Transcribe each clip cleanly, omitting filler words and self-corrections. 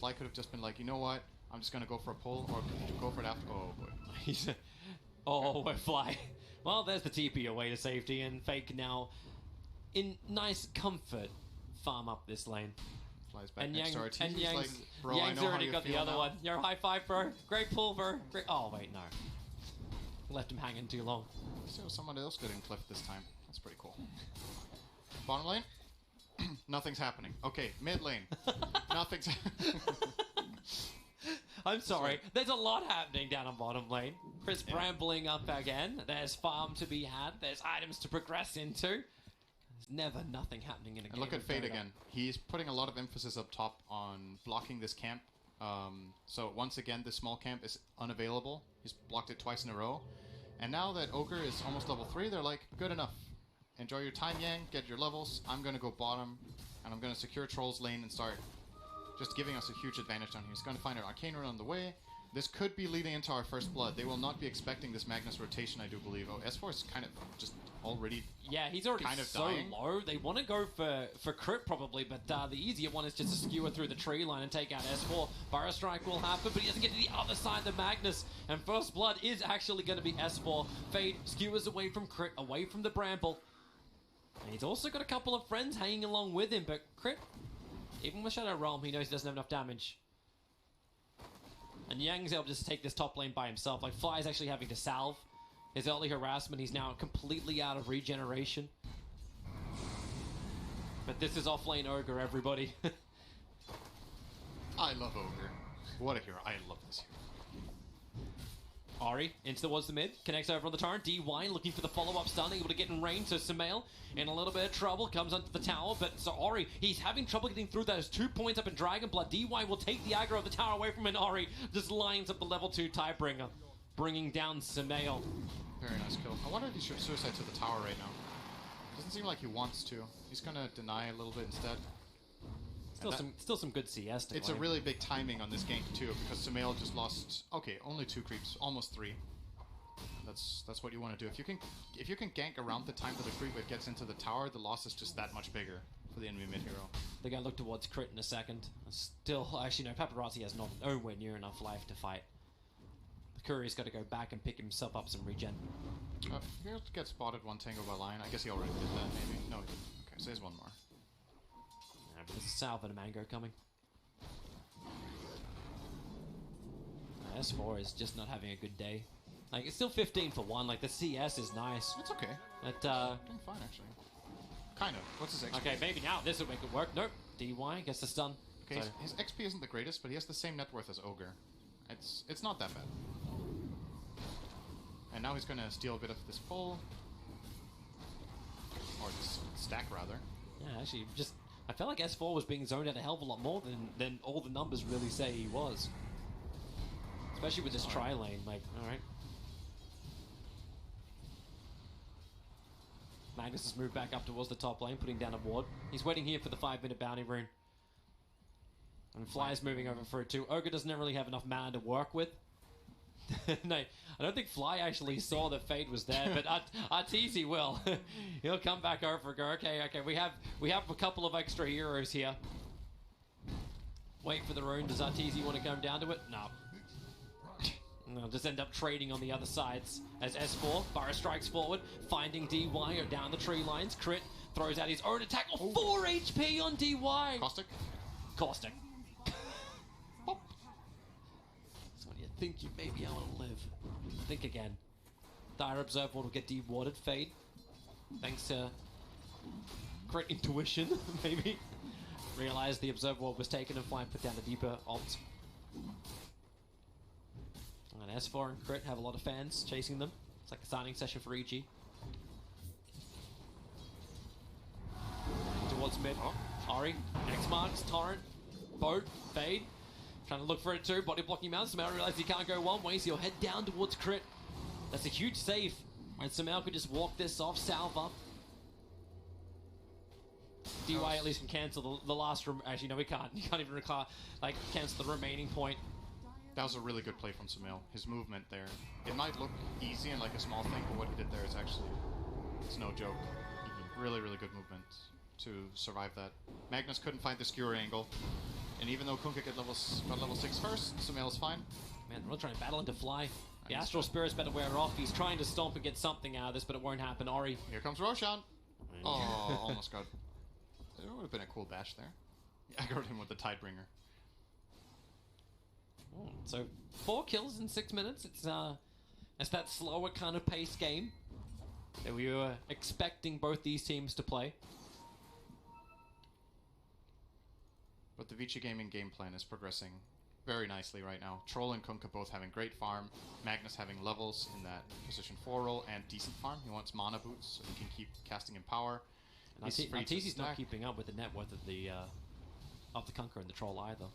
Fly could have just been like, you know what? I'm just gonna go for a pull or go for it after. Oh boy. Oh, we're Fly. Well, there's the TP away to safety, and Fade can now, in nice comfort, farm up this lane. Flies back And next Yang, to RT. and He's Yang's, like, bro, Yang's I know already how got you the feel other now. one. Your high five, bro. Great pull, bro. Great. Oh wait, no. Left him hanging too long. So someone else getting clipped this time. That's pretty cool. Bottom lane? Nothing's happening. Okay, mid lane. Nothing's I'm sorry. There's a lot happening down on bottom lane. Chris brambling up again. There's farm to be had. There's items to progress into. There's never nothing happening in a game. And look at Fade again. He's putting a lot of emphasis up top on blocking this camp. So once again, this small camp is unavailable. He's blocked it twice in a row. And now that Ogre is almost level 3, they're like, good enough. Enjoy your time, Yang. Get your levels. I'm going to go bottom. And I'm going to secure Troll's lane and start just giving us a huge advantage down here. He's going to find an Arcane Rune on the way. This could be leading into our first blood. They will not be expecting this Magnus rotation, I do believe. Oh, S4 is kind of just already... Yeah, he's already kind of so dying. low. They want to go for crit probably, but the easier one is just to skewer through the tree line and take out S4. Burrow Strike will happen, but he doesn't get to the other side of the Magnus. And first blood is actually going to be S4. Fade skewers away from crit, away from the Bramble. And he's also got a couple of friends hanging along with him, but crit, even with Shadow Realm, he knows he doesn't have enough damage. And Yang's able to just take this top lane by himself. Like, Fly's actually having to salve his early harassment. He's now completely out of regeneration. But this is off-lane Ogre, everybody. I love Ogre. What a hero. I love this hero. Ari into towards the mid, connects over on the torrent. DY looking for the follow-up stun, able to get in range. So Sumail in a little bit of trouble, comes onto the tower. But so Ori, he's having trouble getting through those 2 points up in Dragon Blood. DY will take the aggro of the tower away from him, and Ori just lines up the level 2 Tiebringer, bringing down Sumail. Very nice kill. I wonder if he should suicide to the tower right now. Doesn't seem like he wants to. He's gonna deny a little bit instead. Still some good CS to It's a really big timing on this gank too, because Sumail just lost, okay, only 2 creeps, almost 3. That's what you want to do. If you can gank around the time for the creep, it gets into the tower, the loss is just that much bigger for the enemy mid hero. They're gonna look towards crit in a second. Still, actually no, Paparazzi has nowhere near enough life to fight. The Courier's got to go back and pick himself up some regen. He'll get spotted one tango by line. I guess he already did that, maybe. No, he didn't. Okay, so there's one more. Yeah, but there's a Salve and a Mango coming. S4 is just not having a good day. Like, it's still 15 for 1. Like, the CS is nice. It's okay. But, doing fine, actually. Kind of. What's his XP? Okay, maybe now this will make it work. Nope. DY gets the stun. Okay, So- his XP isn't the greatest, but he has the same net worth as Ogre. It's not that bad. And now he's going to steal a bit of this pull. Or this stack, rather. Yeah, actually, just... I felt like S4 was being zoned out a hell of a lot more than all the numbers really say he was. Especially with this tri-lane, like, alright. Magnus has moved back up towards the top lane, putting down a ward. He's waiting here for the 5-minute bounty rune. And Fly's moving over for it too. Ogre doesn't really have enough mana to work with. No, I don't think Fly actually saw that Fade was there, but Arteezy will. He'll come back over and go, okay, we have a couple of extra heroes here. Wait for the rune. Does Arteezy want to come down to it? No. They'll just end up trading on the other sides. As S4, Burrow strikes forward, finding DY down the tree lines. Crit throws out his own attack. Oh, 4 HP on DY! Caustic. Pop. That's when you think you may be able to live. Think again. Dire Observer will get de-warded. Fade. Thanks to Crit intuition, maybe. Realized the Observer Ward was taken and Fly put down the deeper ult. And S4 and Crit have a lot of fans chasing them. It's like a signing session for EG. Towards mid. Ari, X marks, Torrent, Boat, Fade. Trying to look for it too. Body blocking Mount. Sumail realizes he can't go one way, so he'll head down towards Crit. That's a huge save. And Sumail could just walk this off, salve up. DY at least can cancel the last room. Actually, no, he can't. You can't even cancel the remaining point. That was a really good play from Sumail. His movement there. It might look easy and like a small thing, but what he did there is actually... It's no joke. Really, really good movement to survive that. Magnus couldn't find the skewer angle. And even though Kunkka got level 6 first, Sumail's fine. Man, we're trying to battle into fly. The Nice. Astral Spirit's better wear off. He's trying to stomp and get something out of this, but it won't happen. Ori. Here comes Roshan. Oh, almost got. It would have been a cool dash there. I got him with the Tidebringer. So 4 kills in 6 minutes. It's that slower kind of pace game that we were expecting both these teams to play. But the Vici Gaming game plan is progressing very nicely right now. Troll and Kunkka both having great farm. Magnus having levels in that position 4 role and decent farm. He wants mana boots so he can keep casting in power. Arteezy's not keeping up with the net worth of the Kunkka and the Troll either.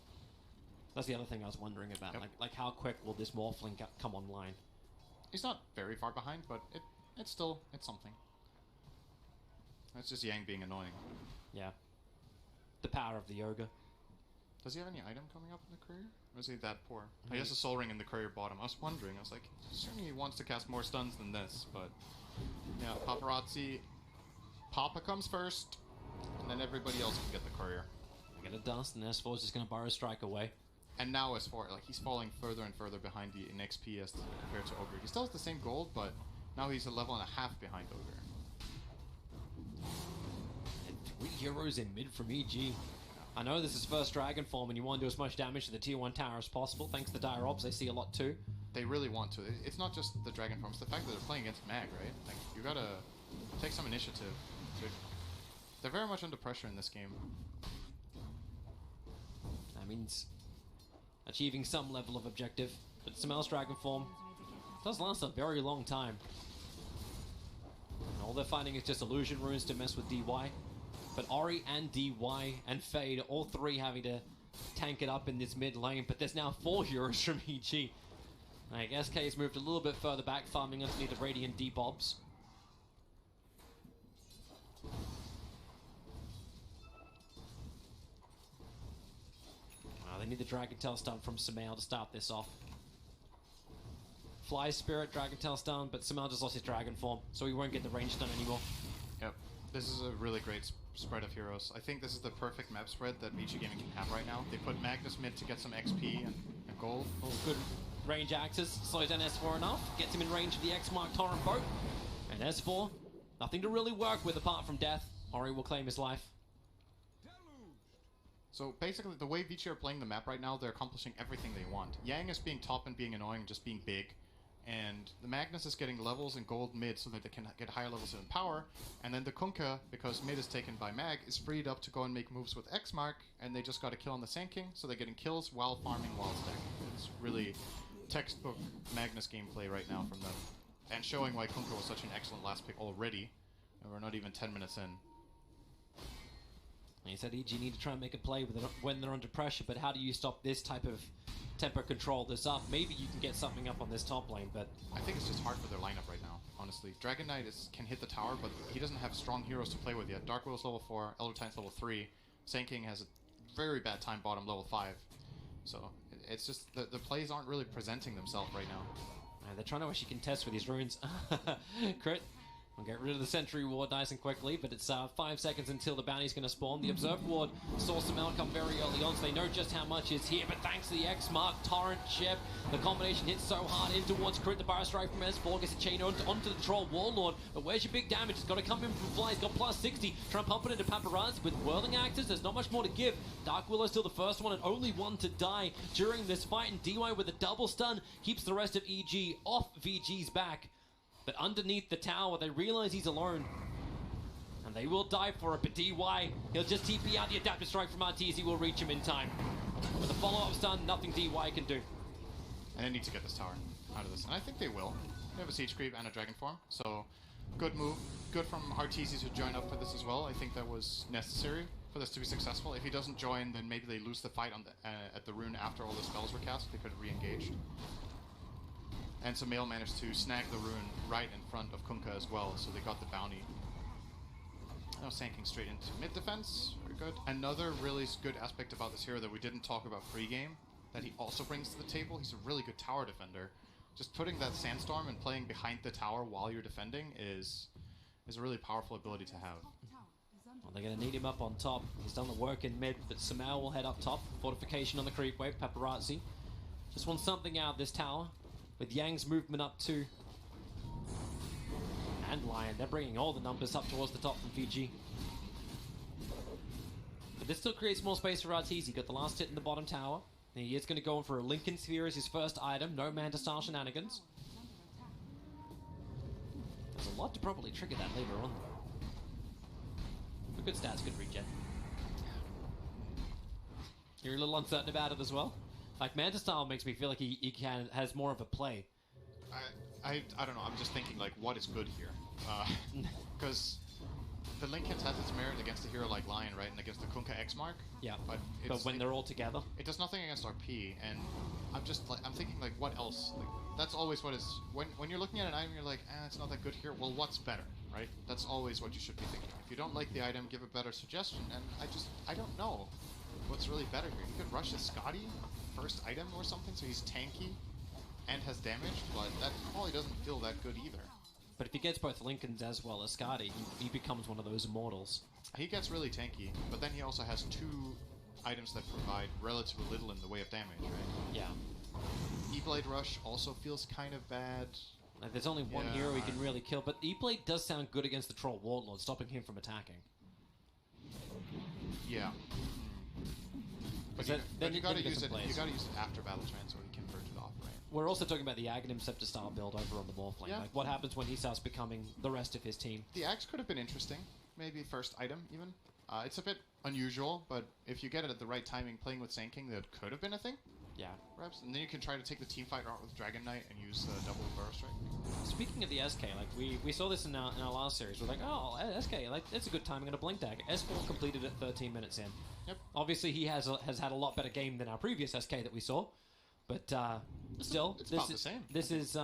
That's the other thing I was wondering about. Yep. Like how quick will this Morphling come online? He's not very far behind, but it's something. That's just Yang being annoying. Yeah. The power of the Yoga. Does he have any item coming up in the courier? Or is he that poor? He has a Soul Ring in the courier bottom. I was wondering. I was like, certainly he wants to cast more stuns than this, but yeah, Paparazzi. Papa comes first, and then everybody else can get the courier. We get a dust, and S4 is just going to Burrow Strike away. And now S4, like, he's falling further and further behind in XP as compared to Ogre. He still has the same gold, but now he's a level and a half behind Ogre. And 3 heroes in mid from EG. I know this is first Dragon form, and you want to do as much damage to the tier 1 tower as possible. Thanks to Dire Ops, they see a lot too. They really want to. It's not just the Dragon form, it's the fact that they're playing against Mag, right? Like, you gotta take some initiative. They're very much under pressure in this game. That means achieving some level of objective, but Sumail's Dragon form does last a very long time. And all they're finding is just illusion runes to mess with DY. But Ori and DY and Fade, all 3 having to tank it up in this mid lane, but there's now 4 heroes from EG. Like, SK has moved a little bit further back, farming underneath the Radiant D-Bobs. They need the Dragon Tail stun from Sumail to start this off. Fly Spirit, Dragon Tail stun, but Sumail just lost his Dragon form, so he won't get the range stun anymore. Yep, this is a really great spread of heroes. I think this is the perfect map spread that Vici Gaming can have right now. They put Magnus mid to get some XP and gold. Oh, good range axes, slows down S4 enough, gets him in range of the X-Mark Torrent boat. And S4, nothing to really work with apart from death. Ori will claim his life. So basically, the way Vici are playing the map right now, they're accomplishing everything they want. Yang is being top and being annoying, just being big. And the Magnus is getting levels and gold mid so that they can get higher levels in power. And then the Kunkka, because mid is taken by Mag, is freed up to go and make moves with X-Mark. And they just got a kill on the Sand King, so they're getting kills while farming, while stacking. It's really textbook Magnus gameplay right now from them. And showing why Kunkka was such an excellent last pick already. And we're not even 10 minutes in. He said EG need to try and make a play with it when they're under pressure, but how do you stop this type of tempo control this up? Maybe you can get something up on this top lane, but I think it's just hard for their lineup right now, honestly. Dragon Knight can hit the tower, but he doesn't have strong heroes to play with yet. Dark Willow's level 4, Elder Titan's level 3. Sand King has a very bad time bottom, level 5. So it's just the plays aren't really presenting themselves right now. they're trying to actually contest with these runes. Crit. We'll get rid of the Sentry Ward nice and quickly, but it's 5 seconds until the bounty's going to spawn. The Observe Ward saw Sumail come very early on, so they know just how much is here, but thanks to the X-Mark Torrent chip, the combination hits so hard in towards Crit. The Burrow Strike from S4 gets a chain onto the Troll Warlord, but where's your big damage? It's got to come in from Fly. He's got plus 60, trying to pump it into Paparazzi with Whirling Axes. There's not much more to give. Dark Willow still the first one and only one to die during this fight, and DY with a double stun keeps the rest of EG off VG's back. But underneath the tower, they realize he's alone. And they will die for it, but DY, he'll just TP out the Adaptive Strike from Arteezy, will reach him in time. With a follow-up stun, nothing DY can do. And they need to get this tower out of this, and I think they will. They have a Siege Creep and a Dragon Form, so good move. Good from Arteezy to join up for this as well. I think that was necessary for this to be successful. If he doesn't join, then maybe they lose the fight on the, at the rune after all the spells were cast. They could have re-engaged. And Sumail managed to snag the rune right in front of Kunkka as well, so they got the bounty. Now sinking straight into mid defense, very good. Another really good aspect about this hero that we didn't talk about pre-game, that he also brings to the table, he's a really good tower defender. Just putting that Sandstorm and playing behind the tower while you're defending is a really powerful ability to have. Well, they're going to need him up on top. He's done the work in mid, but Sumail will head up top. Fortification on the creep wave. Paparazzi just wants something out of this tower. With Yang's movement up too. And Lion, they're bringing all the numbers up towards the top from Fiji. But this still creates more space for Arteezy. Got the last hit in the bottom tower. He is going to go in for a Lincoln Sphere as his first item. No Manta-style shenanigans. There's a lot to probably trigger that later on. But good stats, good regen. You're a little uncertain about it as well? Like, Manta-style makes me feel like he has more of a play. I don't know, I'm just thinking, like, what is good here? Because the Lincolns has its merit against a hero like Lion, right? And against the Kunkka X Mark. Yeah, but when they're all together, it does nothing against RP, and I'm just like, I'm thinking, like, what else? Like, that's always what is, when you're looking at an item, you're like, it's not that good here. Well, what's better, right? That's always what you should be thinking. If you don't like the item, give a better suggestion, and I don't know what's really better here. You could rush a Scotty first item or something, so he's tanky and has damage, but that probably doesn't feel that good either. But if he gets both Lincolns as well as Skadi, he becomes one of those immortals. He gets really tanky, but then he also has two items that provide relatively little in the way of damage, right? Yeah. E-Blade Rush also feels kind of bad. Like, there's only one hero he can really kill, but E-Blade does sound good against the Troll Warlord, stopping him from attacking. Yeah. But you gotta use it. You gotta use it after battle trance, so he can burn it off, right? We're also talking about the Aghanim Scepter style build over on the Morphling. Yeah. Like, what happens when he starts becoming the rest of his team? The axe could have been interesting. Maybe first item, even. It's a bit unusual, but if you get it at the right timing, playing with Sand King, that could have been a thing. Yeah. Perhaps. And then you can try to take the team fight route with Dragon Knight and use double Burrow Strike. Speaking of the SK, like, we saw this in our last series. We're like, oh, SK, like, it's a good timing on a Blink Dagger. S4 completed it 13 minutes in. Yep. Obviously, he has had a lot better game than our previous SK that we saw. But still, it's about the same. This is,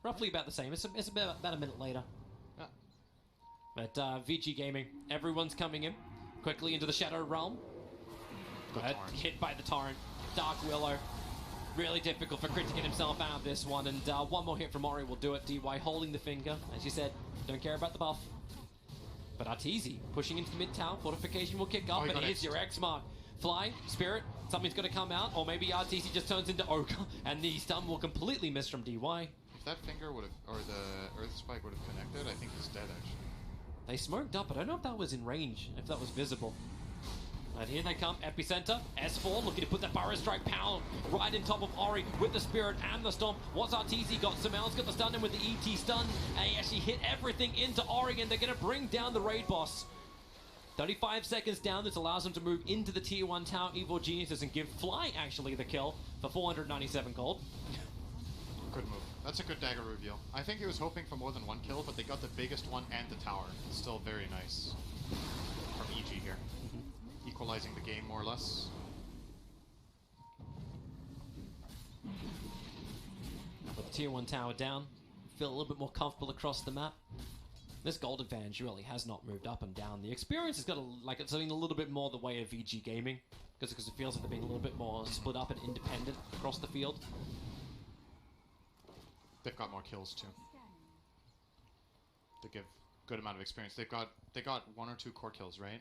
roughly about the same. It's about a minute later. Yeah. But VG Gaming, everyone's coming in quickly into the Shadow Realm. Hit by the Torrent. Dark Willow. Really difficult for Crit to get himself out of this one. And one more hit from Ori will do it. DY holding the finger. As you said, don't care about the buff. But Arteezy pushing into the mid tower. Fortification will kick up. And here's your X Mark. Fly, Spirit, something's going to come out. Or maybe Arteezy just turns into Ogre. And the stun will completely miss from DY. If that finger would have, or the Earth Spike would have connected, I think he's dead, actually. They smoked up. I don't know if that was in range, if that was visible. And here they come, Epicenter, S4 looking to put that Burrow Strike power right in top of Ori with the Spirit and the Stomp. What's Arteezy got? Sumail's got the stun in with the ET stun, and he actually hit everything into Ori, and they're going to bring down the raid boss. 35 seconds down, this allows him to move into the tier 1 tower, Evil Geniuses, and give Fly actually the kill for 497 gold. Good move. That's a good dagger reveal. I think he was hoping for more than one kill, but they got the biggest one and the tower. It's still very nice from EG here. Equalizing the game more or less. With the tier 1 tower down, feel a little bit more comfortable across the map. This gold advantage really has not moved up and down. The experience has got it's something a little bit more the way of VG Gaming, because it feels like they're being a little bit more split up and independent across the field. They've got more kills too. They give good amount of experience. They got 1 or 2 core kills, right?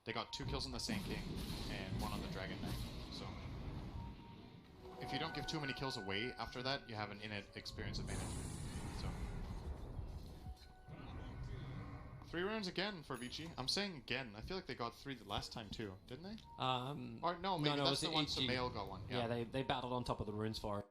They got 2 kills on the Sand King and 1 on the Dragon Knight. So if you don't give too many kills away after that, you have an innate experience advantage. So 3 runes again for Vici. I'm saying again. I feel like they got 3 the last time too, didn't they? Or no, maybe that's the one. Sumail got 1. Yeah, they battled on top of the runes for it.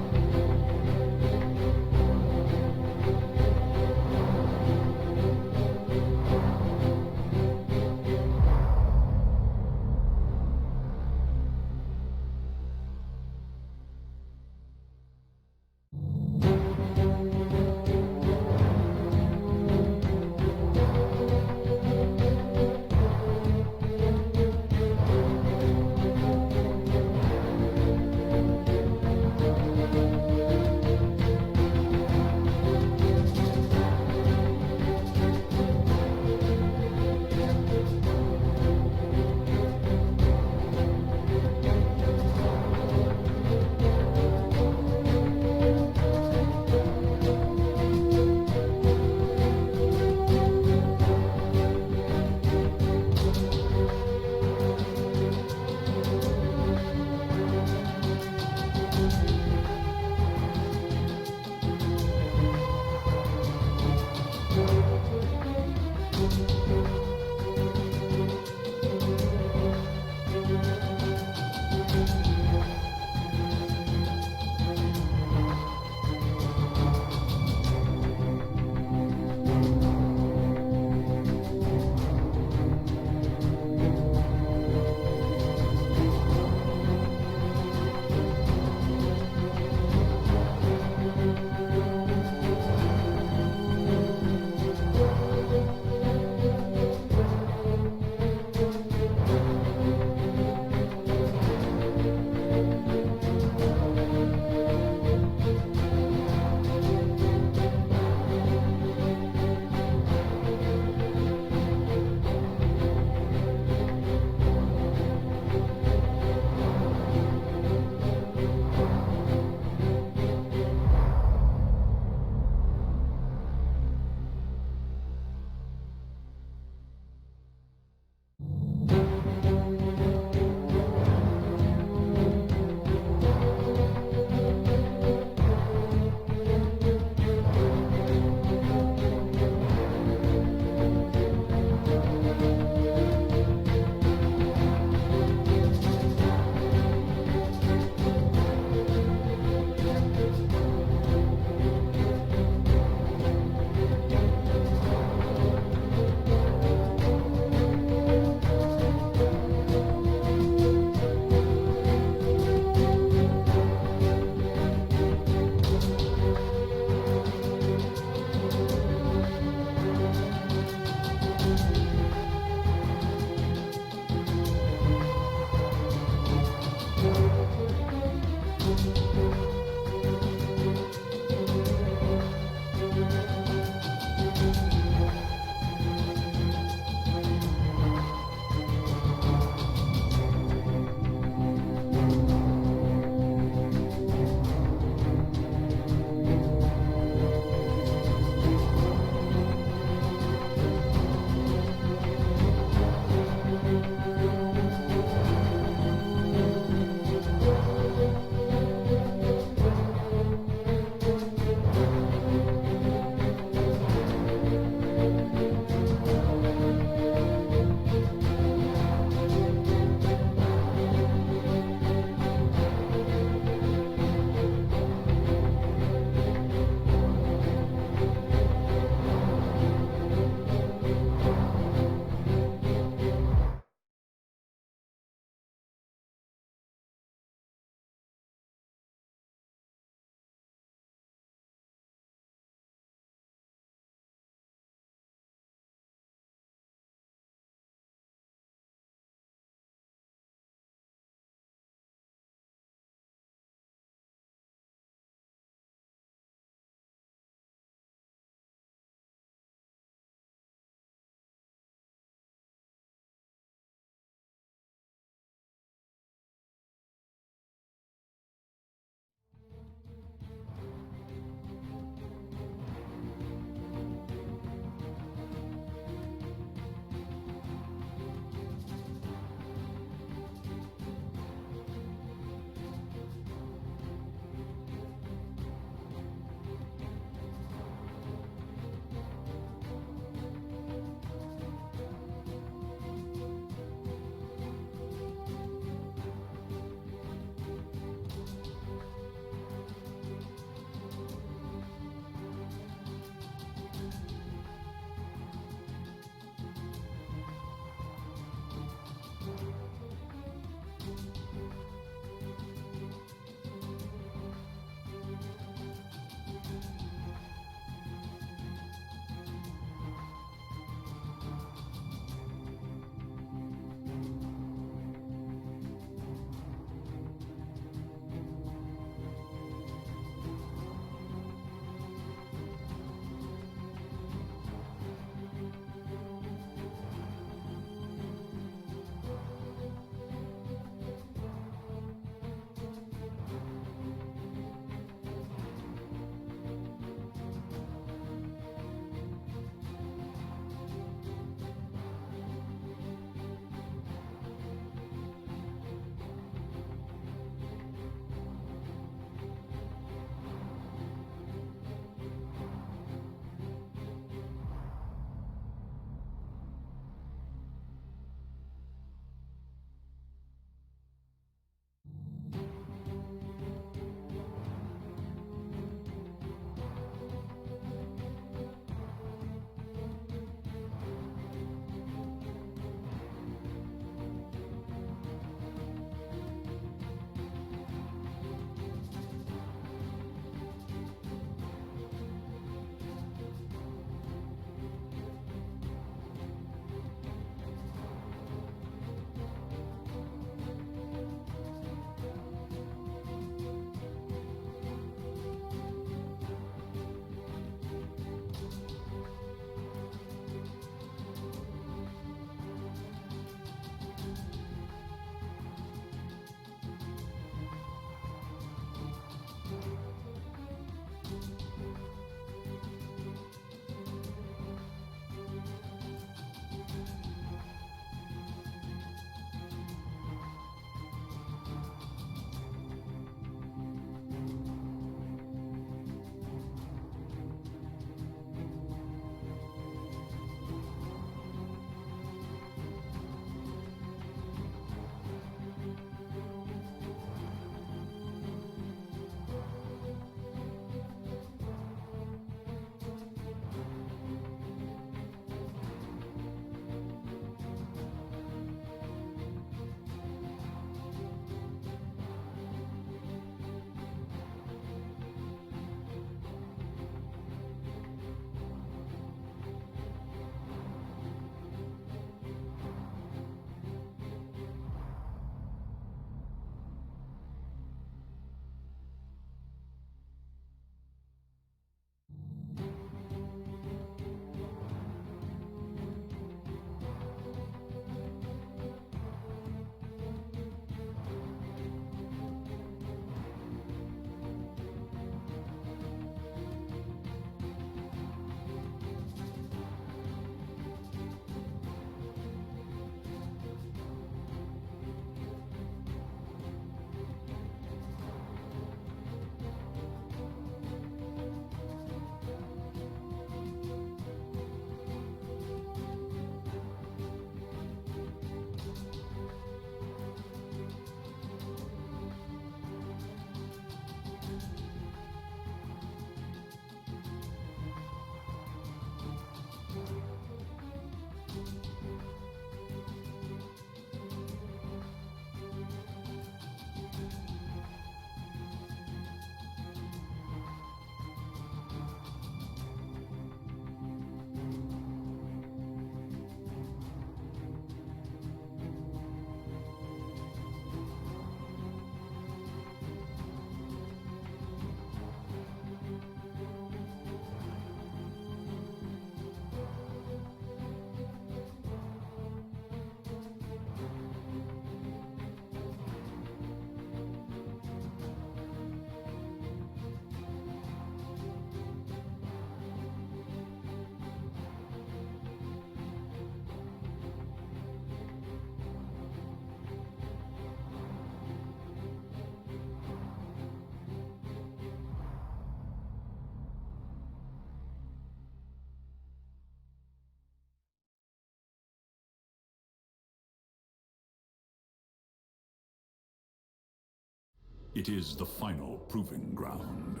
It is the final proving ground.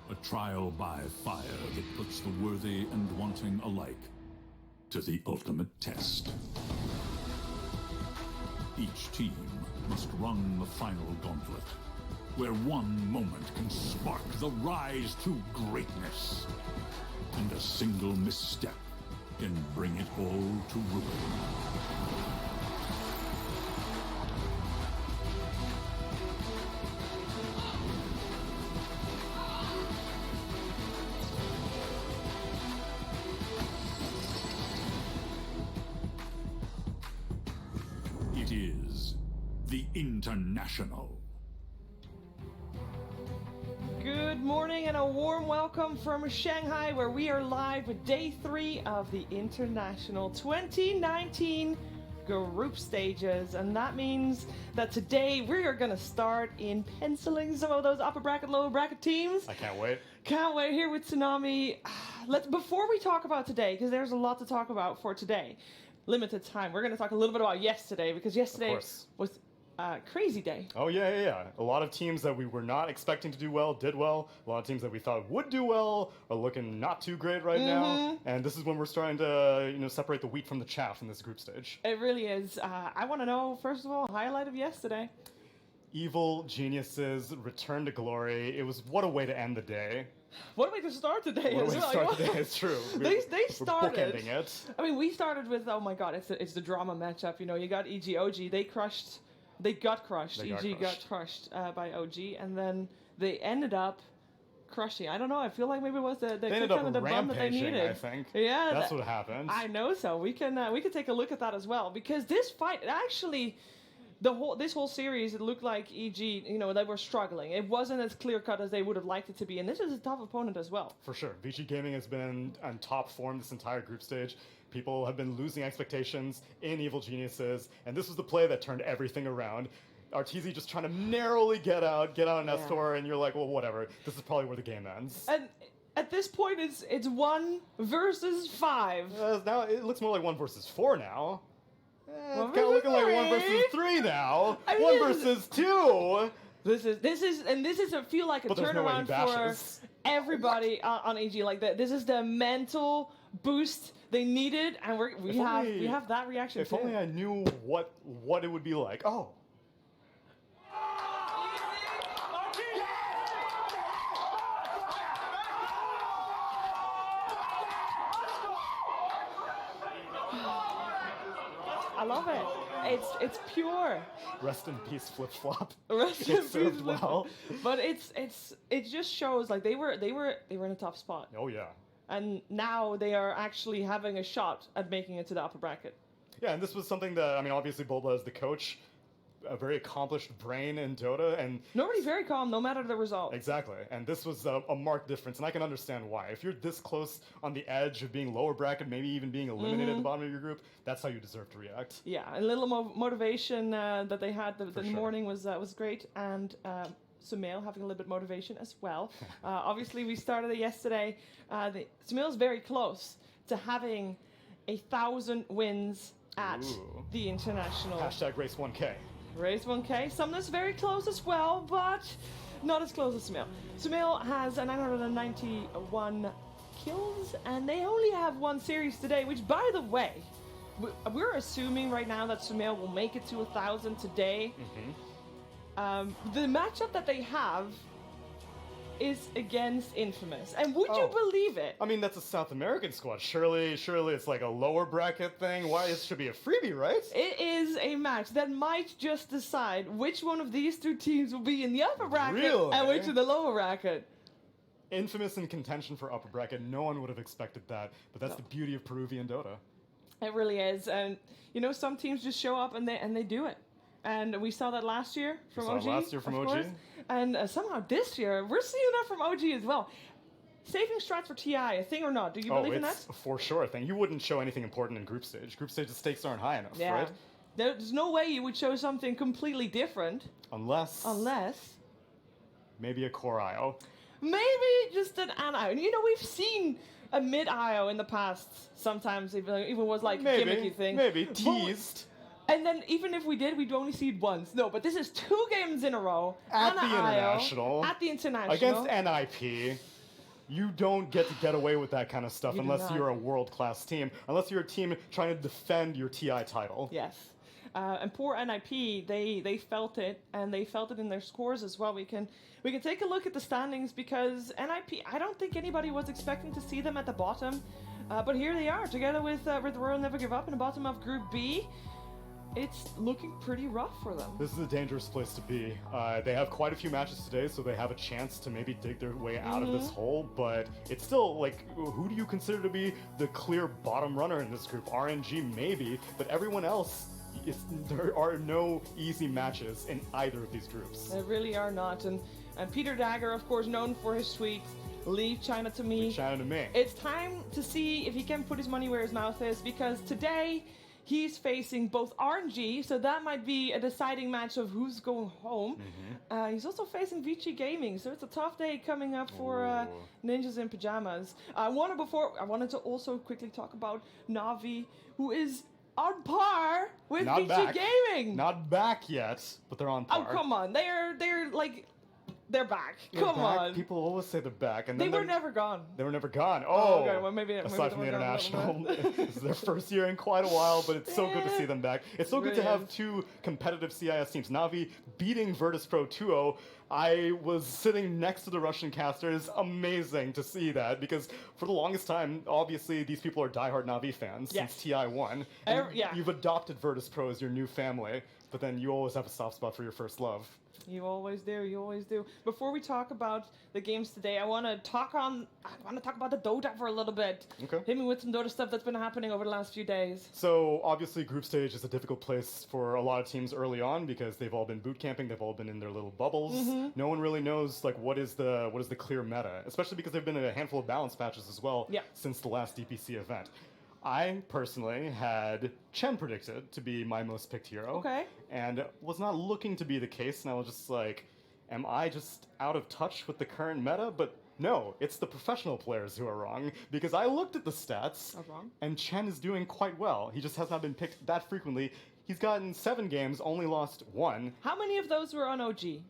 A trial by fire that puts the worthy and wanting alike to the ultimate test. Each team must run the final gauntlet, where one moment can spark the rise to greatness, and a single misstep can bring it all to ruin. It is the International. Good morning and a warm welcome from Shanghai, where we are live with day 3 of the International 2019 group stages. And that means that today we are going to start in penciling some of those upper bracket, lower bracket teams. I can't wait. Can't wait here with Tsunami. Before we talk about today, because there's a lot to talk about for today, limited time, we're going to talk a little bit about yesterday, because yesterday was crazy day. Oh, yeah. A lot of teams that we were not expecting to do well did well. A lot of teams that we thought would do well are looking not too great right now. And this is when we're starting to, separate the wheat from the chaff in this group stage. It really is. I want to know, first of all, highlight of yesterday. Evil Geniuses return to glory. It was what a way to end the day. What a way to start the day. What a way to start the day, it's true. They started. We're bookending it. I mean, we started with, oh my god, it's the drama matchup. You got EG, OG. They got crushed. EG got crushed by OG, and then they ended up crushing. I don't know. I feel like maybe it was the ended kick up under the bum that they needed. I think. Yeah, that's what happened. I know. So we can take a look at that as well, because this fight actually. This whole series, it looked like EG, they were struggling. It wasn't as clear-cut as they would have liked it to be, and this is a tough opponent as well. For sure. VG Gaming has been on top form this entire group stage. People have been losing expectations in Evil Geniuses, and this was the play that turned everything around. RTZ just trying to narrowly get out an Estor, and you're like, well, whatever. This is probably where the game ends. And at this point, it's 1 versus 5. Now it looks more like 1 versus 4 now. It's kind of looking like 1 versus 3 now. I mean, 1 versus 2. This is I feel like a turnaround for everybody on EG. Like that. This is the mental boost they needed, and we have that reaction. If only I knew what it would be like. Oh. I love it. It's pure. Rest in peace, flip flop. Rest in peace, served well. But it just shows like they were in a tough spot. Oh yeah. And now they are actually having a shot at making it to the upper bracket. Yeah, and this was something that obviously Boba is the coach, a very accomplished brain in Dota, and nobody very calm, no matter the result. Exactly, and this was a marked difference, and I can understand why. If you're this close on the edge of being lower bracket, maybe even being eliminated at the bottom of your group, that's how you deserve to react. Yeah, a little motivation that they had the morning was great, and Sumail having a little bit of motivation as well. Obviously, we started it yesterday. Sumail's very close to having 1,000 wins at the International. Hashtag race 1K. Race 1K. Sumner's very close as well, but not as close as Sumail. Sumail has 991 kills, and they only have 1 series today, which, by the way, we're assuming right now that Sumail will make it to 1,000 today. The matchup that they have is against Infamous. And would you believe it? I mean, that's a South American squad. Surely it's like a lower bracket thing. Why? It should be a freebie, right? It is a match that might just decide which one of these 2 teams will be in the upper bracket and which in the lower bracket. Infamous in contention for upper bracket. No one would have expected that, but that's the beauty of Peruvian Dota. It really is. And, some teams just show up and they do it. And we saw that last year from OG. Of course. And somehow this year, we're seeing that from OG as well. Saving strats for TI, a thing or not? Do you believe in that? It's for sure a thing. You wouldn't show anything important in group stage. Group stage, the stakes aren't high enough, right? There's no way you would show something completely different. Unless... Maybe a core IO. Maybe just an IO. We've seen a mid IO in the past. Sometimes even was like a gimmicky thing. Maybe teased. And then even if we did, we'd only see it once. No, but this is 2 games in a row. At on the IO, International. At the International. Against NIP. You don't get to get away with that kind of stuff You do unless not. you're a world-class team. Unless you're a team trying to defend your TI title. Yes. And poor NIP, they felt it, and they felt it in their scores as well. We can take a look at the standings because NIP, I don't think anybody was expecting to see them at the bottom. But here they are, together with Royal Never Give Up in the bottom of Group B. It's looking pretty rough for them. This is a dangerous place to be. They have quite a few matches today, so they have a chance to maybe dig their way out of this hole, but it's still, like, who do you consider to be the clear bottom runner in this group? RNG, maybe, but everyone else, there are no easy matches in either of these groups. They really are not. And Peter Dagger, of course, known for his tweets, leave China to me. Leave China to me. It's time to see if he can put his money where his mouth is, because today he's facing both RNG, so that might be a deciding match of who's going home. He's also facing Vici Gaming, so it's a tough day coming up for Ninjas in Pajamas. I wanted to also quickly talk about Navi, who is on par with Not Vici back. Gaming. Not back yet, but they're on par. Oh, come on. They're like, they're back. They're Come back. on. People always say they're back, and They then were they're never gone. They were never gone. Oh, Oh, okay, well, maybe aside from the they were gone a little international, this is their first year in quite a while, but it's so good to see them back. It's so good to have Brilliant. 2 competitive CIS teams. Navi beating Virtus Pro 2-0. I was sitting next to the Russian caster. It's amazing to see that, because for the longest time, obviously, these people are diehard Navi fans Yes. since TI1. And Yeah. you've adopted Virtus Pro as your new family, but then you always have a soft spot for your first love. You always do. You always do. Before we talk about the games today, I want to talk about the Dota for a little bit. Okay. Hit me with some Dota stuff that's been happening over the last few days. So obviously group stage is a difficult place for a lot of teams early on because they've all been boot camping, they've all been in their little bubbles. No one really knows like what is the clear meta, especially because there've been a handful of balance patches as well since the last DPC event. I personally had Chen predicted to be my most picked hero. Okay. And was not looking to be the case, and I was just like, am I just out of touch with the current meta? But no, it's the professional players who are wrong, because I looked at the stats, and Chen is doing quite well. He just has not been picked that frequently. He's gotten 7 games, only lost 1. How many of those were on OG?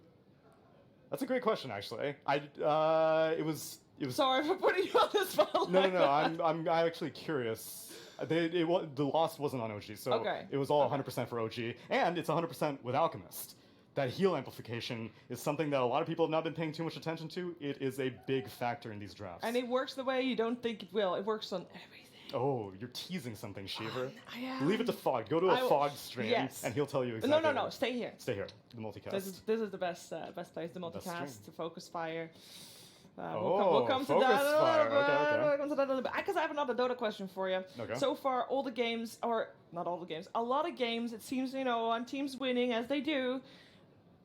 That's a great question, actually. It was. Sorry for putting you on the spot. No. I'm actually curious. The loss wasn't on OG, so it was all 100% for OG, and it's 100% with Alchemist. That heal amplification is something that a lot of people have not been paying too much attention to. It is a big factor in these drafts. And it works the way you don't think it will. It works on everything. Oh, you're teasing something, Shiver. I am. Leave it to Fog. Go to a Fog stream, and he'll tell you exactly. No. Stay here. Stay here. The multicast. This is the best place. The multicast, stream. the focus fire. We'll come to focus that a little fire. bit. Okay. We'll come to that a little bit. Because I have another Dota question for you. Okay. So far, all the games, or not all the games, a lot of games, it seems, on teams winning as they do.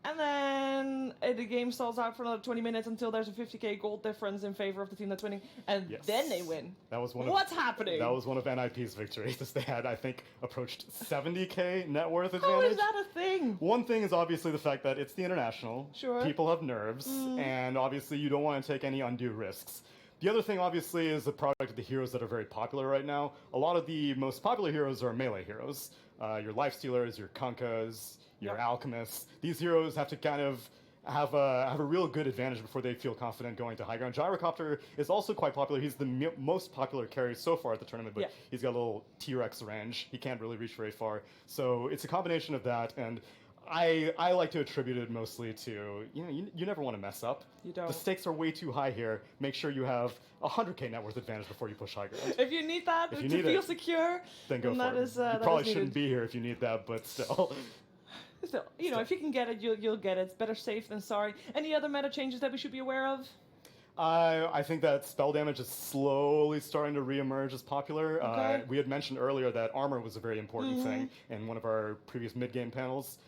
And then the game stalls out for another 20 minutes until there's a 50k gold difference in favor of the team that's winning. And then they win. That was What's happening? That was one of NIP's victories. They had, I think, approached 70k net worth advantage. How is that a thing? One thing is obviously the fact that it's the international. Sure. People have nerves, and obviously you don't want to take any undue risks. The other thing, obviously, is the product of the heroes that are very popular right now. A lot of the most popular heroes are melee heroes. Your lifestealers, your Kunkas, your alchemists. These heroes have to kind of have a real good advantage before they feel confident going to high ground. Gyrocopter is also quite popular. He's the most popular carry so far at the tournament, but he's got a little T-Rex range. He can't really reach very far. So it's a combination of that, and I like to attribute it mostly to, you never want to mess up. You don't. The stakes are way too high here. Make sure you have 100k net worth advantage before you push high ground. If you need that to feel secure, then go for it. You probably shouldn't be here if you need that, but still. Still, if you can get it, you'll get it. It's better safe than sorry. Any other meta changes that we should be aware of? I think that spell damage is slowly starting to reemerge as popular. Okay. We had mentioned earlier that armor was a very important thing in one of our previous mid-game panels.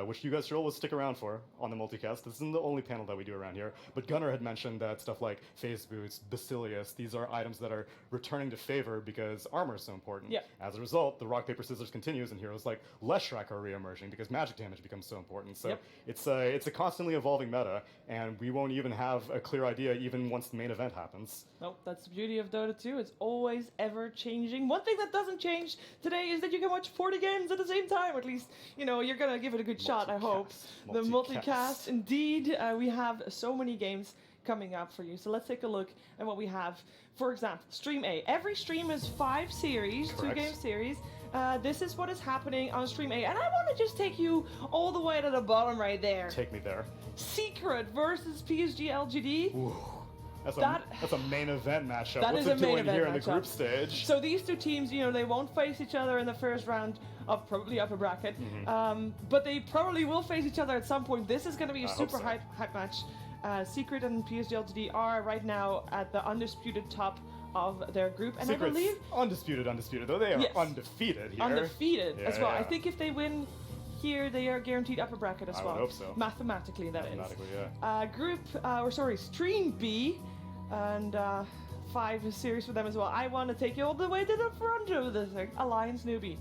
which you guys should always stick around for on the multicast. This isn't the only panel that we do around here, but Gunnar had mentioned that stuff like phase boots, Basilius, these are items that are returning to favor because armor is so important. Yeah. As a result, the rock, paper, scissors continues, and heroes like Leshrac are re-emerging because magic damage becomes so important. So Yep. it's a constantly evolving meta, and we won't even have a clear idea even once the main event happens. Nope, that's the beauty of Dota 2. It's always ever changing. One thing that doesn't change today is that you can watch 40 games at the same time. At least, you know, you're going to give it a good shot, I hope. The multicast, indeed. We have so many games coming up for you. So let's take a look at what we have. For example, Stream A. Every stream is 5 series, Correct. 2-game series. This is what is happening on Stream A. And I want to just take you all the way to the bottom right there. Take me there. Secret versus PSG LGD. Ooh. That's a main event matchup. That What's is it a main doing event here in the matchup. group stage? So these two teams, you know, they won't face each other in the first round of probably upper bracket, but they probably will face each other at some point. This is going to be a I hope super so. hype match. Secret and PSG LGD are right now at the undisputed top of their group, and Secret's I believe undisputed, though they are Yes. undefeated here. undefeated Yeah, as well. I yeah. think if they win here, they are guaranteed upper bracket as I well. would hope so. Mathematically, that is. Mathematically, yeah. Stream B, and 5 series for them as well. I want to take you all the way to the front of the thing. Alliance newbie.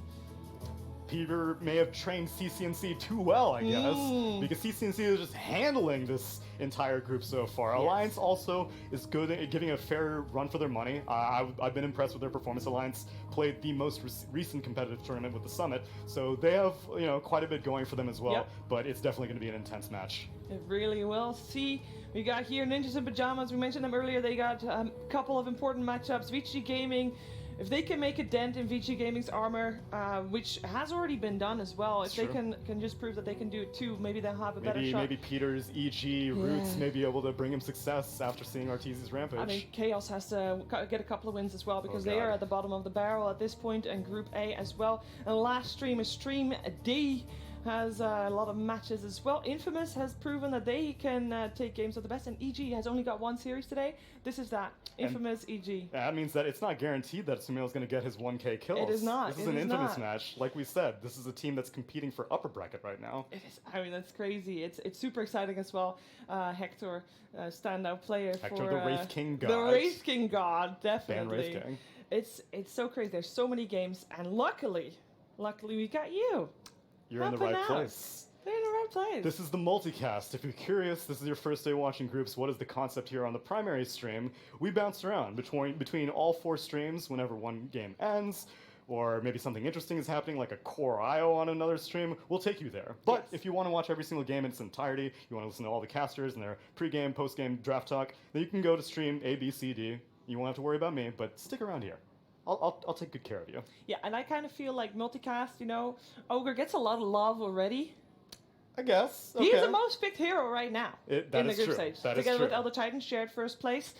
Peter may have trained CCNC too well, I guess, because CCNC is just handling this entire group so far. Yes. Alliance also is good at giving a fair run for their money. I've been impressed with their performance. Alliance played the most recent competitive tournament with the Summit, so they have quite a bit going for them as well. Yep. But it's definitely going to be an intense match. It really will. See, we got here Ninjas in Pajamas. We mentioned them earlier. They got a couple of important matchups. VG Gaming, if they can make a dent in VG Gaming's armor, which has already been done as well, if they True. can just prove that they can do it too, maybe they'll have a better Maybe shot. maybe Peter's EG roots may be able to bring him success after seeing Arteezy's rampage. I mean, Chaos has to get a couple of wins as well because they are God. at the bottom of the barrel at this point, and Group A as well. And last stream is Stream D. Has a lot of matches as well. Infamous has proven that they can take games of the best, and EG has only got 1 series today. This is that. Infamous EG. That means that it's not guaranteed that Sumail's going to get his 1K kills. It is not. This is It an is Infamous not. match. Like we said, this is a team that's competing for upper bracket right now. It is. I mean, that's crazy. It's super exciting as well. Hector, standout player Hector, for the Wraith King God. The Wraith King God, definitely. Wraith King. It's so crazy. There's so many games, and luckily we got you. You're in the Helping right out. place. They're in the right place. This is the multicast. If you're curious, this is your first day watching groups. What is the concept here on the primary stream? We bounce around between all 4 streams whenever one game ends, or maybe something interesting is happening, like a core IO on another stream. We'll take you there. But Yes. if you want to watch every single game in its entirety, you want to listen to all the casters and their pre-game, post-game draft talk, then you can go to stream A, B, C, D. You won't have to worry about me, but stick around here. I'll take good care of you. Yeah, and I kind of feel like multicast, Ogre gets a lot of love already. I guess. Okay. He's the most picked hero right now That in the is group true. stage. That is Together with true. Elder Titan, shared first place.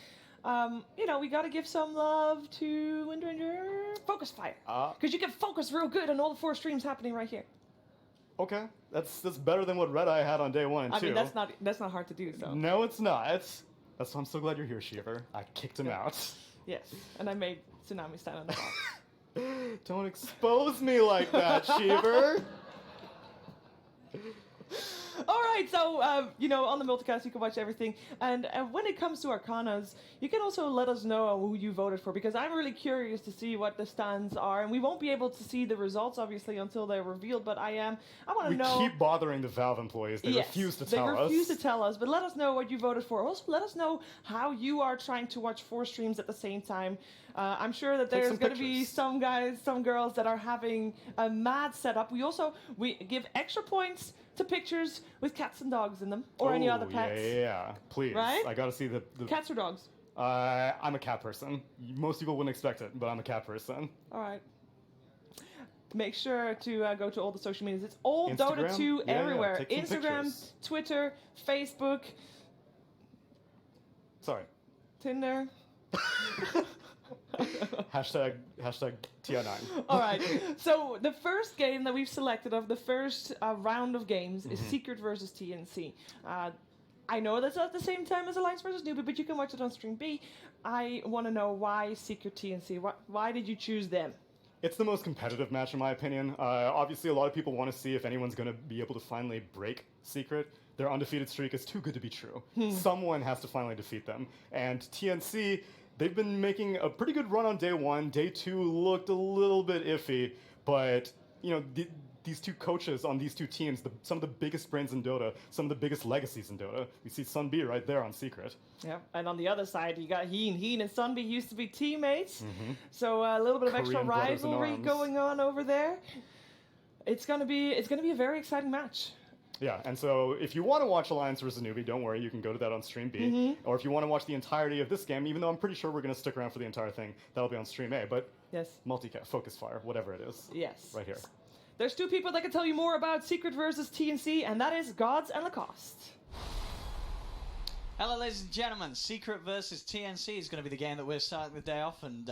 We got to give some love to Windringer Focus Fire. Because you can focus real good on all the 4 streams happening right here. Okay, that's better than what Red Eye had on day 1 and 2. I mean, that's not hard to do, so. No, it's not. That's why I'm so glad you're here, Shiver. I kicked him out. Yes, and I made Tsunami stand on the box. Don't expose me like that, Shiver. All right, so on the multicast you can watch everything, and when it comes to Arcanas, you can also let us know who you voted for, because I'm really curious to see what the stands are, and we won't be able to see the results obviously until they're revealed. But I want to We know. keep bothering the Valve employees. They refuse to tell us. They refuse to tell us, but let us know what you voted for. Also, let us know how you are trying to watch 4 streams at the same time. I'm sure that Take there's some going to be pictures. some guys, some girls that are having a mad setup. We give extra points to pictures with cats and dogs in them, or any other pets. Yeah. Please. Right? I gotta see the Cats or dogs? I'm a cat person. Most people wouldn't expect it, but I'm a cat person. All right. Make sure to go to all the social medias. It's all Dota Instagram? 2 Yeah, everywhere. take some Instagram, pictures. Twitter, Facebook, Sorry. Tinder. Hashtag TR9. All right. So the first game that we've selected of the first round of games is Secret versus TNC. I know that's at the same time as Alliance versus Newbie, but you can watch it on Stream B. I want to know why Secret TNC. Why did you choose them? It's the most competitive match in my opinion. Obviously, a lot of people want to see if anyone's going to be able to finally break Secret. Their undefeated streak is too good to be true. Someone has to finally defeat them. And TNC, they've been making a pretty good run on day 1. Day 2 looked a little bit iffy, but you know, these two coaches on these two teams, some of the biggest brains in Dota, some of the biggest legacies in Dota. We see Sunbi right there on Secret. Yeah, and on the other side, you got Heen. Heen and Sunbi used to be teammates, so a little bit of extra Korean brothers in rivalry arms. going on over there. It's gonna be a very exciting match. Yeah, and so if you want to watch Alliance vs. Newbie, don't worry, you can go to that on Stream B. Or if you want to watch the entirety of this game, even though I'm pretty sure we're going to stick around for the entire thing, that'll be on Stream A. But Yes. multicast, focus fire, whatever it is. Yes. Right here. There's two people that can tell you more about Secret versus TNC, and that is Gods and Lacoste. Hello, ladies and gentlemen. Secret versus TNC is going to be the game that we're starting the day off, and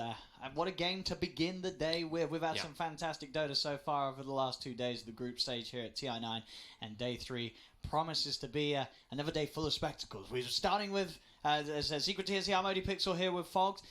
what a game to begin the day with. We've had some fantastic Dota so far over the last 2 days of the group stage here at TI9, and day 3 promises to be another day full of spectacles. We're starting with Secret TNC Armody Pixel here with Fogs.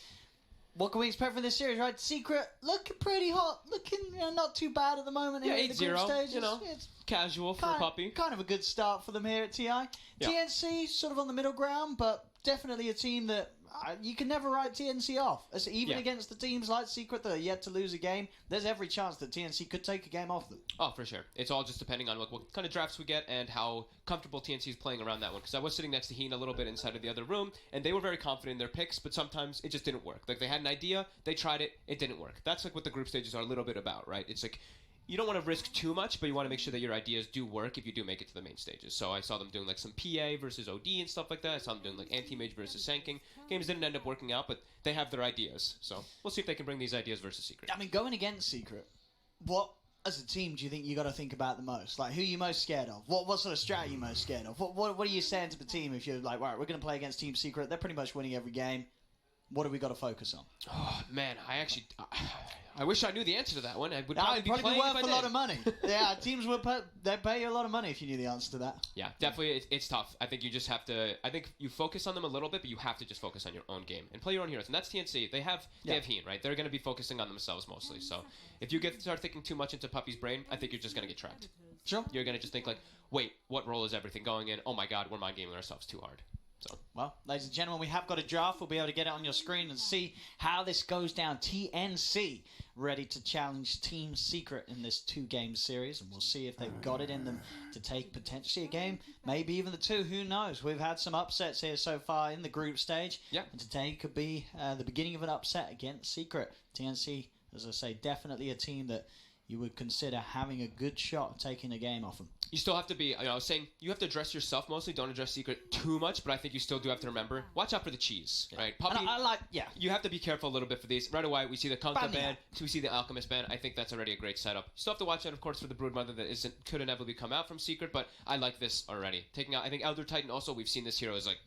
What can we expect from this series, right? Secret looking pretty hot, looking not too bad at the moment here in the group 8-0, stage. you know, It's casual for a puppy. kind of a good start for them here at TI. Yeah. TNC sort of on the middle ground, but definitely a team that you can never write TNC off. Even against the teams like Secret that are yet to lose a game, there's every chance that TNC could take a game off them. Oh, for sure. It's all just depending on what kind of drafts we get and how comfortable TNC is playing around that one. Because I was sitting next to Heen a little bit inside of the other room, and they were very confident in their picks, but sometimes it just didn't work. Like, they had an idea, they tried it, it didn't work. That's like what the group stages are a little bit about, right? It's like, you don't want to risk too much, but you want to make sure that your ideas do work if you do make it to the main stages. So I saw them doing like some PA versus OD and stuff like that. I saw them doing like anti-mage versus Sanking. Games didn't end up working out, but they have their ideas. So we'll see if they can bring these ideas versus Secret. I mean, going against Secret, what as a team do you think you got to think about the most? Like, who are you most scared of? What sort of strat are you most scared of? What are you saying to the team if you're like, right, we're going to play against Team Secret? They're pretty much winning every game. What do we got to focus on? Oh, man, I wish I knew the answer to that one. I would probably be probably playing worth if I a lot did. of money. Yeah, teams would they'd pay you a lot of money if you knew the answer to that. Yeah, definitely, it's tough. I think you just have to. I think you focus on them a little bit, but you have to just focus on your own game and play your own heroes. And that's TNC. They have Heen, right? They're going to be focusing on themselves mostly. So if you start thinking too much into Puppy's brain, I think you're just going to get trapped. Sure. You're going to just think like, wait, what role is everything going in? Oh my God, we're mind gaming ourselves too hard. So. Well, ladies and gentlemen, we have got a draft. We'll be able to get it on your screen and see how this goes down. TNC ready to challenge Team Secret in this 2-game series, and we'll see if they've got it in them to take potentially a game, maybe even the 2. Who knows? We've had some upsets here so far in the group stage, and today could be the beginning of an upset against Secret. TNC, as I say, definitely a team that you would consider having a good shot at taking a game off them. You still have to be, I was saying, you have to address yourself mostly. Don't address Secret too much, but I think you still do have to remember, watch out for the cheese, right? Puppy, you have to be careful a little bit for these. Right away, we see the Conka ban, we see the Alchemist ban. I think that's already a great setup. You still have to watch out, of course, for the Broodmother that could inevitably come out from Secret, but I like this already. Taking out, I think Elder Titan also, we've seen this hero as like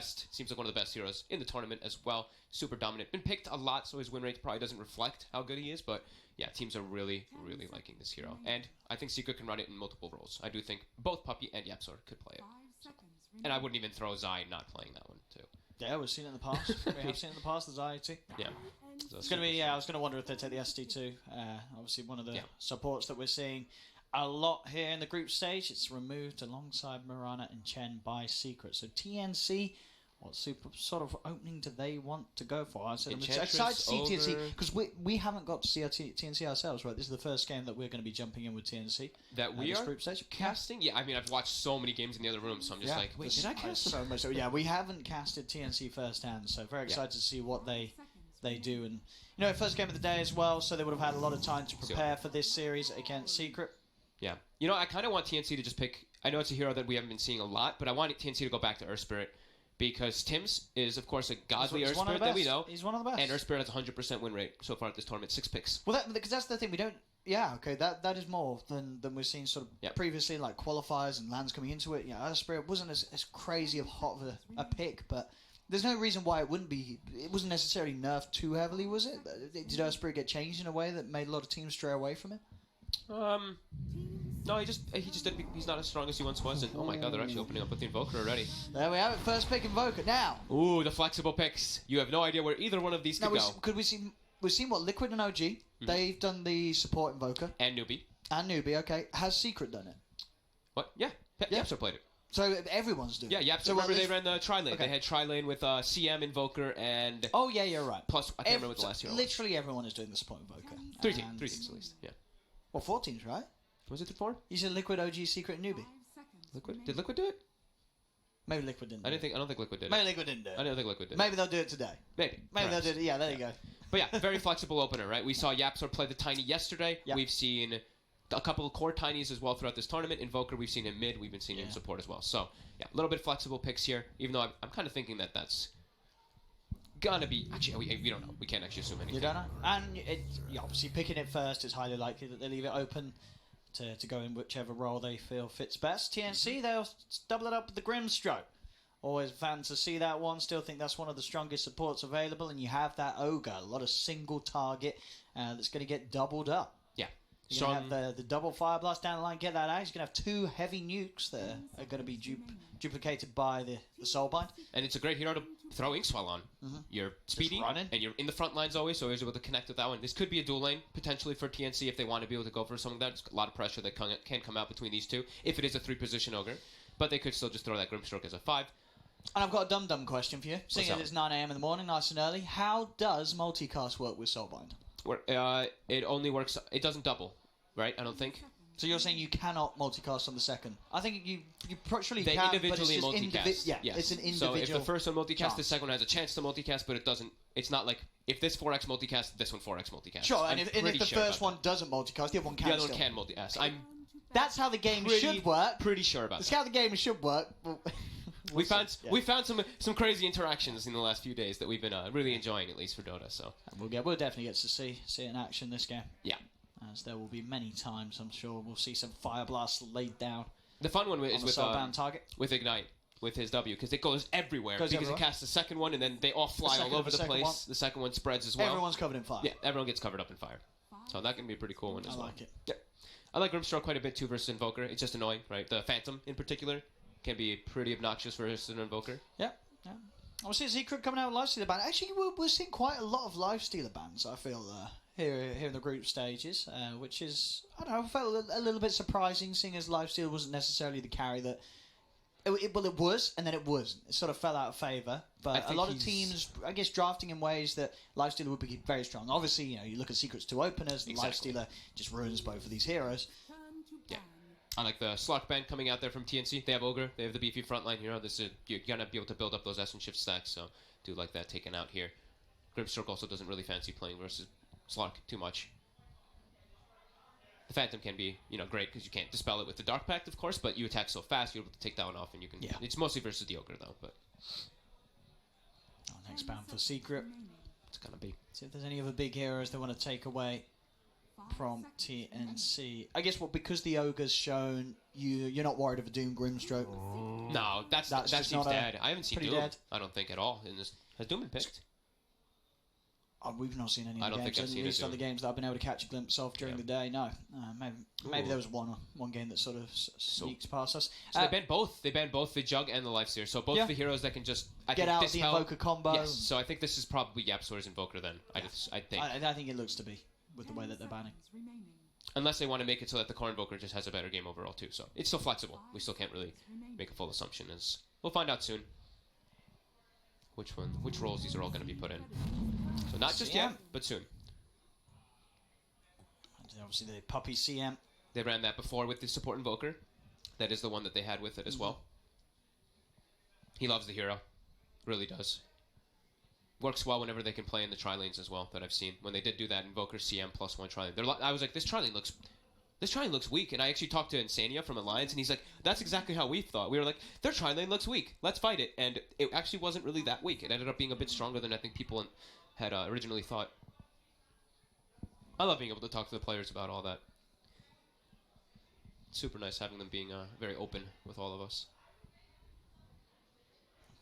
seems like one of the best heroes in the tournament as well. Super dominant. Been picked a lot, so his win rate probably doesn't reflect how good he is, but yeah, teams are really, really liking this hero. And I think Secret can run it in multiple roles. I do think both Puppy and Yapsor could play it. So. And I wouldn't even throw Zai not playing that one, too. Yeah, we've seen it in the past. We have seen it in the past, the Zai too. Yeah. So it's going to be, I was going to wonder if they take the ST2. Obviously, one of the supports that we're seeing a lot here in the group stage. It's removed alongside Mirana and Chen by Secret. So TNC, what sort of opening do they want to go for? I said, aside TNC, because we haven't got to see our TNC ourselves, right? This is the first game that we're going to be jumping in with TNC. That we are group stage. casting? Yeah, I mean, I've watched so many games in the other room, so I'm just like, wait, did I cast them? So much. So, yeah, we haven't casted TNC firsthand, so very excited to see what they do. And, you know, first game of the day as well, so they would have had a lot of time to prepare for this series against Secret. Yeah. You know, I kind of want TNC to just pick, I know it's a hero that we haven't been seeing a lot, but I want TNC to go back to Earth Spirit. Because Tim's is, of course, a godly Earth Spirit that we know. He's one of the best. And Earth Spirit has a 100% win rate so far at this tournament. 6 picks. Well, because that's the thing. We don't... Yeah, okay, that is more than we've seen sort of previously, like qualifiers and lands coming into it. You know, Earth Spirit wasn't as crazy of hot of a pick, but there's no reason why it wouldn't be. It wasn't necessarily nerfed too heavily, was it? Did Earth Spirit get changed in a way that made a lot of teams stray away from it? No, he just didn't. He's not as strong as he once was. And oh my God, they're actually opening up with the Invoker already. There we have it. First pick Invoker now. Ooh, the flexible picks. You have no idea where either one of these could go. Could we see we've seen what Liquid and OG. They've done the support Invoker. And Newbie. And Newbie, okay. Has Secret done it? What? Yeah. Yapster played it. So everyone's doing it. Yeah, Yapster. So Remember they ran the tri-lane. Okay. They had tri-lane with CM, Invoker, and... Oh, yeah, you're right. Plus, I can't remember what the last hero was. Literally everyone is doing the support Invoker. Three teams at least, yeah. Well, 4 teams, right? Was it 4? You said Liquid, OG, Secret, and Newbie. Liquid? Did Liquid do it? Maybe Liquid didn't. I don't think Liquid did it. Maybe Liquid didn't do it. I don't think Liquid did. Maybe they'll do it today. Maybe They'll do it. Yeah, there you go. But yeah, very flexible opener, right? We saw Yapsor play the Tiny yesterday. Yep. We've seen a couple of core Tinies as well throughout this tournament. Invoker, we've seen him mid. We've been seeing him support as well. So yeah, a little bit flexible picks here. Even though I'm kind of thinking that that's gonna be actually we don't know. We can't actually assume anything. You don't know. And obviously picking it first is highly likely that they leave it open to go in whichever role they feel fits best. TNC, they'll double it up with the Grimstroke. Always fans to see that one. Still think that's one of the strongest supports available. And you have that Ogre, a lot of single target that's going to get doubled up. Yeah. You're going to have the double Fire Blast down the line, get that out. He's going to have 2 heavy nukes that are going to be duplicated by the Soulbind. And it's a great hero to throw Inkswell on. You're speedy, running. and you're in the front lines always, so you're able to connect with that one. This could be a dual lane, potentially, for TNC if they want to be able to go for something like that. There's a lot of pressure that can come out between these two, if it is a 3-position Ogre. But they could still just throw that Grimstroke as a 5. And I've got a dumb question for you. Seeing as it's 9 a.m. in the morning, nice and early, how does multicast work with Soulbind? It only works... It doesn't double, right? I don't think. So you're saying you cannot multicast on the second? I think you surely they can, individually but it's just multicast. it's an individual. So if the first one multicast, chance. the second one has a chance to multicast, but it doesn't. It's not like if this 4x multicast, this one 4x multicast. Sure, I'm and if the pretty sure first about one doesn't multicast, the other one can. that. The other still. one can multicast. That's how the game should work. Pretty sure about That's that. how the game should work. We found some crazy interactions in the last few days that we've been really enjoying, at least for Dota. So we'll definitely get to see it in action this game. Yeah. As there will be many times, I'm sure we'll see some Fire Blasts laid down. The fun one is target. with Ignite, with his W, because it goes everywhere. It casts the second one, and then they all fly all over the place. The second one spreads as well. Everyone's covered in fire. Yeah, everyone gets covered up in fire. So that can be a pretty cool one as well. I like it. Yeah. I like Grimstroke quite a bit too versus Invoker. It's just annoying, right? The Phantom, in particular, can be pretty obnoxious versus an Invoker. Yeah. I see Secret coming out with Lifestealer ban. Actually, we're seeing quite a lot of Lifestealer bans, I feel, here in the group stages, which is, I don't know, I felt a little bit surprising, seeing as Lifestealer wasn't necessarily the carry that... it was, and then it wasn't. It sort of fell out of favour. But a lot of teams, I guess, drafting in ways that Lifestealer would be very strong. Obviously, you look at Secret's 2 openers, exactly. Lifestealer just ruins both of these heroes. Yeah. I like the Slot band coming out there from TNC. They have Ogre. They have the beefy frontline hero. You're going to be able to build up those S and shift stacks, so do like that taken out here. Grimstroke also doesn't really fancy playing versus Slot too much. The Phantom can be, great because you can't dispel it with the Dark Pact, of course, but you attack so fast, you're able to take that one off, and you can... Yeah. It's mostly versus the Ogre, though, but... Next bound for Secret. It's going to be. See if there's any other big heroes they want to take away from TNC. I guess because the Ogre's shown, you're not worried of a Doom Grimstroke. No, that seems dead. I haven't seen Doom, dead. I don't think, at all in this. Has Doom been picked? We've not seen any I of the don't games, think I've at seen least it, on the games that I've been able to catch a glimpse of during the day. No, maybe there was one game that sort of sneaked past us. So they banned both. They banned both the Jug and the Lifestealer. So both the heroes that can just get out the Invoker combo. Yes. So I think this is probably Yapsor's Invoker then. Yeah. I think. I think it looks to be with the way that they're banning. Unless they want to make it so that the core Invoker just has a better game overall too. So it's still flexible. We still can't really make a full assumption. As we'll find out soon. Which roles these are all going to be put in. So not just yet, but soon. And obviously the Puppy CM. They ran that before with the support Invoker. That is the one that they had with it as well. He loves the hero. Really does. Works well whenever they can play in the tri-lanes as well, that I've seen. When they did do that, Invoker CM +1 tri-lane. I was like, this tri-lane looks weak. And I actually talked to Insania from Alliance, and he's like, that's exactly how we thought. We were like, their tri-lane looks weak. Let's fight it. And it actually wasn't really that weak. It ended up being a bit stronger than I think people had originally thought. I love being able to talk to the players about all that. Super nice having them being very open with all of us.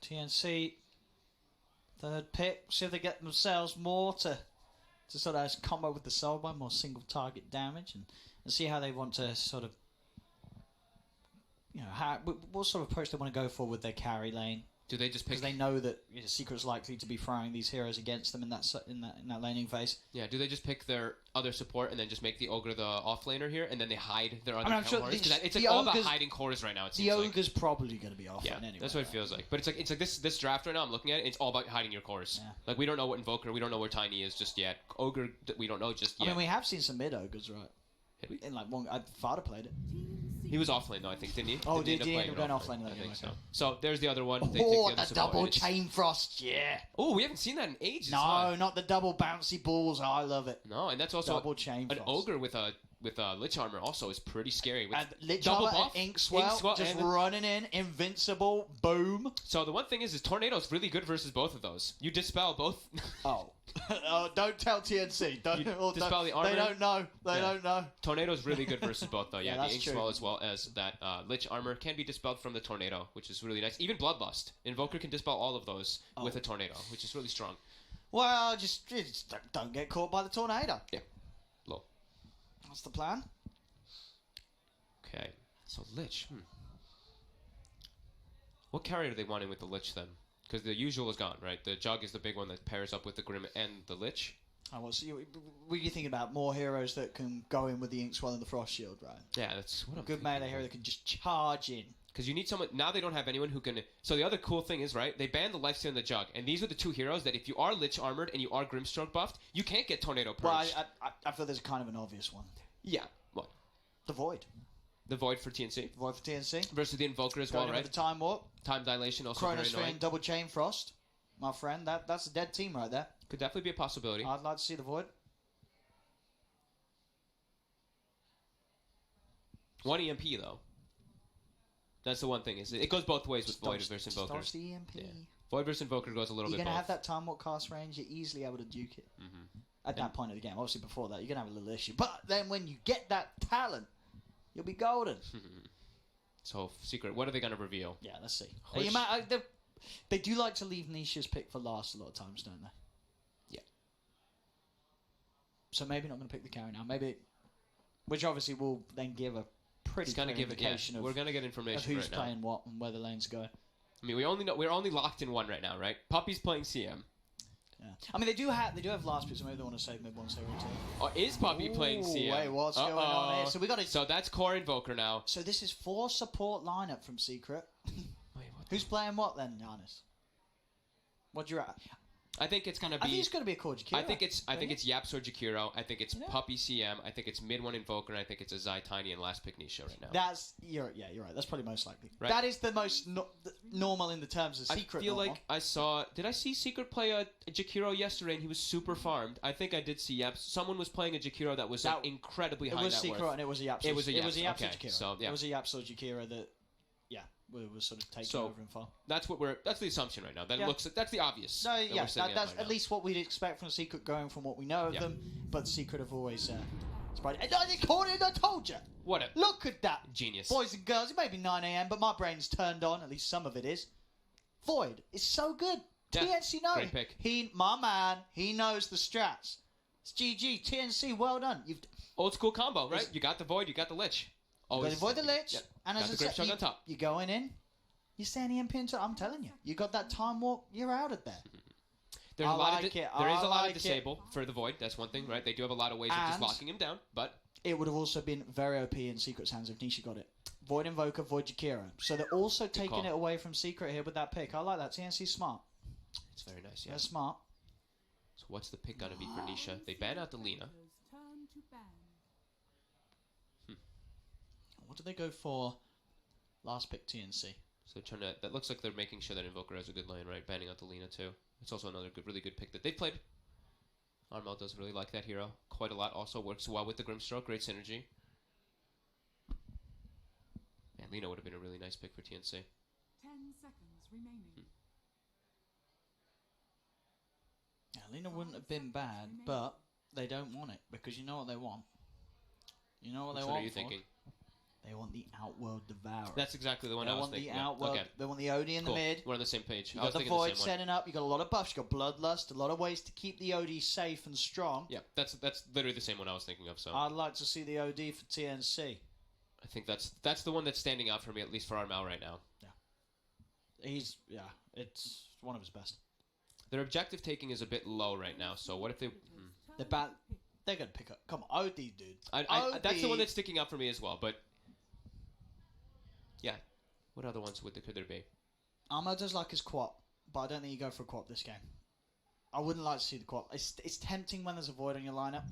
TNC, third pick. See if they get themselves more to sort of combo with the Soulbind, more single target damage, and see how they want to sort of, what sort of approach they want to go for with their carry lane. Do they just pick? Because they know that Secret's likely to be throwing these heroes against them in that laning phase. Yeah. Do they just pick their other support and then just make the ogre the offlaner here, and then they hide their other I'm sure cores? the- It's the like all about ogres- hiding cores right now. It The seems like. ogre's probably going to be offline Yeah, anyway. that's what it feels like. But it's like this draft right now. I'm looking at it. It's all about hiding your cores. Yeah. Like we don't know what Invoker, we don't know where Tiny is just yet. Ogre, we don't know just I yet. mean, we have seen some mid ogres, right? Did we? In like one, Fada played it. He was offlane though, I think, didn't he? Oh, Didn't did he playing end up going it offlane in that I game? think so. Okay. So there's the other one. They take Oh, the other the support, double and it's- chain frost, yeah. Oh, we haven't seen that in ages. No, huh? not the double bouncy balls. I love it. No, and that's also Double chain an frost. ogre with a lich armor also is pretty scary. With And Lich double Armor buff, and Inkswell just and running in, invincible, boom. so the one thing is Tornado's really good versus both of those. You dispel both. Oh. Oh, don't tell TNC. Don't, You or dispel don't- the armor. They don't know. They Yeah. don't know. Tornado's really good versus both though. Yeah, Yeah, the that's Inkswell true. as well as that lich armor can be dispelled from the tornado, which is really nice. Even Bloodlust, Invoker can dispel all of those with a tornado, which is really strong. Well, just don't get caught by the tornado. Yeah, low. That's the plan. Okay, so Lich. What carrier are they wanting with the Lich then? Because the usual is gone, right? The Jug is the big one that pairs up with the Grim and the Lich. Oh, well, so were you thinking about more heroes that can go in with the Inkswell and the Frost Shield, right? Yeah, that's what I'm Good melee hero that can just charge in. Because you need someone. Now they don't have anyone who can. So the other cool thing is, right? They banned the Lifesteal and the Jug, and these are the two heroes that if you are Lich armored and you are Grimstroke buffed, you can't get Tornado Purge. Well, I feel there's kind of an obvious one. Yeah. What? The Void. The Void for TNC Void for TNC. versus the Invoker as Going well, in right? with the Time Warp. Time dilation also very Chronosphere annoying. and Double Chain Frost. My friend, that's a dead team right there. Could definitely be a possibility. I'd like to see the Void. One EMP though. That's the one thing. Is it goes both ways with Void Dodge- versus dodge Invokers. the EMP. Yeah. Void versus Invoker goes a little You're bit going to both. have that Time Warp cast range. You're easily able to duke it. At that point of the game. Obviously before that, you're going to have a little issue. But then when you get that talent, you'll be golden. So Secret, what are they going to reveal? Yeah, let's see. Which- They do like to leave Nisha's pick for last a lot of times, don't they? Yeah. So maybe not going to pick the carry now. Maybe, which obviously will then give a pretty It's going to clear give it. Yeah, indication of, we're going to get of information who's right now. playing what and where the lanes go. I mean, we're only locked in one right now, right? Puppy's playing CM. Yeah. I mean, they do have last pick, so maybe they want to save mid one, save two. Oh, is Puppy playing Ooh, CM? wait, what's going on here? So we got to. So that's Core Invoker now. So this is 4 support lineup from Secret. Wait, what Who's playing what then, Giannis? What do you? I think it's gonna be. I think it's going to be a Core Jakiro. I think it's Yaps or Jakiro. I think it's You know? Puppy CM. I think it's mid one Invoker. And I think it's a Zai Tiny and last pick Nisha right now. You're right. That's probably most likely. Right. That is the most normal in the terms of Secret. I feel normal. like I saw. Did I see Secret play a Jakiro yesterday? And he was super farmed. I think I did see Yaps. Someone was playing a Jakiro that was like, incredibly it high was net Secret worth. and it was a Yaps. It was a It was a Yaps, Yaps okay, Jakiro. so, yeah. It was a Yaps or Jakiro that, was sort of taking So, over in far. That's the assumption right now. That Yeah. looks. That's the obvious. No, that yeah, we're sitting that's right at now. least what we'd expect from Secret going from what we know of Yeah. them. But Secret have always surprised. And I caught it. I told you. What a Look at that. genius. Boys and girls, it may be 9 a.m., but my brain's turned on. At least some of it is. Void is so good. Yeah, TNC knows. great pick. My man, he knows the strats. It's GG. TNC, well done. You've Old school combo, right? Is- You got the Void, you got the Lich. got Always to avoid the Lich. Yep. And Got as the I Grip said, Shot on top. you're going in. You're standing in pin to, I'm telling you. You got that time warp, you're out of there. There's I a lot like of it. there is I a lot like of it. disable for the Void. That's one thing, right? They do have a lot of ways of just And- locking him down, but It would have also been very OP in Secret's hands if Nisha got it. Void Invoker, Void Jakiro. So they're also taking call. it away from Secret here with that pick. I like that. TNC's smart. it's very nice. Yeah. They're smart. So what's the pick gonna be for Nisha? They ban out the Lina. What do they go for? Last pick TNC. So trying to. That looks like they're making sure that Invoker has a good lane, right? Banning out the Lina too. It's also another really good pick that they've played. Armel does really like that hero quite a lot. Also works well with the Grimstroke. Great synergy. And Lina would have been a really nice pick for TNC. 10 seconds remaining. Yeah, Lena wouldn't have been bad, but they don't want it because you know what they want. You know what Which they one want? are you for? thinking? They want the Outworld Devourer. That's exactly the one They I was want the thinking. Outworld. Okay. They want the OD in Cool. the mid. We're on the same page. You I was got the thinking the Void same one. setting up. You got a lot of buffs. You got Bloodlust. A lot of ways to keep the OD safe and strong. Yeah, that's literally the same one I was thinking of. So I'd like to see the OD for TNC. I think that's the one that's standing out for me, at least for Armel right now. It's one of his best. Their objective taking is a bit low right now, so what if they... They're going to pick up. Come on, OD, dude. That's the one that's sticking out for me as well, but... Yeah. What other ones could there be? Armo does like his quap, but I don't think you go for a quap this game. I wouldn't like to see the quap. It's tempting when there's a void on your lineup.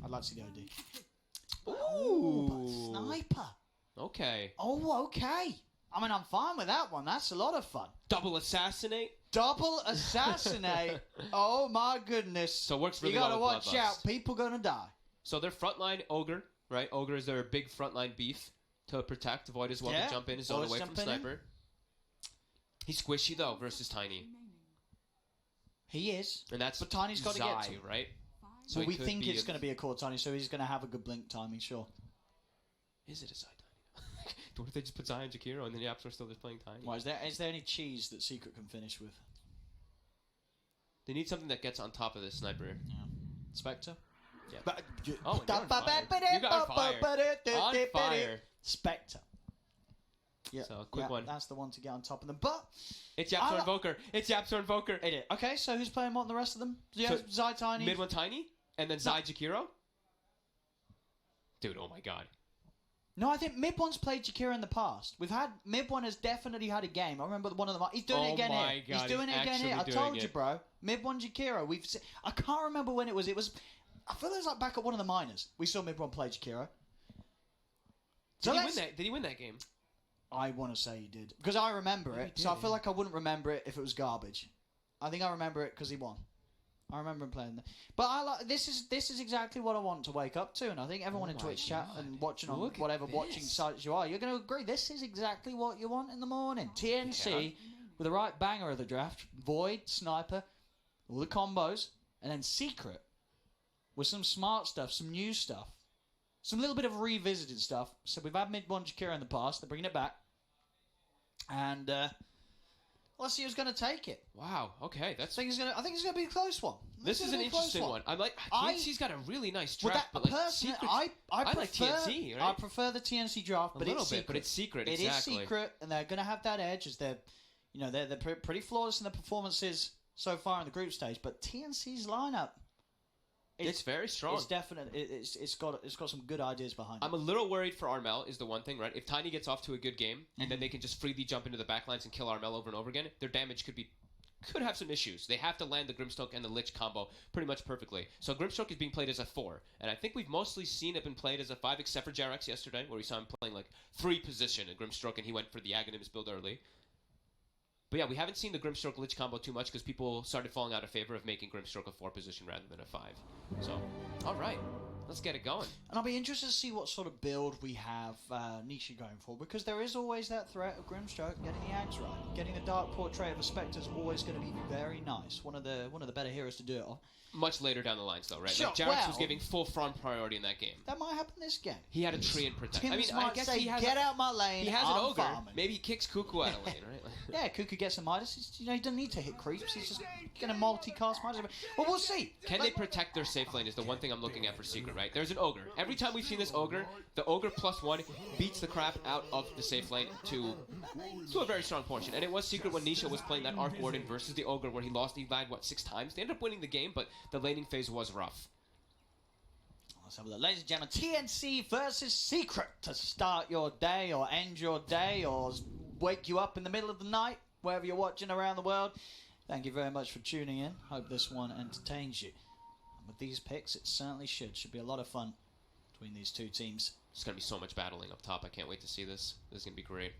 I'd like to see the OD. Ooh, but sniper. Okay. Oh, okay. I mean, I'm fine with that one. That's a lot of fun. Double assassinate. Double assassinate. Oh my goodness. So it works really you well gotta with watch blood out. buffs. People gonna die. So their frontline Ogre, right? Ogre is their big frontline beef to protect. Void as well to jump in, zone Void's away from jumping Sniper. He's squishy though versus Tiny. He is. And that's But Tiny's got to get to. right? So he we could think be it's going to be a core Tiny, so he's going to have a good blink timing, sure. Is it a side Tiny? What if they just put Zai and Jakiro and then Yaps are still just playing Tiny? Well, is there any cheese that Secret can finish with? They need something that gets on top of this Sniper. Yeah. Spectre? Yeah. But, Oh, you're on fire. You got fire. On fire. Spectre. Yeah, So, quick one. That's the one to get on top of them. But It's Yaps or Invoker. It's Yaps or Invoker. it is. Okay, so who's playing what in the rest of them? Yeah, So, Zai Tiny. Mid one Tiny, and then Zai Jakiro. Dude, oh my god. No, I think Mid One's played Jakira in the past. Mid One has definitely had a game. I remember one of them. He's doing it again my here. God, He's doing he's it again here. I actually told doing you, it. bro. Mid One Jakira. I can't remember when it was. I feel it was like back at one of the minors. We saw Mid One play Jakira. Did he win that game? I want to say he did because I remember it. So I feel like I wouldn't remember it if it was garbage. I think I remember it because he won. I remember him playing that. But this is exactly what I want to wake up to, and I think everyone in Twitch chat and watching on whatever watching sites you are, you're going to agree. This is exactly what you want in the morning. TNC with the right banger of the draft, Void, Sniper, all the combos, and then Secret with some smart stuff, some new stuff, some little bit of revisited stuff. So we've had Mid-1 Jakira in the past. They're bringing it back, and let's see who's going to take it. Wow. Okay, I think it's going to be a close one. This is an interesting one. I'm like, TNC's got a really nice Well, draft, but like Secret, Secret. I like prefer, TNC, right? I prefer the TNC draft, but little it's bit, secret. but it's secret. It Exactly. is secret, and they're going to have that edge as they're pretty flawless in their performances so far in the group stage. But TNC's lineup, It's very strong. It's definite. It's got some good ideas behind it. I'm a little worried for Armel is the one thing, right? If Tiny gets off to a good game and then they can just freely jump into the backlines and kill Armel over and over again, their damage could have some issues. They have to land the Grimstroke and the Lich combo pretty much perfectly. So Grimstroke is being played as a 4, and I think we've mostly seen it been played as a 5, except for Jarex yesterday, where we saw him playing like 3 position in Grimstroke, and he went for the Aghanim's build early. But yeah, we haven't seen the Grimstroke Lich combo too much because people started falling out of favor of making Grimstroke a 4 position rather than a 5. So, all right, let's get it going. And I'll be interested to see what sort of build we have Nisha going for, because there is always that threat of Grimstroke getting the Ags right. Getting a Dark Portrait of a Spectre is always going to be very nice. One of the better heroes to do it on. Much later down the lines, though, right? Sure, Like Jarex was giving full front priority in that game. That might happen this game. He had a tree and protect. Tim I mean, might I guess say, he has get out my lane. He has I'm an ogre. farming. Maybe he kicks Cuckoo out of lane, right? Yeah, Cuckoo gets a Midas. He doesn't need to hit creeps. He's just going to multicast Midas. Well, we'll see. Can they protect their safe lane is the one thing I'm looking at for Secret, right? There's an ogre. Every time we've seen this ogre, the ogre +1 beats the crap out of the safe lane to a very strong portion. And it was Secret when Nisha was playing that Arc Warden versus the ogre where he lagged, 6 times? They ended up winning the game, but the laning phase was rough. Let's have a look. Ladies and gentlemen, TNC versus Secret to start your day or end your day or wake you up in the middle of the night, wherever you're watching around the world. Thank you very much for tuning in. Hope this one entertains you. And with these picks, it certainly should. Should be a lot of fun between these two teams. There's going to be so much battling up top. I can't wait to see this. This is going to be great.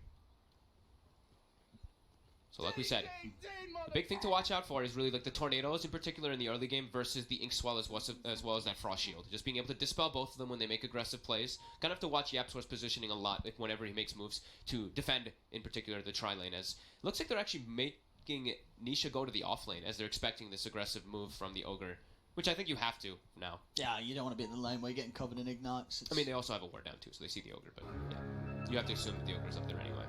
So like we said, the big thing to watch out for is really like the Tornadoes in particular in the early game versus the Ink Swell as well as that Frost Shield. Just being able to dispel both of them when they make aggressive plays. Gonna have to watch Yapswor's positioning a lot whenever he makes moves to defend, in particular, the tri-lane. As it looks like they're actually making Nisha go to the off lane as they're expecting this aggressive move from the Ogre, which I think you have to now. Yeah, you don't want to be in the lane where you're getting covered in ignites. I mean, they also have a ward down too, so they see the Ogre, but yeah, you have to assume that the Ogre's up there anyway.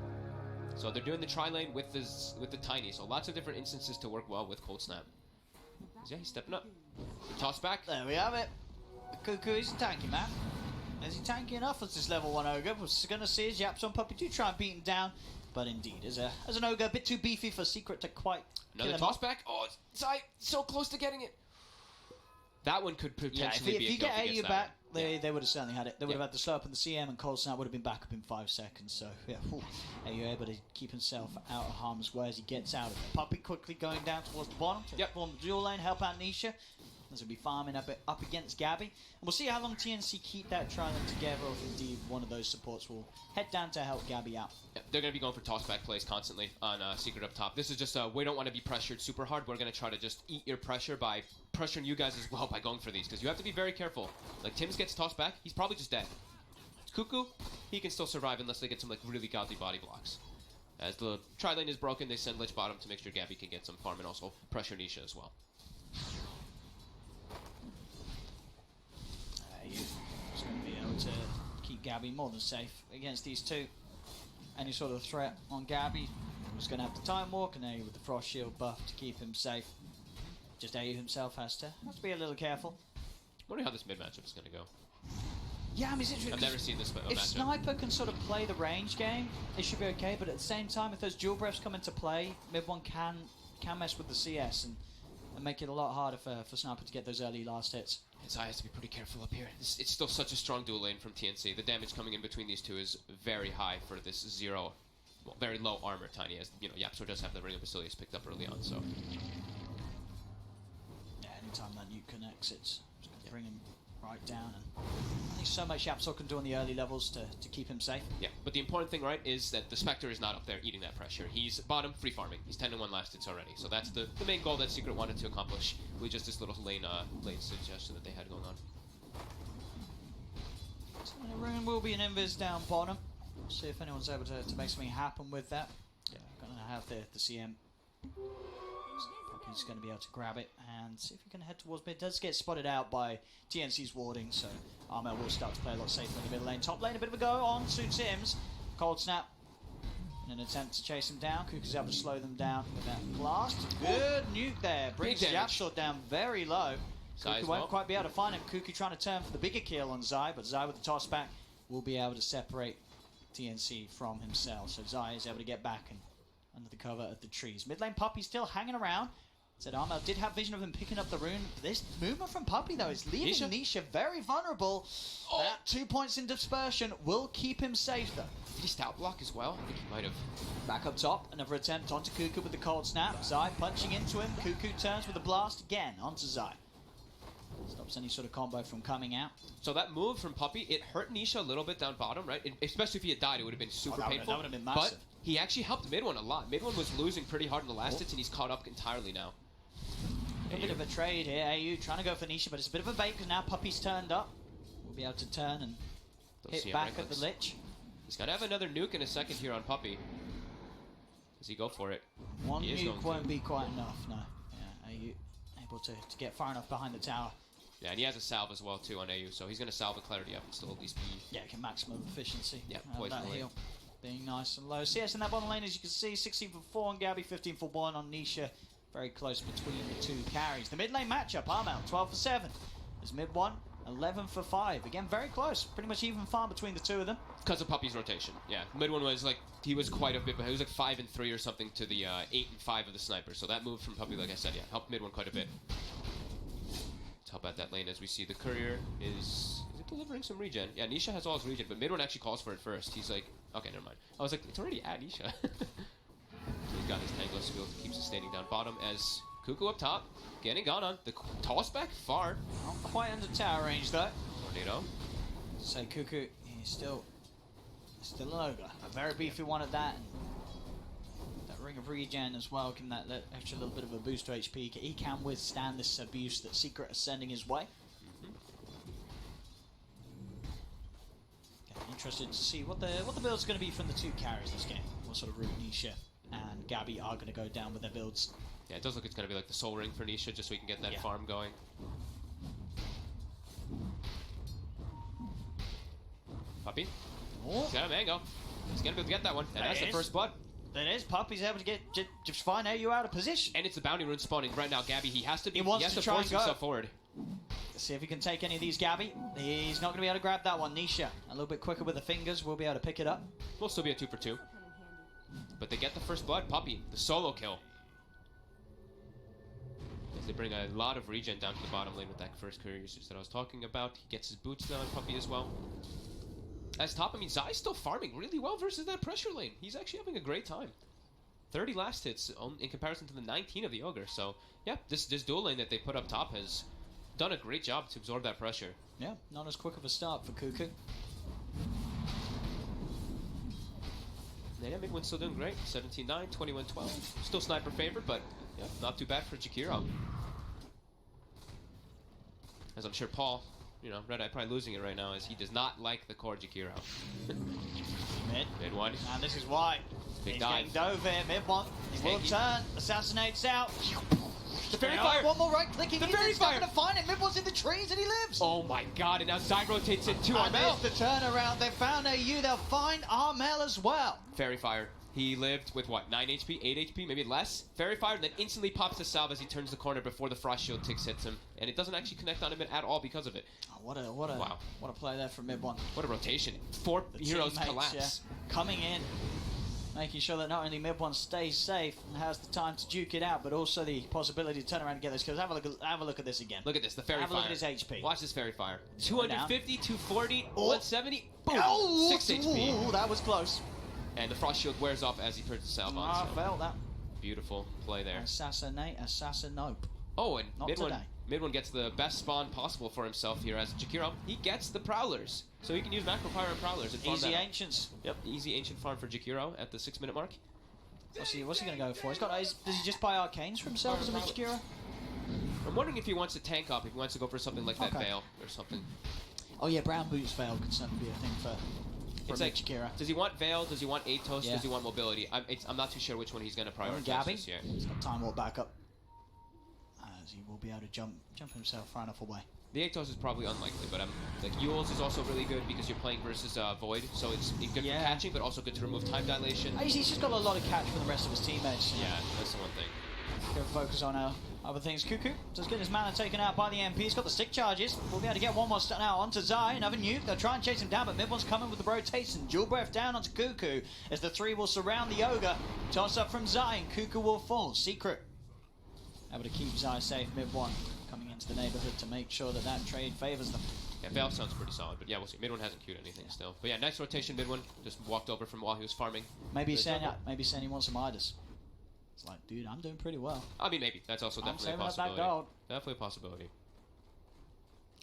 So they're doing the tri-lane with the Tiny, so lots of different instances to work well with Cold Snap. Yeah, he's stepping up. Toss back. There we have it. Cuckoo is tanky, man. Is he tanky enough as this level 1 ogre? We're going to see his Yaps on Puppy 2 try and beat him down. But indeed, as an ogre, a bit too beefy for Secret to quite Another kill him toss off. back. Oh, Zai so close to getting it. That one could potentially be if a you kill get if he AU gets back, that one. they would have certainly had it. They would have had the slow up in the CM, and Cold Snap would have been back up in 5 seconds. So, yeah, AU able to keep himself out of harm's way as he gets out of it. Puppy quickly going down towards the bottom to form the dual lane, help out Nisha. As he'll be farming up against Gabby. And we'll see how long TNC keep that trialing together, or if indeed one of those supports will head down to help Gabby out. Yeah, they're going to be going for toss-back plays constantly on Secret up top. This is just, we don't want to be pressured super hard. We're going to try to just eat your pressure by pressuring you guys as well by going for these, because you have to be very careful. Like, Tim's gets tossed back, he's probably just dead. Cuckoo, he can still survive unless they get some, like, really godly body blocks. As the tri-lane is broken, they send Lich bottom to make sure Gabby can get some farm and also pressure Nisha as well. Just going to be able to keep Gabby more than safe against these two. Any sort of threat on Gabby, was going to have the time walk, and AU with the frost shield buff to keep him safe. Just AU himself has to be a little careful. I wonder how this mid matchup is going to go. Yeah, I mean, it's interesting. I've never seen this If matchup. Sniper can sort of play the range game, it should be okay. But at the same time, if those dual breaths come into play, mid one can mess with the CS and make it a lot harder for Sniper to get those early last hits. Zai has to be pretty careful up here. It's still such a strong dual lane from TNC. The damage coming in between these two is very high for this very low armor Tiny, as you know, Yapsor does have the Ring of Basilius picked up early on, so. Yeah, anytime that nuke connects, it's going to bring him right down. And only so much Yapsor can do on the early levels to keep him safe. Yeah, but the important thing, right, is that the Spectre is not up there eating that pressure. He's bottom free farming. He's 10-1 last hits already, so that's the main goal that Secret wanted to accomplish with just this little lane suggestion that they had going on. So the rune will be an invis down bottom. See if anyone's able to make something happen with that. Yeah, going to have the CM. He's going to be able to grab it and see if he can head towards mid. Does get spotted out by TNC's warding, so Armel will start to play a lot safer in the mid lane. Top lane, a bit of a go on to Sims. Cold Snap in an attempt to chase him down. Kuku's able to slow them down with that blast. Good nuke there. Brings Yapsor down very low. Kuku won't quite be able to find him. Kuku trying to turn for the bigger kill on Zai, but Zai with the toss back will be able to separate TNC from himself. So Zai is able to get back and under the cover of the trees. Mid lane Puppy still hanging around. Said Armel did have vision of him picking up the rune. This movement from Puppy, though, is leaving Nisha very vulnerable. That 2 points in dispersion will keep him safe, though. Did he stout block as well? I think he might have. Back up top, another attempt onto Cuckoo with the cold snap. Zai punching into him. Cuckoo turns with a blast again onto Zai. Stops any sort of combo from coming out. So that move from Puppy, it hurt Nisha a little bit down bottom, right? Especially if he had died, it would have been super painful. That would have been massive. But he actually helped mid one a lot. Mid one was losing pretty hard in the last hits, and he's caught up entirely now. A bit of a trade here. AU trying to go for Nisha, but it's a bit of a bait because now Puppy's turned up. We'll be able to turn and hit back at the Lich. He's going to have another nuke in a second here on Puppy. Does he go for it? One nuke won't be quite enough, no. Yeah, AU able to get far enough behind the tower. Yeah, and he has a salve as well, too, on AU, so he's going to salve the clarity up and still at least be... Yeah, can maximum efficiency. Yeah, poison that heal. Being nice and low. CS in that bottom lane, as you can see, 16 for 4 on Gabby, 15 for 1 on Nisha. Very close between the two carries. The mid lane matchup, Armel, 12 for 7. There's mid 1, 11 for 5. Again, very close. Pretty much even farm between the two of them. Because of Puppy's rotation. Yeah, mid 1 was like, he was quite a bit, but he was like 5 and 3 or something to the 8 and 5 of the sniper. So that move from Puppy, like I said, yeah, helped mid 1 quite a bit. Let's help out that lane as we see the courier is it delivering some regen? Yeah, Nisha has all his regen, but mid 1 actually calls for it first. He's like, okay, never mind. I was like, it's already at Nisha. He's got his Tangler skill, keeps sustaining down bottom as Cuckoo up top, getting gone on. The toss back far. Not quite under tower range though. Tornado. So Cuckoo, he's still an ogre. A very beefy one at that. And that ring of regen as well, giving that extra little bit of a boost to HP. He can withstand this abuse that Secret is sending his way. Interested to see what the build's going to be from the two carries this game. What sort of route Nisha and Gabby are going to go down with their builds. Yeah, it does look it's going to be like the Soul Ring for Nisha, just so we can get that farm going. Puppy. Oh. He's got a mango. He's going to be able to get that one. And that's the first blood. That is. Puppy's able to get just find AU out of position. And it's the bounty rune spawning right now. Gabby, he has to try force himself forward. Let's see if he can take any of these, Gabby. He's not going to be able to grab that one. Nisha, a little bit quicker with the fingers, will be able to pick it up. We'll still be a 2 for 2. But they get the first blood. Puppy, the solo kill. As they bring a lot of regen down to the bottom lane with that first courier usage that I was talking about. He gets his boots down, Puppy as well. As top, I mean, Zai's still farming really well versus that pressure lane. He's actually having a great time. 30 last hits in comparison to the 19 of the Ogre. So, yeah, this dual lane that they put up top has done a great job to absorb that pressure. Yeah, not as quick of a start for Cuckoo. Yeah, Midwin's still doing great. 17-9, 21-12. Still sniper favored, but yeah, not too bad for Jakiro. As I'm sure Paul, Red Eye probably losing it right now, as he does not like the core Jakiro. Mid one. And this is why. Big He's dive. getting dove here. Mid one. He will turn. Assassinates out. The fairy fire. One more right clicking. The fairy fire. He's not going to find it. Mid one's in the trees and he lives. Oh my god, and now Zai rotates it to And Armel. there's the turnaround. They found AU. They'll find Armel as well. Fairy fire. He lived with what, 9 HP, 8 HP, maybe less? Fairy fire, then instantly pops the salve as he turns the corner before the frost shield ticks hits him, and it doesn't actually connect on him at all because of it. Oh, what a play there from mid one. What a rotation. 4 heroes teammates, collapse. yeah, coming in, making sure that not only mid one stays safe and has the time to duke it out, but also the possibility to turn around and get those kills. Have a look at this again. Look at this, the fairy have fire. a look at his HP. Watch this fairy fire. 250, 240, Oh. 170, boom, Oh, 6 HP. Ooh, that was close. And the frost shield wears off as he turns the salve on. I So felt that. beautiful play there. Assassinate, nope. Oh, and Not mid one today. gets the best spawn possible for himself here as Jakiro. He gets the Prowlers. So he can use Macro Pyro and Prowlers. And farm Easy that up. ancients. Yep, easy ancient farm for Jakiro at the 6-minute mark. What's he going to go for? Does he just buy arcanes for himself as a Mid-Jakiro? I'm wondering if he wants to tank up, if he wants to go for something like that Okay. Veil or something. Oh yeah, Brown Boots Veil could certainly be a thing for It's like, Mid-Jakiro. does he want Veil? Does he want Atos? Yeah. Does he want mobility? I'm not too sure which one he's going to prioritize Gabby. this year. He's got time walk back up. As he will be able to jump himself far enough away. The Atos is probably unlikely, but like Yule's is also really good because you're playing versus Void, so it's good Yeah. for catching, but also good to remove time dilation. He's just got a lot of catch from the rest of his teammates. Yeah, that's the one thing. Go focus on other things. Cuckoo just getting his mana taken out by the MP. He's got the stick charges. We'll be able to get one more stun out onto Zai. Another nuke. They'll try and chase him down, but mid one's coming with the rotation. Dual breath down onto Cuckoo as the 3 will surround the Ogre. Toss up from Zai and Cuckoo will fall. Secret able to keep Zai safe. Mid one coming into the neighborhood to make sure that trade favors them. Yeah, Veil sounds pretty solid, but yeah, we'll see. Mid one hasn't queued anything still. But yeah, nice rotation. Mid one just walked over from while he was farming. Maybe he's There's saying double. he wants some Midas. It's like, dude, I'm doing pretty well. I mean, maybe. That's also I'm definitely a saving up that possibility. gold. Definitely a possibility.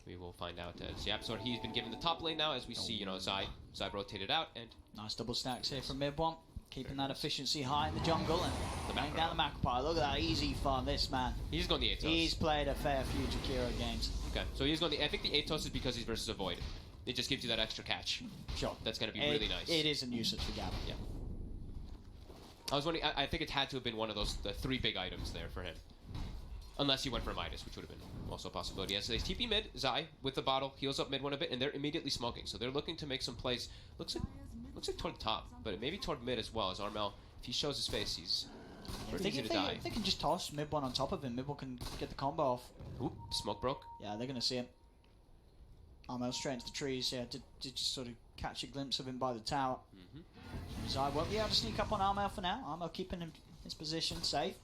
We will find out as Yapsor, he's been given the top lane now, as we see, Zai rotated out, and Nice double stacks here from mid one. Keeping that efficiency high in the jungle and The laying macro. down the Macropie. Look at that easy farm, this man. he's going the Atos. He's played a fair few Jakiro games. Okay, so he's going the... I think the Atos is because he's versus a Void. It just gives you that extra catch. Sure. That's going to be really nice. It is a nuisance for Gavin. Yeah. I was wondering, I think it had to have been one of the 3 big items there for him. Unless he went for Midas, which would have been also a possibility. Yeah, so they TP mid, Zai with the bottle, heals up mid one a bit, and they're immediately smoking. So they're looking to make some plays. Looks like toward top, but maybe toward mid as well, as Armel, if he shows his face, he's pretty easy to die. They can just toss mid one on top of him. Mid one can get the combo off. Oop, smoke broke. Yeah, they're going to see him. Armel straight into the trees. Yeah, did just sort of catch a glimpse of him by the tower. Zai won't be able to sneak up on Armel for now. Armel keeping him his position safe.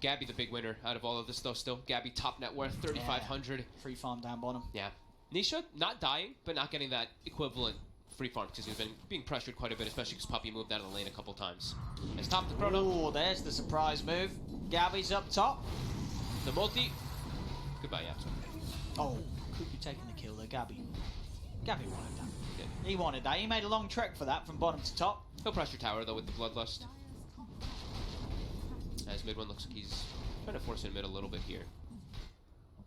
Gabby the big winner out of all of this though still. Gabby top net worth, 3,500. Free farm down bottom. Yeah. Nisha not dying, but not getting that equivalent free farm because he's been being pressured quite a bit, especially because Puppy moved out of the lane a couple times. Has topped the Chrono. Oh, there's the surprise move. Gabby's up top. The multi. Goodbye, Yapsor. Oh, could be taking the kill there, Gabby. Gabby wanted that. Good. He wanted that. He made a long trek for that from bottom to top. He'll pressure tower though with the Bloodlust. As mid one looks like he's trying to force in mid a little bit here.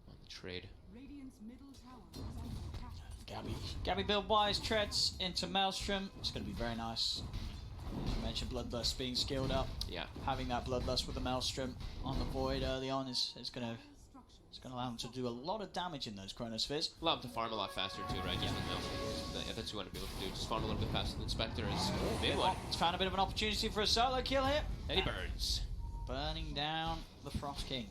On the trade. Radiant's middle tower is under attack. Gabby build-wise treads into Maelstrom. It's going to be very nice. As you mentioned, Bloodlust being skilled up. Yeah. Having that Bloodlust with the Maelstrom on the Void early on is going to allow him to do a lot of damage in those Chronospheres. Allow him to farm a lot faster too, right? Just with no. Yeah, that's what you want to be able to do. Just farm a little bit faster than Spectre is mid one. He's found a bit of an opportunity for a solo kill here. And he burns. Burning down the Frost King.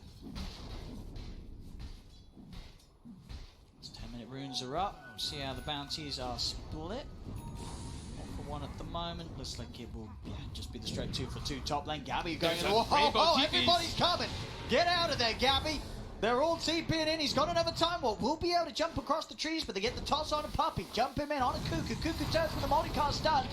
His 10-minute runes are up. We'll see how the bounties are split. 1 for one at the moment. Looks like it will just be the straight 2 for 2 top lane. Gabby going in. There's a rainbow TPs. Everybody's coming. Get out of there, Gabby. They're all TPing in. He's got another time warp. We'll be able to jump across the trees, but they get the toss on a Puppy. Jump him in on a Cuckoo. Cuckoo turns with the multicast stun.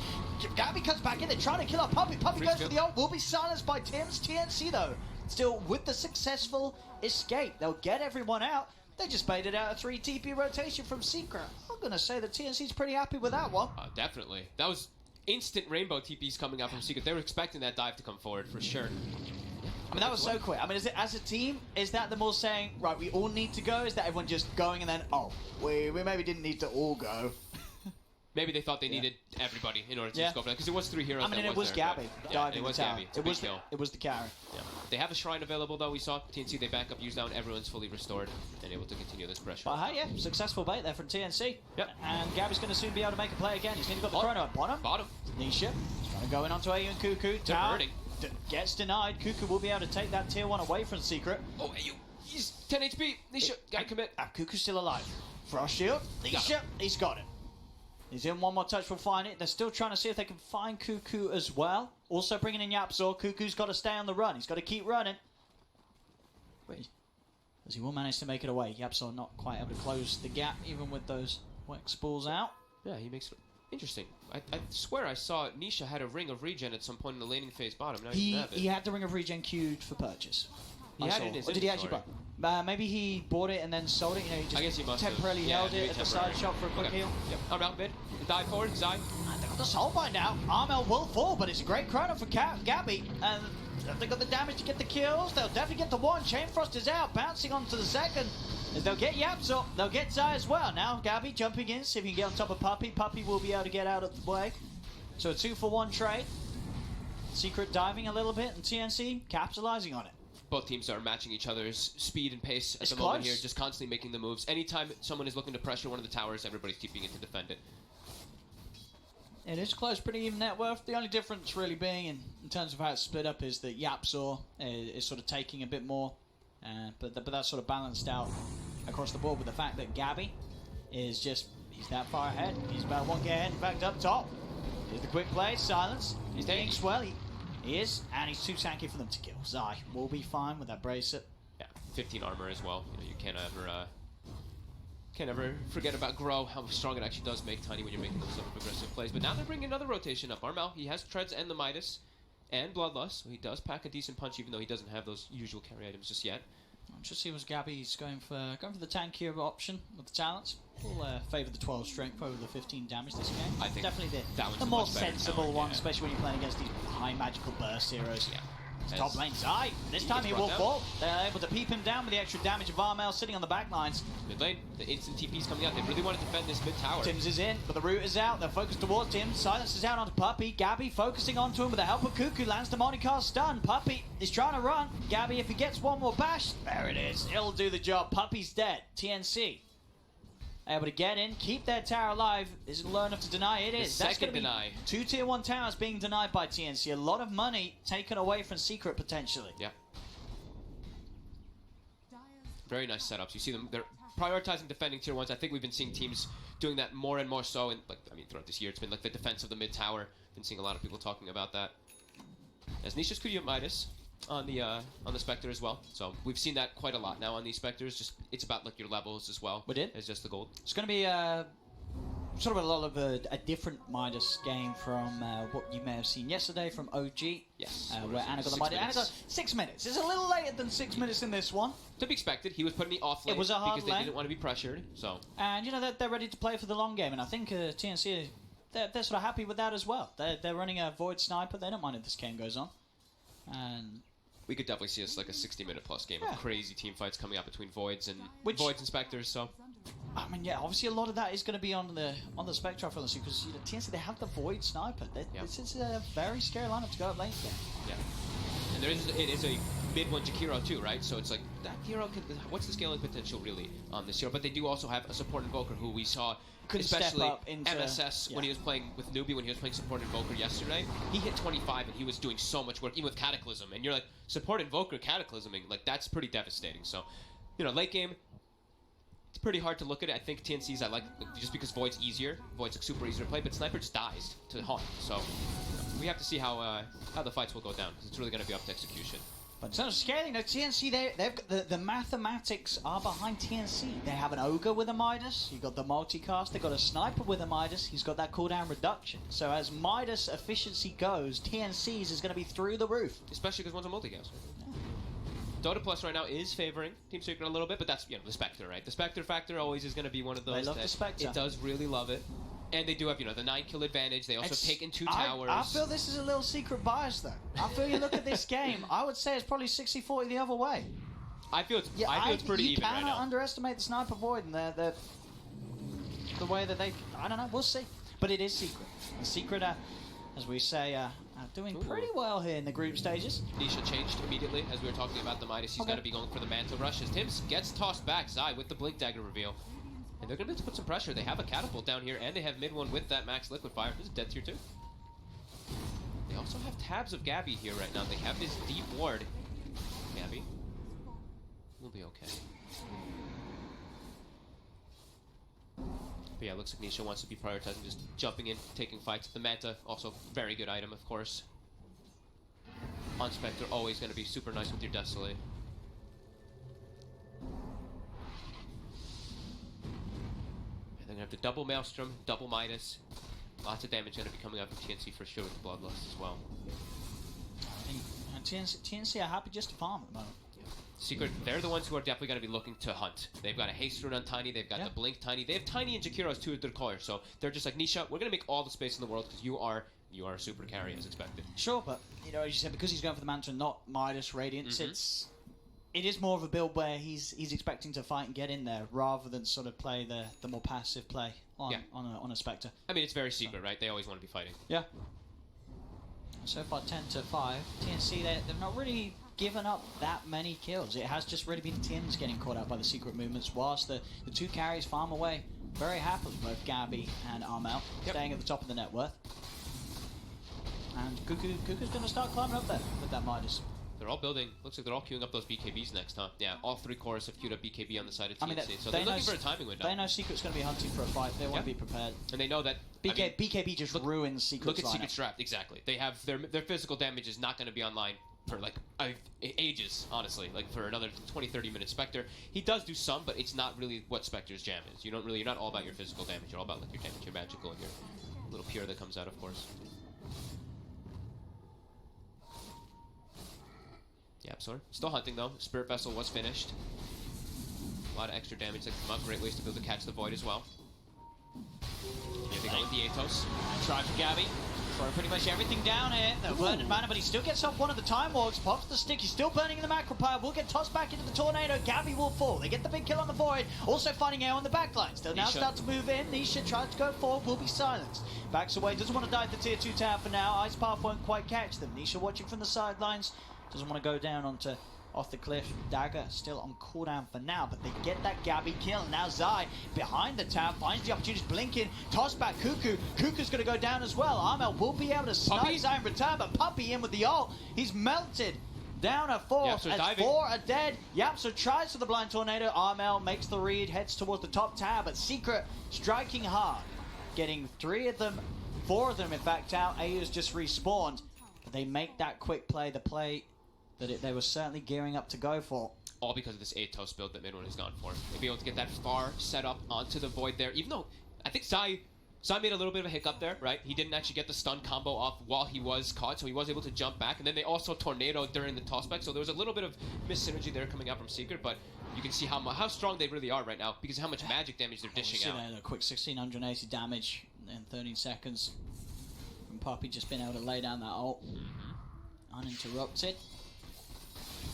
Gabby comes back in. They're trying to kill our Puppy. Puppy goes for the ult. Will be silenced by Tim's. TNC, though, still with the successful escape. They'll get everyone out. They just baited out a 3 TP rotation from Secret. I'm going to say that TNC's pretty happy with that one. Definitely. That was instant rainbow TPs coming out from Secret. They were expecting that dive to come forward for sure. I mean, that was so quick. I mean, is it as a team, is that them all saying, right, we all need to go? Is that everyone just going and then, oh, we maybe didn't need to all go? Maybe they thought they needed everybody in order to just go for that, because it was 3 heroes. I mean, that it was there, Gabby diving it was the tower. Gabby. It was the carry. Yeah. They have a shrine available, though. We saw TNC, they back up, use down, everyone's fully restored and able to continue this pressure. But hey, yeah, successful bait there from TNC. Yep. And Gabby's going to soon be able to make a play again. He's nearly got the chrono at bottom. Bottom. Nisha, he's trying to go in onto AU and Cuckoo. Tower gets denied. Cuckoo will be able to take that tier 1 away from Secret. Oh, he's 10 HP. Nisha, gotta commit. Cuckoo's still alive. Frost shield. Nisha, he's got it. He's in, one more touch, we'll find it. They're still trying to see if they can find Cuckoo as well. Also bringing in Yapzor. Cuckoo's got to stay on the run. He's got to keep running. Wait, as he will manage to make it away. Yapzor not quite able to close the gap, even with those Wex balls out. Yeah, he makes it interesting. I swear I saw Nisha had a ring of regen at some point in the laning phase bottom. Now He had the ring of regen queued for purchase. He had it in his or did he actually buy? Maybe he bought it and then sold it. You know, he just I guess he must temporarily held it at the side shop for a quick heal. Yep. Around mid. Dive forward. Zai. And they got the soul by now. Armel will fall, but it's a great chrono for Gabby. And they got the damage to get the kills. They'll definitely get the one. Chain Frost is out, bouncing onto the second. As they'll get Yapzor, they'll get Zai as well. Now Gabby jumping in, see if he can get on top of Puppy. Puppy will be able to get out of the way. So a 2-for-1 trade. Secret diving a little bit, and TNC capitalizing on it. Both teams are matching each other's speed and pace at It's the moment close. here, just constantly making the moves. Anytime someone is looking to pressure one of the towers, everybody's TPing in to defend it. It is close, pretty even net worth. The only difference really being in terms of how it's split up is that Yapzor is sort of taking a bit more, but that's sort of balanced out across the board with the fact that Gabby is just, he's that far ahead. He's about 1 get ahead. In fact, up top, here's the quick play, silence. He's taking swell. He is, and he's too tanky for them to kill. Zai will be fine with that bracelet. Yeah, 15 armor as well. You can't ever forget about Grow, how strong it actually does make Tiny when you're making those sort of aggressive plays. But now they're bringing another rotation up. Armel, he has Treads and the Midas and Bloodlust, so he does pack a decent punch, even though he doesn't have those usual carry items just yet. I'm just seeing was Gabby's going for the tankier option with the talents. We'll favour the 12 strength over the 15 damage this game. I think definitely that one's the a more much better sensible talent, one, yeah. especially when you're playing against these high magical burst heroes. Yeah. Top lane Zai. This time he gets will brought fall. They're able to peep him down with the extra damage of Armel sitting on the back lines. Mid lane, the instant TP's coming out. They really want to defend this mid tower. Tim's is in, but the root is out. They're focused towards Tim. Silence is out onto Puppy. Gabby focusing onto him with the help of Cuckoo. Lands the Monicast stun. Puppy is trying to run. Gabby, if he gets one more bash, there it is. It'll do the job. Puppy's dead. TNC able to get in, keep their tower alive. Is it low enough to deny? It is. That's going to be deny. 2 tier 1 towers being denied by TNC. A lot of money taken away from Secret potentially. Yeah. Very nice setups. You see them, they're prioritizing defending tier 1s. I think we've been seeing teams doing that more and more so. And throughout this year, it's been like the defense of the mid tower. Been seeing a lot of people talking about that. As Nisha's Kuya Midas on the Spectre as well. So we've seen that quite a lot now on these Spectres. Just it's about like your levels as well. We did. It's just the gold. It's going to be sort of a lot of a different Midas game from what you may have seen yesterday from OG. Yes. Where Anna got the Midas. Anna got 6 minutes. It's a little later than 6 minutes in this one. To be expected. He was put in the off lane It was a hard because they lane. didn't want to be pressured. So. And you know they're ready to play for the long game, and I think TNC they're sort of happy with that as well. They're running a Void Sniper. They don't mind if this game goes on. And We could definitely see us like a 60-minute plus game of crazy team fights coming up between Voids and Spectres. So, I mean, yeah, obviously a lot of that is going to be on the Spectre for this because TNC they have the Void Sniper. This is a very scary lineup to go up late again. Yeah, and it is a mid one Jakiro too, right? So it's like that hero. What's the scaling potential really on this hero? But they do also have a support invoker who we saw. Could Especially step up into, MSS when he was playing with Newbie, when he was playing Support Invoker yesterday, he hit 25 and he was doing so much work, even with Cataclysm. And you're like, Support Invoker Cataclysming, like that's pretty devastating. So, late game, It's pretty hard to look at it. I think TNC's I like just because Void's easier. Void's like super easy to play, but Sniper just dies to Haunt. So we have to see how the fights will go down because it's really going to be up to execution. But in terms of scaling, though, TNC, they've got the mathematics are behind TNC. They have an Ogre with a Midas. You've got the multicast. They've got a Sniper with a Midas. He's got that cooldown reduction. So as Midas efficiency goes, TNC's is going to be through the roof. Especially because one's a multicast. Dota Plus right now is favoring Team Secret a little bit, but that's the Spectre, right? The Spectre factor always is going to be one of those. They love the Spectre. It does really love it. And they do have, the 9-kill advantage. They also have taken 2 towers. I feel this is a little secret bias, though. I feel you look at this game, I would say it's probably 60-40 the other way. I feel it's pretty even right now. You cannot underestimate the Sniper Void and the way that they... I don't know, we'll see. But it is Secret. The Secret, as we say, are doing pretty well here in the group stages. Nisha changed immediately as we were talking about the Midas. He's going to be going for the Mantle Rush as Tims gets tossed back. Zai with the Blink Dagger reveal. And they're going to be able to put some pressure. They have a Catapult down here, and they have mid one with that Max Liquidfire. This is dead tier 2. They also have tabs of Gabby here right now. They have this deep ward. Gabby will be okay. But yeah, it looks like Nisha wants to be prioritizing just jumping in, taking fights. The Manta, also very good item, of course. On Spectre, always going to be super nice with your Desolate. They're going to have the double Maelstrom, double Midas. Lots of damage going to be coming out from TNC for sure with the Bloodlust as well. And TNC are happy just to farm at the moment. Secret, they're the ones who are definitely going to be looking to hunt. They've got a Haste Rune on Tiny, they've got the Blink Tiny. They have Tiny and Jakiro as 2 of their callers, so they're just like, Nisha, we're going to make all the space in the world because you are a super carry as expected. Sure, but, as you said, because he's going for the Mantra, not Midas Radiance, it is more of a build where he's expecting to fight and get in there rather than sort of play the more passive play on a Spectre. I mean, it's very Secret, right? They always want to be fighting. Yeah. So far, 10-5. TNC, they've not really given up that many kills. It has just really been Tim's getting caught out by the Secret movements, whilst the 2 carries farm away very happily, both Gabby and Armel, staying at the top of the net worth. And Cuckoo's going to start climbing up there with that Midas. They're all building. Looks like they're all queuing up those BKBs next, huh? Yeah, all 3 cores have queued up BKB on the side of TNC. So they're looking for a timing window. They know Secret's going to be hunting for a fight. They want to be prepared. And they know that... BKB just ruins Secret's Look at lineup. Secret's draft, exactly. They have their physical damage is not going to be online for like ages, honestly. Like for another 20-30 minute Spectre. He does do some, but it's not really what Spectre's jam is. You're not all about your physical damage. You're all about like your damage, your magical, and your little pure that comes out, of course. Yeah, sorry. Still hunting though. Spirit Vessel was finished. A lot of extra damage that can come up. Great ways to be able to catch the Void as well. Here they go with the Atos. Try for Gabby. Throwing pretty much everything down here. The Burning Mana, but he still gets off one of the Time Walks. Pops the stick. He's still burning in the Macropire. Will get tossed back into the Tornado. Gabby will fall. They get the big kill on the Void. Also finding air on the backline. They'll now start to move in. Nisha tries to go forward. Will be silenced. Backs away. Doesn't want to dive the tier 2 tower for now. Ice Path won't quite catch them. Nisha watching from the sidelines. Doesn't want to go down off the cliff. Dagger still on cooldown for now, but they get that Gabby kill. Now Zai behind the tower finds the opportunity, blinking, toss back Cuckoo. Cuckoo's going to go down as well. Armel will be able to snipe Zai in return, but Puppey in with the ult. He's melted. Down a 4 Yep, so as diving. 4 are dead. So tries for the blind tornado. Armel makes the read, heads towards the top tower, but Secret striking hard, getting 3 of them, 4 of them in fact out. Ayu's just respawned, but they make that quick play, the play that they were certainly gearing up to go for. All because of this Atos build that Midone has gone for. They'll be able to get that far set up onto the Void there, even though I think Zai made a little bit of a hiccup there, right? He didn't actually get the stun combo off while he was caught, so he was able to jump back. And then they also tornadoed during the tossback, so there was a little bit of mis-synergy there coming out from Secret, but you can see how strong they really are right now because of how much magic damage they're dishing out. A quick 1680 damage in 13 seconds from Puppey, just being able to lay down that ult uninterrupted.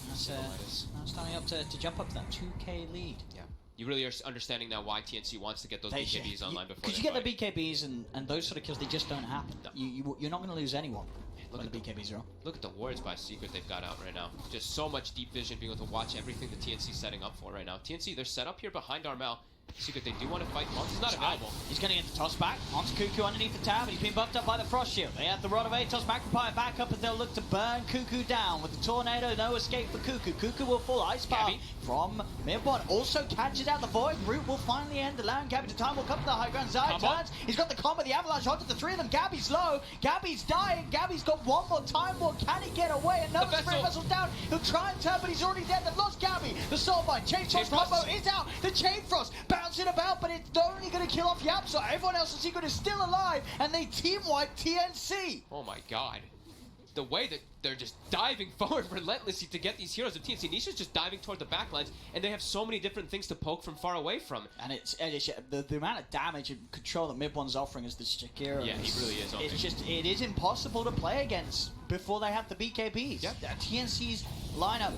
That's starting up to jump up to that 2k lead. Yeah. You really are understanding now why TNC wants to get those BKBs online before because you get the BKBs and those sort of kills, they just don't happen. No. You're not going to lose anyone when the BKBs are on. Look at the wards by Secret they've got out right now. Just so much deep vision, being able to watch everything the TNC's setting up for right now. TNC, they're set up here behind Armel. Secret, they do want to fight. Mons is not available. He's getting into toss back. Onto Cuckoo underneath the tab. He's been buffed up by the Frost Shield. They have the Rod of Atos Magpie back up, and they'll look to burn Cuckoo down. With the Tornado, no escape for Cuckoo. Cuckoo will fall. Ice Power from Midbot also catches out the Void. Root will finally end, allowing Gabby to time. Will come to the high ground. Zai turns. He's got the combo, the Avalanche onto the three of them. Gabby's low. Gabby's dying. Gabby's got one more time. Can he get away? Another Spirit Vessel's down. He'll try and turn, but he's already dead. They've lost Gabby. The Soulbind. Chain Frost combo is out. The Chain Frost bouncing about, but it's only going to kill off Yap, so everyone else in Secret is still alive, and they team wipe TNC. Oh my god. The way that they're just diving forward relentlessly to get these heroes of TNC. Nisha's just diving toward the backlines, and they have so many different things to poke from far away from. And it's the amount of damage and control that Mid1's offering is the Shakira. Yeah, he really is. It is impossible to play against before they have the BKBs. Yep. TNC's lineup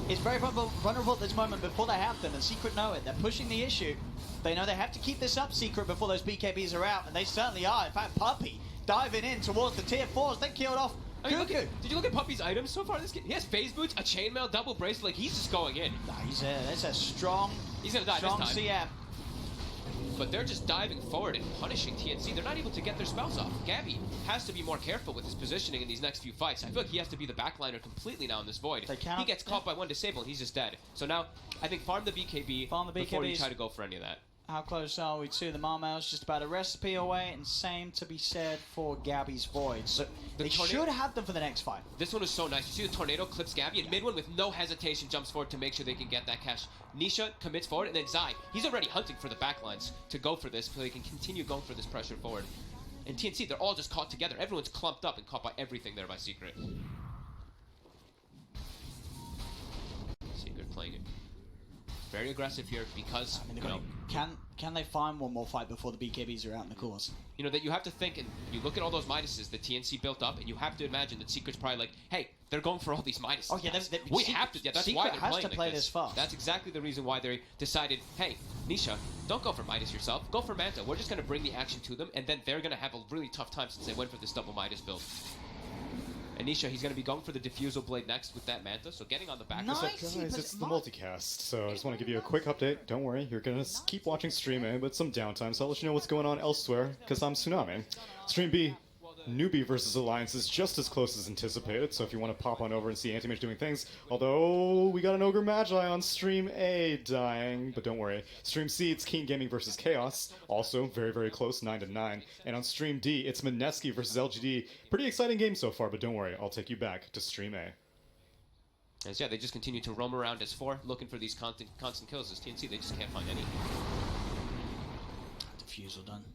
is very vulnerable at this moment before they have them, and Secret know it. They're pushing the issue. They know they have to keep this up, Secret, before those BKBs are out, and they certainly are. In fact, Puppey diving in towards the tier 4s. They killed off Cuckoo. Did you look at Puppey's items so far? This kid, he has phase boots, a chainmail, double bracelet. Like, he's just going in. Nah, that's a strong, he's gonna die strong this time. CM. But they're just diving forward and punishing TNC. They're not able to get their spells off. Gabby has to be more careful with his positioning in these next few fights. I feel like he has to be the backliner completely now in this Void. He gets caught by one disable and he's just dead. So now, I think farm the BKB before you try to go for any of that. How close are we to the Marmails? Just about a recipe away, and same to be said for Gabby's Void. So they should have them for the next fight. This one is so nice. You see the Tornado clips Gabby, and Mid1 with no hesitation jumps forward to make sure they can get that cash. Nisha commits forward, and then Zai, he's already hunting for the backlines to go for this, so they can continue going for this pressure forward. And TNC, they're all just caught together. Everyone's clumped up and caught by everything there by Secret. Secret playing it very aggressive here because, can they find one more fight before the BKBs are out in the course? You know, that you have to think, and you look at all those Midases that TNC built up, and you have to imagine that Secret's probably like, hey, they're going for all these Midases. Oh, yeah, we have to. Yeah, that's Secret why they're has playing to play this fast. That's exactly the reason why they decided, hey, Nisha, don't go for Midas yourself. Go for Manta. We're just going to bring the action to them, and then they're going to have a really tough time since they went for this double Midas build. And Nisha, he's going to be going for the Diffusal Blade next with that Manta, so getting on the back. Guys, it's the multicast, so I just want to give you a quick update. Don't worry, you're going to keep watching Stream A, but some downtime, so I'll let you know what's going on elsewhere, because I'm Tsunami. Stream B, Newbie versus Alliance is just as close as anticipated, so if you want to pop on over and see Anti-Mage doing things, although we got an Ogre Magi on Stream A dying, but don't worry. Stream C, it's Keen Gaming versus Chaos, also very, very close, 9-9. And on Stream D, it's Mineski versus LGD. Pretty exciting game so far, but don't worry, I'll take you back to Stream A. As they just continue to roam around as 4, looking for these constant kills. As TNC, they just can't find any. Diffusal done.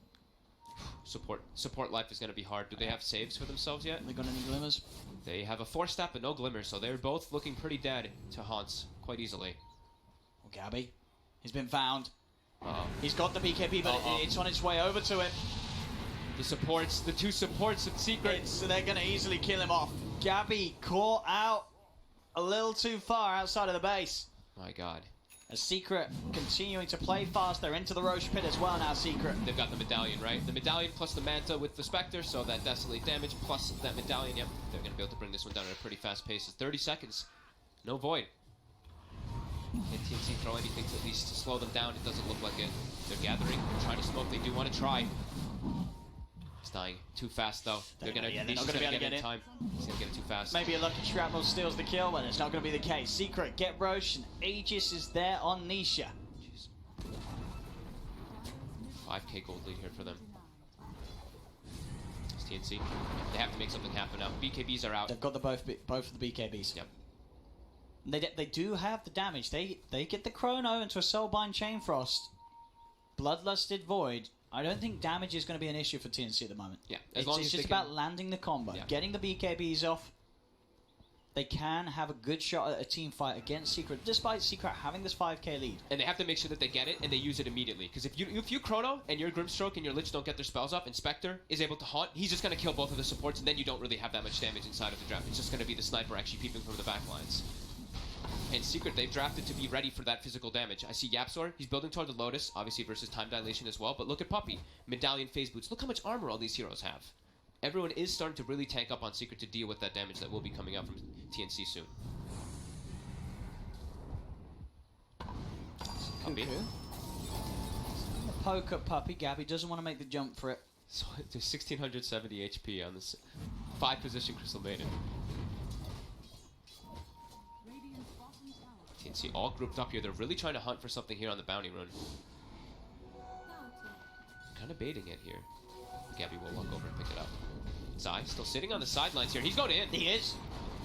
Support life is going to be hard. Do they have saves for themselves yet? They got any glimmers? They have a 4-step but no glimmers, so they're both looking pretty dead to Haunts quite easily. Oh, Gabby. He's been found. He's got the BKB, but it's on its way over to him. The two supports of Secret. So they're going to easily kill him off. Gabby caught out a little too far outside of the base. My god. A Secret continuing to play fast. They're into the Roche pit as well now, Secret. They've got the medallion, right? The medallion plus the Manta with the Spectre, so that Desolate damage plus that medallion. Yep, they're going to be able to bring this one down at a pretty fast pace. It's 30 seconds. No Void. Can TNC throw anything to at least slow them down? It doesn't look like it. They're gathering, trying to smoke. They do want to try. He's dying too fast, though. They're not going to be able to get in time. He's going to get it too fast. Maybe a lucky shrapnel steals the kill, but it's not going to be the case. Secret, get Roche, and Aegis is there on Nisha. Jeez. 5k gold lead here for them. It's TNC. They have to make something happen now. BKBs are out. They've got both of the BKBs. Yep. They do have the damage. They get the Chrono into a Soulbind Chain Frost. Bloodlusted Void. I don't think damage is going to be an issue for TNC at the moment. Yeah, it's just about landing the combo, getting the BKBs off. They can have a good shot at a team fight against Secret, despite Secret having this 5k lead. And they have to make sure that they get it and they use it immediately. Because if you Chrono and your Grimstroke and your Lich don't get their spells off, and Spectre is able to haunt, he's just going to kill both of the supports, and then you don't really have that much damage inside of the draft. It's just going to be the sniper actually peeping from the back lines. And Secret, they've drafted to be ready for that physical damage. I see Yapzor, he's building toward the Lotus, obviously versus Time Dilation as well, but look at Puppey, Medallion, Phase Boots. Look how much armor all these heroes have. Everyone is starting to really tank up on Secret to deal with that damage that will be coming out from TNC soon. Puppey. poke at Puppey. Gabby doesn't want to make the jump for it. So there's 1670 HP on this 5-position Crystal Maiden. Radiant's bottom tower. TNC all grouped up here. They're really trying to hunt for something here on the bounty run. Kind of baiting it here. Gabby will walk over and pick it up. Zai still sitting on the sidelines here. He's going in. He is.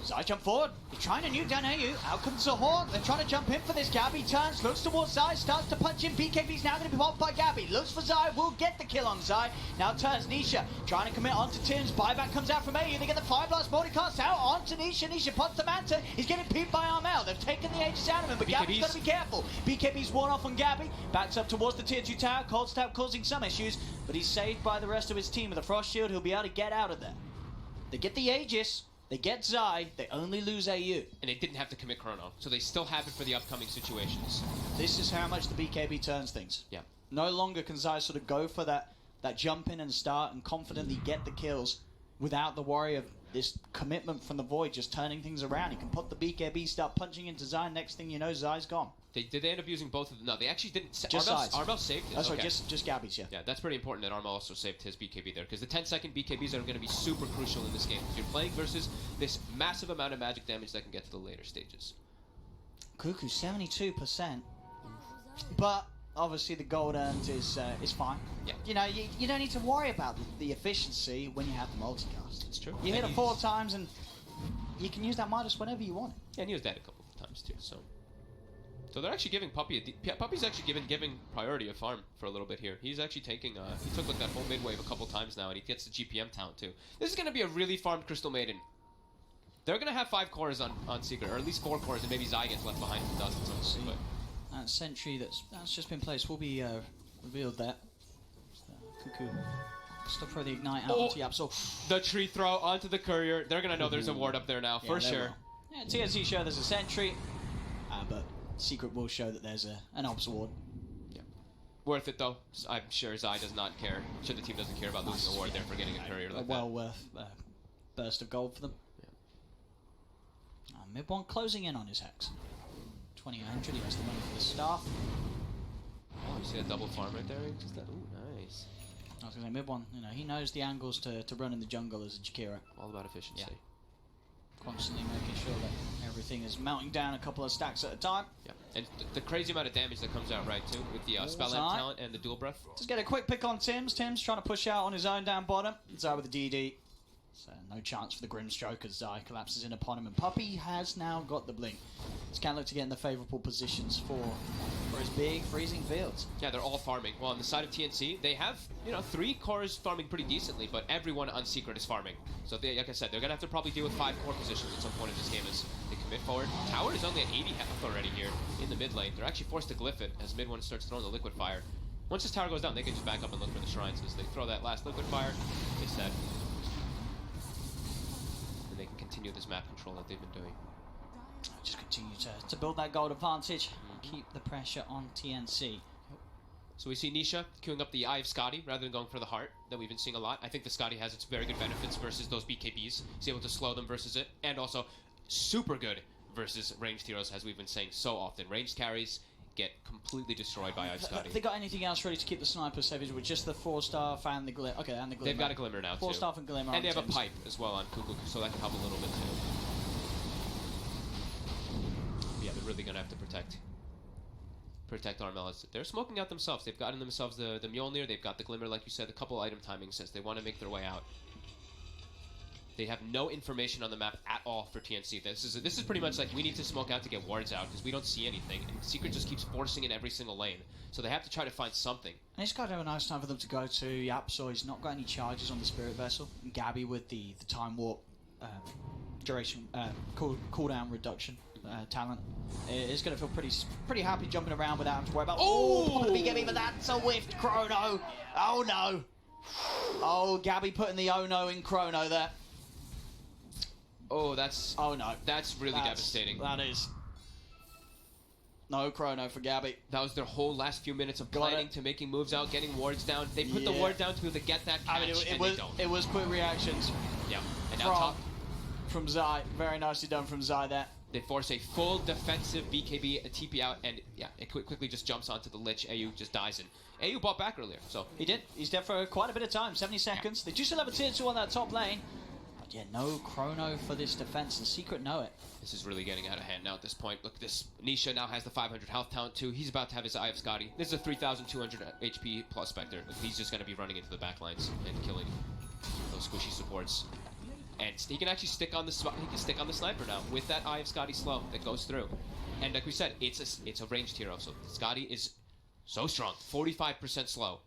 Zai jump forward. He's trying to nuke down AU. Out comes the Hawk. They're trying to jump in for this. Gabby turns, looks towards Zai, starts to punch in. BKB's now going to be popped by Gabby. Looks for Zai, will get the kill on Zai. Now turns Nisha, trying to commit onto Tim's. Buyback comes out from AU. They get the Fire Blast Multicast out onto Nisha. Nisha pops the Manta. He's getting peeped by Armel. They've taken the Aegis out of him, but Gabby's got to be careful. BKB's worn off on Gabby. Backs up towards the tier 2 tower. Cold Stab causing some issues, but he's saved by the rest of his team with a Frost Shield. He'll be able to get out of there. They get the Aegis. They get Zai, they only lose AU. And they didn't have to commit Chrono, so they still have it for the upcoming situations. This is how much the BKB turns things. Yeah. No longer can Zai sort of go for that jump in and start and confidently get the kills without the worry of this commitment from the Void just turning things around. He can put the BKB, start punching into Zai, next thing you know, Zai's gone. Did they end up using both of them? No, they actually didn't. Just Zai's. Armel saved his. Oh, sorry, okay. just Gabby's, yeah. Yeah, that's pretty important that Armel also saved his BKB there, because the 10-second BKBs are going to be super crucial in this game. You're playing versus this massive amount of magic damage that can get to the later stages. Cuckoo, 72%. But obviously the gold earned is fine. Yeah. You know, you don't need to worry about the efficiency when you have the multicast. It's true. You hit it 4 times and you can use that Midas whenever you want. Yeah, and he was dead a couple of times too, so they're actually giving Puppey Puppey's actually giving priority of farm for a little bit here. He's actually taking he took like that whole mid wave a couple times now, and he gets the GPM talent too. This is going to be a really farmed Crystal Maiden. They're going to have 5 cores on Secret, or at least 4 cores, and maybe Zai gets left behind if he doesn't. But that sentry that's just been placed will be revealed there. So, Cuckoo. Still throw the ignite out onto Yapsol. The tree throw onto the courier. They're going to know there's a ward up there now, for sure. Yeah, TNC show there's a sentry, but Secret will show that there's an ops ward. Yeah. Worth it though. I'm sure Zai does not care. I'm sure the team doesn't care about losing a ward there for getting a courier like that. Well worth burst of gold for them. Yeah. Mid one closing in on his hex. 2000, he has the money for the staff. Oh, you see that double farm right there? Just that, ooh, nice. I was going to say, mid one, you know, he knows the angles to run in the jungle as a Jakiro. All about efficiency. Yeah. Constantly making sure that everything is melting down a couple of stacks at a time. Yeah, and the crazy amount of damage that comes out right too with the spell amp talent and the dual breath. Just get a quick pick on Tim's. Tim's trying to push out on his own down bottom. Zai with the DD. So no chance for the Grimstroke as Zai collapses in upon him. And Puppey has now got the blink. This can look to get in the favourable positions for his big freezing fields. Yeah, they're all farming. Well, on the side of TNC, they have, 3 cores farming pretty decently, but everyone on Secret is farming. So, like I said, they're going to have to probably deal with 5 core positions at some point in this game as they commit forward. Tower is only at 80 health already here in the mid lane. They're actually forced to glyph it as mid one starts throwing the liquid fire. Once this tower goes down, they can just back up and look for the shrines as they throw that last liquid fire. It's dead. And they can continue this map control that they've been doing. Just continue to build that gold advantage. Keep the pressure on TNC. So we see Nisha queuing up the Eye of Scotty rather than going for the Heart that we've been seeing a lot. I think the Scotty has its very good benefits versus those BKBs. He's able to slow them versus it, and also super good versus ranged heroes, as we've been saying so often. Ranged carries get completely destroyed by Eye of Scotty. Have they got anything else ready to keep the sniper savage with just the 4-staff and the Glimmer? Okay, and the Glimmer. They've got a Glimmer now, too. 4-staff and Glimmer. And they have a pipe as well on Kuku, so that can help a little bit, too. Yeah, they're really going to have to protect Armelas. They're smoking out themselves. They've gotten themselves the Mjolnir. They've got the Glimmer, like you said, a couple item timings as they want to make their way out. They have no information on the map at all for TNC. This is pretty much like we need to smoke out to get wards out because we don't see anything. And Secret just keeps forcing in every single lane. So they have to try to find something. And it's got to have a nice time for them to go to. Yapso, he's not got any charges on the Spirit Vessel. And Gabby with the Time Warp duration, cooldown reduction talent. It's going to feel pretty happy jumping around without having to worry about. Oh, Gabby, but that's a whiffed Chrono. Oh no. Oh, Gabby putting the oh no in Chrono there. Oh, that's really devastating. That is. No Chrono for Gabby. That was their whole last few minutes of planning to making moves out, getting wards down. They put the ward down to be able to get that catch, they don't. It was quick reactions. Yeah, and now top. From Zai. Very nicely done from Zai there. They force a full defensive BKB, a TP out, and yeah, it quickly just jumps onto the Lich. AU just dies in. AU bought back earlier, so. He did. He's dead for quite a bit of time, 70 seconds. They do still have a tier 2 on that top lane. But yeah, no chrono for this defense. The Secret know it. This is really getting out of hand now at this point. Look, this Nisha now has the 500 health talent too. He's about to have his Eye of Scotty. This is a 3,200 HP plus Spectre. Look, he's just going to be running into the backlines and killing those squishy supports. And he can actually stick on the sniper now with that Eye of Scotty slow that goes through. And like we said, it's a ranged hero, so Scotty is so strong. 45% slow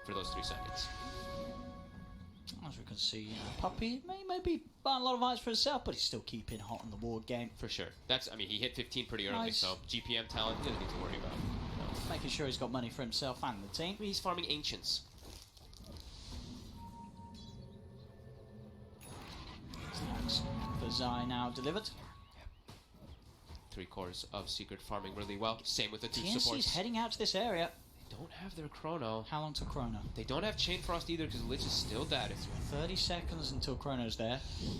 for those 3 seconds. As we can see, Puppy may be buying a lot of ice for himself, but he's still keeping hot in the ward game. For sure. I mean, he hit 15 pretty early, Nice. so GPM talent, he doesn't need to worry about. No. Making sure he's got money for himself and the team. He's farming Ancients. Snags for Zai now delivered. 3 cores of Secret farming really well. Same with the 2 TNC's supports. heading out to this area. They don't have their chrono. How long till Chrono? They don't have Chain Frost either because Lich is still dead. 30 seconds until Chrono's there.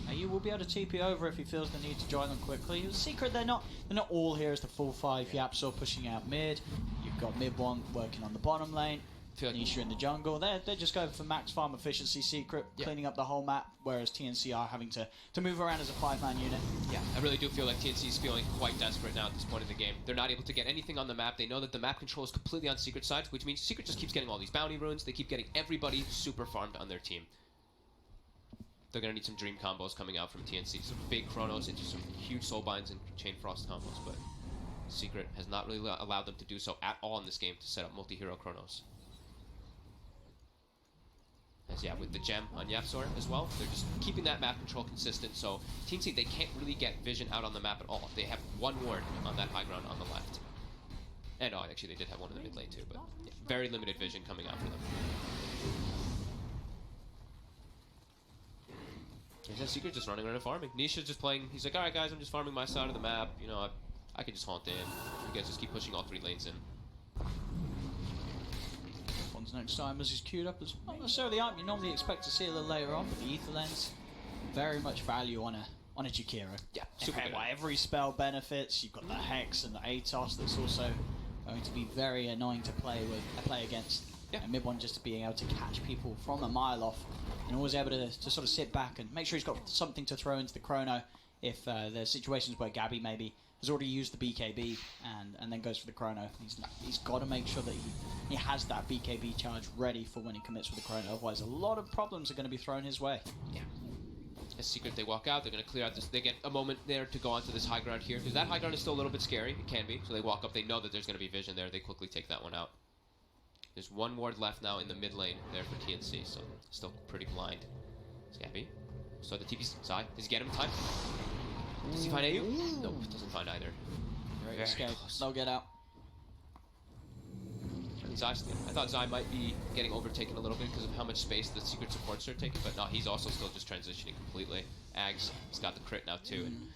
You will be able to TP over if he feels the need to join them quickly. The Secret, they're not all here as the full 5 Yapsor pushing out mid. You've got mid one working on the bottom lane. Feel like Nisha in the jungle. They're just going for max farm efficiency. Secret cleaning up the whole map, whereas TNC are having to move around as a 5-man unit. Yeah, I really do feel like TNC is feeling quite desperate now at this point in the game. They're not able to get anything on the map. They know that the map control is completely on Secret's side, which means Secret just keeps getting all these bounty runes. They keep getting everybody super farmed on their team. They're going to need some dream combos coming out from TNC. Some big chronos into some huge soulbinds and chain frost combos, but Secret has not really allowed them to do so at all in this game to set up multi-hero chronos. As yeah, with the gem on Yapsor as well, they're just keeping that map control consistent, so TNC, they can't really get vision out on the map at all. They have 1 ward on that high ground on the left. And oh, actually they did have one in the mid lane too, but yeah, very limited vision coming out for them. There's that Secret just running around and farming. Nisha's just playing, he's like, alright guys, I'm just farming my side of the map, you know, I can just haunt in. You guys just keep pushing all 3 lanes in. Next time as he's queued up as not necessarily the item you normally expect to see a little later on, but the Ether Lens, very much value on a Jakiro. Yeah, super good. Every spell benefits. You've got the Hex and the Atos that's also going to be very annoying to play against. Yeah. And mid one just being able to catch people from a mile off and always able to sort of sit back and make sure he's got something to throw into the chrono if there's situations where Gabby maybe has already used the BKB and then goes for the chrono. He's got to make sure that he has that BKB charge ready for when he commits with the chrono. Otherwise, a lot of problems are going to be thrown his way. Yeah. As Secret, they walk out. They're going to clear out this. They get a moment there to go onto this high ground here because that high ground is still a little bit scary. It can be. So they walk up. They know that there's going to be vision there. They quickly take that one out. There's 1 ward left now in the mid lane there for TNC. So still pretty blind. Scabby. So the TP's Zai. Does he get him in time? Does he find AU? Nope, doesn't find either. Very scared. They'll get out. I thought Zai might be getting overtaken a little bit because of how much space the Secret supports are taking, but no, he's also still just transitioning completely. Ags, he's got the crit now too, and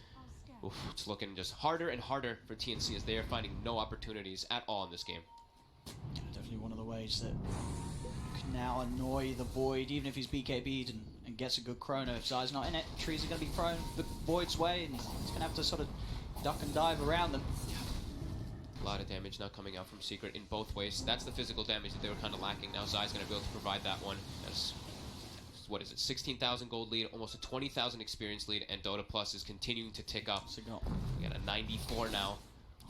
oof, it's looking just harder and harder for TNC as they are finding no opportunities at all in this game. Yeah, definitely one of the ways that can now annoy the Void, even if he's BKB'd and gets a good chrono. If Zai's not in it, trees are going to be thrown the Void's way, and he's going to have to sort of duck and dive around them. A lot of damage now coming out from Secret in both ways. That's the physical damage that they were kind of lacking. Now Zai's going to be able to provide that one. As, what is it, 16,000 gold lead, almost a 20,000 experience lead, and Dota Plus is continuing to tick up. We got a 94 now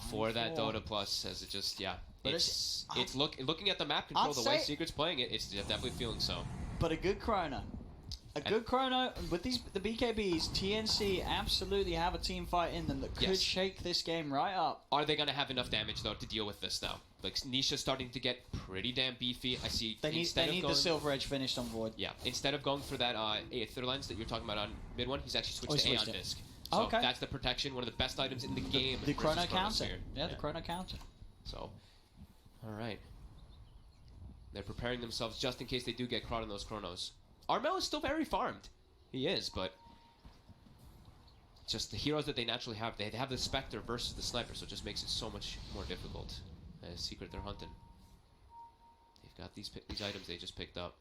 for that Dota Plus, as it just, yeah. But it's looking at the map control, the way Secret's playing it, it's definitely feeling so. But a good chrono. A good chrono with the BKBs. TNC absolutely have a team fight in them that could shake this game right up. Are they going to have enough damage though to deal with this now? Like Nisha's starting to get pretty damn beefy. I see. They need the Silver Edge finished on Void. Yeah. Instead of going for that Aether Lens that you're talking about on mid one, he's actually switched to Aeon Disc. So that's the protection, one of the best items in the game. The chrono counter. Yeah, the chrono counter. So, all right. They're preparing themselves just in case they do get caught in those chronos. Armel is still very farmed. He is, but just the heroes that they naturally have. They have the Spectre versus the Sniper, so it just makes it so much more difficult. As Secret, they're hunting. They've got these items they just picked up.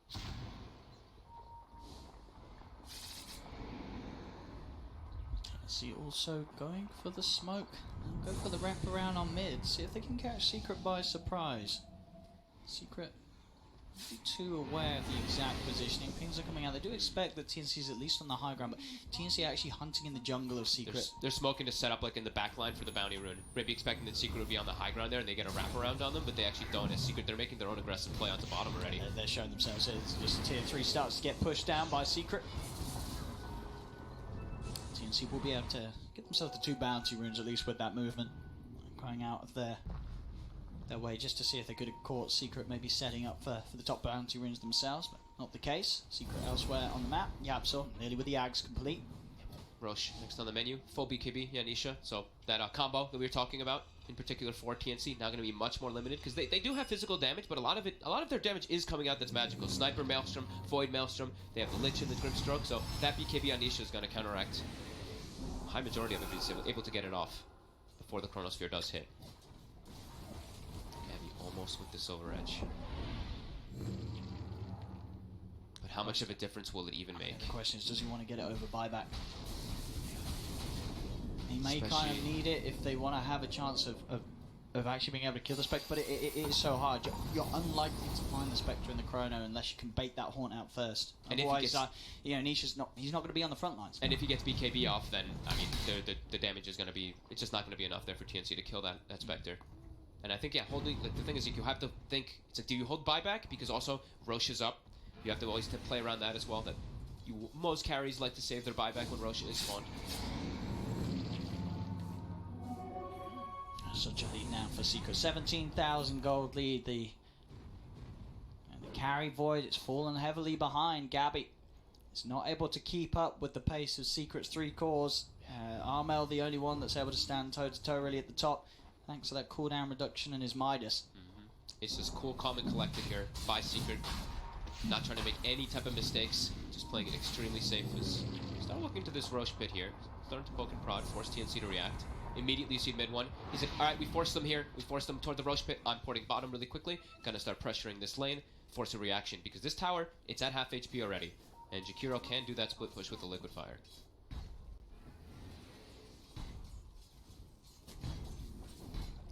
TNC also going for the smoke. Go for the wraparound on mid. See if they can catch Secret by surprise. Secret not be too aware of the exact positioning. Pings are coming out. They do expect that TNC is at least on the high ground, but TNC are actually hunting in the jungle of Secret. They're smoking to set up like in the back line for the bounty rune. Maybe expecting that Secret would be on the high ground there and they get a wraparound on them, but they actually don't. As Secret, they're making their own aggressive play onto bottom already. They're showing themselves. It's just tier 3 starts to get pushed down by Secret. TNC will be able to get themselves the 2 bounty runes at least with that movement. Going out of their way just to see if they could have caught Secret maybe setting up for the top bounty runes themselves, but not the case. Secret elsewhere on the map. Yapso nearly with the Ags complete. Roche next on the menu. Full BKB, Yanisha. So that combo that we were talking about, in particular for TNC, now going to be much more limited because they do have physical damage, but a lot of their damage is coming out that's magical. Sniper Maelstrom, Void Maelstrom. They have the Lich and the Grimstroke, so that BKB Yanisha is going to counteract. High majority of it is able to get it off before the Chronosphere does hit. Almost with the Silver Edge. But how much of a difference will it even make? The question is, does he want to get it over buyback? He may kind of need it if they want to have a chance of actually being able to kill the Spectre, but it is so hard. You're unlikely to find the Spectre in the Chrono unless you can bait that Haunt out first. And otherwise, you know, he's not going to be on the front lines. And if he gets BKB off, then, I mean, the damage is going to be, it's just not going to be enough there for TNC to kill that Spectre. And I think, yeah, holding, like, the thing is, you have to think, it's like, do you hold buyback? Because also, Roche is up. You have to always play around that as well, that most carries like to save their buyback when Roche is spawned. Such a lead now for Secret. 17,000 gold lead. The carry Void, it's fallen heavily behind. Gabby is not able to keep up with the pace of Secret's 3 cores. Armel, the only one that's able to stand toe-to-toe really at the top, thanks to that cooldown reduction in his Midas. It's just cool, calm, and collected here by Secret. Not trying to make any type of mistakes, just playing it extremely safe. Start looking to this Roche pit here. Starting to poke and prod, force TNC to react. Immediately you see mid one. He's like, alright, we forced them here. We forced them toward the Roche pit. I'm porting bottom really quickly. Gonna start pressuring this lane. Force a reaction, because this tower, it's at half HP already. And Jakiro can do that split push with the Liquid Fire.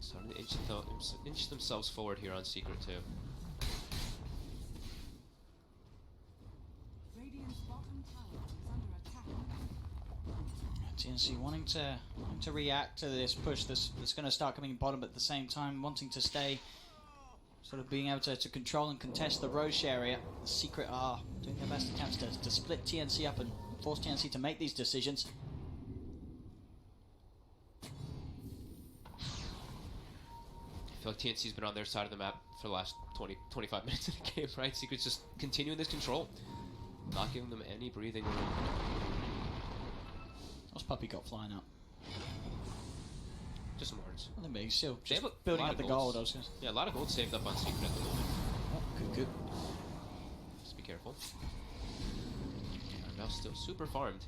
Starting to inch themselves forward here on Secret too. Radiant's bottom tower is under attack. TNC wanting to react to this push that's going to start coming bottom, but at the same time wanting to stay, sort of being able to control and contest the Roche area. The Secret are doing their best attempts to split TNC up and force TNC to make these decisions. I feel like TNC's been on their side of the map for the last 25 minutes of the game, right? Secret's just continuing this control. Not giving them any breathing room. What's Puppy got flying up? Just some words. I think he's still They just have a building lot up of the golds. gold. I was gonna say. Yeah, a lot of gold saved up on Secret at the moment. Oh, good. Just be careful. Now still super farmed.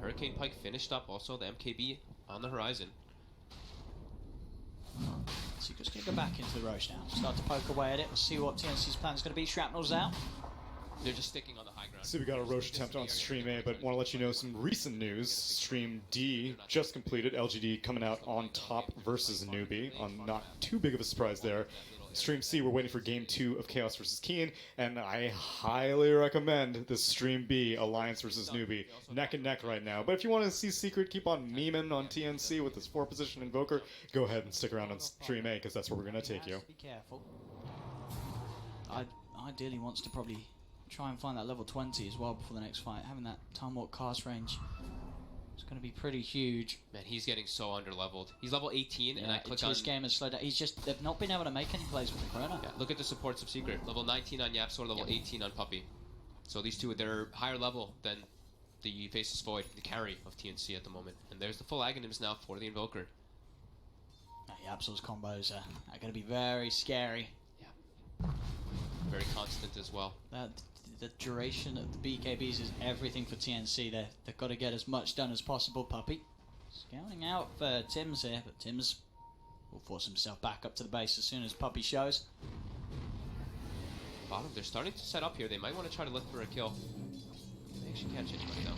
Hurricane Pike finished up, also the MKB on the horizon. Secret's going to go back into the Roche now. Start to poke away at it. We'll see what TNC's plan is going to be. Shrapnel's out. They're just sticking on the high ground. So we got a Roche attempt on Stream A, but want to let you know some recent news. Stream D just completed. LGD coming out on top versus Newbie. On not too big of a surprise there. Stream C, we're waiting for Game 2 of Chaos versus Keen, and I highly recommend the Stream B, Alliance versus Newbie. Neck and neck right now. But if you want to see Secret keep on memeing on TNC with this 4-position Invoker, go ahead and stick around on Stream A, because that's where we're going to take you. Be careful. I ideally wants to probably try and find that level 20 as well before the next fight. Having that Time Walk cast range is going to be pretty huge. Man, he's getting so under-leveled. He's level 18, and I click on... His game has slowed down. They've not been able to make any plays with the Chrono. Yeah, look at the supports of Secret. Level 19 on Yapsor, level 18 on Puppy. So these two, they're higher level than the Faceless Void, the carry of TNC at the moment. And there's the full Aghanims now for the Invoker. Yapsor's combos are going to be very scary. Yeah. Very constant as well. The duration of the BKBs is everything for TNC. They've got to get as much done as possible. Puppy scouting out for Tim's here, but Tim's will force himself back up to the base as soon as Puppy shows. Bottom, they're starting to set up here. They might want to try to look for a kill. They actually can't change right now.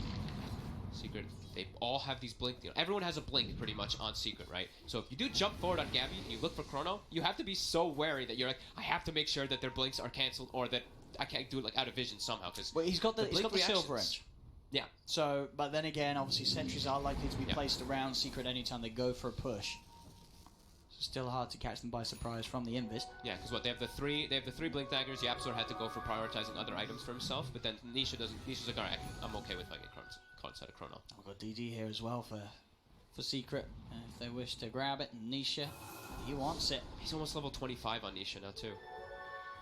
Secret, they all have these blink. Everyone has a blink pretty much on Secret, right? So if you do jump forward on Gabby and you look for Chrono, you have to be so wary that you're like, I have to make sure that their blinks are canceled or that I can't do it like out of vision somehow. Because Well, he's got the silver reactions- edge. Yeah, So, but then again, obviously sentries are likely to be placed around Secret anytime they go for a push. So still hard to catch them by surprise from the Invis. yeah. Because what they have the three blink daggers. Yapzor had to go for prioritizing other items for himself, but then Nisha doesn't. Nisha's like, all right, I'm okay with fighting caught inside of Chrono. I've got DD here as well for Secret. If they wish to grab it, and Nisha, he wants it. He's almost level 25 on Nisha now too.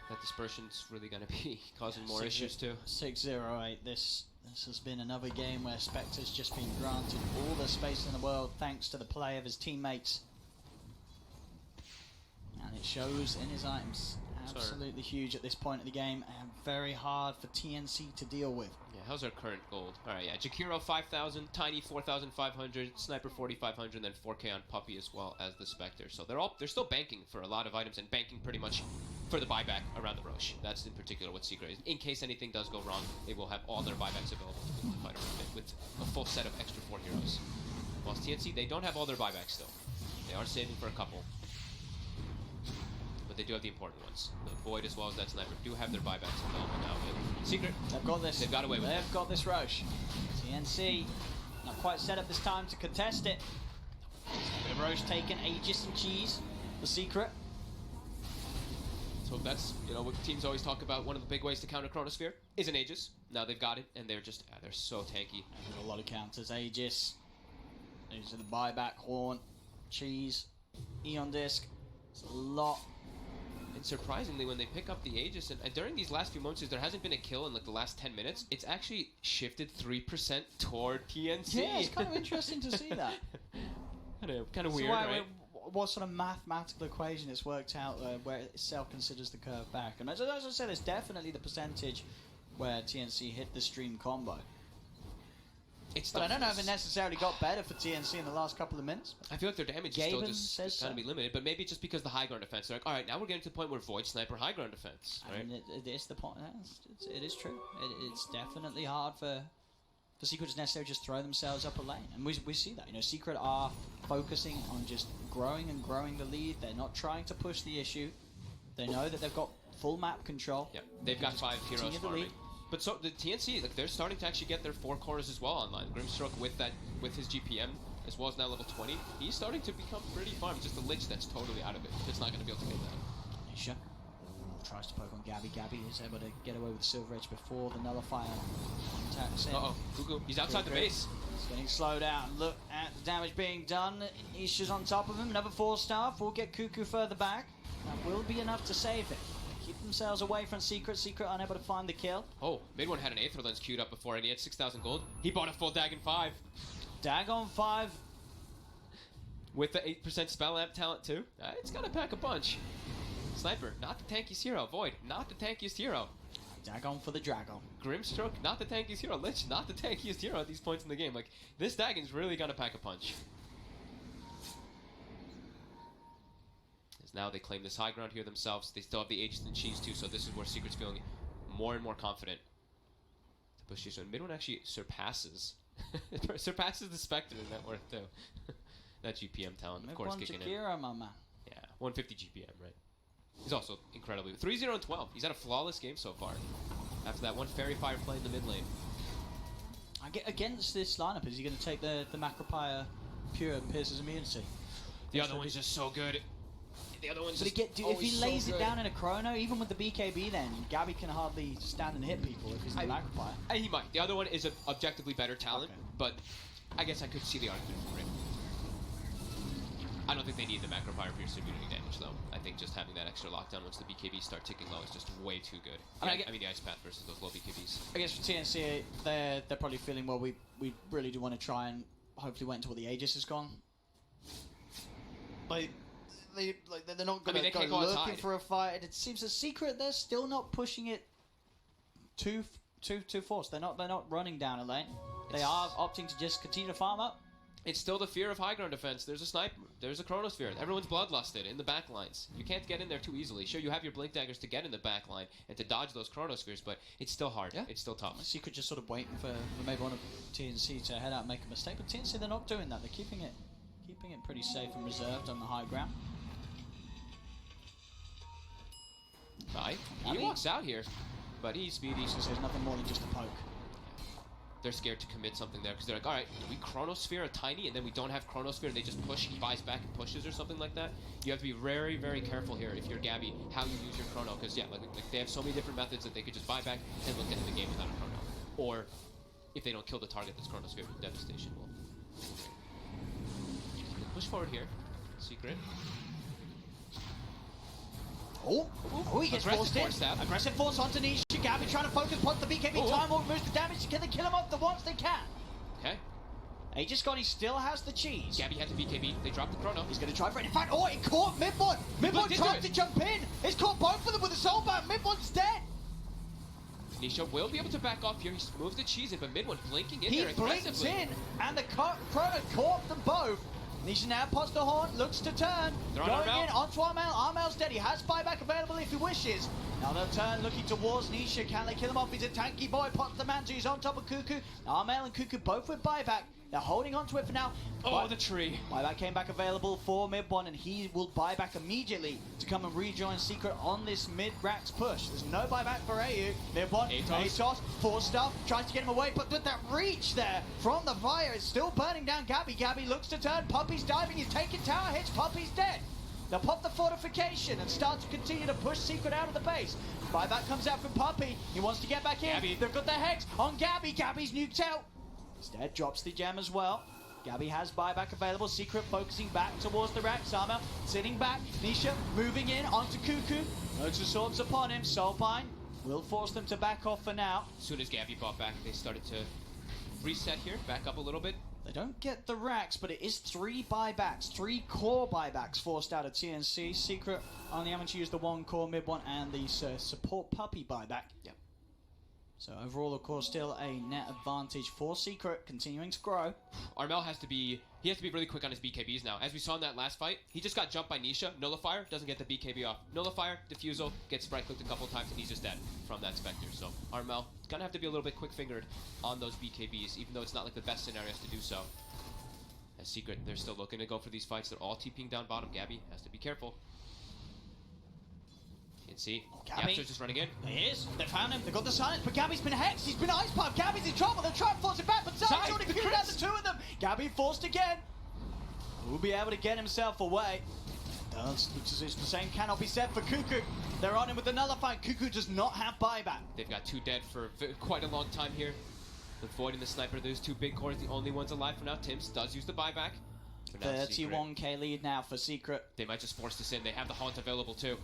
That dispersion's really gonna be causing more issues too. 6-0-8. This has been another game where Spectre's just been granted all the space in the world thanks to the play of his teammates. And it shows in his items. Absolutely huge at this point of the game and very hard for TNC to deal with. Yeah, how's our current gold? Alright, yeah, Jakiro 5,000, Tiny 4,500, Sniper 4,500, and then 4K on Puppy as well as the Spectre. So they're still banking for a lot of items and banking pretty much for the buyback around the Roche. That's in particular what Secret is. In case anything does go wrong, they will have all their buybacks available to be able to fight around it with a full set of extra 4 heroes. Whilst TNC, they don't have all their buybacks still. They are saving for a couple. But they do have the important ones. The Void as well as that Sniper do have their buybacks available now. But Secret, They've got this. They've got away with it. They've got this Roche. TNC not quite set up this time to contest it. Bit of Roche taken, Aegis and Cheese. The Secret. So that's, what teams always talk about. One of the big ways to counter Chronosphere is an Aegis. Now they've got it, and they're just, they're so tanky. There's a lot of counters. Aegis. These are the buyback. Horn. Cheese. Eon Disc. It's a lot. And surprisingly, when they pick up the Aegis, and during these last few moments, there hasn't been a kill in like the last 10 minutes, it's actually shifted 3% toward TNC. Yeah, it's kind of interesting to see that. kind of weird, right? What sort of mathematical equation it's worked out where it itself considers the curve back? And as I said, there's definitely the percentage where TNC hit the stream combo. But I don't know if it necessarily got better for TNC in the last couple of minutes. I feel like their damage is still just going to be limited, but maybe just because the high ground defense. They're like, all right, now we're getting to the point where Void Sniper high ground defense. Right? And it is the point. It is true. It's definitely hard for Secret to necessarily just throw themselves up a lane. And we see that. Secret are focusing on just growing and growing the lead. They're not trying to push the issue. They know that they've got full map control. Yep, they've got 5 heroes farming. But so the TNC, like, they're starting to actually get their 4 cores as well online. Grimstroke with his GPM as well as now level 20, he's starting to become pretty farmed. Just the Lich that's totally out of it. It's not going to be able to get that. Nisha tries to poke on Gabby. Gabby is able to get away with the Silver Edge before the Nullifier attacks in. Uh-oh, Gugu, he's outside the base. He's getting slowed down. Look at the damage being done. Nisha's on top of him. Another 4-star. We'll get Cuckoo further back. That will be enough to save it. Keep themselves away from Secret. Secret unable to find the kill. Oh, Mid One had an Aether Lens queued up before, and he had 6,000 gold. He bought a full Dagon 5. Dagon 5. With the 8% spell amp talent, too. It's gonna pack a punch. Sniper, not the tankiest hero. Void, not the tankiest hero. Dagon for the Dragon. Grimstroke, not the tankiest hero. Lich, not the tankiest hero at these points in the game. Like, this Dagon's really gonna pack a punch. As now they claim this high ground here themselves. They still have the Aegis and Cheese too, so this is where Secret's feeling more and more confident to push this one. Mid One actually surpasses surpasses the Spectre in net worth too. That GPM talent, of course, kicking in. My man. Yeah, 150 GPM, right? He's also incredibly 3-0 and 12. He's had a flawless game so far. After that one Fairy Fire play in the mid lane. Against this lineup, is he going to take the Macropire Pure and Pierce's immunity? The other one's just so good. The other one's but just if he lays so it down in a chrono, even with the BKB, then Gabby can hardly stand and hit people if he's in the Macropire. He might. The other one is an objectively better talent, but I guess I could see the argument for it. I don't think they need the Macropire Pierce immunity damage, though. I think just having that extra lockdown once the BKBs start ticking low is just way too good. I mean, the Ice Path versus those low BKBs. I guess for TNC, they're probably feeling, well, we really do want to try and hopefully wait until the Aegis is gone. They're not going to go looking for a fight. It seems a Secret, they're still not pushing it too forced. They're not running down a lane. They are opting to just continue to farm up. It's still the fear of high ground defense. There's a sniper. There's a Chronosphere. Everyone's bloodlusted in the back lines. You can't get in there too easily. Sure, you have your Blink Daggers to get in the back line and to dodge those Chronospheres, but it's still hard. Yeah. It's still tough. Secret just sort of waiting for maybe one of TNC to head out and make a mistake, but TNC, they're not doing that. They're keeping it pretty safe and reserved on the high ground. He walks out here, but he's speedy. So there's nothing more than just a poke. They're scared to commit something there because they're like, all right, do we Chronosphere a Tiny and then we don't have Chronosphere and they just push, he buys back and pushes or something like that? You have to be very, very careful here if you're Gabby, how you use your Chrono, because yeah, like they have so many different methods that they could just buy back and look at the game without a Chrono. Or if they don't kill the target that's Chronosphere, Devastation will. Push forward here. Secret. He gets forced in. Aggressive force onto Nisha. Gabby trying to focus, puts the BKB time won't removes the damage. Can they kill him off the ones they can? Okay. Aegis Gone, he still has the cheese. Gabby had the BKB. They dropped the Chrono. He's going to try for it. In fact, it caught Mid-One. Mid-One tried to jump in. It's caught both of them with a soul bound. Mid-One's dead. Nisha will be able to back off here. He moves the cheese in, but Mid-One blinking in there He blinks aggressively. in, and the Chrono caught them both. Nisha now pots the horn, looks to turn. They're on Going Armel. in onto Armel. Armel's dead. He has buyback available if he wishes. Now they'll turn, looking towards Nisha. Can they kill him off? He's a tanky boy. Pots the Manju. He's on top of Cuckoo. Armel and Cuckoo both with buyback. They're holding on to it for now. Oh, the tree. Buyback came back available for Mid-One, and he will buy back immediately to come and rejoin Secret on this mid-racks push. There's no buyback for AU. Mid-One, Atos, force stuff, tries to get him away, but with that reach there from the fire, it's still burning down Gabby. Gabby looks to turn, Puppy's diving, he's taking tower hits, Puppy's dead. They'll pop the fortification and start to continue to push Secret out of the base. Buyback comes out from Puppy, he wants to get back in. Gabby. They've got their Hex on Gabby, Gabby's nuked out. Instead, drops the gem as well. Gabby has buyback available. Secret focusing back towards the rack. Sama sitting back. Nisha moving in onto Cuckoo. Loads of swords upon him. Soulpine will force them to back off for now. As soon as Gabby bought back, they started to reset here, back up a little bit. They don't get the racks, but it is 3 buybacks, 3 core buybacks forced out of TNC. Secret only having to use the 1 core Mid-One and the support Puppy buyback. Yep. So overall, of course, still a net advantage for Secret, continuing to grow. Armel has to be really quick on his BKBs now. As we saw in that last fight, he just got jumped by Nisha. Nullifier, doesn't get the BKB off. Nullifier, Diffusal, gets right-clicked a couple times, and he's just dead from that Spectre. So Armel gonna have to be a little bit quick-fingered on those BKBs, even though it's not like the best scenarios to do so. As Secret, they're still looking to go for these fights. They're all TPing down bottom. Gabby has to be careful. See, Gabby. Yapster's just running in. He is. They found him. They got the silence, but Gabby's been hexed. He's been ice pumped. Gabby's in trouble. They'll try and force it back, but Zai's already killed out the 2 of them. Gabby forced again. Will be able to get himself away. Looks as if the same cannot be said for Cuckoo. They're on him with the nullifier. Cuckoo does not have buyback. They've got 2 dead for quite a long time here. Avoiding the sniper. Those 2 big cores, the only ones alive for now. Tims does use the buyback. 31k lead now for Secret. They might just force this in. They have the haunt available too.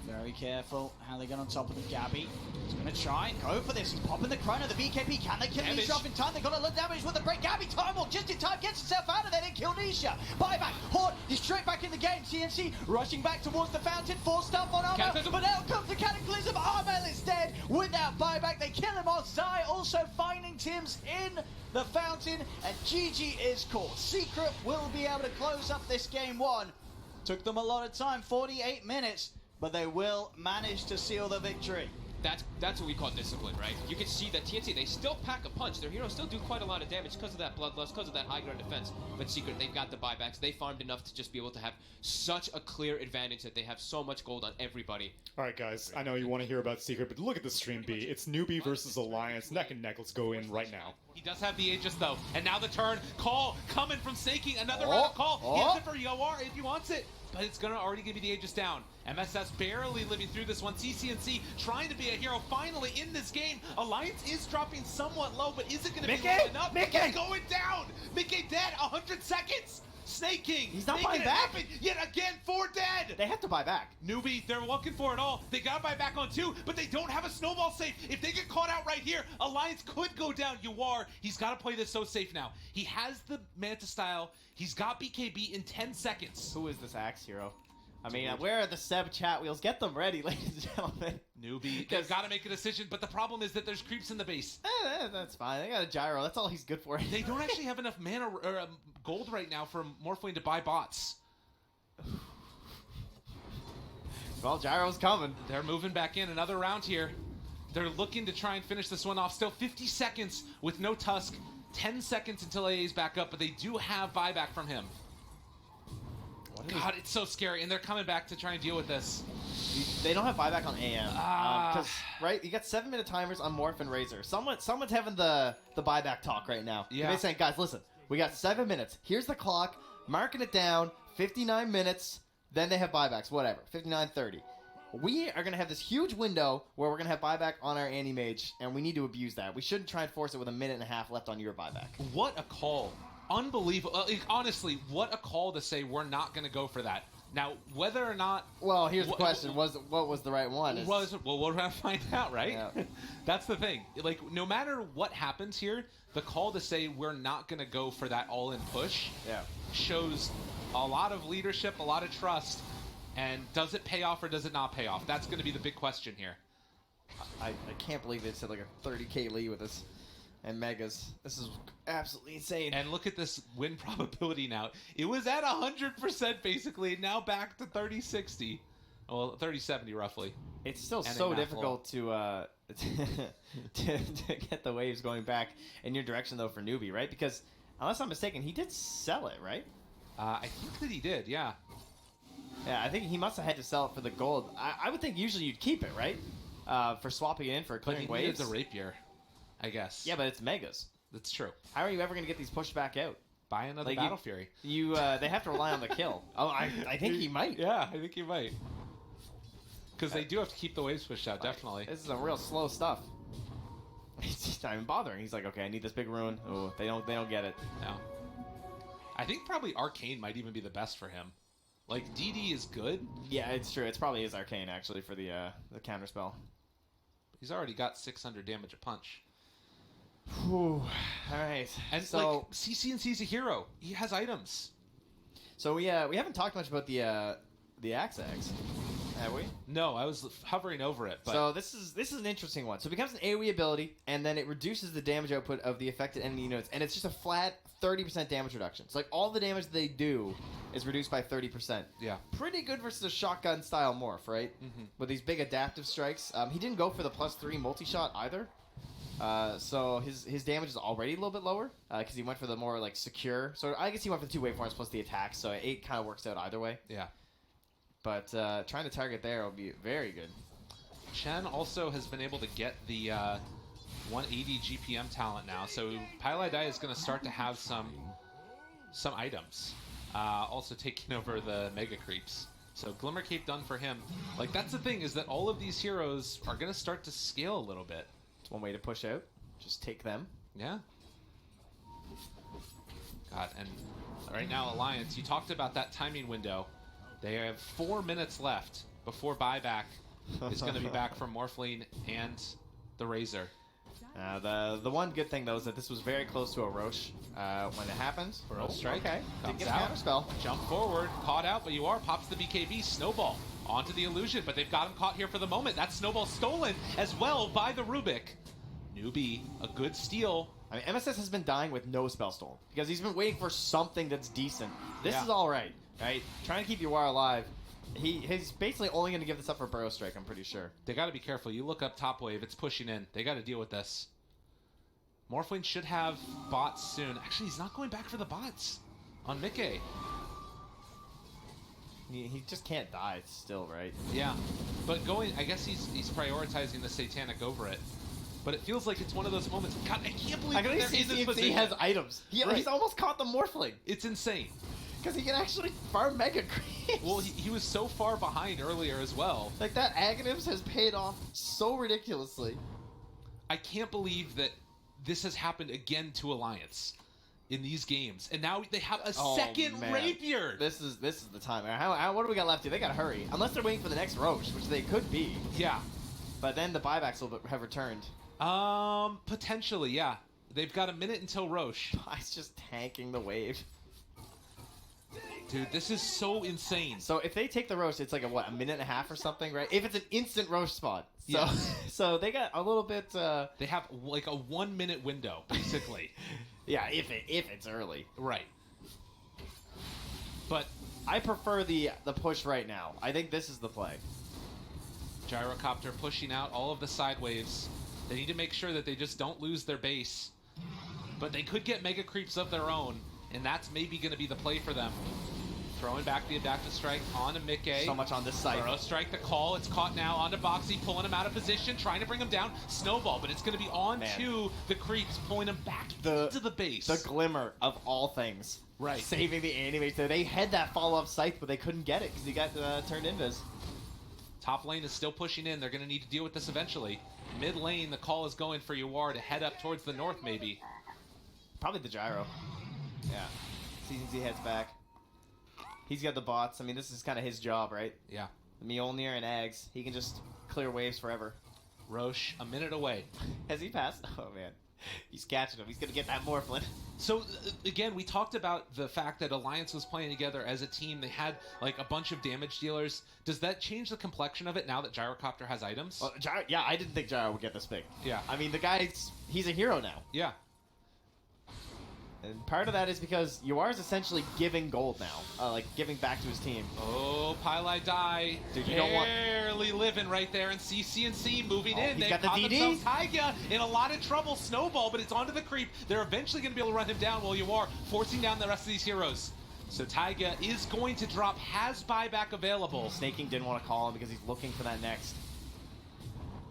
Very careful how they get on top of the Gabby. He's going to try and go for this. He's popping the Chrono, the BKB. Can they kill Nisha off in time? They've got a lot of damage with the break. Gabby, time walk just in time, gets himself out of there and kill Nisha. Buyback, Horde, he's straight back in the game. TNC rushing back towards the fountain. 4 stuff on Armel, but now comes the Cataclysm. Armel is dead without buyback. They kill him off. Zai also finding Tims in the fountain, and GG is caught. Secret will be able to close up this game 1. Took them a lot of time, 48 minutes. But they will manage to seal the victory. That's what we call discipline, right? You can see that TNC, they still pack a punch. Their heroes still do quite a lot of damage because of that bloodlust, because of that high ground defense. But Secret, they've got the buybacks. They farmed enough to just be able to have such a clear advantage that they have so much gold on everybody. All right, guys, I know you want to hear about Secret, but look at the stream B. It's newbie versus Alliance, neck and neck. Let's go in right now. He does have the Aegis, though. And now the turn. Call coming from Snaking. Another round of call. He has it for Yawar if he wants it. But it's already going to be the Aegis down. MSS barely living through this one. CCNC trying to be a hero finally in this game. Alliance is dropping somewhat low, but is it going to be low enough? It's going down. Mickey dead. 100 seconds. Snaking. He's not making buying it back. happen. Yet again, 4 dead. They have to buy back. Newbie, they're looking for it all. They got to buy back on 2, but they don't have a snowball safe. If they get caught out right here, Alliance could go down. Yawar, he's got to play this so safe now. He has the Manta style. He's got BKB in 10 seconds. Who is this Axe hero? I mean, where are the Seb chat wheels? Get them ready, ladies and gentlemen. Newbie, they've got to make a decision, but the problem is that there's creeps in the base. That's fine. They got a gyro. That's all he's good for. They don't actually have enough mana or gold right now for Morphling to buy bots. Well, gyro's coming. They're moving back in another round here. They're looking to try and finish this one off. Still 50 seconds with no Tusk. 10 seconds until AA's back up, but they do have buyback from him. God, it's so scary, and they're coming back to try and deal with this. They don't have buyback on AM. Because, right, you got 7-minute timers on Morph and Razor. Someone's having the buyback talk right now. Yeah. They're saying, guys, listen, we got 7 minutes. Here's the clock. Marking it down. 59 minutes. Then they have buybacks. Whatever. 59:30. We are going to have this huge window where we're going to have buyback on our anti-mage, and we need to abuse that. We shouldn't try and force it with a minute and a half left on your buyback. What a call. Unbelievable. Honestly, what a call to say we're not going to go for that. Now, whether or not... Well, here's the question. What was the right one? Well, we're going to find out, right? Yeah. That's the thing. Like, no matter what happens here, the call to say we're not going to go for that all-in push shows a lot of leadership, a lot of trust. And does it pay off or does it not pay off? That's going to be the big question here. I can't believe they said like a 30k lead with this and Megas. This is absolutely insane. And look at this win probability now. It was at 100% basically, now back to 30-60. Well, 30-70 roughly. It's still so difficult to get the waves going back in your direction though for Newbie, right? Because unless I'm mistaken, he did sell it, right? I think that he did, yeah. Yeah, I think he must have had to sell it for the gold. I would think usually you'd keep it, right? For swapping it in for clearing waves. But he needed the rapier, I guess. Yeah, but it's Megas. That's true. How are you ever going to get these pushed back out? Buy another Battle Fury. They have to rely on the kill. Oh, I think he might. Yeah, I think he might. Because they do have to keep the waves pushed out, definitely. This is some real slow stuff. He's not even bothering. He's like, okay, I need this big rune. Oh, they don't get it. No. I think probably Arcane might even be the best for him. Like, DD is good. Yeah, it's true. It's probably his Arcane, actually, for the counterspell. He's already got 600 damage a punch. Whew. All right. And, so, like, CCNC's a hero. He has items. So, we haven't talked much about the Axe Eggs, have we? No, I was hovering over it. But so, this is an interesting one. So, it becomes an AoE ability, and then it reduces the damage output of the affected enemy units, and it's just a flat 30% damage reduction. So, like, all the damage they do is reduced by 30%. Yeah. Pretty good versus a shotgun style morph, right? Mm-hmm. With these big adaptive strikes. He didn't go for the +3 multi-shot either. So his damage is already a little bit lower because he went for the more like secure. So I guess he went for the 2 waveforms plus the attack. So 8 kind of works out either way. Yeah. But trying to target there will be very good. Chen also has been able to get the 180 GPM talent now. So Pylai is going to start to have some items. Also taking over the Mega Creeps. So Glimmer Cape done for him. Like, that's the thing, is that all of these heroes are going to start to scale a little bit. It's one way to push out. Just take them. Yeah. God, and right now, Alliance, you talked about that timing window. They have 4 minutes left before buyback is going to be back from Morphling and the Razor. The one good thing, though, is that this was very close to a Roche when it happened. Roche strike. Okay. Comes Didn't get a out. counterspell. Jump forward. Caught out, but you are. Pops the BKB. Snowball onto the illusion, but they've got him caught here for the moment. That Snowball stolen as well by the Rubik. Newbie, a good steal. I mean, MSS has been dying with no spell stolen because he's been waiting for something that's decent. This is all right, right? Trying to keep your wire alive. He's basically only going to give this up for Burrow Strike, I'm pretty sure. They got to be careful. You look up top wave, it's pushing in. They got to deal with this. Morphling should have bots soon. Actually, he's not going back for the bots on Mickey. He just can't die still, right? Yeah, but I guess he's prioritizing the Satanic over it. But it feels like it's one of those moments. God, I can't believe they're in this position. He has items. He's almost caught the Morphling. It's insane. Because he can actually farm Mega Creeps. Well, he was so far behind earlier as well. Like, that Aghanims has paid off so ridiculously. I can't believe that this has happened again to Alliance in these games. And now they have a second Rapier. This is the time. What do we got left here? They got to hurry. Unless they're waiting for the next Roche, which they could be. Yeah. But then the buybacks will have returned. Potentially, yeah. They've got a minute until Roche. He's just tanking the wave. Dude, this is so insane. So if they take the roast, it's like a minute and a half or something, right? If it's an instant roast spot. So Yeah. so they got a little bit. They have like a 1 minute window, basically. Yeah, if it's early. Right. But I prefer the push right now. I think this is the play. Gyrocopter pushing out all of the side waves. They need to make sure that they just don't lose their base. But they could get mega creeps of their own, and that's maybe going to be the play for them. Throwing back the adaptive strike onto Mickey. So much on this side. Burrow strike the call. It's caught now onto Boxy, pulling him out of position, trying to bring him down. Snowball, but it's going to be on to the creeps, pulling him back into the base. The glimmer of all things. Right. Saving the animate. So they had that follow-up scythe, but they couldn't get it because he got turned invis. Top lane is still pushing in. They're going to need to deal with this eventually. Mid lane, the call is going for Yawar to head up towards the north, maybe. Probably the gyro. Yeah. CCZ heads back. He's got the bots. I mean, this is kind of his job, right? Yeah. Mjolnir and Eggs. He can just clear waves forever. Roche, a minute away. Has he passed? Oh, man. He's catching him. He's going to get that Morphlin. So, again, we talked about the fact that Alliance was playing together as a team. They had, like, a bunch of damage dealers. Does that change the complexion of it now that Gyrocopter has items? Yeah, I didn't think Gyro would get this big. Yeah. I mean, the guy's... He's a hero now. Yeah. And part of that is because Yuar's essentially giving gold now. Like, giving back to his team. Oh, Pylai die. Dude, you don't want... Barely living right there, and CC&C moving in. He's They got the caught DD. themselves Taiga in a lot of trouble. Snowball, but it's onto the creep. They're eventually going to be able to run him down while Yawar forcing down the rest of these heroes. So Taiga is going to drop, has buyback available. Snaking didn't want to call him because he's looking for that next.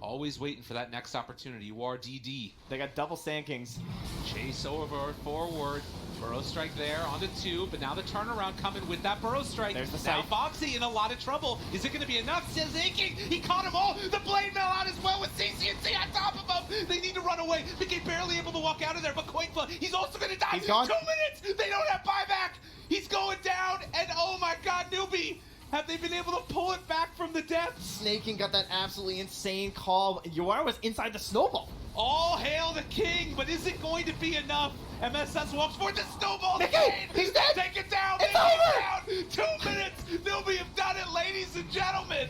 Always waiting for that next opportunity. Yawar DD. They got double Sand Kings. Chase over forward. Burrow strike there onto 2, but now the turnaround coming with that Burrow strike. There's the now scythe. Boxy in a lot of trouble. Is it going to be enough? Says Inking. He caught them all. The blade mail out as well with CC&C on top of him. They need to run away. Mickey barely able to walk out of there, but Coinfla, he's also going to die. He's gone. 2 minutes. They don't have buyback. He's going down, and oh my God, Newbie. Have they been able to pull it back from the depths? Snaking got that absolutely insane call. Yawar was inside the snowball. All hail the king, but is it going to be enough? MSS walks forward, the snowball Mickey, chain. he's dead. Take it down. It's Take it down. 2 minutes. Newbie have done it, ladies and gentlemen.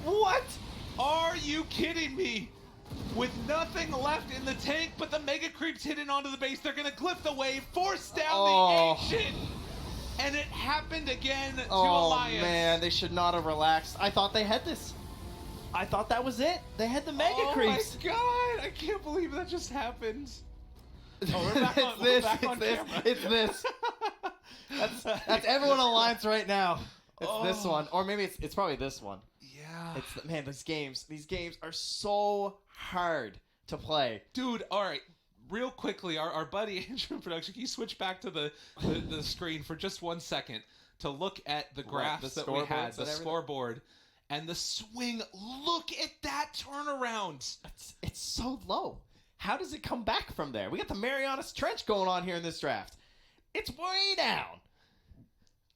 What? Are you kidding me? With nothing left in the tank, but the mega creeps hidden onto the base, they're going to clip the wave, force down the ancient. And it happened again to Alliance. Oh, man, they should not have relaxed. I thought they had this. I thought that was it. They had the mega creeps. Oh, my God. I can't believe that just happened. Oh, we're back on, It's this. back on It's this. camera. It's this. That's everyone on Alliance right now. It's this one. Or maybe it's probably this one. Yeah. It's man, these games are so hard to play. Dude, all right. Real quickly, our buddy Andrew in production, can you switch back to the screen for just 1 second to look at the graphs the that we had, scoreboards the and everything? scoreboard, and the swing. Look at that turnaround. It's so low. How does it come back from there? We got the Marianas Trench going on here in this draft. It's way down.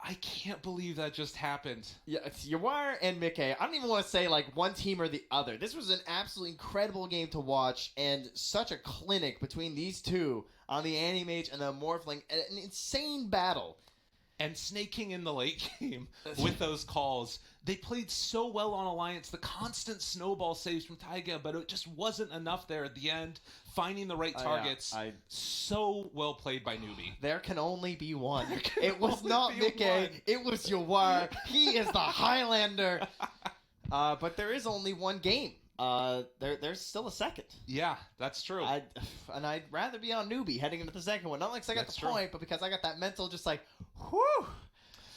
I can't believe that just happened. Yeah, it's Yawar and Mickey. I don't even want to say like one team or the other. This was an absolutely incredible game to watch and such a clinic between these two on the Animage and the Morphling. An insane battle. And snaking in the late game with those calls. They played so well on Alliance. The constant snowball saves from Taiga, but it just wasn't enough there at the end. Finding the right targets. So well played by Newbie. There can only be one. can It was only not be Mickey. one. It was Yawar. He is the Highlander. But there is only one game. There's still a second. Yeah, that's true. And I'd rather be on Newbie heading into the second one. Not like I got That's the true. point, but because I got that mental just like, whew.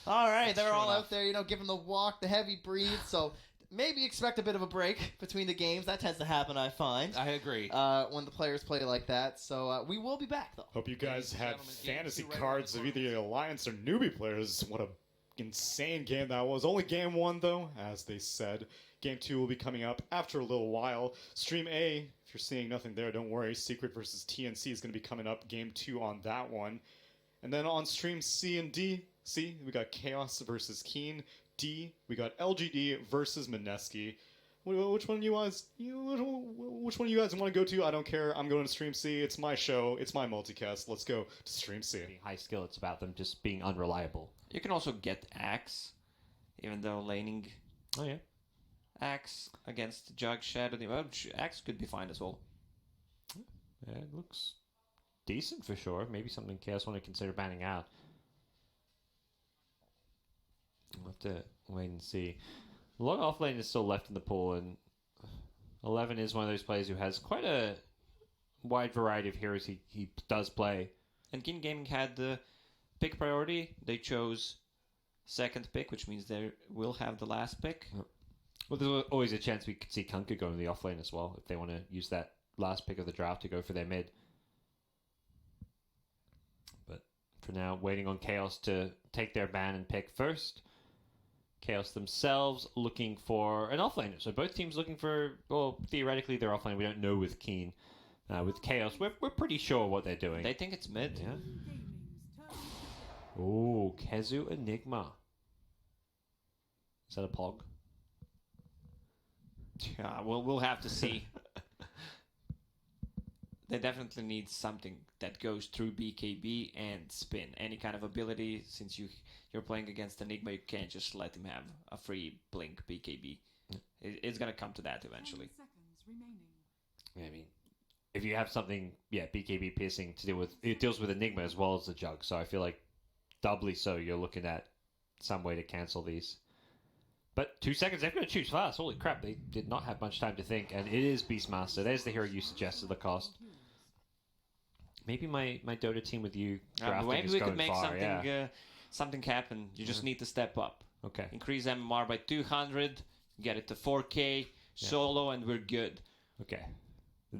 All right, That's they're true all enough. out there, giving the walk, the heavy breathe. So maybe expect a bit of a break between the games. That tends to happen, I find. I agree. When the players play like that. So we will be back, though. Hope you guys had gentlemen, game fantasy 2 right cards around of the either the Alliance or newbie players. What a insane game that was. Only game 1, though, as they said. Game 2 will be coming up after a little while. Stream A, if you're seeing nothing there, don't worry. Secret versus TNC is going to be coming up. Game 2 on that one. And then on stream C and D, C, we got Chaos versus Keen. D, we got LGD versus Mineski. Which one of you guys? Which one of you guys want to go to? I don't care. I'm going to Stream C. It's my show. It's my multicast. Let's go to Stream C. Being high skill, it's about them just being unreliable. You can also get Axe, even though laning Oh yeah. Axe against Jug Shadow. Well, Axe could be fine as well. Yeah, it looks decent for sure. Maybe something Chaos want to consider banning out. We'll have to wait and see. A lot of offlane is still left in the pool, and 11 is one of those players who has quite a wide variety of heroes he does play. And Keen Gaming had the pick priority. They chose second pick, which means they will have the last pick. Well, there's always a chance we could see Kunkka go in the offlane as well if they want to use that last pick of the draft to go for their mid. But for now, waiting on Chaos to take their ban and pick first. Chaos themselves looking for an offlaner. So both teams looking for, well, theoretically they're offlane. We don't know with Keen. With Chaos, we're pretty sure what they're doing. They think it's mid. Yeah. Ooh, Kezu Enigma. Is that a pog? Yeah, we'll have to see. They definitely need something that goes through BKB and spin. Any kind of ability, since you're playing against Enigma, you can't just let him have a free blink BKB. It's gonna come to that eventually. Yeah, I mean, if you have something, BKB piercing to deal with, it deals with Enigma as well as the Jug. So I feel like doubly so you're looking at some way to cancel these. But 2 seconds, they've got to choose fast. Holy crap, they did not have much time to think. And it is Beastmaster. There's the hero you suggested, the cost. Maybe my Dota team with you drafting maybe is we going could make far, something something happen. You just need to step up. Okay. Increase MMR by 200, get it to 4K, solo, and we're good. Okay.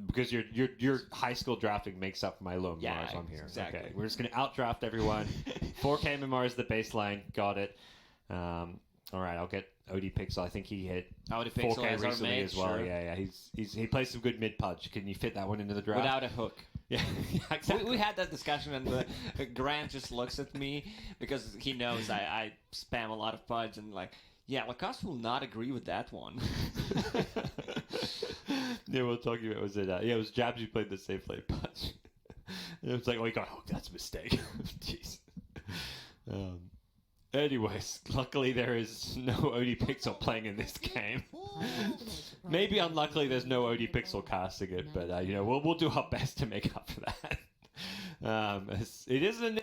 Because your high skill drafting makes up for my low MMR, so I'm here. Exactly. Okay. We're just going to outdraft everyone. 4K MMR is the baseline. Got it. All right, I'll get OD Pixel. I think he hit OD Pixel 4K as our recently mate, as well. sure. Yeah. He plays some good mid pudge. Can you fit that one into the draft? Without a hook. Yeah, exactly. We had that discussion, and Grant just looks at me because he knows I spam a lot of pudge, and like, yeah, Lacoste will not agree with that one. Yeah, we're talking about, was it? It was Jabs who played the safe play pudge. And it was like, oh, he got hooked. That's a mistake. Jeez. Anyways, luckily there is no OD Pixel playing in this game. Maybe unluckily there's no OD Pixel casting it, but we'll do our best to make up for that. It is an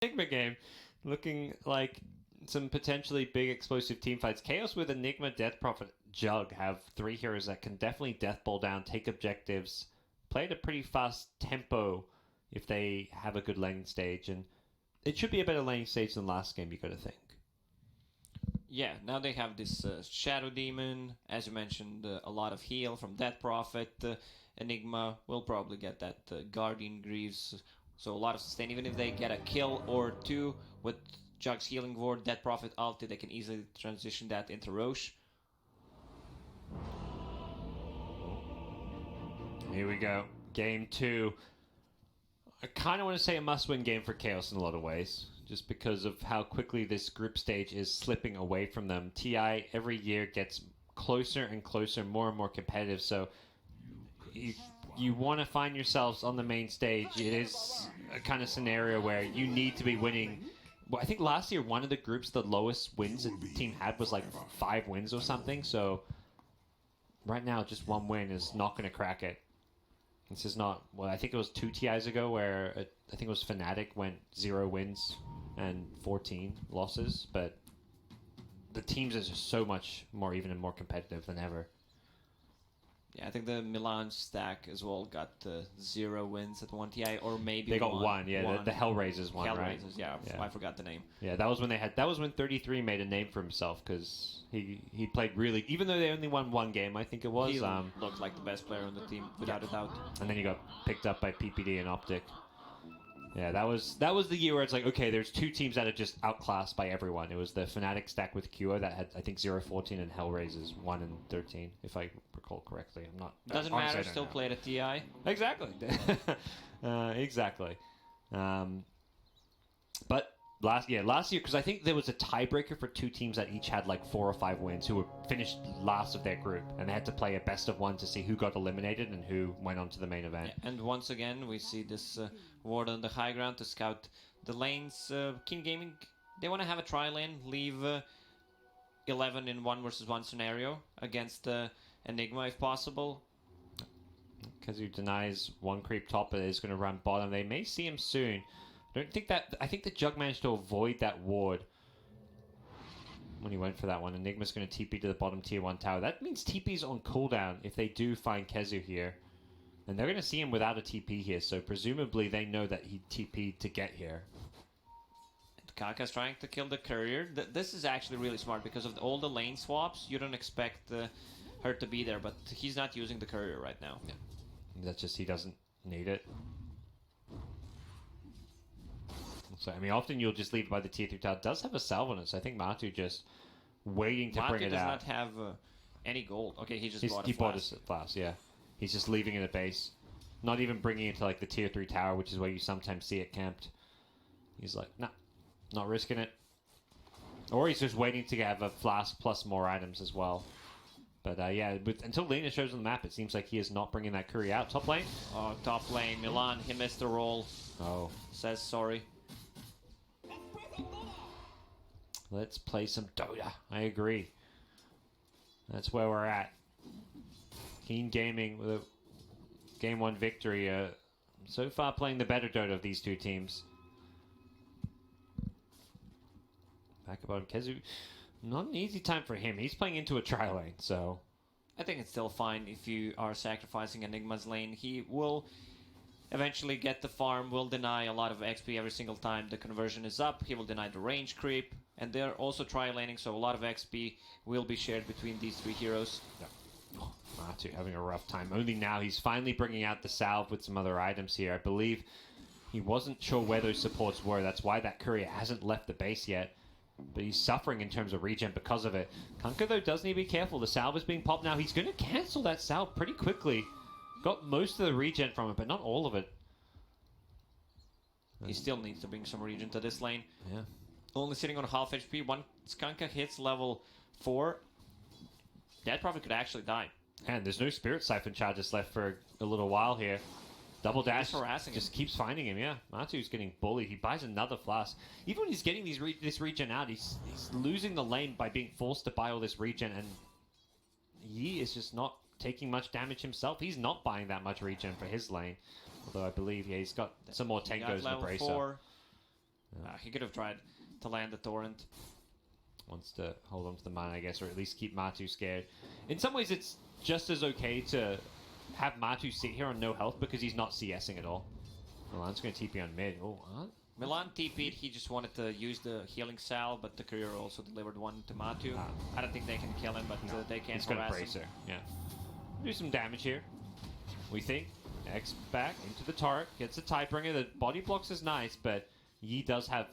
Enigma game, looking like some potentially big explosive team fights. Chaos with Enigma, Death Prophet, Jug have three heroes that can definitely death ball down, take objectives, play at a pretty fast tempo if they have a good lane stage, and it should be a better lane stage than last game, you gotta think. Yeah, now they have this Shadow Demon, as you mentioned, a lot of heal from Death Prophet. Enigma will probably get that Guardian Greaves, so a lot of sustain. Even if they get a kill or two with Jug's Healing Ward, Death Prophet ulti, they can easily transition that into Roche. Here we go. Game 2. I kind of want to say a must-win game for Chaos in a lot of ways, just because of how quickly this group stage is slipping away from them. TI every year gets closer and closer, more and more competitive, so you want to find yourselves on the main stage. It is a kind of scenario where you need to be winning. Well, I think last year one of the groups, the lowest wins the team had was like 5 wins or something, so right now just one win is not going to crack it. This is not, well, I think it was 2 TIs ago where I think it was Fnatic went 0 wins and 14 losses, but the teams is just so much more even and more competitive than ever. Yeah, I think the Milan stack as well got 0 wins at 1 TI, or maybe they got one. The Hellraisers one, right? Hellraisers, yeah, I forgot the name. Yeah, that was when 33 made a name for himself, because he played really, even though they only won 1 game, I think it was. He looked like the best player on the team, without a doubt. And then he got picked up by PPD and Optic. Yeah, that was the year where it's like, okay, there's 2 teams that are just outclassed by everyone. It was the Fnatic stack with Kua that had, I think, 0-14, and Hellraisers 1 and 13, if I recall correctly. I'm not. Doesn't matter. Still played at TI. Exactly. Exactly. But Last year, because I think there was a tiebreaker for 2 teams that each had like 4 or 5 wins who were finished last of their group, and they had to play a best of 1 to see who got eliminated and who went on to the main event. Yeah, and once again, we see this ward on the high ground to scout the lanes. Keen Gaming, they want to have a try lane, leave 11 in 1 versus 1 scenario against Enigma if possible. Kazu denies 1 creep top, but is going to run bottom. They may see him soon. I think the Jug managed to avoid that ward when he went for that one. Enigma's going to TP to the bottom tier 1 tower. That means TP's on cooldown if they do find Kezu here. And they're going to see him without a TP here, so presumably they know that he TP'd to get here. Kaka's trying to kill the courier. This is actually really smart because of all the lane swaps. You don't expect her to be there, but he's not using the courier right now. Yeah. That's just he doesn't need it. So, I mean, often you'll just leave it by the tier 3 tower. It does have a salve on it, so I think Matu just waiting to bring it out. Matu does not have any gold. Okay, he bought a flask. He bought his flask, yeah. He's just leaving it at base. Not even bringing it to, like, the tier 3 tower, which is where you sometimes see it camped. He's like, nah, not risking it. Or he's just waiting to have a flask plus more items as well. But, yeah, until Lena shows on the map, it seems like he is not bringing that courier out. Top lane? Oh, top lane. Milan, he missed the roll. Oh. Says sorry. Let's play some Dota. I agree. That's where we're at. Keen Gaming with a Game 1 victory. So far playing the better Dota of these 2 teams. Back about Kezu. Not an easy time for him. He's playing into a tri lane, so... I think it's still fine if you are sacrificing Enigma's lane. He will eventually get the farm, will deny a lot of XP every single time the conversion is up. He will deny the range creep. And they're also tri-laning, so a lot of XP will be shared between these 3 heroes. Yeah. Oh, Matu having a rough time. Only now he's finally bringing out the salve with some other items here. I believe he wasn't sure where those supports were. That's why that courier hasn't left the base yet. But he's suffering in terms of regen because of it. Kunkka, though, does need to be careful. The salve is being popped now. He's going to cancel that salve pretty quickly. Got most of the regen from it, but not all of it. He still needs to bring some regen to this lane. Yeah. Only sitting on half HP. Once Kunkka hits level 4, Dead Prophet could actually die. And there's no Spirit Siphon charges left for a little while here. Double dash harassing just him. keeps finding him, yeah. Matu's getting bullied. He buys another flask. Even when he's getting this regen out, he's losing the lane by being forced to buy all this regen, and he is just not taking much damage himself. He's not buying that much regen for his lane. Although I believe, yeah, he's got some more Tengos in the bracer. 4. He could have tried to land the torrent. Wants to hold on to the mana, I guess, or at least keep Matu scared. In some ways, it's just as okay to have Matu sit here on no health because he's not CSing at all. Milan's going to TP on mid. Oh, what? Milan TP'd, he just wanted to use the healing salve, but the courier also delivered one to Matu. I don't think they can kill him, but they can He's got a harass bracer, him. yeah. Do some damage here, we think. X back into the turret, gets a Tidebringer. The body blocks is nice, but Yi does have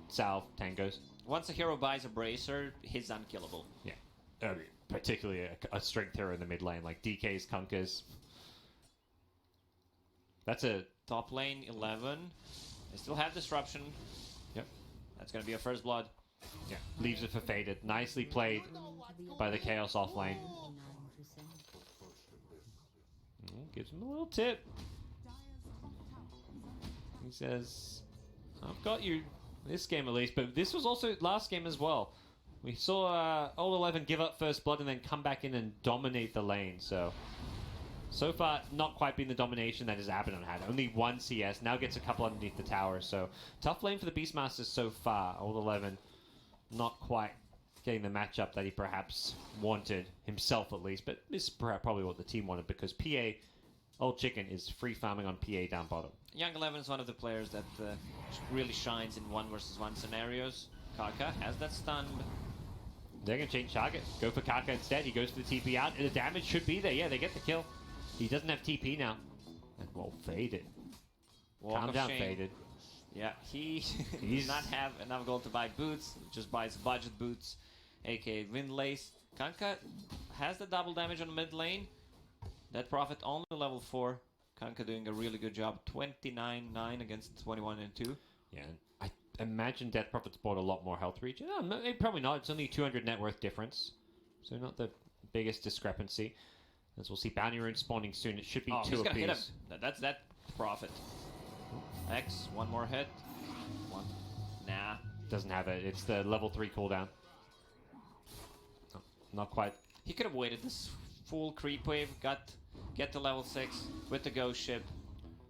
salve tangos. Once a hero buys a bracer, he's unkillable. Yeah, particularly a strength hero in the mid lane, like DK's, Kunkka's. That's a... Top lane, 11. They still have Disruption. Yep. That's going to be a first blood. Yeah, leaves it for Faded. Nicely played by the Chaos off lane. Gives him a little tip. He says, I've got you this game at least, but this was also last game as well. We saw Old 11 give up first blood and then come back in and dominate the lane, so far not quite been the domination that his Abaddon had. Only 1 CS, now gets a couple underneath the tower, so tough lane for the Beastmasters so far. Old 11 not quite getting the matchup that he perhaps wanted himself at least, but this is probably what the team wanted because PA, Old Chicken, is free farming on PA down bottom. Young 11 is one of the players that really shines in 1 versus 1 scenarios. Kaka has that stunned. They're going to change target. Go for Kaka instead. He goes for the TP out, and the damage should be there. Yeah, they get the kill. He doesn't have TP now. And well, Faded. Calm down, Faded. Yeah, he does not have enough gold to buy boots. Just buys budget boots, aka Windlace. Kunkka has the double damage on the mid lane. That Prophet only level 4. Kunkka doing a really good job. 29-9 against 21 and 2. Yeah, imagine Death Prophet's bought a lot more health regen. No, probably not. It's only 200 net worth difference. So not the biggest discrepancy. As we'll see Bounty Rune spawning soon. It should be Oh, 2 he's gonna hit him. apiece. That's that Prophet. X, one more hit. One. Nah. Doesn't have it. It's the level 3 cooldown. No, not quite. He could have waited this full creep wave, get to level 6 with the ghost ship.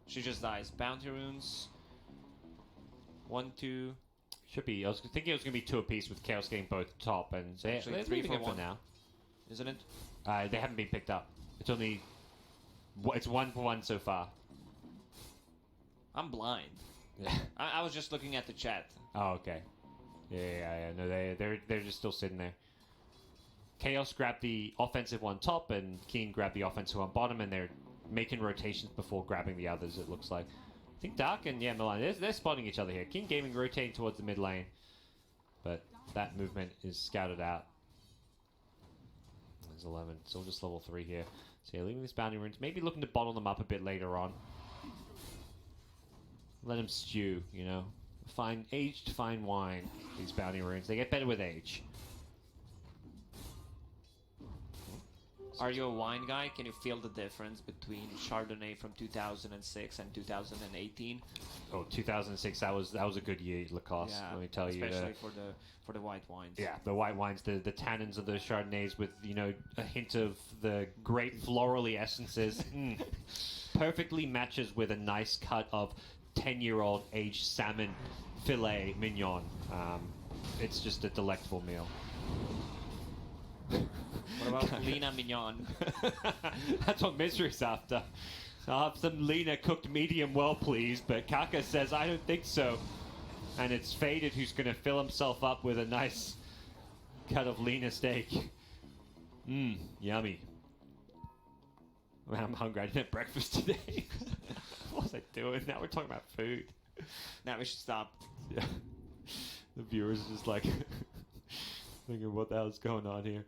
She just dies. Bounty runes. 1, 2. Should be. I was thinking it was going to be 2 apiece with Chaos getting both top, and Actually, they're 3 leaving for it 1 now. Isn't it? They haven't been picked up. It's only. It's 1 for 1 so far. I'm blind. Yeah. I was just looking at the chat. Oh, okay. Yeah. No, they're just still sitting there. Chaos grabbed the offensive one top, and Keen grabbed the offensive one bottom, and they're making rotations before grabbing the others, it looks like. I think Dark and Milan, they're spotting each other here. King Gaming rotating towards the mid lane, but that movement is scouted out. There's 11, still just level 3 here. So yeah, leaving these bounty runes, maybe looking to bottle them up a bit later on. Let them stew, you know. Aged fine wine, these bounty runes. They get better with age. Are you a wine guy? Can you feel the difference between Chardonnay from 2006 and 2018? Oh, 2006, that was a good year, Lacoste, let me tell you. Especially for the white wines. Yeah, the white wines, the tannins of the Chardonnays with, you know, a hint of the great florally essences. Perfectly matches with a nice cut of 10-year-old aged salmon filet mignon. It's just a delectable meal. What about Lina Mignon? That's what Misery's after. I'll have some Lina cooked medium well, please, but Kaka says, I don't think so. And it's Faded who's going to fill himself up with a nice cut of Lina steak. Yummy. Man, I'm hungry. I didn't have breakfast today. What was I doing? Now we're talking about food. Now we should stop. Yeah. The viewers are just like thinking, what the hell's going on here?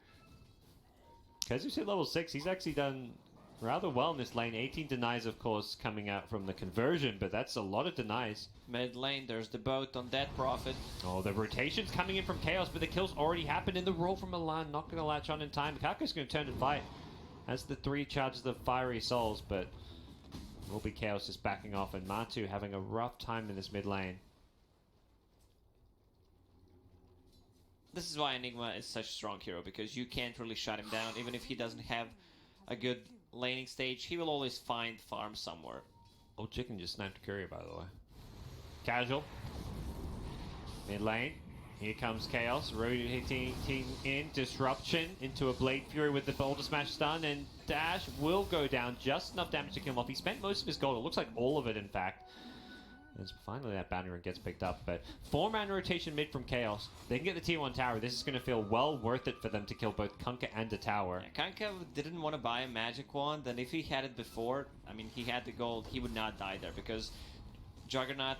Kazu's hit level 6. He's actually done rather well in this lane. 18 denies, of course, coming out from the conversion, but that's a lot of denies. Mid lane, there's the boat on Dead Prophet. Oh, the rotation's coming in from Chaos, but the kill's already happened in the roll from Milan. Not going to latch on in time. Kaku's going to turn and fight as the 3 charges the Fiery Souls, but will be Chaos just backing off, and Matu having a rough time in this mid lane. This is why Enigma is such a strong hero, because you can't really shut him down. Even if he doesn't have a good laning stage, he will always find farm somewhere. Oh, Chicken just sniped a courier, by the way. Casual. Mid lane. Here comes Chaos. Rotating in. Disruption into a Blade Fury with the Boulder Smash stun, and Dash will go down. Just enough damage to kill him off. He spent most of his gold. It looks like all of it, in fact. And finally that bounty rune gets picked up, but 4-man rotation mid from Chaos. They can get the tier 1 tower. This is going to feel well worth it for them to kill both Kunkka and the tower. Yeah, Kunkka didn't want to buy a magic wand, and if he had it before, I mean, he had the gold, he would not die there, because Juggernaut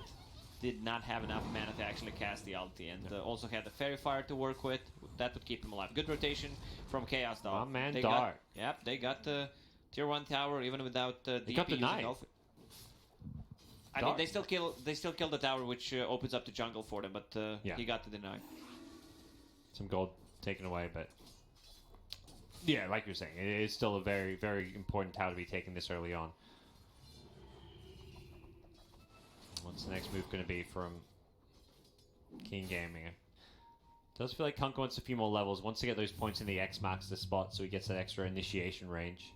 did not have enough mana to actually cast the ulti, and also had the Fairy Fire to work with. That would keep him alive. Good rotation from Chaos, though. My man, Dark. Yep, they got the tier 1 tower, even without DP. They got the knife. I mean, they still kill the tower, which opens up the jungle for them. But yeah. He got the deny. Some gold taken away, but yeah, like you're saying, it is still a very, very important tower to be taken this early on. What's the next move going to be from King Gaming? Does feel like Kunkka wants a few more levels. Wants to get those points in the X marks the spot, so he gets that extra initiation range.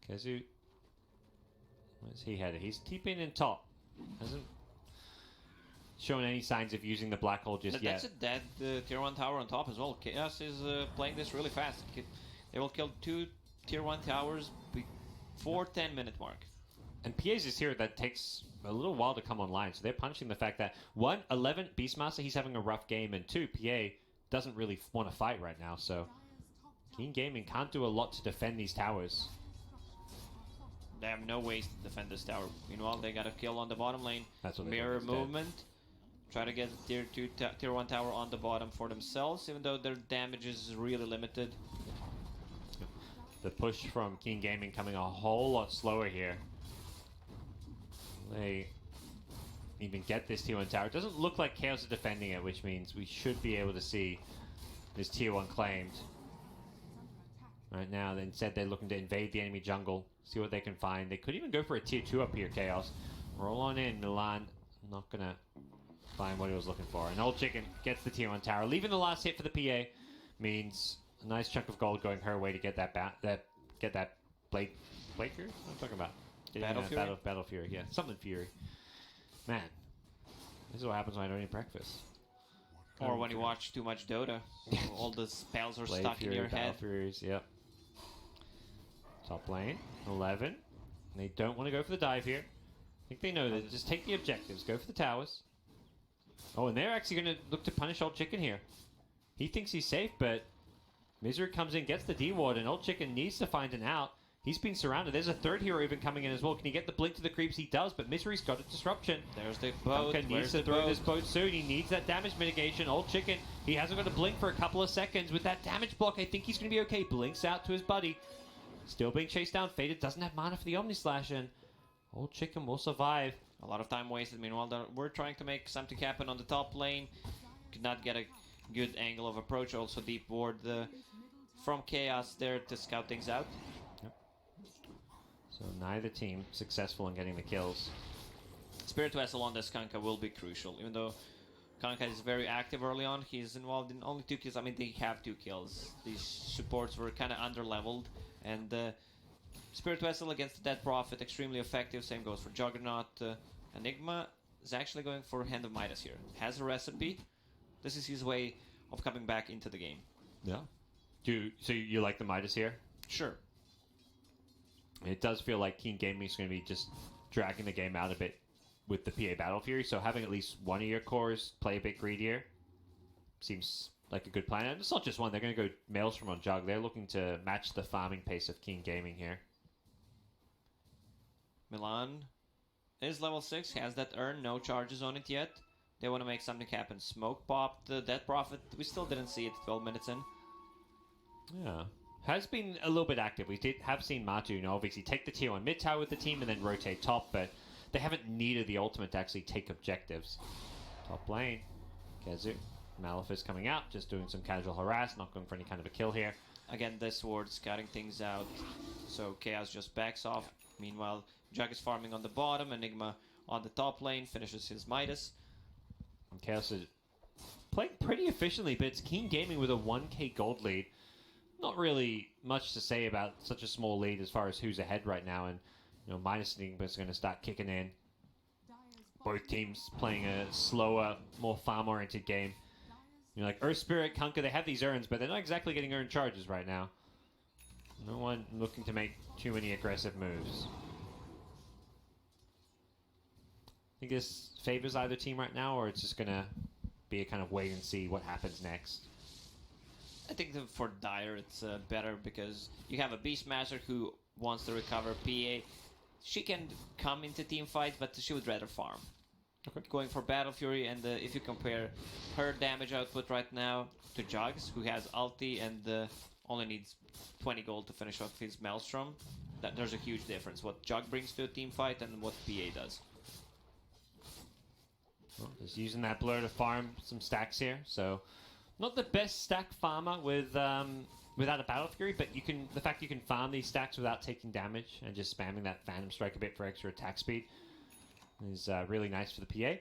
Kazu. Where's he headed? He's TPing in top. Hasn't shown any signs of using the black hole just yet. That's a dead tier 1 tower on top as well. Chaos is playing this really fast. They will kill 2 tier 1 towers before 10-minute mark. And PA's is here that takes a little while to come online, so they're punching the fact that 1, 11, Beastmaster, he's having a rough game, and 2, PA doesn't really want to fight right now, so King Gaming can't do a lot to defend these towers. They have no ways to defend this tower. Meanwhile, they got a kill on the bottom lane. That's what Mirror movement. Try to get tier 1 tower on the bottom for themselves, even though their damage is really limited. The push from King Gaming coming a whole lot slower here. They even get this tier 1 tower. It doesn't look like Chaos is defending it, which means we should be able to see this tier 1 claimed. Right now, instead they're looking to invade the enemy jungle, see what they can find. They could even go for a tier 2 up here, Chaos. Roll on in, Milan. Not gonna find what he was looking for. And Old Chicken gets the tier 1 tower. Leaving the last hit for the PA means a nice chunk of gold going her way to get that Blade Fury? What am I talking about? Battle Fury? Battle Fury, yeah. Something Fury. Man, this is what happens when I don't eat breakfast. Or when you watch too much Dota. All the spells are Blade stuck Fury, in your Battle head. Furies, yep. Top lane, 11. They don't want to go for the dive here. I think they know that. Just take the objectives. Go for the towers. Oh, and they're actually going to look to punish Old Chicken here. He thinks he's safe, but Misery comes in, gets the D-Ward, and Old Chicken needs to find an out. He's been surrounded. There's a third hero even coming in as well. Can he get the blink to the creeps? He does, but Misery's got a disruption. There's the boat. Duncan needs to throw this boat soon. He needs that damage mitigation. Old Chicken, he hasn't got a blink for a couple of seconds. With that damage block, I think he's going to be okay. Blinks out to his buddy. Still being chased down. Faded doesn't have mana for the Omni Slash, and Old Chicken will survive. A lot of time wasted. Meanwhile, we're trying to make something happen on the top lane. Could not get a good angle of approach. Also deep ward from Chaos there to scout things out. Yep. So neither team successful in getting the kills. Spirit Vessel on this Kanka will be crucial. Even though Kanka is very active early on, he's involved in only 2 kills. I mean, they have 2 kills. These supports were kind of under-leveled. And Spirit Vessel against the Dead Prophet, extremely effective. Same goes for Juggernaut. Enigma is actually going for Hand of Midas here. Has a recipe. This is his way of coming back into the game. Yeah. So you like the Midas here? Sure. It does feel like Keen Gaming is going to be just dragging the game out a bit with the PA Battle Fury. So having at least one of your cores play a bit greedier seems like a good plan. And it's not just one. They're going to go Maelstrom on Jug. They're looking to match the farming pace of Keen Gaming here. Milan is level 6, has that urn, no charges on it yet. They want to make something happen. Smoke popped the Dead Prophet. We still didn't see it 12 minutes in. Yeah. Has been a little bit active. We have seen Matu, obviously take the tier 1 mid tower with the team and then rotate top, but they haven't needed the ultimate to actually take objectives. Top lane. Kezu. Malefice coming out, just doing some casual harass, not going for any kind of a kill here. Again, this ward scouting things out. So Chaos just backs off. Meanwhile, Jug is farming on the bottom. Enigma on the top lane finishes his Midas. And Chaos is playing pretty efficiently, but it's Keen Gaming with a 1k gold lead. Not really much to say about such a small lead as far as who's ahead right now, and Midas Enigma is going to start kicking in. Both teams playing a slower, more farm-oriented game. Like Earth Spirit, Kunkka, they have these urns, but they're not exactly getting urn charges right now. No one looking to make too many aggressive moves. I think this favors either team right now, or it's just going to be a kind of wait and see what happens next. I think for Dire it's better because you have a Beastmaster who wants to recover PA. She can come into team fight, but she would rather farm. Okay. Going for Battle Fury, and if you compare her damage output right now to Jugs, who has ulti and only needs 20 gold to finish off his Maelstrom, there's a huge difference. What Jug brings to a team fight and what PA does. Well, just using that blur to farm some stacks here, so not the best stack farmer without a Battle Fury, but the fact you can farm these stacks without taking damage and just spamming that Phantom Strike a bit for extra attack speed is really nice for the PA.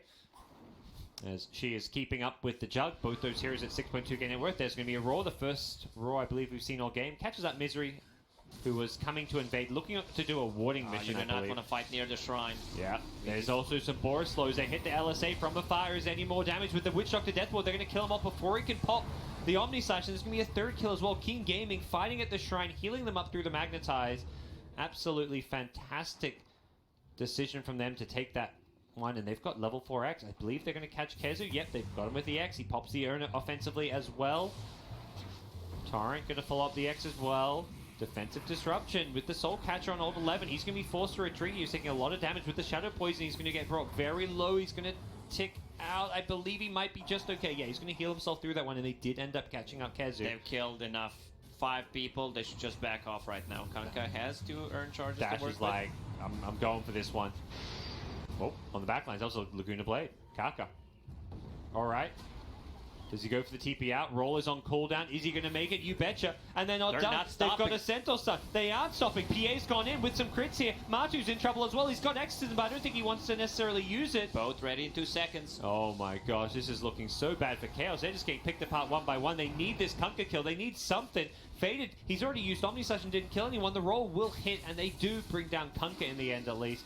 As she is keeping up with the Jug, both those heroes at 6.2k net worth. There's going to be a roar, the first roar I believe we've seen all game. Catches up Misery, who was coming to invade, looking to do a warding mission, You do not want to fight near the shrine. Yeah. There's also some Boris slows. They hit the LSA from afar. Is any more damage with the Witch Doctor Death Ward? They're going to kill him off before he can pop the Omni Slash. And there's going to be a third kill as well. Keen Gaming fighting at the shrine, healing them up through the Magnetize. Absolutely fantastic decision from them to take that one. And they've got level 4X. I believe they're going to catch Kezu. Yep, they've got him with the X. He pops the urn offensively as well. Torrent going to follow up the X as well. Defensive disruption with the Soul Catcher on old 11. He's going to be forced to retreat. He's taking a lot of damage with the Shadow Poison. He's going to get brought very low. He's going to tick out. I believe he might be just okay. Yeah, he's going to heal himself through that one, and they did end up catching up Kezu. They've killed enough. 5 people. They should just back off right now. Kanka has to earn charges Dash to work is like, I'm going for this one. Oh, on the back lines, also Laguna Blade. Kaka. All right. Does he go for the TP out? Roll is on cooldown. Is he going to make it? You betcha. And they're not done. They've got a Centaur stun. They aren't stopping. PA's gone in with some crits here. Matu's in trouble as well. He's got Exorcism, but I don't think he wants to necessarily use it. Both ready in 2 seconds. Oh my gosh, this is looking so bad for Chaos. They're just getting picked apart one by one. They need this Kunkka kill. They need something. Faded, he's already used Omni Slash and didn't kill anyone. The roll will hit, and they do bring down Kunkka in the end at least.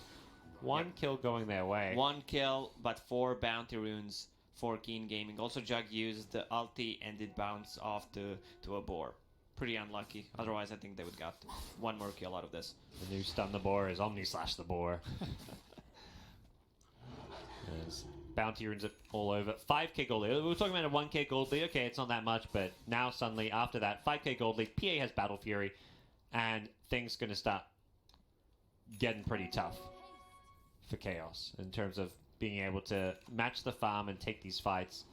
One kill going their way. 1 kill, but 4 bounty runes for Keen Gaming. Also, Jug used the ulti and it bounced off to a boar. Pretty unlucky. Otherwise, I think they would got 1 more kill out of this. The new stun the boar is Omni Slash the boar. There's bounty runes all over. 5k gold lead. We were talking about a 1k gold lead. Okay, it's not that much, but now suddenly after that, 5k gold lead. PA has Battle Fury, and things going to start getting pretty tough for Chaos in terms of being able to match the farm and take these fights.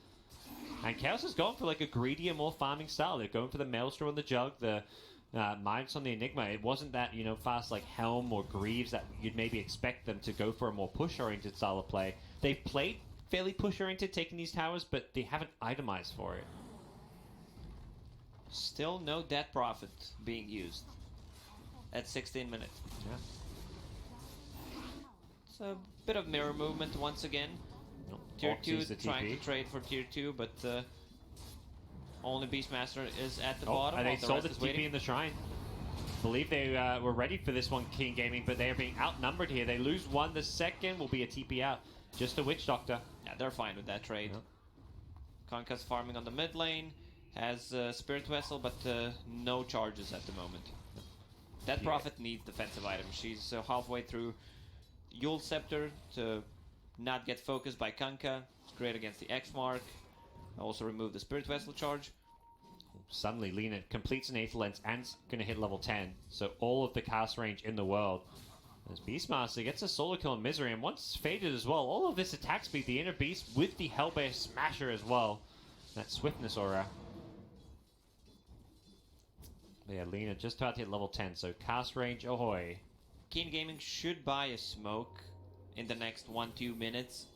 And Chaos has gone for like a greedier, more farming style. They're going for the Maelstrom on the Jug, the Mines on the Enigma. It wasn't that, you know, fast like Helm or Greaves that you'd maybe expect them to go for a more push-oriented style of play. They've played fairly push-oriented, taking these towers, but they haven't itemized for it. Still no death profit being used at 16 minutes. Yeah. It's a bit of mirror movement once again. Tier 2 trying to trade for Tier 2, but only Beastmaster is at the bottom. And they the sold the rest is TP waiting. in the Shrine. Believe they were ready for this one, King Gaming, but they are being outnumbered here. They lose one. The second will be a TP out. Just a Witch Doctor. Yeah, they're fine with that trade. Konka's farming on the mid lane. Has Spirit Vessel, but no charges at the moment. That Prophet needs defensive items. She's halfway through Yule Scepter to not get focused by Kunkka. It's great against the X Mark. Also remove the Spirit Vessel charge. Suddenly, Lena completes an 8th lens and going to hit level 10. So all of the cast range in the world. As Beastmaster gets a solo kill in Misery, and once faded as well. All of this attack speed, the Inner Beast with the Hellbear Smasher as well. That Swiftness aura. But yeah, Lena just about to hit level 10, so cast range, ahoy. Keen Gaming should buy a smoke in the next 1-2 minutes.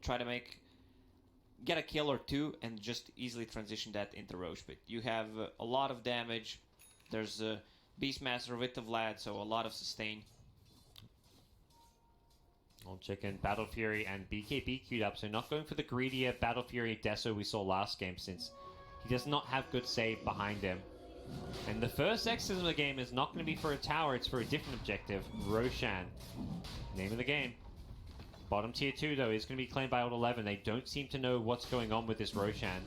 Try to get a kill or 2 and just easily transition that into Roche Pit. You have a lot of damage. There's a Beastmaster with the Vlad, so a lot of sustain. Old Chicken, Battle Fury, and BKB queued up, so not going for the greedier Battle Fury Deso we saw last game, since he does not have good save behind him. And the first exit of the game is not going to be for a tower, it's for a different objective. Roshan. Name of the game. Bottom tier 2 though is going to be claimed by Old 11. They don't seem to know what's going on with this Roshan.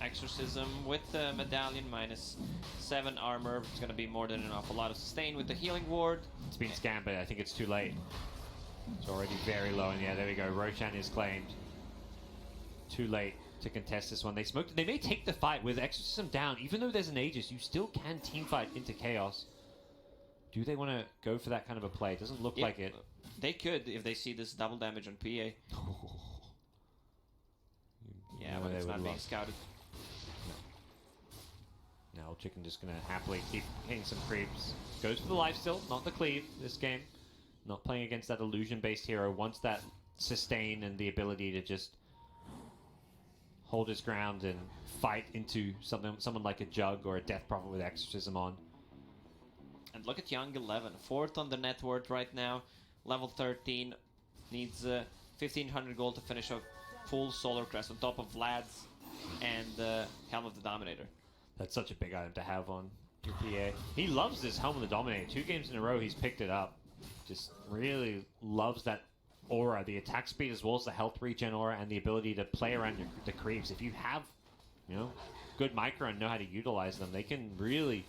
Exorcism with the Medallion, -7 armor. It's going to be more than enough. A lot of sustain with the Healing Ward. It's been scanned, but I think it's too late. It's already very low, and yeah, there we go. Roshan is claimed. Too late to contest this one. They smoked it. They may take the fight with Exorcism down. Even though there's an Aegis, you still can teamfight into Chaos. Do they want to go for that kind of a play? It doesn't look like it. They could if they see this double damage on PA. Yeah, but it's not being scouted. Now Old Chicken just going to happily keep hitting some creeps. Goes for the lifesteal, not the cleave this game. Not playing against that illusion-based hero. Wants that sustain and the ability to just hold his ground and fight into someone like a Jug or a Death Prophet with Exorcism on. And look at Young 11, 4th on the net worth right now, level 13, needs 1500 gold to finish a full Solar Crest on top of Vlad's and Helm of the Dominator. That's such a big item to have on your PA. He loves this Helm of the Dominator. 2 games in a row he's picked it up. Just really loves that aura, the attack speed as well as the health regen aura and the ability to play around the creeps. If you have, you know, good micro and know how to utilize them, they can really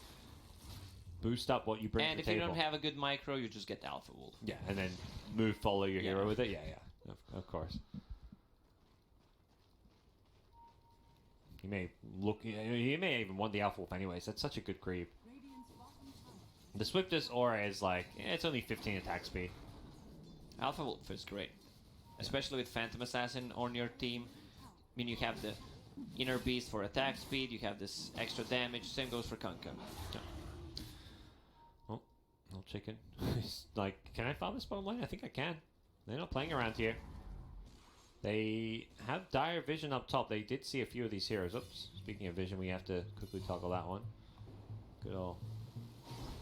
boost up what you bring to the table. And if you don't have a good micro, you just get the Alpha Wool. Yeah, and then follow your hero with it. Yeah, of course. He may even want the Alpha Wolf anyways. That's such a good creep. The Swiftest aura is like, it's only 15 attack speed. Alpha Wolf is great. Especially with Phantom Assassin on your team. I mean, you have the Inner Beast for attack speed, you have this extra damage. Same goes for Kunkka. Well, Old chicken. He's like, can I farm this bottom lane? I think I can. They're not playing around here. They have dire vision up top. They did see a few of these heroes. Oops. Speaking of vision, we have to quickly toggle that one. Good old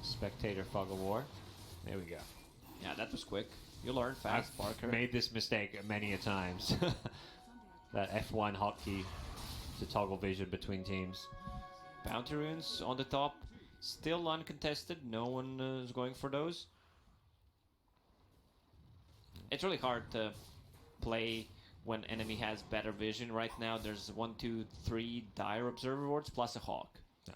spectator fog of war. There we go. Yeah, that was quick. You learn fast, Parker. Made this mistake many a times. That F1 hotkey to toggle vision between teams. Bounty runes on the top. Still uncontested. No one is going for those. It's really hard to play when enemy has better vision. Right now, there's 1, 2, 3 dire observer wards plus a hawk. Yeah.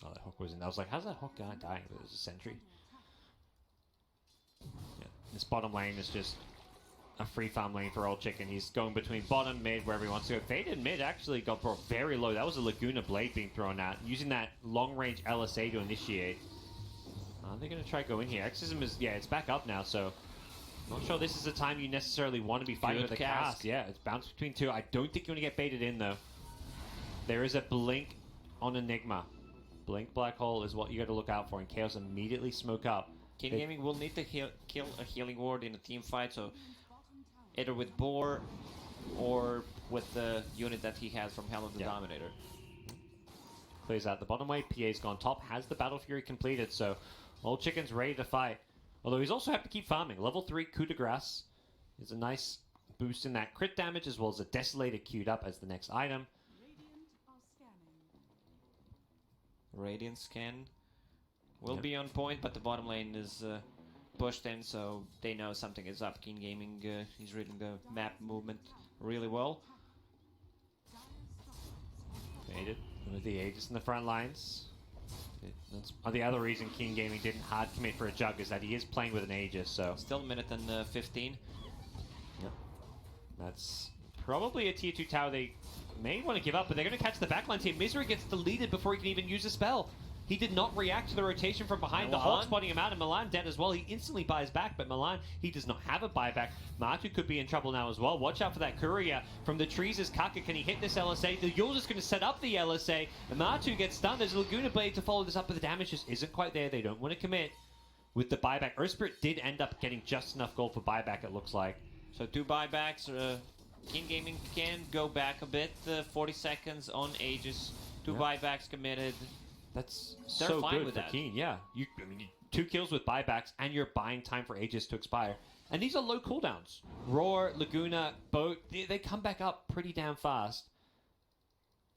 Oh, that hawk was in. I was like, how's that hawk gonna die? It was a sentry. Yeah. This bottom lane is just a free farm lane for Old Chicken. He's going between bottom, mid, wherever he wants to go. Faded mid actually got brought very low. That was a Laguna Blade being thrown out. Using that long-range LSA to initiate. They're going to try to go in here. Exorcism is, yeah, it's back up now, so not sure this is the time you necessarily want to be fighting with a cast. Yeah, it's bounced between two. I don't think you want to get baited in, though. There is a blink on Enigma. Blink Black Hole is what you got to look out for, and Chaos immediately smoke up. King Gaming will need to kill a healing ward in a team fight, so either with Boar or with the unit that he has from Hell of the Dominator. Plays out the bottom way. PA's gone top, has the Battle Fury completed, so Old Chicken's ready to fight. Although he's also have to keep farming. Level 3 Coup de Grace is a nice boost in that crit damage, as well as a Desolator queued up as the next item. Radiant scan will be on point, but the bottom lane is pushed in, so they know something is up. Keen Gaming, he's reading the map movement really well. Faded with the Aegis in the front lines. That's the other reason Keen Gaming didn't hard commit for a Jug, is that he is playing with an Aegis, so... Still a minute and 15. Yep. That's probably a tier 2 tower they may want to give up, but they're going to catch the backline team. Misery gets deleted before he can even use a spell. He did not react to the rotation from behind. Milan. The Hawk spotting him out, and Milan dead as well. He instantly buys back, but Milan, he does not have a buyback. Matu could be in trouble now as well. Watch out for that courier from the trees as Kaka. Can he hit this LSA? The Yule's just going to set up the LSA, and Matu gets stunned. There's a Laguna Blade to follow this up, but the damage just isn't quite there. They don't want to commit with the buyback. Earth Spirit did end up getting just enough gold for buyback, it looks like. So 2 buybacks. King Gaming can go back a bit. 40 seconds on Aegis. 2 buybacks committed. That's They're so fine good with for that. Keen, yeah. I mean, 2 kills with buybacks, and you're buying time for Aegis to expire. And these are low cooldowns. Roar, Laguna, Boat, they come back up pretty damn fast.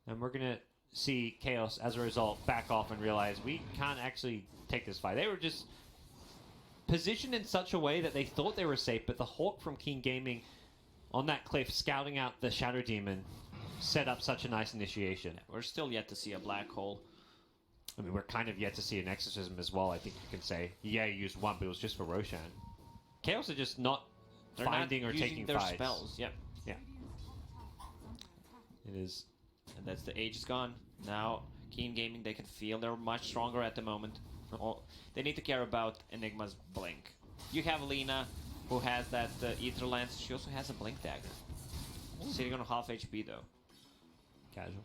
And we're going to see Chaos, as a result, back off and realize we can't actually take this fight. They were just positioned in such a way that they thought they were safe, but the Hawk from Keen Gaming on that cliff, scouting out the Shadow Demon, set up such a nice initiation. We're still yet to see a black hole. I mean, we're kind of yet to see an exorcism as well, I think you can say. Yeah, you used one, but it was just for Roshan. Chaos are just not They're finding not or using taking their fights. spells. Yep. Yeah. It is. And that's the Aegis gone. Now, Keen Gaming, they can feel they're much stronger at the moment. They need to care about Enigma's blink. You have Lina, who has that Ether Lance. She also has a blink dagger. Sitting on half HP, though. Casual.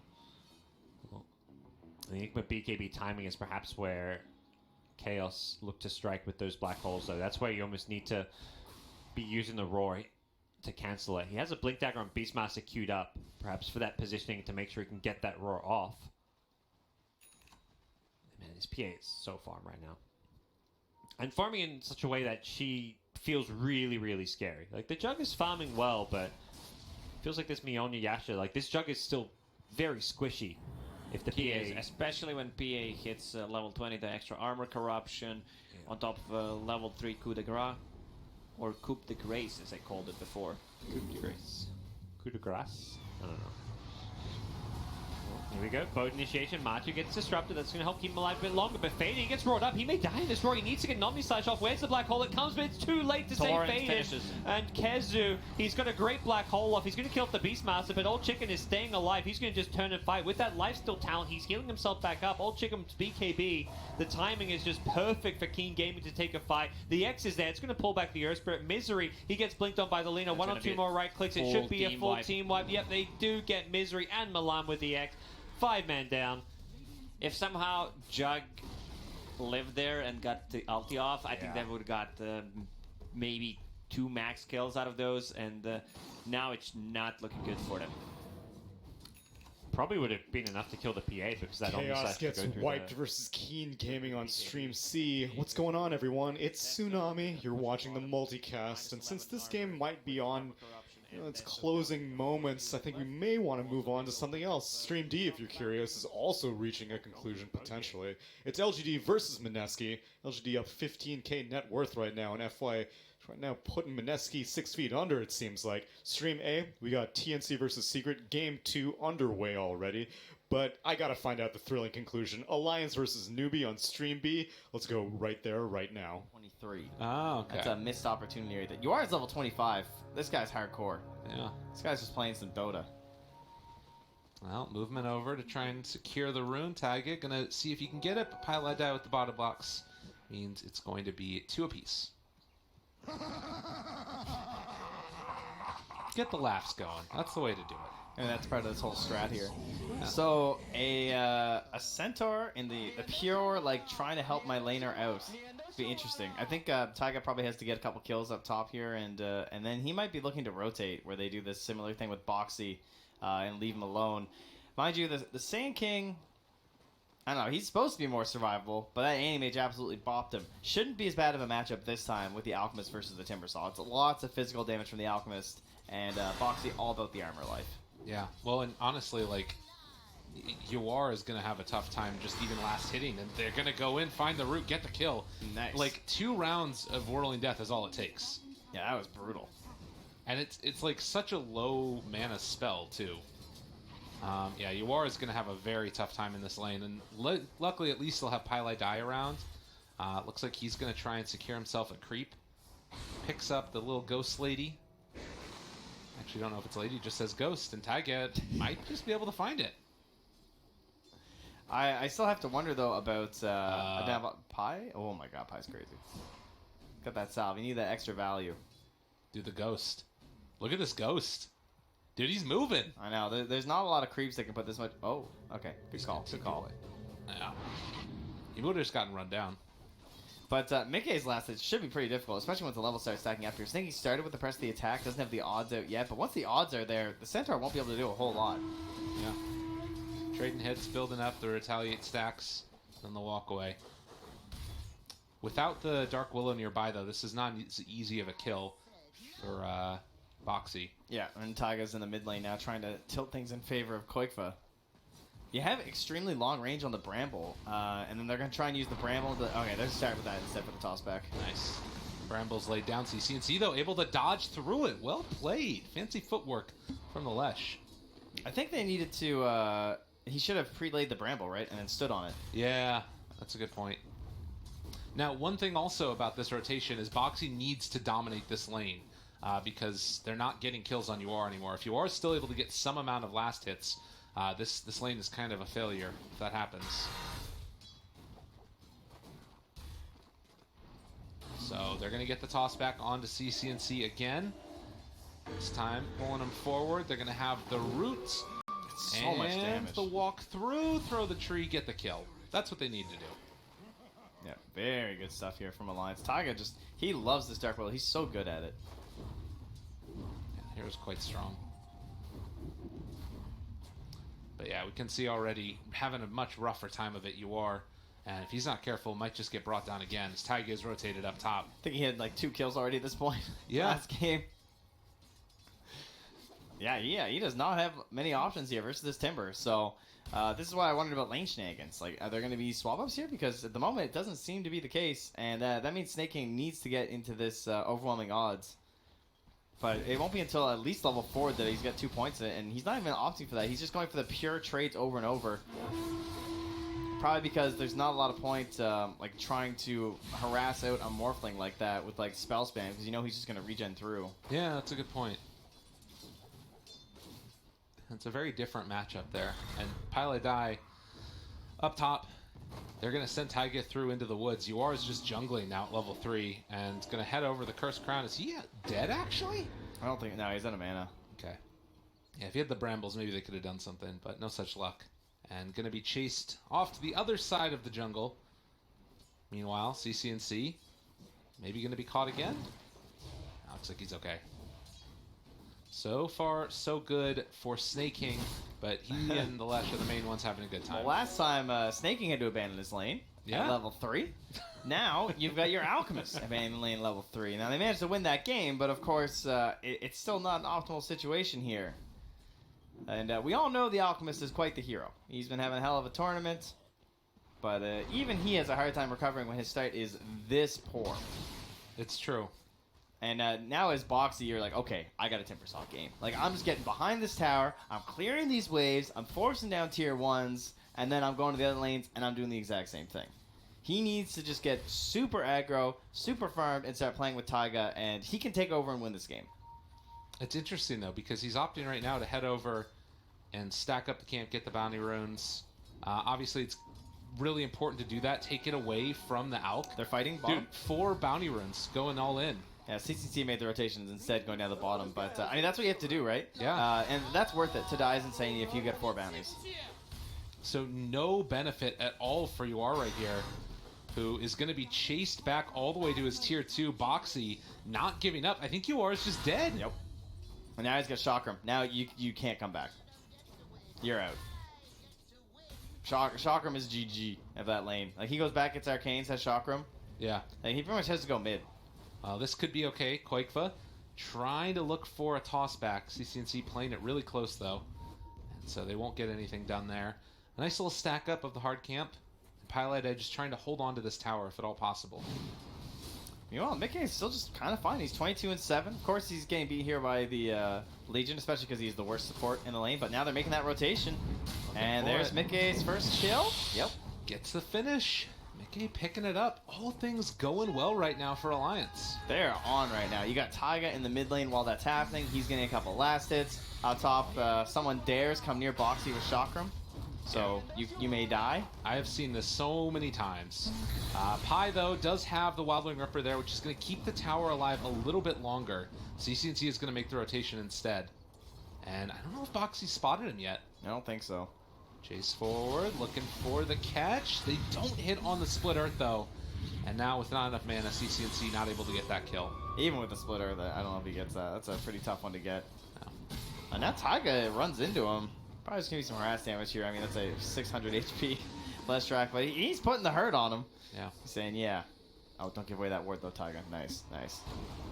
Well, Enigma BKB timing is perhaps where Chaos look to strike with those black holes, though. That's where you almost need to be using the Roar to cancel it. He has a Blink Dagger on Beastmaster queued up, perhaps for that positioning to make sure he can get that Roar off. Man, his PA is so farm right now. And farming in such a way that she feels really, really scary. Like, the Jug is farming well, but feels like this Mionya Yasha, like, this Jug is still very squishy. If the He PA... is, especially when PA hits level 20, the extra armor corruption, on top of level 3 coup de grace, or coup de grace as I called it before. Coup de grace. Coup de grace? I don't know. Here we go. Boat initiation. Matu gets disrupted. That's going to help keep him alive a bit longer. But Faded, he gets roared up. He may die in this roar. He needs to get an Omni Slash off. Where's the black hole? It comes, but it's too late to save Torrent Faded. finishes. And Kezu, he's got a great black hole off. He's going to kill off the Beastmaster, but Old Chicken is staying alive. He's going to just turn and fight. With that lifesteal talent, he's healing himself back up. Old Chicken's BKB. The timing is just perfect for Keen Gaming to take a fight. The X is there. It's going to pull back the Earth Spirit. Misery, he gets blinked on by the Lina. 1 or 2 more right clicks. It should be a full team wipe. Yep, they do get Misery and Milan with the X. 5 man down. If somehow Jug lived there and got the ulti off, I think they would have got maybe 2 max kills out of those, and now it's not looking good for them. Probably would have been enough to kill the P8 because that almost Chaos has to gets go through wiped the... versus Keen Gaming on Stream C. What's going on, everyone? It's Tsunami. You're watching the multicast, and since this game might be on its closing moments, I think we may want to move on to something else. Stream D, if you're curious, is also reaching a conclusion potentially. It's LGD versus Mineski. LGD up 15k net worth right now, and FY right now putting Mineski 6 feet under, it seems like. Stream A, we got TNC versus Secret, Game 2 underway already. But I gotta find out the thrilling conclusion. Alliance versus Newbie on Stream B. Let's go right there, right now. 23. Oh, okay. That's a missed opportunity right there. Yours level 25. This guy's hardcore. Yeah. This guy's just playing some Dota. Well, movement over to try and secure the rune. Taiga gonna see if he can get it, but Pilot Die with the bottom blocks means it's going to be 2 apiece. Get the laughs going. That's the way to do it. And that's part of this whole strat here. Yeah. So a centaur in the pure, like, trying to help my laner out. Be interesting. I think Taiga probably has to get a couple kills up top here, and then he might be looking to rotate, where they do this similar thing with Boxy and leave him alone. Mind you, the Sand King, I don't know, he's supposed to be more survivable, but that Anti-Mage absolutely bopped him. Shouldn't be as bad of a matchup this time with the Alchemist versus the Timbersaw. It's lots of physical damage from the Alchemist, and Boxy all about the armor life. Yeah, well, and honestly, like, Yuar is going to have a tough time just even last hitting, and they're going to go in, find the root, get the kill. Nice. Like, 2 rounds of Whirling Death is all it takes. Yeah, that was brutal. And it's like such a low mana spell, too. Yeah, Yuar is going to have a very tough time in this lane, and luckily at least they'll have Pylai Die around. Looks like he's going to try and secure himself a creep. Picks up the little ghost lady. Actually, don't know if it's a lady, just says ghost, and Taiga might just be able to find it. I still have to wonder, though, about Pi. Oh my god, Pi's crazy. Got that salve. You need that extra value. Dude, the ghost. Look at this ghost. Dude, he's moving. I know. There's not a lot of creeps that can put this much. Oh, okay. Good call. Good call. Yeah. He would have just gotten run down. But Mickey's last hit should be pretty difficult, especially once the level starts stacking up here. I think he started with the press of the attack, doesn't have the odds out yet, but once the odds are there, the Centaur won't be able to do a whole lot. Yeah. Trading hits, building up the retaliate stacks, then they'll walk away. Without the Dark Willow nearby, though, this is not as easy of a kill for Boxy. Yeah, and Taiga's in the mid lane now trying to tilt things in favor of Koikfa. You have extremely long range on the Bramble, and then they're going to try and use the Bramble. Okay, they're start with that instead for the toss back. Nice. Bramble's laid down. CNC, though, able to dodge through it. Well played. Fancy footwork from the Lesh. I think they needed to... he should have pre-laid the Bramble, right? And then stood on it. Yeah, that's a good point. Now, one thing also about this rotation is Boxy needs to dominate this lane because they're not getting kills on Yuar anymore. If Yuar is still able to get some amount of last hits, this lane is kind of a failure if that happens. So they're going to get the toss back onto CNC again. This time, pulling them forward. They're going to have the roots. So much damage. The walk through, throw the tree, get the kill. That's what they need to do. Yeah, very good stuff here from Alliance. Taiga he loves this Dark Willow. He's so good at it. Yeah, Hero's quite strong. But yeah, we can see already having a much rougher time of it, Yuar. And if he's not careful, might just get brought down again as Taiga is rotated up top. I think he had like 2 kills already at this point. Yeah. Last game. Yeah, he does not have many options here versus this Timber. So this is why I wondered about lane shenanigans. Like, are there going to be swap ups here? Because at the moment, it doesn't seem to be the case. And that means Snake King needs to get into this overwhelming odds. But it won't be until at least level 4 that he's got 2 points in it. And he's not even opting for that. He's just going for the pure trades over and over. Probably because there's not a lot of point like trying to harass out a Morphling like that with like spell spam. Because you know he's just going to regen through. Yeah, that's a good point. It's a very different matchup there. And Pile Die up top. They're going to send Taiga through into the woods. Yuar is just jungling now at level 3 and going to head over the Cursed Crown. Is he dead, actually? I don't think... No, he's out of mana. Okay. Yeah, if he had the Brambles, maybe they could have done something, but no such luck. And going to be chased off to the other side of the jungle Meanwhile, CCNC maybe going to be caught again. Looks like he's okay. So far, so good for Snake King, but he and the Lesh are the main ones having a good time. Well, last time, Snake King had to abandon his lane at level 3. Now, you've got your Alchemist abandoning lane level 3. Now, they managed to win that game, but of course, it's still not an optimal situation here. And we all know the Alchemist is quite the hero. He's been having a hell of a tournament, but even he has a hard time recovering when his start is this poor. It's true. And now as Boxy, you're like, okay, I got a Timbersaw game. Like, I'm just getting behind this tower, I'm clearing these waves, I'm forcing down tier 1s, and then I'm going to the other lanes, and I'm doing the exact same thing. He needs to just get super aggro, super farmed, and start playing with Taiga, and he can take over and win this game. It's interesting, though, because he's opting right now to head over and stack up the camp, get the bounty runes. Obviously, it's really important to do that. Take it away from the Alk. They're fighting bottom. Dude, 4 bounty runes going all in. Yeah, CCC made the rotations instead, going down the bottom. But, I mean, that's what you have to do, right? Yeah. And that's worth it. To die is insane if you get 4 bounties. So no benefit at all for UR right here, who is going to be chased back all the way to his tier 2. Boxy not giving up. I think UR is just dead. Yep. And now he's got Chakram. Now you can't come back. You're out. Chakram is GG at that lane. Like, he goes back, gets Arcanes, has Chakram. Yeah. Like, he pretty much has to go mid. This could be okay. Quakeva trying to look for a toss back. CCNC playing it really close, though. And so they won't get anything done there. A nice little stack up of the hard camp. Pilot Edge is trying to hold on to this tower if at all possible. You know, Mickey is still just kind of fine. He's 22-7. Of course, he's getting beat here by the Legion, especially because he's the worst support in the lane. But now they're making that rotation. And there's Mickey's first kill. Yep. Gets the finish. Mickey picking it up. All things going well right now for Alliance. They're on right now. You got Taiga in the mid lane while that's happening. He's getting a couple last hits. Out top, someone dares come near Boxy with Chakram. So you may die. I have seen this so many times. Pi, though, does have the Wildwing Ripper there, which is going to keep the tower alive a little bit longer. CCNC is going to make the rotation instead. And I don't know if Boxy spotted him yet. I don't think so. Chase forward, looking for the catch. They don't hit on the Split Earth, though. And now with not enough mana, CCNC not able to get that kill. Even with the Split Earth, I don't know if he gets that. That's a pretty tough one to get. No. And now Taiga runs into him. Probably just going to be some harass damage here. I mean, that's a 600 HP less track, but he's putting the hurt on him. Yeah. He's saying, yeah. Oh, don't give away that word, though, Taiga. Nice, nice.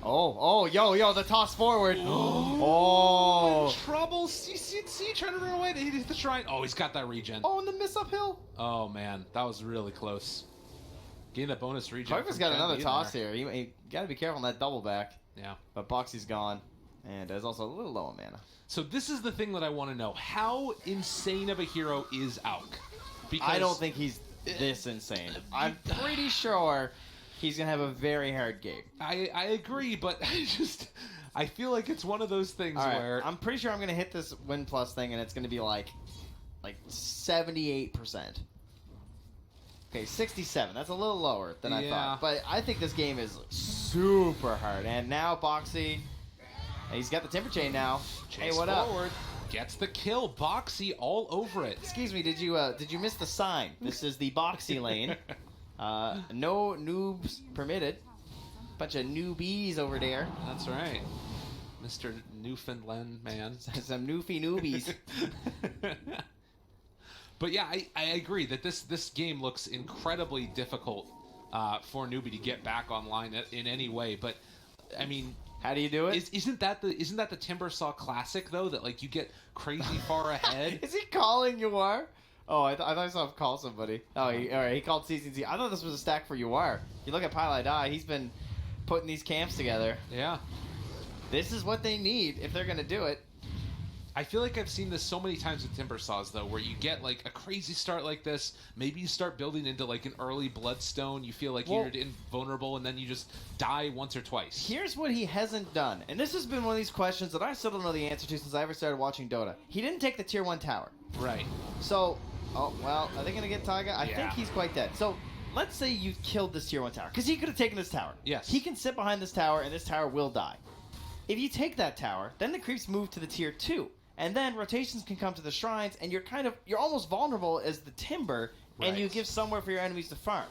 Oh, yo, the toss forward. Oh. Trouble. CCNC trying to run away. He hit the shrine. Oh, he's got that regen. Oh, and the miss uphill. Oh, man. That was really close. Getting that bonus regen. Taiga's got another toss here. He got to be careful on that double back. Yeah. But Boxy's gone. And is also a little low on mana. So this is the thing that I want to know. How insane of a hero is Auk? Because I don't think he's this insane. I'm pretty sure he's going to have a very hard game. I agree, but I feel like it's one of those things where... I'm pretty sure I'm going to hit this win plus thing, and it's going to be like 78%. Okay, 67. That's a little lower than I thought. But I think this game is super hard. And now Boxy... He's got the Timber Chain now. Chase hey, what forward. up? Gets the kill. Boxy all over it. Excuse me, did you miss the sign? This is the Boxy lane. No noobs permitted. Bunch of newbies over there. That's right. Mr. Newfoundland man. Some newfie newbies. But yeah, I agree that this game looks incredibly difficult for newbie to get back online in any way. But I mean, how do you do it? Isn't that the Timbersaw classic though? That like you get crazy far ahead. Is he calling UR? Oh, I thought I saw him call somebody. Oh, all right, he called CCC. I thought this was a stack for UR. You look at Pilot Die, he's been putting these camps together. Yeah. This is what they need if they're going to do it. I feel like I've seen this so many times with Timbersaws, though, where you get, like, a crazy start like this. Maybe you start building into, like, an early Bloodstone. You feel like you're invulnerable, and then you just die once or twice. Here's what he hasn't done. And this has been one of these questions that I still don't know the answer to since I ever started watching Dota. He didn't take the Tier 1 tower. Right. So, oh, well, are they going to get Taiga? I think he's quite dead. So, let's say you killed this Tier 1 tower. Because he could have taken this tower. Yes. He can sit behind this tower, and this tower will die. If you take that tower, then the creeps move to the Tier 2. And then rotations can come to the shrines, and you're almost vulnerable as the Timber, and you give somewhere for your enemies to farm.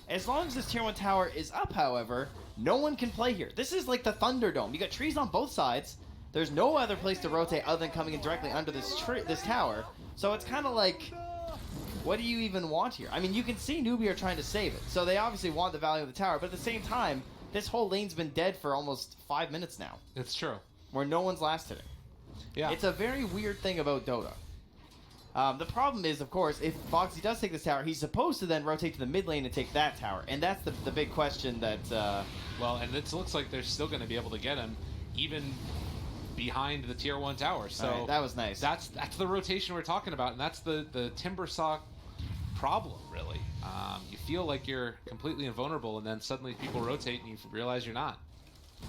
As long as this tier 1 tower is up, however, no one can play here. This is like the Thunderdome. You got trees on both sides. There's no other place to rotate other than coming in directly under this tower. So it's kind of like, what do you even want here? I mean, you can see Newbie are trying to save it. So they obviously want the value of the tower, but at the same time, this whole lane's been dead for almost 5 minutes now. It's true. Where no one's lasted it. Yeah. It's a very weird thing about Dota. The problem is, of course, if Foxy does take this tower, he's supposed to then rotate to the mid lane and take that tower. And that's the big question that... Well, and it looks like they're still going to be able to get him even behind the tier 1 tower. So right, that was nice. That's the rotation we're talking about, and that's the Timber Sock problem, really. You feel like you're completely invulnerable, and then suddenly people rotate and you realize you're not.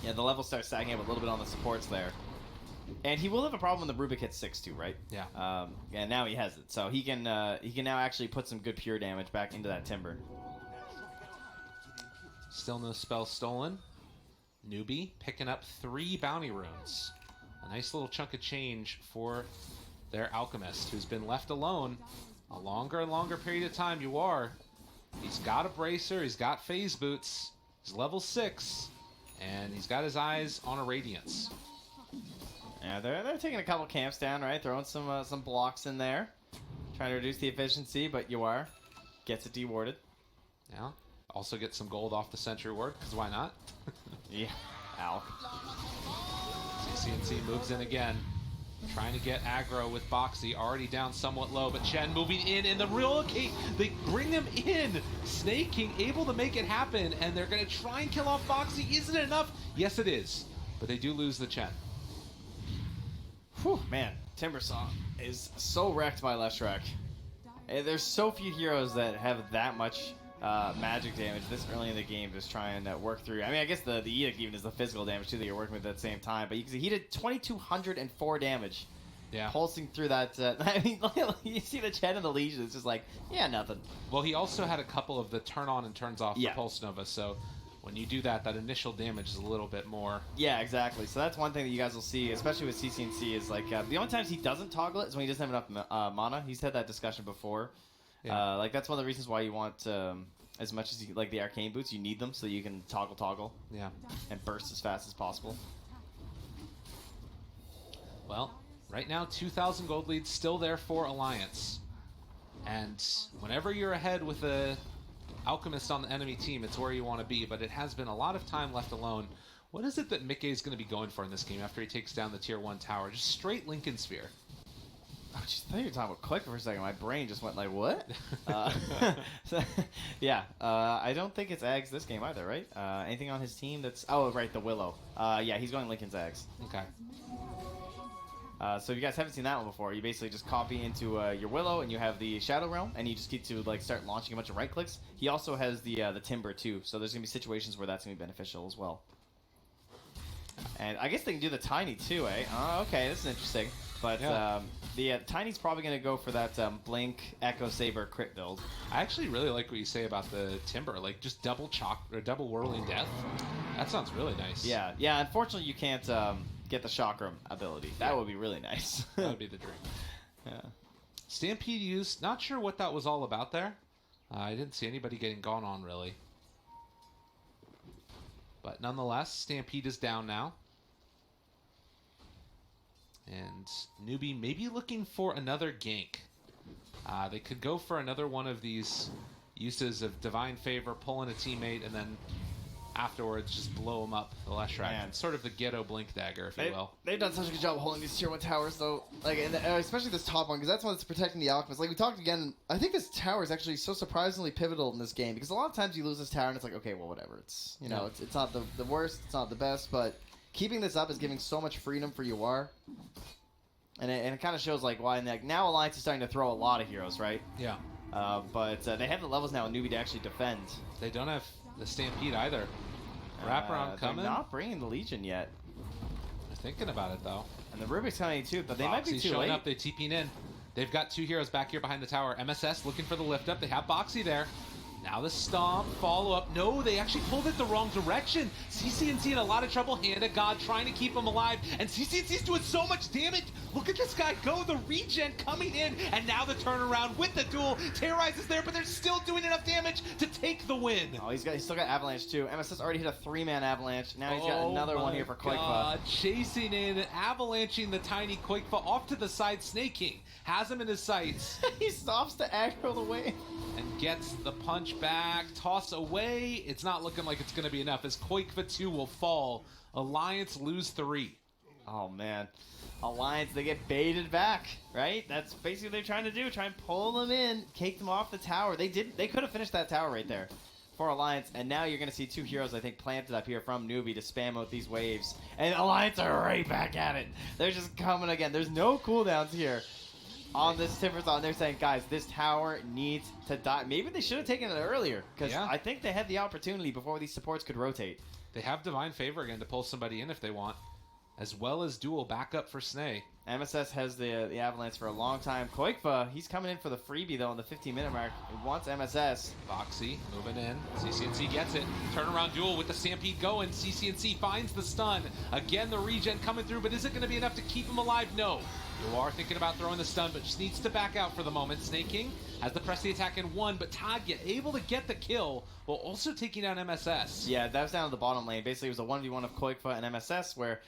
Yeah, the level starts stacking up a little bit on the supports there. And he will have a problem when the Rubik hits 6 too, right? Yeah. And now he has it, so he can now actually put some good pure damage back into that Timber. Still no spell stolen. Newbie picking up 3 bounty runes. A nice little chunk of change for their Alchemist, who's been left alone a longer and longer period of time. He's got a Bracer, he's got Phase Boots, he's level 6, and he's got his eyes on a Radiance. Yeah, they're taking a couple camps down, right? Throwing some blocks in there. Trying to reduce the efficiency, but Yawar gets it dewarded. Yeah. Also get some gold off the Sentry Ward, because why not? Yeah. Ow. CNC moves in again. Trying to get aggro with Boxy, already down somewhat low, but Chen moving in, and the relocate, they bring him in! Snake King able to make it happen, and they're going to try and kill off Boxy. Isn't it enough? Yes, it is. But they do lose the Chen. Whew, man, Timbersaw is so wrecked by Leshrac. There's so few heroes that have that much magic damage this early in the game, just trying to work through. I mean, I guess the Edict even is the physical damage too that you're working with at the same time. But you can see he did 2,204 damage. Yeah. Pulsing through that. I mean, you see the Chen and the Legion. It's just like, yeah, nothing. Well, he also had a couple of the turn on and turns off for Pulse Nova, so when you do that, that initial damage is a little bit more. Yeah, exactly. So that's one thing that you guys will see, especially with CCNC, is like the only times he doesn't toggle it is when he doesn't have enough mana. He's had that discussion before. Yeah. Like that's one of the reasons why you want, as much as you like the arcane boots, you need them so you can toggle. Yeah. And burst as fast as possible. Well, right now 2,000 gold leads still there for Alliance, and whenever you're ahead with a Alchemist on the enemy team, it's where you want to be, but it has been a lot of time left alone. What is it that Mickey is going to be going for in this game after he takes down the tier 1 tower? Just straight Lincoln Sphere. Oh, jeez, I thought you were talking about Click for a second. My brain just went like, what? Yeah, I don't think it's Ags this game either, right? Anything on his team that's... Oh, right, the Willow. Yeah, he's going Lincoln's Ags. Okay. So if you guys haven't seen that one before, you basically just copy into your Willow, and you have the Shadow Realm, and you just get to like start launching a bunch of right clicks. He also has the Timber too, so there's gonna be situations where that's gonna be beneficial as well. And I guess they can do the Tiny too, eh? Oh, okay, this is interesting. But the Tiny's probably gonna go for that Blink Echo Saber crit build. I actually really like what you say about the Timber, like just double double whirling death. That sounds really nice. Yeah, yeah. Unfortunately, you can't get the chakram ability. That would be really nice. That would be the dream. Yeah. Stampede used. Not sure what that was all about there. I didn't see anybody getting gone on really. But nonetheless, Stampede is down now. And Newbie maybe looking for another gank. They could go for another one of these uses of Divine Favor, pulling a teammate, and then afterwards just blow him up the Leshrac. It's sort of the ghetto Blink Dagger, if you will. They've done such a good job holding these tier 1 towers, though. Like, and, especially this top one, because that's one that's protecting the Alchemist. Like we talked again, I think this tower is actually so surprisingly pivotal in this game, because a lot of times you lose this tower and it's like, okay, well, whatever. It's it's not the worst, it's not the best, but keeping this up is giving so much freedom for Yawar. And it kind of shows like why now Alliance is starting to throw a lot of heroes, right? Yeah. But they have the levels now in Newbie to actually defend. They don't have the Stampede either. Wraparound coming. They're not bringing the Legion yet. They're thinking about it though. And the Rubik's coming too, but they might be too showing late. Up, they TP'ing in. They've got 2 heroes back here behind the tower. MSS looking for the lift up. They have Boxy there. Now the stomp, follow-up. No, they actually pulled it the wrong direction. CCNC in a lot of trouble. Hand of God trying to keep him alive. And CCNC's doing so much damage. Look at this guy go. The regen coming in. And now the turnaround with the duel. Terrorize is there, but they're still doing enough damage to take the win. Oh, he's still got Avalanche, too. MSS already hit a 3-man Avalanche. Now he's got another one here for Koikfa. Chasing in, avalanching the tiny Koikfa off to the side. Snake King has him in his sights. He stops to aggro the wave. And gets the punch back, toss away. It's not looking like it's going to be enough as Koikfa 2 will fall. Alliance lose 3. Oh, man. Alliance, they get baited back, right? That's basically what they're trying to do. Try and pull them in, cake them off the tower. They could have finished that tower right there for Alliance. And now you're going to see 2 heroes, I think, planted up here from Newbie to spam out these waves. And Alliance are right back at it. They're just coming again. There's no cooldowns here on this Timbersong. They're saying, guys, this tower needs to die. Maybe they should have taken it earlier, because I think they had the opportunity before these supports could rotate. They have Divine Favor again to pull somebody in if they want, as well as dual backup for Snay. MSS has the Avalanche for a long time. Koikfa, he's coming in for the freebie, though, on the 15-minute mark. He wants MSS. Foxy moving in. CCNC gets it. Turnaround duel with the Stampede going. CCNC finds the stun. Again, the regen coming through, but is it going to be enough to keep him alive? No. You are thinking about throwing the stun, but just needs to back out for the moment. Snake King has the press the attack in 1, but Tagya able to get the kill while also taking down MSS. Yeah, that was down to the bottom lane. Basically, it was a 1v1 of Koikfa and MSS, where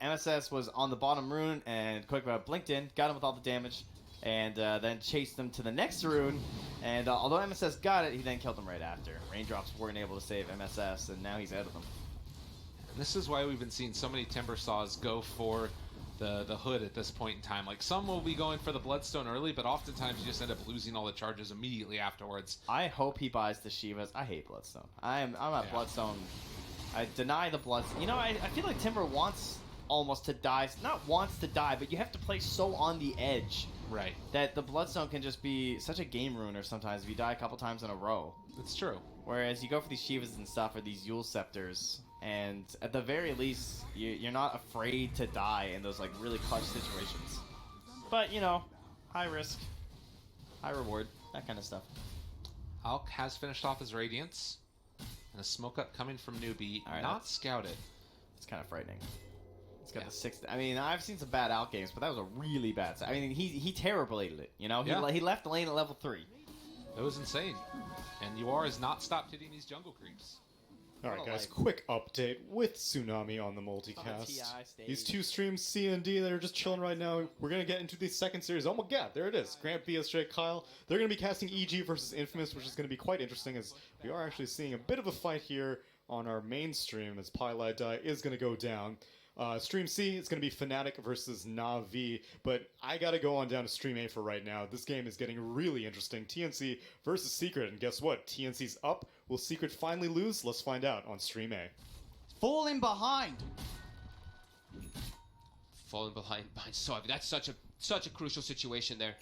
MSS was on the bottom rune, and Koikfa blinked in, got him with all the damage, and then chased them to the next rune. And although MSS got it, he then killed them right after. Raindrops weren't able to save MSS, and now he's out of them. And this is why we've been seeing so many Timber Saws go for the hood at this point in time. Like, some will be going for the Bloodstone early, but oftentimes you just end up losing all the charges immediately afterwards. I hope he buys the Shivas. I hate Bloodstone. I'm at Bloodstone. I deny the Bloodstone. You know, I feel like Timber wants almost to die. Not wants to die, but you have to play so on the edge. Right. That the Bloodstone can just be such a game ruiner sometimes if you die a couple times in a row. It's true. Whereas you go for these Shivas and stuff, or these Yule Scepters, and at the very least, you're not afraid to die in those like really clutch situations. But, you know, high risk, high reward, that kind of stuff. Alk has finished off his Radiance. And a smoke up coming from Newbie, right, not scouted. It's kind of frightening. It's got the 6th. I mean, I've seen some bad Alk games, but that was a really bad set. I mean, he terror bladed it, you know? He left the lane at level 3. It was insane. And UR has not stopped hitting these jungle creeps. Alright guys, quick update with Tsunami on the multicast. These 2 streams, C and D, that are just chilling right now. We're going to get into the second series. Oh my god, there it is. Grant, BSJ, Kyle. They're going to be casting EG versus Infamous, which is going to be quite interesting, as we are actually seeing a bit of a fight here on our main stream, as Pylai Die is going to go down. Stream C, it's going to be Fnatic versus Na'Vi, but I got to go on down to Stream A for right now. This game is getting really interesting. TNC versus Secret, and guess what? TNC's up. Will Secret finally lose? Let's find out on Stream A. Falling behind. Falling behind. So that's such a crucial situation there.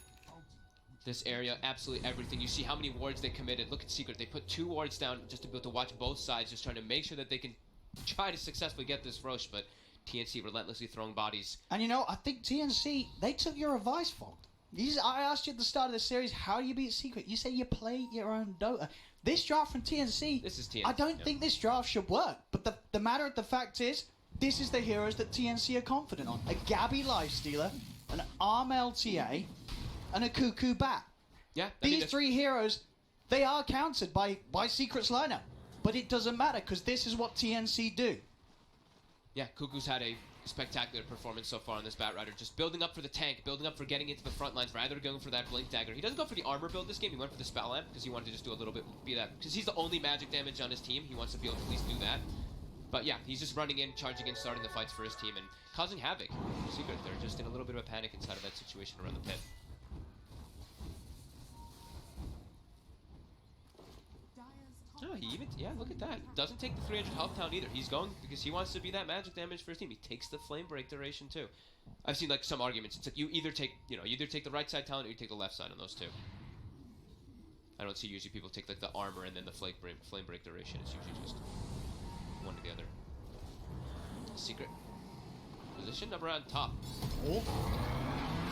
This area, absolutely everything. You see how many wards they committed. Look at Secret. They put 2 wards down just to be able to watch both sides, just trying to make sure that they can try to successfully get this Roche, but TNC relentlessly throwing bodies. And you know, I think TNC, they took your advice, Fold. I asked you at the start of the series, how do you beat Secret? You say you play your own Dota. This draft from TNC, this is TNC, I don't think this draft should work. But the matter of the fact is, this is the heroes that TNC are confident on. A Gabby Lifestealer, an Arm LTA, and a Cuckoo Bat. Yeah, These 3 heroes, they are countered by Secret's lineup. But it doesn't matter, because this is what TNC do. Yeah, Cuckoo's had a spectacular performance so far on this Batrider. Just building up for the tank, building up for getting into the front lines, rather than going for that Blink Dagger. He doesn't go for the armor build this game. He went for the Spell Amp because he wanted to just do a little bit, because he's the only magic damage on his team. He wants to be able to at least do that. But yeah, he's just running in, charging in, starting the fights for his team, and causing havoc. Secret, they're just in a little bit of a panic inside of that situation around the pit. No, look at that. Doesn't take the 300 health down either. He's going because he wants to be that magic damage for his team. He takes the flame break duration too. I've seen like some arguments. It's like you either take the right side talent or you take the left side on those 2. I don't see usually people take like the armor and then the flame break duration. It's usually just one or the other. Secret position number on top. Oh.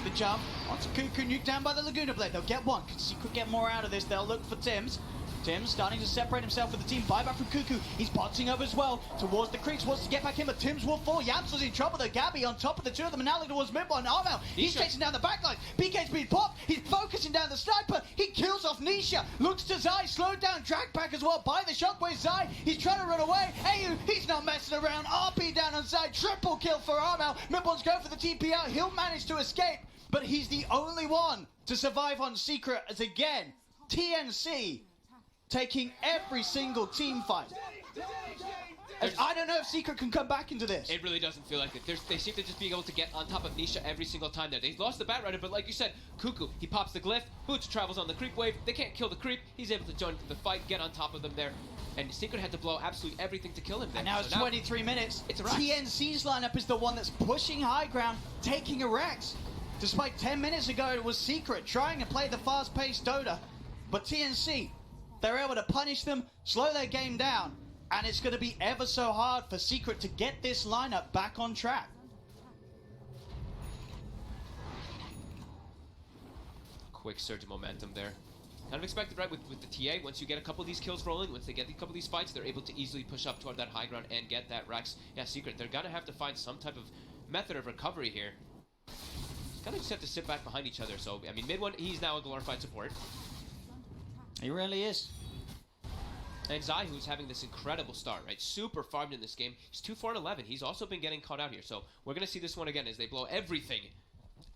The jump onto Cuckoo, nuked down by the Laguna Blade. They'll get one. Can Secret get more out of this? They'll look for Tim's. Tim's starting to separate himself with the team. Buyback from Cuckoo. He's boxing over as well towards the creeps. Wants to get back in, but Tim's will fall. Yaps's in trouble though. Gabby on top of the two of them, and now looking towards mid one. Armel, he's chasing down the backline. BK's being popped. He's focusing down the sniper. He kills off Nisha. Looks to Zai, slowed down, drag back as well by the shockwave. Zai, he's trying to run away. AU, he's not messing around. RP down on Zai. Triple kill for Armel. Mid one's going for the TP out. He'll manage to escape, but he's the only one to survive on Secret as again, TNC taking every single team fight. I don't know if Secret can come back into this. It really doesn't feel like it. They seem to just being able to get on top of Nisha every single time there. They lost the Batrider, but like you said, Cuckoo, he pops the glyph, Boots travels on the creep wave, they can't kill the creep, he's able to join the fight, get on top of them there, and Secret had to blow absolutely everything to kill him there. And now it's 23 minutes. It's a wrap. TNC's lineup is the one that's pushing high ground, taking a Rex. Despite 10 minutes ago, it was Secret trying to play the fast-paced Dota, but TNC, they're able to punish them, slow their game down, and it's going to be ever so hard for Secret to get this lineup back on track. Quick surge of momentum there. Kind of expected, right, with the TA. Once you get a couple of these kills rolling, once they get a couple of these fights, they're able to easily push up toward that high ground and get that Rex. Yeah, Secret, they're going to have to find some type of method of recovery here. Kind of just have to sit back behind each other. So, I mean, mid one, he's now a glorified support. He really is. And Zai, who's having this incredible start, right? Super farmed in this game. He's 2-4-11. He's also been getting caught out here. So we're going to see this one again as they blow everything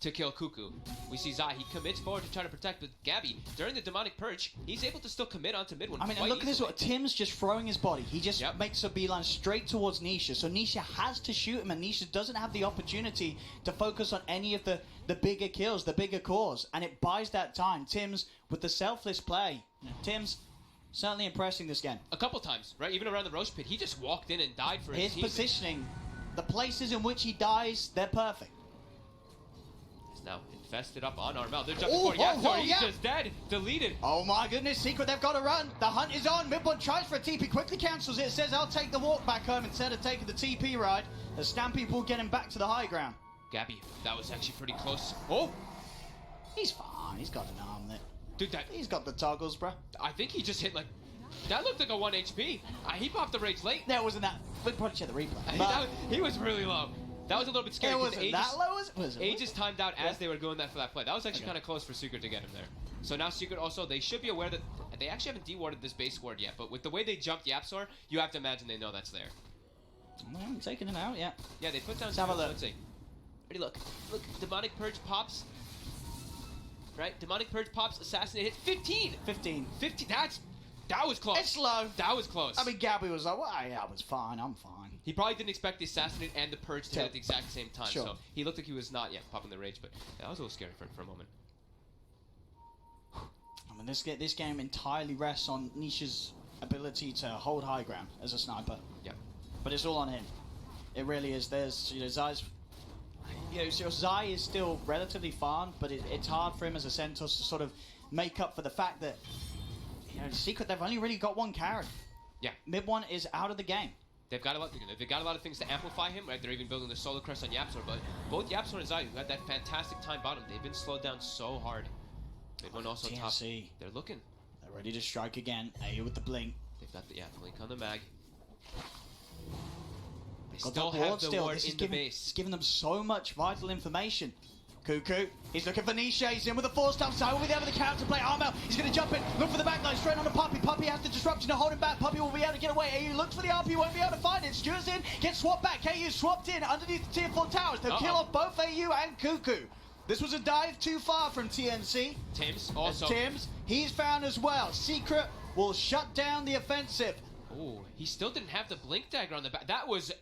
to kill Cuckoo. We see Zai, he commits forward to try to protect, but Gabby, during the demonic purge, he's able to still commit onto mid one. I mean, and look at this one. Tim's just throwing his body. He just Yep. makes a beeline straight towards Nisha. So Nisha has to shoot him, and Nisha doesn't have the opportunity to focus on any of the bigger kills, the bigger cores. And it buys that time. Tim's, with the selfless play, Tim's certainly impressing this game. A couple times, right? Even around the Roche pit, he just walked in and died for his His team. positioning, the places in which he dies, they're perfect. He's now infested up on Armel. They're jumping for Yapsor. He's just dead. Deleted. Oh my goodness, Secret, they've got to run. The hunt is on. Midbone tries for a TP, quickly cancels it. Says, I'll take the walk back home instead of taking the TP ride. The Stampede will get him back to the high ground. Gabby, that was actually pretty close. Oh! He's fine. He's got an arm there. Dude, He's got the toggles, bro. I think he just hit like... That looked like a 1 HP. He popped the rage late. That wasn't that. We'll probably check the replay. He was really low. That was a little bit scary. It wasn't that low, was it? Aegis timed out as they were going for that play. That was actually kind of close for Secret to get him there. So now Secret also, they should be aware that they actually haven't dewarded this base ward yet, but with the way they jumped Yapsor, you have to imagine they know that's there. I haven't taken him out yet. Yeah, they put down... Let's have a look. Let's see. Ready, look. Look, Demonic Purge pops. Right? Demonic Purge pops, Assassinate hits. 15! 15. 15, that was close. It's low. That was close. I mean, Gabby was like, well, yeah, I was fine. I'm fine. He probably didn't expect the Assassinate and the Purge to hit at the exact same time, Sure. so he looked like he was not yet popping the rage, but yeah, that was a little scary for a moment. I mean, this game entirely rests on Nisha's ability to hold high ground as a sniper. Yeah. But it's all on him. It really is. There's, Zai's... so Zai is still relatively farmed, but it's hard for him as a Centaur to sort of make up for the fact that, Secret, they've only really got one carry. Yeah. Mid one is out of the game. They've got a lot of things to amplify him, right? They're even building the Solar Crest on Yapsor, but both Yapsor and Zai, who had that fantastic time bottom, they've been slowed down so hard. Mid one also top. They're looking. They're ready to strike again. AU with the blink. They've got the blink on the mag. They Got still that have ward the still. ward This in is the giving, base. it's giving them so much vital information. Cuckoo, he's looking for Nisha, he's in with a 4-star, Zai will be there with the counter play. Armel, he's going to jump in, look for the backline, straight on the Puppy. Puppy has the disruption to hold him back. Puppy will be able to get away. AU looks for the RP, won't be able to find it. Stuart's in, gets swapped back. AU swapped in underneath the tier 4 towers. They'll kill off both AU and Cuckoo. This was a dive too far from TNC. Tim's also. Tim's, he's found as well. Secret will shut down the offensive. Oh, he still didn't have the blink dagger on the back. That was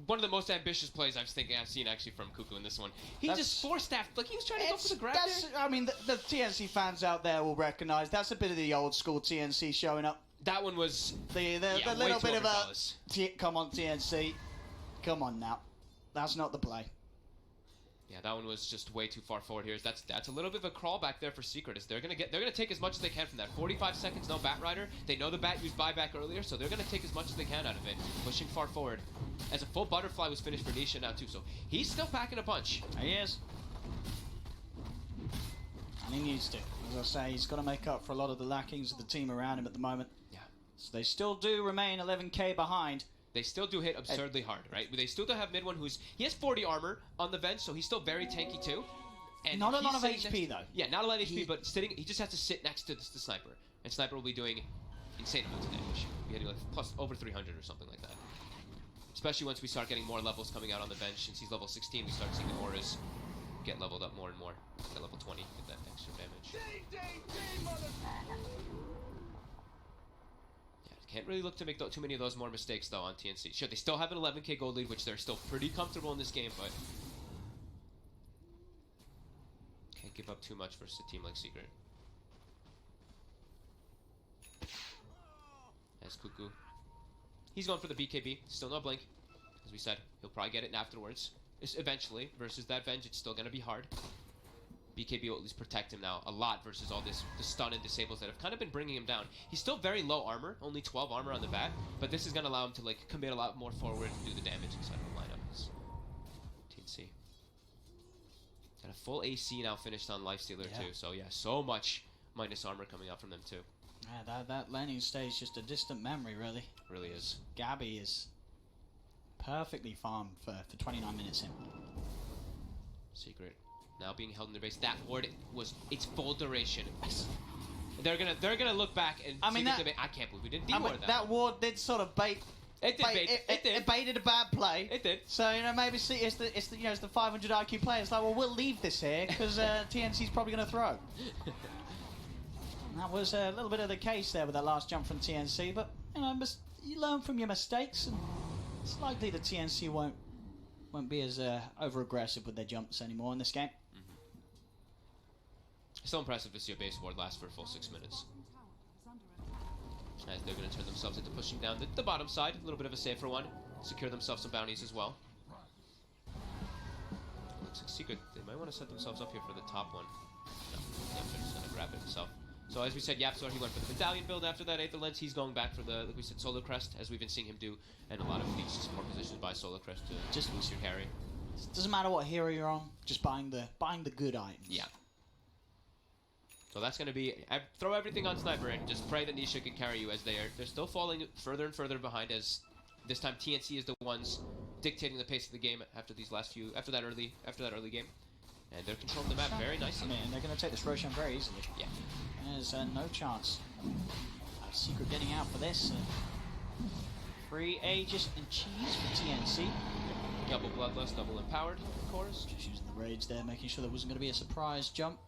one of the most ambitious plays I've seen actually from Cuckoo in this one. He just force-staffed, like he was trying to go for the grab there. I mean, the TNC fans out there will recognize that's a bit of the old school TNC showing up. That one was the little bit of a come on TNC, come on now, that's not the play. Yeah, that one was just way too far forward here. That's a little bit of a crawl back there for Secret. They're gonna take as much as they can from that. 45 seconds, no Batrider. They know the Bat used buyback earlier, so they're gonna take as much as they can out of it. Pushing far forward. As a full butterfly was finished for Nisha now too, so he's still packing a punch. He is. And he needs to. As I say, he's got to make up for a lot of the lackings of the team around him at the moment. Yeah. So they still do remain 11k behind. They still do hit absurdly hard, right? They still do have mid one he has 40 armor on the bench, so he's still very tanky too. And Not a lot of sitting HP though. Yeah, not a lot of HP, but he just has to sit next to the sniper. And sniper will be doing insane amounts of damage. Be hitting like plus over 300 or something like that. Especially once we start getting more levels coming out on the bench. Since he's level 16, we start seeing the auras get leveled up more and more. At level 20, get that extra damage. Can't really look to make too many of those more mistakes, though, on TNC. Sure, they still have an 11k gold lead, which they're still pretty comfortable in this game, but can't give up too much versus a team like Secret. As Cuckoo. He's going for the BKB. Still no blink. As we said, he'll probably get it afterwards. Eventually, versus that Venge, it's still going to be hard. BKB will at least protect him now a lot versus all the stun and disables that have kind of been bringing him down. He's still very low armor, only 12 armor on the bat, but this is going to allow him to like commit a lot more forward and do the damage inside of the lineup. As TNC. Got a full AC now finished on Lifestealer too, so yeah, so much minus armor coming out from them too. Yeah, that landing stage is just a distant memory, really. Really is. Gabby is perfectly farmed for 29 minutes in. Secret. Now being held in their base. That ward was its full duration. They're gonna look back and I can't believe we didn't D-ward that. That ward did sort of bait. It baited a bad play. It did. So maybe see it's the 500 IQ player. It's like, well, we'll leave this here because TNC's probably gonna throw. And that was a little bit of the case there with that last jump from TNC, but you learn from your mistakes, and it's likely that TNC won't be as over aggressive with their jumps anymore in this game. Still impressive to see a base ward last for a full 6 minutes. As they're going to turn themselves into pushing down the bottom side, a little bit of a safer one. Secure themselves some bounties as well. Looks like Secret, they might want to set themselves up here for the top one. No, Yapzor just going to grab it himself. So as we said, Yapzor, he went for the medallion build after that Aether Lens. He's going back for the, like we said, Solar Crest, as we've been seeing him do, and a lot of these support positions by Solar Crest to just boost your carry. It doesn't matter what hero you're on, just buying the good items. Yeah. So that's going to be, throw everything on Sniper and just pray that Nisha can carry you, as they're still falling further and further behind, as this time TNC is the ones dictating the pace of the game after that early game. And they're controlling the map very nicely. I mean, they're going to take this Roshan very easily. Yeah. There's no chance of Secret getting out for this. Free Aegis and Cheese for TNC. Double Bloodlust, double Empowered, of course. Just using the rage there, making sure there wasn't going to be a surprise jump.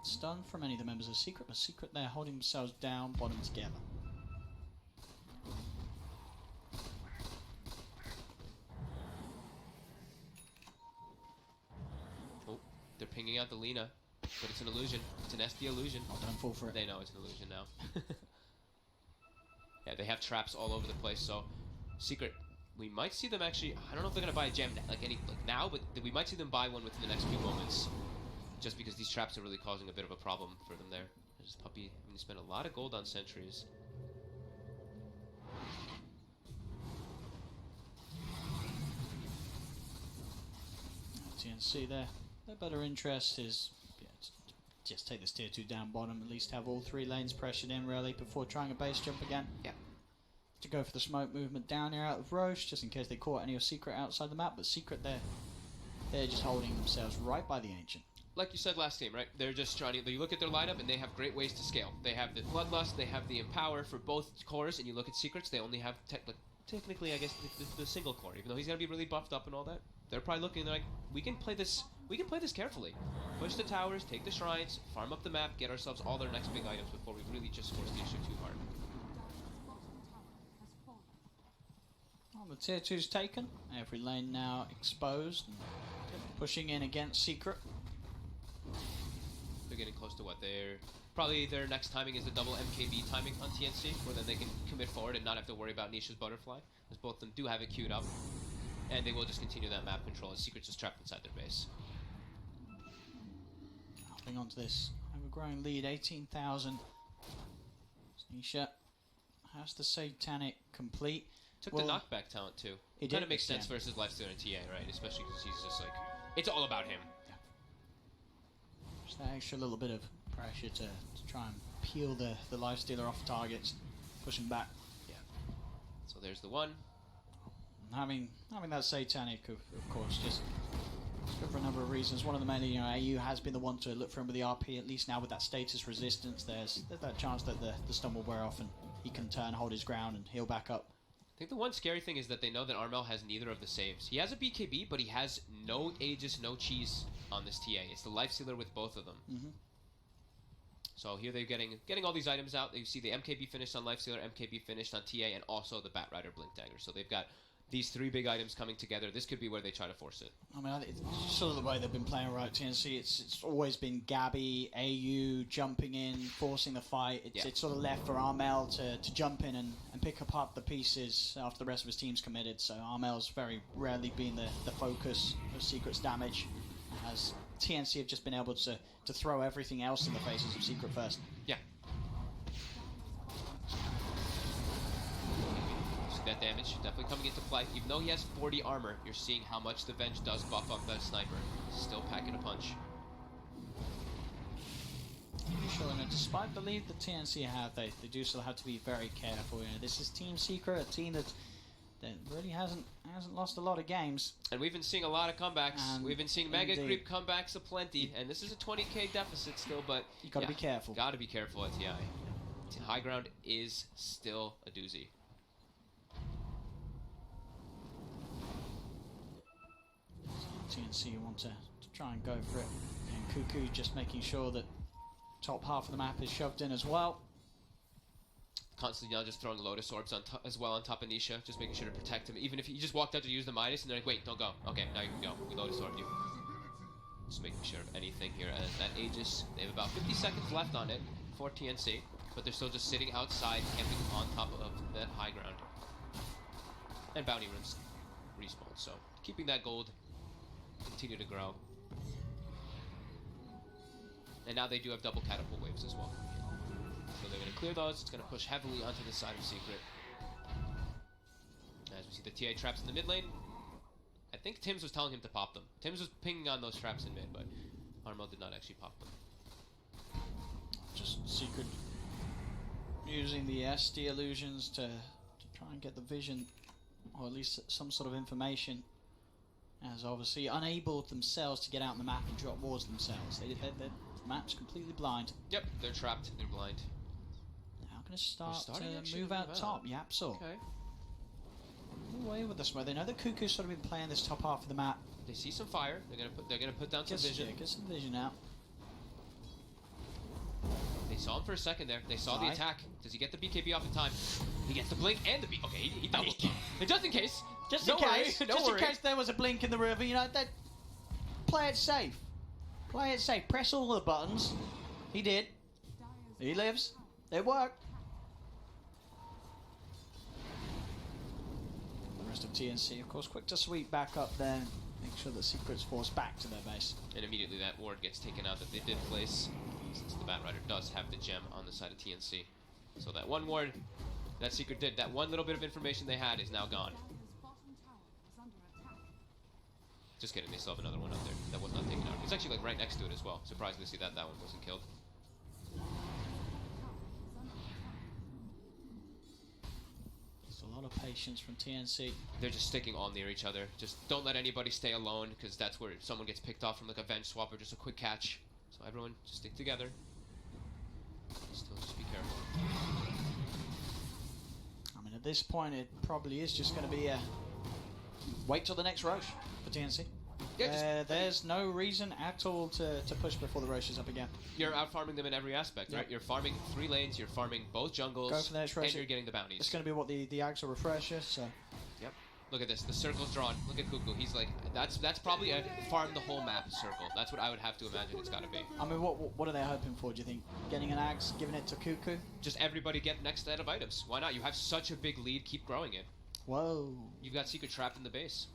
Stun from any of the members of Secret, but Secret there holding themselves down, bottom together. Oh, they're pinging out the Lina, but it's an illusion. It's an SD illusion. Oh, don't fall for it. They know it's an illusion now. Yeah, they have traps all over the place, so Secret, we might see them actually, I don't know if they're going to buy a gem now, but we might see them buy one within the next few moments. Just because these traps are really causing a bit of a problem for them there. There's Puppy, I mean, he spent a lot of gold on sentries. TNC there. Their better interest is just take this tier 2 down bottom, at least have all 3 lanes pressured in really before trying a base jump again. Yeah. To go for the smoke movement down here out of Roche, just in case they caught any of Secret outside the map, but Secret there, they're just holding themselves right by the Ancient. Like you said last game, right? They're just trying to, you look at their lineup and they have great ways to scale. They have the Bloodlust, they have the Empower for both cores, and you look at Secrets, they only have technically, I guess, the single core. Even though he's gonna be really buffed up and all that, they're probably looking. They're like, we can play this carefully. Push the towers, take the shrines, farm up the map, get ourselves all their next big items before we really just force the issue too hard. Well, the tier 2's taken. Every lane now exposed. Pushing in against Secret. They're getting close to what their next timing is the double MKB timing on TNC, where then they can commit forward and not have to worry about Nisha's butterfly, as both of them do have it queued up, and they will just continue that map control as Secret's just trapped inside their base. Holding on to this ever-growing lead, 18,000. Nisha has the Satanic complete. Took the knockback talent too. It kind of makes sense versus Lifestealer and TA, right? Especially because he's just like, it's all about him. Just that extra little bit of pressure to try and peel the lifestealer off targets, push him back. Yeah. So there's the one. And having that Satanic, of course, just good for a number of reasons. One of the many, AU has been the one to look for him with the RP. At least now with that status resistance, there's that chance that the stun will wear off and he can turn, hold his ground, and heal back up. I think the one scary thing is that they know that Armel has neither of the saves. He has a BKB, but he has no Aegis, no cheese on this TA. It's the life sealer with both of them. Mm-hmm. So here they're getting all these items out. You see the MKB finished on life sealer, MKB finished on TA, and also the Bat Rider Blink Dagger. So they've got these 3 big items coming together. This could be where they try to force it. I mean, it's sort of the way they've been playing right TNC. It's always been Gabby, AU jumping in, forcing the fight. It's sort of left for Armel to jump in and pick apart the pieces after the rest of his team's committed. So Armel's very rarely been the focus of Secret's damage, as TNC have just been able to throw everything else in the faces of Secret first. Yeah. That damage definitely coming into play. Even though he has 40 armor, you're seeing how much the Venge does buff up that sniper. Still packing a punch. Sure, despite the lead that TNC have, they do still have to be very careful. This is Team Secret, a team that really hasn't lost a lot of games. And we've been seeing a lot of comebacks. We've been seeing mega indeed. creep comebacks aplenty, and this is a 20k deficit still, but you gotta be careful. Gotta be careful at TI. High ground is still a doozy. TNC want to try and go for it. And Cuckoo just making sure that top half of the map is shoved in as well. Constantly now just throwing Lotus Orbs on as well on top of Nisha, just making sure to protect him. Even if he just walked out to use the Midas and they're like, wait, don't go. Okay, now you can go. We Lotus Orb you. Just making sure of anything here. As that Aegis, they have about 50 seconds left on it for TNC, but they're still just sitting outside, camping on top of that high ground. And bounty runes respawn, so keeping that gold continue to grow. And now they do have double catapult waves as well. So they're going to clear those. It's going to push heavily onto the side of Secret. As we see the TA traps in the mid lane. I think Tim's was telling him to pop them. Tim's was pinging on those traps in mid, but Armel did not actually pop them. Just Secret using the SD illusions to try and get the vision, or at least some sort of information. As obviously unable themselves to get out on the map and drop wards themselves. The map's completely blind. Yep, they're trapped. They're blind. Now going to start to move out top. Yapsor. Okay. Away with this way. They know that Cuckoo's sort of been playing this top half of the map. They see some fire. They're gonna put down some vision. Yeah, get some vision out. They saw him for a second there. They saw the attack. Does he get the BKB off in time? He gets the blink and the B. Okay, he doubled. And just in case. Just in case there was a blink in the river, play it safe. Play it safe. Press all the buttons. He did. He lives. It worked. The rest of TNC, of course, quick to sweep back up there. Make sure that Secret's forced back to their base. And immediately that ward gets taken out that they did place, since the Bat Rider does have the gem on the side of TNC. So that one ward that Secret did, that one little bit of information they had is now gone. Just kidding, they still have another one up there that was not taken out. It's actually like right next to it as well. Surprised to see that one wasn't killed. It's a lot of patience from TNC. They're just sticking all near each other. Just don't let anybody stay alone, because that's where someone gets picked off from like a Venge swap or just a quick catch. So everyone just stick together. Still just be careful. I mean, at this point, it probably is just going to be a wait till the next Roche for TNC. Yeah, there's no reason at all to push before the Roche is up again. You're out farming them in every aspect, right? You're farming 3 lanes, you're farming both jungles, Go for the next Roche. and you're getting the bounties. It's going to be what the Axel refresher, so... Yep. Look at this, the circle's drawn. Look at Cuckoo. He's like, that's probably a farm the whole map circle. That's what I would have to imagine it's got to be. I mean, what are they hoping for, do you think? Getting an axe, giving it to Cuckoo? Just everybody get next set of items. Why not? You have such a big lead, keep growing it. Whoa. You've got Secret trapped in the base.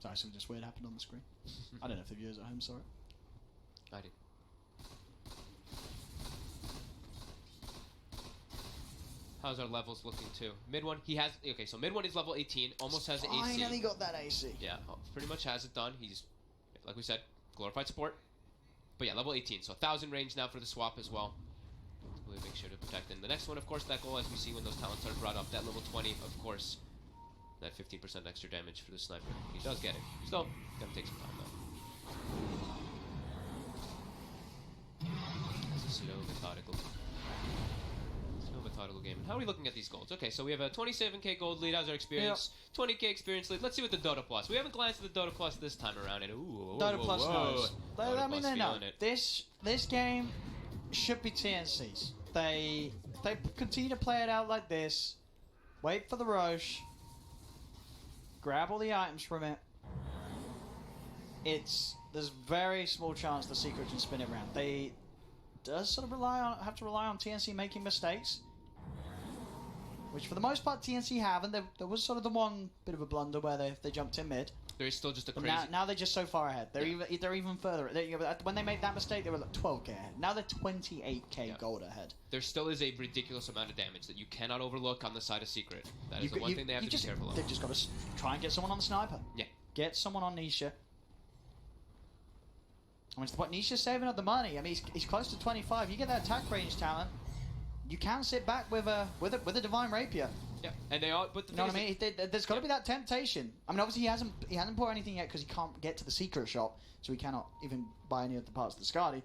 Sorry, something just weird happened on the screen. I don't know if the viewers at home saw it. I did. How's our levels looking too? Mid one, he has, okay, so mid one is level 18, almost has AC. Finally got that AC. Yeah, pretty much has it done. He's, like we said, glorified support. But yeah, level 18. So 1,000 range now for the swap as well. We'll make sure to protect. And the next one, of course, that goal, as we see when those talents are brought up, that level 20, of course, that 15% extra damage for the sniper. He does get it. Still, gonna take some time though. It's a slow, methodical game. And how are we looking at these golds? Okay, so we have a 27k gold lead. How's our experience? 20k experience lead. Let's see what the Dota Plus. We haven't glanced at the Dota Plus this time around. And Dota Plus knows. I mean, they know. It. This game should be TNC's. They continue to play it out like this. Wait for the Roche. Grab all the items from it. There's very small chance the Secret can spin it around. They does sort of have to rely on TNC making mistakes, which for the most part TNC have, and there was sort of the one bit of a blunder where they jumped in mid. There is still just a But crazy. now they're just so far ahead. They're even further. When they made that mistake, they were like 12k ahead. Now they're 28k gold ahead. There still is a ridiculous amount of damage that you cannot overlook on the side of Secret. That is the one thing they have to be careful of. They've just got to try and get someone on the sniper. Yeah. Get someone on Nisha. I mean, what Nisha's saving up the money. I mean, he's close to 25. You get that attack range talent, you can sit back with a divine rapier. Yeah, and they all. But the you know what I mean? There's got to be that temptation. I mean, obviously he hasn't bought anything yet because he can't get to the secret shop, so he cannot even buy any of the parts of the Skadi.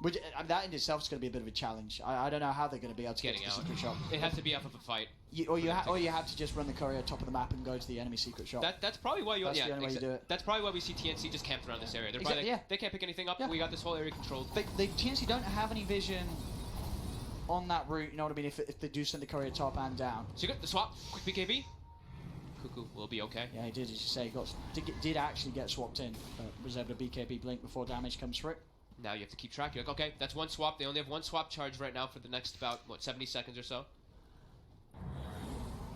Which that in itself is going to be a bit of a challenge. I don't know how they're going to be able to get to the secret shop. It has to be off of a fight. Or you have to just run the courier top of the map and go to the enemy secret shop. That's probably why you. That's the only way you do it. That's probably why we see TNC just camped around this area. They're probably like, they can't pick anything up. We got this whole area controlled. They TNC don't have any vision on that route. You know what I mean? If they do send the courier top and down. So you got the swap. Quick BKB. Cuckoo will be okay. Yeah, he did. As you say, did actually get swapped in, but was able to BKB blink before damage comes through. Now you have to keep track. You're like, okay, that's one swap. They only have one swap charge right now for the next about 70 seconds or so.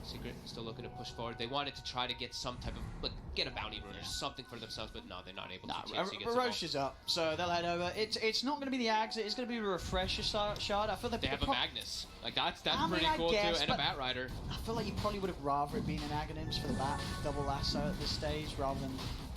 Secret still looking to push forward. They wanted to try to get some type of get a bounty rune or something for themselves, but no, they're not able to. Roche is up, so they'll head over. It's not going to be the Ags. It's going to be a refresher shard. I feel like they have a Magnus. Like that's pretty cool too, and a Bat Rider. I feel like you probably would have rather it been an Aghanims for the Bat double lasso at this stage rather than.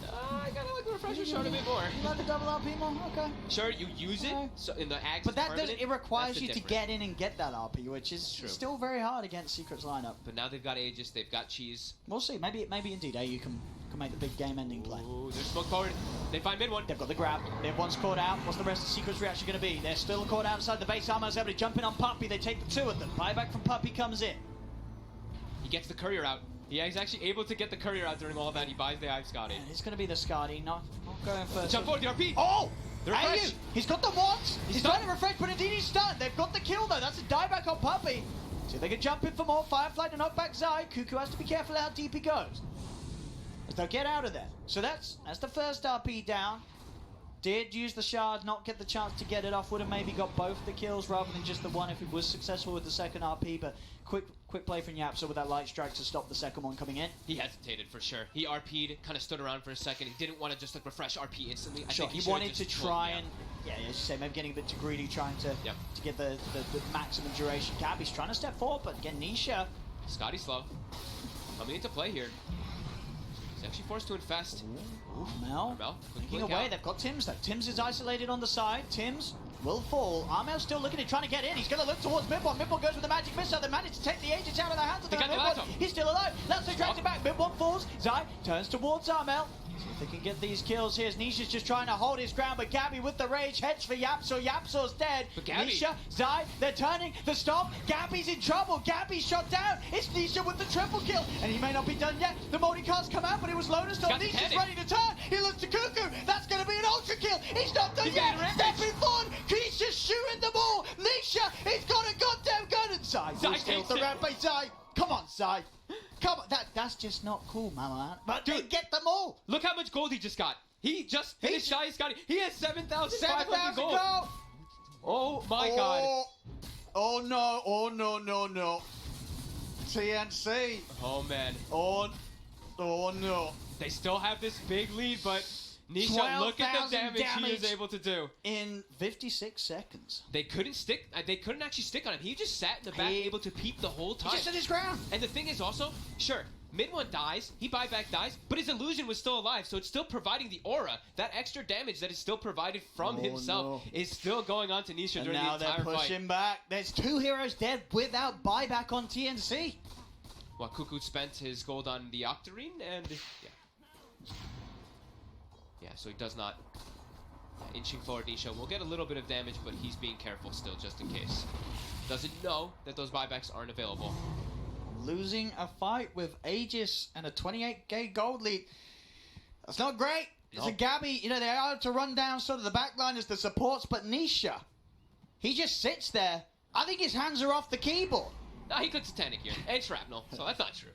I kind of like the refresher shard a bit more. You like the double RP more? Okay. Sure, you use it so in the Ags. But it requires you to get in and get that RP, which is still very hard against Secret's lineup. But now they've got Aegis, they've got Cheese. We'll see. Maybe indeed, you can make the big game-ending play. Ooh, there's smoke forward. They find mid one. They've got the grab. One's caught out. What's the rest of Secret's reaction going to be? They're still caught outside the base. Armo's able to jump in on Puppy. They take the two of them. Buyback from Puppy comes in. He gets the courier out. Yeah, he's actually able to get the courier out during all of that. He buys the Ive Scotty. It's going to be the Scotty, not going for... Jump forward, the RP! Oh! He's got the what? He's trying to refresh, but indeed he's stunned. They've got the kill, though. That's a dieback on Puppy. So they can jump in for more. Firefly to knock back Zai. Cuckoo has to be careful how deep he goes. As they'll get out of there. So that's the first RP down. Did use the shard, not get the chance to get it off. Would have maybe got both the kills rather than just the one if he was successful with the second RP. But quick play from Yapso with that light strike to stop the second one coming in. He hesitated for sure. He RP'd, kind of stood around for a second. He didn't want to just refresh RP instantly. I think he wanted to try and as you say, maybe getting a bit too greedy, trying to get the maximum duration. Gabby's trying to step forward, but again, Nisha. Scotty slow. Coming into play here. He's actually forced to infest. Mel. Making away. They've got Tims though. Tims is isolated on the side. Tims will fall. Armel's still looking at trying to get in. He's going to look towards Midbon. Midbon goes with the magic missile. They managed to take the agents out of their hands. He's still alive. Lasso drags it back. Midbon falls. Zai turns towards Armel. See if they can get these kills here. Nisha's just trying to hold his ground, but Gabby with the rage heads for Yapso. Yapso's dead. Nisha, Zai, they're turning the stop. Gabby's in trouble. Gabby's shot down. It's Nisha with the triple kill, and he may not be done yet. The multicast come out, but it was Lotus. So Nisha's ready to turn. He looks to Cuckoo. That's going to be an ultra kill. He's not done yet. Stepping forward. He's just shooting them all. Nisha, he's got a goddamn gun. And Zai kills the rampage. Zai, come on, Zai. Come on, that's just not cool, mama. But dude, they get them all. Look how much gold he just got. He just finished shy Scotty. He has 7,500 gold. Oh my god. Oh no. TNC. Oh man. Oh no. They still have this big lead, but Nisha, look at the damage he is able to do. In 56 seconds. They couldn't stick. They couldn't actually stick on him. He just sat in the back, able to peep the whole time. He just stood his ground. And the thing is also, sure, mid one dies, he buyback dies, but his illusion was still alive, so it's still providing the aura. That extra damage that is still provided from himself is still going on to Nisha during the entire fight. Now they're pushing back. There's 2 heroes dead without buyback on TNC. Well, Cuckoo spent his gold on the Octarine, and yeah, so he does not. Inching forward, Nisha will get a little bit of damage, but he's being careful still, just in case. Doesn't know that those buybacks aren't available. Losing a fight with Aegis and a 28k gold lead. That's not great. It's a Gabby. You know, they are to run down sort of the back line as the supports, but Nisha, he just sits there. I think his hands are off the keyboard. No, he could Satanic here. And Shrapnel, so that's not true.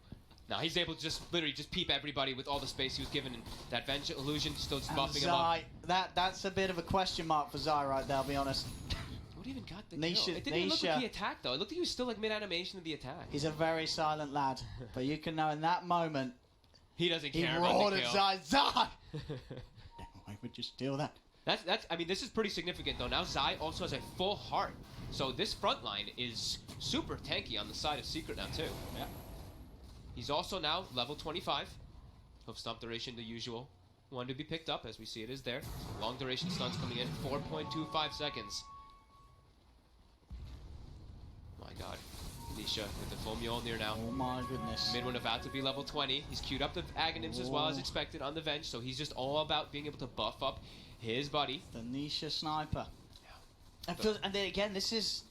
No, he's able to just literally just peep everybody with all the space he was given, and that Venge illusion still just buffing him up. That's a bit of a question mark for Zai right there, I'll be honest. What even got the Nisha, kill? It didn't even look like he attacked, though. It looked like he was still like mid-animation of the attack. He's a very silent lad, but you can know in that moment, he doesn't he care about roared the at kill. Zai. Why would you steal that? That's. I mean, this is pretty significant, though. Now Zai also has a full heart. So this front line is super tanky on the side of Secret now, too. Yeah. He's also now level 25. Hoof stomp duration, the usual. One to be picked up, as we see it is there. Long duration stuns coming in, 4.25 seconds. My god. Nisha with the full Mjolnir now. Oh my goodness. Mid one about to be level 20. He's queued up the Aghanims as well as expected on the Venge, so he's just all about being able to buff up his buddy. The Nisha sniper. Yeah. And then again, this is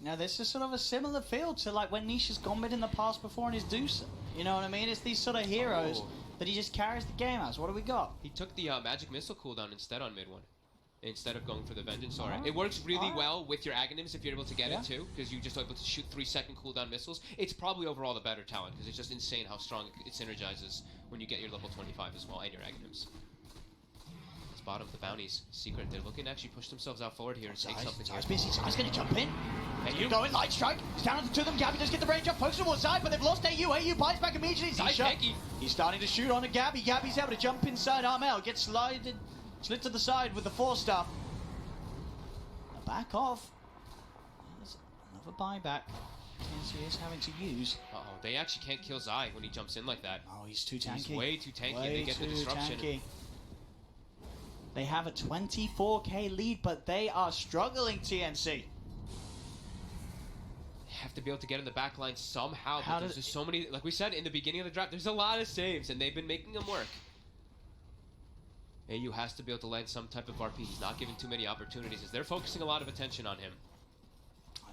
sort of a similar feel to like when Nisha's gone mid in the past before in his Deucer. You know what I mean? It's these sort of heroes that he just carries the game as. What do we got? He took the Magic Missile cooldown instead on mid one. Instead of going for the Vengeance Aura. It works really well with your Aghanims if you're able to get it too, because you just are able to shoot 3-second cooldown missiles. It's probably overall the better talent, because it's just insane how strong it synergizes when you get your level 25 as well, and your Aghanims. Let's bottom the bounties. Secret, they're looking to actually push themselves out forward here and take something here. Zai's going to jump in. And you going Light Strike. He's down to them. Gabby does get the range up. Focus towards Zai, but they've lost AU. AU bites back immediately. He's starting to shoot on a Gabby. Gabby's able to jump inside Armel. Gets slid to the side with the 4-star. Back off. There's another buyback. TNC is having to use. Uh-oh, they actually can't kill Zai when he jumps in like that. Oh, he's too tanky. He's way too tanky, and they get the disruption. Tanky. They have a 24k lead, but they are struggling, TNC. They have to be able to get in the back line somehow, because there's so many, like we said in the beginning of the draft, there's a lot of saves, and they've been making them work. AU has to be able to land some type of RP. He's not given too many opportunities as they're focusing a lot of attention on him.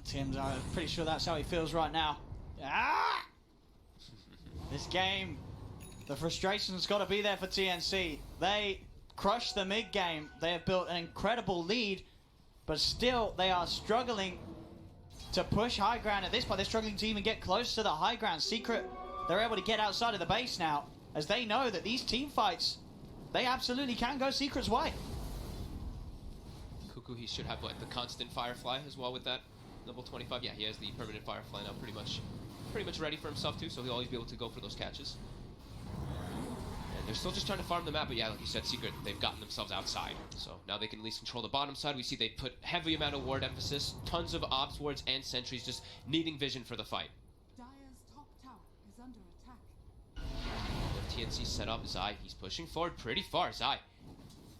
Tim's pretty sure that's how he feels right now. Ah! This game, the frustration's got to be there for TNC. They crushed the mid game. They have built an incredible lead, but still they are struggling to push high ground at this point. They're struggling to even get close to the high ground. Secret, they're able to get outside of the base now, as they know that these team fights, they absolutely can go Secret's way. Cuckoo, he should have like the constant Firefly as well with that level 25. Yeah, he has the permanent Firefly now, pretty much ready for himself too. So he'll always be able to go for those catches. And they're still just trying to farm the map, but yeah, like you said, Secret, they've gotten themselves outside. So now they can at least control the bottom side. We see they put heavy amount of ward emphasis, tons of ops wards and sentries, just needing vision for the fight. Dire's top tower is under attack. TNC set up Zai. He's pushing forward pretty far. Zai.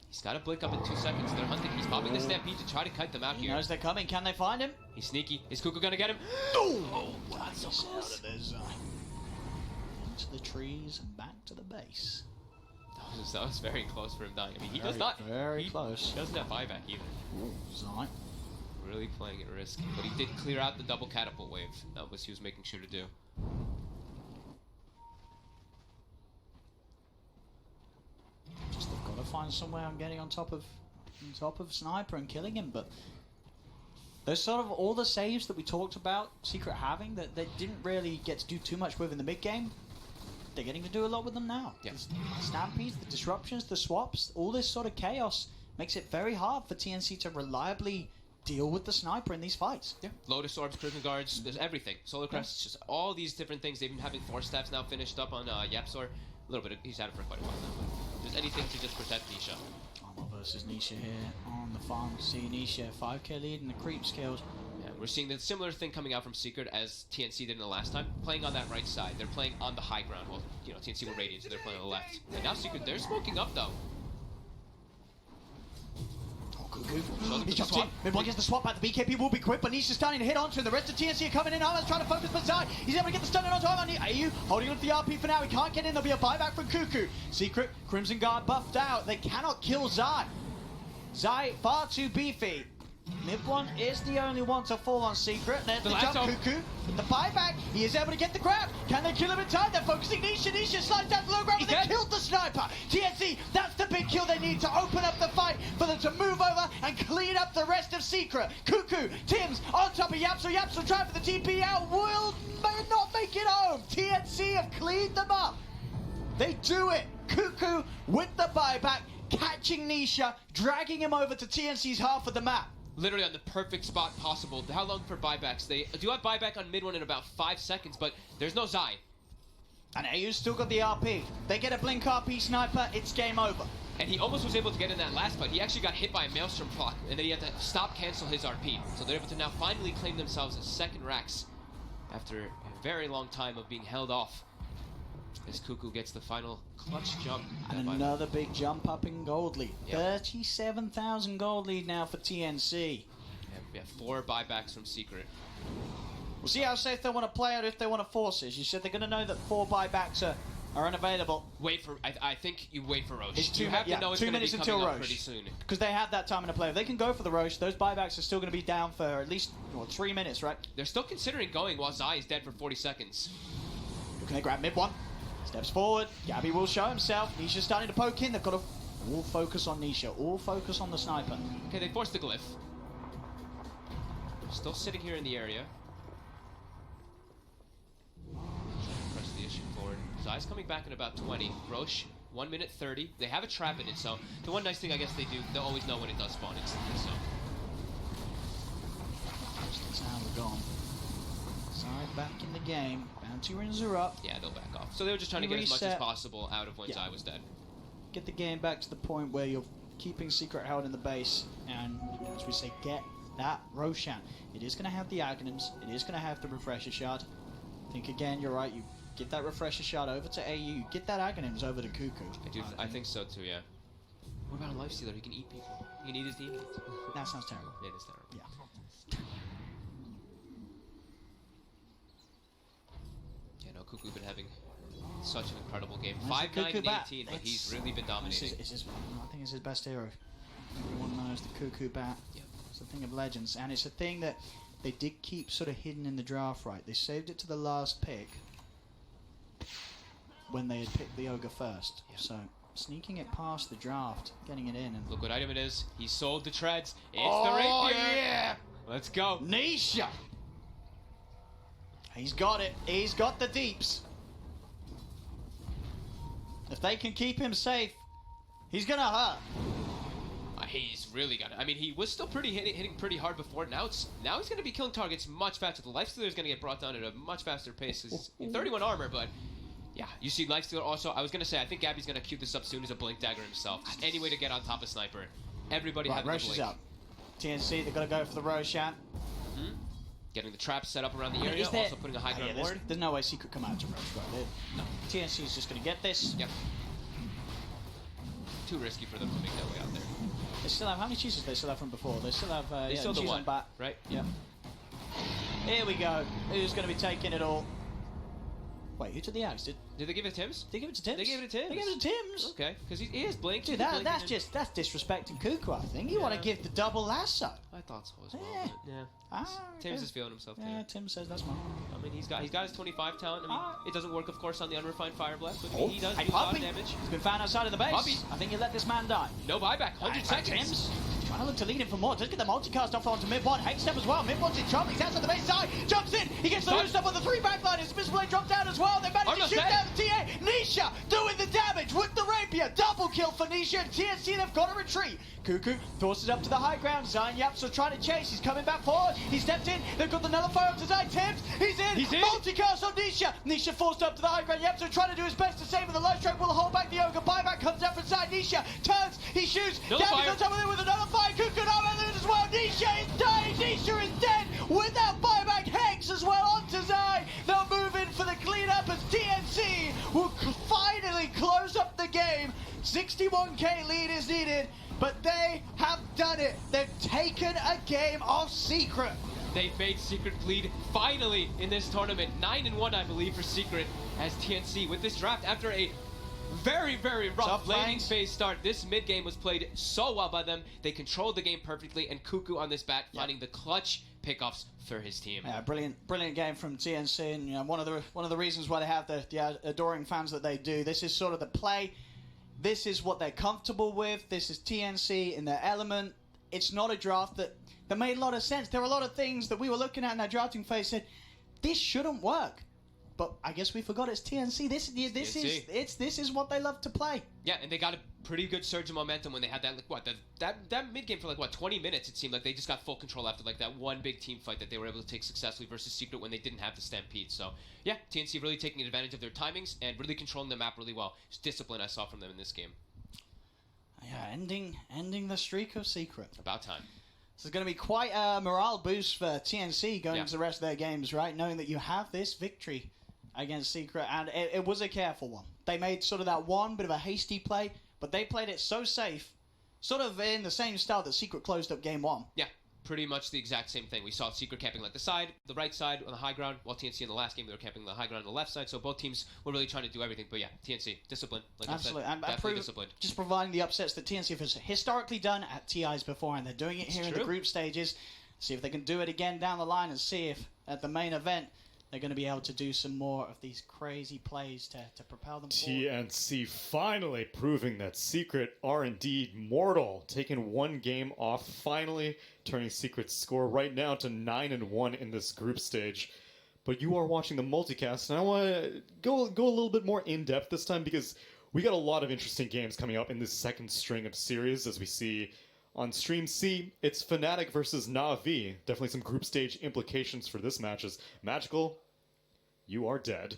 He's got to blink up in 2 seconds. They're hunting. He's popping the Stampede to try to kite them out here. He knows they're coming. Can they find him? He's sneaky. Is Cuckoo going to get him? Oh, that's so close. Out of there, Zai. Into the trees and back to the base. That was very close for him dying. I mean, he does not. Very close. He doesn't have buyback either. Ooh, Zai. Really playing at risk. But he did clear out the double catapult wave. That was he was making sure to do. Just they've got to find some way on getting on top of Sniper and killing him, but there's sort of all the saves that we talked about Secret having that they didn't really get to do too much with in the mid game. They're getting to do a lot with them now. Yeah. The stampedes, the disruptions, the swaps, all this sort of chaos makes it very hard for TNC to reliably deal with the Sniper in these fights. Yeah, Lotus Orbs, Prison Guards, there's everything. Solar Crests, just all these different things. They've been having 4 staffs now finished up on Yapsor. A little bit, he's had it for quite a while now. if there's anything to just protect Nisha. Armor versus Nisha here on the farm. See Nisha 5k lead and the creeps killed. Yeah, we're seeing the similar thing coming out from Secret as TNC did in the last time, playing on that right side. They're playing on the high ground. Well, you know, TNC were Radiant, so they're playing on the left. And now Secret, they're smoking up though. He's jumped in. Mid-1 gets the swap back. The BKB will be quick, but Nisha's starting to hit onto him. The rest of TNC are coming in. Armor's trying to focus for Zai. He's able to get the stun in on time on AU. Holding on to the RP for now. He can't get in. There'll be a buyback from Cuckoo. Secret, Crimson Guard buffed out. They cannot kill Zai. Zai, far too beefy. Mid-1 is the only one to fall on Secret. There's the jump, Cuckoo. With the buyback, he is able to get the grab. Can they kill him in time? They're focusing Nisha. Nisha slides down the low ground, but they killed the sniper. TNC, that's the big kill they need to open up the fight for them to move over and clean up the rest of Secret. Cuckoo, Tim's on top of Yapso. Yapso trying for the TP out. May not make it home. TNC have cleaned them up. They do it. Cuckoo with the buyback, catching Nisha, dragging him over to TNC's half of the map. Literally on the perfect spot possible. How long for buybacks? They do have buyback on mid-1 in about 5 seconds, but there's no Zai. And AU's still got the RP. They get a blink RP sniper, it's game over. And he almost was able to get in that last fight. He actually got hit by a Maelstrom proc, and then he had to stop cancel his RP. So they're able to now finally claim themselves as second racks after a very long time of being held off. As Cuckoo gets the final clutch jump. And another big jump up in gold lead. Yep. 37,000 gold lead now for TNC. Yeah, 4 buybacks from Secret. We'll see how safe they want to play it, if they want to force it. You said they're going to know that 4 buybacks are unavailable. Wait for, I think you wait for Roche. It's you have to know it's 2 going to minutes be until coming up Roche. pretty soon. Because they have that time in the play. If they can go for the Roche, those buybacks are still going to be down for at least 3 minutes, right? They're still considering going while Zai is dead for 40 seconds. Can they grab mid-1? Steps forward. Gabby will show himself. Nisha's starting to poke in. They've got to all focus on Nisha. All focus on the sniper. Okay, they forced the glyph. Still sitting here in the area. Press the issue forward. Zai's coming back in about 20. Roche, 1 minute 30. They have a trap in it, so the one nice thing I guess they do, they'll always know when it does spawn instantly, so. That's how we're gone. Zai back in the game. Bounty rings are up. Yeah, they'll back off. So they were just trying to get as much as possible out of when Zai was dead. Get the game back to the point where you're keeping Secret held in the base, and as we say, get that Roshan. It is going to have the Aghanims. It is going to have the Refresher Shard. I think again, you're right. You get that Refresher Shard over to AU. You get that Aghanims over to Cuckoo. I think so too, yeah. What about a Lifestealer? He can eat people. He can eat his teammates. That sounds terrible. It is terrible. Yeah. Yeah, no, Cuckoo been having such an incredible game. 5-9 and 18, but he's really been dominating. I think it's his best hero. Everyone knows the Cuckoo bat. Yep. It's a thing of legends, and it's a thing that they did keep sort of hidden in the draft, right? They saved it to the last pick when they had picked the Ogre first. Yep. So sneaking it past the draft, getting it in. And look what item it is. He sold the treads. It's the rapier. Yeah! Let's go. Nisha! He's got it. He's got the deeps. If they can keep him safe, he's gonna hurt. He's really got it. I mean, he was still pretty hitting pretty hard before. Now he's going to be killing targets much faster. The Lifestealer is going to get brought down at a much faster pace. He's 31 armor, but yeah, you see Lifestealer also. I was going to say, I think Gabby's going to queue this up soon as a Blink Dagger himself. Just any way to get on top of Sniper. Everybody having the Roche Blink. is up. TNC, they've got to go for the Roshan. Getting the trap set up around the area, also putting a high ground ward. There's no way Secret come out to Roche, right? No. TNC is just going to get this. Yep. Too risky for them to make their way out there. They still have, how many cheeses they still have from before? They still have, they still the one, bat. Right? Yeah. Here we go. Who's going to be taking it all? Wait, who took the axe? Did they give it to Tims? Did they give it to Tims? They gave it to Tims. They gave it to Tims. Okay, because he is Blink. Dude, that's disrespecting Cuckoo, I think. You want to give the double lasso. I thought so as well. Yeah. Tims is feeling himself too. Yeah, Tim says that's mine. I mean, he's got his 25 talent. I mean, it doesn't work, of course, on the unrefined Fire Blast, but he does do a lot of damage. He's been found outside of the base. Puppy. I think you let this man die. No buyback. 100 seconds. Tim's trying Trying to look to lead in for more. Just get the multicast off onto mid one. Hate step as well. Mid one's in trouble. He's outside the base side. Jumps in. He gets the loose up on the 3 backline. His Invisible Blade drops down as well. They manage to shoot down the TA. Nisha doing the damage with the rapier. Double kill for Nisha. And TNC, they've got to retreat. Cuckoo forces up to the high ground. Zion Yaps are trying to chase. He's coming back forward. He stepped in. They've got the nullifier up to Zion Tibbs. He's in. Multicast on Nisha. Nisha forced up to the high ground. Yaps are trying to do his best to save him. The life strike will hold back the ogre. Buyback comes up inside Nisha. Turns. He shoots. Gabby's on top of it with another fire. Cuckoo now lose as well. Nisha is dying. Nisha is dead. With that buyback, Hex as well onto Zai. They'll move in for the cleanup as TNC will finally close up the game. 61k lead is needed, but they have done it. They've taken a game off Secret. They made Secret lead finally in this tournament. 9-1, I believe, for Secret as TNC with this draft after a very, very rough laning phase start. This mid game was played so well by them. They controlled the game perfectly, and Cuckoo on this back finding the clutch pickoffs for his team. Yeah, brilliant game from TNC, and you know, one of the reasons why they have the adoring fans that they do. This is sort of the play. This is what they're comfortable with. This is TNC in their element. It's not a draft that made a lot of sense. There were a lot of things that we were looking at in that drafting phase said, this shouldn't work. But I guess we forgot it's TNC. This is what they love to play. Yeah, and they got a pretty good surge of momentum when they had that mid game for 20 minutes. It seemed like they just got full control after that one big team fight that they were able to take successfully versus Secret when they didn't have the Stampede. So yeah, TNC really taking advantage of their timings and really controlling the map really well. It's discipline I saw from them in this game. Yeah, ending the streak of Secret. About time. This is going to be quite a morale boost for TNC going into the rest of their games, right? Knowing that you have this victory against Secret, and it was a careful one. They made sort of that one bit of a hasty play, but they played it so safe, sort of in the same style that Secret closed up game 1. Yeah, pretty much the exact same thing. We saw Secret camping the right side on the high ground, while TNC in the last game they were camping the high ground on the left side, so both teams were really trying to do everything. But yeah, TNC, discipline. Like absolutely. I said, definitely disciplined. Just providing the upsets that TNC has historically done at TIs before, and they're doing it here in the group stages. See if they can do it again down the line, and see if at the main event they're going to be able to do some more of these crazy plays to propel them forward. TNC finally proving that Secret are indeed mortal. Taking one game off, finally turning Secret's score right now to 9-1 in this group stage. But you are watching the multicast, and I want to go a little bit more in-depth this time because we got a lot of interesting games coming up in this second string of series as we see. On Stream C, it's Fnatic versus Na'Vi. Definitely some group stage implications for this match as Magical, you are dead.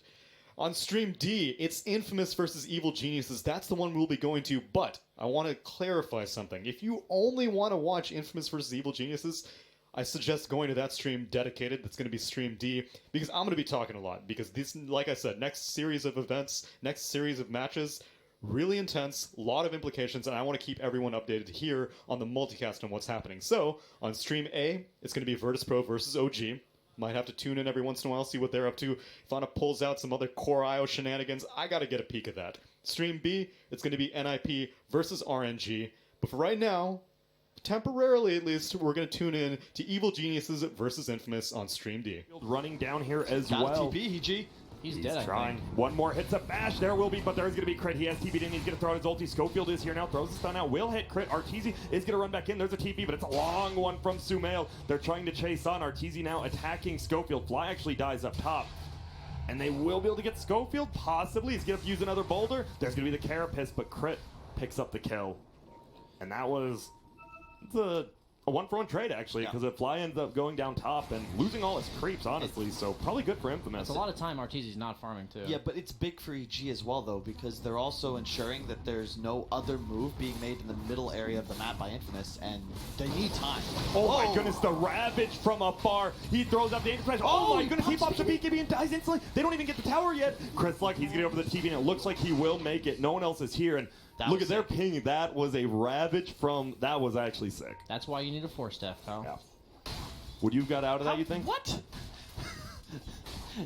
On Stream D, it's Infamous versus Evil Geniuses. That's the one we'll be going to, but I want to clarify something. If you only want to watch Infamous versus Evil Geniuses, I suggest going to that stream dedicated. That's going to be Stream D, because I'm going to be talking a lot. Because this, like I said, next series of events, next series of matches, really intense, a lot of implications, and I want to keep everyone updated here on the multicast on what's happening. So, on Stream A, it's going to be Virtus Pro versus OG. Might have to tune in every once in a while, see what they're up to. If Anna pulls out some other Core IO shenanigans, I got to get a peek at that. Stream B, it's going to be NIP versus RNG. But for right now, temporarily at least, we're going to tune in to Evil Geniuses versus Infamous on Stream D. Running down here as Got well. TP, EG. He's dead, trying. I think. One more hits a bash. There will be, but there's going to be crit. He has TP'd in. He's going to throw out his ulti. Schofield is here now. Throws the stun out. Will hit crit. Arteezy is going to run back in. There's a TP, but it's a long one from Sumail. They're trying to chase on. Arteezy now attacking Schofield. Fly actually dies up top. And they will be able to get Schofield, possibly. He's going to use another boulder. There's going to be the Carapace, but crit picks up the kill. And that was a one-for-one trade, actually, because if Fly ends up going down top and losing all his creeps, honestly, so probably good for Infamous. It's a lot of time Arteezy's not farming, too. Yeah, but it's big for EG as well, though, because they're also ensuring that there's no other move being made in the middle area of the map by Infamous, and they need time. Oh my goodness, the Ravage from afar. He throws up the aim smash. Oh my goodness, he pops the BKB and dies instantly. They don't even get the tower yet. Chris Luck, he's getting over the TV, and it looks like he will make it. No one else is here, and look at their ping. That was a Ravage from... That was actually sick. That's why you need a 4-step, pal. Yeah. Would you have got out of that, you think? What?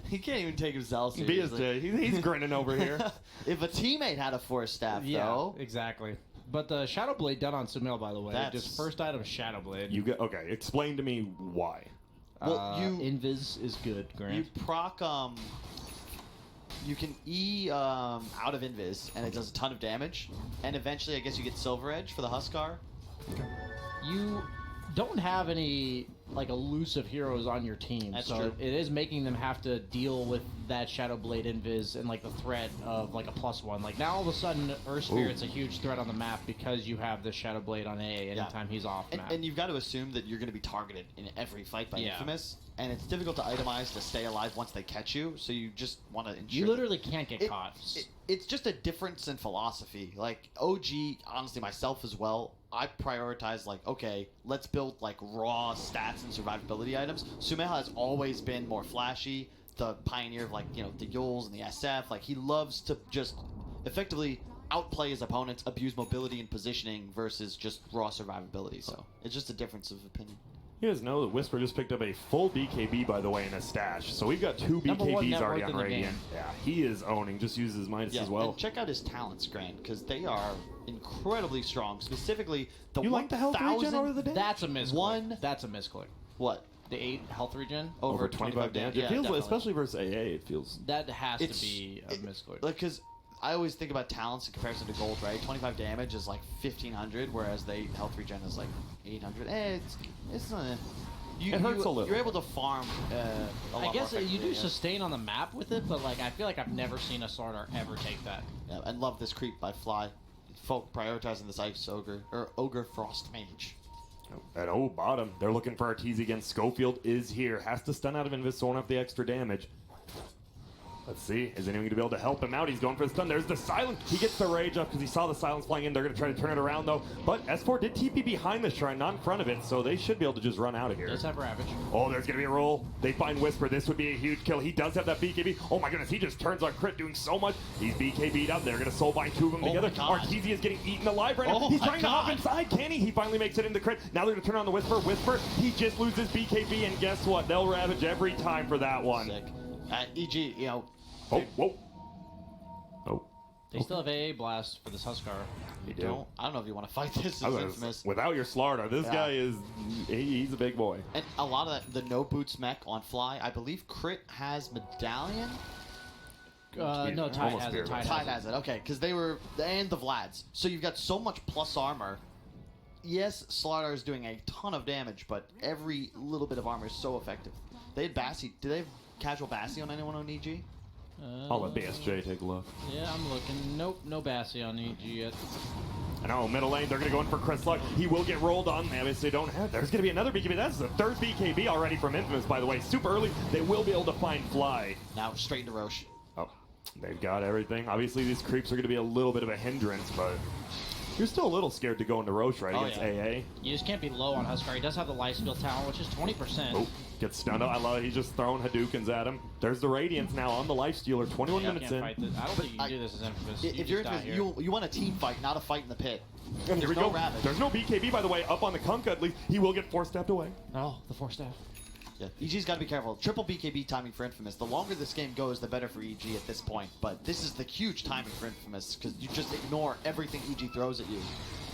He can't even take himself seriously. BSJ, he's grinning over here. If a teammate had a 4-staff, though... exactly. But the Shadow Blade done on Sumail, by the way. That's... Just first item, Shadow Blade. Okay, explain to me why. Well, Invis is good, Grant. You proc... You can E out of Invis, and it does a ton of damage. And eventually, I guess you get Silver Edge for the Huskar. you don't have any like elusive heroes on your team. That's so true. it is making them have to deal with that Shadow Blade invis and like the threat of like a +1. Like now all of a sudden Earth Spirit's a huge threat on the map because you have the Shadow Blade on AA anytime he's off map. And you've got to assume that you're going to be targeted in every fight by Yeah. Infamous, and it's difficult to itemize to stay alive once they catch you, so you just want to ensure You literally can't get caught. It's just a difference in philosophy. Like OG, honestly, myself as well, I prioritize like, okay, let's build like raw stats and survivability items. Sumail has always been more flashy, the pioneer of like, the Yules and the SF. Like he loves to just effectively outplay his opponents, abuse mobility and positioning versus just raw survivability. So it's just a difference of opinion. You guys know that Whisper just picked up a full BKB, by the way, in his stash. So we've got 2 Number one BKBs net already worth on in the game. Radiant. Yeah, he is owning. Just uses Midas as well. And check out his talents, Grant, because they are incredibly strong. Specifically, the You 1,000... like the health regen over the day? That's a misclick. That's a misclick. What? The 8 health regen? Over 25 damage. It feels, especially versus AA, it feels... That has to be a misclick. Like, because I always think about talents in comparison to gold, right? 25 damage is like 1,500, whereas the health regen is like 800. It's not... It hurts a little. You're able to farm a lot I guess more you do effectively, yeah. sustain on the map with it, but like I feel like I've never seen a starter ever take that. Yeah, and love this creep by Fly. Folk prioritizing this Ice Ogre, or Ogre Frost Mage. At bottom, they're looking for Arteezy again. Schofield is here. Has to stun out of Invis, throwing up the extra damage. Let's see. Is anyone going to be able to help him out? He's going for the stun. There's the silence. He gets the rage up because he saw the silence flying in. They're going to try to turn it around, though. But S4 did TP behind the shrine, not in front of it, so they should be able to just run out of here. Does have Ravage. Oh, there's going to be a roll. They find Whisper. This would be a huge kill. He does have that BKB. Oh, my goodness. He just turns on crit, doing so much. He's BKB'd up. They're going to soulbind 2 of them together. Arteezy is getting eaten alive right now. He's trying to hop inside. Can he? He finally makes it in the crit. Now they're going to turn on the Whisper. Whisper, he just loses BKB, and guess what? They'll Ravage every time for that one. Sick. EG, whoa. They still have AA Blast for this Huskar. I don't know if you want to fight this. I was gonna Infamous. without your Slardar, this guy is he's a big boy. And a lot of the no boots mech on Fly, I believe Crit has Medallion. No, Tide has it. Tide has it. Okay, because they were and the Vlads. So you've got so much plus armor. Yes, Slardar is doing a ton of damage, but every little bit of armor is so effective. They had Bassi. Do they have casual Bassi on anyone on EG? I'll let BSJ take a look. Yeah, I'm looking. Nope, no Bassi on EG yet. I know, middle lane, they're going to go in for Chris Luck. He will get rolled on. They obviously don't have. There's going to be another BKB. That's the 3rd BKB already from Infamous, by the way. Super early. They will be able to find Fly. Now straight into Roche. Oh, they've got everything. Obviously, these creeps are going to be a little bit of a hindrance, but you're still a little scared to go into Roche, right, against AA. You just can't be low on Huskar. He does have the Lifesteal talent, which is 20%. Oh, gets stunned. I love it. He's just throwing Hadoukens at him. There's the Radiance now on the Lifestealer. 21 minutes in. I don't think you can do this as Infamous. If you're Infamous, you want a team fight, not a fight in the pit. And here we go. Ravage. There's no BKB, by the way, up on the Kunkka at least. He will get 4-stepped away. Oh, the 4-step. Yeah, EG's got to be careful. Triple BKB timing for Infamous. The longer this game goes, the better for EG at this point. But this is the huge timing for Infamous because you just ignore everything EG throws at you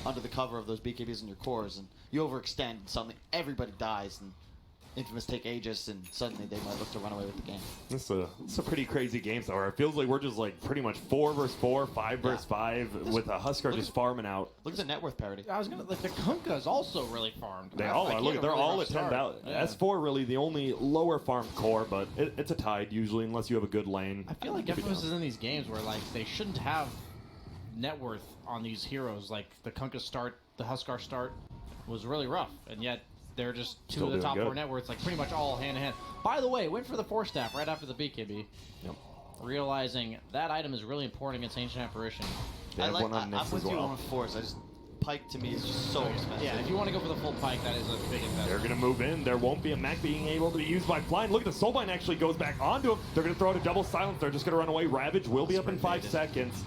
under the cover of those BKBs in your cores, and you overextend, and suddenly everybody dies, and Infamous take Aegis, and suddenly they might look to run away with the game. It's a pretty crazy game so far. It feels like we're just like pretty much 4 versus 4, 5 versus 5, with a Huskar just farming out. Look at the net worth parity. I was gonna like the Kunkka is also really farmed. They all are. Look, they're all at 10,000. Yeah. S4 really the only lower farmed core, but it's a tide usually unless you have a good lane. I feel like Infamous is in these games where like they shouldn't have net worth on these heroes. Like the Kunkka start, the Huskar start was really rough, and yet they're just two Still of the doing top good. 4 net worths, like pretty much all hand in hand. By the way, went for the 4-staff right after the BKB. Yep. Realizing that item is really important against Ancient Apparition. I'm with you on Force. I just Pike to me is just so expensive. Yeah, if you want to go for the full Pike, that is a big investment. They're going to move in. There won't be a mech being able to be used by Flying. Look at the Soulbind actually goes back onto him. They're going to throw out a double silence. They're just going to run away. Ravage will be up in 5 seconds.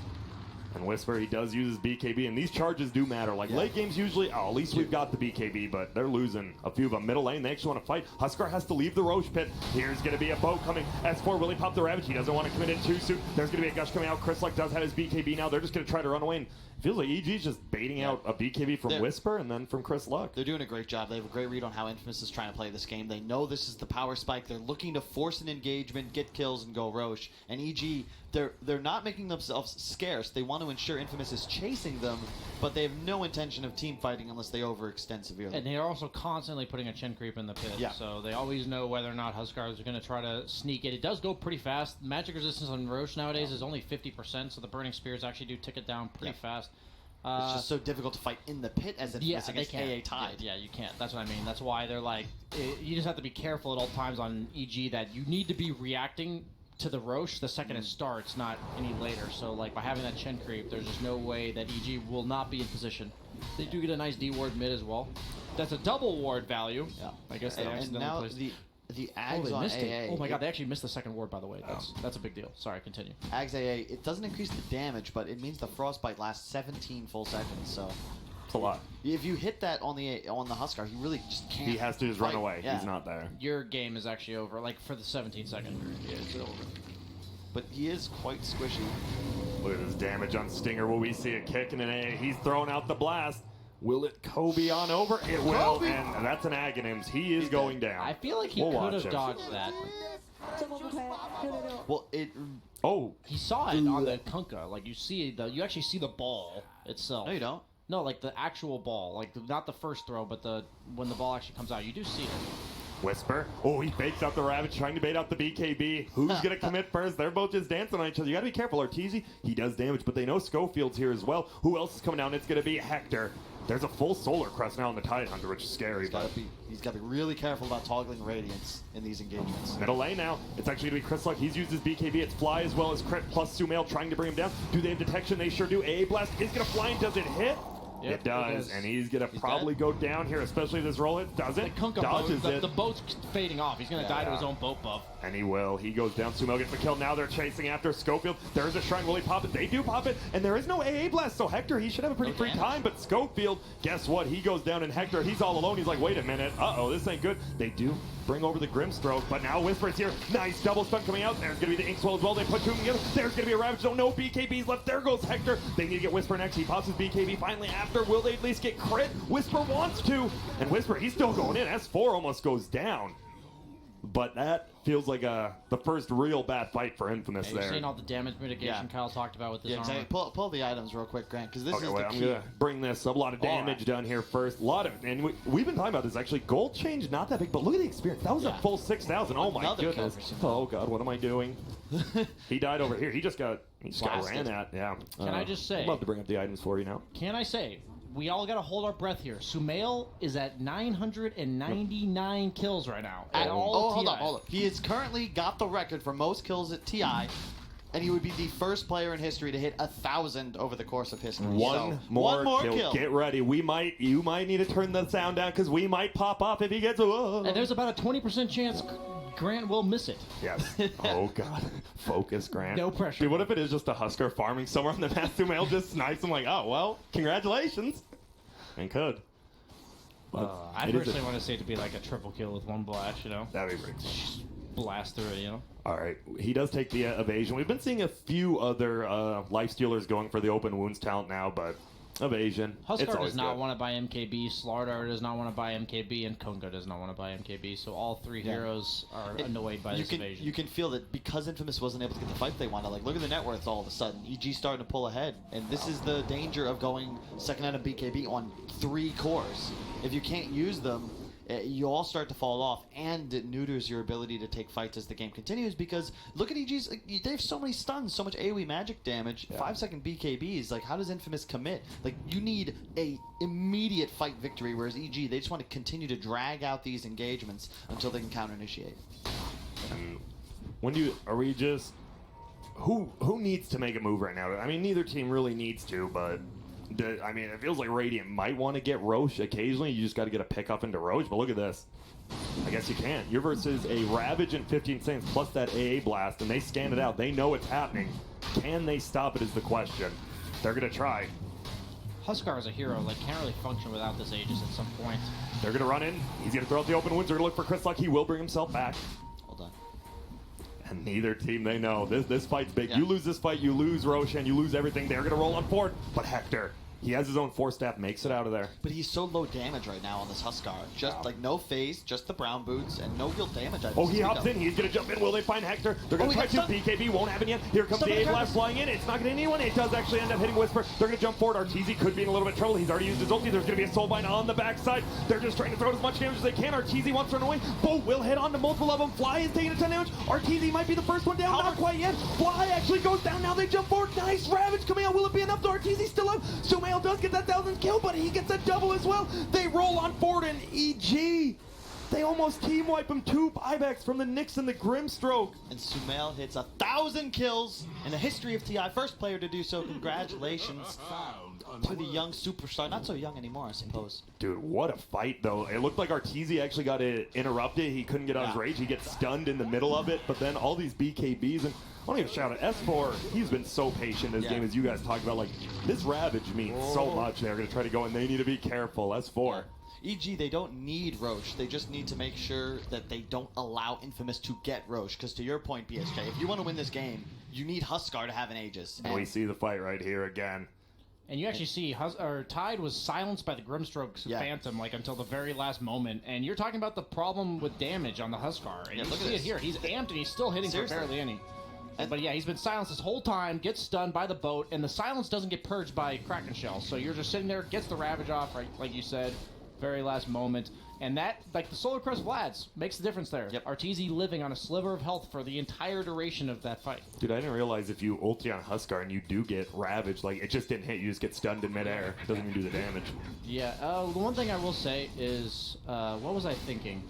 And Whisper, he does use his BKB, and these charges do matter. Like, late games usually, at least we've got the BKB, but they're losing a few of them. Middle lane, they actually want to fight. Huskar has to leave the Roche pit. Here's going to be a boat coming. S4 really popped the Ravage. He doesn't want to commit it too soon. There's going to be a Gush coming out. Chris Luck does have his BKB now. They're just going to try to run away. And Feels like EG's just baiting out a BKB from Whisper and then from Chris Luck. They're doing a great job. They have a great read on how Infamous is trying to play this game. They know this is the power spike. They're looking to force an engagement, get kills, and go Roche. And EG, they're not making themselves scarce. They want to ensure Infamous is chasing them, but they have no intention of team fighting unless they overextend severely. And they are also constantly putting a chin creep in the pit. Yeah. So they always know whether or not Huskars are going to try to sneak it. It does go pretty fast. Magic resistance on Roche nowadays is only 50%, so the Burning Spears actually do tick it down pretty fast. It's just so difficult to fight in the pit as Infamous against AA Tide. Yeah, you can't. That's what I mean. That's why they're like, you just have to be careful at all times on EG that you need to be reacting to the Roche the second it starts, not any later. So like by having that chin creep, there's just no way that EG will not be in position. They do get a nice D ward mid as well. That's a double ward value. Yeah. I guess they and accidentally now placed. The Ags they on missed AA. it. Oh my god, they actually missed the second ward, by the way. That's a big deal. Sorry, continue. Ags AA, it doesn't increase the damage, but it means the Frostbite lasts 17 full seconds, so... It's a lot. If you hit that on the Huskar, he really just can't. He has to just run away. Yeah. He's not there. Your game is actually over, like for the 17-second period. Yeah, it's over. But he is quite squishy. Look at this damage on Stinger. Will we see a kick in an A? He's throwing out the blast. Will it Kobe on over? It will, and that's an Aghanims. He is going down. I feel like he We'll could watch have him. dodged that. Well, it... Oh. He saw it on the Kunkka. Like, you actually see the ball itself. No, you don't. No, like the actual ball. Like, not the first throw, but when the ball actually comes out. You do see it. Whisper. Oh, he fakes out the Ravage, trying to bait out the BKB. Who's going to commit first? They're both just dancing on each other. You got to be careful. Arteezy, he does damage, but they know Schofield's here as well. Who else is coming down? It's going to be Hector. There's a full Solar Crest now on the Tidehunter, which is scary. He's got to be really careful about toggling Radiance in these engagements. Middle lane now. It's actually going to be Chris Luck. He's used his BKB. It's Fly as well as Crit plus Sumail trying to bring him down. Do they have detection? They sure do. AA Blast is going to fly and does it hit? Yep, it does, and he's going to probably dead. go down here, especially if this roll hit doesn't. The Kunkka Dodges boat, it. the boat's fading off. He's going to die to his own boat buff. And he will. He goes down. Sumail gets the kill. Now they're chasing after Schofield. There's a Shrine. Will he pop it? They do pop it. And there is no AA Blast. So Hector, he should have a pretty free time. But Schofield, guess what? He goes down. And Hector, he's all alone. He's like, wait a minute. Uh-oh, this ain't good. They do bring over the Grimstroke. But now Whisper's here. Nice double stun coming out. There's going to be the Inkswell as well. They put two together. There's going to be a Ravage. No BKBs left. There goes Hector. They need to get Whisper next. He pops his BKB finally after. Will they at least get crit? Whisper wants to. And Whisper, he's still going in. S4 almost goes down. But that feels like the first real bad fight for Infamous You're there. seeing all the damage mitigation Kyle talked about with this armor. Exactly. Pull the items real quick, Grant, because this Okay, is wait, the I'm key. gonna bring this up. A lot of damage done here first. A lot of, and we've been talking about this actually. Gold change not that big, but look at the experience. That was a full 6,000. Oh my Another kill goodness. for Sumail. Oh god, what am I doing? He died over here. He just got ran at. Yeah. Can I just say? I'd love to bring up the items for you now. Can I say? We all got to hold our breath here. Sumail is at 999 kills right now. At all hold TI. on. He has currently got the record for most kills at TI, and he would be the first player in history to hit 1,000 over the course of history. One more kill. Get ready. You might need to turn the sound down because we might pop off if he gets. And there's about a 20% chance Grant will miss it. Yes. Oh god. Focus, Grant. No pressure. Dude, what if it is just a Huskar farming somewhere on the map? Sumail just snipes him like, oh well, congratulations. And could. I personally want to see it to be like a triple kill with one blast, you know? That'd be pretty cool. Blast through it, you know? All right. He does take the evasion. We've been seeing a few other lifestealers going for the open wounds talent now, but evasion. Huskar does not want to buy MKB, Slardar does not want to buy MKB, and Kunkka does not want to buy MKB, so all three heroes are annoyed by this evasion. You can feel that because Infamous wasn't able to get the fight they wanted. Like, look at the net worth all of a sudden. EG starting to pull ahead, and this is the danger of going second out of BKB on 3 cores. If you can't use them, you all start to fall off, and it neuters your ability to take fights as the game continues, because look at EG's, they have so many stuns, so much AoE magic damage, 5-second BKBs, like how does Infamous commit? Like you need a immediate fight victory, whereas EG, they just want to continue to drag out these engagements until they can counter-initiate. Are we just, who needs to make a move right now? I mean, neither team really needs to, but it feels like Radiant might want to get Roche occasionally. You just got to get a pick up into Roche, but look at this. I guess you can't. You're versus a Ravage in 15 seconds plus that AA blast, and they scan it out. They know it's happening. Can they stop it is the question. They're going to try. Huskar is a hero, like can't really function without this Aegis at some point. They're going to run in. He's going to throw out the open wounds. They're going to look for Chris Luck. He will bring himself back. Hold on. And neither team, they know. This fight's big. You lose this fight, you lose Roshan, you lose everything. They're going to roll on forward. But Hector, he has his own 4-staff, makes it out of there. But he's so low damage right now on this Huskar. Just like no phase, just the brown boots, and no real damage. Oh, he hops in. He's going to jump in. Will they find Hector? They're going to try to. BKB won't happen yet. Here comes the A-Blast flying in. It's not going to hit anyone. It does actually end up hitting Whisper. They're going to jump forward. Arteezy could be in a little bit of trouble. He's already used his ulti. There's going to be a Soulbind on the backside. They're just trying to throw as much damage as they can. Arteezy wants to run away. Bo will hit onto multiple of them. Fly is taking a ton of damage. Arteezy might be the first one down. Not quite yet. Fly actually goes down. Now they jump forward. Nice Ravage coming out. Will it be enough? Arteezy still up. Sumail does get that 1,000 kill, but he gets a double as well. They roll on forward, and EG, they almost team wipe him. 2 buybacks from the Nyx and the Grimstroke. And Sumail hits 1,000 kills in the history of TI. First player to do so. Congratulations to the young superstar. Not so young anymore, I suppose. Dude, what a fight, though. It looked like Arteezy actually got it interrupted. He couldn't get out his rage. He gets stunned in the middle of it, but then all these BKBs, and I want to give a shout out S4. He's been so patient this game, as you guys talked about. Like, this Ravage means so much. They're going to try to go, and they need to be careful. S4. EG, they don't need Roche. They just need to make sure that they don't allow Infamous to get Roche. Because to your point, BSK, if you want to win this game, you need Huskar to have an Aegis. And we see the fight right here again. And you actually see Tide was silenced by the Grimstroke's Phantom like until the very last moment. And you're talking about the problem with damage on the Huskar. And you see it here. He's amped and he's still hitting for barely any. But yeah, he's been silenced this whole time, gets stunned by the boat, and the silence doesn't get purged by Kraken Shell. So you're just sitting there, gets the Ravage off, right, like you said, very last moment. And that, like the Solar Crest Vlads, makes the difference there. Arteezy living on a sliver of health for the entire duration of that fight. Dude, I didn't realize if you ulti on Huskar and you do get Ravage, like, it just didn't hit. You just get stunned in midair. It doesn't even do the damage. Yeah, the one thing I will say is, what was I thinking?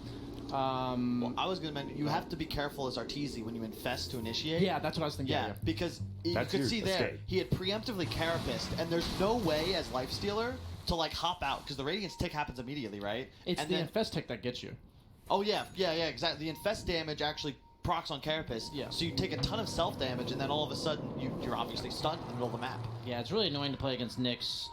Well, I was going to mention, you have to be careful as Arteezy when you infest to initiate. Yeah, that's what I was thinking. Yeah, because you could see there, he had preemptively Carapaced, and there's no way as Lifestealer to like hop out, because the Radiance tick happens immediately, right? It's the infest tick that gets you. Oh yeah, exactly. The infest damage actually procs on Carapace, so you take a ton of self damage, and then all of a sudden you're obviously stunned in the middle of the map. Yeah, it's really annoying to play against Nyx.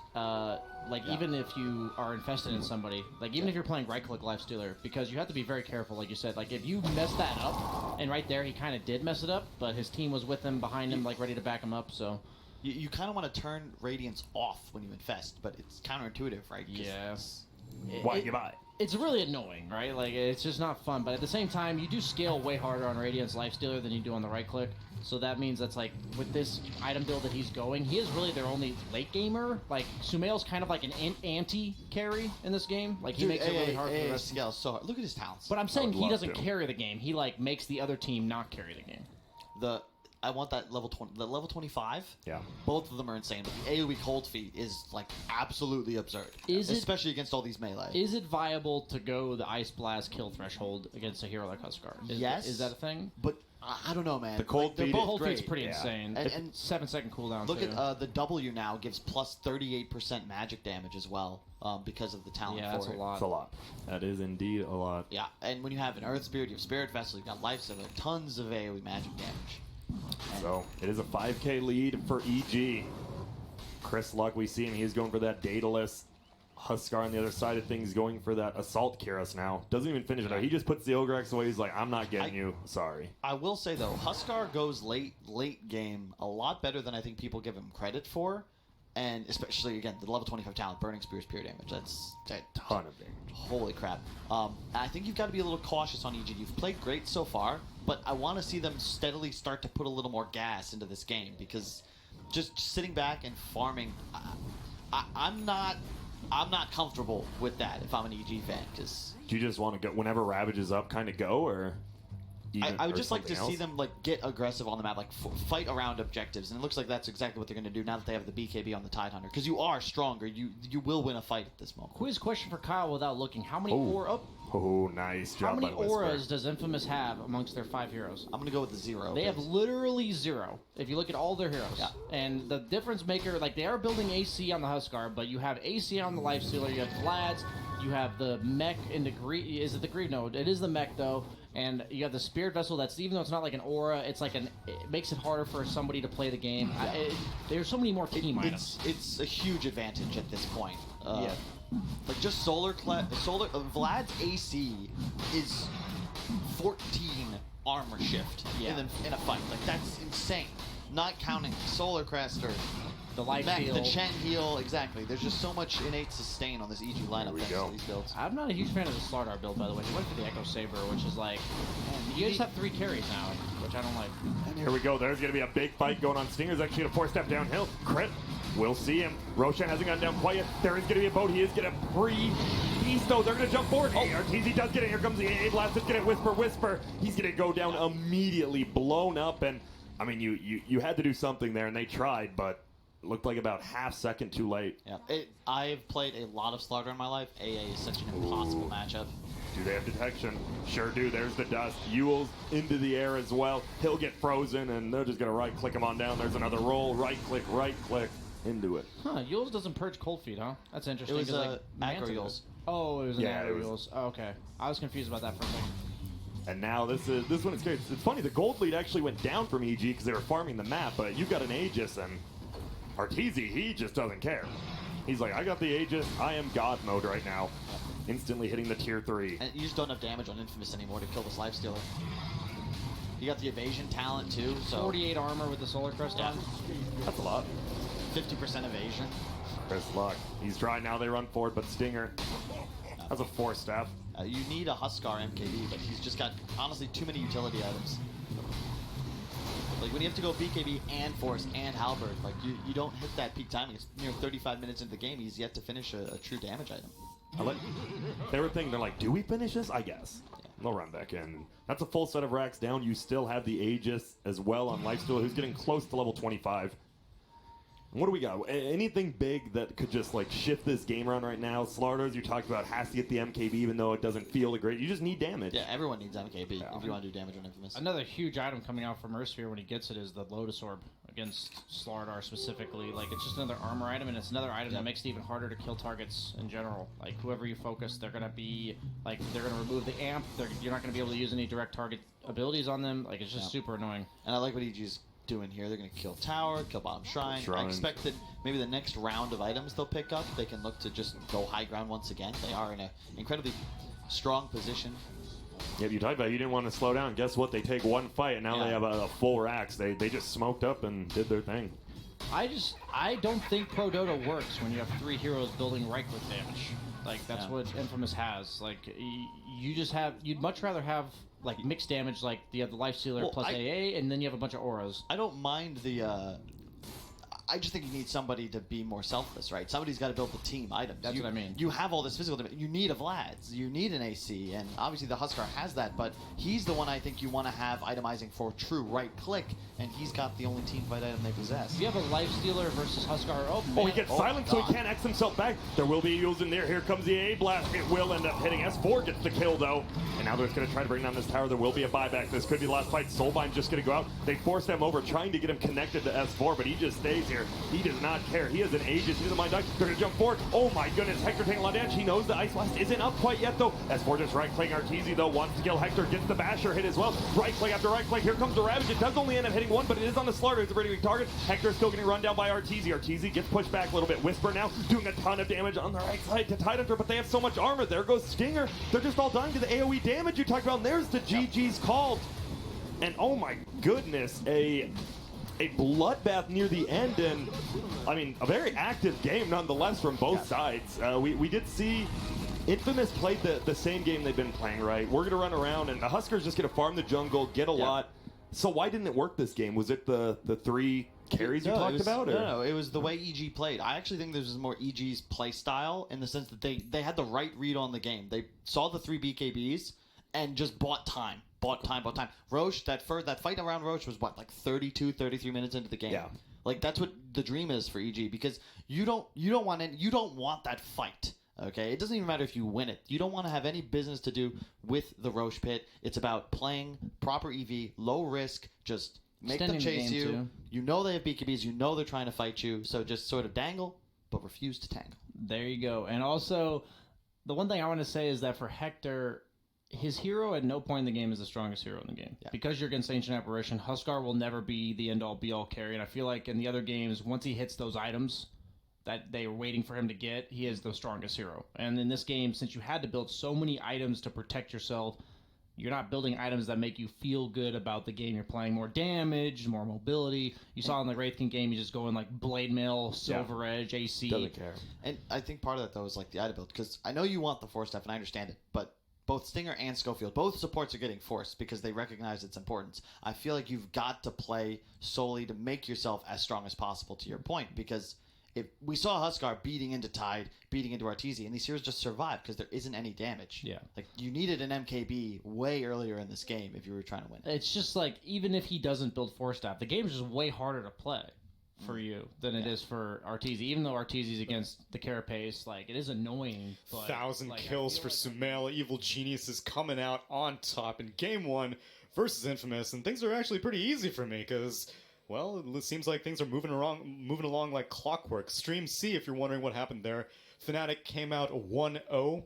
Even if you are infested in somebody, like even if you're playing right-click Lifestealer, because you have to be very careful, like you said. Like if you mess that up, and right there he kind of did mess it up, but his team was with him, behind him, like ready to back him up. So you kind of want to turn Radiance off when you infest, but it's counterintuitive, right? Yes. Why you buy? It's really annoying, right? Like it's just not fun. But at the same time, you do scale way harder on Radiance Lifestealer than you do on the right-click. So that means that's like, with this item build that he's going, he is really their only late gamer. Like, Sumail's kind of like an anti-carry in this game. Like, he makes it really hard for the rest. So look at his talents. But I'm saying he doesn't carry the game. He, like, makes the other team not carry the game. I want that level 20, the level 25. Yeah. Both of them are insane. But the AoE cold feet is, like, absolutely absurd. Especially against all these melee. Is it viable to go the Ice Blast kill threshold against a hero like Huskar? Yes. Is that a thing? But I don't know, man. The cold feet, cold feet's pretty insane. And 7-second cooldown. Look at the W now gives plus 38% magic damage as well, because of the talent. Yeah, that's a lot. That's a lot. That is indeed a lot. Yeah, and when you have an Earth Spirit, you have Spirit Vessel, you've got Life Sealer, tons of AoE magic damage. So it is a 5K lead for EG. Chris Luck, we see him. He's going for that Daedalus. Huskar on the other side of things going for that Assault Kyrus now. Doesn't even finish it out. He just puts the Ogrex away. He's like, I'm not getting you. Sorry. I will say, though, Huskar goes late game a lot better than I think people give him credit for. And especially, again, the level 25 talent, Burning Spear's pure damage. That's a ton of damage. Holy crap. I think you've got to be a little cautious on EG. You've played great so far, but I want to see them steadily start to put a little more gas into this game, because just sitting back and farming, I'm not comfortable with that if I'm an EG fan. Cause do you just want to go whenever Ravage is up, kind of go, or? I would just like to see them like get aggressive on the map, like fight around objectives, and it looks like that's exactly what they're going to do now that they have the BKB on the Tidehunter. Because you are stronger, you will win a fight at this moment. Quiz question for Kyle without looking: how many nice job. How many auras does Infamous have amongst their 5 heroes? I'm going to go with the 0. They have literally 0. If you look at all their heroes. Yeah. And the difference maker, like they are building AC on the Huskar, but you have AC on the Lifestealer, you have Vlads, you have the mech in the Greave. Is it the Greave? No, it is the mech though. And you have the Spirit Vessel that's, even though it's not like an aura, it's like it makes it harder for somebody to play the game. There's so many more team items. It's a huge advantage at this point. Like just Vlad's AC is 14 armor shift in a fight. Like, that's insane. Not counting Solar Crest or the life mech, heal. the Chen heal, exactly. There's just so much innate sustain on this EG lineup thanks to these builds. I'm not a huge fan of the Slardar build, by the way. He went for the Echo Saber, which is like, man, you just have 3 carries now, which I don't like. And here we go. There's going to be a big fight going on. Stinger's actually going to 4-step downhill. Crit. We'll see him. Roshan hasn't gone down quite yet. There is going to be a boat. He is going to pre-beast, though. They're going to jump forward. Oh, Arteezy does get it. Here comes the AA Blast. Let's get it. Whisper. He's going to go down immediately, blown up. And, I mean, you had to do something there, and they tried, but it looked like about half second too late. Yeah, I've played a lot of Slardar in my life. AA is such an impossible matchup. Do they have detection? Sure do. There's the dust. Ewell's into the air as well. He'll get frozen, and they're just going to right-click him on down. There's another roll. Right-click into it. Huh, Ewell's doesn't purge cold feet, huh? That's interesting. It was like, aggro Ewell's. Oh, it was an aggro Ewell's. Oh, okay. I was confused about that for a second. And now this one is great. It's funny, the gold lead actually went down from EG because they were farming the map, but you've got an Aegis, and Arteezy, he just doesn't care. He's like, I got the Aegis, I am God mode right now. Instantly hitting the tier 3. And you just don't have damage on Infamous anymore to kill this Lifestealer. You got the evasion talent too, so 48 armor with the Solar Crest on. That's a lot. 50% evasion. There's luck. He's trying now, they run forward, but Stinger has a 4-step. You need a Huskar MKB, but he's just got, honestly, too many utility items. Like, when you have to go BKB and Force and Halberd, like, you don't hit that peak timing. It's near 35 minutes into the game. He's yet to finish a true damage item. They were thinking, they're like, do we finish this? I guess. Yeah. They'll run back in. That's a full set of racks down. You still have the Aegis as well on Lifestealer, who's getting close to level 25. What do we got? Anything big that could just like shift this game around right now? Slardars, you talked about, has to get the MKB even though it doesn't feel great. You just need damage. Yeah, everyone needs MKB if you want to do damage on Infamous. Another huge item coming out from Earthsphere when he gets it is the Lotus Orb against Slardar specifically. Like, it's just another armor item, and it's another item that makes it even harder to kill targets in general. Like, whoever you focus, they're going to be, like, they're going to remove the amp. You're not going to be able to use any direct target abilities on them. Like, it's just super annoying. And I like what EG's doing here. They're going to kill Tower, kill Bottom Shrine. I expect that maybe the next round of items they'll pick up, they can look to just go high ground once again. They are in an incredibly strong position. Yeah, you talked about you didn't want to slow down. Guess what? They take one fight, and now they have a full racks. They just smoked up and did their thing. I don't think Pro Dota works when you have 3 heroes building right-click damage. Like, that's what Infamous has. Like, you'd much rather have like mixed damage, like you have the Lifestealer plus AA, and then you have a bunch of auras. I don't mind the. I just think you need somebody to be more selfless, right? Somebody's got to build the team items. That's what I mean. You have all this physical damage. You need a Vlad's. You need an AC, and obviously the Huskar has that, but he's the one I think you want to have itemizing for true right click, and he's got the only team fight item they possess. You have a Lifestealer versus Huskar. Oh, man. He gets silent, so he can't X himself back. There will be Eels in there. Here comes the AA blast. It will end up hitting. S4 gets the kill, though. And now they're just going to try to bring down this tower. There will be a buyback. This could be the last fight. Soulbine's just going to go out. They force them over, trying to get him connected to S4, but he just stays here. He does not care. He has an Aegis. He doesn't mind dying. They're going to jump forward. Oh my goodness. Hector taking a lot of damage. He knows the Ice Blast isn't up quite yet, though. S4 just right-clicking Arteezy, though. Wants to kill Hector. Gets the Basher hit as well. Right-click after right-click. Here comes the Ravage. It does only end up hitting one, but it is on the Slardar. It's a pretty weak target. Hector still getting run down by Arteezy. Arteezy gets pushed back a little bit. Whisper now doing a ton of damage on the right side to Tidehunter, but they have so much armor. There goes Stinger. They're just all dying to the AoE damage you talked about, and there's the GG's called. And oh my goodness, a bloodbath near the end, and I mean a very active game nonetheless from both sides. We did see Infamous played the same game they've been playing, right? We're gonna run around and the Huskers just gonna farm the jungle, get a lot. So why didn't it work this game? Was it the 3 carries you talked about? Or? No, it was the way EG played. I actually think this was more EG's play style in the sense that they had the right read on the game. They saw the 3 BKBs and just bought time. Roche, that fight around Roche was what, like 32, 33 minutes into the game. Yeah. Like that's what the dream is for EG, because you don't want that fight. Okay, it doesn't even matter if you win it. You don't want to have any business to do with the Roche pit. It's about playing proper EV, low risk, just make them chase you. Too. You know they have BKBs. You know they're trying to fight you. So just sort of dangle, but refuse to tangle. There you go. And also, the one thing I want to say is that for Hector, his hero at no point in the game is the strongest hero in the game. Yeah. Because you're against Ancient Apparition, Huskar will never be the end-all, be-all carry. And I feel like in the other games, once he hits those items that they were waiting for him to get, he is the strongest hero. And in this game, since you had to build so many items to protect yourself, you're not building items that make you feel good about the game you're playing. More damage, more mobility. You saw in the Wraith King game, you just go in like Blade Mail, Silver Edge, AC. Doesn't care. And I think part of that, though, is like the item build. Because I know you want the Force stuff, and I understand it. But both Stinger and Schofield, both supports are getting Force because they recognize its importance. I feel like you've got to play solely to make yourself as strong as possible, to your point. Because if we saw Huskar beating into Tide, beating into Arteezy, and these heroes just survived because there isn't any damage. Yeah. Like, you needed an MKB way earlier in this game if you were trying to win. It's just like, even if he doesn't build Force Staff, the game is just way harder to play for you than it is for Arteezy. Even though Arteezy's against the Carapace, like, it is annoying. But, 1,000 like, kills for Sumail. Evil Genius is coming out on top in Game 1 versus Infamous, and things are actually pretty easy for me because, well, it seems like things are moving along like clockwork. Stream C, if you're wondering what happened there, Fnatic came out 1-0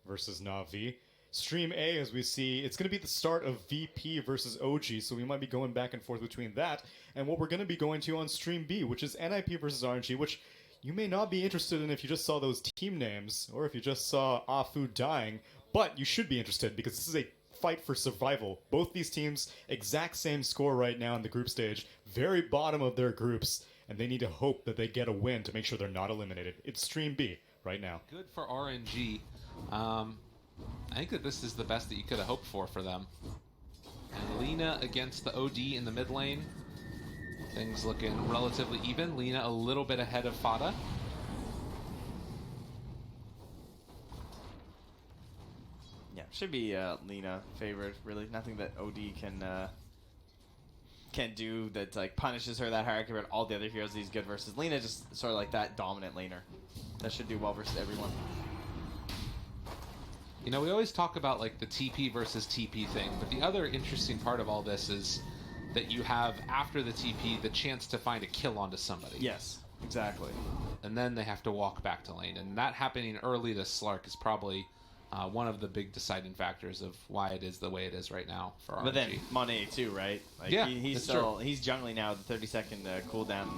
versus Na'Vi. Stream A, as we see, it's going to be the start of VP versus OG, so we might be going back and forth between that and what we're going to be going to on Stream B, which is NIP versus RNG, which you may not be interested in if you just saw those team names or if you just saw Afu dying, but you should be interested because this is a fight for survival. Both these teams, exact same score right now in the group stage, very bottom of their groups, and they need to hope that they get a win to make sure they're not eliminated. It's Stream B right now. Good for RNG. I think that this is the best that you could have hoped for them. And Lina against the OD in the mid lane. Things looking relatively even. Lina a little bit ahead of Fada. Yeah, should be Lina favored. Really, nothing that OD can do that like punishes her that hard compared to all the other heroes he's good versus. Lina just sort of like that dominant laner that should do well versus everyone. You know, we always talk about like the TP versus TP thing, but the other interesting part of all this is that you have, after the TP, the chance to find a kill onto somebody. Yes, exactly. And then they have to walk back to lane. And that happening early to Slark is probably one of the big deciding factors of why it is the way it is right now for RNG. But then Monet too, right? Like, yeah, he's jungling now with the 30-second cooldown.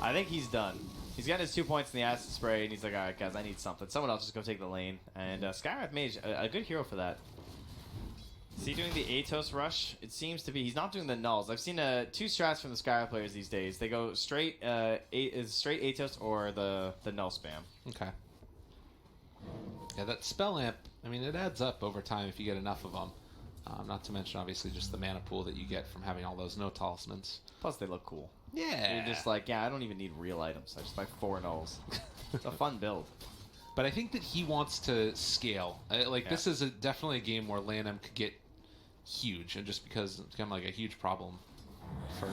I think he's done. He's got his 2 points in the acid spray, and he's like, all right, guys, I need something. Someone else just go take the lane. And Skywrath Mage, a good hero for that. Is he doing the Atos rush? It seems to be. He's not doing the nulls. I've seen 2 strats from the Skywrath players these days. They go straight straight Atos or the null spam. Okay. Yeah, that spell amp, I mean, it adds up over time if you get enough of them. Not to mention, obviously, just the mana pool that you get from having all those no talismans. Plus, they look cool. Yeah. You're just like, yeah, I don't even need real items. I just buy 4 nulls. It's a fun build. But I think that he wants to scale. This is definitely a game where LANM could get huge, and just because it's kind of like a huge problem for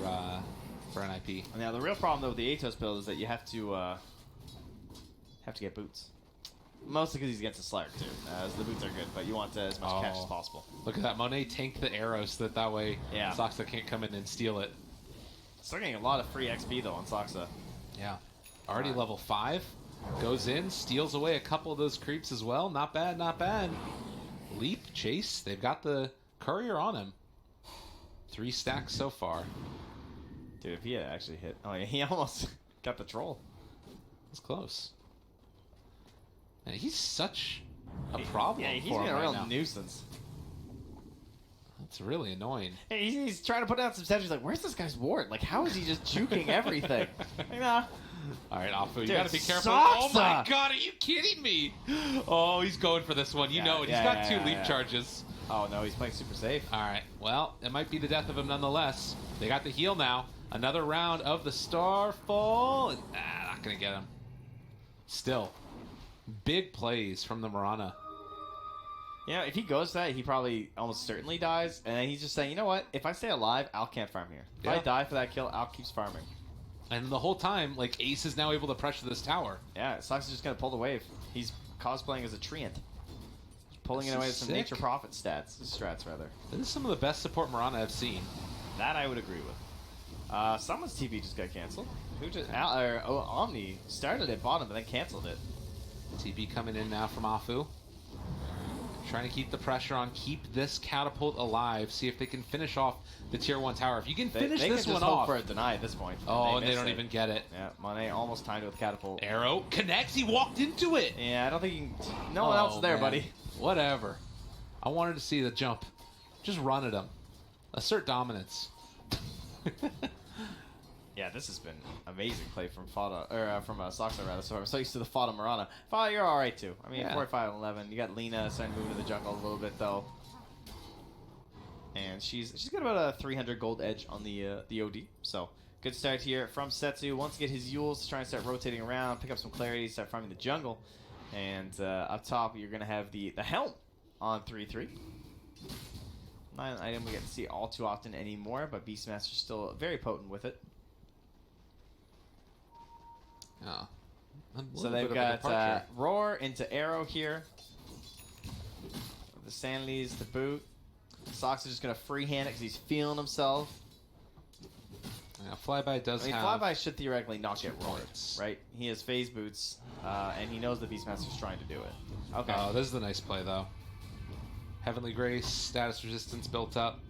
NIP. Now, the real problem, though, with the Atos build is that you have to get boots. Mostly because he's against the Slark, too. So the boots are good, but you want as much cash as possible. Look at that. Monet tanked the arrows so that way Soxa can't come in and steal it. Still getting a lot of free XP, though, on Soxa. Yeah. Already level 5. Goes in, steals away a couple of those creeps as well. Not bad, not bad. Leap, chase. They've got the courier on him. 3 stacks so far. Dude, if he had actually hit... Oh, yeah, he almost got the troll. It's close. And he's such a problem Yeah, he's for been him a real right now. nuisance. That's really annoying. Hey, he's trying to put down some sentries. He's like, where's this guy's ward? Like, how is he just juking everything? Like, nah. All right, Afu, you Dude, gotta be careful. Soxa! Oh my god, are you kidding me? Oh, he's going for this one. You know it. He's got 2 leap charges. Oh no, he's playing super safe. All right, well, it might be the death of him nonetheless. They got the heal now. Another round of the Starfall. And, not gonna get him. Still, big plays from the Mirana. You know, if he goes to that, he probably almost certainly dies. And then he's just saying, you know what? If I stay alive, Al can't farm here. If I die for that kill, Al keeps farming. And the whole time, like, Ace is now able to pressure this tower. Yeah, Sox is just going to pull the wave. He's cosplaying as a treant. Pulling it away with some nature profit strats, rather. This is some of the best support Mirana I've seen. That I would agree with. Someone's TV just got canceled. Who just... Omni started at bottom, but then canceled it. TP coming in now from Afu. Trying to keep the pressure on, keep this catapult alive, see if they can finish off the tier 1 tower. If you can finish this one off. Hope for a deny at this point. Oh, and they don't even get it. Yeah, Monet almost timed it with catapult. Arrow connects, he walked into it. Yeah, I don't think you can... No one else is there, buddy. Whatever. I wanted to see the jump. Just run at him. Assert dominance. Yeah, this has been amazing play from Fada, or from Soxa rather. So I'm so used to the Fada Marana. Fada, you're all right too. I mean, Yeah. 45 and 11. You got Lena starting to move into the jungle a little bit though, and she's got about a 300 gold edge on the OD. So good start here from Setsu. Wants to get his Yules to try and start rotating around, pick up some clarity, start farming the jungle, and up top you're gonna have the helm on 3-3. Not an item we get to see all too often anymore, but Beastmaster's still very potent with it. Yeah. So they've got Roar into Arrow here. The Sandleys to boot. Sox is just going to freehand it because he's feeling himself. Yeah, Flyby does have... Flyby should theoretically not get roared, right? He has phase boots, and he knows the Beastmaster's trying to do it. Okay. Oh, this is a nice play, though. Heavenly Grace, status resistance built up.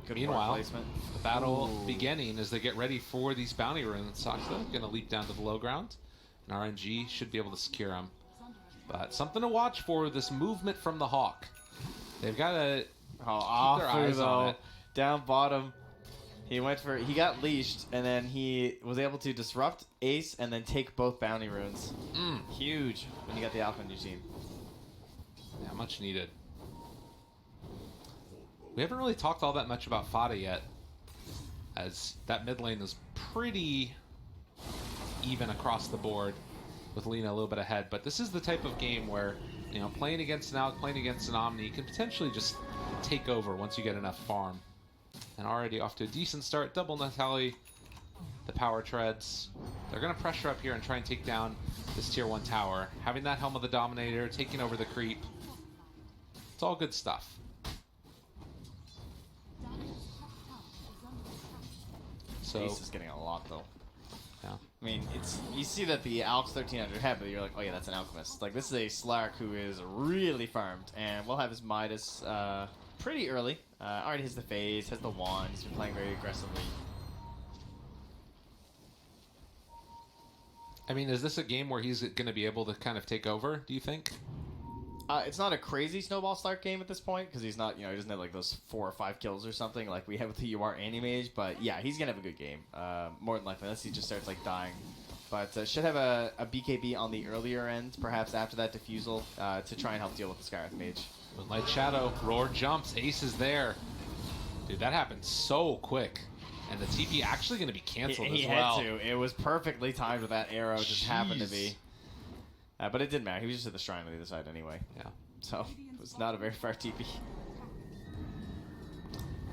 Good Meanwhile, placement. the battle beginning as they get ready for these bounty runes. Soxa going to leap down to the low ground, and RNG should be able to secure him. But something to watch for this movement from the Hawk. They've got to keep their eyes on it. Down bottom, he got leashed, and then he was able to disrupt Ace and then take both bounty runes. Huge when you got the Alpha in your team. Yeah, much needed. We haven't really talked all that much about Fada yet, as that mid lane is pretty even across the board, with Lina a little bit ahead. But this is the type of game where, you know, playing against an Alk, playing against an Omni, you can potentially just take over once you get enough farm. And already off to a decent start. Double Natali, the power treads. They're going to pressure up here and try and take down this tier 1 tower. Having that Helm of the Dominator, taking over the creep. It's all good stuff. So Ace is getting a lot though. Yeah. I mean, you see that the Alk's 1300 head, but you're like, oh yeah, that's an Alchemist. Like, this is a Slark who is really farmed, and we'll have his Midas pretty early. Already has the phase, has the wand, he's been playing very aggressively. I mean, is this a game where he's going to be able to kind of take over, do you think? It's not a crazy snowball start game at this point, because he's not, he doesn't have like those 4 or 5 kills or something like we have with the UR Animage, but yeah, he's gonna have a good game, more than likely, unless he just starts like dying. But should have a BKB on the earlier end, perhaps after that Diffusal, to try and help deal with the Skywrath Mage. Moonlight Shadow, Roar jumps, Ace is there. Dude, that happened so quick. And the TP actually going to be canceled he as well. Had to. It was perfectly timed with that arrow, just happened to be. But it didn't matter. He was just at the shrine on the other side anyway. Yeah. So, it was not a very far TP.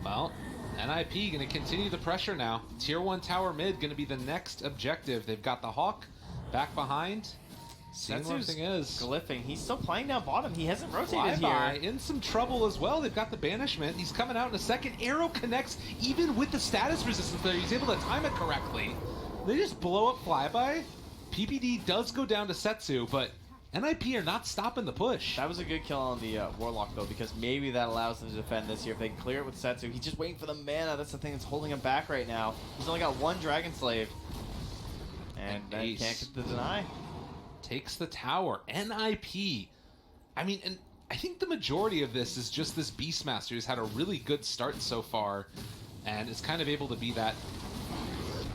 Well, NIP going to continue the pressure now. Tier 1 tower mid going to be the next objective. They've got the Hawk back behind. Seeing where everything is. Glyphing. He's still playing down bottom. He hasn't rotated Flyby here. in some trouble as well. They've got the banishment. He's coming out in a second. Arrow connects even with the status resistance there. He's able to time it correctly. They just blow up Flyby. PPD does go down to Setsu, but NIP are not stopping the push. That was a good kill on the Warlock, though, because maybe that allows them to defend this here. If they can clear it with Setsu, he's just waiting for the mana. That's the thing that's holding him back right now. He's only got 1 Dragon Slave. And then he can't get the deny. Takes the tower. NIP. I mean, and I think the majority of this is just this Beastmaster who's had a really good start so far and is kind of able to be that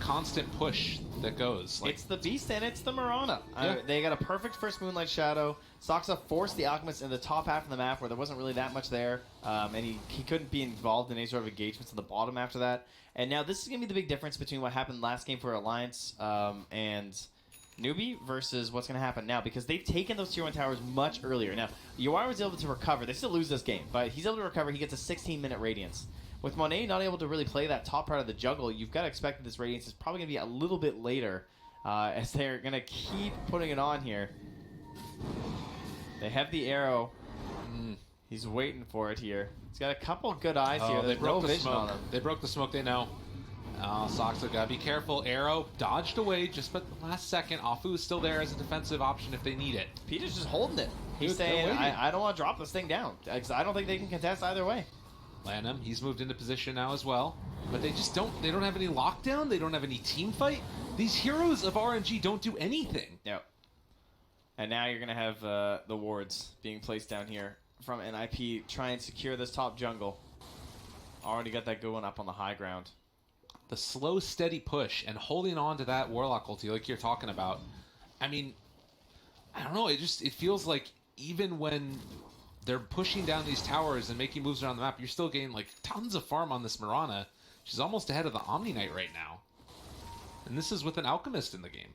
constant push that goes. Like, it's the Beast and it's the Marana. Yeah. They got a perfect first Moonlight Shadow. Soxa forced the Alchemist in the top half of the map where there wasn't really that much there. And he couldn't be involved in any sort of engagements at the bottom after that. And now this is going to be the big difference between what happened last game for Alliance and Newbie versus what's going to happen now, because they've taken those tier 1 towers much earlier. Now, UR was able to recover. They still lose this game, but he's able to recover. He gets a 16-minute Radiance. With Monet not able to really play that top part of the jungle, you've got to expect that this Radiance is probably going to be a little bit later, as they're going to keep putting it on here. They have the arrow. He's waiting for it here. He's got a couple good eyes here. They There's broke no the vision smoke. on him. They broke the smoke, they know. Soxa gotta be careful. Arrow dodged away just at the last second. Afu is still there as a defensive option if they need it. Peter's just holding it. He's Dude, saying, I don't want to drop this thing down. Because I don't think they can contest either way. Lanham, he's moved into position now as well. But they just don't have any lockdown. They don't have any team fight. These heroes of RNG don't do anything. Yep. And now you're going to have the wards being placed down here from NIP. Try and secure this top jungle. Already got that good one up on the high ground. The slow, steady push and holding on to that Warlock ulti like you're talking about. I mean, I don't know. It feels like even when they're pushing down these towers and making moves around the map, you're still getting like tons of farm on this Mirana. She's almost ahead of the Omni Knight right now. And this is with an Alchemist in the game.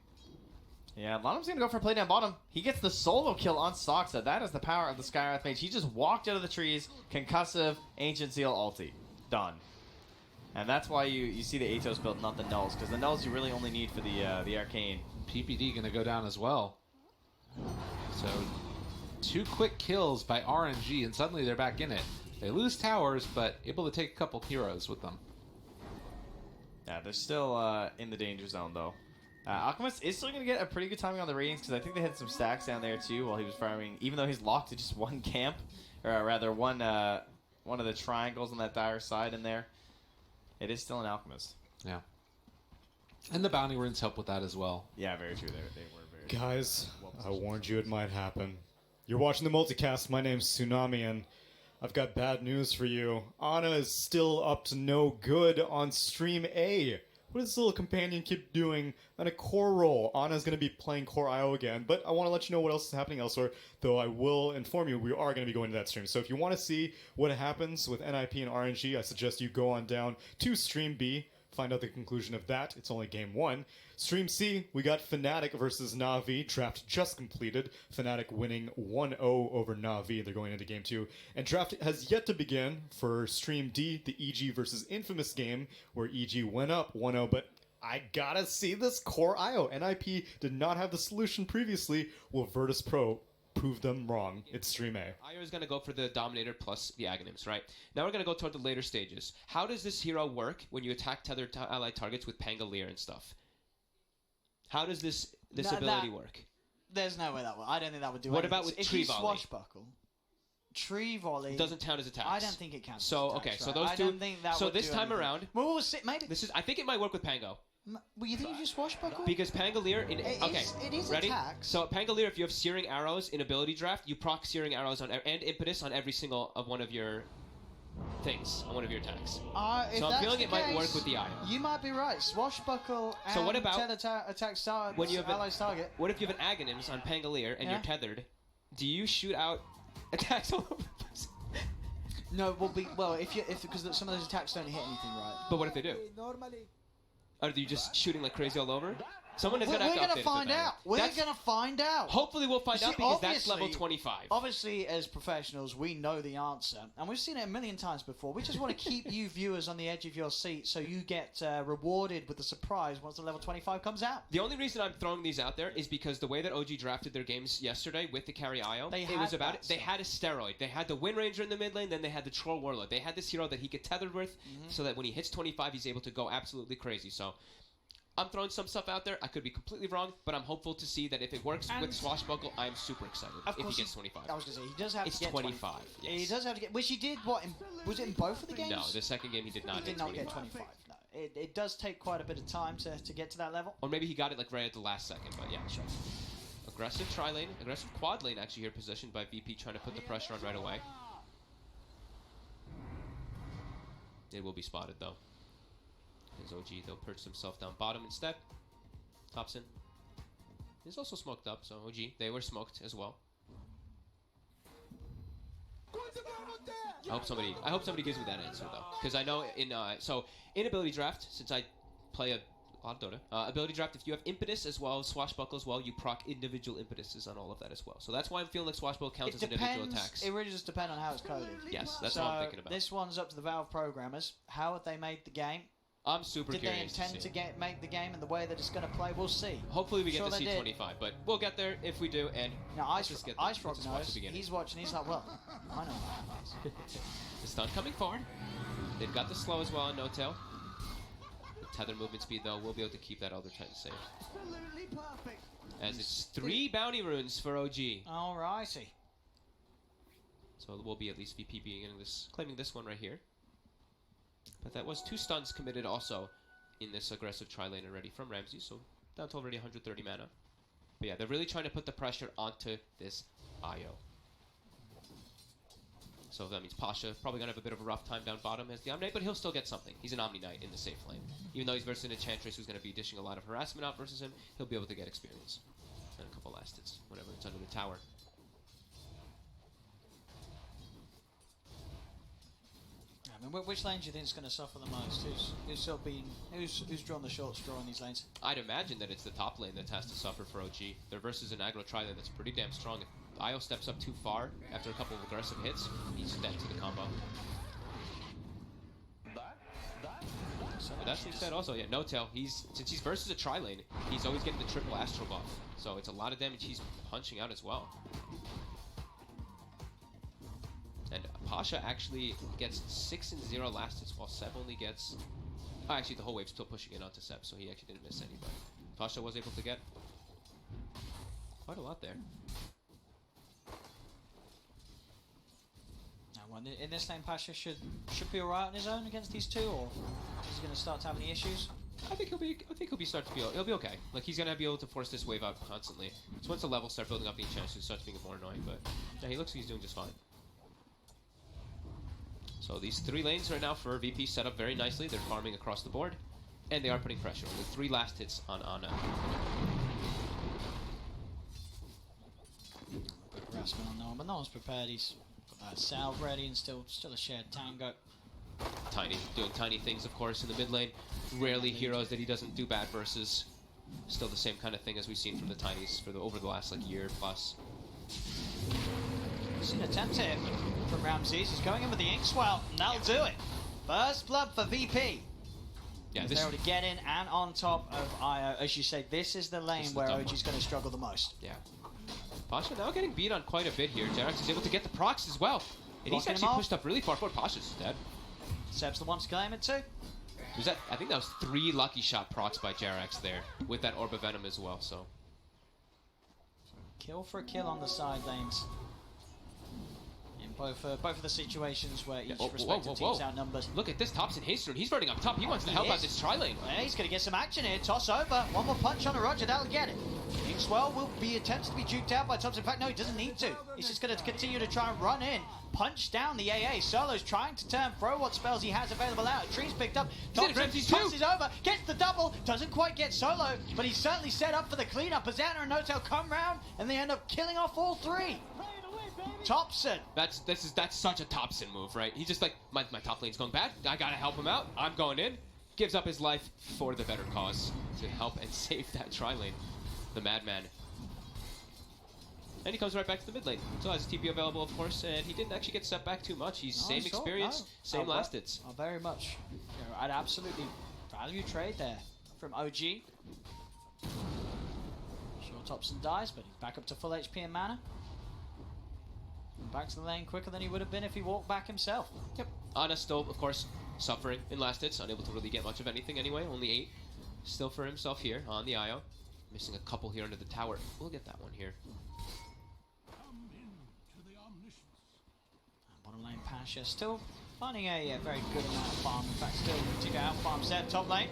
Yeah, Lonham's going to go for a play down bottom. He gets the solo kill on Soxa. That is the power of the Skywrath Mage. He just walked out of the trees, concussive, Ancient Seal ulti. Done. And that's why you see the Atos built, not the Nulls, because the Nulls you really only need for the Arcane. PPD going to go down as well. So, 2 quick kills by RNG, and suddenly they're back in it. They lose towers, but able to take a couple heroes with them. Yeah, they're still in the danger zone, though. Alchemist is still going to get a pretty good timing on the ratings, because I think they had some stacks down there, too, while he was farming. Even though he's locked to just one camp, or rather one of the triangles on that dire side in there, it is still an Alchemist. Yeah. And the bounty runes help with that as well. Yeah, very true. They were very Guys, I warned you it might happen. You're watching the multicast. My name's Tsunami, and I've got bad news for you. Ana is still up to no good on Stream A. What does this little companion keep doing on a core role? Ana's going to be playing Core IO again, but I want to let you know what else is happening elsewhere, though I will inform you we are going to be going to that stream. So if you want to see what happens with NIP and RNG, I suggest you go on down to Stream B, find out the conclusion of that. It's only game 1. Stream C, we got Fnatic versus Na'Vi. Draft just completed. Fnatic winning 1-0 over Na'Vi. They're going into game 2. And draft has yet to begin for Stream D, the EG versus Infamous game, where EG went up 1-0. But I gotta see this Core IO. NIP did not have the solution previously. Will Virtus Pro prove them wrong? It's Stream A. IO is going to go for the Dominator plus the Aghanims, right? Now we're going to go toward the later stages. How does this hero work when you attack tethered allied targets with Pangolier and stuff? How does this ability work? There's no way that would. I don't think that would do. What anything. about with if Tree you Volley? Swashbuckle, Tree Volley Doesn't count as attacks. I don't think it counts. So as attacks, okay, right? so those I two. don't think that so would this do time anything. around, well, we'll see. Maybe this is. I think it might work with Pango. Well, you think you just Swashbuckle? Because Pangolier in It is ready? attacks. So Pangolier, if you have Searing Arrows in ability draft, you proc Searing Arrows on and Impetus on every single of one of your things, on one of your attacks. If So I'm that's feeling the it might case, work with the Iron. You might be right. Swashbuckle and So what about attack star, when you have allies target? What if you have an Aghanims on Pangolier and Yeah. you're tethered? Do you shoot out attacks all over the place? No, if because some of those attacks don't hit anything, right? But what if they do? Are you just shooting like crazy all over? Someone is We're going to gonna find out. We're gonna find out. Hopefully we'll find You out see, because that's obviously- level 25. Obviously, as professionals, we know the answer, and we've seen it a million times before. We just want to keep you viewers on the edge of your seat so you get rewarded with the surprise once the level 25 comes out. The only reason I'm throwing these out there is because the way that OG drafted their games yesterday with the carry IO, They it was had about that it. They had a steroid. They had the Wind Ranger in the mid lane, then they had the Troll Warlord. They had this hero that he could tether with, so that when he hits 25, he's able to go absolutely crazy. So I'm throwing some stuff out there. I could be completely wrong, but I'm hopeful to see that if it works with Swashbuckle, I'm super excited if he gets 25. I was going to say, he does have It's to get 25. Yes. Yes. He does have to get, which he did, was it in both of the games? No, the second game he did not He hit did not 25. get 25. No. It does take quite a bit of time to get to that level. Or maybe he got it like right at the last second, but yeah. Sure. Aggressive tri-lane, aggressive quad lane actually here positioned by VP trying to put the pressure on right away. It will be spotted though. His OG though perched himself down bottom instead. Thompson is also smoked up, so OG, they were smoked as well. I hope somebody gives me that answer though, because I know in ability draft, since I play a lot of Dota, ability draft, if you have impetus as well as swashbuckle as well, you proc individual impetuses on all of that as well. So that's why I'm feeling like swashbuckle counts as individual attacks. It really just depends on how it's coded. Yes, that's what I'm thinking about. This one's up to the Valve programmers. How have they made the game? I'm super Did they curious intend to make the game and the way that it's going to play? We'll see. Hopefully we get Sure to see they did. 25, but we'll get there if we do. And Now let's just get there. Ice Rock Let's just watch knows. the beginning. He's watching. He's like, well, I know. The stun coming forward. They've got the slow as well on No Tail. The tether movement speed though, we'll be able to keep that Elder Titan safe. As it's 3 bounty runes for OG. Alrighty. So it will be at least VP claiming this one right here. But that was 2 stuns committed also in this aggressive tri-lane already from Ramsey, so that's already 130 mana. But yeah, they're really trying to put the pressure onto this IO. So that means Pasha probably going to have a bit of a rough time down bottom as the Omni Knight, but he'll still get something. He's an Omni Knight in the safe lane. Even though he's versus an Enchantress who's going to be dishing a lot of harassment out versus him, he'll be able to get experience. And a couple last hits whenever it's under the tower. I mean, which lane do you think is going to suffer the most? Who's drawn the short straw in these lanes? I'd imagine that it's the top lane that has to suffer for OG. They're versus an aggro tri lane that's pretty damn strong. If Io steps up too far after a couple of aggressive hits, he's dead to the combo. But that being said, also, yeah, No Tail, since he's versus a tri lane, he's always getting the triple Astro buff. So it's a lot of damage he's punching out as well. And Pasha actually gets 6 and 0 last hits, while Seb only gets... Oh, actually, the whole wave's still pushing in onto Seb, so he actually didn't miss any. But Pasha was able to get quite a lot there. In this lane, Pasha should be alright on his own against these two, or is he going to start to have any issues? I think he'll be okay. Like, he's gonna be able to force this wave out constantly. So once the levels start building up, the chance it starts being more annoying. But yeah, he looks like he's doing just fine. So these 3 lanes right now for VP set up very nicely. They're farming across the board, and they are putting pressure. Only 3 last hits on Ana. Harassment on no one, but no one's prepared. He's got that salve ready and still a shared tango. Tiny, doing tiny things, of course, in the mid lane. Rarely heroes that he doesn't do bad versus. Still the same kind of thing as we've seen from the Tinies for over the last year plus. It's an attempt here from Ramses. He's going in with the Inkswell, and that'll do it. First blood for VP. Yeah, they're able to get in and on top of Io. As you say, this is the lane where OG's going to struggle the most. Yeah. Pasha now getting beat on quite a bit here. Jerax is able to get the procs as well. And he's actually pushed up really far forward. Pasha's dead. Seb's the one to claim it too. I think that was 3 lucky shot procs by Jerax there, with that Orb of Venom as well, so. Kill for a kill on the side lanes. In both of the situations where each respective team's outnumbered. Look at this, Thompson Haster, and he's running up top. He wants to help out this tri lane. Yeah, he's going to get some action here. Toss over. One more punch on a Roger. That'll get it. Inkswell will be attempted to be juked out by Thompson. In fact, no, he doesn't need to. He's just going to continue to try and run in. Punch down the AA. Solo's trying to turn, throw what spells he has available out. Tree's picked up. Thompson tosses over, gets the double, doesn't quite get Solo, but he's certainly set up for the cleanup. As Anna and No Tail come round, and they end up killing off all 3. Thompson. That's such a Thompson move, right? He's just like, my top lane's going bad. I gotta help him out. I'm going in. Gives up his life for the better cause to help and save that tri lane. The madman. And he comes right back to the mid lane. So has TP available, of course, and he didn't actually get set back too much. He's same experience, same last hits. Very much. I'd absolutely value trade there from OG. Sure, Thompson dies, but he's back up to full HP and mana. And back to the lane quicker than he would have been if he walked back himself. Yep. Ana still, of course, suffering in last hits, unable to really get much of anything anyway. Only 8 still for himself here on the IO. Missing a couple here under the tower. We'll get that one here. Bottom lane Pasha still finding a very good amount of farm. In fact, still to go out farm set. Top lane.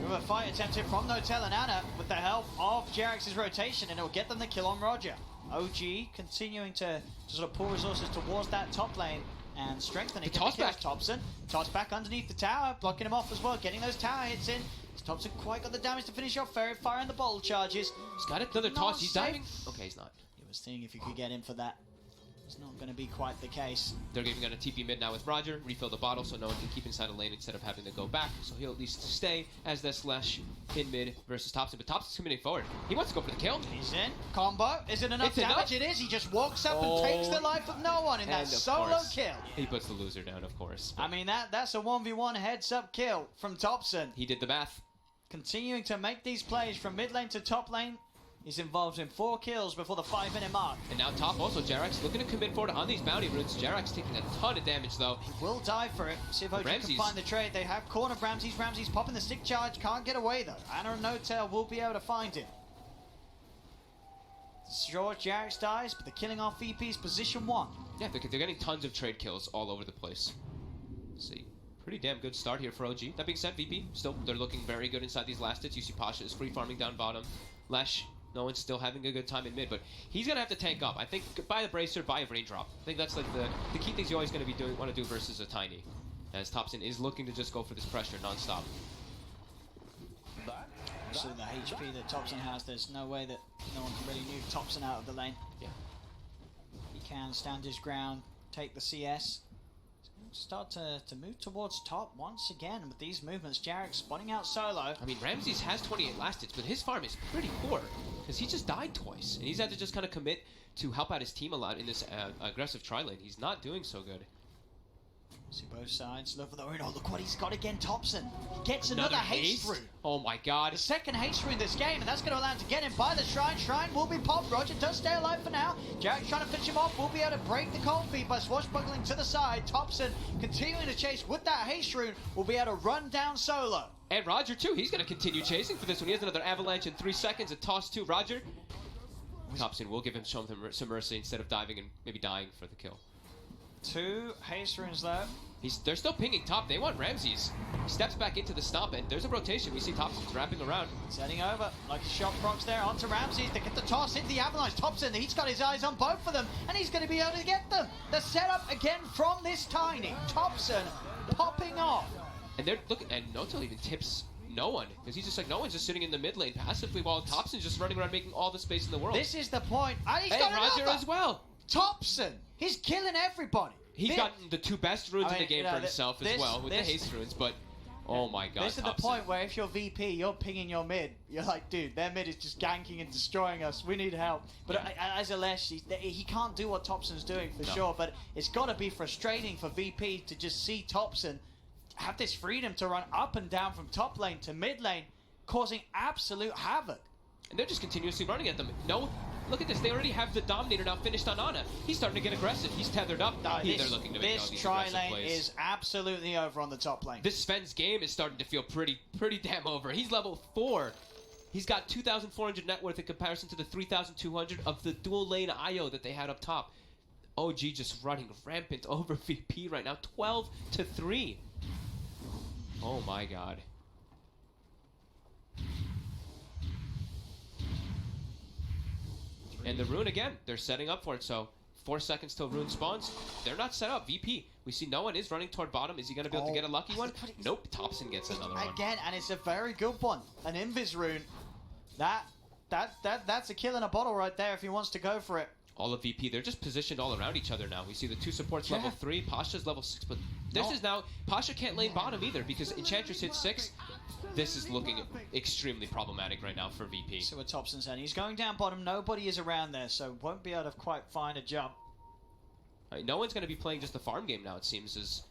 With a fight attempted from No Tail and Ana with the help of Jerax's rotation, and it will get them the kill on Roger. OG continuing to sort of pour resources towards that top lane and strengthening the toss back. Thompson. Toss back underneath the tower, blocking him off as well, getting those tower hits in. Thompson quite got the damage to finish off, firing the bottle charges. He's got another toss, he's diving. Okay, he's not. He was thinking if he could get in for that. It's not going to be quite the case. They're giving on a TP mid now with Roger, refill the bottle so no one can keep inside a lane instead of having to go back. So he'll at least stay as the slash in mid versus Thompson. But Thompson's committing forward. He wants to go for the kill. He's in. Combo. Is it enough damage? It is. He just walks up and takes the life of no one in that solo kill. He puts the loser down, of course. I mean, that's a 1v1 heads-up kill from Thompson. He did the math. Continuing to make these plays from mid lane to top lane. He's involved in 4 kills before the 5-minute mark. And now top also, Jerax looking to commit forward on these bounty runes. Jerax taking a ton of damage though. He will die for it. See if OG can find the trade. They have cornered Ramses. Ramses popping the stick charge. Can't get away though. Ana and No Tail will be able to find him. Sure, Jerax dies, but the killing off VP's position 1. Yeah, they're getting tons of trade kills all over the place. Let's see. Pretty damn good start here for OG. That being said, VP, still, they're looking very good inside these last hits. You see Pasha is free farming down bottom. Lesh No one's still having a good time in mid, but he's gonna have to tank up. I think buy the bracer, buy a raindrop. I think that's like the key things you're always gonna be want to do versus a Tiny, as Thompson is looking to just go for this pressure nonstop. So the HP that Thompson has, there's no way that no one can really nuke Thompson out of the lane. Yeah. He can stand his ground, take the CS. Start to move towards top once again with these movements. Jarek spawning out solo. I mean, Ramses has 28 last hits, but his farm is pretty poor because he just died twice, and he's had to just kind of commit to help out his team a lot in this aggressive tri lane. He's not doing so good. See both sides. Look for the rune. Oh, look what he's got again. Thompson. He gets another haste rune. Oh my god. The second haste rune this game, and that's going to allow him to get him by the shrine. Shrine will be popped. Roger does stay alive for now. Jarek's trying to finish him off. Will be able to break the cold feet by swashbuckling to the side. Thompson continuing to chase with that haste rune. Will be able to run down solo. And Roger too. He's going to continue chasing for this one. He has another avalanche in 3 seconds. A toss to Roger. Thompson will give him some mercy instead of diving and maybe dying for the kill. 2 haste runes left. They're still pinging top. They want Ramses. He steps back into the stomp, and there's a rotation. We see Thompson's wrapping around. Setting over. Like a shot procs there onto Ramses. They get the toss into the avalanche. Thompson, he's got his eyes on both of them, and he's going to be able to get them. The setup again from this Tiny. Thompson popping off. And they're looking, and Noto even tips no one, because he's just like, no one's just sitting in the mid lane passively while Thompson's just running around making all the space in the world. This is the point. And he's and got Roger another. as well. Thompson. He's killing everybody. He's gotten the 2 best runes in the game for himself as well with the haste runes, but oh my god. This is the point where if you're VP, you're pinging your mid. You're like, dude, their mid is just ganking and destroying us. We need help. But as a Lesh, he can't do what Thompson's doing for sure, but it's got to be frustrating for VP to just see Thompson have this freedom to run up and down from top lane to mid lane, causing absolute havoc. And they're just continuously running at them. No. Look at this, they already have the Dominator now finished on Ana. He's starting to get aggressive, he's tethered up. They're looking to make all these tri aggressive lane plays. is absolutely over on the top lane. This Sven's game is starting to feel pretty damn over. He's level 4. He's got 2,400 net worth in comparison to the 3,200 of the dual lane IO that they had up top. OG just running rampant over VP right now, 12-3. Oh my god. And the rune again, they're setting up for it, so 4 seconds till rune spawns. They're not set up. VP, we see no one is running toward bottom. Is he going to be able to get a lucky one? Nope, Thompson gets another one. Again, and it's a very good one. An Invis rune. That's a kill in a bottle right there if he wants to go for it. All of VP, they're just positioned all around each other now. We see the 2 supports level 3, Pasha's level 6, but this is now, Pasha can't lane bottom either because Enchantress hits 6. This is looking extremely problematic right now for VP. So what Thompson's saying, he's going down bottom, nobody is around there, so won't be able to quite find a jump. No one's going to be playing just the farm game now, it seems.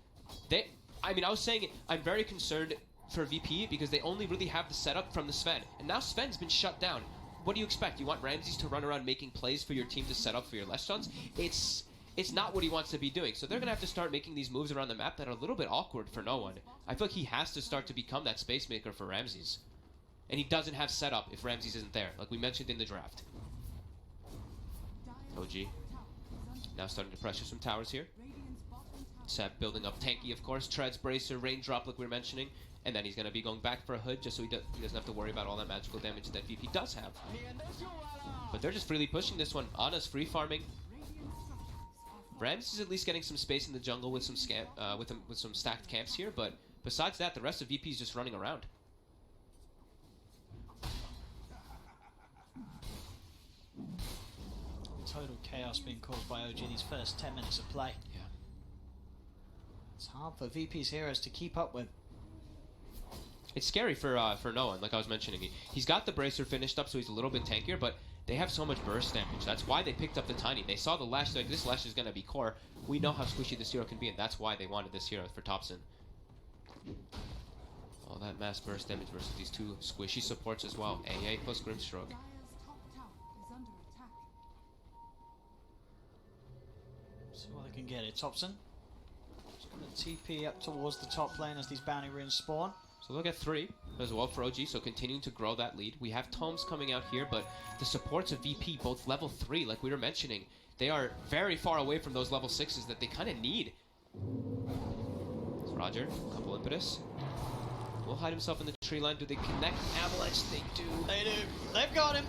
I was saying I'm very concerned for VP because they only really have the setup from the Sven, and now Sven's been shut down. What do you expect? You want Ramses to run around making plays for your team to set up for your Leshons? It's not what he wants to be doing. So they're going to have to start making these moves around the map that are a little bit awkward for no one. I feel like he has to start to become that space maker for Ramses. And he doesn't have setup if Ramses isn't there, like we mentioned in the draft. OG. Now starting to pressure some towers here. Seb building up tanky, of course. Treads, Bracer, Raindrop, like we were mentioning. And then he's going to be going back for a hood just so he doesn't have to worry about all that magical damage that VP does have. But they're just freely pushing this one. Ana's free farming. Rams is at least getting some space in the jungle with some with some stacked camps here, but besides that, the rest of VP is just running around. Total chaos being caused by OG in these first 10 minutes of play. Yeah. It's hard for VP's heroes to keep up with. It's scary for no one, like I was mentioning. He's got the Bracer finished up, so he's a little bit tankier, but they have so much burst damage. That's why they picked up the Tiny. They saw the Lash, like, this Lash is going to be core. We know how squishy this hero can be, and that's why they wanted this hero for Thompson. All that mass burst damage versus these 2 squishy supports as well. AA plus Grimstroke. See what they can get here. Thompson just going to TP up towards the top lane as these bounty runes spawn. So they'll get 3 as well for OG, so continuing to grow that lead. We have Tomes coming out here, but the supports of VP, both level 3, like we were mentioning, they are very far away from those level 6s that they kind of need. It's Roger, a couple impetus. Will hide himself in the tree line. Do they connect? Avalanche, they do. They do. They've got him.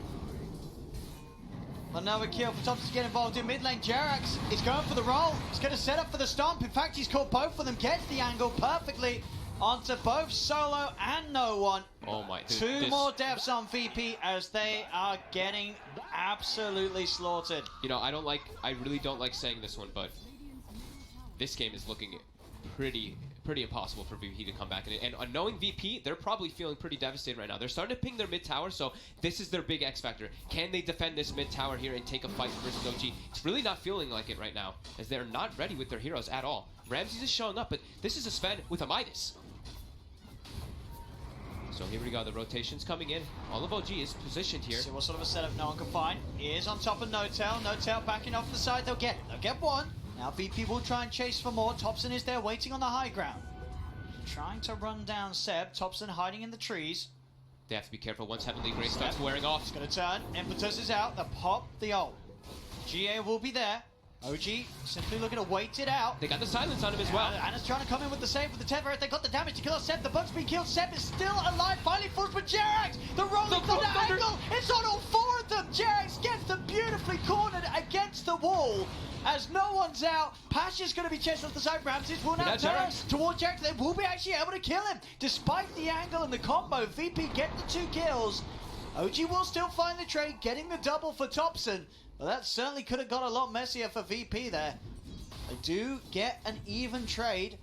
Another kill for Thompson to get involved in mid lane. Jerax is going for the roll. He's going to set up for the stomp. In fact, he's caught both of them. Gets the angle perfectly onto both Solo and No One. Oh my. Two more deaths on VP as they are getting absolutely slaughtered. You know, I really don't like saying this one, but this game is looking pretty impossible for VP to come back in it. And knowing VP, they're probably feeling pretty devastated right now. They're starting to ping their mid tower, so this is their big X factor. Can they defend this mid tower here and take a fight versus OG? It's really not feeling like it right now, as they're not ready with their heroes at all. Ramses is showing up, but this is a Sven with a Midas. So here we go, the rotation's coming in. All of OG is positioned here. See what sort of a setup no one can find. He is on top of No-Tail. No-Tail backing off the side. They'll get one. Now VP will try and chase for more. Thompson is there waiting on the high ground. Trying to run down Seb. Thompson hiding in the trees. They have to be careful once Heavenly Grace starts wearing off. He's going to turn. Impetus is out. They'll pop the ult. GA will be there. OG simply looking to wait it out. They got the silence on him as well. Anna's trying to come in with the save with the tether. They got the damage to kill off Seb. The bug's been killed. Seb is still alive. Finally falls for Jerax. The rolling thunder angle. It's on all four of them. Jerax gets them beautifully cornered against the wall. As no one's out, Pasha's going to be chased off the side. Ramses will now turn towards Jerax. They will be actually able to kill him. Despite the angle and the combo, VP get the 2 kills. OG will still find the trade, getting the double for Thompson. Well, that certainly could have got a lot messier for VP there. They do get an even trade.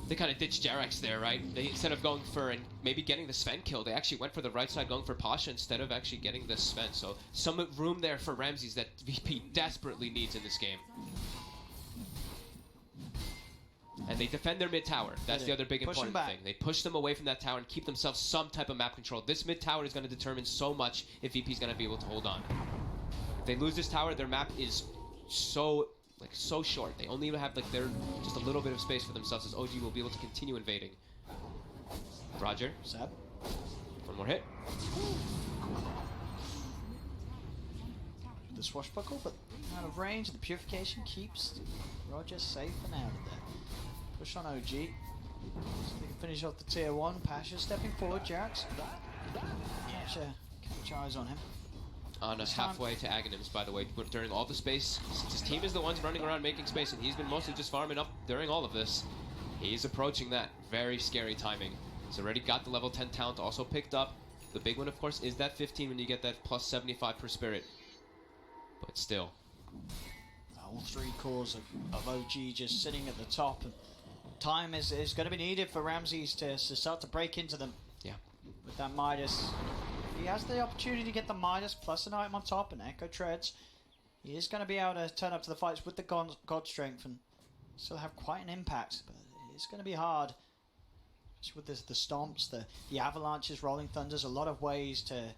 They kind of ditched Jerax there, right? They, instead of going for and maybe getting the Sven kill, they actually went for the right side, going for Pasha instead of actually getting the Sven. So some room there for Ramses that VP desperately needs in this game. And they defend their mid tower. That's the other big important thing. They push them away from that tower and keep themselves some type of map control. This mid tower is going to determine so much if VP is going to be able to hold on. If they lose this tower, their map is so short. They only have just a little bit of space for themselves, as OG will be able to continue invading. Roger. Seb. One more hit. The swashbuckle, but out of range. The purification keeps Roger safe and out of there. Push on OG. So they can finish off the tier 1. Pasha stepping forward. Jerax. Catch eyes on him. Anna halfway to Aghanims, by the way, during all the space. Since his team is the ones running around making space, and he's been mostly just farming up during all of this. He's approaching that. Very scary timing. He's already got the level 10 talent also picked up. The big one, of course, is that 15 when you get that plus 75 per spirit. But still. All 3 cores of OG just sitting at the top. And time is going to be needed for Ramses to start to break into them. Yeah. With that Midas. He has the opportunity to get the Midas plus an item on top and Echo Treads. He is going to be able to turn up to the fights with the God Strength and still have quite an impact. But it's going to be hard. Just with the stomps, the avalanches, rolling thunders, a lot of ways to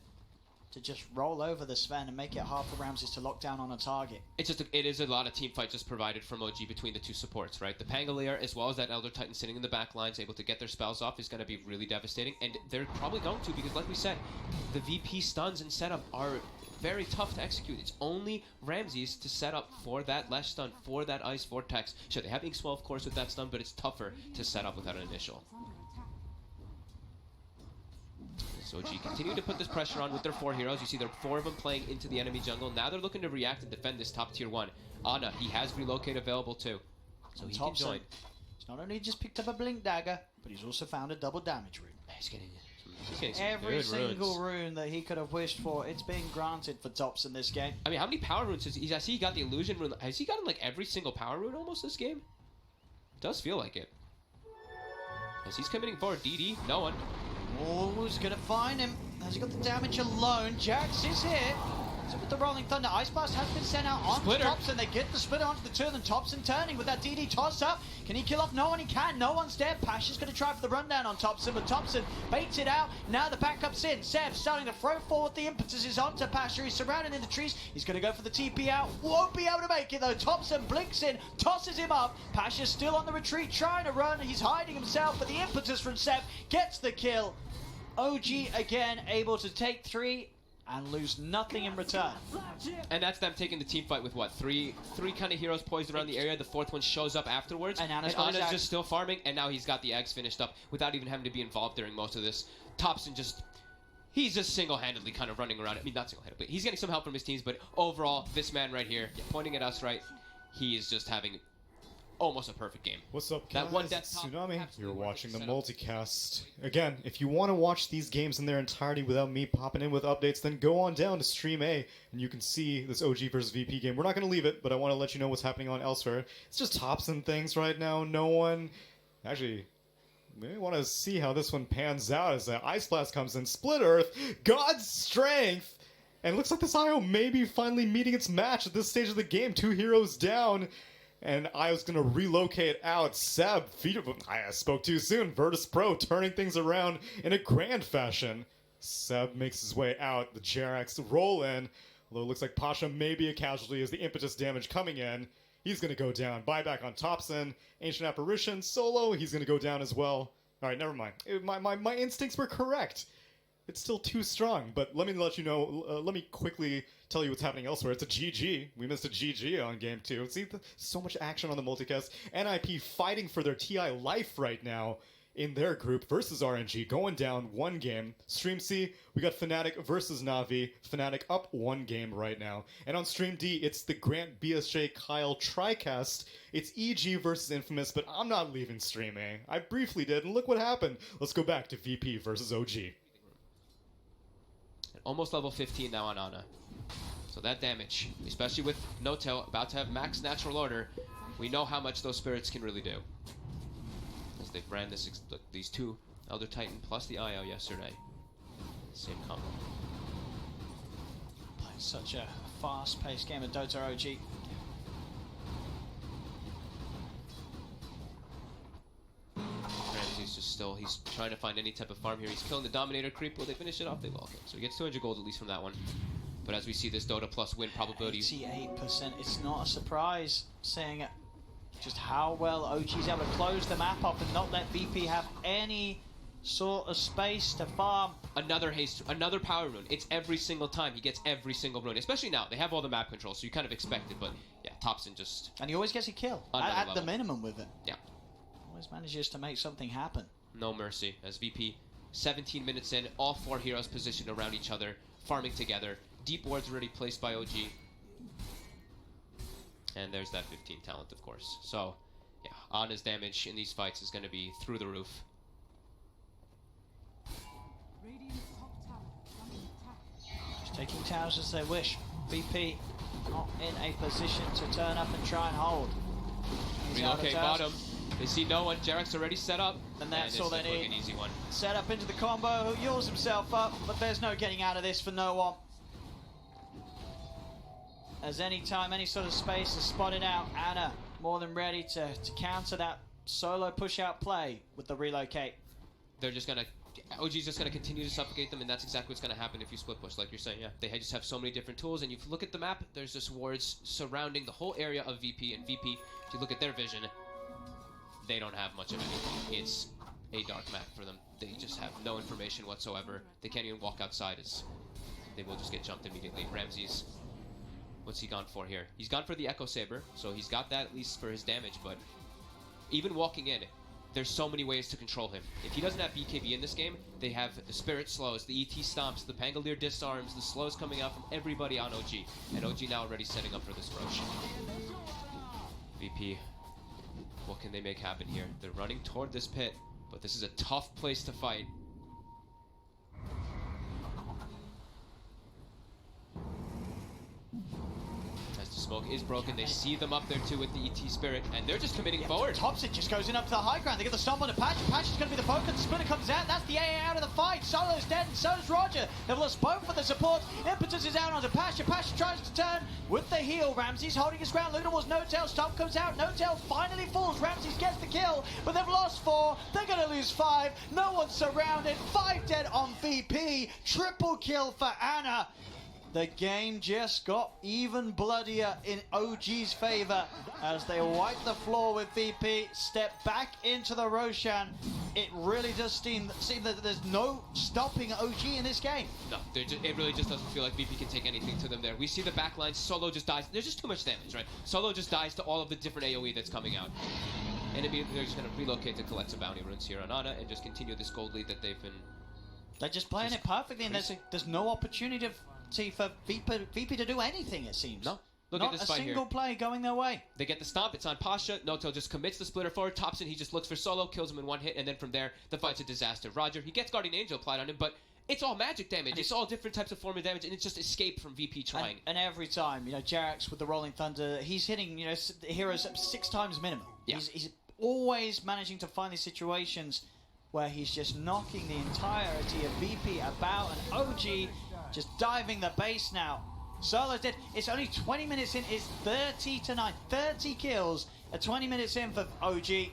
just roll over the Sven and make it hard for Ramses to lock down on a target. It is a lot of team fight just provided from OG between the 2 supports, right? The Pangolier as well as that Elder Titan sitting in the back lines able to get their spells off is going to be really devastating, and they're probably going to, because like we said, the VP stuns and setup are very tough to execute. It's only Ramses to set up for that Lesh stun, for that Ice Vortex. Sure, they have Inkswell of course with that stun, but it's tougher to set up without an initial. So OG continue to put this pressure on with their 4 heroes. You see there are 4 of them playing into the enemy jungle. Now they're looking to react and defend this top tier 1. Anna, he has relocate available too. So he can join. He's not only just picked up a blink dagger, but he's also found a double damage rune. He's getting some every good single runes. rune that he could have wished for. It's being granted for Tops in this game. I mean, how many power runes has he? I see he got the illusion rune. Has he gotten like every single power rune almost this game? It does feel like it. As he's committing forward, DD, no one. Oh, who's gonna find him? Has he got the damage alone? Jax is here. So with the Rolling Thunder, Ice Blast has been sent out on Thompson. They get the splitter onto the 2 of them. Thompson turning with that DD toss up. Can he kill off no one? He can. No one's dead. Pasha's going to try for the rundown on Thompson, but Thompson baits it out. Now the backup's in. Seb starting to throw forward. The impetus is onto Pasha. He's surrounded in the trees. He's going to go for the TP out. Won't be able to make it though. Thompson blinks in, tosses him up. Pasha's still on the retreat, trying to run. He's hiding himself, but the impetus from Seb gets the kill. OG again able to take 3 and lose nothing in return. And that's them taking the team fight with what? Three kind of heroes poised around the area. The 4th one shows up afterwards. And Anna's just still farming, and now he's got the eggs finished up without even having to be involved during most of this. Thompson just... he's just single-handedly kind of running around. I mean, not single-handedly. He's getting some help from his teams, but overall, this man right here, pointing at us, right, he is just having almost a perfect game. What's up, guys? That one death It's top, Tsunami. absolutely You're worth watching it the to set up. multicast. Again, if you want to watch these games in their entirety without me popping in with updates, then go on down to Stream A, and you can see this OG versus VP game. We're not going to leave it, but I want to let you know what's happening on elsewhere. It's just tops and things right now. No one... Actually... Maybe want to see how this one pans out as Ice Blast comes in. Split Earth, God's Strength, and it looks like this IO may be finally meeting its match at this stage of the game. 2 heroes down, and IO's going to relocate out. Seb, I spoke too soon. Virtus Pro turning things around in a grand fashion. Seb makes his way out. The Jerax roll in, although it looks like Pasha may be a casualty as the impetus damage coming in. He's going to go down. Buyback on Thompson. Ancient Apparition. Solo. He's going to go down as well. All right, never mind. My instincts were correct. It's still too strong, but let me let you know. Let me quickly tell you what's happening elsewhere. It's a GG. We missed a GG on game 2. See, so much action on the multicast. NIP fighting for their TI life right now in their group versus RNG, going down 1 game. Stream C, we got Fnatic versus Na'Vi. Fnatic up 1 game right now. And on Stream D, it's the Grant, BSJ, Kyle TriCast. It's EG versus Infamous, but I'm not leaving Stream A. I briefly did, and look what happened. Let's go back to VP versus OG. Almost level 15 now on Ana. So that damage, especially with No-Tail about to have max natural order, we know how much those spirits can really do. As they ran these 2 Elder Titan plus the IO yesterday. Same combo. Playing such a fast-paced game of Dota OG. Ramsey's just still, he's trying to find any type of farm here. He's killing the Dominator creep. Will they finish it off? They will. Okay, so he gets 200 gold at least from that one. But as we see this Dota plus win probability. 88%. It's not a surprise seeing just how well OG's able to close the map up and not let VP have any sort of space to farm. Another haste, another power rune. It's every single time. He gets every single rune. Especially now. They have all the map control, so you kind of expect it. But yeah, Thompson just... And he always gets a kill. At the minimum with it. Yeah. Always manages to make something happen. No mercy. As VP, 17 minutes in, all 4 heroes positioned around each other, farming together. Deep wards already placed by OG. And there's that 15 talent, of course. So, yeah, Ana's damage in these fights is going to be through the roof. Just taking towers as they wish. VP not in a position to turn up and try and hold. Relocate bottom. They see no one. Jerax already set up. And that's all they need. An easy one. Set up into the combo, who yaws himself up, but there's no getting out of this for no one. As any time, any sort of space is spotted out, Ana more than ready to counter that solo push-out play with the relocate. They're just going to... OG's just going to continue to suffocate them, and that's exactly what's going to happen if you split push, like you're saying, yeah. They just have so many different tools, and if you look at the map, there's just wards surrounding the whole area of VP, and VP, if you look at their vision, they don't have much of anything. It's a dark map for them. They just have no information whatsoever. They can't even walk outside, as they will just get jumped immediately. Ramsey's... What's he gone for here? He's gone for the Echo Saber, so he's got that at least for his damage, but even walking in, there's so many ways to control him. If he doesn't have BKB in this game, they have the Spirit Slows, the ET Stomps, the Pangolier Disarms, the slows coming out from everybody on OG. And OG now already setting up for this Roche. VP, what can they make happen here? They're running toward this pit, but this is a tough place to fight. Smoke is broken. They see them up there too with the ET Spirit, and they're just committing forward. Thompson just goes in up to the high ground. They get the stomp on the Patch. Patch is going to be the focus. The Splinter comes out. That's the AA out of the fight. Solo's dead, and so is Roger. They've lost both for the support. Impetus is out onto Pasha. Pasha tries to turn with the heal. Ramsey's holding his ground. Luna was No-Tail. Stomp comes out. No-Tail finally falls. Ramsey's gets the kill, but they've lost 4. They're going to lose 5. No one's surrounded. 5 dead on VP. Triple kill for Ana. The game just got even bloodier in OG's favor as they wipe the floor with VP, step back into the Roshan. It really does seem that there's no stopping OG in this game. No, it really just doesn't feel like VP can take anything to them there. We see the backline, Solo just dies. There's just too much damage, right? Solo just dies to all of the different AoE that's coming out. And immediately they're just going to relocate to collect some bounty runes here on Ana and just continue this gold lead that they've been They're just playing it perfectly, and there's no opportunity for VP to do anything, it seems. No. Look Not at this a fight here. single play going their way. They get the stomp. It's on Pasha. Noto just commits the splitter forward. Thompson, he just looks for solo, kills him in one hit, and then from there, the fight's a disaster. Roger, he gets Guardian Angel applied on him, but it's all magic damage. It's all different types of form of damage, and it's just escape from VP trying. And every time, Jerax with the Rolling Thunder, he's hitting, the heroes 6 times minimum. Yeah. He's always managing to find these situations where he's just knocking the entirety of VP about, and OG just diving the base now. Solo's dead. It's only 20 minutes in. It's 30-9. 30 kills at 20 minutes in for OG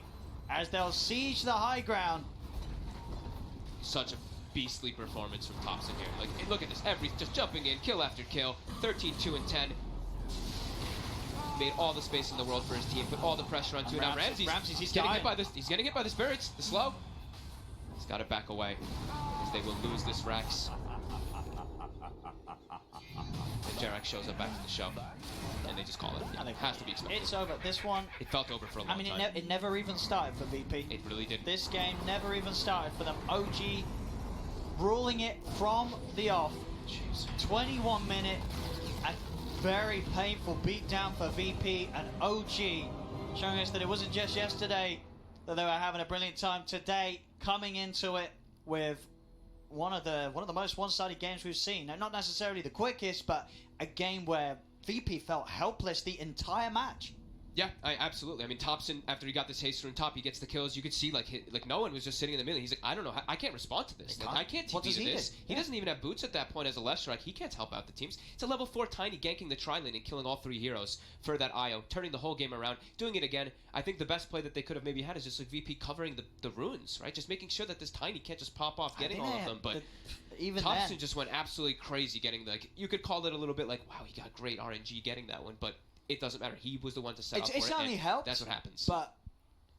as they'll siege the high ground. Such a beastly performance from Thompson here. Like, look at this. Just jumping in, kill after kill. 13, 2, and 10. Made all the space in the world for his team. Put all the pressure onto it. Now Ramses, he's getting hit by this. He's getting hit by the spirits. The slow. He's got to back away as they will lose this Rex. And Jerax shows up after the show, and they just call it. Yeah, it has to be expected. It's over. This one. It felt over for a long time. It never even started for VP. It really did. This game never even started for them. OG ruling it from the off. Jeez. 21 minute, a very painful beatdown for VP, and OG showing us that it wasn't just yesterday that they were having a brilliant time. Today, coming into it with one of the most one-sided games we've seen. Now, not necessarily the quickest, but a game where VP felt helpless the entire match. Yeah, absolutely. I mean, Thompson, after he got this haste through top, he gets the kills. You could see, like no one was just sitting in the middle. He's like, I don't know, I can't respond to this. Like, I can't TP to this. He doesn't even have boots at that point as a left strike. He can't help out the teams. It's a level 4 Tiny ganking the tri-lane and killing all 3 heroes for that IO, turning the whole game around, doing it again. I think the best play that they could have maybe had is just like VP covering the runes, right? Just making sure that this Tiny can't just pop off getting all of them. But even Thompson then, just went absolutely crazy getting you could call it a little bit like, wow, he got great RNG getting that one, but it doesn't matter. He was the one to set up for it. It certainly helped. That's what happens. But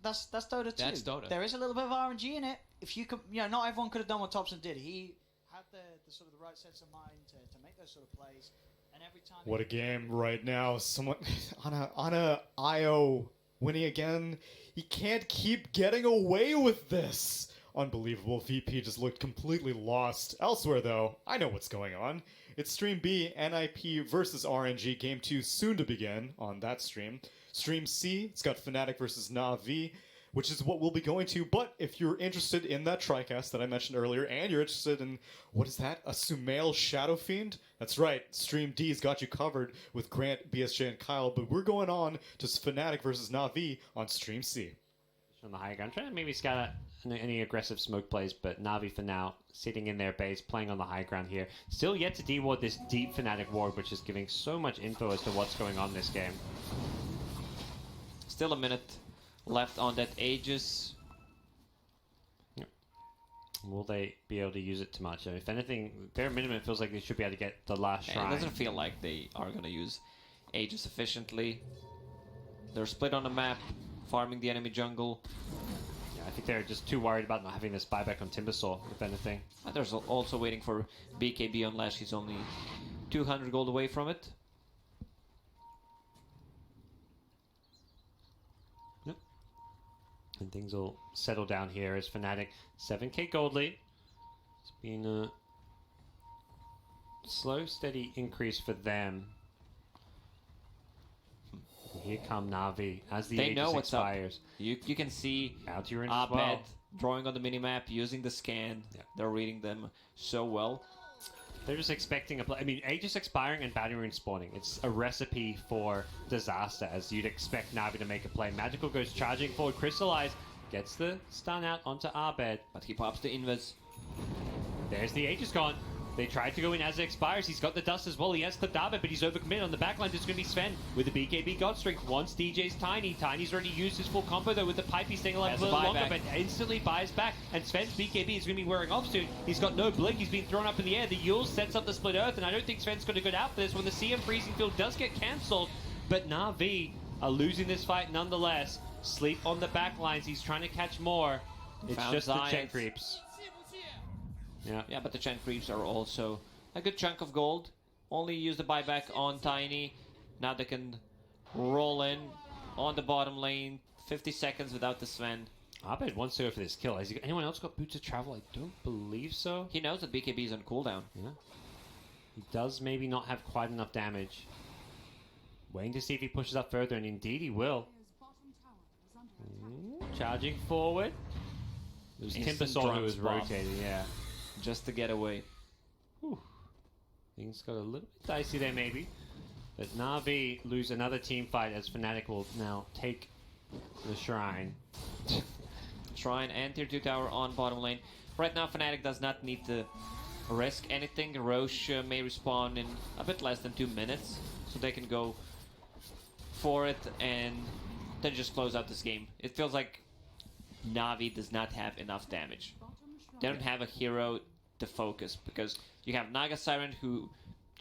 that's Dota 2. That's Dota. There is a little bit of RNG in it. If you could, not everyone could have done what Thompson did. He had the sort of the right sense of mind to make those sort of plays. And every time. What a game right now! Someone on a IO winning again. He can't keep getting away with this. Unbelievable. VP just looked completely lost. Elsewhere, though, I know what's going on. It's Stream B, NIP versus RNG, Game 2 soon to begin on that stream. Stream C, it's got Fnatic versus Na'Vi, which is what we'll be going to. But if you're interested in that TriCast that I mentioned earlier, and you're interested in, what is that, a Sumail Shadow Fiend? That's right, Stream D's got you covered with Grant, BSJ, and Kyle, but we're going on to Fnatic versus Na'Vi on Stream C. On the high ground, trying to maybe scatter any aggressive smoke plays, but Na'Vi for now sitting in their base, playing on the high ground here. Still yet to deward this deep Fnatic ward, which is giving so much info as to what's going on in this game. Still a minute left on that Aegis. Yep. Will they be able to use it too much? If anything, bare minimum, it feels like they should be able to get the last shrine. It doesn't feel like they are going to use Aegis efficiently. They're split on the map, farming the enemy jungle. I think they're just too worried about not having this buyback on Timbersaw, if anything. And there's also waiting for BKB unless he's only 200 gold away from it. Yep. And things will settle down here as Fnatic 7k gold lead. It's been a slow, steady increase for them. Here come Na'Vi as the Aegis expires. You can see Abed drawing on the minimap, using the scan. Yeah. They're reading them so well. They're just expecting a play. I mean, Aegis expiring and Bounty Rune spawning. It's a recipe for disaster, as you'd expect Na'Vi to make a play. Magical goes charging forward. Crystallize gets the stun out onto Abed. But he pops the invis. There's the Aegis gone. They tried to go in as it expires. He's got the dust as well. He has clipped Abed, but he's overcommitted. On the backline, it's going to be Sven with the BKB God Strength. Once DJ's Tiny. Tiny's already used his full combo, though, with the pipe. He's staying alive a little longer, but instantly buys back. And Sven's BKB is going to be wearing off soon. He's got no blink. He's been thrown up in the air. The Yule sets up the split earth, and I don't think Sven's going to go out for this when the CM freezing field does get cancelled. But Na'Vi are losing this fight nonetheless. Sleep on the back lines. He's trying to catch more. It's just the Chen creeps. Yeah, but the Chen creeps are also a good chunk of gold. Only use the buyback on Tiny. Now they can roll in on the bottom lane. 50 seconds without the Sven. Abed wants to go for this kill. Has anyone else got Boots of Travel? I don't believe so. He knows that BKB is on cooldown. Yeah. He does maybe not have quite enough damage. Waiting to see if he pushes up further, and indeed he will. Charging forward. It was Timbersaw who was rotating, yeah. Just to get away. Whew. Things got a little bit dicey there, maybe. But Na'Vi lose another team fight as Fnatic will now take the Shrine. Shrine and Tier 2 tower on bottom lane. Right now, Fnatic does not need to risk anything. Roche may respawn in a bit less than 2 minutes, so they can go for it and then just close out this game. It feels like Na'Vi does not have enough damage. They don't have a hero to focus because you have Naga Siren who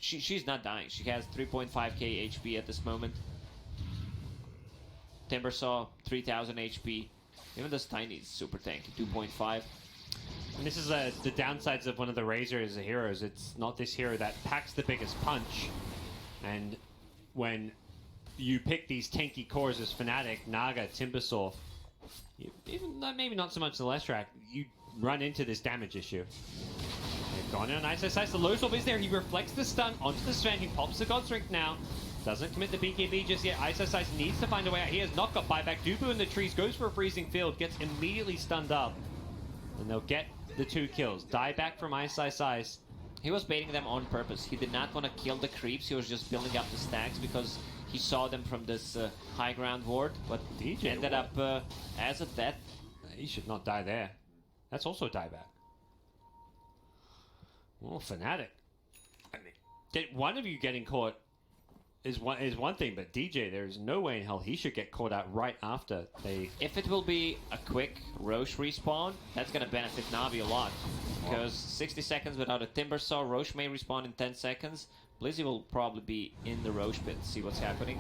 she's not dying. She has 3.5k HP at this moment. Timbersaw 3000 HP. Even this Tiny is super tanky, 2.5. And this is the downsides of one of the Razor's heroes. It's not this hero that packs the biggest punch. And when you pick these tanky cores as Fnatic, Naga, Timbersaw, even maybe not so much the Leshrac, you run into this damage issue. They've gone in on Ice. The low swap is there. He reflects the stun onto the Sven. He pops the God's Strength now. Doesn't commit the BKB just yet. Ice needs to find a way out. He has not got buyback. Dubu in the trees goes for a freezing field, gets immediately stunned up. And they'll get the 2 kills. Die back from Ice. He was baiting them on purpose. He did not want to kill the creeps. He was just building up the stacks because he saw them from this high ground ward. But DJ ended up as a death. He should not die there. That's also dieback. Oh, Fnatic. I mean, one of you getting caught is one thing, but DJ, there's no way in hell he should get caught out right after they... If it will be a quick Roche respawn, that's going to benefit Na'Vi a lot. Because 60 seconds without a Timbersaw, Roche may respawn in 10 seconds. Blizzy will probably be in the Roche pit, see what's happening.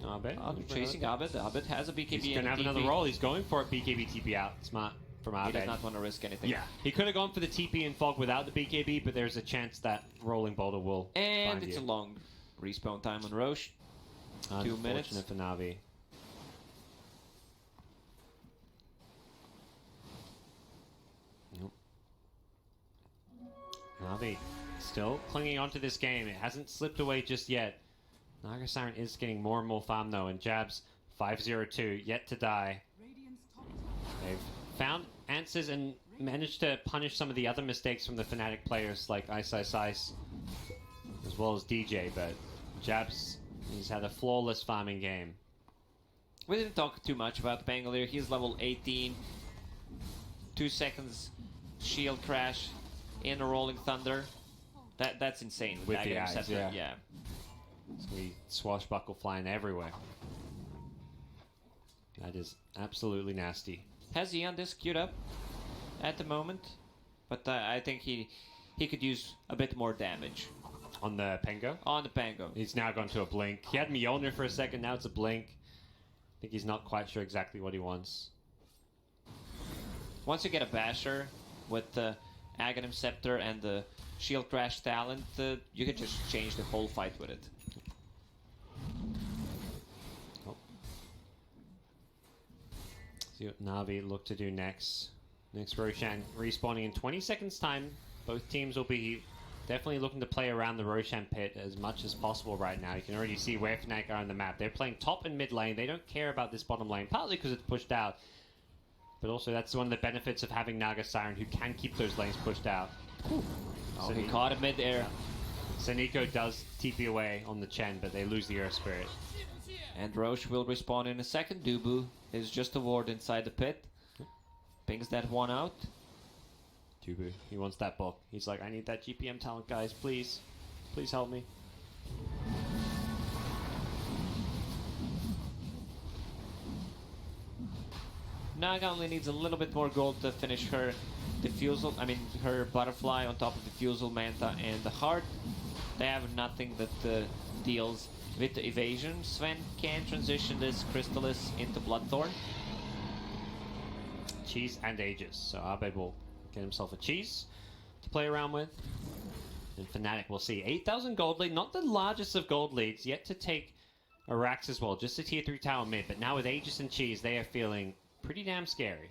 Abed. Chasing Abed. Abed has a BKB. He's going to have another roll. He's going for a BKB TP out. Smart from Abed. He does not want to risk anything. Yeah. He could have gone for the TP and Fog without the BKB, but there's a chance that Rolling Boulder will And find it's you. a long respawn time on Roche. 2 minutes. Unfortunate for Na'Vi. Nope. Na'Vi still clinging on to this game. It hasn't slipped away just yet. Naga Siren is getting more and more farm though, and Jabs 502 yet to die. They've found answers and managed to punish some of the other mistakes from the Fnatic players like Ice, as well as DJ, but Jabs, he's had a flawless farming game. We didn't talk too much about Pangolier. He's level 18. 2 seconds shield crash in a Rolling Thunder. That's insane. With the eyes, yeah. So we swashbuckle flying everywhere. That is absolutely nasty. Has Eon this queued up at the moment? But I think he could use a bit more damage. On the Pango? On the Pango. He's now gone to a Blink. He had Mjolnir for a second, now it's a Blink. I think he's not quite sure exactly what he wants. Once you get a Basher with the Aghanim Scepter and the Shield Crash talent, you can just change the whole fight with it. See what Na'Vi look to do next. Next Roshan respawning in 20 seconds time. Both teams will be definitely looking to play around the Roshan pit as much as possible right now. You can already see where Fnatic are on the map. They're playing top and mid lane. They don't care about this bottom lane, partly because it's pushed out. But also that's one of the benefits of having Naga Siren, who can keep those lanes pushed out. Oh, he caught him mid-air. Saniko does TP away on the Chen, but they lose the Earth Spirit. And Roche will respawn in a second. Dubu is just a ward inside the pit. Pings that one out. Dubu, he wants that book. He's like, I need that GPM talent, guys. Please. Please help me. Naga only needs a little bit more gold to finish her diffusal. I mean, her butterfly on top of diffusal, Manta, and the heart. They have nothing that deals with the evasion. Sven can transition this Crystallis into Bloodthorn. Cheese and Aegis. So Abed will get himself a cheese to play around with. And Fnatic will see 8,000 gold lead. Not the largest of gold leads. Yet to take Arax as well. Just a tier 3 tower mid. But now with Aegis and cheese, they are feeling pretty damn scary.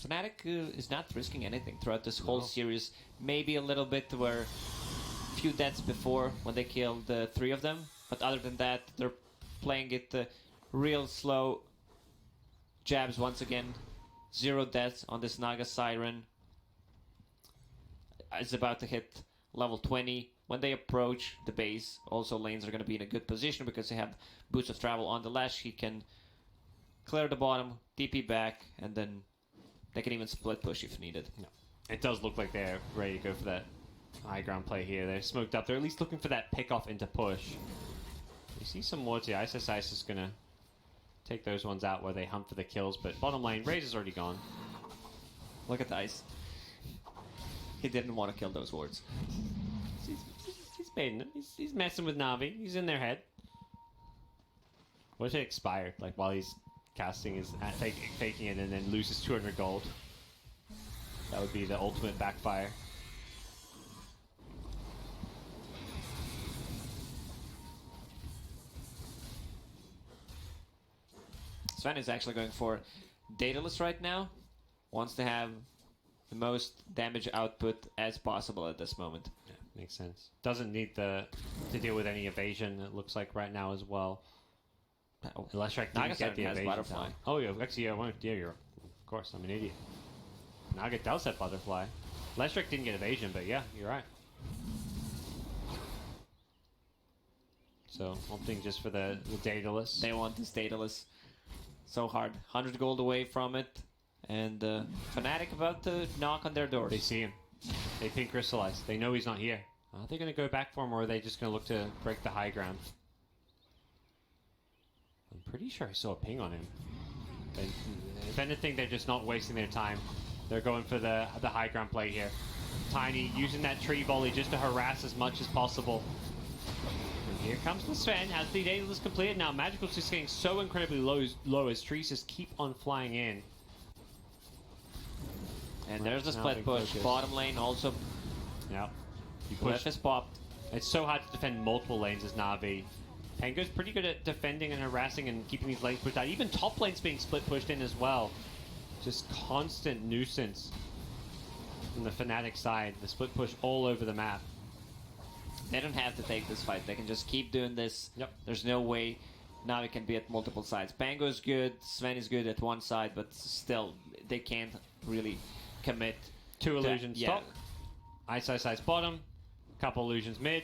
Fnatic is not risking anything throughout this whole series. Maybe a little bit where a few deaths before when they killed 3 of them. But other than that, they're playing it real slow. Jabs once again. 0 deaths on this Naga Siren. It's about to hit level 20. When they approach the base, also lanes are going to be in a good position because they have Boots of Travel on the Lash. He can clear the bottom, TP back, and then they can even split push if needed. No. It does look like they're ready to go for that high ground play here. They're smoked up. They're at least looking for that pick off into push. You see some wards here. Ice is going to take those ones out where they hunt for the kills, but bottom lane, Razor's already gone. Look at the Ice. He didn't want to kill those wards. He's baiting them. He's messing with Na'Vi. He's in their head. What if it expired? Like while he's casting his faking it and then loses 200 gold. That would be the ultimate backfire. Sven is actually going for Daedalus right now. Wants to have the most damage output as possible at this moment. Yeah, makes sense. Doesn't need to deal with any evasion, it looks like right now as well. Leshrac didn't get the evasion Butterfly. down. Oh, yeah, actually, yeah, you're... Of course, I'm an idiot. Naga does have Butterfly. Leshrac didn't get evasion, but yeah, you're right. So, opting just for the Daedalus. They want this Daedalus so hard. 100 gold away from it. And Fnatic about to knock on their doors. They see him. They pink crystallize. They know he's not here. Are they going to go back for him, or are they just going to look to break the high ground? I'm pretty sure I saw a ping on him. But if anything, they're just not wasting their time. They're going for the high ground play here. Tiny using that tree volley just to harass as much as possible. And here comes the Sven. Has the Daedalus completed now? Magical's just getting so incredibly low as trees just keep on flying in. And there's the split push. Bottom lane also. Yeah. You push. Is popped. It's so hard to defend multiple lanes as Na'Vi. Pango's pretty good at defending and harassing and keeping these lanes pushed out. Even top lane's being split pushed in as well. Just constant nuisance from the Fnatic side. The split push all over the map. They don't have to take this fight. They can just keep doing this. Yep. There's no way Na'Vi can be at multiple sides. Pango is good. Sven is good at one side, but still, they can't really commit. 2 illusions yeah. top. Ice bottom. Couple illusions mid.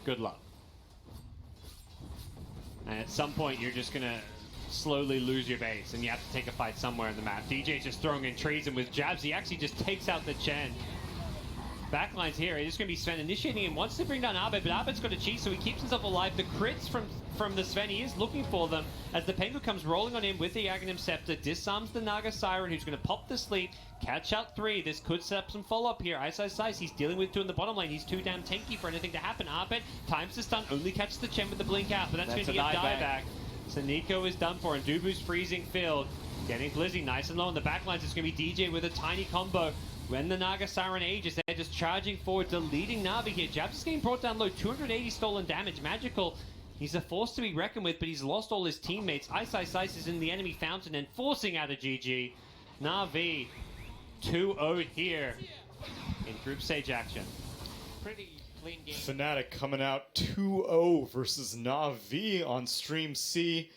Good luck. And at some point, you're just going to slowly lose your base, and you have to take a fight somewhere in the map. DJ's just throwing in trees, and with jabs, he actually just takes out the Chen. Backline's here. It is going to be Sven initiating him. Wants to bring down Abed, but Abed's got a cheat, so he keeps himself alive. The crits from the Sven, he is looking for them. As the Penguin comes rolling on him with the Aghanim Scepter, disarms the Naga Siren, who's going to pop the sleep, catch out 3. This could set up some follow-up here. Ice. He's dealing with 2 in the bottom lane. He's too damn tanky for anything to happen. Abed times the stun, only catches the Chen with the blink out, but that's going to get dieback. So Nico is done for, and Dubu's freezing field. Getting Blizzy nice and low on the backlines. It's going to be DJ with a tiny combo. When the Naga Siren ages, they're just charging forward, deleting Na'Vi here. Jabs is getting brought down low, 280 stolen damage. Magical, he's a force to be reckoned with, but he's lost all his teammates. Ice is in the enemy fountain and forcing out a GG. Na'Vi 2-0 here in group stage action. Pretty clean game. Fnatic coming out 2-0 versus Na'Vi on Stream C.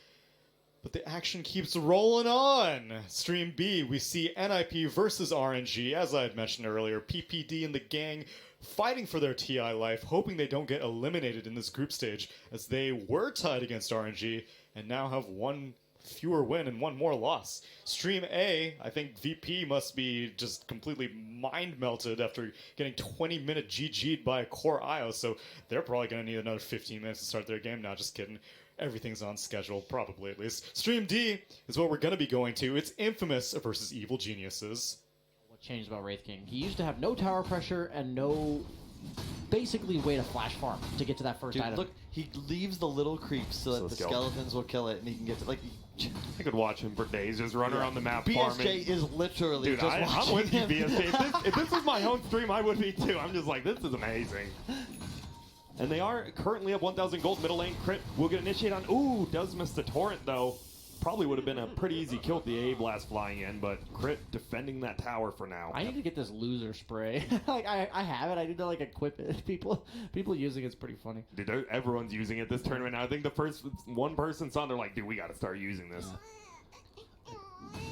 But the action keeps rolling on. Stream B, we see NIP versus RNG. As I had mentioned earlier, PPD and the gang fighting for their TI life, hoping they don't get eliminated in this group stage, as they were tied against RNG and now have 1 fewer win and 1 more loss. Stream A, I think VP must be just completely mind-melted after getting 20-minute GG'd by a core IO, so they're probably going to need another 15 minutes to start their game now. Just kidding. Everything's on schedule, probably at least. Stream D is what we're going to be going to. It's Infamous versus Evil Geniuses. What changed about Wraith King? He used to have no tower pressure and no, basically, way to flash farm to get to that first item. Look, he leaves the little creeps so that the skeletons will kill it, and he can get to, like... I could watch him for days, just run around the map BSJ farming. is literally Dude, just I'm with you, him. BSJ. If this was my own stream, I would be too. I'm just like, this is amazing. And they are currently at 1,000 gold. Middle lane crit will get initiated on. Ooh, does miss the torrent though. Probably would have been a pretty easy kill with the A blast flying in, but crit defending that tower for now. I need to get this loser spray. Like I have it. I need to like equip it. People using it's pretty funny. Dude, everyone's using it this tournament now. I think the first one person's on, they're like, dude, we got to start using this.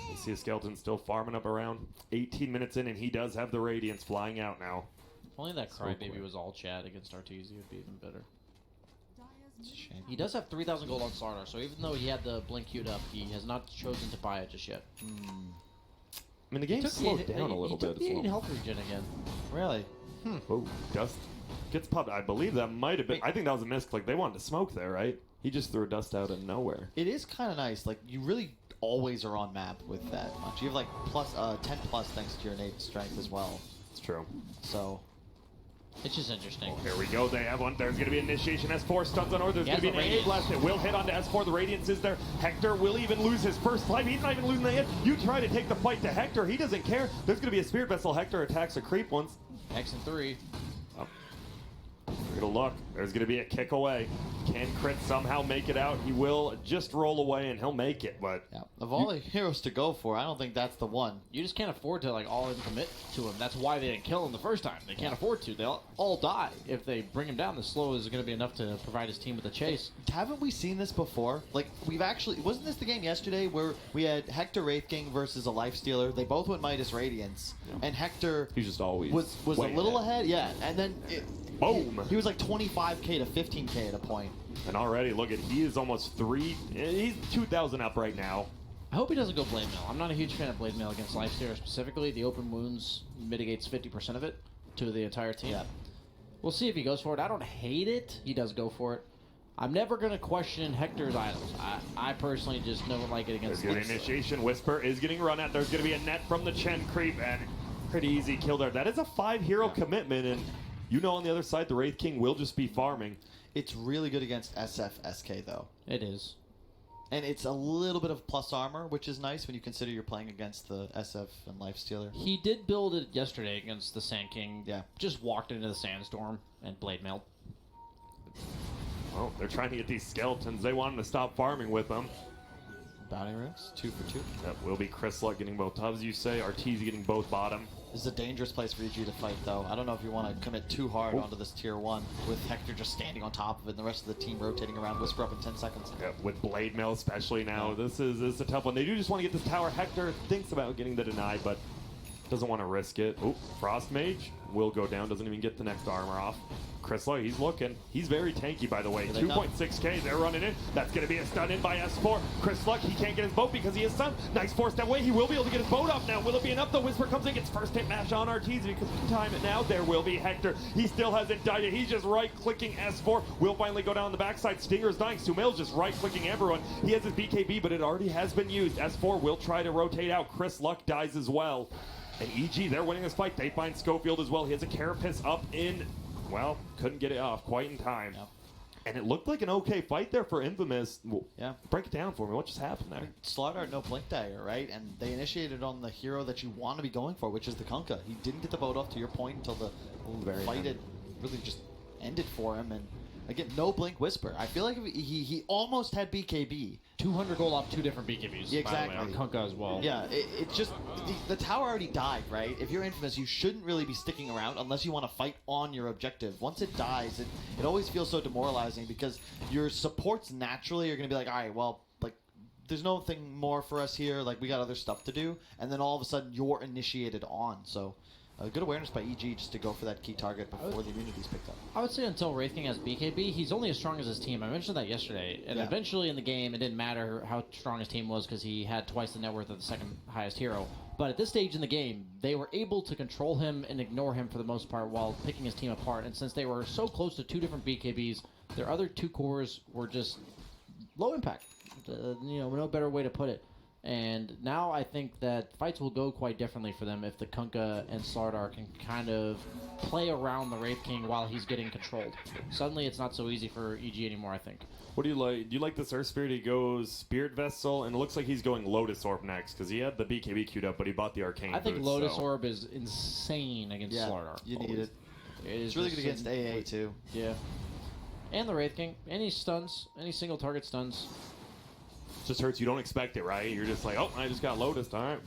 You see a skeleton still farming up around 18 minutes in, and he does have the Radiance flying out now. If only that Crybaby was all chat against Arteezy, would be even better. It's a shame. He does have 3,000 gold on Slardar, so even though he had the blink queued up, he has not chosen to buy it just yet. I mean, the game slowed down a little bit. He took the health regen again. Really? Oh, Dust gets popped. I believe that might have been. I think that was a miss. Like, they wanted to smoke there, right? He just threw Dust out of nowhere. It is kind of nice. Like, you really always are on map with that much. You have like 10 plus thanks to your innate strength as well. It's true. So it's just interesting. Here we go. They have one. There's going to be initiation. S4 stuns on Order. There's going to be an A blast. It will hit onto S4. The Radiance is there. Hector will even lose his first life. He's not even losing that yet. You try to take the fight to Hector. He doesn't care. There's going to be a Spirit Vessel. Hector attacks a creep once. X and 3. We're going to look. There's going to be a kick away. Can Crit somehow make it out? He will just roll away and he'll make it. But yeah, of all the heroes to go for, I don't think that's the one. You just can't afford to like all in commit to him. That's why they didn't kill him the first time. They can't afford to. They'll all die if they bring him down. The slow is going to be enough to provide his team with a chase. Haven't we seen this before? Like we've actually wasn't this the game yesterday where we had Hector Wraith King versus a Lifestealer? They both went Midas Radiance, and Hector he's just always was a little ahead. Yeah, and then boom. He was like 25k to 15k at a point. And already, look at, he is almost he's 2,000 up right now. I hope he doesn't go Blade Mail. I'm not a huge fan of Blade Mail against Lifestealer specifically. The open wounds mitigates 50% of it to the entire team. Yeah. We'll see if he goes for it. I don't hate it. He does go for it. I'm never going to question Hector's items. I personally just don't like it against There's an initiation. Whisper is getting run at. There's going to be a net from the Chen creep, and pretty easy kill there. That is a 5-hero commitment, and you know on the other side, the Wraith King will just be farming. It's really good against SF SK, though. It is. And it's a little bit of plus armor, which is nice when you consider you're playing against the SF and Lifestealer. He did build it yesterday against the Sand King. Yeah. Just walked into the Sandstorm and Blade Mailed. Oh, they're trying to get these skeletons. They want him to stop farming with them. Bounty runes, 2 for 2. That will be Chrysluk getting both tops, you say. Arteezy getting both bottom. This is a dangerous place for EG to fight, though. I don't know if you want to commit too hard onto this tier 1 with Hector just standing on top of it and the rest of the team rotating around. Whisper up in 10 seconds. Yeah, with Blade Mail especially now. Yeah. This is a tough one. They do just want to get this tower. Hector thinks about getting the deny, but doesn't want to risk it. Oh, Frost Mage will go down. Doesn't even get the next armor off. Chrysluk, he's looking. He's very tanky, by the way. 2.6k, they're running in. That's going to be a stun in by S4. Chrysluk, he can't get his boat because he is stunned. Nice 4-step away. He will be able to get his boat up now. Will it be enough? The Whisper comes in, gets first hit mash on Arteezy because we can time it now. There will be Hector. He still hasn't died yet. He's just right-clicking S4. Will finally go down the backside. Stinger's dying. Sumail's just right-clicking everyone. He has his BKB, but it already has been used. S4 will try to rotate out. Chrysluk dies as well. And EG, they're winning this fight. They find Schofield as well. He has a Carapace up in... Well, couldn't get it off quite in time. Yep. And it looked like an okay fight there for Infamous. Well, yeah. Break it down for me. What just happened there? Slardar no Blink Dagger, right? And they initiated on the hero that you want to be going for, which is the Kunkka. He didn't get the boat off to your point until the fight had really just ended for him. And again, no Blink Whisper. I feel like he almost had BKB. 200 gold off 2 different BKBs. Yeah, exactly. By the way, on Kunkka as well. Yeah, it just the tower already died, right? If you're Infamous, you shouldn't really be sticking around unless you want to fight on your objective. Once it dies, it always feels so demoralizing because your supports naturally are going to be like, all right, well, like there's nothing more for us here. Like we got other stuff to do, and then all of a sudden you're initiated on. So. Good awareness by EG just to go for that key target before the immunity's picked up. I would say until Wraith King has BKB, he's only as strong as his team. I mentioned that yesterday. And eventually in the game, it didn't matter how strong his team was because he had twice the net worth of the second highest hero. But at this stage in the game, they were able to control him and ignore him for the most part while picking his team apart. And since they were so close to 2 different BKBs, their other 2 cores were just low impact. No better way to put it. And now I think that fights will go quite differently for them if the Kunkka and Slardar can kind of play around the Wraith King while he's getting controlled. Suddenly it's not so easy for EG anymore, I think. What do you like? Do you like this Earth Spirit? He goes Spirit Vessel, and it looks like he's going Lotus Orb next because he had the BKB queued up, but he bought the Arcane I think boots, Lotus Orb is insane against Slardar. You need it. It's really good against AA too. Yeah. And the Wraith King. Any stuns, any single target stuns. Just hurts. You don't expect it, right? You're just like, oh, I just got Lotus. All right.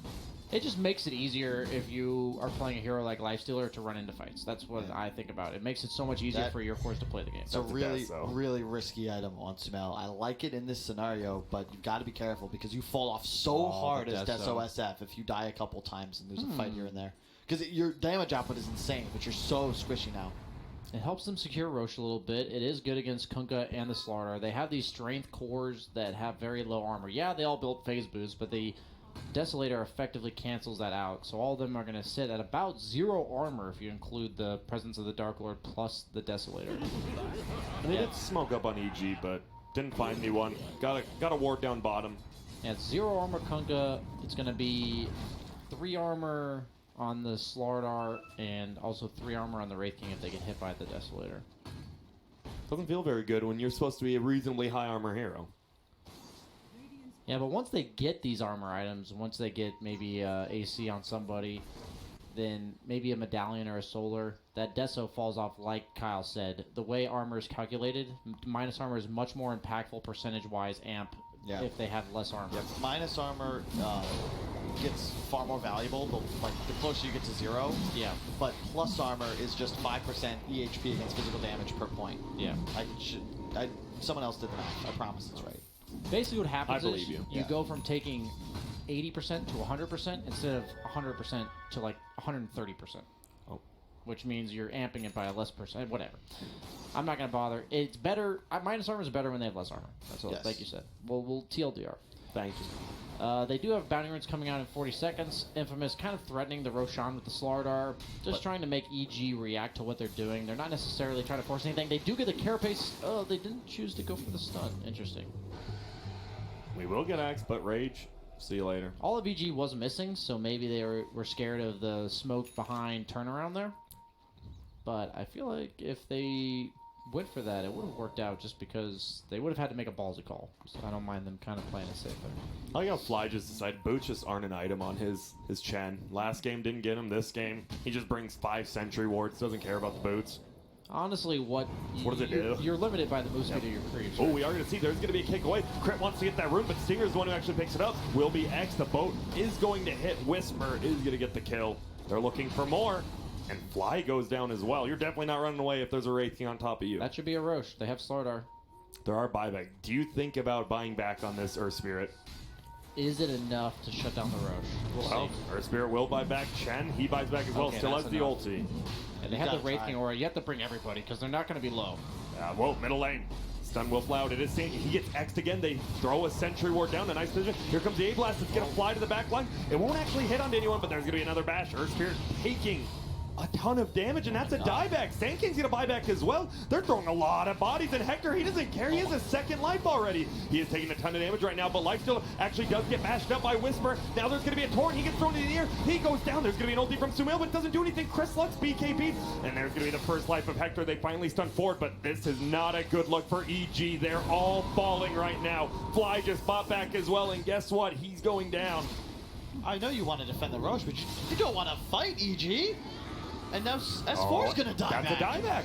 It just makes it easier if you are playing a hero like Lifestealer to run into fights. That's what I think about it. It makes it so much easier for your cores to play the game. It's a really risky item on Sumail. I like it in this scenario, but you've got to be careful because you fall off so hard as Deso SF if you die a couple times and there's a fight here and there. Because your damage output is insane, but you're so squishy now. It helps them secure Roche a little bit. It is good against Kunkka and the Slardar. They have these strength cores that have very low armor. Yeah, they all built phase boost, but the Desolator effectively cancels that out. So all of them are going to sit at about 0 armor if you include the presence of the Dark Lord plus the Desolator. And they did smoke up on EG, but didn't find me one. Got a ward down bottom. Yeah, it's 0 armor Kunkka. It's going to be 3 armor on the Slardar and also 3 armor on the Wraith King if they get hit by the Desolator. Doesn't feel very good when you're supposed to be a reasonably high armor hero. Yeah, but once they get these armor items, once they get maybe AC on somebody, then maybe a medallion or a solar, that Deso falls off like Kyle said. The way armor is calculated, minus armor is much more impactful percentage-wise amp if they have less armor. Yeah, minus armor gets far more valuable, the closer you get to 0. Yeah. But plus armor is just 5% EHP against physical damage per point. Yeah. Someone else did the math. I promise it's right. Basically what happens is you go from taking 80% to 100% instead of 100% to like 130%. Oh. Which means you're amping it by a less percent. Whatever. I'm not going to bother. It's better. Minus armor is better when they have less armor. That's what, like you said. We'll TLDR. Thank you. They do have bounty runes coming out in 40 seconds. Infamous kind of threatening the Roshan with the Slardar. Just trying to make EG react to what they're doing. They're not necessarily trying to force anything. They do get the Carapace. Oh, they didn't choose to go for the stun. Interesting. We will get Axe, but Rage. See you later. All of EG was missing, so maybe they were scared of the smoke behind turnaround there. But I feel like if they went for that, it would have worked out just because they would have had to make a ballsy call. So I don't mind them kind of playing it safe there. I like how Fly just decided boots just aren't an item on his Chen. Last game didn't get him. This game, he just brings 5 sentry wards, doesn't care about the boots. Honestly, what does it do? You're limited by the move speed of your creeps. Oh, we are going to see there's going to be a kick away. Crit wants to get that rune, but Stinger's the one who actually picks it up. Will be X. The boat is going to hit. Whisper is going to get the kill. They're looking for more. And Fly goes down as well. You're definitely not running away if there's a Wraith King on top of you. That should be a Roche. They have Slardar. There are buyback. Do you think about buying back on this Earth Spirit? Is it enough to shut down the Roche? Well, Earth Spirit will buy back. Chen, he buys back as well. Okay, Still has the ulti. And they have the Wraith King aura. You have to bring everybody because they're not going to be low. Whoa, middle lane. Stun will fly out. It is Sanky. He gets X'd again. They throw a Sentry Ward down. A nice position. Here comes the A-Blast. It's going to fly to the back line. It won't actually hit onto anyone, but there's going to be another bash. Earth Spirit taking a ton of damage, and that's a dieback. Sand King's gonna buy back as well. They're throwing a lot of bodies, and Hector, he doesn't care. He has a second life already. He is taking a ton of damage right now, but life still actually does get bashed up by Whisper. Now there's gonna be a torrent. He gets thrown into the air. He goes down. There's gonna be an ulti from Sumail, but it doesn't do anything. Chris Lux BKB, and there's gonna be the first life of Hector. They finally stun forward, but this is not a good look for EG. They're all falling right now. Fly just bought back as well, and guess what? He's going down. I know you want to defend the Roche, but you don't want to fight EG. And now S4 is going to die back. That's a dieback.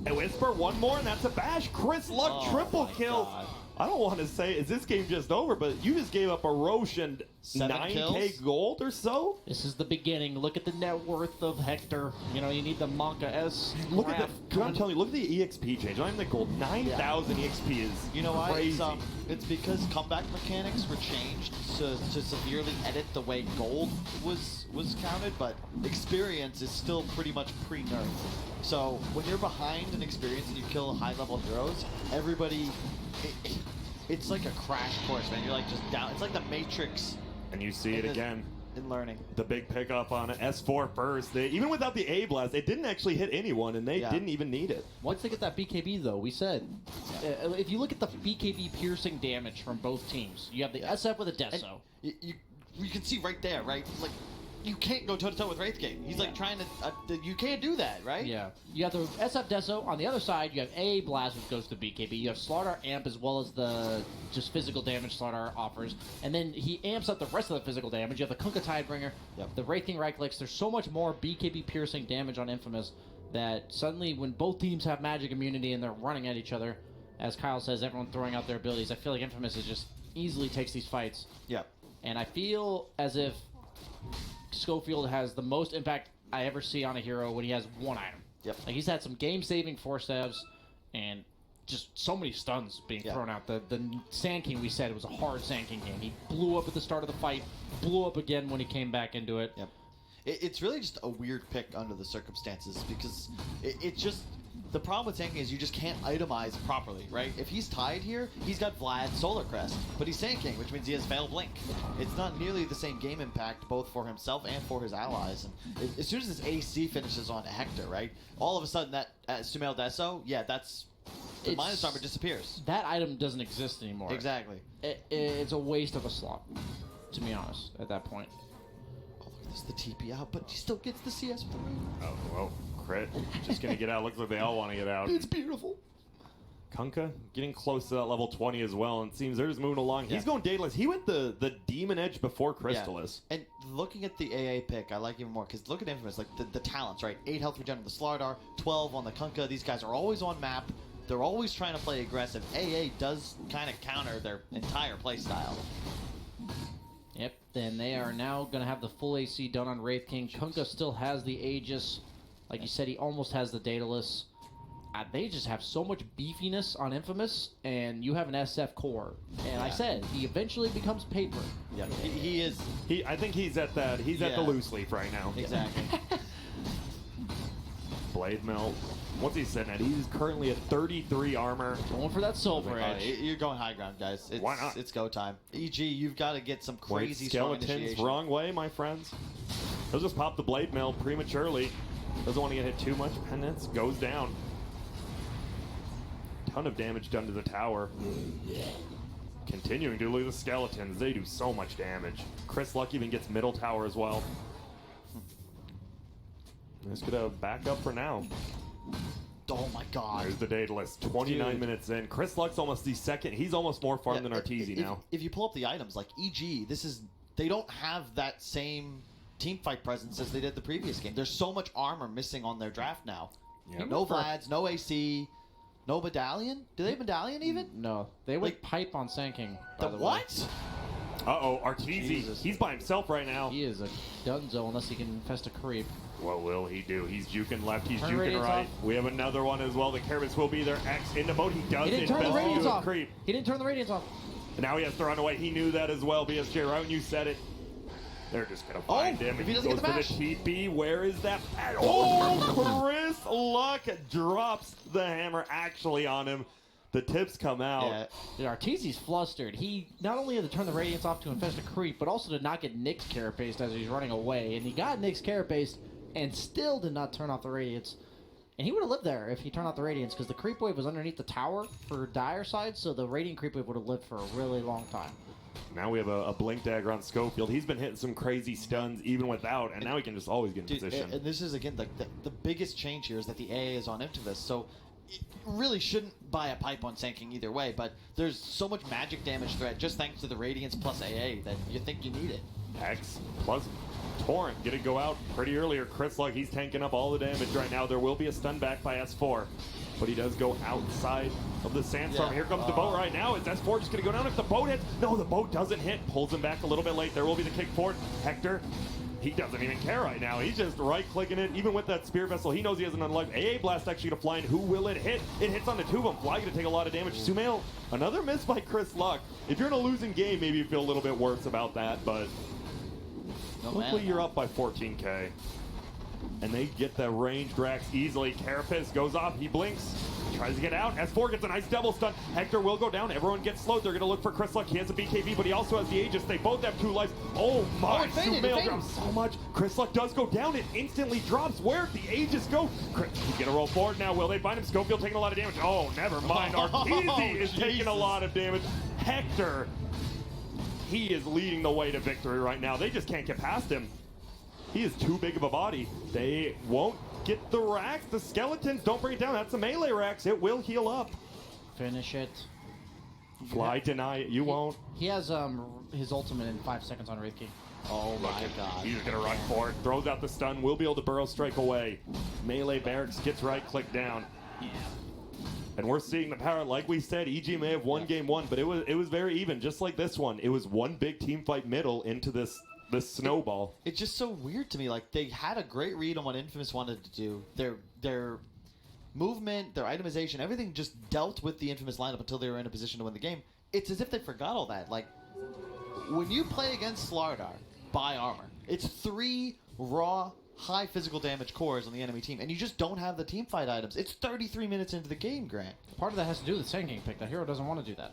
And Whisper, one more, and that's a bash. Chris Luck, triple kill. God. I don't want to say, is this game just over? But you just gave up a Roche and 9K kills? Gold or so? This is the beginning. Look at the net worth of Hector. You know, you need the Monka S. Look at the, I'm telling you, look at the EXP change. Not even the gold. 9,000 EXP is You know why? crazy. It's because comeback mechanics were changed to severely edit the way gold was counted, but experience is still pretty much pre-nerf. So when you're behind in experience and you kill high-level heroes, everybody... It's like a crash course, man. You're like just down. It's like the Matrix. And you see it again. In learning. The big pickup on S4 first. Even without the A-Blast, it didn't actually hit anyone, and they didn't even need it. Once they get that BKB, though, we said, if you look at the BKB piercing damage from both teams, you have the SF with a Deso. You can see right there, right? Like, you can't go toe-to-toe with Wraith King. He's like trying to... you can't do that, right? Yeah. You have the SF Deso. On the other side, you have A Blast, which goes to BKB. You have Slardar Amp as well as the just physical damage Slardar offers. And then he amps up the rest of the physical damage. You have the Kunkka Tidebringer, the Wraith King right clicks. There's so much more BKB piercing damage on Infamous that suddenly when both teams have magic immunity and they're running at each other, as Kyle says, everyone throwing out their abilities, I feel like Infamous is just easily takes these fights. Yeah. And I feel as if Schofield has the most impact I ever see on a hero when he has one item. Yep. Like he's had some game-saving force stabs and just so many stuns being thrown out. The Sand King, we said, it was a hard Sand King game. He blew up at the start of the fight, blew up again when he came back into it. Yep. It's really just a weird pick under the circumstances because it just... The problem with Sand King is you just can't itemize properly, right? If he's tied here, he's got Vlad, Solar Crest, but he's Sand King, which means he has Veil Blink. It's not nearly the same game impact both for himself and for his allies. And as soon as his AC finishes on Hector, right? All of a sudden that Sumail Deso, yeah, that's... The minus armor disappears. That item doesn't exist anymore. Exactly. It's a waste of a slot, to be honest, at that point. Oh, look at this, the TP out, but he still gets the CS3. Oh, well, crit. Just going to get out. Looks like they all want to get out. It's beautiful. Kunkka getting close to that level 20 as well, and it seems they're just moving along. He's going Daedalus. He went the Demon Edge before Crystallis. Yeah. And looking at the AA pick, I like even more, because look at Infamous, like the talents, right? 8 health regen on the Slardar, 12 on the Kunkka. These guys are always on map. They're always trying to play aggressive. AA does kind of counter their entire play style. Yep, then they are now going to have the full AC done on Wraith King. Kunkka still has the Aegis. Like you said, he almost has the Daedalus. They just have so much beefiness on Infamous, and you have an SF core. And I said, he eventually becomes paper. Yeah, he is. I think he's at that. He's at the loose leaf right now. Exactly. Blade Melt. What's he sitting at? He's currently at 33 armor. Going for that Silver Edge. You're going high ground, guys. Why not? It's go time. EG, you've got to get some Wait, crazy strong skeletons initiation. wrong way, my friends. He'll just pop the Blade Melt prematurely. Doesn't want to get hit too much. Penance goes down. Ton of damage done to the tower. Continuing to look at the skeletons. They do so much damage. Chris Luck even gets middle tower as well. Just gonna back up for now. Oh my god. There's the Daedalus. 29 minutes in. Chris Luck's almost the second. He's almost more farm than Arteezy now. If you pull up the items, like EG, they don't have that same team fight presence as they did the previous game. There's so much armor missing on their draft now. Yep. No Vlads, no AC, no Medallion. Do they have Medallion even? No. They went pipe on Sand King. The what? Uh-oh, Arteezy. He's by himself right now. He is a dunzo unless he can infest a creep. What will he do? He's juking left, he's Turn juking radiance right. off. We have another one as well. The Carapace will be there. X in the boat. He does He didn't turn the invest radiance into a off. creep. He didn't turn the radiance off. And now he has to run away. He knew that as well. BSJ, right when you said it. They're just going to find him. if he He doesn't goes get for the the TP. Where is that? Oh, Chris Luck drops the hammer actually on him. The tips come out. Yeah. Arteezy's flustered. He not only had to turn the radiance off to infest a creep, but also to not get Nick's Carapace as he's running away. And he got Nick's Carapace and still did not turn off the radiance. And he would have lived there if he turned off the radiance, because the creep wave was underneath the tower for Dire side, so the radiant creep wave would have lived for a really long time. Now we have a blink dagger on Schofield. He's been hitting some crazy stuns even without, and now he can just always get in position. And this is, again, the biggest change here is that the AA is on Infamous, so it really shouldn't buy a pipe on Sand King either way, but there's so much magic damage threat just thanks to the Radiance plus AA that you think you need it. X plus Torrent get it go out pretty earlier. Chris Luck, he's tanking up all the damage right now. There will be a stun back by S4, but he does go outside of the sandstorm. Here comes the boat right now. Is S4 just going to go down if the boat hits? No, the boat doesn't hit. Pulls him back a little bit late. There will be the kick forward. Hector, he doesn't even care right now. He's just right-clicking it. Even with that spear vessel, he knows he has an unlocked. AA Blast actually going to fly in. Who will it hit? It hits on the two of them. Fly going to take a lot of damage. Sumail, another miss by Chris Luck. If you're in a losing game, maybe you feel a little bit worse about that, but hopefully you're up by 14k. And they get the ranged Rax easily. Carapace goes off. He blinks. Tries to get out. S4 gets a nice double stun. Hector will go down. Everyone gets slowed. They're going to look for Chris Luck. He has a BKB, but he also has the Aegis. They both have 2 lives. Oh my! Sumail drops so much. Chris Luck does go down. It instantly drops. Where'd the Aegis go? He's going to roll forward now. Will they find him? Schofield taking a lot of damage. Oh, never mind. Arteezy is taking a lot of damage. Hector, he is leading the way to victory right now. They just can't get past him. He is too big of a body. They won't get the Rax. The skeletons don't bring it down. That's a melee Rax. It will heal up. Finish it. Fly, deny it. You won't. He has his ultimate in 5 seconds on Wraith King. Oh my god. He's going to run for it. Throws out the stun. Will be able to burrow strike away. Melee barracks gets right click down. Yeah. And we're seeing the power. Like we said, EG may have won game one, but it was very even. Just like this one. It was one big team fight middle into this snowball. It's just so weird to me. Like, they had a great read on what Infamous wanted to do. Their movement, their itemization, everything just dealt with the Infamous lineup until they were in a position to win the game. It's as if they forgot all that. Like, when you play against Slardar, buy armor. It's 3 raw, high physical damage cores on the enemy team, and you just don't have the team fight items. It's 33 minutes into the game, Grant. Part of that has to do with the tanking pick. That hero doesn't want to do that.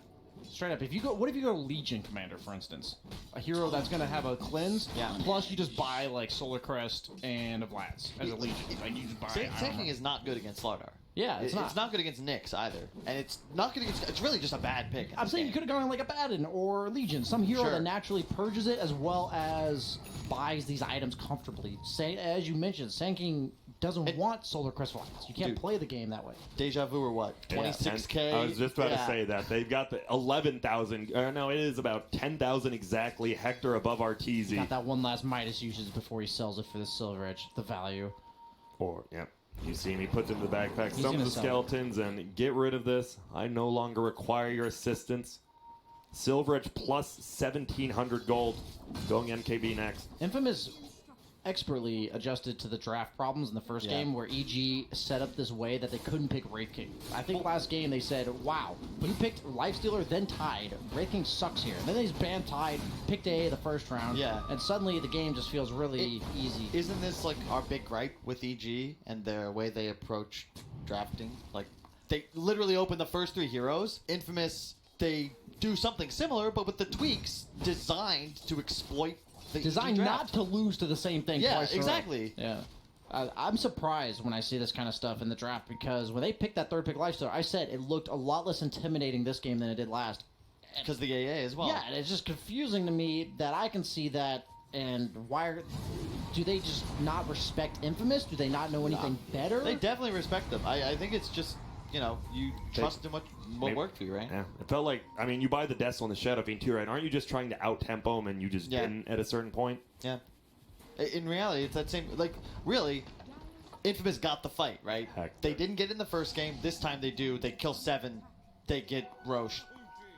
Straight up, what if you go Legion Commander, for instance? A hero that's going to have a cleanse, plus you just buy, like, Solar Crest and a Vlad's as a Legion. Like, you just buy Tanking is not good against Slardar. Yeah, it's not. It's not good against Nyx either. And it's not good against... It's really just a bad pick. I'm saying you could have gone like a Baden or Legion. Some hero that naturally purges it as well as buys these items comfortably. As you mentioned, Sanking doesn't want Solar Crest Vlad's. You can't play the game that way. Deja Vu or what? 26k? I was just about to say that. They've got the 11,000. No, it is about 10,000 exactly. Hector above Arteezy. Got that one last Midas usage before he sells it for the Silver Edge. The value. You see him, he puts it in the backpack, He's summons the skeletons, and get rid of this. I no longer require your assistance. Silver Edge plus 1,700 gold. Going MKB next. Infamous expertly adjusted to the draft problems in the first game where EG set up this way that they couldn't pick Wraith King. I think last game they said, wow, you picked Lifestealer, then Tide. Wraith King sucks here. And then they just banned Tide, picked A the first round, and suddenly the game just feels really easy. Isn't this like our big gripe with EG and their way they approach drafting? Like, they literally open the first 3 heroes. Infamous, they do something similar, but with the tweaks designed to exploit designed not to lose to the same thing twice in a row. Exactly. Yeah. I'm surprised when I see this kind of stuff in the draft because when they picked that 3rd pick Lifestealer, I said it looked a lot less intimidating this game than it did last. Because the AA as well. Yeah, and it's just confusing to me that I can see that. And do they just not respect Infamous? Do they not know anything better? They definitely respect them. I think it's just, you trust in what worked for you, right? Yeah. It felt like, you buy the Death on the Shadow Fiend too, right? Aren't you just trying to out-tempo them and you just didn't at a certain point? Yeah. In reality, it's that same, really, Infamous got the fight, right? They didn't get in the first game. This time they do. They kill 7. They get Roche.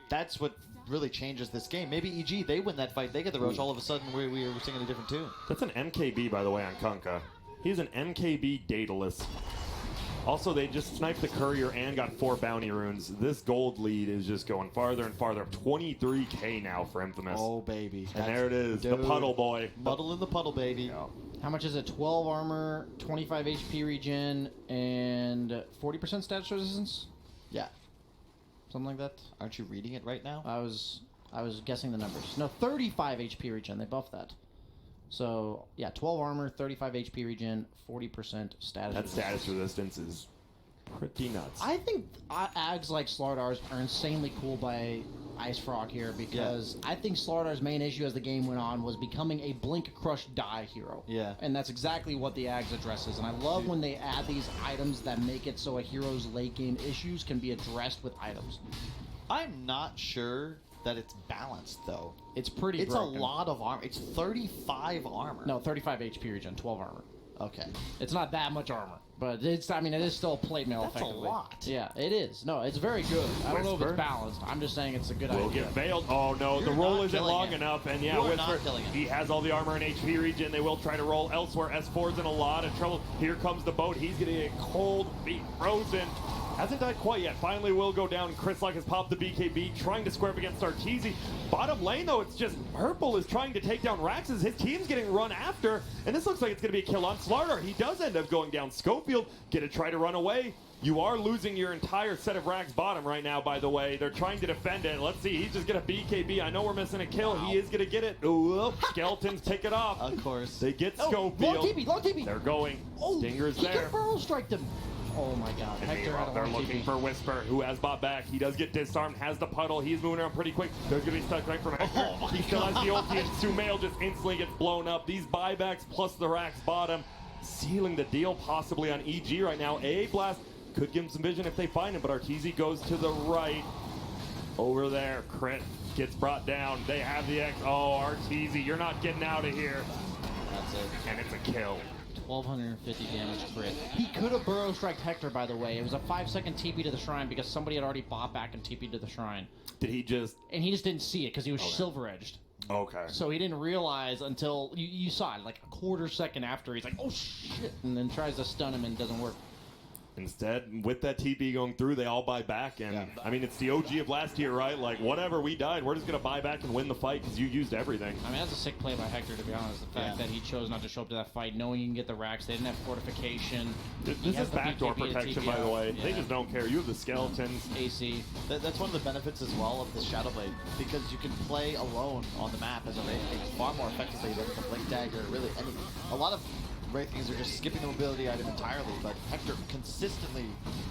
That's what really changes this game. Maybe EG, they win that fight. They get the Roche. All of a sudden, we were singing a different tune. That's an MKB, by the way, on Kunkka. He's an MKB Daedalus. Also, they just sniped the Courier and got 4 bounty runes. This gold lead is just going farther and farther up. 23k now for Infamous. Oh, baby. And there it is, the Puddle Boy. Muddle in the puddle, baby. Yeah. How much is it? 12 armor, 25 HP regen, and 40% status resistance? Yeah. Something like that? Aren't you reading it right now? I was guessing the numbers. No, 35 HP regen. They buffed that. So, 12 armor, 35 HP regen, 40% status resistance. That status resistance is pretty nuts. I think Ags like Slardar's are insanely cool by Ice Frog here because I think Slardar's main issue as the game went on was becoming a blink, crush, die hero. Yeah. And that's exactly what the Ags addresses. And I love when they add these items that make it so a hero's late game issues can be addressed with items. I'm not sure that it's balanced, though. It's pretty It's broken. a lot of armor. It's 35 armor. No, 35 HP regen, 12 armor. Okay. It's not that much armor, but it is still a plate mail That's effectively. a lot. Yeah, it is. No, it's very good. I don't know if Whisper. it's balanced. I'm just saying it's a good Will idea. get veiled. Oh no, the You're roll not isn't killing long it. enough, and You are not Whisper, killing it. he has all the armor and HP regen. They will try to roll elsewhere. S4's in a lot of trouble. Here comes the boat. He's gonna get cold feet frozen. Hasn't died quite yet. Finally will go down. Chris Lock has popped the BKB, trying to square up against Arteezy. Bottom lane, though, it's just Purple is trying to take down Rax's. His team's getting run after, and this looks like it's going to be a kill on Slardar. He does end up going down. Schofield gonna try to run away. You are losing your entire set of Rax bottom right now, by the way. They're trying to defend it. Let's see. He's just going to BKB. I know we're missing a kill. He is going to get it. Ooh, Skeletons pick it off. Of course. They get Schofield. Long TP. They're going. Stinger's he there. could burrow strike them. Oh my god. And Hector meanwhile, had a they're long looking TP. for Whisper, who has bought back. He does get disarmed, has the puddle. He's moving around pretty quick. There's going to be stuck right from Hector. He still has the ulti, and Sumail just instantly gets blown up. These buybacks plus the Rax bottom sealing the deal possibly on EG right now. AA Blast could give him some vision if they find him, but Arteezy goes to the right. Over there, crit gets brought down. They have the X. Oh, Arteezy, you're not getting out of here. That's it. And it's a kill. 1,250 damage crit. He could have burrow striked Hector, by the way. It was a 5-second TP to the shrine because somebody had already bought back and TP'd to the shrine. Did he just... And he just didn't see it because he was silver-edged. Okay. So he didn't realize until you saw it, like a quarter second after. He's like, oh, shit, and then tries to stun him and it doesn't work. Instead, with that TP going through, they all buy back. And, I mean, it's the OG of last year, right? Like, whatever, we died. We're just going to buy back and win the fight because you used everything. I mean, that's a sick play by Hector, to be honest. The fact that he chose not to show up to that fight, knowing he can get the racks. They didn't have fortification. This is backdoor protection, by the way. They just don't care. You have the skeletons. AC. That's one of the benefits as well of the Shadowblade, because you can play alone on the map as a Wraith King far more effectively than the Blink Dagger. Really, a lot of Wraith Kings are just skipping the mobility item entirely, but Hector consistently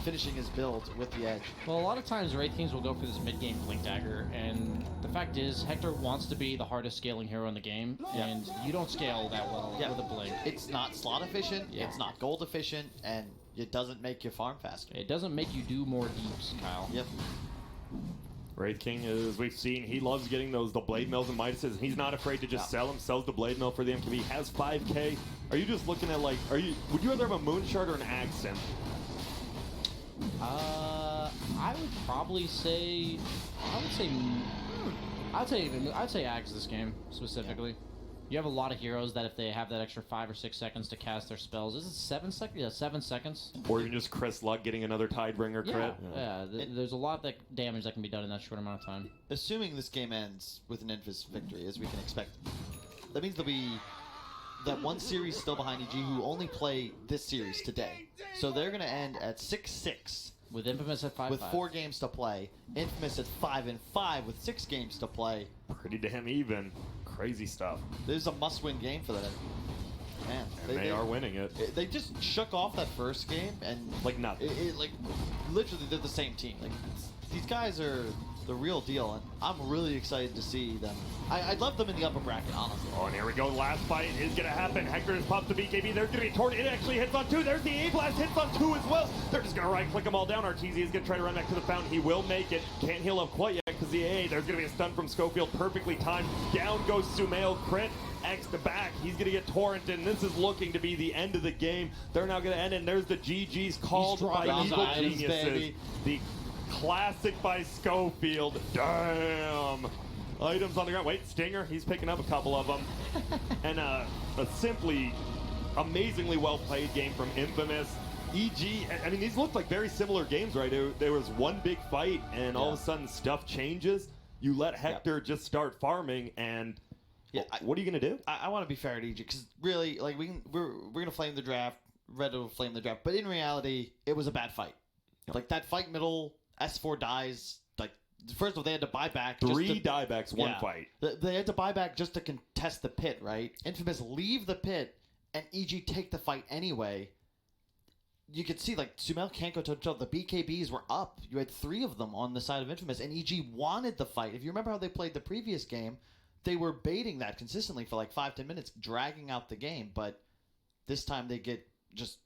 finishing his build with the edge. Well, a lot of times Wraith Kings will go for this mid-game Blink Dagger, and the fact is Hector wants to be the hardest scaling hero in the game, and you don't scale that well with a Blink. It's not slot efficient, it's not gold efficient, and it doesn't make you farm faster. It doesn't make you do more deeps, Kyle. Yep. Wraith King, as we've seen, he loves getting the blade mills and Midases. He's not afraid to just sell them. Sells the blade mill for the MKB. Has 5K. Are you just looking at like? Would you rather have a Moonshard or an Ag Sim? I would probably say. I'd say Ags this game specifically. Yeah. You have a lot of heroes that if they have that extra 5 or 6 seconds to cast their spells, is it 7 seconds? Yeah, 7 seconds. Or even just Chris Luck getting another Tidebringer crit. There's a lot of damage that can be done in that short amount of time. Assuming this game ends with an Infamous victory, as we can expect, that means there'll be that one series still behind EG who only play this series today. So they're going to end at 6-6. With Infamous at 5-5. With 4 games to play. Infamous at 5-5 with 6 games to play. Pretty damn even. Crazy stuff. This is a must-win game for them. Man, and they are winning it. They just shook off that first game and like nothing. Like literally, they're the same team. Like these guys are the real deal, and I'm really excited to see them. I'd love them in the upper bracket, honestly. Oh, and here we go. Last fight is going to happen. Hector just pops the BKB. There's going to be a torn. It actually hits on 2. There's the A-Blast. Hits on 2 as well. They're just going to right-click them all down. Arteezy is going to try to run back to the fountain. He will make it. Can't heal up quite yet because the AA. There's going to be a stun from Schofield. Perfectly timed. Down goes Sumail. Crit. X to back. He's going to get torrented, and this is looking to be the end of the game. They're now going to end it, and there's the GG's called by Evil Geniuses. Baby. The classic by Schofield. Damn. Items on the ground. Wait, Stinger. He's picking up a couple of them. And a simply amazingly well-played game from Infamous. EG, I mean, these looked like very similar games, right? There was one big fight, and all of a sudden stuff changes. You let Hector just start farming, and what are you going to do? I want to be fair to EG, because really, like, we're going to flame the draft. Red will flame the draft. But in reality, it was a bad fight. Like, that fight middle, S4 dies. Like, first of all, they had to buy back. 3 diebacks, 1 fight. They had to buy back just to contest the pit, right? Infamous leave the pit, and EG take the fight anyway. You could see, like, Sumail can't go toe-to-toe. The BKBs were up. You had 3 of them on the side of Infamous, and EG wanted the fight. If you remember how they played the previous game, they were baiting that consistently for like 5-10 minutes, dragging out the game. But this time they get just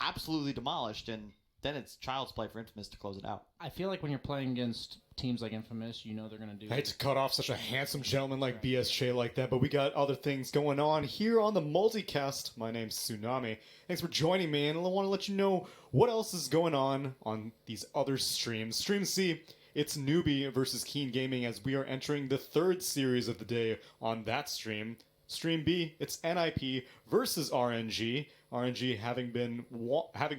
absolutely demolished, and then it's child's play for Infamous to close it out. I feel like when you're playing against teams like Infamous, you know they're going to do I hate to cut off such a handsome gentleman like BSJ like that, but we got other things going on here on the multicast. My name's Tsunami. Thanks for joining me, and I want to let you know what else is going on these other streams. Stream C, it's Newbie versus Keen Gaming as we are entering the 3rd series of the day on that stream. Stream B, it's NIP versus RNG. RNG having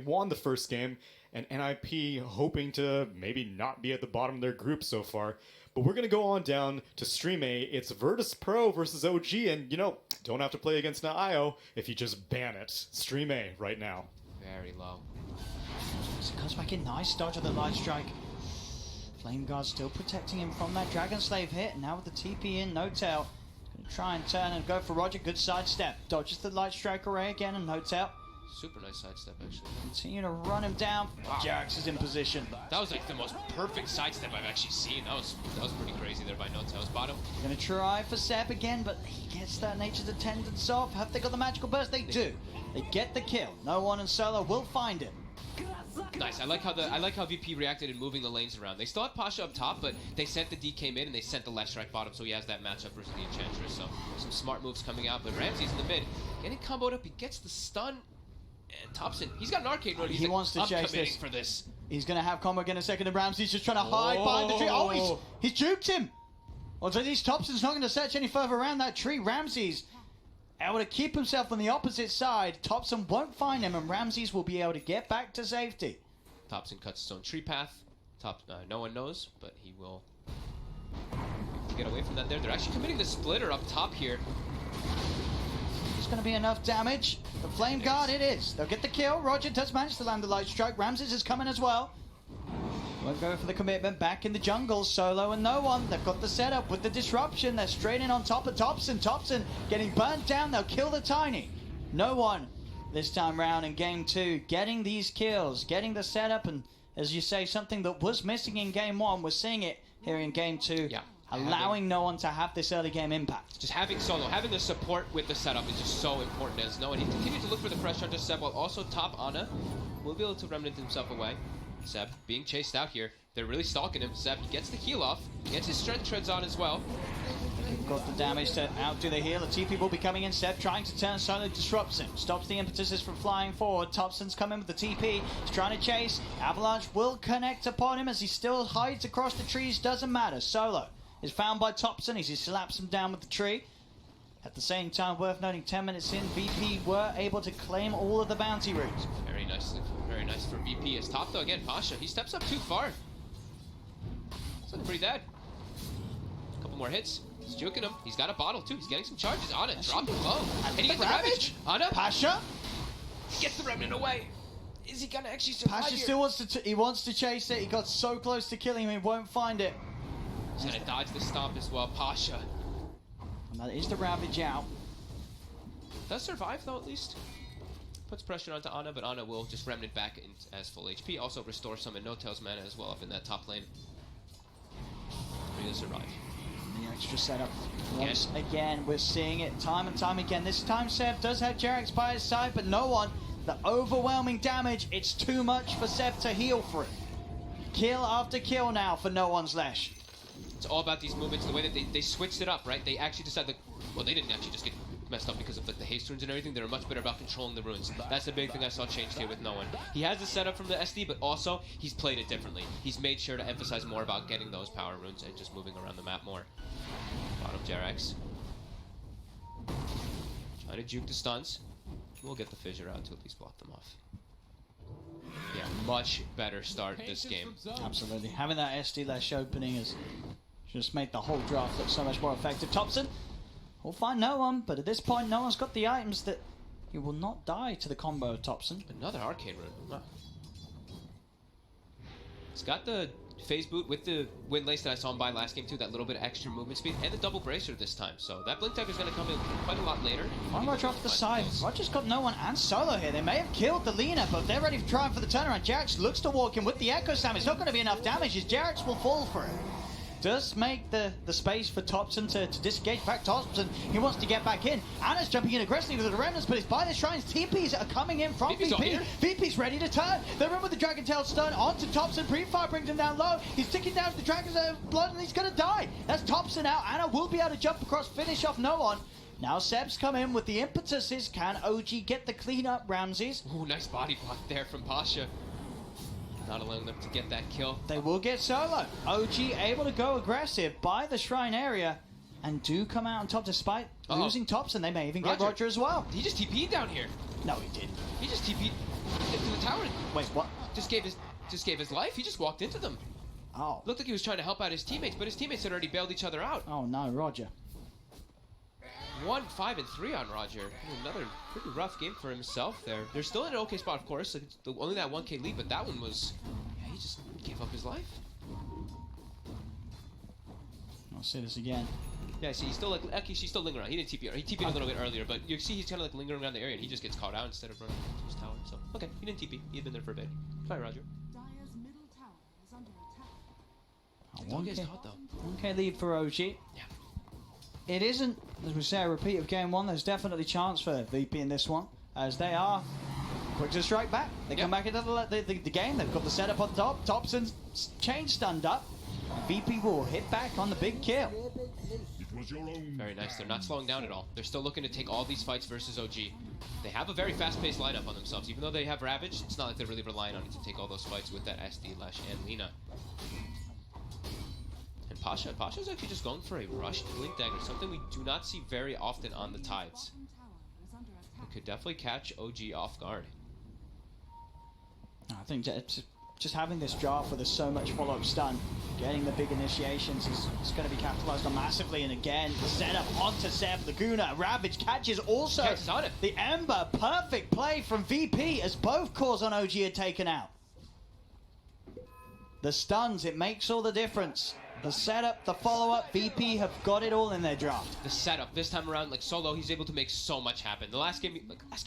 won the first game, and NIP hoping to maybe not be at the bottom of their group so far. But we're going to go on down to Stream A. It's Virtus Pro versus OG, and, you know, don't have to play against an IO if you just ban it. Stream A right now. Very low. So it comes back in. Nice dodge of the Light Strike. Flame Guard still protecting him from that Dragon Slave hit. And now with the TP in, No Tail. Gonna try and turn and go for Roger. Good sidestep. Dodges the Light Strike array again, and No Tail. Super nice sidestep, actually. Continue to run him down. Wow. Jax is in position. That was like the most perfect sidestep I've actually seen. That was pretty crazy there by No Tail's bottom. Gonna try for Sep again, but he gets that Nature's Attendance off. Have they got the magical burst? They do. They get the kill. No one and Solo will find him. Nice. I like how VP reacted in moving the lanes around. They still have Pasha up top, but they sent the DK mid and they sent the left strike bottom, so he has that matchup versus the Enchantress. So some smart moves coming out. But Ramsey's in the mid, getting comboed up. He gets the stun. And Thompson, he's got an arcade mode. He wants to I'm chase committing this. for this. He's going to have combo again in a second, and Ramsey's just trying to hide behind the tree. Oh, he's juked him. Well, so these Thompson's not going to search any further around that tree. Ramsey's able to keep himself on the opposite side. Thompson won't find him, and Ramsey's will be able to get back to safety. Thompson cuts his own tree path. No one knows, but he will get away from that there. They're actually committing the splitter up top here. It's going to be enough damage. The Flame Guard it is. They'll get the kill. Roger does manage to land the light strike. Ramses is coming as well. Won't go for the commitment. Back in the jungle. Solo and no one. They've got the setup with the disruption. They're straight in on top of Thompson. Thompson getting burnt down. They'll kill the Tiny. No one this time round in game 2. Getting these kills. Getting the setup. And as you say, something that was missing in game 1. We're seeing it here in game 2. Yeah. Allowing no one to have this early game impact. Just having Solo, having the support with the setup is just so important as no one. He continues to look for the pressure onto Seb while also top Ana will be able to remnant himself away. Seb being chased out here. They're really stalking him. Seb gets the heal off, gets his strength treads on as well. Got the damage to outdo the heal. The TP will be coming in. Seb trying to turn Solo, disrupts him. Stops the impetuses from flying forward. Thompson's coming with the TP. He's trying to chase. Avalanche will connect upon him as he still hides across the trees. Doesn't matter. Solo is found by Thompson as he slaps him down with the tree. At the same time, worth noting, 10 minutes in, VP were able to claim all of the bounty routes. Very nice for VP. As top though, again, Pasha, he steps up too far. It's looking pretty dead. A couple more hits. He's juking him. He's got a bottle too. He's getting some charges. Ana dropping low. And he gets the Ravage. Ana. Pasha gets the remnant away. Is he gonna actually survive Pasha here? still wants to chase it. He got so close to killing him, he won't find it. He's gonna dodge the stomp as well. Pasha. And that is the Ravage out. Does survive though at least. Puts pressure onto Ana, but Ana will just remnant back in as full HP. Also restore some in No Tail's mana as well up in that top lane. He'll survive. The extra setup. Once again, we're seeing it time and time again. This time Seb does have Jarex by his side, but no one. The overwhelming damage, it's too much for Seb to heal for it. Kill after kill now for no one's Lesh. It's all about these movements, the way that they switched it up, right? They actually decided, well, they didn't actually just get messed up because of like the haste runes and everything. They were much better about controlling the runes. That's the big thing I saw changed here with no one. He has the setup from the SD, but also he's played it differently. He's made sure to emphasize more about getting those power runes and just moving around the map more. Bottom Jarex. Trying to juke the stuns. We'll get the fissure out to at least block them off. Yeah, much better start this game. Absolutely. Having that SD Lesh opening has just made the whole draft look so much more effective. Thompson will find no one, but at this point, no one's got the items that he will not die to the combo of Thompson. Another arcane rune. Wow. It's got the phase boot with the wind lace that I saw him buy last game too, that little bit of extra movement speed, and the double bracer this time. So that blink tech is going to come in quite a lot later. One Roger off the side. Roger's got no one and Solo here. They may have killed the Lina, but they're ready to try for the turnaround. Jarex looks to walk in with the Echo Slam. It's not going to be enough damage as Jarex will fall for it. Does make the space for Thompson to disengage back. Thompson, he wants to get back in. Ana's jumping in aggressively with the remnants, but it's by the shrines. TPs are coming in from VP. VP's ready to turn. They're in with the Dragon Tail stun onto Thompson. Pre-fire brings him down low. He's ticking down to the Dragon's blood and he's going to die. That's Thompson out. Ana will be able to jump across, finish off no one. Now Seb's come in with the impetuses. Can OG get the cleanup, Ramses? Ooh, nice body block there from Pasha. Not allowing them to get that kill. They will get Solo. OG able to go aggressive by the shrine area and do come out on top despite losing Thompson. They may even get Roger as well. He just TP'd down here. No, he didn't. He just TP'd into the tower. Wait, what? Just gave his life. He just walked into them. Oh. Looked like he was trying to help out his teammates, but his teammates had already bailed each other out. Oh no, Roger. 1, 5, and 3 on Roger. Another pretty rough game for himself there. They're still in an okay spot, of course. Only that 1K lead, but that one was... Yeah, he just gave up his life. I'll see this again. Yeah, see, he's still like... Actually, she's still lingering around. He didn't TP her. He TP'd a little bit earlier, but you see he's kind of like lingering around the area, and he just gets caught out instead of running to his tower. So, okay, he didn't TP. He had been there for a bit. Bye, Roger. Dire's middle tower is under attack. 1K, caught, though. 1K lead for OG. Yeah. It isn't, as we say, a repeat of game 1. There's definitely chance for VP in this one, as they are quick to strike back. They come back into the game. They've got the setup on top. Thompson's chain stunned up. VP will hit back on the big kill. Very nice. They're not slowing down at all. They're still looking to take all these fights versus OG. They have a very fast-paced lineup on themselves. Even though they have Ravage, it's not like they're really relying on it to take all those fights with that SD, Lash, and Lina. And Pasha's actually just going for a rushed Blink Dagger, something we do not see very often on the Tides. It could definitely catch OG off guard. I think just having this draft where there's so much follow-up stun, getting the big initiations is going to be capitalized on massively. And again, the setup onto Seb Laguna. Ravage catches also the Ember. Perfect play from VP as both cores on OG are taken out. The stuns, it makes all the difference. The setup, the follow-up, VP have got it all in their draft. The setup this time around, like solo, he's able to make so much happen. The last game,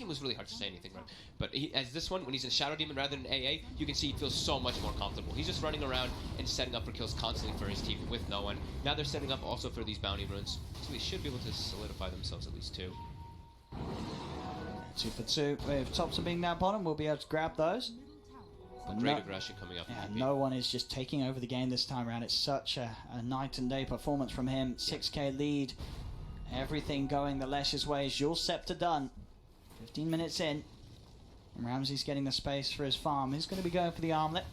was really hard to say anything, right? But as this one, when he's in Shadow Demon rather than AA, you can see he feels so much more comfortable. He's just running around and setting up for kills constantly for his team with no one. Now they're setting up also for these bounty runes, so they should be able to solidify themselves at least 2. 2 for 2. With Thompson being down bottom, we'll be able to grab those. But great aggression coming up. Yeah, no one is just taking over the game this time around. It's such a night and day performance from him. 6k lead. Everything going the Lesh's way. Your scepter done. 15 minutes in. And Ramsey's getting the space for his farm. He's going to be going for the armlet.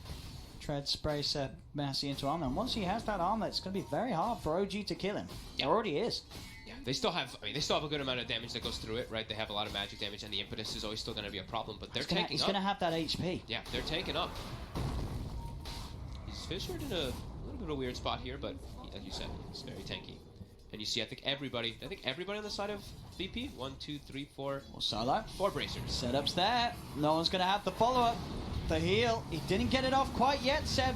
Tread sprays Massey into armlet. And once he has that armlet, it's going to be very hard for OG to kill him. It already is. Yeah, they still have a good amount of damage that goes through it, right? They have a lot of magic damage, and the impetus is always still going to be a problem, but they're taking up. He's going to have that HP. Yeah, they're taking up. He's fissured in a little bit of a weird spot here, but like you said, it's very tanky. And you see, I think everybody on the side of VP, 1, 2, 3, 4. Well, Solo. 4 bracers. Setup's there. No one's going to have the follow-up. The heal. He didn't get it off quite yet, Seb.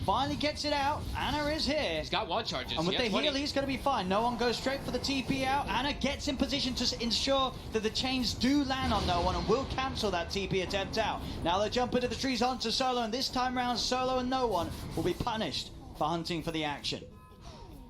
Finally gets it out. Anna is here. He's got 1 charges. And with the heal, he's going to be fine. No one goes straight for the TP out. Anna gets in position to ensure that the chains do land on no one and will cancel that TP attempt out. Now they jump into the trees onto Solo, and this time round, Solo and no one will be punished for hunting for the action.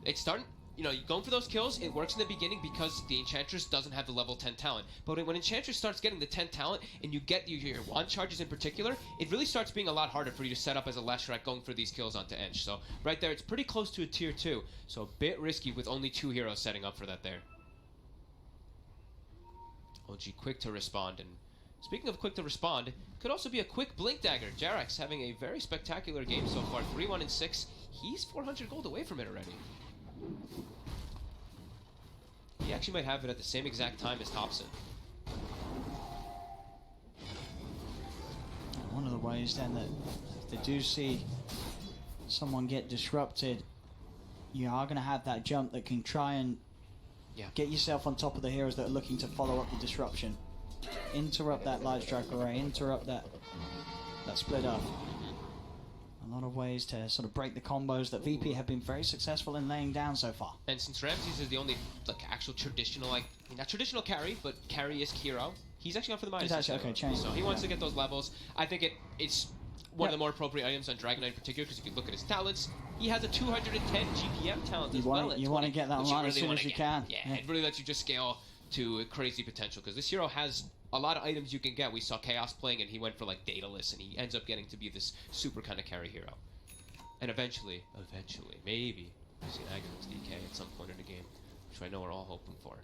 It's starting. You know, going for those kills, it works in the beginning because the Enchantress doesn't have the level 10 talent. But when Enchantress starts getting the 10 talent, and you get your 1 charges in particular, it really starts being a lot harder for you to set up as a Leshrac going for these kills onto Ench. So right there, it's pretty close to a tier 2. So a bit risky with only 2 heroes setting up for that there. OG quick to respond. And speaking of quick to respond, could also be a quick Blink Dagger. Jarax having a very spectacular game so far. 3-1 and 6. He's 400 gold away from it already. He actually might have it at the same exact time as Thompson. One of the ways then that if they do see someone get disrupted, you are going to have that jump that can try and get yourself on top of the heroes that are looking to follow up the disruption. Interrupt that light strike array, interrupt that split up. A lot of ways to sort of break the combos that VP have been very successful in laying down so far. And since Ramses is the only actual traditional, not traditional carry, but carry-isk hero, he's actually gone for the minus. So he wants to get those levels. I think it's one of the more appropriate items on Dragon Knight in particular, because if you look at his talents, he has a 210 GPM talent as well. You want to get that line as soon as you can. Yeah, it really lets you just scale to crazy potential, because this hero has a lot of items you can get. We saw Chaos playing, and he went for Daedalus, and he ends up getting to be this super kind of carry hero. And eventually, maybe we see Aghanor's DK at some point in the game, which I know we're all hoping for.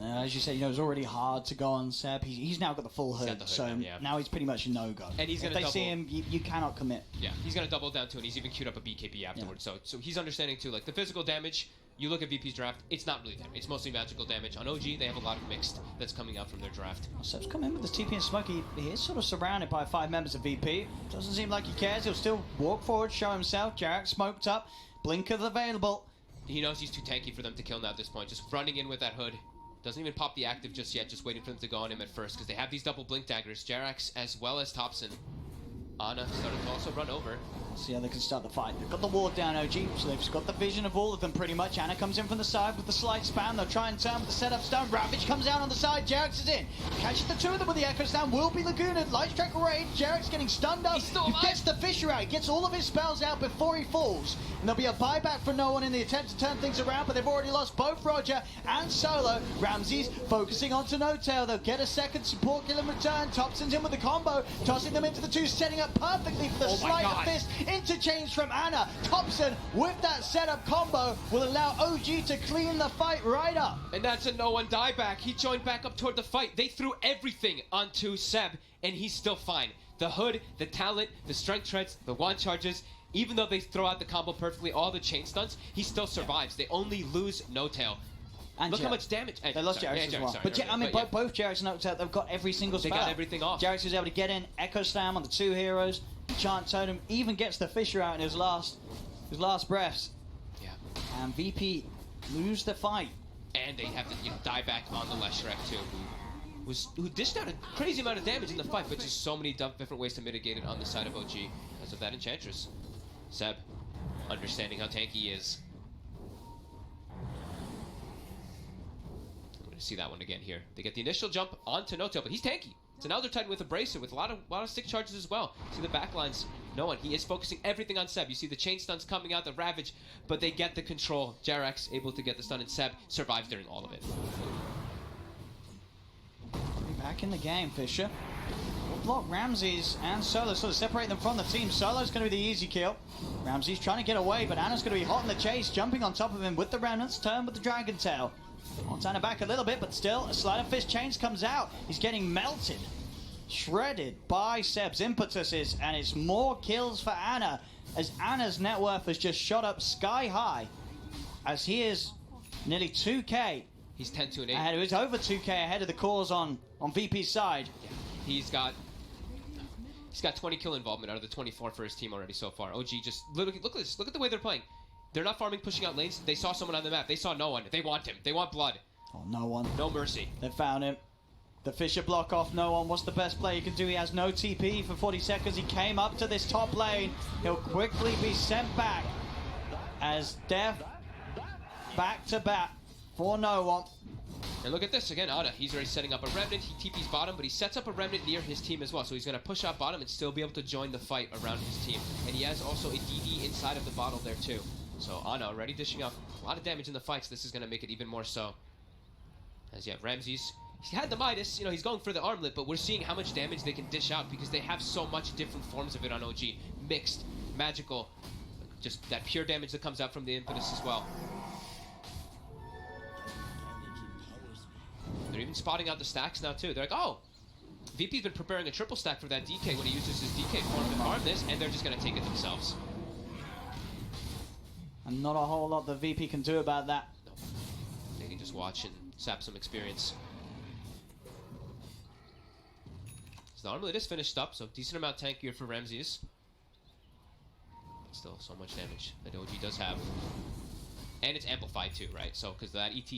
As you said, it's already hard to go on Seb. He's now got the full hood, so now he's pretty much a no-go. And he's if they see him, you cannot commit. Yeah, he's going to double down too, and he's even queued up a BKB afterwards. So he's understanding too, the physical damage. You look at VP's draft, it's not really damage. It's mostly magical damage. On OG, they have a lot of mixed that's coming out from their draft. Seb's come in with this TP and smoke. He is sort of surrounded by 5 members of VP. Doesn't seem like he cares. He'll still walk forward, show himself. Jarek smoked up. Blinker's available. He knows he's too tanky for them to kill now at this point. Just running in with that hood. Doesn't even pop the active just yet. Just waiting for them to go on him at first, because they have these double Blink Daggers. Jarax as well as Thompson. Ana started to also run over. See how they can start the fight. They've got the ward down, OG, so they've got the vision of all of them pretty much. Ana comes in from the side with the slight spam. They'll try and turn with the setup stun. Ravage comes out on the side. Jarex is in. Catches the two of them with the Echo Slam. Will be Laguna. Light Strike Rage. Jarex getting stunned up. He gets the Fissure out. He gets all of his spells out before he falls. And there'll be a buyback for no one in the attempt to turn things around, but they've already lost both Roger and Solo. Ramses focusing onto No-Tail. They'll get a second support kill in return. Thompson's in with the combo, tossing them into the two, setting up perfectly for the sleight of fist. Interchange from Ana. Thompson with that setup combo will allow OG to clean the fight right up. And that's a no-one dieback. He joined back up toward the fight. They threw everything onto Seb, and he's still fine. The hood, the talent, the strength treads, the wand charges, even though they throw out the combo perfectly, all the chain stunts, he still survives. They only lose No-Tail. And look how much damage. They lost Jarex as well. But I mean, both Jarex and No-Tail, they've got every single spell. They got everything off. Jarex was able to get in, Echo Slam on the two heroes, Enchant Totem, even gets the Fissure out in his last breaths. Yeah. And VP lose the fight. And they have to die back on the Leshrac too, who dished out a crazy amount of damage in the fight, but just so many different ways to mitigate it on the side of OG because of that Enchantress. Seb, understanding how tanky he is. I'm going to see that one again here. They get the initial jump onto No-Tail, but he's tanky. So now they're tied with a Bracer with a lot of stick charges as well. See the backlines. No one. He is focusing everything on Seb. You see the chain stuns coming out, the Ravage, but they get the control. Jarex able to get the stun, and Seb survives during all of it. Back in the game, Fissure. Block Ramses and Solo, sort of separate them from the team. Solo's going to be the easy kill. Ramses trying to get away, but Ana's going to be hot in the chase, jumping on top of him with the Remnants, turn with the Dragon Tail. Wants Ana back a little bit, but still, a Sleight of Fist chains comes out. He's getting melted, shredded by Seb's impetuses, and it's more kills for Ana, as Ana's net worth has just shot up sky high, as he is nearly 2k. He's 10-2-8. And it was over 2k ahead of the cause on VP's side. Yeah. He's got 20 kill involvement out of the 24 for his team already so far. OG just look at this. Look at the way they're playing. They're not farming, pushing out lanes. They saw someone on the map. They saw no one. They want him. They want blood. Oh, no one. No mercy. They found him. The Fissure block off no one. What's the best play he can do? He has no TP for 40 seconds. He came up to this top lane. He'll quickly be sent back as Death back to bat for no one. And look at this again, Ana. He's already setting up a Remnant. He TP's bottom, but he sets up a Remnant near his team as well. So he's going to push out bottom and still be able to join the fight around his team. And he has also a DD inside of the bottle there too. So Ana already dishing out a lot of damage in the fights. This is going to make it even more so. As you have Ramses. He had the Midas, he's going for the armlet, but we're seeing how much damage they can dish out because they have so much different forms of it on OG. Mixed, magical, just that pure damage that comes out from the impetus as well. They're even spotting out the stacks now too. They're like, oh, VP's been preparing a triple stack for that DK when he uses his DK form to farm this, and they're just going to take it themselves. And not a whole lot the VP can do about that. No. They can just watch and sap some experience. So the armlet is finished up, so decent amount tankier for Ramses. Still so much damage that OG does have. And it's amplified too, right? So, because that ET.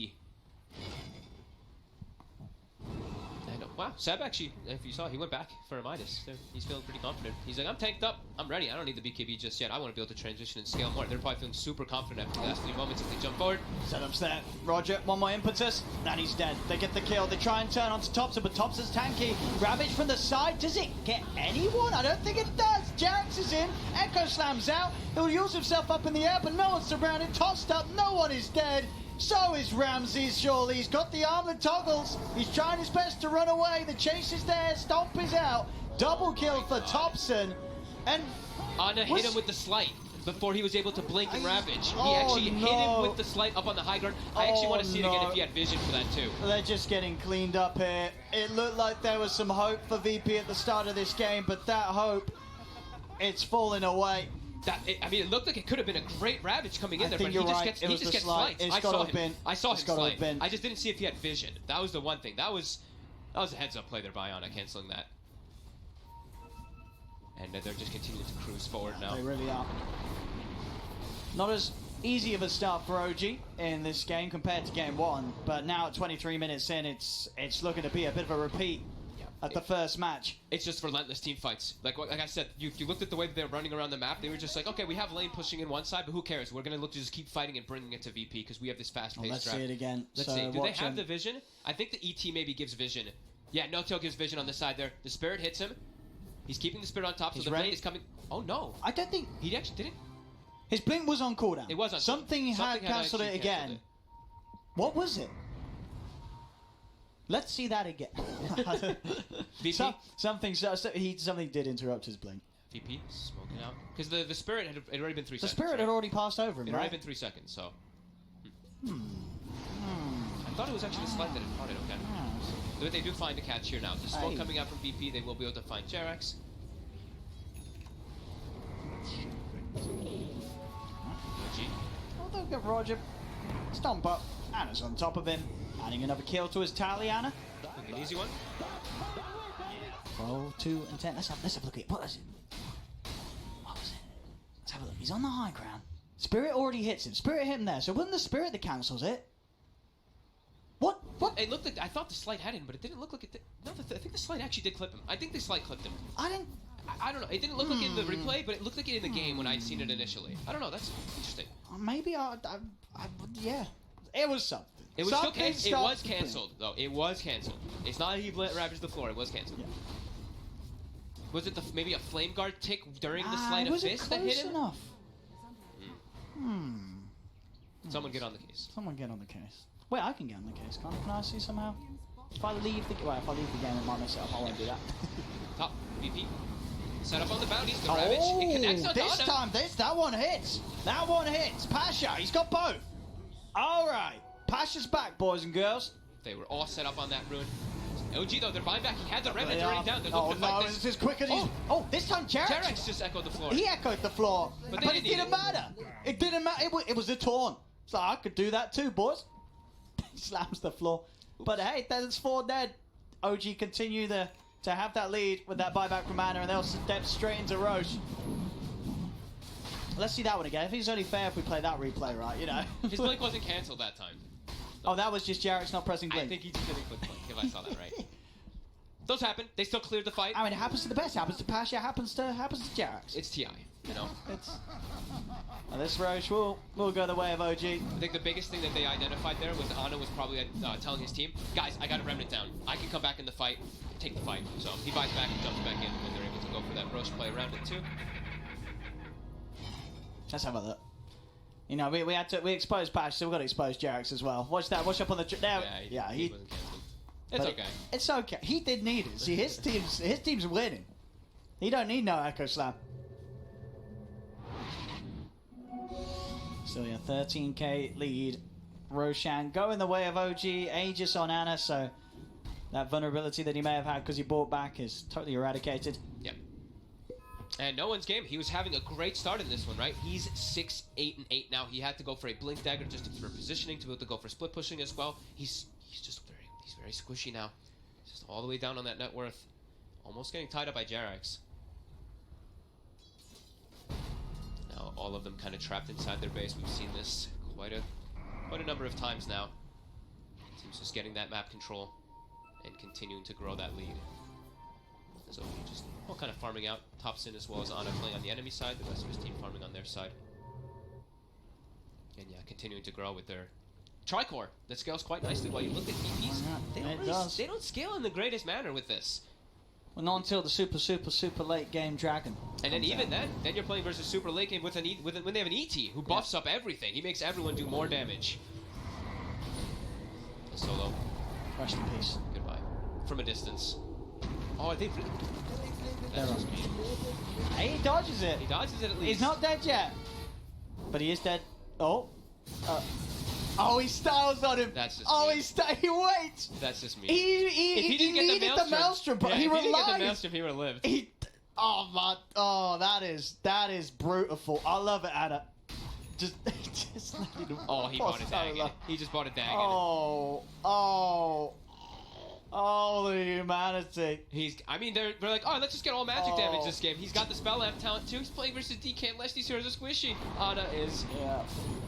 Wow, Seb actually, if you saw, he went back for a Midas. He's feeling pretty confident. He's like, I'm tanked up. I'm ready. I don't need the BKB just yet. I want to be able to transition and scale more. They're probably feeling super confident after the last 3 moments as they jump forward. Setups there. Roger, one more impetus, and he's dead. They get the kill. They try and turn onto Thompson, but Thompson's tanky. Ravage from the side. Does it get anyone? I don't think it does. Jarex is in. Echo slams out. He'll use himself up in the air, but no one's surrounded. Tossed up. No one is dead. So is Ramses, surely. He's got the armlet toggles. He's trying his best to run away. The chase is there. Stomp is out. Double kill for Thompson. And Ana hit him with the slight before he was able to blink and Ravage. He actually hit him with the slight up on the high ground. I actually want to see it again if he had vision for that too. They're just getting cleaned up here. It looked like there was some hope for VP at the start of this game, but that hope, it's falling away. It looked like it could have been a great Ravage coming in there, but he just gets slights. I saw him slight. I just didn't see if he had vision. That was the one thing. That was a heads-up play there by Ana, canceling that. And they're just continuing to cruise forward now. They really are. Not as easy of a start for OG in this game compared to game 1, but now at 23 minutes in, it's looking to be a bit of a repeat. Yeah, at the first match. It's just relentless team fights. Like I said, you looked at the way that they're running around the map. They were just like, okay, we have lane pushing in one side, but who cares? We're gonna look to just keep fighting and bringing it to VP because we have this fast-paced Let's draft. see it again. Let's So see. Do they have watching- the vision? I think the ET maybe gives vision. Yeah, No-Tail gives vision on the side there. The Spirit hits him. He's keeping the Spirit on top, so He's the ready. blade is coming. Oh no! I don't think He actually didn't. his blink was on cooldown. It was on something cooldown. had Something had cancelled it actually again. cancelled What was it? Let's see that again. Something did interrupt his blink. VP smoking out because the Spirit had already been 3 The seconds. Spirit had already passed over him, It had already right? been 3 seconds, so. I thought it was actually the slide that had caught it. Okay. But they do find a catch here now. The smoke Aye. coming out from VP, they will be able to find Jerax. OG. Oh, don't get Roger. Stomp up. Anna's on top of him. Adding another kill to his tally, Anna. An easy one. 12, 2, and 10. Let's have a look at it. What was it? What was it? Let's have a look. He's on the high ground. Spirit already hits him. Spirit hit him there. So it wasn't the Spirit that cancels it. What? It looked like I thought the slide had him, but it didn't look like it did. No, I think the slide actually did clip him. I think the slide clipped him. I didn't. I don't know. It didn't look like it in the replay, but it looked like it in the game when I'd seen it initially. I don't know. That's interesting. Maybe yeah. It was something. It was still Something canceled. It was stopped the canceled, though. It was canceled. It's not he ravaged the floor. It was canceled. Yeah. Was it maybe a flame guard tick during the Ah, slide of was it fist that hit close him? enough? Someone get on the case. Someone get on the case. Wait, I can get on the case. Can I see somehow? If I leave the game, it might mess it up. I won't do that. Top VP. Set up on the bounties. The ravage. It connects on this Donna. time, that one hits. That one hits. Pasha, he's got both. All right. Pasha's back, boys and girls. They were all set up on that rune. OG though, they're buying back. He had the ravage already down. They're Oh looking to fight no, this. it's as quick as he's... Oh, this time Jerax just echoed the floor. He echoed the floor. But But they it didn't didn't matter. It didn't matter. It was a taunt. So I could do that too, boys. Slams the floor. But hey, that's 4 dead. OG continue to have that lead with that buyback from Anna, and they'll step straight into Roche. Let's see that one again. I think it's only fair if we play that replay, right? You know. His blink wasn't cancelled that time. Oh, that was just Jerax not pressing blink. I think he just didn't click blink, if I saw that right. Those happen. They still cleared the fight. I mean, it happens to the best. It happens to Pasha. It happens to Jerax. It's TI, you know. And this Roche will go the way of OG. I think the biggest thing that they identified there was Ana was probably telling his team, guys, I got a remnant down. I can come back in the fight, take the fight. So he buys back and jumps back in, and they're able to go for that Roche play around it too. Let's have a look. You know, we exposed Pash, so we've got to expose Jerax as well. Watch that. Watch up on the there. Yeah, he wasn't cancelled. It's okay. It's okay. He did need it. See, his team's winning. He don't need no Echo Slam. So yeah, 13k lead. Roshan going the way of OG. Aegis on Anna, so that vulnerability that he may have had because he bought back is totally eradicated. Yep. And no one's game. He was having a great start in this one, right? He's 6, 8, and 8 now. He had to go for a blink dagger just for positioning to be able to go for split pushing as well. He's very squishy now. He's just all the way down on that net worth. Almost getting tied up by Jerax. Now all of them kind of trapped inside their base. We've seen this quite a number of times now. Team's just getting that map control and continuing to grow that lead. So just all kind of farming out. Topson as well as Ana playing on the enemy side. The rest of his team farming on their side. And yeah, continuing to grow with their Tricore. That scales quite nicely. While you look at VPs, they don't scale in the greatest manner with this. Well, not until the super late game Dragon. And then even then you're playing versus super late game with when they have an ET who buffs up everything. He makes everyone do more damage. A solo. Rest in peace. Goodbye. From a distance. Oh, I think. He dodges it. He dodges it at least. He's not dead yet. But he is dead. Oh. Oh, he styles on him. That's just he waits. That's just me. He needed the Maelstrom, but he if he didn't get the relied. Maelstrom, he would have lived. Oh my! Oh, that is brutal. I love it, Anna. Just letting him. Oh, he bought a dag. He just bought a dag. Oh, the humanity. I mean, they're like, oh, let's just get all magic damage this game. He's got the spell amp talent too. He's playing versus DK, unless these heroes are squishy. Ana is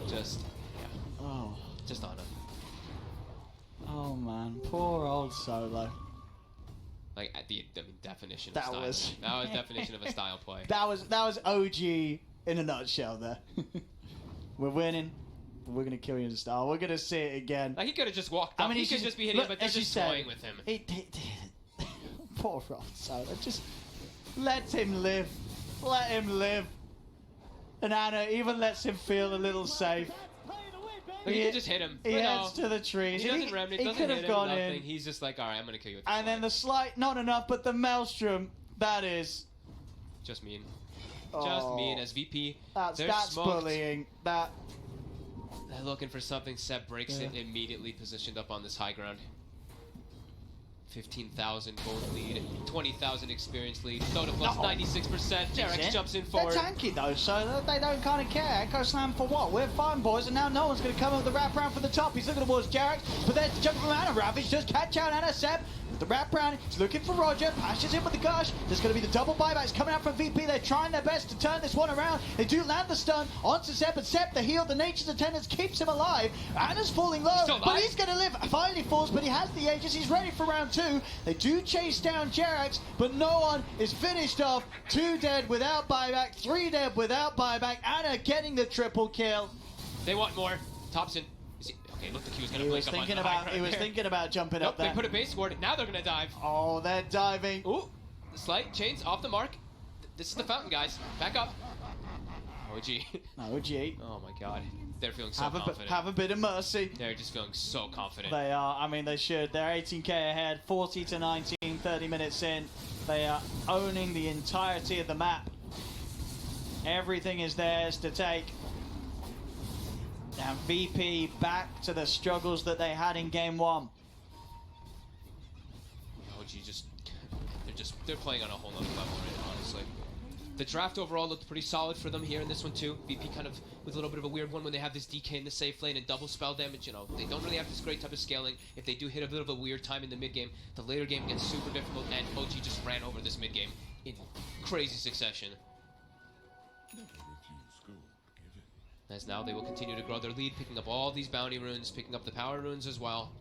just Ana. Oh man, poor old Solo. Like at the definition of That style. was- That was definition of a style play. That was OG in a nutshell there. We're winning. We're going to kill you in style. We're going to see it again. Like he could have just walked up. He could just be hitting him, but they're just toying with him. Poor Ronso. Just let him live. Let him live. And Anna even lets him feel a little safe. Like, he could just hit him. He but heads to the trees. He doesn't remnant, he doesn't could hit have him, gone nothing. in. He's just like, all right, I'm going to kill you with the And then the slight, not enough, but the maelstrom. That is. Just mean. Oh, Just mean as VP. That's smoked. bullying. That. They're looking for something. Seb breaks it, immediately positioned up on this high ground. 15,000 gold lead, 20,000 experience lead. Dota plus 96%. Jarex jumps in forward. They're tanky though, so they don't kind of care. Echo Slam for what? We're fine, boys, and now no one's going to come up with the wraparound from the top. He's looking towards Jarex, but there's the jump from Anna. Ravage does catch out Anna. Seb with the wraparound. He's looking for Roger. Pashes in with the gush. There's going to be the double buybacks coming out from VP. They're trying their best to turn this one around. They do land the stun onto Seb, but Seb, the heal, the Nature's Attendance keeps him alive. Anna's falling low, but he's going to live. Finally falls, but he has the Aegis. He's ready for round 2. They do chase down Jarex, but no one is finished off. 2 dead without buyback, 3 dead without buyback. Anna getting the triple kill. They want more. Thompson. Okay, looked like he was going to blink up on the high ground He was there. thinking about jumping Nope, up there. they put a base ward. Now they're going to dive. Oh, they're diving. Ooh, the slight chains off the mark. This is the fountain, guys. Back up. OG. OG. Oh my god. They're feeling so Have confident. a bit of mercy. They're just feeling so confident. They are. I mean, they should. They're 18k ahead, 40 to 19, 30 minutes in. They are owning the entirety of the map. Everything is theirs to take. And VP back to the struggles that they had in game 1. OG they're playing on a whole nother level right now, honestly. The draft overall looked pretty solid for them here in this one too. VP kind of with a little bit of a weird one when they have this DK in the safe lane and double spell damage. You know, they don't really have this great type of scaling. If they do hit a bit of a weird time in the mid game, the later game gets super difficult, and OG just ran over this mid game in crazy succession. As now they will continue to grow their lead, picking up all these bounty runes, picking up the power runes as well.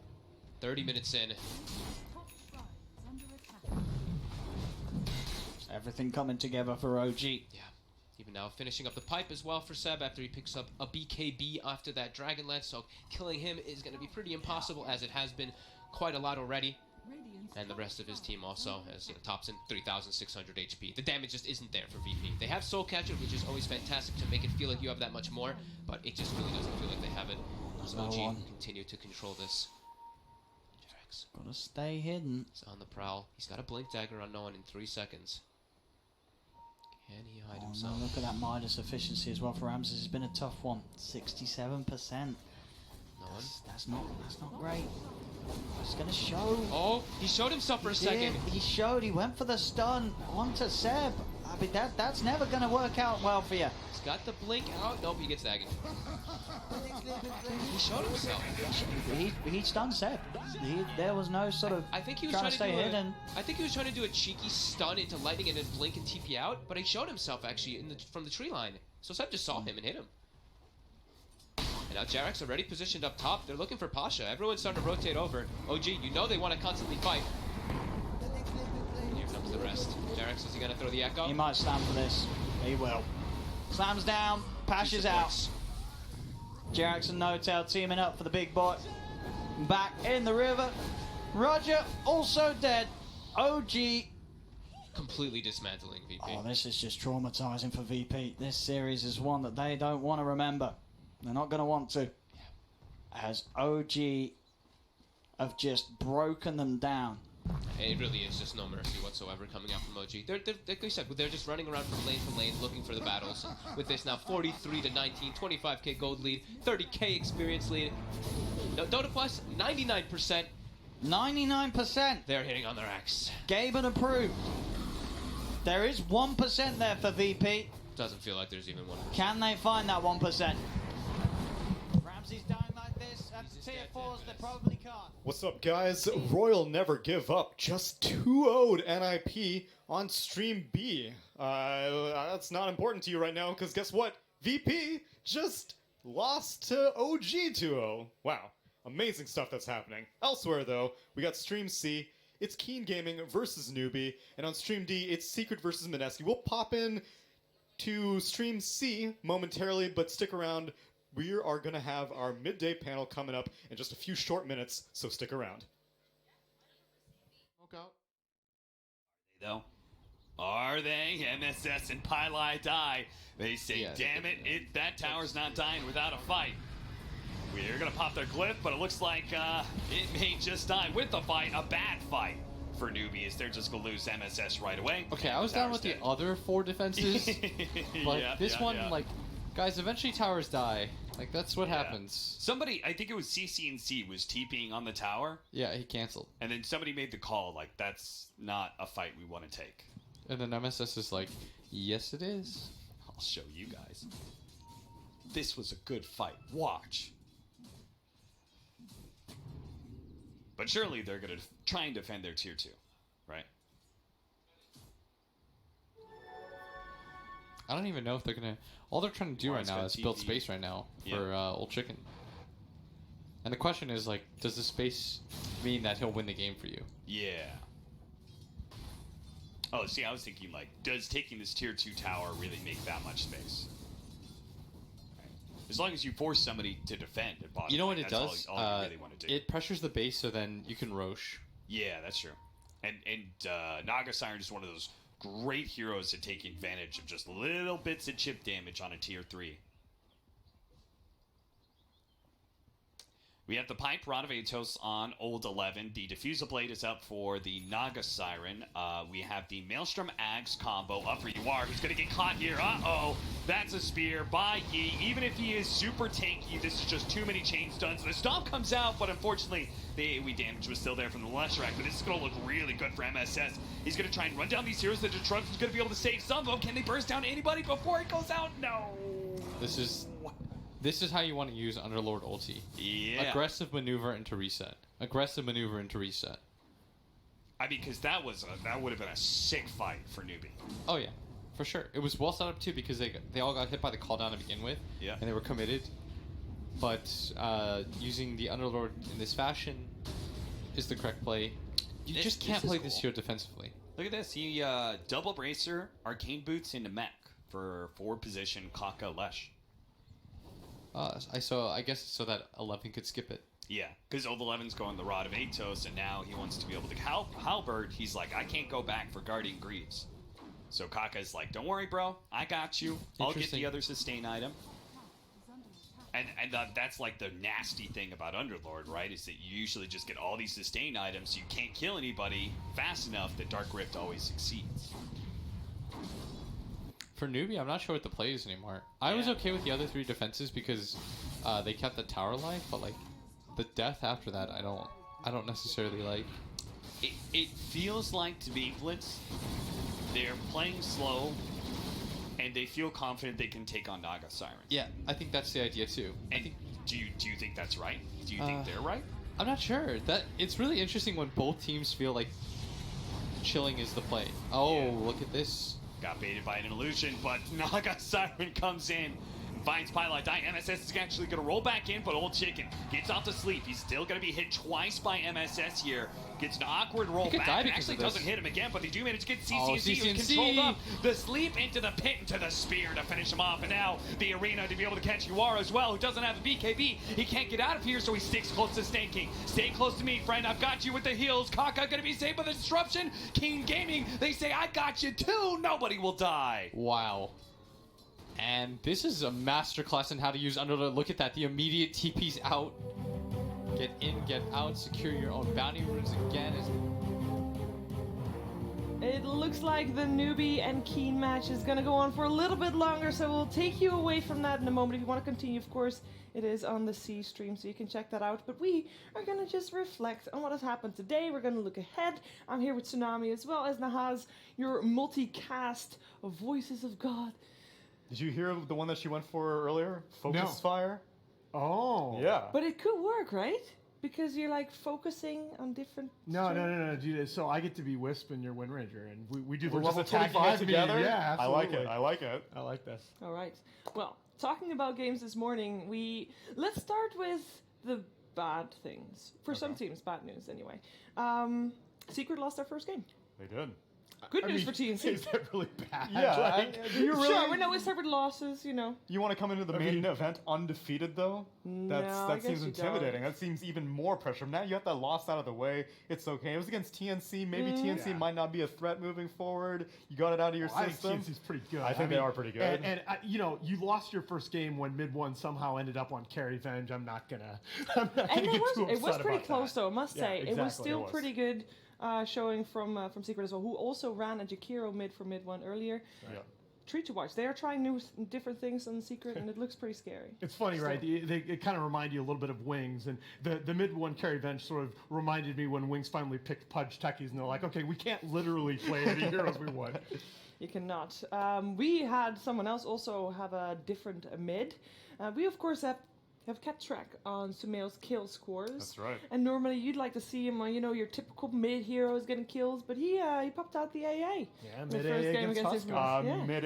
30 minutes in. Everything coming together for OG. Yeah. Even now finishing up the pipe as well for Seb after he picks up a BKB after that Dragonlance. So killing him is going to be pretty impossible, as it has been quite a lot already. And the rest of his team also, as Thompson, 3,600 HP. The damage just isn't there for VP. They have Soul Catcher, which is always fantastic to make it feel like you have that much more, but it just really doesn't feel like they have it. So OG continue to control this. Jarex. Gotta stay hidden. He's on the prowl. He's got a Blink Dagger on no one in 3 seconds. Can he hide himself? No, look at that Midas efficiency as well for Ramses. It's been a tough one. 67%. No one? That's not great. It's gonna show. Oh, he showed himself for a second. He showed. He went for the stun onto Seb. I mean, that's never gonna work out well for you. He's got the blink out. Nope, he gets Dagged. He showed himself. He stunned Seb. There was no sort of. I think he was trying to stay do hidden. I think he was trying to do a cheeky stun into lightning and then blink and TP out, but he showed himself actually from the tree line. So Seb just saw him and hit him. And now Jarex already positioned up top. They're looking for Pasha. Everyone's starting to rotate over. OG, you know they want to constantly fight. And here comes the rest. Jarex, is he going to throw the echo? He might slam for this. He will. Slams down. Pasha's out. Jarex and No-Tail teaming up for the big boy. Back in the river. Roger also dead. OG. Completely dismantling VP. Oh, this is just traumatizing for VP. This series is one that they don't want to remember. They're not going to want to. As OG have just broken them down. It really is just no mercy whatsoever coming out from OG. They're like I said, they're just running around from lane looking for the battles. And with this now 43 to 19, 25k gold lead, 30k experience lead. Dota Plus, 99%. 99%. They're hitting on their axe. Gaben approved. There is 1% there for VP. Doesn't feel like there's even 1%. Can they find that 1%? Ramsey's dying like this at tier 4s, they probably can't. What's up, guys? Royal never give up. Just 2-0'd NIP on Stream B. That's not important to you right now, because guess what? VP just lost to OG 2-0. Wow. Amazing stuff that's happening. Elsewhere, though, we got Stream C. it's Keen Gaming versus Newbie, and on Stream D, it's Secret versus Mineski. We'll pop in to Stream C momentarily, but stick around. We are going to have our midday panel coming up in just a few short minutes, so stick around. Though. Are they? MSS and Pylai die. They say, damn it, that tower's not dying without a fight. We're going to pop their glyph, but it looks like it may just die with a fight. A bad fight for Newbies. They're just going to lose MSS right away. Okay, I was down with the other 4 defenses, but this one, like, guys, eventually towers die. Like, that's what happens. Somebody, I think it was CCNC, was TPing on the tower. Yeah, he canceled. And then somebody made the call, like, that's not a fight we want to take. And then MSS is like, yes, it is. I'll show you guys. This was a good fight. Watch. But surely they're going to try and defend their tier 2, right? I don't even know if they're going to... All they're trying to do right now is build space right now for Old Chicken. And the question is, like, does the space mean that he'll win the game for you? Yeah. Oh, see, I was thinking, like, does taking this tier 2 tower really make that much space? Right. As long as you force somebody to defend at bottom, you know what lane, it that's does? all you really want to do. It pressures the base so then you can Roche. Yeah, that's true. And Naga Siren is one of those great heroes at taking advantage of just little bits of chip damage on a tier 3. We have the Pipe Rod of Atos on Old 11. The Diffuser Blade is up for the Naga Siren. We have the Maelstrom Axe combo up for Yuar, who's going to get caught here. Uh-oh. That's a spear by Yi. Even if he is super tanky, this is just too many chain stuns. The Stomp comes out, but unfortunately, the AoE damage was still there from the Leshrac. But this is going to look really good for MSS. He's going to try and run down these heroes. The Detrunks is going to be able to save some of them. Can they burst down anybody before it goes out? No. This is how you want to use Underlord ulti. Yeah. Aggressive maneuver into reset. Aggressive maneuver into reset. I mean, because that would have been a sick fight for Newbie. Oh yeah, for sure. It was well set up too because they all got hit by the call down to begin with. Yeah. And they were committed. But using the Underlord in this fashion is the correct play. You just can't play this hero defensively. Look at this. He double bracer, arcane boots into mech for 4 position Kaka Lesh. I guess so that 11 could skip it. Yeah, because Old 11's going the Rod of Atos, and now he wants to be able to halberd. He's like, I can't go back for Guardian Greaves. So Kaka's like, don't worry, bro. I got you. I'll get the other sustain item. And that's like the nasty thing about Underlord, right? Is that you usually just get all these sustain items, so you can't kill anybody fast enough that Dark Rift always succeeds. For Newbie, I'm not sure what the play is anymore. I was okay with the other 3 defenses because they kept the tower alive, but like the death after that, I don't necessarily like. It feels like to me, Blitz, they're playing slow, and they feel confident they can take on Naga Siren. Yeah, I think that's the idea too. And do you think that's right? Do you think they're right? I'm not sure. It's really interesting when both teams feel like chilling is the play. Oh, look at this. Got baited by an illusion, but Naga Siren comes in and finds Pilot Die. MSS is actually going to roll back in, but Old Chicken gets off to sleep. He's still going to be hit twice by MSS here. Gets an awkward roll back. And actually doesn't hit him again, but they do manage to get CCNC, who's controlled up. The sleep into the pit, into the spear to finish him off. And now the arena to be able to catch Yuara as well, who doesn't have a BKB. He can't get out of here, so he sticks close to Stank King. Stay close to me, friend. I've got you with the heals. Kaka going to be saved by the disruption. King Gaming, they say, I got you too. Nobody will die. Wow. And this is a masterclass in how to use Underlord. Look at that. The immediate TP's out. Get in, get out, secure your own bounty runes again. It looks like the Newbie and Keen match is going to go on for a little bit longer, so we'll take you away from that in a moment. If you want to continue, of course, it is on the C stream, so you can check that out. But we are going to just reflect on what has happened today. We're going to look ahead. I'm here with Tsunami as well as Nahaz, your multicast of Voices of God. Did you hear the one that she went for earlier? Focus Fire? Oh. Yeah. But it could work, right? Because you're like focusing on different... No. So I get to be Wisp and you're Wind Ranger, and we do the We're level just attacking 25 together? Yeah, I like absolutely. it. I like it. I like this. All right. Well, talking about games this morning, let's start with the bad things. For some teams, bad news anyway. Secret lost their first game. They did. Good news for TNC. Is that really bad? Yeah, do you really? Sure, we know we separate losses, you know. You want to come into the main event undefeated, though? No, I That guess seems you intimidating. don't. That seems even more pressure. Now you got that loss out of the way. It's okay. It was against TNC. Maybe TNC might not be a threat moving forward. You got it out of your system. I think TNC's pretty good. I think they are pretty good. And you know, you lost your first game when Mid One somehow ended up on carry venge. I'm not gonna And get too upset it was pretty about close, that. though, I must Yeah, say. It was exactly, still it was. pretty good showing from Secret as well, who also ran a Jakiro mid for Mid 1 earlier. Yeah. Treat to watch. They are trying different things on Secret, and it looks pretty scary. It's funny, right? It kind of remind you a little bit of Wings, and the Mid One carry venge sort of reminded me when Wings finally picked Pudge Techies, and they're like, okay, we can't literally play any heroes we want. You cannot. We had someone else also have a different mid. We, of course, have kept track on Sumail's kill scores. That's right. And normally you'd like to see him on, you know, your typical mid heroes getting kills, but he popped out the AA. Yeah, in the mid first AA game against against Huskar. Infamous. Yeah. Mid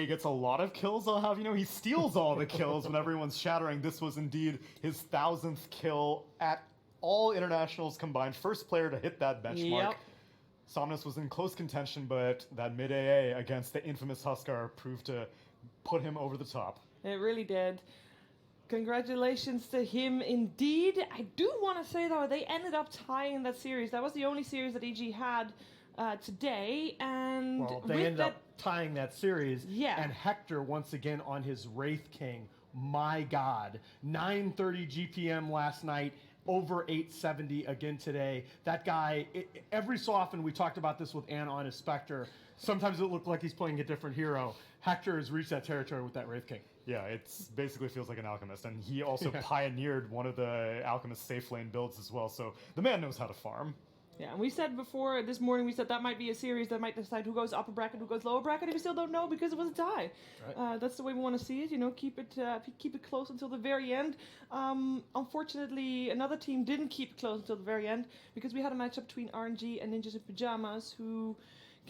AA gets a lot of kills, I'll have you know. He steals all the kills when everyone's shattering. This was indeed his 1000th kill at all internationals combined. First player to hit that benchmark. Yep. Somnus was in close contention, but that mid AA against the infamous Huskar proved to put him over the top. It really did. Congratulations to him indeed. I do want to say, though, they ended up tying that series. That was the only series that EG had today. And Well, they with ended up tying that series. Yeah. And Hector, once again, on his Wraith King. My God. 930 GPM last night. Over 870 again today. That guy, every so often we talked about this with Anna on his Spectre. Sometimes it looked like he's playing a different hero. Hector has reached that territory with that Wraith King. Yeah, it's basically feels like an alchemist, and he also pioneered one of the alchemist safe lane builds as well. So the man knows how to farm. Yeah, and we said before this morning, we said that might be a series that might decide who goes upper bracket, who goes lower bracket, and we still don't know because it was a tie. Right. That's the way we want to see it. You know, keep it close until the very end. Unfortunately, another team didn't keep it close until the very end because we had a matchup between RNG and Ninjas in Pajamas, who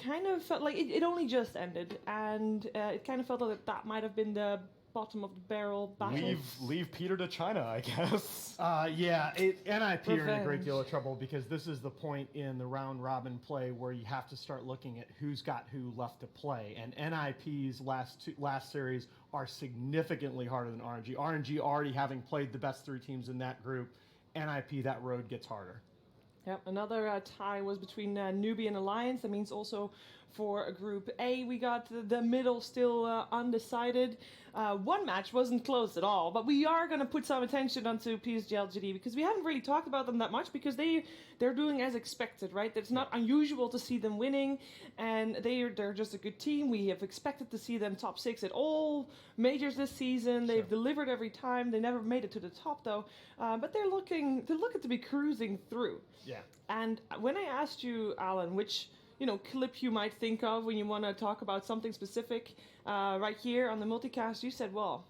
kind of felt like it only just ended, and it kind of felt like that might have been the bottom of the barrel battle. Leave Peter to China, I guess. Yeah, NIP are in a great Revenge. deal of trouble because this is the point in the round robin play where you have to start looking at who's got who left to play. And NIP's last series are significantly harder than RNG. RNG already having played the best three teams in that group. NIP, that road gets harder. Yep, another tie was between Newbie and Alliance. That means also for Group A, we got the middle still undecided. One match wasn't close at all, but we are going to put some attention onto PSG LGD because we haven't really talked about them that much because they're doing as expected, right? It's not unusual to see them winning, and they're just a good team. We have expected to see them top 6 at all majors this season. They've delivered every time. They never made it to the top though, but they're looking to be cruising through. Yeah. And when I asked you, Alan, which clip you might think of when you want to talk about something specific right here on the multicast, you said, well,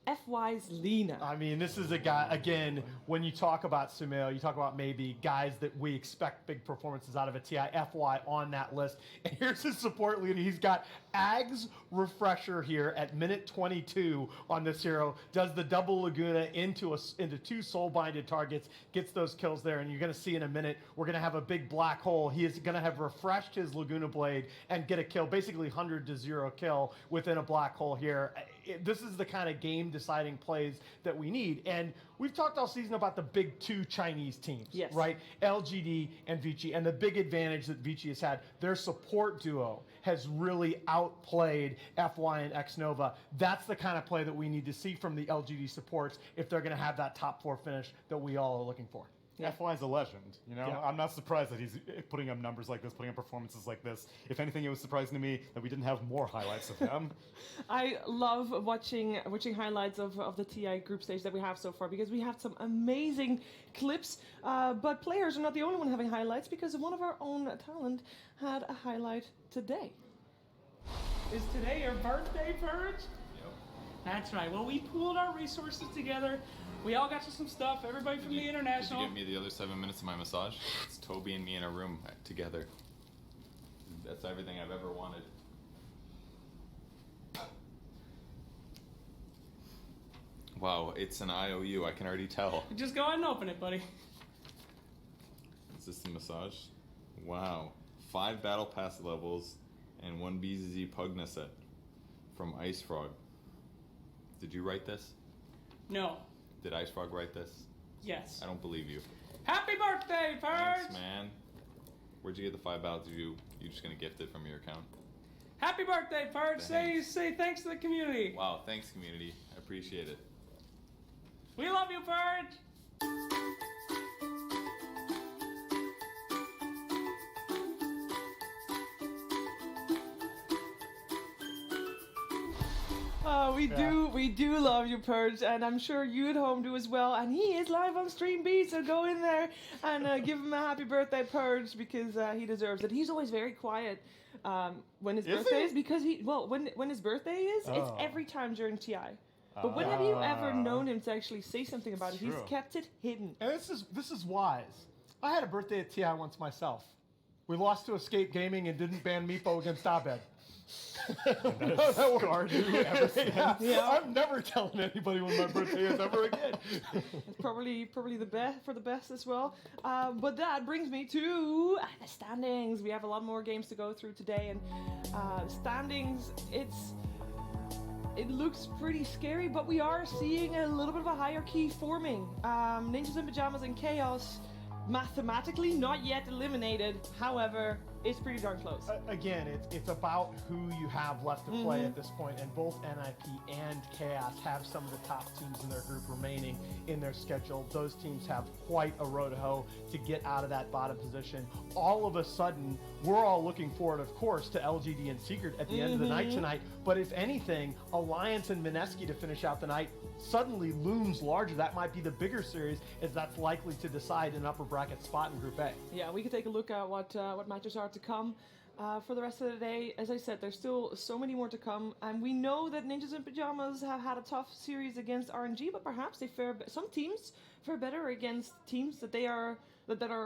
FY's Lena. I mean, this is a guy, again, when you talk about Sumail, you talk about maybe guys that we expect big performances out of a TI. FY on that list. And here's his support leader. He's got Ag's Refresher here at minute 22 on this hero. Does the double Laguna into two soul-binded targets, gets those kills there, and you're going to see in a minute, we're going to have a big black hole. He is going to have refreshed his Laguna Blade and get a kill, basically 100-0 kill within a black hole here. This is the kind of game-deciding plays that we need. And we've talked all season about the big two Chinese teams, right? LGD and Vici. And the big advantage that Vici has had, their support duo has really outplayed FY and Xnova. That's the kind of play that we need to see from the LGD supports if they're going to have that top 4 finish that we all are looking for. FY's a legend, you know? Yeah. I'm not surprised that he's putting up numbers like this, putting up performances like this. If anything, it was surprising to me that we didn't have more highlights of him. I love watching highlights of the TI group stage that we have so far because we have some amazing clips, but players are not the only one having highlights because one of our own talent had a highlight today. Is today your birthday, Purge? Yep. That's right. Well, we pooled our resources together. We all got you some stuff. Everybody from the international. Did you give me the other 7 minutes of my massage? It's Toby and me in a room together. That's everything I've ever wanted. Wow, it's an IOU. I can already tell. Just go ahead and open it, buddy. Is this the massage? Wow. 5 Battle Pass levels and 1 BZZ Pugna set from Ice Frog. Did you write this? No. Did Ice Frog write this? Yes. I don't believe you. Happy birthday, Purge! Thanks, man. Where'd you get the 5 battles? You just gonna gift it from your account? Happy birthday, Purge! Say thanks to the community. Wow, thanks, community. I appreciate it. We love you, Purge! We do love you, Purge, and I'm sure you at home do as well. And he is live on Stream B, so go in there and give him a happy birthday, Purge, because he deserves it. He's always very quiet when his birthday is, because when his birthday is, it's every time during TI. But when have you ever known him to actually say something about it? He's kept it hidden. And this is wise. I had a birthday at TI once myself. We lost to Escape Gaming and didn't ban Meepo against Abed. That has scarred you ever since. Yeah. I'm never telling anybody when my birthday is ever again. It's probably the best as well. But that brings me to the standings. We have a lot more games to go through today, and standings. It looks pretty scary, but we are seeing a little bit of a hierarchy forming. Ninjas in Pajamas and Chaos, mathematically not yet eliminated. However, it's pretty darn close. Again, it's about who you have left to play at this point, and both NIP and Chaos have some of the top teams in their group remaining in their schedule. Those teams have quite a row to hoe to get out of that bottom position. All of a sudden, we're all looking forward, of course, to LGD and Secret at the end of the night tonight. But if anything, Alliance and Mineski to finish out the night suddenly looms larger. That might be the bigger series, as that's likely to decide an upper bracket spot in Group A. Yeah, we can take a look at what matches are to come for the rest of the day. As I said, there's still so many more to come, and we know that Ninjas in Pajamas have had a tough series against RNG, but perhaps some teams fare better against teams that are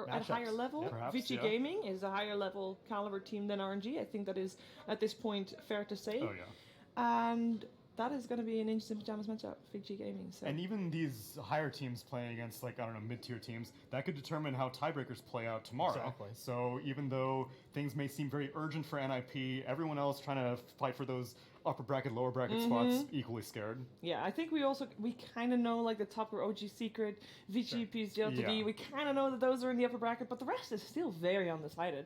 at higher level. Yeah, perhaps, Vici Gaming is a higher level caliber team than RNG. I think that is at this point fair to say. Oh yeah. And that is going to be an Ninjas in Pajamas matchup, Vici Gaming. So. And even these higher teams playing against, mid-tier teams, that could determine how tiebreakers play out tomorrow. Exactly. So even though things may seem very urgent for NIP, everyone else trying to fight for those upper bracket, lower bracket spots, equally scared. Yeah, I think we kind of know the top are OG Secret, Vici, PSGLTD. We kind of know that those are in the upper bracket, but the rest is still very undecided.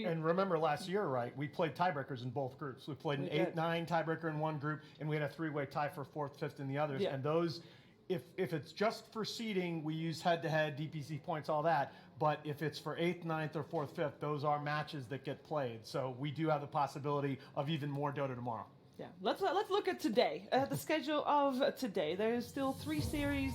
And remember last year, right, we played tiebreakers in both groups. We played an 8-9 tiebreaker in one group, and we had a 3-way tie for 4th, 5th in the others. Yeah. And those, if it's just for seeding, we use head-to-head, DPC points, all that. But if it's for 8th, 9th, or 4th, 5th, those are matches that get played. So we do have the possibility of even more Dota tomorrow. Yeah, let's look at today. The schedule of today. There's still 3 series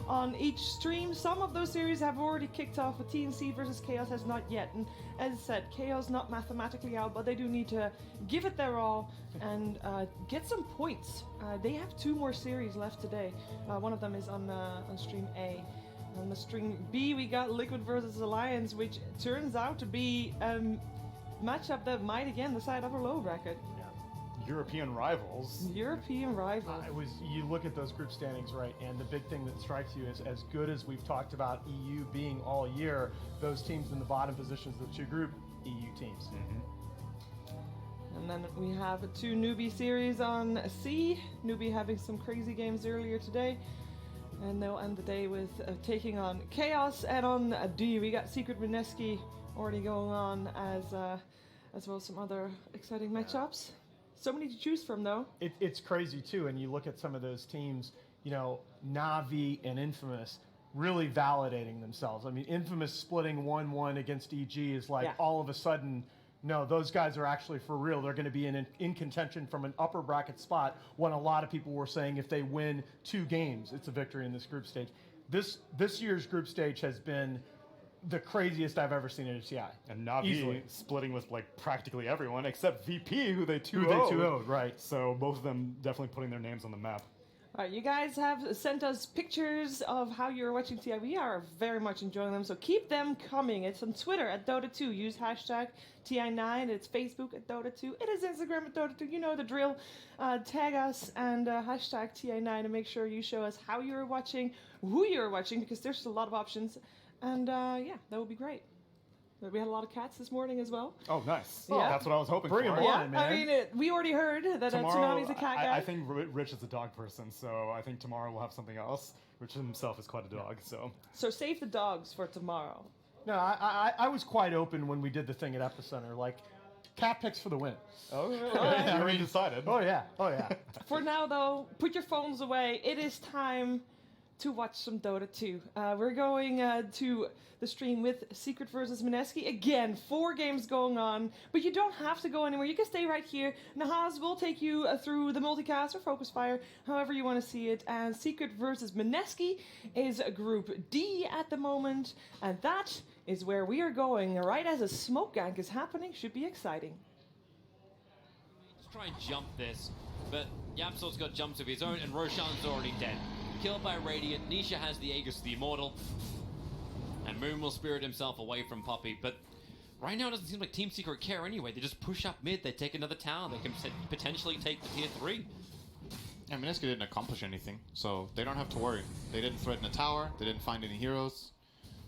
on each stream. Some of those series have already kicked off, but TNC versus Chaos has not yet. And as I said, Chaos not mathematically out, but they do need to give it their all and get some points. They have 2 more series left today. One of them is on stream A. On the stream B, we got Liquid versus Alliance, which turns out to be a matchup that might again decide upper low bracket. European rivals. European rivals. You look at those group standings, right, and the big thing that strikes you is, as good as we've talked about EU being all year, those teams in the bottom positions of the 2 group, EU teams. And then we have 2 newbie series on C. Newbie having some crazy games earlier today. And they'll end the day with taking on Chaos. And on D, we got Secret Mineski already going on, as well as some other exciting matchups. So many to choose from, though. It's crazy, too, and you look at some of those teams, Na'Vi and Infamous really validating themselves. I mean, Infamous splitting 1-1 against EG is all of a sudden, no, those guys are actually for real. They're going to be in contention from an upper bracket spot, when a lot of people were saying if they win 2 games, it's a victory in this group stage. This year's group stage has been the craziest I've ever seen in a TI. And Na'Vi easily splitting with practically everyone except VP, who they 2-0'd. Right. So both of them definitely putting their names on the map. All right, you guys have sent us pictures of how you're watching TI. We are very much enjoying them, so keep them coming. It's on Twitter at Dota2. Use hashtag TI9. It's Facebook at Dota2. It is Instagram at Dota2. You know the drill. Tag us and hashtag TI9 and make sure you show us how you're watching, who you're watching, because there's a lot of options. And yeah, that would be great. We had a lot of cats this morning as well. Oh, nice. Yeah. That's what I was hoping Bring for. 'em on, man. I mean, we already heard that Tsunami's a cat guy. I think Rich is a dog person, so I think tomorrow we'll have something else. Rich himself is quite a dog, so. So save the dogs for tomorrow. No, I was quite open when we did the thing at Epicenter. Like, cat picks for the win. Oh, really? Yeah, You already decided. Oh, yeah. Oh, yeah. For now, though, put your phones away. It is time to watch some Dota 2. We're going to the stream with Secret versus Mineski. Again, 4 games going on, but you don't have to go anywhere. You can stay right here. Nahaz will take you through the multicast or focus fire, however you want to see it. And Secret versus Mineski is Group D at the moment, and that is where we are going right as a smoke gank is happening. Should be exciting. Let's try and jump this, but Yapsol's got jumps of his own, and Roshan's already dead. Killed by Radiant, Nisha has the Aegis the Immortal, and Moon will spirit himself away from Poppy, but right now it doesn't seem like Team Secret care anyway. They just push up mid, they take another tower, they can potentially take the tier 3. Yeah, Mineski didn't accomplish anything, so they don't have to worry. They didn't threaten a tower, they didn't find any heroes.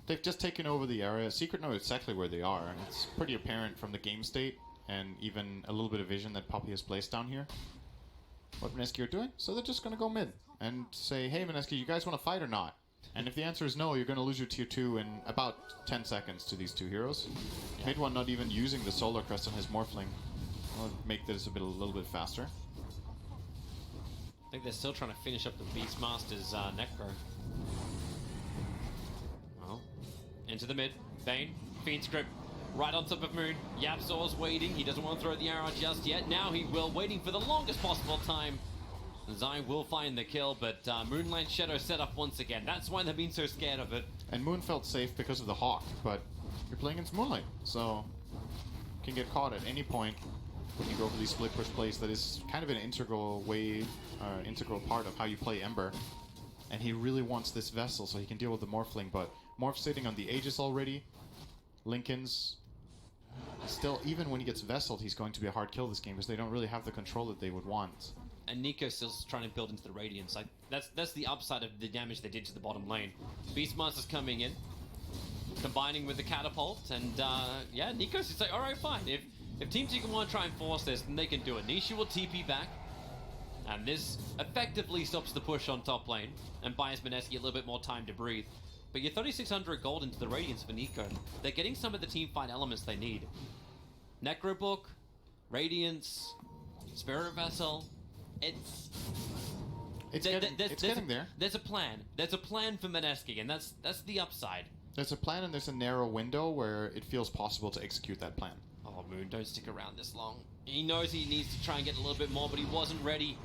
They've just taken over the area. Secret knows exactly where they are. It's pretty apparent from the game state, and even a little bit of vision that Poppy has placed down here. What Mineski are doing, so they're just going to go mid and say, hey Mineski, you guys want to fight or not? And if the answer is no, you're going to lose your tier 2 in about 10 seconds to these 2 heroes. Yeah. Mid one not even using the Solar Crest on his Morphling. I'll make this a little bit faster. I think they're still trying to finish up the Beastmaster's Necro. Well, into the mid. Bane, Fiend's Grip, right on top of Moon. Yapsor's waiting. He doesn't want to throw the arrow just yet. Now he will, waiting for the longest possible time. Zai will find the kill, but Moonlight Shadow set up once again. That's why they've been so scared of it. And Moon felt safe because of the Hawk, but you're playing against Moonlight, so can get caught at any point when you go for these split push plays. That is kind of an integral part of how you play Ember. And he really wants this Vessel so he can deal with the Morphling, but Morph sitting on the Aegis already. Lincoln's still, even when he gets Vesseled, he's going to be a hard kill this game because they don't really have the control that they would want. And Nico's still trying to build into the Radiance. Like that's the upside of the damage they did to the bottom lane. Beastmaster's coming in, combining with the catapult, and yeah, Nico's just like, all right, fine. If Team Secret want to try and force this, then they can do it. Nisha will TP back, and this effectively stops the push on top lane and buys Mineski a little bit more time to breathe. But you're 3,600 gold into the Radiance for Nico. They're getting some of the team fight elements they need. Necrobook, Radiance, Spirit Vessel. It's getting there. There's a plan. There's a plan for Mineski, and that's the upside. There's a plan and there's a narrow window where it feels possible to execute that plan. Oh, Moon, don't stick around this long. He knows he needs to try and get a little bit more, but he wasn't ready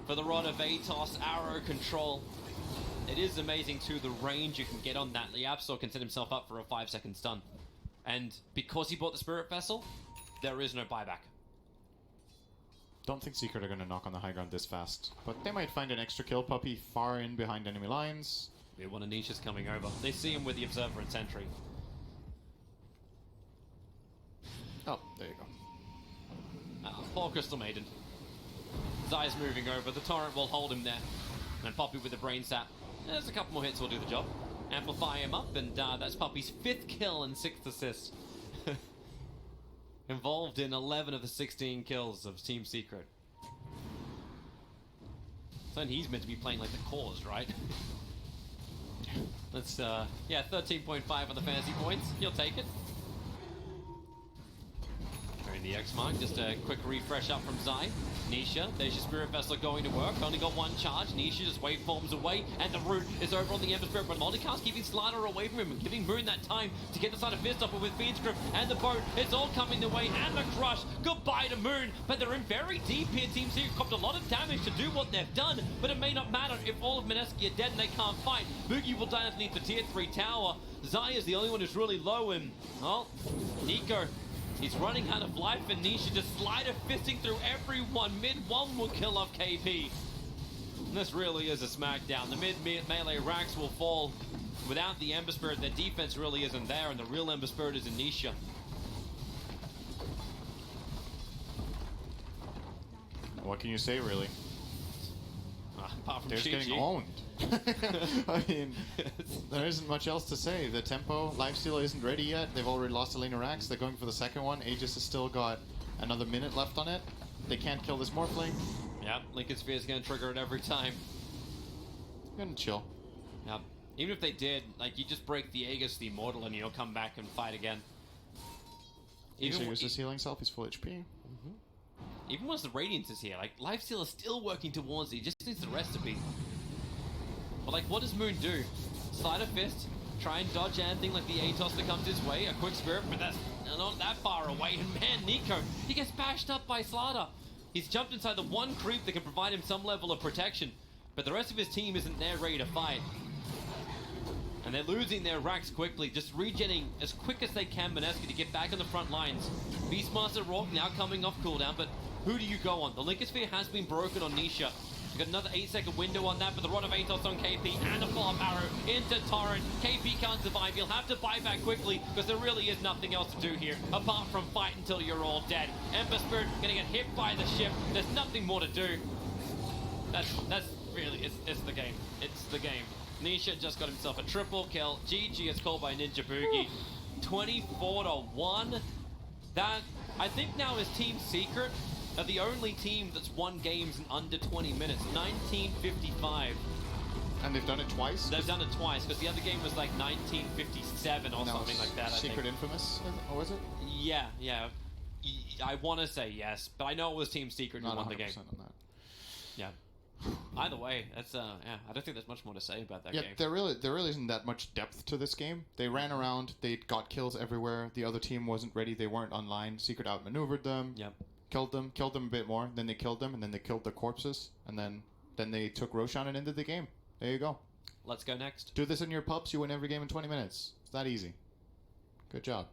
for the Rod of Atos, arrow control. It is amazing, too, the range you can get on that. Liapsor can set himself up for a 5-second stun. And because he bought the Spirit Vessel, there is no buyback. Don't think Secret are going to knock on the high ground this fast, but they might find an extra kill. Puppy far in behind enemy lines. Yeah, one of Nisha's coming over. They see him with the Observer and Sentry. Oh, there you go. Poor Crystal Maiden. Zai's moving over. The Torrent will hold him there. And Poppy with the Brain Sap. There's a couple more hits will do the job. Amplify him up, and that's Poppy's 5th kill and 6th assist. Involved in 11 of the 16 kills of Team Secret. So he's meant to be playing like the cause, right? Let's, yeah, 13.5 on the fantasy points. You'll take it. In the X mark, just a quick refresh up from Zai. Nisha, there's your Spirit Vessel going to work. Only got one charge. Nisha just waveforms away, and the root is over on the Ember Spirit. But multicast keeping Slider away from him and giving Moon that time to get the side of Fist up with Fiend's Grip and the boat. It's all coming their way, and the crush. Goodbye to Moon. But they're in very deep here. Team Secret copped a lot of damage to do what they've done, but it may not matter if all of Mineski are dead and they can't fight. Boogie will die underneath the tier 3 tower. Zai is the only one who's really low, and well, Nico, he's running out of life, and Nisha just slider fisting through everyone. Mid one will kill off KP. This really is a smackdown. The mid-melee racks will fall. Without the Ember Spirit, their defense really isn't there, and the real Ember Spirit is in Nisha. What can you say, really? Apart from They're just getting GG. owned. I mean, there isn't much else to say. The tempo, Lifesteal isn't ready yet. They've already lost Elena Rax. They're going for the second one. Aegis has still got another minute left on it. They can't kill this Morphling. Yep, Lincoln Sphere is going to trigger it every time. Gonna chill. Yep. Even if they did, like, you just break the Aegis, the Immortal, and you'll come back and fight again. He's uses healing self. He's full HP. Even once the Radiance is here, like, Lifesteal is still working towards it. He just needs the recipe. But, like, what does Moon do? Slide a fist, try and dodge anything like the Atos that comes his way, a quick spirit, but that's not that far away. And man, Nico, he gets bashed up by Slaughter. He's jumped inside the one creep that can provide him some level of protection, but the rest of his team isn't there ready to fight. And they're losing their racks quickly, just regenning as quick as they can Mineski to get back on the front lines. Beastmaster Rourke now coming off cooldown, but who do you go on? The Lincoln Sphere has been broken on Nisha. You've got another 8-second window on that, but the Rod of Atos on KP and a follow-up arrow into Torrent. KP can't survive. He'll have to buy back quickly because there really is nothing else to do here apart from fight until you're all dead. Ember Spirit gonna get hit by the ship. There's nothing more to do. That's really, it's the game. It's the game. Nisha just got himself a triple kill. GG is called by Ninja Boogie. 24-1. That, I think now is Team Secret are the only team that's won games in under 20 minutes. 1955. And they've done it twice? They've done it twice, because the other game was like 1957 or something like that, Secret I think. Infamous, or was it? Yeah. I want to say yes, but I know it was Team Secret who Not won the game. 100% on that. Yeah. Either way, that's yeah. I don't think there's much more to say about that Yeah, game. there really isn't that much depth to this game. They ran around, they got kills everywhere. The other team wasn't ready, they weren't online. Secret outmaneuvered them. Yep. Killed them a bit more. Then they killed them, and then they killed their corpses, and then they took Roshan and ended the game. There you go. Let's go next. Do this in your pubs, you win every game in 20 minutes. It's that easy. Good job.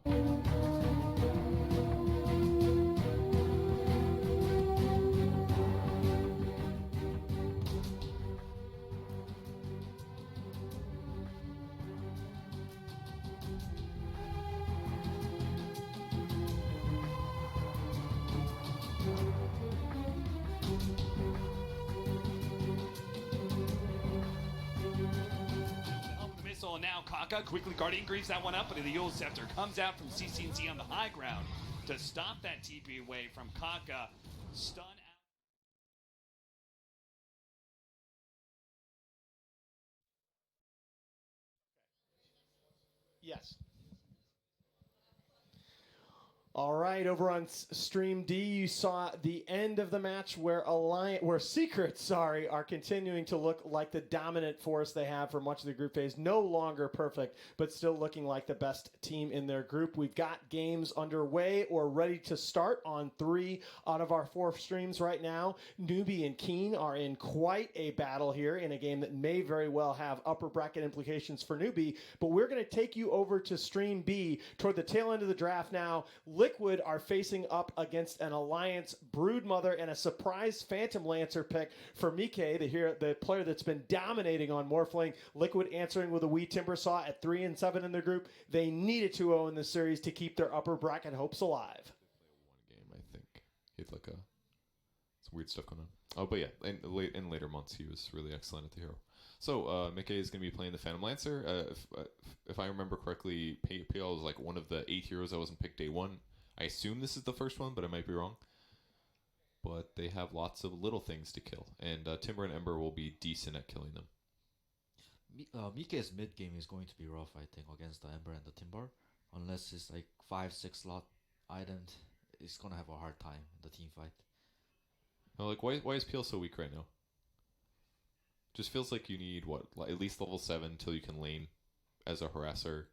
Missile now, Kaka quickly Guardian Greaves that one up, but the Yule Scepter comes out from CCNC on the high ground to stop that TP away from Kaka. Stun out. Yes. All right, over on Stream D, you saw the end of the match where Secrets, are continuing to look like the dominant force they have for much of the group phase. No longer perfect, but still looking like the best team in their group. We've got games underway or ready to start on 3 out of our 4 streams right now. Newbie and Keen are in quite a battle here in a game that may very well have upper bracket implications for Newbie, but we're going to take you over to Stream B toward the tail end of the draft now. Liquid are facing up against an Alliance Broodmother and a surprise Phantom Lancer pick for Mike, the player that's been dominating on Morphling. Liquid answering with a wee Timbersaw at 3-7 in their group. They need a 2-0 in this series to keep their upper bracket hopes alive. Game, I think. He had some weird stuff going on. Oh, but yeah, in later months, he was really excellent at the hero. So, Mike is going to be playing the Phantom Lancer. If I remember correctly, PL was like one of the 8 heroes that wasn't picked day 1. I assume this is the first one, but I might be wrong. But they have lots of little things to kill, and Timber and Ember will be decent at killing them. Mike's mid game is going to be rough, I think, against the Ember and the Timber. Unless it's like 5-6 slot item, it's going to have a hard time in the team fight. Why is PL so weak right now? Just feels like you need, at least level 7 till you can lane as a harasser.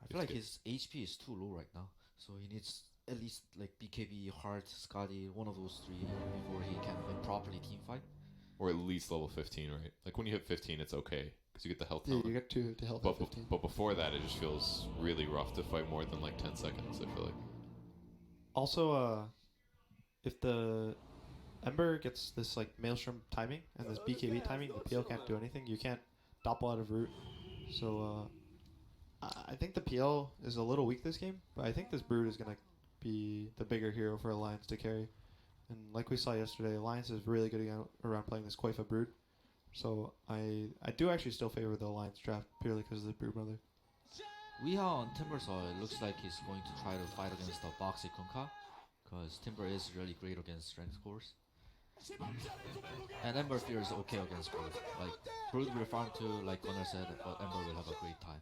I feel like his HP is too low right now. So he needs at least like BKB, Heart, Scotty, one of those 3 before he can win properly team fight. Or at least level 15, right? Like when you hit 15, it's okay because you get the health. Yeah, you get to health at 15. But before that, it just feels really rough to fight more than like 10 seconds. I feel like. Also, if the Ember gets this like Maelstrom timing and this BKB timing. The PL can't do anything. You can't doppel out of root. So I think the PL is a little weak this game, but I think this Brood is going to be the bigger hero for Alliance to carry. And like we saw yesterday, Alliance is really good around playing this Koifa Brood. So I do actually still favor the Alliance draft purely because of the Brood Mother. Weeha on Timber, so it looks like he's going to try to fight against the Boxy Kunkka, because Timber is really great against strength cores. And Ember Fear is okay against Brood. Like, Brood will farm too, like Gunnar said, but Ember will have a great time.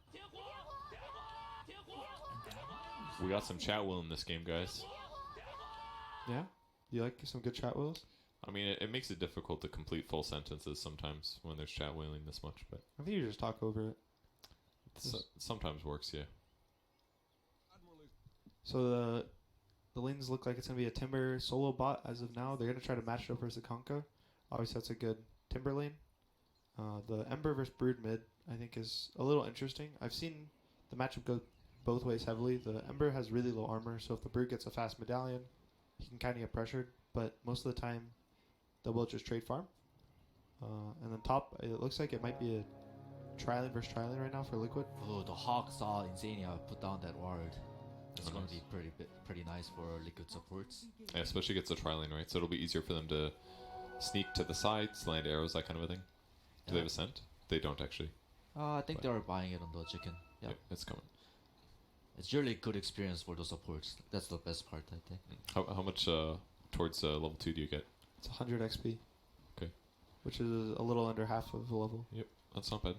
We got some chat will in this game, guys. Yeah? You like some good chat wills? I mean, it makes it difficult to complete full sentences sometimes when there's chat wailing this much, but I think you just talk over it. Sometimes works, yeah. So the lanes look like it's going to be a Timber solo bot as of now. They're going to try to match it up versus Kunkka. Obviously, that's a good Timber lane. The Ember versus Brood mid, I think, is a little interesting. I've seen the matchup go both ways heavily. The Ember has really low armor, so if the Brood gets a fast medallion, he can kind of get pressured. But most of the time, they will just trade farm. And then top, it looks like it might be a Trilane versus Trilane right now for Liquid. Oh, the Hawk saw Insania put down that ward. That's going to be pretty nice for Liquid supports. Yeah, especially against the Trilane, right? So it'll be easier for them to sneak to the sides, land arrows, that kind of a thing. Do they have Ascent? They don't actually. I think they are buying it on the chicken. Yeah, it's coming. It's really good experience for the supports. That's the best part, I think. How much towards level 2 do you get? It's 100 XP. Okay. Which is a little under half of the level. Yep, that's not bad.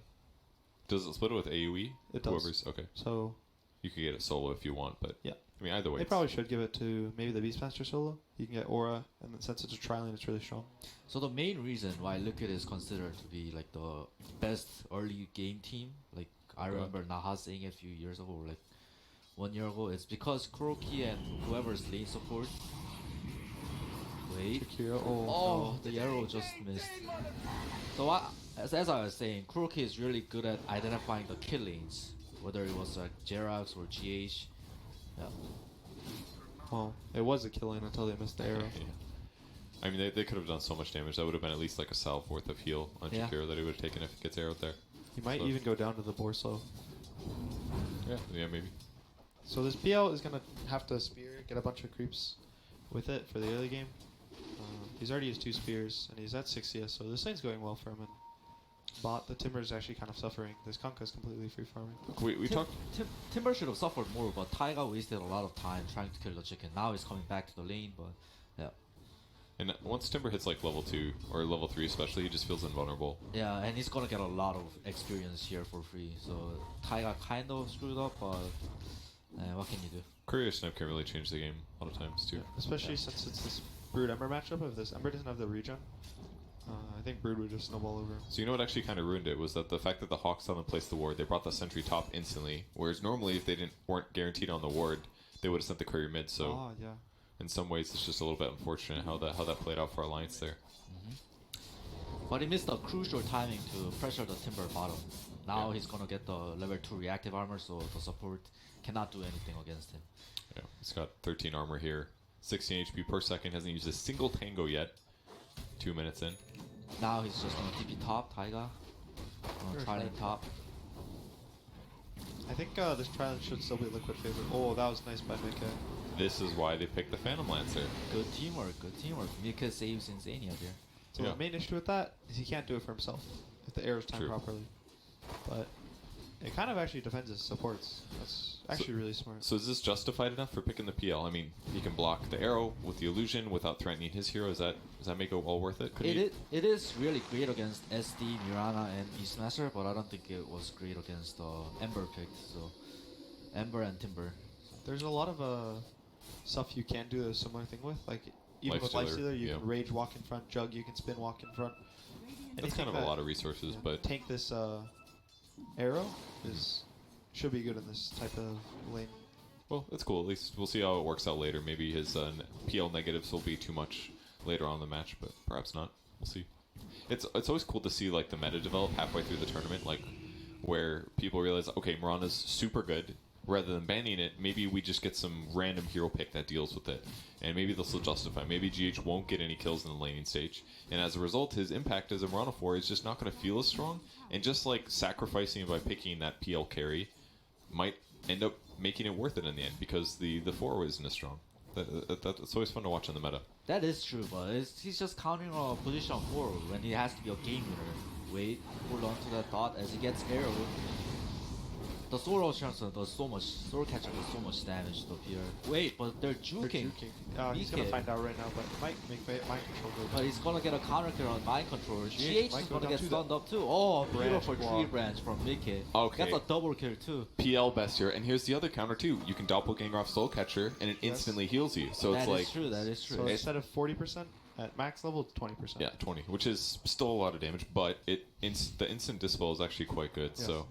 Does it split it with AoE? It does. Whoever's, okay. So you can get it solo if you want, but yeah. I mean, either way. They probably should give it to maybe the Beastmaster solo. You can get Aura, and then since it's a Trilane, it's really strong. So the main reason why Liquid is considered to be like the best early game team, like I remember Naha saying it a few years ago, like 1 year ago, it's because Kuroki and whoever's lane support. Wait. Oh, the arrow just missed. So as I was saying, Kuroki is really good at identifying the kill lanes, whether it was like Jerax or GH. Yeah. Well, it was a kill lane until they missed the arrow. Yeah. I mean, they could have done so much damage. That would have been at least like a salve worth of heal on Shakira that he would have taken if he gets arrowed there. He might even go down to the boar slow. Yeah, maybe. So this PL is going to have to spear, get a bunch of creeps with it for the early game. He's already used 2 spears, and he's at 6 CS, so this lane's going well for him. And bot, the Timber is actually kind of suffering. This Kunkka is completely free farming. We talked. Timber should have suffered more, but Taiga wasted a lot of time trying to kill the chicken. Now he's coming back to the lane, but yeah. And once Timber hits like level 2 or level 3 especially, he just feels invulnerable. Yeah, and he's gonna get a lot of experience here for free. So Taiga kind of screwed up, but what can you do? Courier Snipe can really change the game a lot of times too. Yeah, especially since it's this Brood Ember matchup. If this Ember doesn't have the regen, I think Brood would just snowball over him. So you know what actually kind of ruined it was that the fact that the Hawks didn't place the ward, they brought the sentry top instantly. Whereas normally if they weren't guaranteed on the ward, they would have sent the courier mid. So yeah. In some ways it's just a little bit unfortunate how that played out for Alliance there. But he missed a crucial timing to pressure the Timber bottom. Now he's gonna get the level 2 reactive armor, so the support cannot do anything against him. Yeah, he's got 13 armor here, 16 HP per second, hasn't used a single tango yet. 2 minutes in. Now he's just gonna TP top, Taiga. Trilane top. I think this Trilane should still be Liquid favorite. Oh, that was nice by Mika. This is why they picked the Phantom Lancer. Good teamwork, good teamwork. Mika saves Insania there. So the main issue with that is he can't do it for himself if the arrow's timed properly. But it kind of actually defends his supports. That's actually really smart. So is this justified enough for picking the PL? I mean, he can block the arrow with the illusion without threatening his hero. Does that make it all worth it? It is really great against SD, Mirana, and Beastmaster, but I don't think it was great against Ember pick. So Ember and Timber. There's a lot of stuff you can do a similar thing with, like even with Lifestealer, you can rage walk in front, jug, you can spin walk in front. That's kind of a lot of resources, but tank this arrow should be good in this type of lane. Well, it's cool. At least we'll see how it works out later. Maybe his PL negatives will be too much later on in the match, but perhaps not. We'll see. It's always cool to see like the meta develop halfway through the tournament, like where people realize, okay, Mirana's super good, rather than banning it, maybe we just get some random hero pick that deals with it. And maybe they'll still justify. Maybe GH won't get any kills in the laning stage. And as a result, his impact as a Muranophore is just not going to feel as strong. And just like sacrificing by picking that PL carry might end up making it worth it in the end, because the 4 isn't as strong. That's always fun to watch in the meta. That is true, but he's just counting on a position 4 when he has to be a game winner. Wait, hold on to that thought as he gets arrowed. The Sword Chancellor does so much, Sword Catcher does so much damage to Pierre. Wait, but they're juking. He's gonna find out right now, but it might make mind control go down. But he's gonna get a counter kill on mind control. GH is gonna get too. stunned up too. Oh, beautiful tree branch from Mickey. Okay. That's a double kill too. PL best here, and here's the other counter too. You can doppelganger off Soul Catcher, and it instantly heals you. So it's like true. That is true. So instead of 40% at max level, it's 20%. Yeah, 20, which is still a lot of damage, but the instant dispel is actually quite good. Yes. So.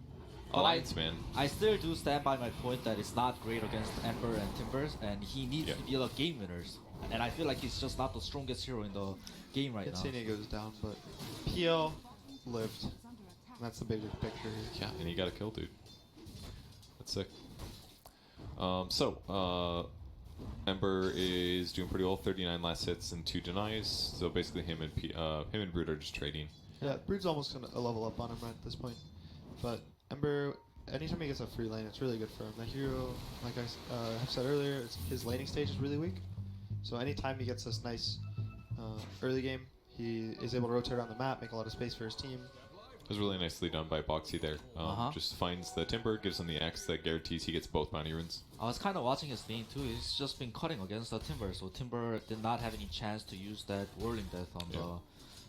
But Alliance, man. I still do stand by my point that it's not great against Ember and Timbers, and he needs to be a game winners. And I feel like he's just not the strongest hero in the game right now. Insania goes down, but PL lived. And that's the bigger picture here. Yeah, and he got a kill, dude. That's sick. Ember is doing pretty well. 39 last hits and 2 denies. So basically, him and Brood are just trading. Yeah, Brood's almost gonna level up on him at this point, but Ember, anytime he gets a free lane, it's really good for him. That hero, like I have said earlier, his laning stage is really weak. So anytime he gets this nice early game, he is able to rotate around the map, make a lot of space for his team. It was really nicely done by Boxy there. Just finds the Timber, gives him the X that guarantees he gets both bounty runes. I was kind of watching his lane too. He's just been cutting against the Timber, so Timber did not have any chance to use that Whirling Death on the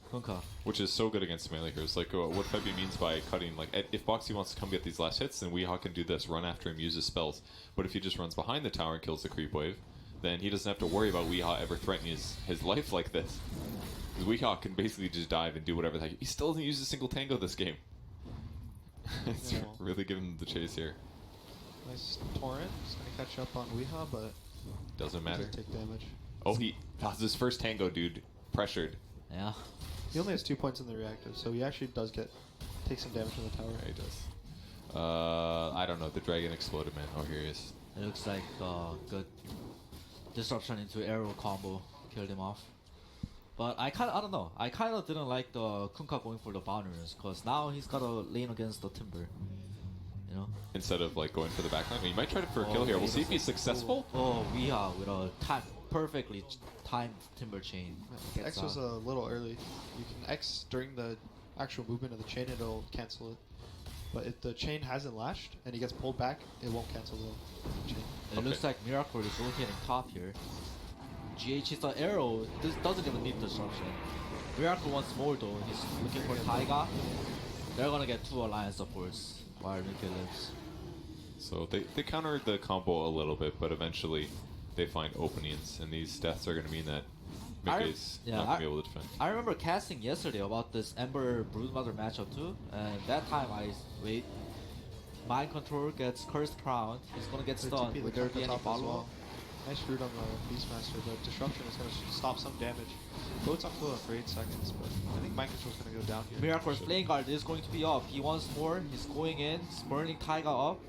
Kunkka. Which is so good against melee heroes. Like what Febby means by cutting, like if Boxy wants to come get these last hits, then Weehaw can do this, run after him, use his spells. But if he just runs behind the tower and kills the creep wave, then he doesn't have to worry about Weehaw ever threatening his life like this. Because Weehaw can basically just dive and do whatever the heck. He still doesn't use a single tango this game. It's really giving him the chase here. Nice torrent. He's gonna catch up on Weehaw, but doesn't matter. Doesn't take damage. Oh, that's his first tango, dude. Pressured. Yeah. He only has 2 points in the reactive, so he actually does take some damage from the tower. Yeah, he does. I don't know. The dragon exploded, man. Oh, here he is. It looks like good disruption into arrow combo killed him off. But I don't know. I kind of didn't like the Kunkka going for the boundaries, because now he's got a lane against the Timber. You know? Instead of like going for the backline, he might try for a kill here. We'll see if he's successful. Oh, Weehaw with a perfectly timed Timber chain. X was a little early. You can X during the actual movement of the chain, it'll cancel it. But if the chain hasn't lashed and he gets pulled back, it won't cancel the chain. It looks like Miracle is rotating top here. GH is the arrow. This doesn't even need disruption. Miracle wants more though. He's looking for Taiga. They're gonna get 2 alliance supports while Mickey lives. So they countered the combo a little bit, but eventually they find openings, and these deaths are going to mean that Mickey's not going to be able to defend. I remember casting yesterday about this Ember Broodmother matchup too, and that time Mind Control gets Cursed Crown. He's gonna get stunned. Would there be any follow-up? Nice root on the Beastmaster, but Disruption is going to stop some damage. Boats up for 8 seconds, but I think Mind Control is going to go down here. Miracle's Flame Guard is going to be up. He wants more. He's going in. He's burning Taiga up.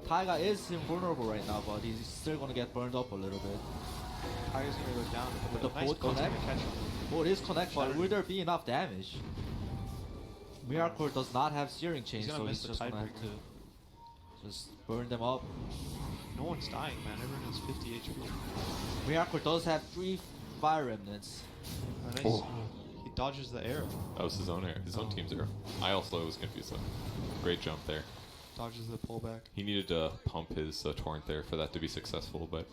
Taiga is invulnerable right now, but he's still going to get burned up a little bit. Taiga's going to go down. But the boat connect. Boat is connect, but will there be enough damage? Miracle does not have Searing Chain, so he's just going to have to just burn them up. No one's dying, man. Everyone has 50 HP. Miracle does have 3 Fire Remnants. Nice. Oh. He dodges the arrow. That was his own arrow, his own team's arrow. I also was confused though. Great jump there. Dodges the pullback. He needed to pump his torrent there for that to be successful, but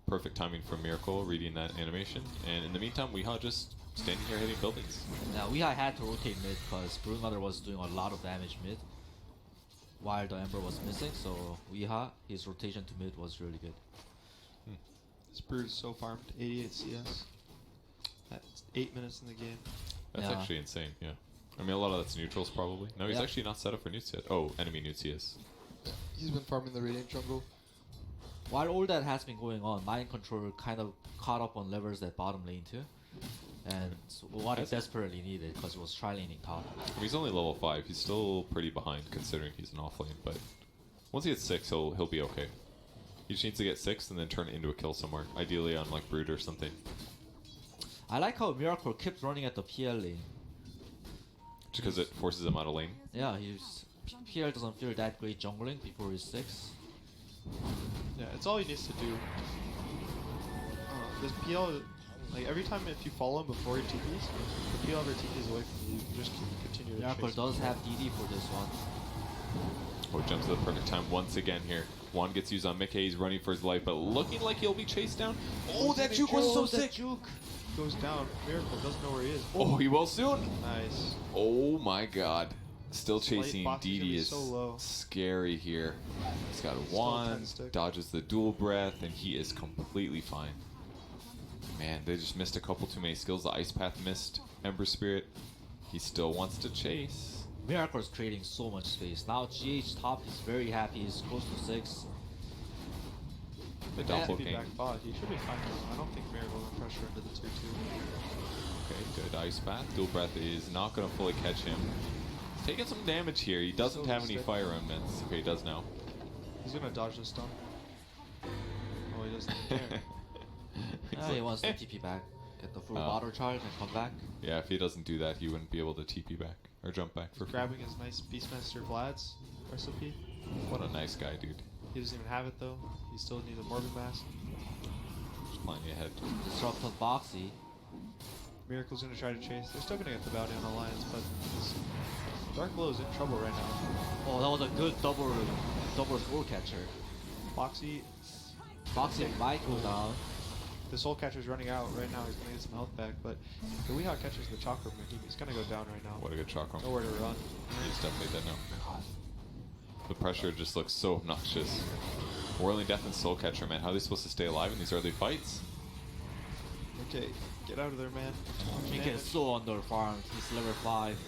perfect timing from Miracle reading that animation. And in the meantime, Weehaw just standing here hitting buildings. Now Weehaw had to rotate mid because Broodmother was doing a lot of damage mid while the Ember was missing, so Weehaw, his rotation to mid was really good. This Brood is so farmed, 88 CS. That's 8 minutes in the game. That's actually insane, yeah. I mean, a lot of that's neutrals probably. No, he's actually not set up for newts yet. Oh, enemy newts he is. He's been farming the Radiant jungle. While all that has been going on, Mind Control kind of caught up on levers that bottom lane too. And so what he desperately needed because he was tri-laning top. I mean, he's only level 5. He's still pretty behind considering he's an off lane, but Once he gets 6, he'll be okay. He just needs to get 6 and then turn it into a kill somewhere. Ideally on like Brood or something. I like how Miracle keeps running at the PL lane. Just because it forces him out of lane. Yeah, PL doesn't feel that great jungling before he's 6. Yeah, it's all he needs to do. This PL, like every time if you follow him before he TPs, the PL ever TPs away from you, you just continue to Miracle chase does have DD for this one. Oh, jumps at the perfect time once again here. Juan gets used on Mickey. He's running for his life, but looking like he'll be chased down. Oh, that juke was so sick. Goes down. Miracle doesn't know where he is. Oh, he will soon. Nice. Oh my god. Still Slight chasing. box is gonna DD be is so low. scary here. He's got Still one, 10 stick. dodges the dual breath, and he is completely fine. Man, they just missed a couple too many skills. The Ice Path missed. Ember Spirit. He still wants to chase. Miracle is creating so much space. Now GH top is very happy. He's close to 6. The doppelganger. Back bot. He should be fine. I don't think Miracle will pressure into the 2-2. Okay, good Ice Path. Dual Breath is not going to fully catch him. Taking some damage here. He doesn't have any fire remnants. Okay, he does now. He's going to dodge the stun. Oh, he doesn't care. He wants to TP back. Get the full bottle charge and come back. Yeah, if he doesn't do that, he wouldn't be able to TP back or jump back for free. Grabbing his nice Beastmaster Vlad's recipe. What a nice guy, dude. He doesn't even have it though. He still needs a Morbid Mask. Just plenty ahead. Disrupt on Boxy. Miracle's gonna try to chase. They're still gonna get the bounty on Alliance, but this Dark Glow is in trouble right now. Oh, that was a good double soul catcher. Boxy might go down. The Soul Catcher's running out right now. He's gonna get some health back, but the Weehawk catches the Chakra. He's gonna go down right now. What a good Chakra. Nowhere to run. He's definitely dead now. The pressure just looks so obnoxious. Whirling Death and Soul Catcher, man. How are they supposed to stay alive in these early fights? Okay, get out of there, man. He gets so under farmed. He's level 5.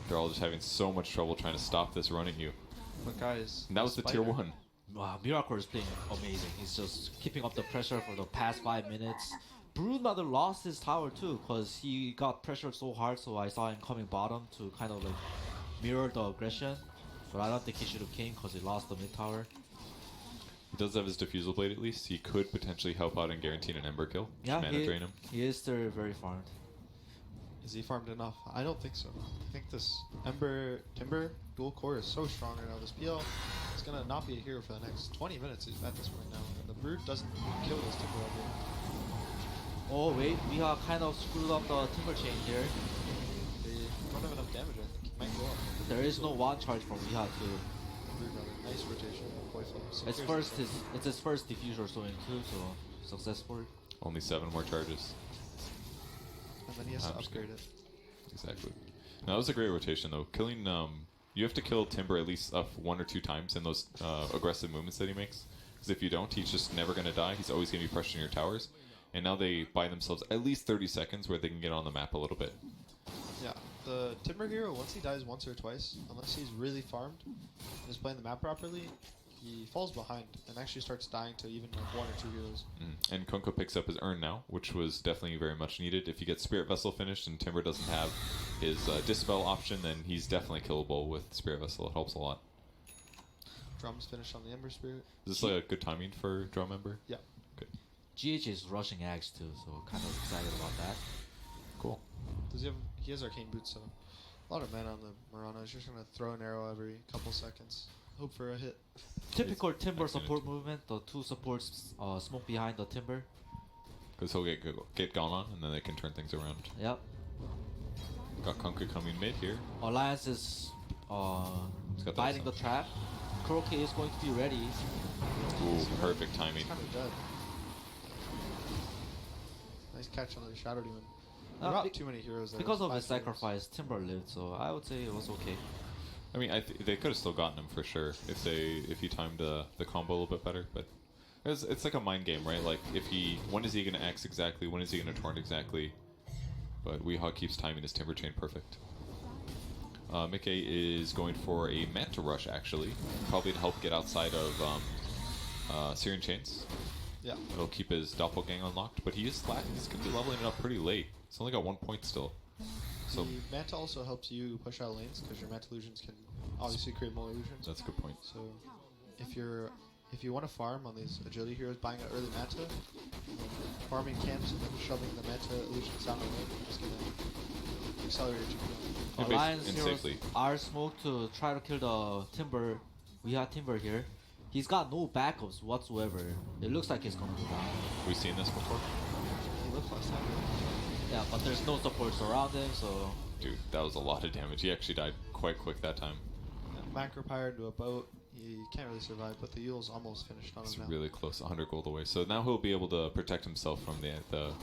They're all just having so much trouble trying to stop this run at you. But guys, and that was the tier 1. Wow, Miracle is playing amazing. He's just keeping up the pressure for the past 5 minutes. Broodmother lost his tower too because he got pressured so hard, so I saw him coming bottom to kind of like mirror the aggression. But I don't think he should have came because he lost the mid tower. He does have his Diffusal Blade at least. He could potentially help out and guarantee an Ember kill. Yeah, mana drain him. He is still very farmed. Is he farmed enough? I don't think so. I think this Ember Timber dual core is so strong right now. This PL is gonna not be a hero for the next 20 minutes at this point now. And the Brood doesn't kill this Timber ever. Oh wait, we are kind of screwed up the Timber chain here. They don't have enough damage. I think he might go up. There is no one charge from Weehawk too. Nice rotation. It's his first diffuser swing too, so successful. Only 7 more charges. And then he has to upgrade it. Exactly. Now that was a great rotation though. Killing you have to kill Timber at least 1 or 2 times in those aggressive movements that he makes. Because if you don't, he's just never going to die. He's always going to be pressuring your towers. And now they buy themselves at least 30 seconds where they can get on the map a little bit. Yeah, the Timber hero, once he dies once or twice, unless he's really farmed and is playing the map properly, he falls behind and actually starts dying to even like 1 or 2 heroes. And Kunko picks up his Urn now, which was definitely very much needed. If you get Spirit Vessel finished and Timber doesn't have his Dispel option, then he's definitely killable with Spirit Vessel. It helps a lot. Drums finished on the Ember Spirit. Is this like a good timing for Drum Ember? Yeah. Good. GH is rushing Axe too, so kind of excited about that. Cool. Does he have? He has Arcane Boots, so a lot of mana on the Mirana. He's just gonna throw an arrow every couple seconds. Hope for a hit. Typical Timber support movement. The 2 supports smoke behind the Timber. Because he'll get gone on, and then they can turn things around. Yep. Got Kunka coming mid here. Alliance is biting the trap. Croquet is going to be ready. Ooh, perfect timing. He's kind of dead. Nice catch on the Shadow Demon. Not too many heroes there. Because of his sacrifice, Timber lived, so I would say it was okay. I mean, they could have still gotten him for sure if he timed the combo a little bit better. But it's like a mind game, right? Like when is he gonna X exactly? When is he gonna torrent exactly? But Weehawk keeps timing his Timber Chain perfect. Mickey is going for a Manta Rush actually, probably to help get outside of Syrian Chains. Yeah. It'll keep his Doppelgang unlocked, but he is slack. He's gonna be leveling it up pretty late. He's only got 1 point still. So the Manta also helps you push out lanes because your Manta Illusions can obviously create more illusions. That's a good point. So if you want to farm on these agility heroes, buying an early manta, farming camps and then shoving the manta illusions down the way is gonna accelerate your GP. Alliance heroes are smoked to try to kill the Timber. We have Timber here. He's got no backups whatsoever. It looks like he's gonna go down. We've seen this before. He looked last time. Yeah, but there's no supports around him, so... Dude, that was a lot of damage. He actually died quite quick that time. Macro Pyre into a boat. He can't really survive, but the Yule's almost finished on It's him now. really close, 100 gold away. So now he'll be able to protect himself from the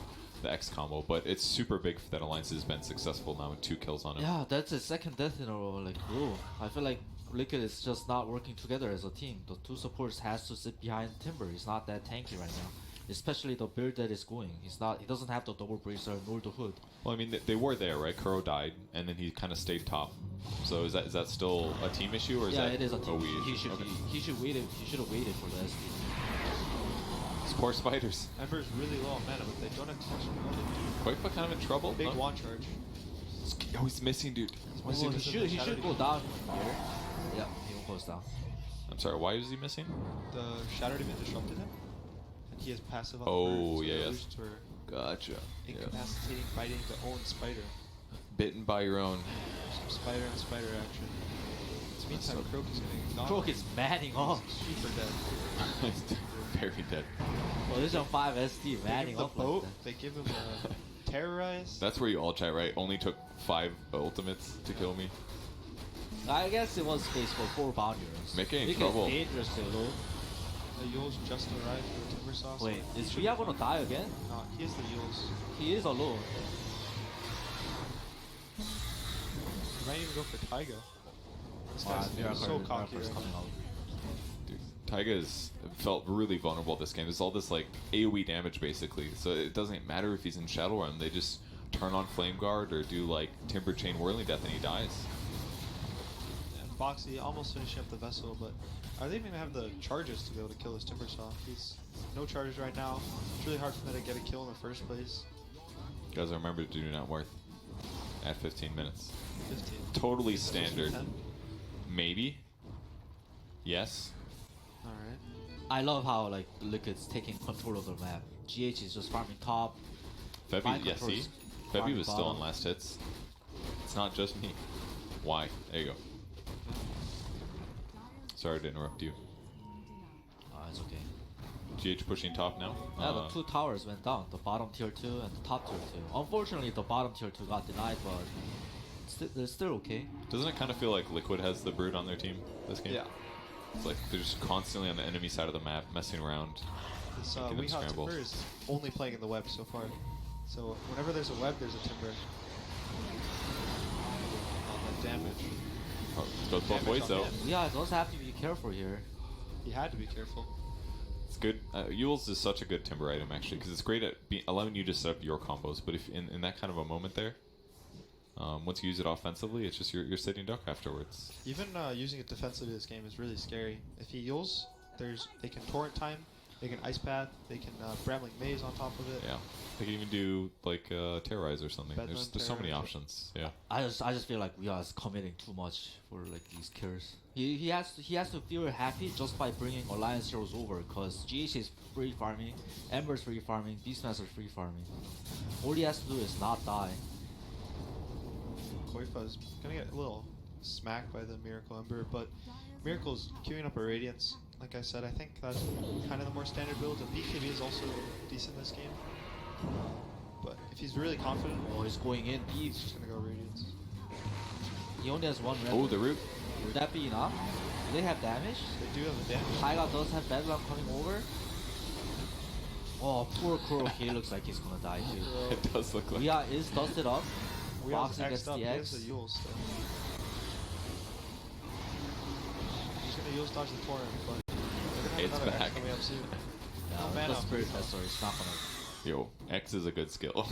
X combo, but it's super big that Alliance has been successful now with 2 kills on him. Yeah, that's his second death in a row. Like, whoa. I feel like Liquid is just not working together as a team. The 2 supports has to sit behind Timber. He's not that tanky right now. Especially the build that is going. He doesn't have the double bracer nor the hood. Well, I mean, they were there, right? Kuro died, and then he kind of stayed top. So is that still a team issue, or is that it is a team. OE issue? He should have waited for this. These poor spiders. Ember's really low on mana, but they don't have protection. Quite kind of in trouble. Big wand charge. Oh, he's missing, dude. Well, he should go down here. Yeah, he goes down. I'm sorry, why is he missing? The Shadow Demon disrupted him, and he has passive on the Oh, bird, so yeah, the yes. illusions were Gotcha. incapacitating, biting the own spider. Bitten by your own. Some spider and spider action. In the meantime, Croak is getting knocked. Croak is manning off. Super dead. Very dead. Position 5 SD They manning give him the off boat. like that. They give him a terrorize. That's where you all chat, right? Only took 5 ultimates to kill me. I guess it was space for 4 bounty runs. Making It's trouble. dangerous to low. The Yule's just arrived for Timber Sauce. Wait, is Rhea gonna die again? No, he is the Yule's. He is alone. He might even go for Taiga. This Wow, guy's Miracle- so cocky Miracle's right coming now. out. Dude, Taiga has felt really vulnerable this game. There's all this like AoE damage basically, so it doesn't matter if he's in Shadowrun. They just turn on Flame Guard or do like Timber Chain Whirling Death and he dies. And Boxy almost finishing up the vessel, but are they even gonna have the charges to be able to kill this Timber Saw? He's no charges right now. It's really hard for him to get a kill in the first place. Guys, remember to do not worth at 15 minutes. 15. Totally standard. 10? Maybe. Yes. Alright. I love how like Liquid's taking control of the map. GH is just farming top. Febby, Mind yeah, control's see? Febby farming was still on bottom. last hits. It's not just me. Why? There you go. Sorry to interrupt you. It's okay. GH pushing top now. Yeah, the 2 towers went down. The bottom tier 2 and the top tier 2. Unfortunately, the bottom tier 2 got denied, but they're still okay. Doesn't it kind of feel like Liquid has the Brood on their team this game? Yeah. It's like they're just constantly on the enemy side of the map, messing around. This making them Weehawk scramble. Timber is only playing in the web so far. So whenever there's a web, there's a Timber. That damage. Oh, it goes both Damage ways on though. him. Yeah, those have to be careful here. He had to be careful. It's good. Yule's is such a good Timber item actually, because it's great at allowing you to set up your combos. But if in that kind of a moment there, once you use it offensively, it's just you're sitting duck afterwards. Even using it defensively this game is really scary. If he Yules, they can torrent time, they can ice path, they can Brambling Maze on top of it. Yeah, they can even do like terrorize or something. Bedlam There's so many terrorize. options. Yeah. I just feel like we are committing too much for like these kills. He has to feel happy just by bringing Alliance heroes over, because GH is free farming, Ember's free farming, Beastmaster's free farming. All he has to do is not die. Koifa is gonna get a little smacked by the Miracle Ember, but Miracle's queuing up a Radiance. Like I said, I think that's kind of the more standard build. And BKB is also decent this game. But if he's really confident, Oh, he's going in deep. he's just gonna go Radiance. He only has 1 red. Oh, the root. Would that be enough? Do they have damage? They do have the damage. Taiga does have Bedlam coming over. Oh, poor Kuro. He looks like he's gonna die too. It does look like. Rhea is dusted up. We have Boxing gets X'd up. the He has X. the Yule still. He's gonna Yule dodge the torrent, but they're gonna have It's another X back. coming up soon. Yeah, No the mana on Spirit Koifa. Tester is not gonna. Yo, X is a good skill.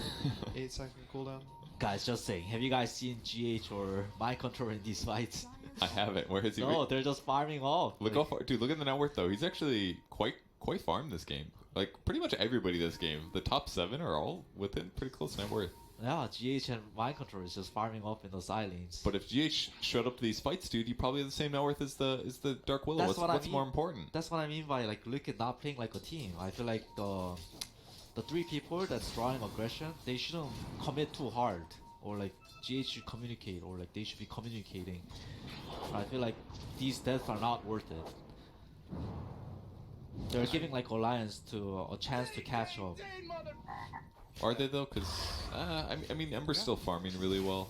8-second cooldown. Guys, just saying. Have you guys seen GH or Mind Control in these fights? I haven't. Where is he? No, they're just farming off. Look how far, dude. Look at the net worth though. He's actually quite farmed this game. Like pretty much everybody this game. The top 7 are all within pretty close net worth. Yeah, GH and Mind Control is just farming up in those islands. But if GH showed up to these fights, dude, you probably have the same net worth as the Dark Willow. That's What's I mean. more important? That's what I mean by like Liquid not playing like a team. I feel like the 3 people that's drawing aggression, they shouldn't commit too hard, or like GH should communicate, or like they should be communicating. I feel like these deaths are not worth it. They're giving like Alliance to a chance to catch up. Are they though? Because I mean, Ember's still farming really well.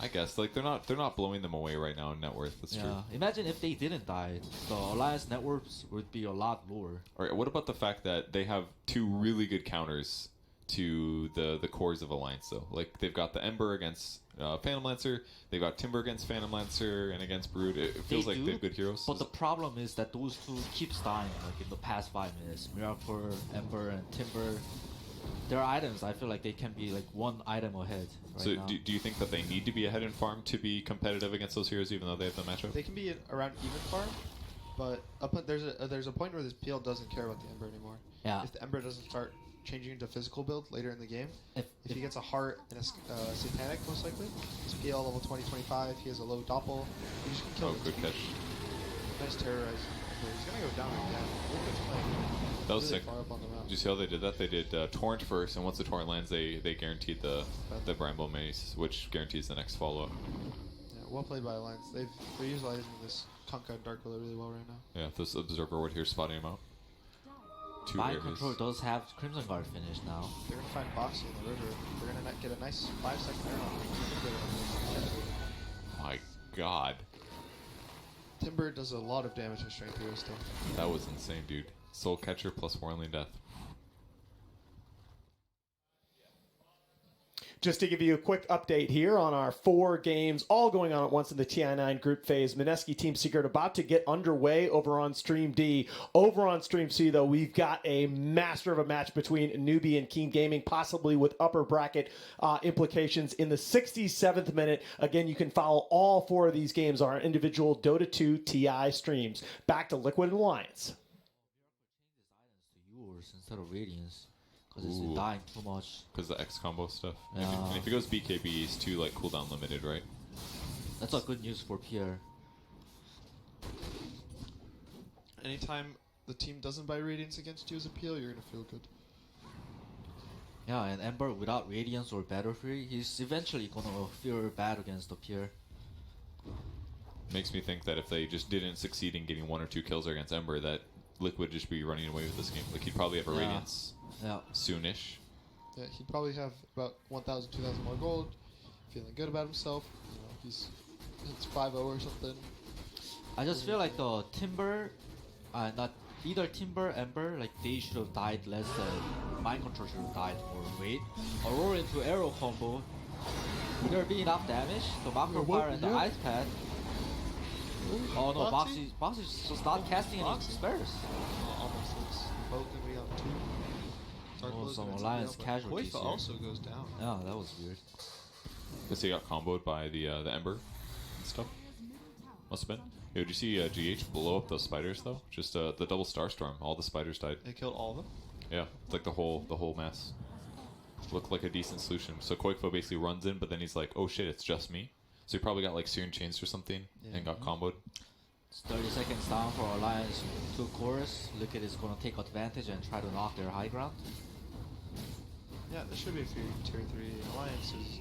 I guess like they're not blowing them away right now in net worth. That's true. Imagine if they didn't die, the Alliance net worths would be a lot lower. All right. What about the fact that they have 2 really good counters to the cores of Alliance though? Like they've got the Ember against Phantom Lancer, they've got Timber against Phantom Lancer and against Brood. It feels like they have good heroes. But the problem is that those 2 keeps dying like in the past 5 minutes. Miracle, Ember, and Timber. Their items, I feel like they can be like 1 item ahead. Right So now. do you think that they need to be ahead in farm to be competitive against those heroes, even though they have the matchup? They can be around even farm, but there's a point where this PL doesn't care about the Ember anymore. Yeah. If the Ember doesn't start changing into physical build later in the game, if he gets a heart and a satanic, most likely, his PL level 20-25, he has a low doppel, you just can kill him. Good catch. Nice terrorize. He's gonna go down again. Liquid's playing. That was really sick. far up on the map. Did you see how they did that? They did Torrent first, and once the Torrent lands, they guaranteed the Bramble Maze, which guarantees the next follow-up. Yeah, well played by Alliance. They're utilizing this Kunkka and Dark Willow really well right now. Yeah, this Observer Ward here spotting him out. 2 Mind areas. Control does have Crimson Guard finished now. They're gonna find Boxy in the river. They're gonna get a nice 5-second air. My God. Timber does a lot of damage to Strength Hero still. That was insane, dude. Soul Catcher plus Whirling Death. Just to give you a quick update here on our 4 games, all going on at once in the TI9 group phase. Mineski Team Secret about to get underway over on Stream D. Over on Stream C, though, we've got a master of a match between Newbie and Keen Gaming, possibly with upper bracket implications in the 67th minute. Again, you can follow all 4 of these games on our individual Dota 2 TI streams. Back to Liquid and Alliance. Yours instead of Radiance. Because it's been dying too much. Because the X combo stuff. Yeah. And if it goes BKB, he's too like cooldown limited, right? That's all good news for Pierre. Anytime the team doesn't buy Radiance against you as a PL, you're gonna feel good. Yeah, and Ember without Radiance or Battle Fury, he's eventually gonna feel bad against the Pierre. Makes me think that if they just didn't succeed in getting 1 or 2 kills against Ember, that Liquid just be running away with this game. Like he'd probably have a Radiance soonish. Yeah, he'd probably have about 1,000, 2,000 more gold, feeling good about himself. You know, it's 5-0 or something. I just feel like the Timber, not either Timber, Ember, like they should have died less than Mind Control should have died more. Wait, Aurora into arrow combo. There be enough damage. The Macro Fire and the Ice Pad. Oh no, Boxy's just not casting any spares. Almost looks both gonna be on 2. Oh, some Alliance casualties Koifa also goes down. Yeah, that was weird. Guess he got comboed by the Ember and stuff. Must have been. Yo, did you see GH blow up those spiders though? Just the double Starstorm. All the spiders died. They killed all of them? Yeah, it's like the whole mass. Looked like a decent solution. So Koikfo basically runs in, but then he's like, oh shit, it's just me. So he probably got like Searing Chains or something and got comboed. It's 30 seconds down for Alliance to Chorus. Liquid is going to take advantage and try to knock their high ground. Yeah, there should be a few tier 3 alliances.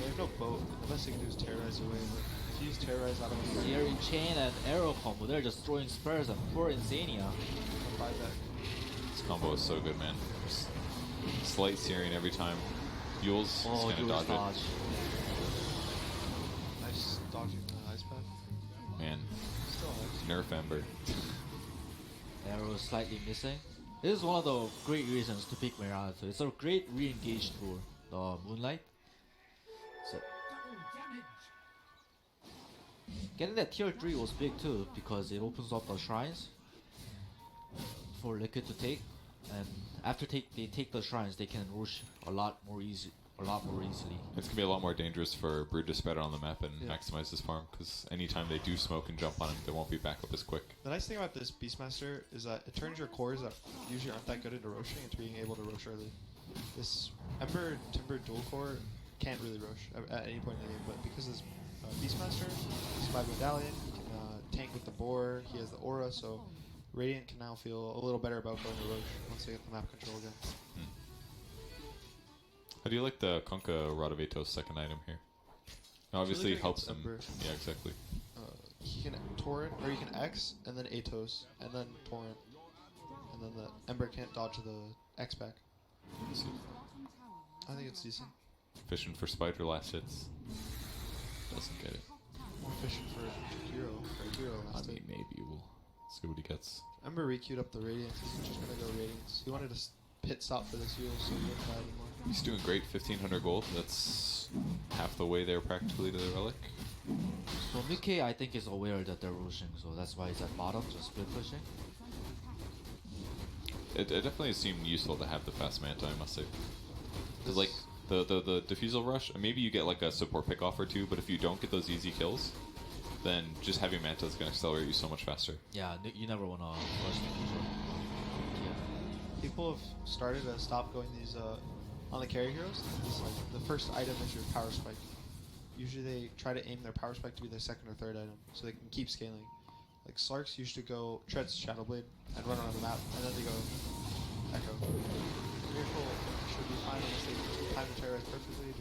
They have no boat. The best they can do is terrorize away. But if you use terrorize out of a Searing Chain and arrow combo, they're just throwing spares and poor Insania. This combo is so good, man. Just slight Searing every time. Yule's just gonna dodge it. Nice dodging the ice pad. Man, Still nerf Ember. Arrow is slightly missing. This is one of the great reasons to pick Mirage. It's a great re-engage tool, the Moonlight. So getting that tier 3 was big too because it opens up the shrines for Liquid to take, and after they take the shrines, they can rush a lot more easily. It's gonna be a lot more dangerous for Brood to spread out on the map and maximize his farm, because anytime they do smoke and jump on him, they won't be back up as quick. The nice thing about this Beastmaster is that it turns your cores that usually aren't that good into roshing into being able to rosh early. This Ember Timber dual core can't really rush at any point in the game, but because his Beastmaster, he's by Medallion, he can tank with the boar, he has the aura, so Radiant can now feel a little better about going to Roche once they get the map control again. How do you like the Kunkka Radavatos second item here? Obviously it helps him. Ember. Yeah, exactly. He can Torrent, or he can X, and then Atos, and then Torrent. And then the Ember can't dodge the X back. I think it's decent. Fishing for Spider last hits. Doesn't get it. More fishing for hero last hit. Maybe we'll see what he gets. Ember re-queued up the Radiance. He's just gonna go Radiance. He wanted to pit stop for this heal, so he didn't die anymore. He's doing great, 1500 gold. That's half the way there practically to the relic. So Mickey, I think, is aware that they're rushing, so that's why he's at bottom, just split pushing. It definitely seemed useful to have the fast Manta, I must say. Because like the Diffusal Rush, maybe you get like a support pick off or two, but if you don't get those easy kills, then just having Manta is going to accelerate you so much faster. Yeah, you never want to rush Diffusal. People have started to stop going these on the carry heroes. It's like the first item is your power spike. Usually they try to aim their power spike to be their second or third item, so they can keep scaling. Like Slarks used to go treads Shadow Blade and run around the map, and then they go Echo. Miracle should be fine unless they time the terrorize perfectly.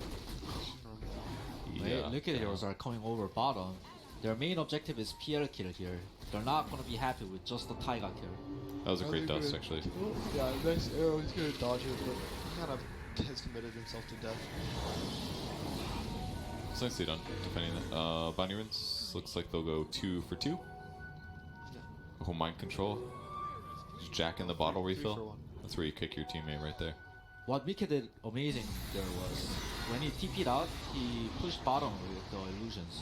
Yeah. Liquid heroes are coming over bottom. Their main objective is PL kill here. They're not going to be happy with just the Taiga kill. That was a great dust, actually. Yeah, nice arrow. He's going to dodge it, but he kind of has committed himself to death. It's nicely done defending that. Bounty Runes looks like they'll go 2 for 2. Oh, mind control. Just Jack in the bottle refill. That's where you kick your teammate right there. What Mickey did amazing there was when he TP'd out, he pushed bottom with the illusions.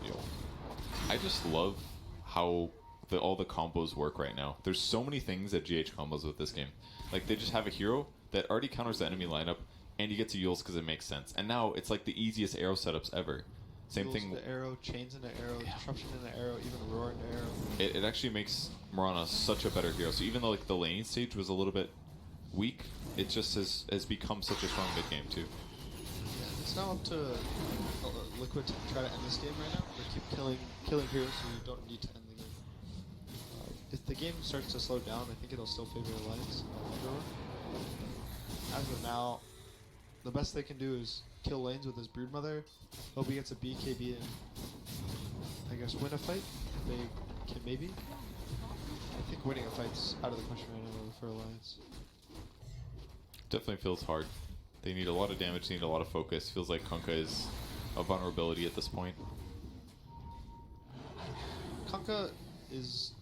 Yo. I just love how all the combos work right now. There's so many things that GH combos with this game. Like they just have a hero that already counters the enemy lineup, and he gets a Yules because it makes sense. And now it's like the easiest arrow setups ever. Same Yules thing. Into arrow, chains into arrow, disruption into arrow, even roar into arrow. It actually makes Mirana such a better hero. So even though like the laning stage was a little bit weak, it just has become such a strong mid game too. Yeah, it's now up to Liquid to try to end this game right now. They keep killing heroes so you don't need to end the game. If the game starts to slow down, I think it'll still favor Alliance. As of now, the best they can do is kill lanes with his Broodmother. Hope he gets a BKB and I guess win a fight. They can maybe. I think winning a fight's out of the question right now for Alliance. Definitely feels hard. They need a lot of damage, they need a lot of focus. Feels like Kunkka is a vulnerability at this point. Kunkka is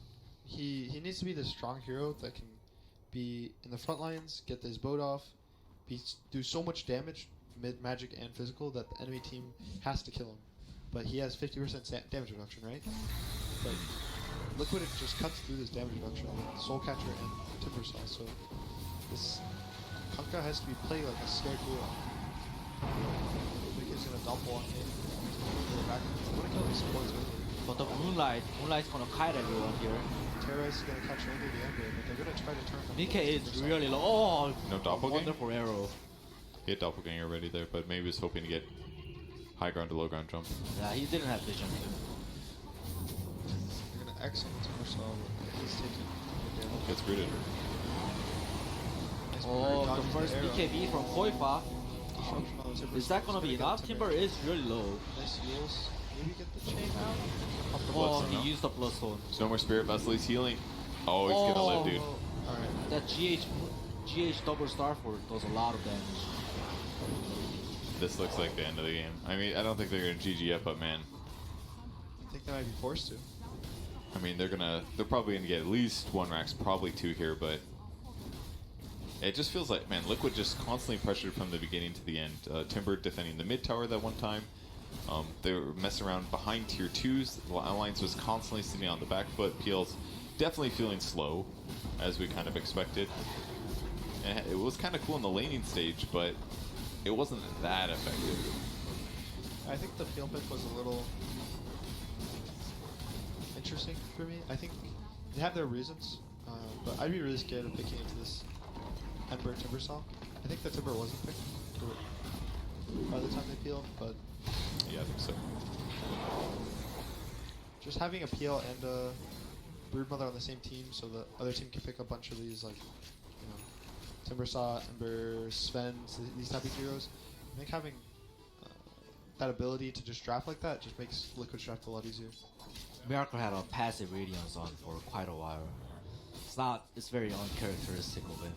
he needs to be the strong hero that can be in the front lines, get his boat off, do so much damage, mid magic and physical, that the enemy team has to kill him. But he has 50% damage reduction, right? But Liquid just cuts through this damage reduction with Soul Catcher and Timbersaw. So this Kunkka has to be played like a scared hero. He's gonna dump one in. I'm gonna kill these supports with it. But the Moonlight's gonna kite everyone here. Terra is gonna catch only the Ember, but they're gonna try to turn them. Mickey is really low. Oh, no Doppelganger? Wonderful arrow. He had Doppelganger already there, but maybe he was hoping to get high ground to low ground jump. Yeah, he didn't have vision. They're gonna X on Timbersaw, but he's taking the damage. Gets rooted. Oh, the first BKB from Koifa. Is that gonna be enough? Timber is really low. Nice heals. Maybe get the chain out. Oh, he used the Bloodstone. There's no more Spirit Vessel, he's healing. Oh, he's gonna live, dude. Alright. That GH double Starford does a lot of damage. This looks like the end of the game. I mean, I don't think they're gonna GG yet, but man. I think they might be forced to. I mean, they're probably gonna get at least 1 Rax, probably 2 here, but it just feels like, man, Liquid just constantly pressured from the beginning to the end. Timber defending the mid tower that one time. They were messing around behind tier 2s. The Alliance was constantly sitting on the back foot. PL's definitely feeling slow, as we kind of expected. And it was kind of cool in the laning stage, but it wasn't that effective. I think the field pick was a little interesting for me. I think they have their reasons, but I'd be really scared of picking into this Ember Timbersaw. I think the Timber wasn't picked. by the time they peel, but Yeah, I think so. just having a PL and a Broodmother on the same team, so the other team can pick a bunch of these, like, you know, Timbersaw, Ember, Sven, these type of heroes. I think having that ability to just draft like that just makes Liquid's draft a lot easier. Miracle had a passive Radiance on for quite a while. It's very uncharacteristic of him.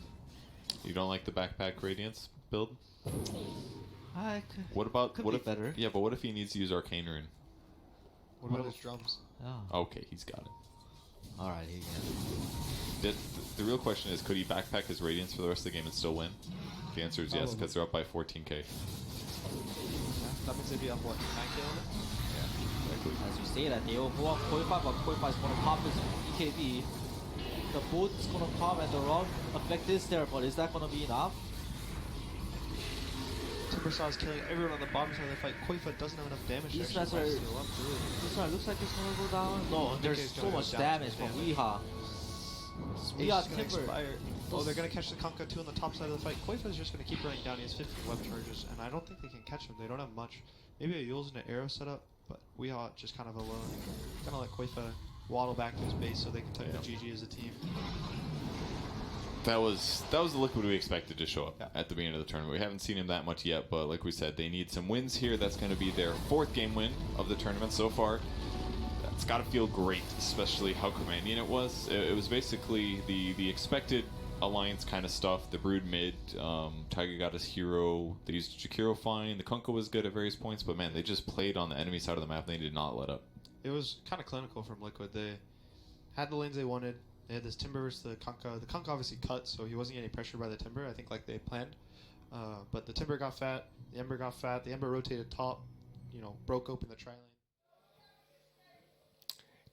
You don't like the backpack Radiance build? What could what be if better. Yeah, but what if he needs to use Arcane Rune? What about his drums? Oh. Okay, he's got it. Alright, he can. The real question is, could he backpack his Radiance for the rest of the game and still win? The answer is yes, because they're up by 14k. Yeah, that means they'd be up, what, 9k on it? Yeah, exactly. As you say that, they overall Koi5, but Koi5 is going to pop his EKB. The boot is going to pop and the run effect is there, but is that going to be enough? Timbersaw is killing everyone on the bottom side of the fight. Koifa doesn't have enough damage to These actually guys are... steal up, really. This one looks like it's going to go down. No, DK there's is so gonna go much down damage to from damage. Weeha. Ace Weeha is gonna Timber. expire. Oh, they're gonna catch the Conka 2 on the top side of the fight. Koifa is just gonna keep running down. He has 15 web charges, and I don't think they can catch him. They don't have much. Maybe a Yule's and an arrow setup, but Weeha just kind of alone. Gonna let Koifa waddle back to his base so they can take the GG as a team. That was the Liquid we expected to show up at the beginning of the tournament. We haven't seen him that much yet, but like we said, they need some wins here. That's going to be their 4th game win of the tournament so far. That's got to feel great, especially how commanding it was. It was basically the expected alliance kind of stuff. The Brood mid, Tiger got his hero. They used Jakiro fine. The Kunkka was good at various points, but man, they just played on the enemy side of the map. And they did not let up. It was kind of clinical from Liquid. They had the lanes they wanted. They had this Timber versus the Kunkka. The Kunkka obviously cut, so he wasn't getting pressure by the Timber, I think, like they planned. But the Timber got fat, the Ember got fat, the Ember rotated top, broke open the tri-lane.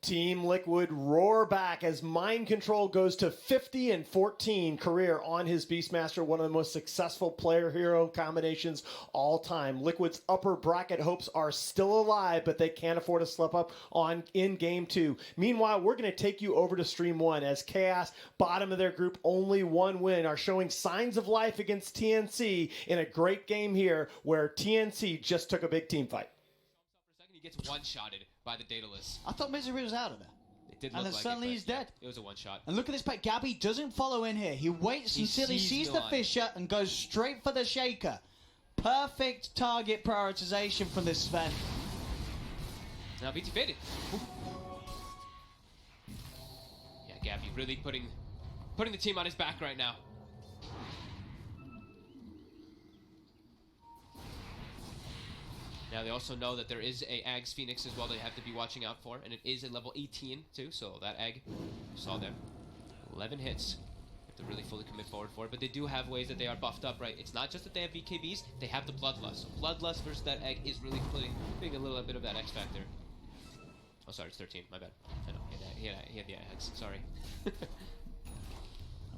Team Liquid roar back as Mind Control goes to 50-14 career on his Beastmaster, one of the most successful player-hero combinations all time. Liquid's upper bracket hopes are still alive, but they can't afford to slip up in Game 2. Meanwhile, we're going to take you over to Stream 1 as Chaos, bottom of their group, only one win, are showing signs of life against TNC in a great game here where TNC just took a big team fight. He gets one-shotted by the Daedalus. I thought Misery was out of there. It did And look then like suddenly it, he's but yeah, dead. it was a one-shot. And look at this pack. Gabby doesn't follow in here. He waits until he sees the line. Fisher and goes straight for the Shaker. Perfect target prioritization from this Sven. Now BT faded. Yeah, Gabby really putting the team on his back right now. Now they also know that there is a Ags Phoenix as well they have to be watching out for, and it is a level 18 too, so that Egg, you saw them, 11 hits. Have to really fully commit forward for it, but they do have ways that they are buffed up, right? It's not just that they have BKBs, they have the Bloodlust. So Bloodlust versus that Egg is really putting a little bit of that X factor. Oh, sorry, it's 13, my bad. I know, he had the Eggs, sorry.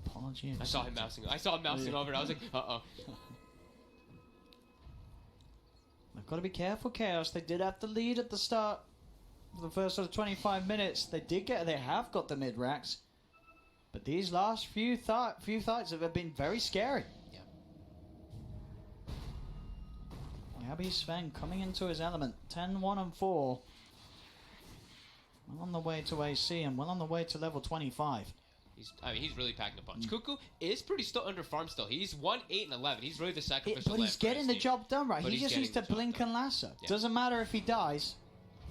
Apology. I saw him mousing over, I was like, uh-oh. They've got to be careful, Chaos. They did have the lead at the start for the first sort of 25 minutes. They have got the mid racks, but these last few fights have been very scary. Yeah. Gabby Sven coming into his element, 10-1-4. Well on the way to AC and well on the way to level 25. He's really packing a punch. Cuckoo is pretty still under farm still. He's 1-8-11. He's really the sacrificial But lamb he's for his getting the team. job done, right? But He he's just needs to getting the job blink done. and lasso. Yeah. Doesn't matter if he dies.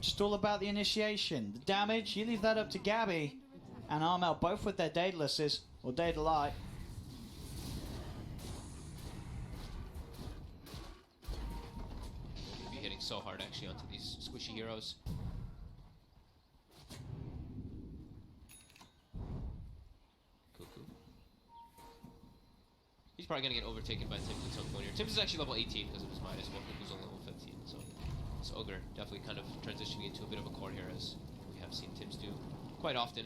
Just all about the initiation. The damage, you leave that up to Gabby and Armel, both with their Daedaluses, or Daedalite. He'll be hitting so hard actually onto these squishy heroes. Cuckoo. He's probably going to get overtaken by Tims at some point here. Tims is actually level 18 because of his Midas, while Cuckoo's only level 15. So Ogre definitely kind of transitioning into a bit of a core here, as we have seen Tims do quite often.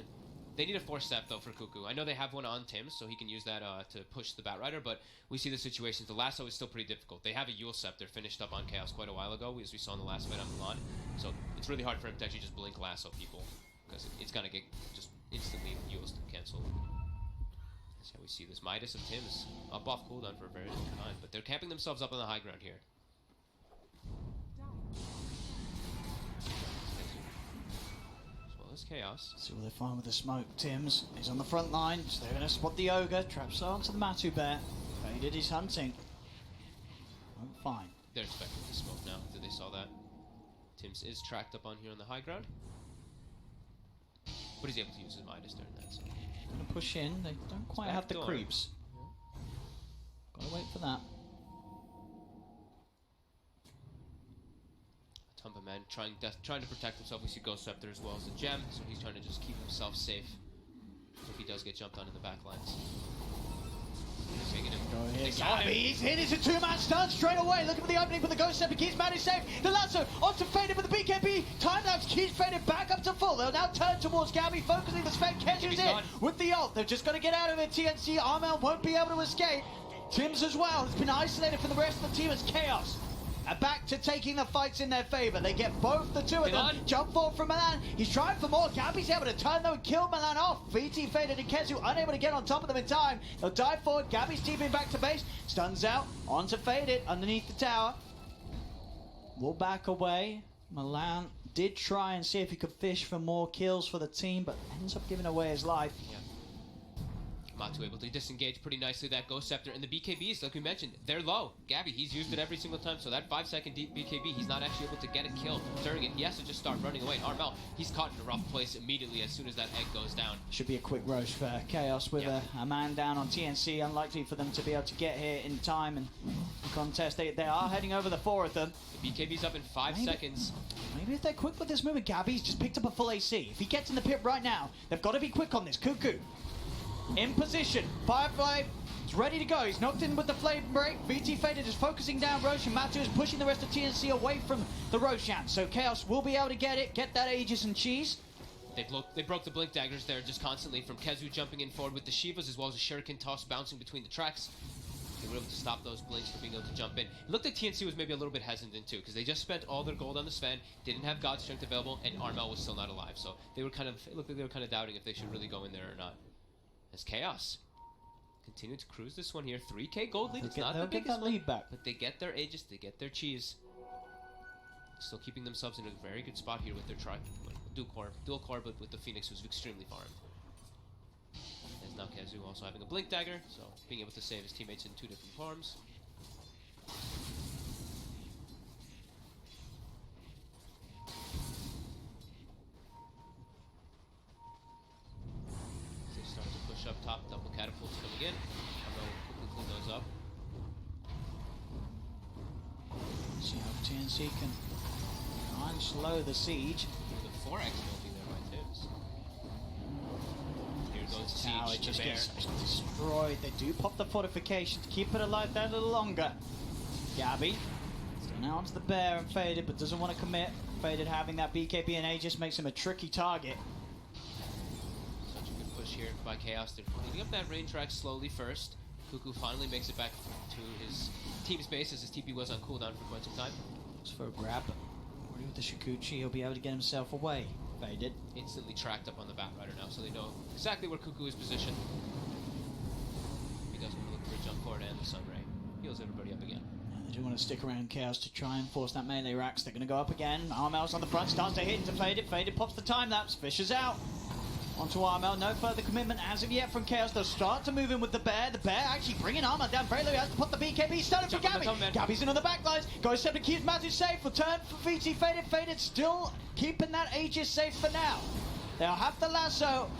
They need a force step though for Cuckoo. I know they have one on Tims, so he can use that to push the Batrider, but we see the situations. The lasso is still pretty difficult. They have a Yule Scepter finished up on Chaos quite a while ago, as we saw in the last fight on Milan. So it's really hard for him to actually just blink lasso people, because it's gonna get just instantly Yule's canceled. That's how we see this Midas of Tims up off cooldown for a very long time, but they're camping themselves up on the high ground here. is Chaos. See what they find with the smoke. Tim's is on the front line, so they're going to spot the Ogre. Traps onto the Matu Bear. Faded is hunting. Oh, fine. They're expecting the smoke now, after they saw that. Tim's is tracked up on here on the high ground. But he's able to use his Midas during that. So. Going to push in. They don't quite have the Backdoor. creeps. Got to wait for that. Tumba Man trying to protect himself. We see Ghost Scepter as well as the gem, so he's trying to just keep himself safe if he does get jumped on in the back lines. Taking him. Go They ahead, saw him. Gabby. He's hit. It's a two-man stun straight away. Looking for the opening, but the Ghost Scepter keeps Maddie safe. The lasso onto Faded with the BKB. Time lapse keeps Faded back up to full. They'll now turn towards Gabby, focusing the Sven. Kezu's in with the ult. They're just going to get out of it. TNC Armel won't be able to escape. Tim's as well has been isolated from the rest of the team as Chaos. And back to taking the fights in their favor. They get both the two of them. Jump forward from Milan. He's trying for more. Gabby's able to turn though and kill Milan off. VT Faded and Kezu unable to get on top of them in time. They'll dive forward. Gabby's TPing back to base. Stuns out. Onto Faded underneath the tower. Will back away. Milan did try and see if he could fish for more kills for the team, but ends up giving away his life. Yeah. Matu able to disengage pretty nicely that Ghost Scepter, and the BKBs, like we mentioned, they're low. Gabby, he's used it every single time, so that 5-second deep BKB, he's not actually able to get a kill during it. He has to just start running away. And Armel, he's caught in a rough place immediately as soon as that egg goes down. Should be a quick roast for Chaos with a man down on TNC. Unlikely for them to be able to get here in time and contest. They are heading over the four of them. The BKB's up in 5 seconds. Maybe if they're quick with this movement, Gabby's just picked up a full AC. If he gets in the pit right now, they've got to be quick on this. Cuckoo in position. Firefly is ready to go. He's knocked in with the flame break. VT Faded is focusing down Roshan. Matu is pushing the rest of TNC away from the Roshan. So Chaos will be able to get that Aegis and cheese. They broke the Blink Daggers there just constantly from Kezu jumping in forward with the Shivas as well as a Shuriken toss bouncing between the tracks. They were able to stop those Blinks from being able to jump in. It looked like TNC was maybe a little bit hesitant too because they just spent all their gold on the Sven, didn't have God Strength available, and Armel was still not alive. So it looked like they were kind of doubting if they should really go in there or not. As Chaos continue to cruise this one here. 3k gold lead. It's not the biggest lead back, but they get their Aegis, they get their cheese. Still keeping themselves in a very good spot here with their dual core, but with the Phoenix who's extremely farmed. As now Kezu also having a Blink Dagger, so being able to save his teammates in 2 different farms. Up top, double catapults coming in. Armel will quickly clean those up. See how TNC can try and slow the siege. The 4x will be there by Tibbs. Here goes the Tower siege. just The bear. gets destroyed. They do pop the fortification to keep it alive that little longer. Gabby still now onto the bear and Faded, but doesn't want to commit. Faded having that BKB and Aegis makes him a tricky target. Here by Chaos. They're cleaning up that range rack slowly first. Cuckoo finally makes it back to his team's base as his TP was on cooldown for quite some time. Looks for a grab. Already with the Shikuchi, he'll be able to get himself away. Faded. Instantly tracked up on the Batrider now, so they know exactly where Cuckoo is positioned. He does want to look for a jump forward and the Sunray. Heals everybody up again. They do want to stick around Chaos to try and force that melee racks. They're going to go up again. Armel's on the front, starts to hit into Faded. Faded pops the time lapse, fishes out. Onto Armel, no further commitment as of yet from Chaos. They'll start to move in with the bear. The bear actually bringing Armel down very low. He has to put the BKB. Started for Gabby. Gabby's in on the back lines. Ghost Scepter keeps Matthew safe. Return for VT Faded. Faded still keeping that Aegis safe for now. They'll have the lasso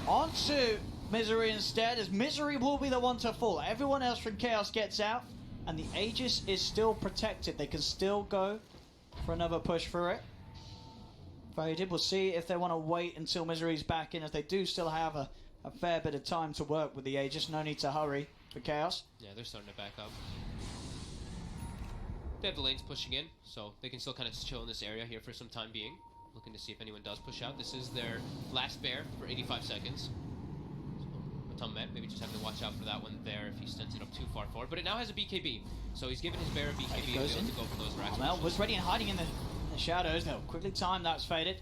onto Misery instead, as Misery will be the one to fall. Everyone else from Chaos gets out, and the Aegis is still protected. They can still go for another push for it. Faded. We'll see if they want to wait until Misery's back in, as they do still have a fair bit of time to work with the Aegis. No need to hurry for Chaos. Yeah, they're starting to back up. They have the lanes pushing in, so they can still kind of chill in this area here for some time being. Looking to see if anyone does push out. This is their last bear for 85 seconds. So, Matummet, maybe just have to watch out for that one there if he sends it up too far forward. But it now has a BKB, so he's given his bear a BKB to be able to go for those racks. Armel was ready and hiding in the shadows. They'll quickly time that's Faded.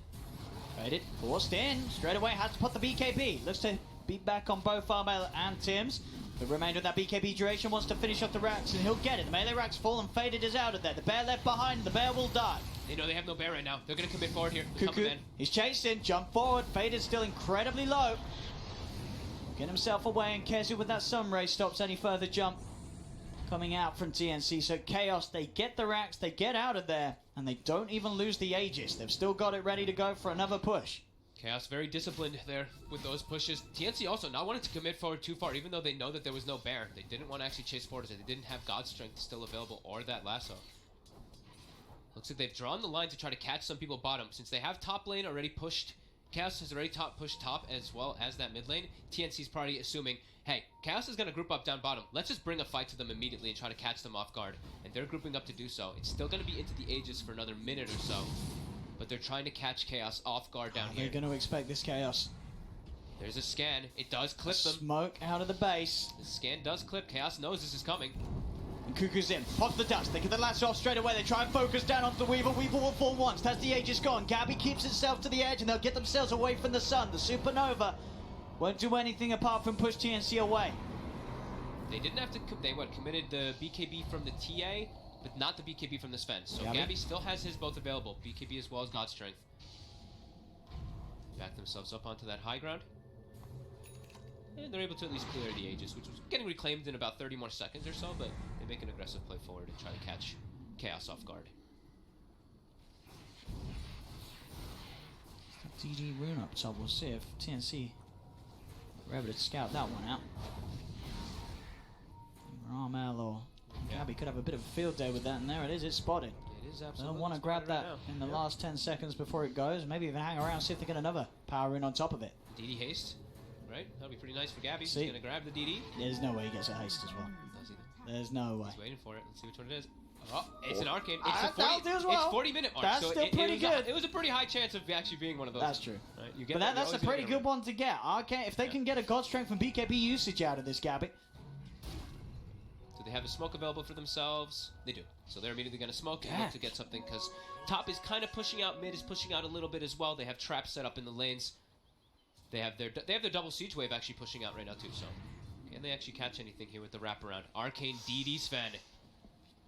Faded forced in straight away, has to put the BKB. Looks to be back on both Armel and Tim's. The remainder of that BKB duration wants to finish off the racks, and he'll get it. The melee rack's full and Faded is out of there. The bear left behind, the bear will die. They know they have no bear right now. They're going to commit forward here. They're Cuckoo, coming in. he's chasing, jump forward. Faded still incredibly low. Get himself away, and Kezu with that sun ray stops any further jump coming out from TNC. So Chaos, they get the racks, they get out of there, and they don't even lose the Aegis. They've still got it ready to go for another push. Chaos very disciplined there with those pushes. TNC also not wanting to commit forward too far, even though they know that there was no bear. They didn't want to actually chase forward. They didn't have God's Strength still available or that lasso. Looks like they've drawn the line to try to catch some people bottom. Since they have top lane already pushed, Chaos has already pushed top as well as that mid lane. TNC's probably assuming, hey, Chaos is going to group up down bottom. Let's just bring a fight to them immediately and try to catch them off guard. And they're grouping up to do so. It's still going to be into the Aegis for another minute or so. But they're trying to catch Chaos off guard down here. They're going to expect this Chaos. There's a scan. It does clip them. Smoke out of the base. The scan does clip. Chaos knows this is coming. And Cuckoo's in. Pops the dust. They get the lasso off straight away. They try and focus down onto the Weaver. Weaver will fall once. That's the Aegis gone. Gabby keeps itself to the edge, and they'll get themselves away from the sun. The Supernova won't do anything apart from push TNC away. They didn't have to. They committed the BKB from the TA, but not the BKB from the Sven. So Gabby still has his both available. BKB as well as God's Strength. Back themselves up onto that high ground. And they're able to at least clear the Aegis, which was getting reclaimed in about 30 more seconds or so, but they make an aggressive play forward and try to catch Chaos off guard. DD rune up top. We'll see if TNC are able to scout that one out. Ramel or Gabby could have a bit of a field day with that, and there it is. It's spotted. It is They'll absolutely want to grab that right in the last 10 seconds before it goes. Maybe even hang around, see if they get another power rune on top of it. DD haste, right? That'll be pretty nice for Gabby. See? He's going to grab the DD. There's no way he gets a haste as well. Does he? There's no way. He's waiting for it. Let's see which one it is. Oh, it's an arcane. That'll do as well. It's 40-minute mark. That's so still pretty good. It was a pretty high chance of actually being one of those. That's true. Right? You get But that, that's a pretty good one to get. Arcane, if they can get a God Strength and BKB usage out of this, Gabby. Do they have a smoke available for themselves? They do. So they're immediately going to smoke and look to get something, because top is kind of pushing out, mid is pushing out a little bit as well. They have traps set up in the lanes. They have their double siege wave actually pushing out right now too. So can they actually catch anything here with the wraparound? Arcane DD Sven.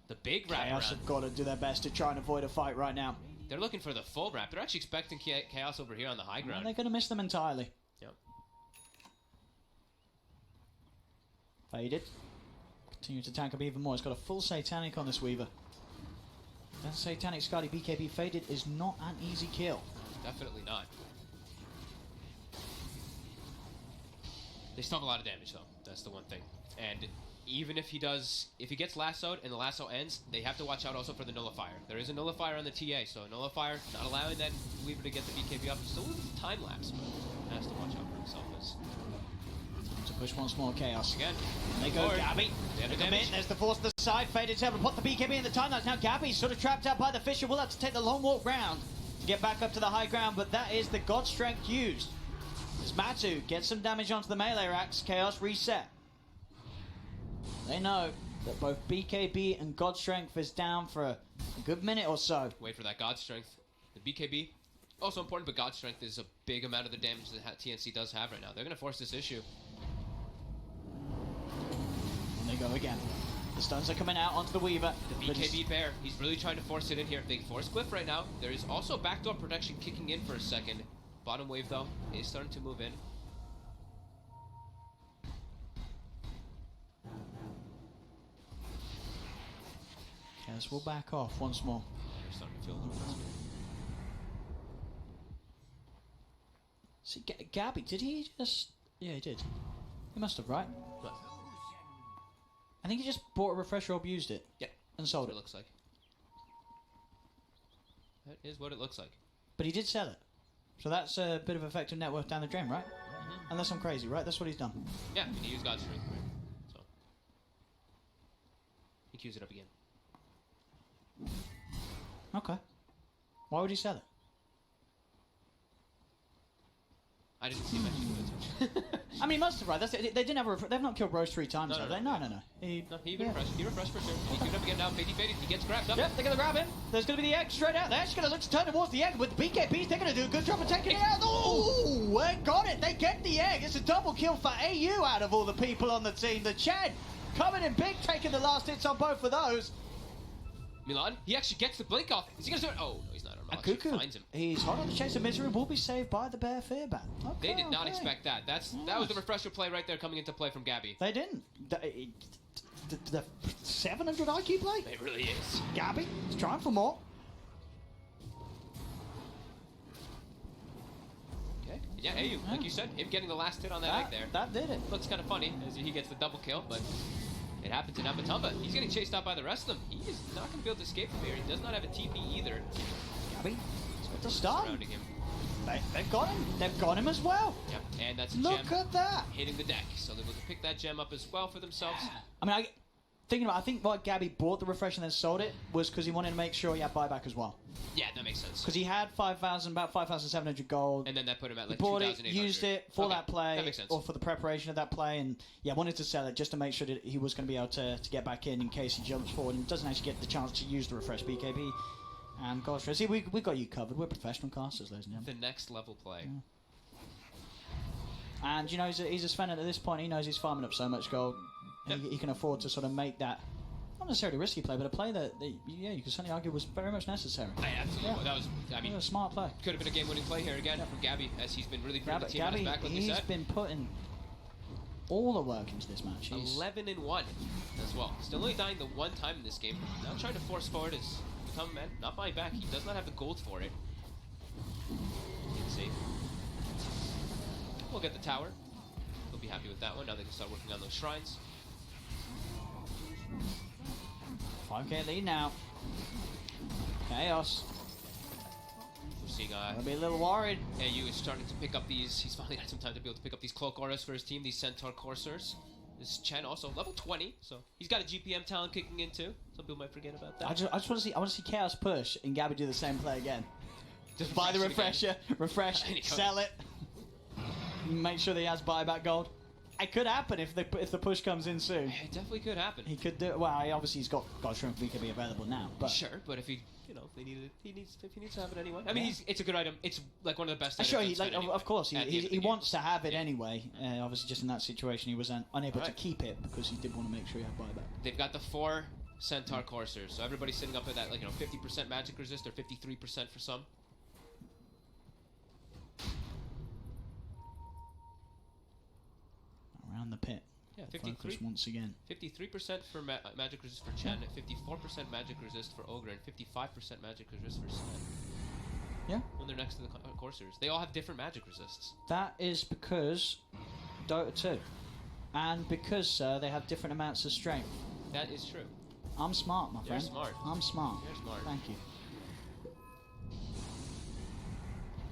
The big Chaos wraparound. have got to do their best to try and avoid a fight right now. They're looking for the full wrap. They're actually expecting Chaos over here on the high ground. They're going to miss them entirely. Yep. Faded. Continue to tank up even more. It's got a full Satanic on this Weaver. That Satanic Scarly BKB Faded is not an easy kill. Definitely not. They still have a lot of damage though. That's the one thing. And even if he gets lassoed and the lasso ends, they have to watch out also for the nullifier. There is a nullifier on the TA, so a nullifier not allowing that Weaver to get the BKB up. Still with time lapse, but has to watch out for himself. To push once more Chaos. Again. And they go Forward. Gabby. They have They the come in. damage. There's the force to the side. Faded's able to put the BKB in the time lapse. Now Gabby's sort of trapped out by the Fisher. Will have to take the long walk round to get back up to the high ground, but that is the God Strength used. As Matu gets some damage onto the melee racks, Chaos reset. They know that both BKB and God Strength is down for a good minute or so. Wait for that God Strength. The BKB, also important, but God Strength is a big amount of the damage that TNC does have right now. They're going to force this issue. And they go again. The stuns are coming out onto the Weaver. The BKB Bear, he's really trying to force it in here. They force Cliff right now. There is also backdoor protection kicking in for a second. Bottom wave, though, is starting to move in. Chaos will back off once more. They're starting to feel a little bit. See, Gabby, did he just... Yeah, he did. He must have, right? What? I think he just bought a refresher orb, used it. Yeah. And sold That's it. what it looks like. That is what it looks like. But he did sell it. So that's a bit of effective net worth down the drain, right? Unless I'm crazy, right? That's what he's done. Yeah, and he used God's Strength. So. He queues it up again. Okay. Why would he sell it? I didn't see him actually do it. I mean, he must have, right? That's it. They didn't have they've not killed Rose 3 times, No, have no, they? no. No. He refreshed. He refreshed for sure. He queued up again now. Faded. He gets grabbed up. Yep, they're going to grab him. There's going to be the egg straight out. They're actually going to look to turn towards the egg with the BKBs. They're going to do a good job of taking it out. Oh, they got it. They get the egg. It's a double kill for AU out of all the people on the team. The Chad coming in big, taking the last hits on both of those. Milan, he actually gets the blink off. Is he gonna do it? Oh, no, he's not. And Actually Cuckoo, finds him. he's hot on the chase of misery, will be saved by the Bear Fearban. Okay, They did not okay. expect that. That was the refresher play right there coming into play from Gabby. They didn't. The 700 IQ play? It really is. Gabby is trying for more. Okay. Yeah, Ayu, like you said, him getting the last hit on that egg there. That did it. Looks kind of funny as he gets the double kill, but it happened to Napatumba. He's getting chased out by the rest of them. He is not going to be able to escape from here. He does not have a TP either. Gabby, it's got to start. Surrounding him. They've got him. They've got him as well. Yep, and that's a Look gem at that. hitting the deck. So they're able to pick that gem up as well for themselves. I mean, I think why Gabby bought the refresh and then sold it was because he wanted to make sure he had buyback as well. Yeah, that makes sense. Because he had about 5,700 gold. And then that put him at like he bought it, 2,800. used it for that play, that makes sense. or for the preparation of that play, and yeah, wanted to sell it just to make sure that he was going to be able to get back in case he jumps forward and doesn't actually get the chance to use the refresh BKB. And gosh, see, we got you covered. We're professional casters, ladies and gentlemen. The next level play. Yeah. And you know, he's a Sven at this point. He knows he's farming up so much gold. He can afford to sort of make that. Not necessarily a risky play, but a play that you can certainly argue was very much necessary. Absolutely. That was, I mean, a smart play. Could have been a game-winning play here again from Gabby, as he's been really putting the team on his back, like you he's said. been putting all the work into this match. 11-1 as well. Still only dying the one time in this game. Now trying to force forward his become man. Not buying back. He does not have the gold for it. Let's see. We'll get the tower. He'll be happy with that one. Now they can start working on those shrines. 5k lead now. Chaos. We're seeing I'll be a little worried. AU is starting to pick up these. He's finally had some time to be able to pick up these cloak auras for his team, these Centaur Coursers. This Chen also level 20, so he's got a GPM talent kicking in too. Some people might forget about that. I just want to see Chaos push and Gabby do the same play again. Just buy the refresh it refresh, sell it, make sure that he has buyback gold. It could happen if the push comes in soon. It definitely could happen. He could do it. Well, obviously he's got Shrimp BKB available now. But sure, but if he, if they need it, he needs to have it anyway. I mean, it's a good item. It's like one of the best. Sure, items anyway, of course, he wants to have it anyway. Yeah. Obviously, just in that situation, he was unable to keep it because he did want to make sure he had buyback. They've got the 4 Centaur Coursers, so everybody's sitting up at that 50% magic resist or 53% for some. Around the pit. Yeah, Focus once again. 53% for magic resist for Chen, 54% magic resist for Ogre, and 55% magic resist for Sven. Yeah. When they're next to the coursers, they all have different magic resists. That is because Dota 2, and because they have different amounts of strength. That is true. I'm smart, my friend. You're smart. I'm smart. You're smart. Thank you.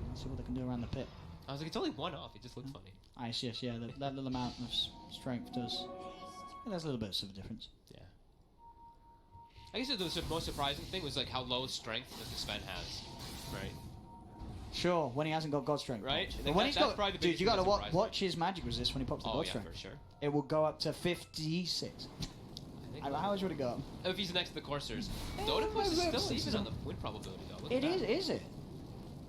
Let's see what they can do around the pit. I was like, it's only one off. It just looked funny. Yes, yeah. That little amount of strength does. Yeah, there's a little bit of a difference. Yeah. I guess the most surprising thing was like how low strength that the Sven has, right? Sure, when he hasn't got God Strength. Right? But when he's got, dude, you got to surprising. watch his magic resist when he pops the God Strength. Yeah, for sure. It will go up to 56. How much would it go up? If he's next to the coursers, Dota Push is still even on the win probability though. Look It at that. is it?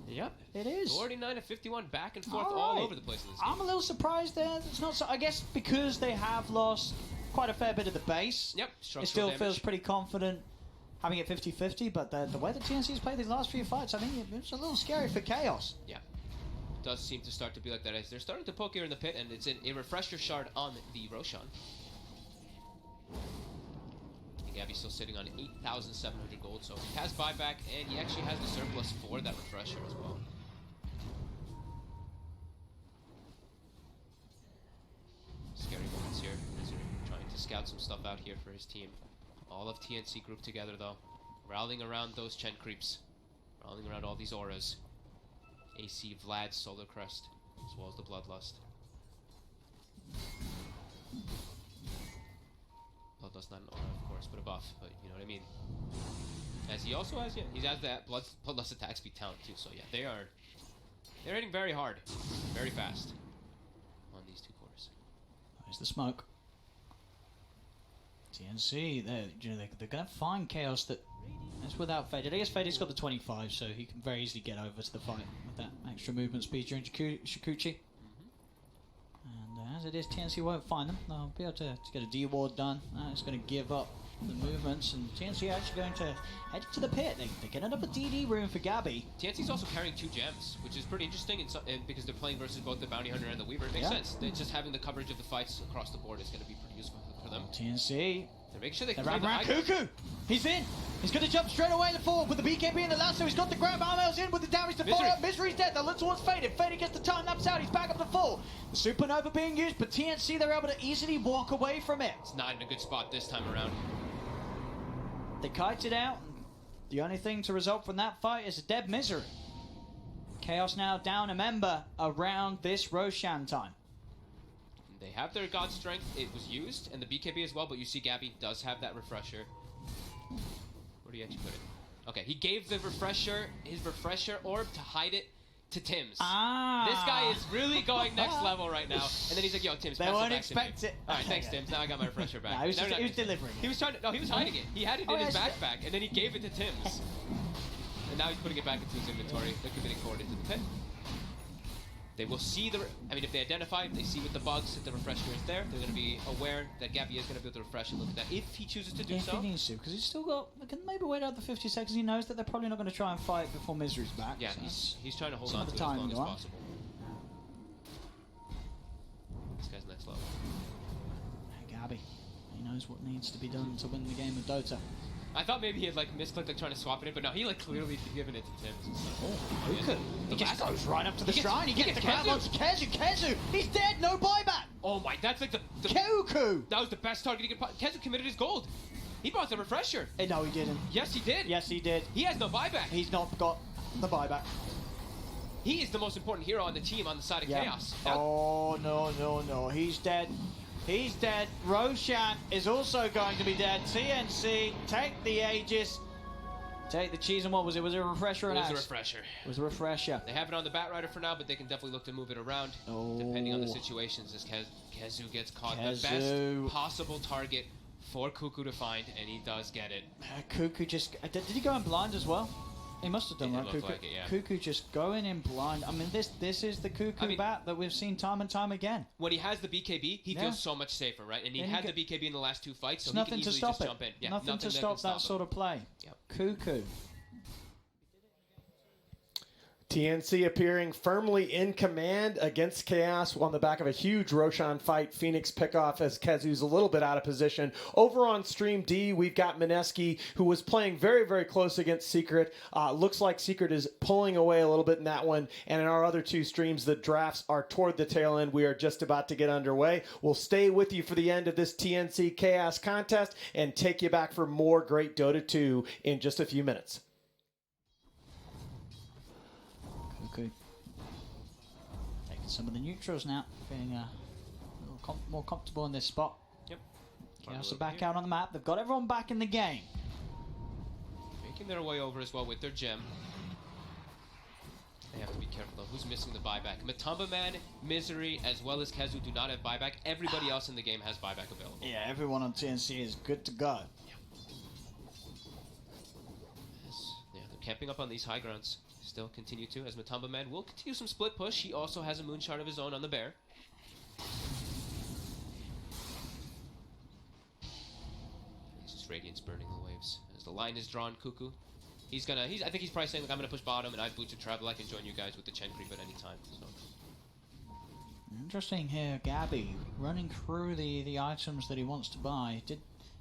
Yep. It is. 49 to 51, back and forth all over the place in this game. I'm a little surprised there. It's not so. I guess because they have lost quite a fair bit of the base. Yep. It still feels pretty confident having it 50-50, but the way the TNC's played these last few fights, I think it's a little scary for Chaos. Yeah. It does seem to start to be like that as they're starting to poke here in the pit, and it's a refresher shard on the Roshan. Gabby's still sitting on 8,700 gold, so he has buyback, and he actually has the surplus for that refresher as well. Scary moments here as they're trying to scout some stuff out here for his team. All of TNC grouped together though, rallying around those Chen creeps, rallying around all these auras. AC Vlad's Solar Crest, as well as the Bloodlust. Bloodlust not an aura, of course, but a buff, but you know what I mean. As he also has, he has that Bloodlust attack speed talent too, so yeah, they're hitting very hard, very fast on these two cores. There's the smoke. TNC, they're going to find Chaos that's without Faded. I guess Faded's got the 25, so he can very easily get over to the fight with that extra movement speed during Shikuchi. And as it is, TNC won't find them. They'll be able to get a D ward done. It's going to give up the movements, and TNC are actually going to head to the pit. They get another DD room for Gabby. TNC's also carrying 2 gems, which is pretty interesting, and because they're playing versus both the Bounty Hunter and the Weaver. It makes sense. Just having the coverage of the fights across the board is going to be pretty useful for them. TNC. They're making sure they They're can around Cuckoo. He's in. He's going to jump straight away to forward with the BKB in the lasso. He's got the grab. Armel's in with the damage to follow. Misery's dead. They look towards Faded. Faded gets the time lapse out. He's back up to full. The Supernova being used, but TNC, they're able to easily walk away from it. It's not in a good spot this time around. They kite it out. The only thing to result from that fight is a dead Misery. Chaos now down a member around this Roshan time. They have their God Strength. It was used, and the BKB as well, but you see Gabby does have that refresher. Where do you actually put it? Okay, he gave the refresher, his refresher orb to hide it to Tim's. This guy is really going next level right now. And then he's like, yo, Tim's, They pass won't it back expect to me. it. All right, thanks, Tim's. Now I got my refresher back. Nah, he was delivering it. He was trying to, no, he was hiding it. He had it in his backpack, and then he gave it to Tim's. And now he's putting it back into his inventory. They're committing forward into the pit. They will see the, if they identify, if they see with the bugs that the refresher is there, they're going to be aware that Gabby is going to be able to refresh and look at that if he chooses to do so. If he needs to, because he's still got, can maybe wait out the 50 seconds. He knows that they're probably not going to try and fight before Misery's back. Yeah, so he's trying to hold on to it as long as possible. This guy's next level. Hey, Gabby, he knows what needs to be done to win the game of Dota. I thought maybe he had misclicked trying to swap it in, but no, he clearly given it to Tim's. He just goes right up to the shrine. He gets the grab onto Kezu. Kezu, he's dead. No buyback. Oh my, that's like the Cuckoo. That was the best target he could. Kezu committed his gold. He brought the refresher. No, he didn't. Yes, he did. Yes, he did. He has no buyback. He's not got the buyback. He is the most important hero on the team on the side of Chaos. Oh no, he's dead. He's dead. Roshan is also going to be dead. TNC, take the Aegis. Take the cheese, and what was it? Was it a refresher? It was a refresher. It was a refresher. They have it on the Batrider for now, but they can definitely look to move it around depending on the situations as Kezu gets caught. The best possible target for Cuckoo to find, and he does get it. Cuckoo just... did he go in blind as well? He must have done that. Cuckoo. Like it, yeah. Cuckoo just going in blind. I mean, this is the Cuckoo bat that we've seen time and time again. When he has the BKB, he feels so much safer, right? And he had the BKB in the last 2 fights, so he nothing can easily to stop just jump in. Yeah, nothing to stop that sort of play. Yep. Cuckoo. TNC appearing firmly in command against Chaos on the back of a huge Roshan fight. Phoenix pickoff as Kezu's a little bit out of position. Over on Stream D, we've got Mineski, who was playing very, very close against Secret. Looks like Secret is pulling away a little bit in that one. And in our other 2 streams, the drafts are toward the tail end. We are just about to get underway. We'll stay with you for the end of this TNC Chaos contest and take you back for more great Dota 2 in just a few minutes. Cuckoo. Taking some of the neutrals now, being a little more comfortable in this spot. Yep. Chaos are back out on the map. They've got everyone back in the game. Making their way over as well with their gem. They have to be careful though. Who's missing the buyback? Matumba Man, Misery, as well as Kezu do not have buyback. Everybody else in the game has buyback available. Yeah, everyone on TNC is good to go. Yeah, they're camping up on these high grounds. Still continue to, as Matumba Man will continue some split push. He also has a moonshot of his own on the bear. He's just Radiance burning the waves. As the line is drawn, Cuckoo. I think he's probably saying, like, I'm gonna push bottom and I have boots of travel. I can join you guys with the Chen creep at any time. So. Interesting here, Gabby running through the items that he wants to buy. Did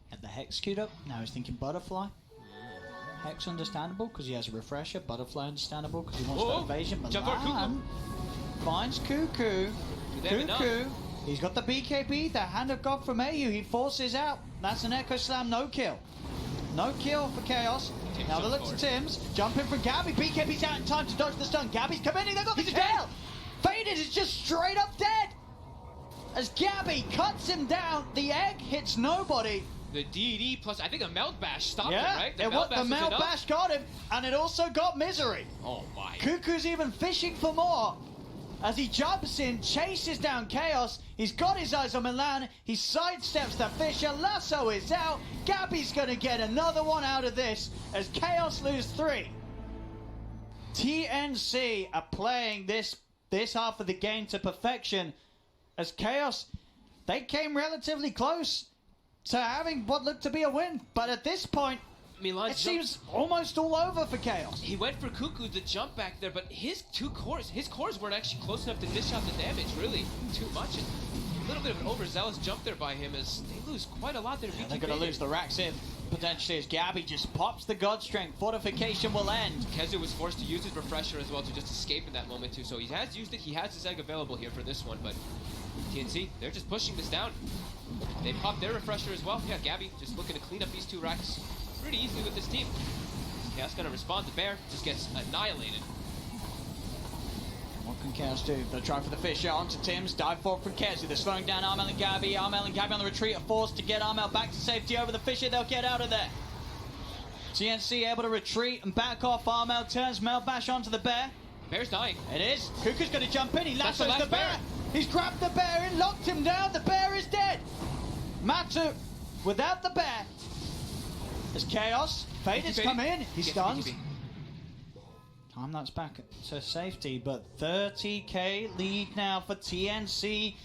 had the Hex queued up. Now he's thinking Butterfly. Hex understandable because he has a refresher. Butterfly understandable because he wants that evasion. Milan finds Cuckoo. Cuckoo. He's got the BKB, the Hand of God from AU. He forces out. That's an Echo Slam, no kill. No kill for Chaos. Now they look to Tim's. Jumping from Gabby. BKB's out in time to dodge the stun. Gabby's committing. They got the kill. Faded is just straight up dead. As Gabby cuts him down, the egg hits nobody. The DD plus, I think a Melt Bash stopped him, right? The Melt Bash got him, and it also got Misery. Oh my. Cuckoo's even fishing for more. As he jumps in, chases down Chaos. He's got his eyes on Milan. He sidesteps the Fisher. Lasso is out. Gabby's going to get another one out of this as Chaos lose 3. TNC are playing this half of the game to perfection as Chaos, they came relatively close to having what looked to be a win. But at this point, Milan it seems almost all over for Chaos. He went for Cuckoo the jump back there, but his cores weren't actually close enough to dish out the damage, really, too much. And a little bit of an overzealous jump there by him as they lose quite a lot there. Yeah, they're going to lose the racks in, potentially, as Gabby just pops the God Strength. Fortification will end. Kezu was forced to use his Refresher as well to just escape in that moment, too. So he has used it. He has his egg available here for this one, but TNC, they're just pushing this down. They popped their Refresher as well. Yeah, Gabby just looking to clean up these 2 racks pretty easily with this team. Yeah, that's gonna respond. The bear just gets annihilated. What can Chaos do? They'll try for the fish onto Tim's. Dive forward from Kezu. They're slowing down Armel and Gabby. Armel and Gabby on the retreat are forced to get Armel back to safety over the Fisher. They'll get out of there. TNC able to retreat and back off. Armel turns Mel Bash onto the bear. Bear's dying. It is. Kuka's going to jump in. He lassos the bear. bear. He's grabbed the bear and locked him down. The bear is dead. Matu without the bear. There's Chaos. Faded's come in. He stuns. Time that's back to safety, but 30k lead now for TNC.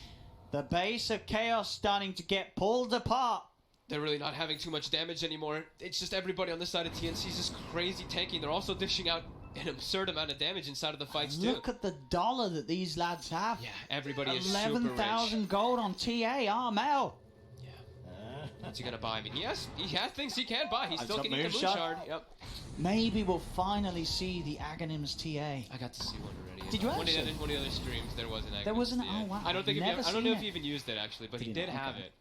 The base of Chaos starting to get pulled apart. They're really not having too much damage anymore. It's just everybody on this side of TNC is just crazy tanking. They're also dishing out an absurd amount of damage inside of the fights too. Look at the dollar that these lads have. Yeah, everybody is super rich. 11,000 gold on TA, Armel. What's he gonna buy? I mean, he has things he can buy. He's still got getting the Moonshard. Yep. Maybe we'll finally see the Aghanims TA. I got to see one already. Did you actually? One of the other streams, there was an Aghanims There was an. TA. Oh wow. I don't think I don't know if he even used it actually, but he did have it.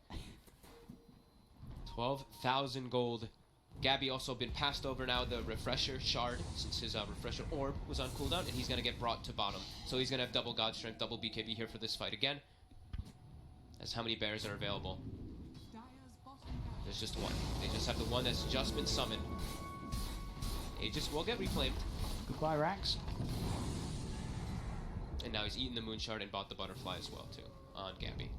12,000 gold. Gabby also been passed over now the Refresher Shard since his Refresher Orb was on cooldown, and he's gonna get brought to bottom. So he's gonna have double God Strength, double BKB here for this fight again. That's how many bears are available. There's just one. They just have the one that's just been summoned. Aegis will get reclaimed. Goodbye, Rax. And now he's eaten the Moonshard and bought the Butterfly as well, too, on Gabby.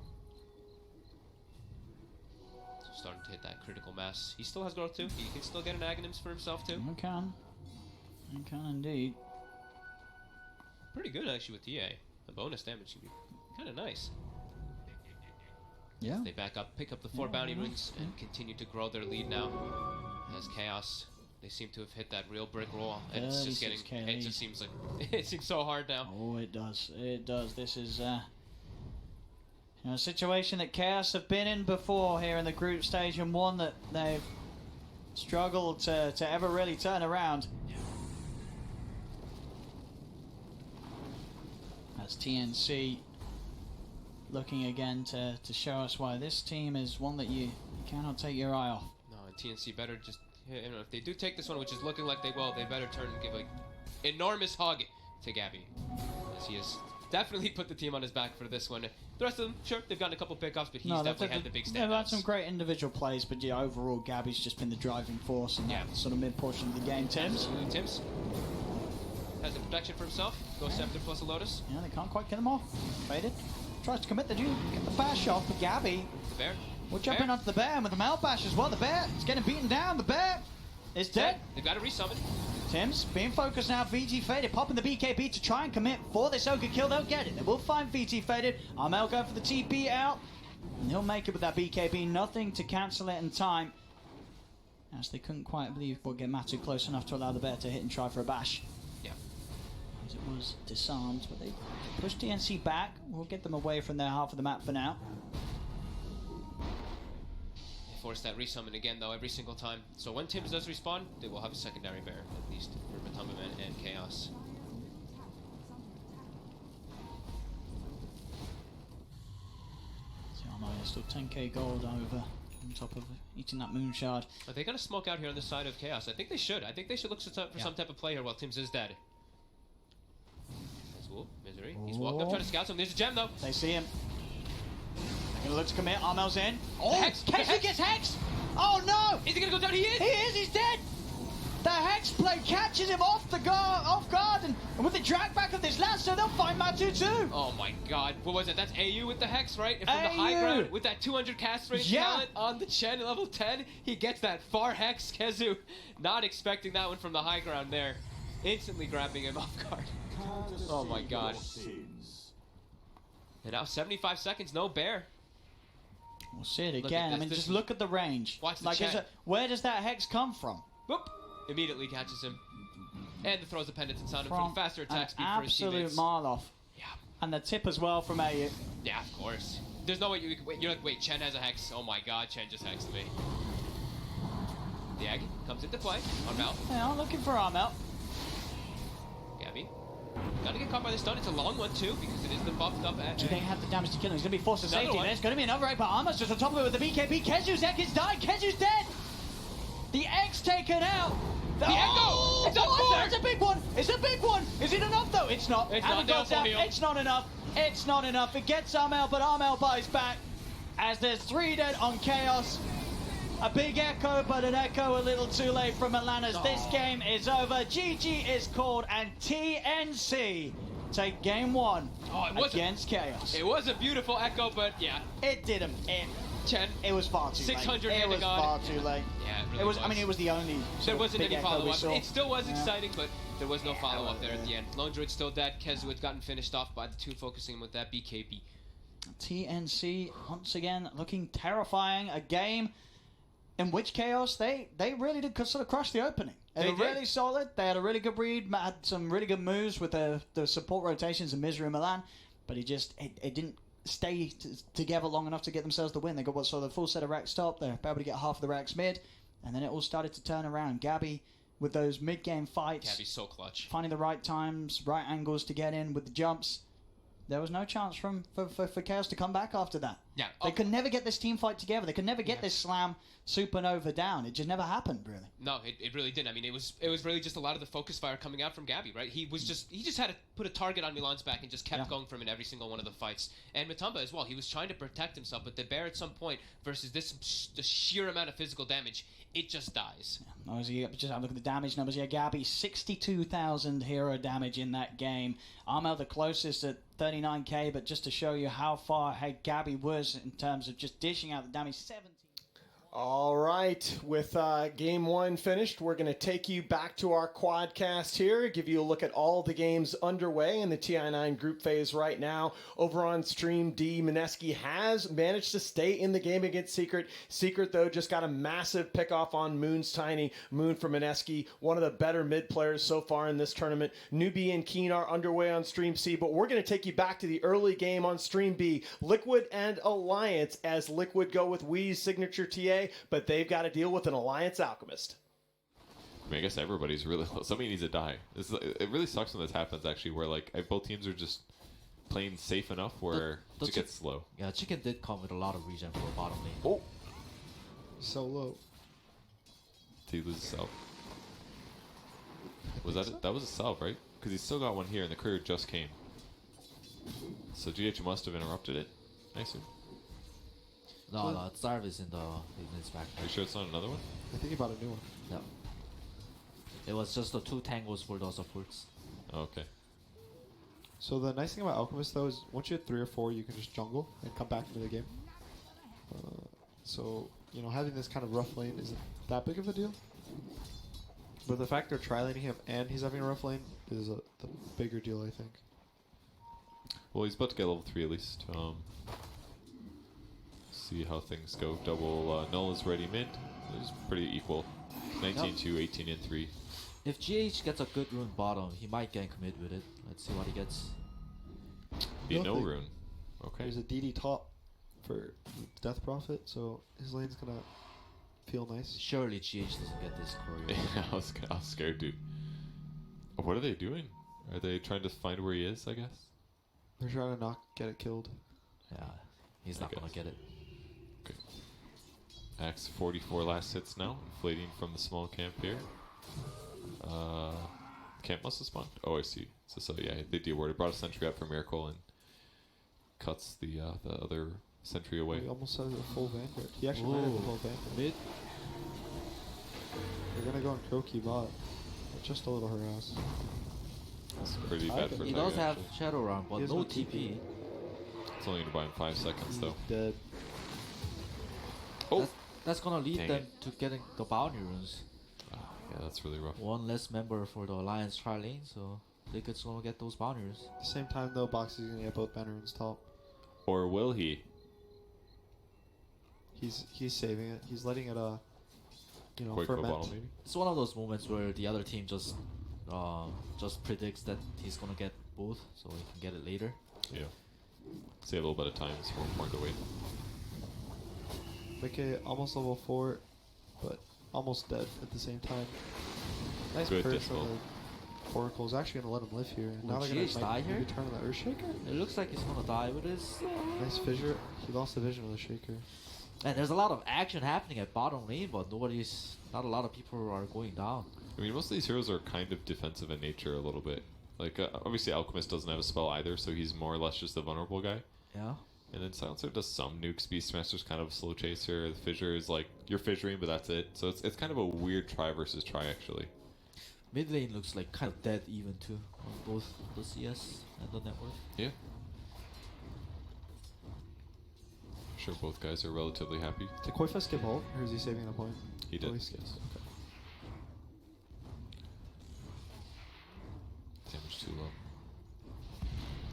So starting to hit that critical mass. He still has growth, too. He can still get an Aghanims for himself, too. You can. You can indeed. Pretty good, actually, with TA. The bonus damage can be kind of nice. Yeah. They back up, pick up the 4 bounty runes, and continue to grow their lead now. As Chaos, they seem to have hit that real brick wall, and it's just getting. It just seems like it seems so hard now. Oh, it does. It does. This is a situation that Chaos have been in before here in the group stage, and one that they've struggled to ever really turn around. As TNC. Looking again to show us why this team is one that you cannot take your eye off. No, and TNC better just, you know, if they do take this one, which is looking like they will, they better turn and give an enormous hug to Gabby. As he has definitely put the team on his back for this one. The rest of them, sure, they've gotten a couple pickups, but he's definitely had the big standouts. They've had some great individual plays, but yeah, overall, Gabby's just been the driving force in that sort of mid-portion of the game. Tims? Absolutely, Tims has the protection for himself. Goes Scepter plus a Lotus. Yeah, they can't quite get him off. Faded. Tries to commit the dude, get the bash off, but Gabby. The bear. We're jumping onto the bear with the Mal bash as well. The bear is getting beaten down. The bear is dead. They've got to resummon. Tims being focused now. VG Faded popping the BKB to try and commit for this Ogre kill. They'll get it. They will find VG Faded. Armel going for the TP out. And he'll make it with that BKB. Nothing to cancel it in time. As they couldn't quite believe we'll get Matu close enough to allow the bear to hit and try for a bash. Yeah. As it was disarmed, but they push TNC back. We'll get them away from their half of the map for now. They force that resummon again, though, every single time. So when Tims does respawn, they will have a secondary bear, at least for Matumbaman and Chaos. So Armel is still 10k gold over on top of eating that Moonshard. Are they going to smoke out here on the side of Chaos? I think they should. I think they should look for some type of play here while Tims is dead. Misery. He's walking up trying to scout some. There's a gem though. They see him. They're gonna look to commit. Armel's in. Oh, Hex! Kezu gets Hex! Oh no! Is he gonna go down? He is! He is! He's dead! The Hex play catches him off guard, and with the drag back of this lasso, they'll find Matu too! Oh my god. What was it? That's AU with the Hex, right? And from the high ground, with that 200 cast range talent on the Chen level 10, he gets that far Hex. Kezu not expecting that one from the high ground there. Instantly grabbing him off guard. Oh my god. And now 75 seconds, no bear. We'll see it Look again. at I this. mean, This just is- look at the range. Watch the like, chat. where does that hex come from? Whoop! Immediately catches him. And the throws the pendants on him for From the faster attack an speed for his absolute teammates. mile off. Yeah. And the tip as well from AU. Yeah, of course. There's no way you can wait. You're like, wait, Chen has a hex. Oh my god, Chen just hexed me. The egg comes into play. Armel. Yeah, looking for Armel. Gabby. Gotta get caught by the stun. It's a long one too, because it is the buffed up Do they have the damage to kill him? He's going to be forced to Another safety. one. There's going to be another egg, but Armel's just on top of it with the BKB. Kezu's egg is dying. Kezu's dead. The egg's taken out. The echo! It's on oh, board! it's a big one. It's a big one. Is it enough though? It's not. It's Haven't not got that. heal. It's not enough. It's not enough. It gets Armel, but Armel buys back as there's 3 dead on Chaos. A big echo, but an echo a little too late from Atlantis. This game is over. GG is called, and TNC take game 1 against Chaos. It was a beautiful echo, but yeah. It didn't. Chen. It was far too 600 late. It was Endegon. far too late. Yeah, it really It was. I mean, it was the only. There sort of wasn't big any echo we follow-up. saw. It still was Yeah. exciting, but there was no follow-up there at the end. Lone Druid still dead. Kezu had gotten finished off by the 2, focusing with that BKB. TNC once again looking terrifying. A game in which Chaos they really did sort of crush the opening. They were really solid. They had a really good read. Had some really good moves with the support rotations of Misery and Milan, but it didn't stay together long enough to get themselves the win. They got the full set of racks top. They're able to get half of the racks mid, and then it all started to turn around. Gabby with those mid-game fights. Gabby's so clutch. Finding the right times, right angles to get in with the jumps. There was no chance for Chaos to come back after that. Yeah. They could never get this team fight together. They could never get this Slam Supernova down. It just never happened, really. No, it really didn't. I mean, it was really just a lot of the focus fire coming out from Gabby, right? He just had to put a target on Milan's back and just kept going for him in every single one of the fights. And Matumba as well. He was trying to protect himself, but the bear at some point versus the sheer amount of physical damage, it just dies. Just have a look at the damage numbers here. Gabby, 62,000 hero damage in that game. Armel the closest at 39k, but just to show you how far ahead Gabby was in terms of just dishing out the damage, 17. All right, with game 1 finished, we're going to take you back to our quadcast here, give you a look at all the games underway in the TI9 group phase right now. Over on Stream D, Mineski has managed to stay in the game against Secret. Secret, though, just got a massive pickoff on Moon's Tiny. Moon from Mineski, one of the better mid players so far in this tournament. Newbie and Keen are underway on Stream C, but we're going to take you back to the early game on Stream B. Liquid and Alliance, as Liquid go with Wee's signature TA, but they've got to deal with an Alliance Alchemist. I mean, I guess everybody's really low. Somebody needs to die. It really sucks when this happens, actually, where like both teams are just playing safe enough where it gets slow. Yeah, Chicken did come with a lot of regen for bottom lane. Oh, so low. Did he lose a salve? Was that it? That was a salve, right? Because he still got one here, and the courier just came. So GH must have interrupted it. I assume. No, Zarv is in his back. Are you sure it's not another one? I think he bought a new one. No. It was just the 2 tangles for those supports. Oh, okay. So the nice thing about Alchemist, though, is once you hit 3 or 4, you can just jungle and come back into the game. So, having this kind of rough lane isn't that big of a deal. But the fact they're tri-laning him and he's having a rough lane is the bigger deal, I think. Well, he's about to get level 3 at least. See how things go. Double Null is ready mid. It's pretty equal. 19-2, 18-3. If GH gets a good rune bottom, he might get commit with it. Let's see what he gets. Be no rune. Okay. There's a DD top for Death Prophet, so his lane's gonna feel nice. Surely GH doesn't get this choreo. I was scared, dude. What are they doing? Are they trying to find where he is, I guess? They're trying to not get it killed. Yeah, he's not gonna get it. Okay. Axe 44 last hits now, inflating from the small camp here. Camp must have spawned. Oh, I see. So yeah, they de-warded. Brought a sentry up for Miracle and cuts the other sentry away. He almost has a full Vanguard. He actually might have a full Vanguard. Mid. They're gonna go on Kroki bot. Just a little harass. That's pretty bad for He Zag, does have actually. Shadow Run, but He has no no TP. It's only gonna buy him 5 seconds though. Dead. Oh! That's gonna lead Dang them it. to getting the bounty runes. Yeah, that's really rough. One less member for the Alliance tri-lane, so Liquid's gonna get those bounty runes. At the same time, though, Boxy's gonna get both banner runes top. Or will he? He's saving it. He's letting it Quick ferment. bottle maybe. It's one of those moments where the other team just predicts that he's gonna get both, so he can get it later. Yeah. Save a little bit of time. It's more important to wait. Mickey almost level 4, but almost dead at the same time. Nice Good perch dismal. on the Oracle's actually gonna let him live here. Will Now they're GH die gonna here? maybe turn on the Earthshaker. It looks like he's gonna die with his. Nice fissure. He lost the vision of the shaker. And there's a lot of action happening at bottom lane, but not a lot of people are going down. I mean, most of these heroes are kind of defensive in nature a little bit. Like, obviously Alchemist doesn't have a spell either, so he's more or less just a vulnerable guy. Yeah. And then Silencer does some nukes. Beastmaster's kind of a slow chaser. The Fissure is like, you're fissuring, but that's it. So it's kind of a weird try versus try, actually. Mid lane looks like kind of dead even too, on both the CS and the network. Yeah. I'm sure both guys are relatively happy. Did Koifa skip ult, or is he saving a point? He did. Oh, he skipped. Yes. Okay. Damage too low.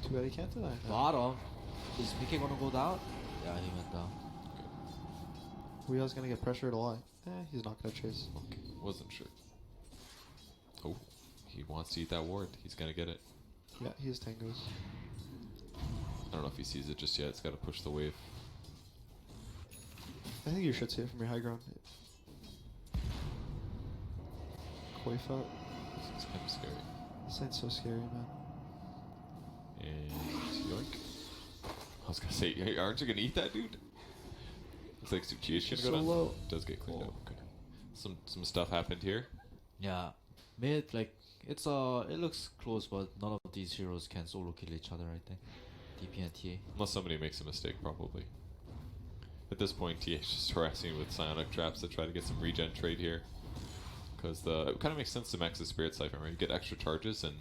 Too bad he can't deny that. Bottom. Is Mickey gonna go down? Yeah, he went down. Wheel's gonna get pressured a lot. He's not gonna chase. Okay, wasn't sure. Oh, he wants to eat that ward. He's gonna get it. Yeah, he has tangos. I don't know if he sees it just yet. It's gotta push the wave. I think you should see it from your high ground. Koifa. It's kind of scary. This ain't so scary, man. And yoink. I was gonna say, aren't you gonna eat that, dude? Looks like Suchi's gonna go So down. low. Does get cleaned up. Okay. Some stuff happened here. Yeah. Mid, like, it looks close, but none of these heroes can solo kill each other, I think. DP and TA. Unless somebody makes a mistake, probably. At this point, TH is just harassing with psionic traps to try to get some regen trade here. Because it kind of makes sense to max the Spirit Siphon, right? You get extra charges, and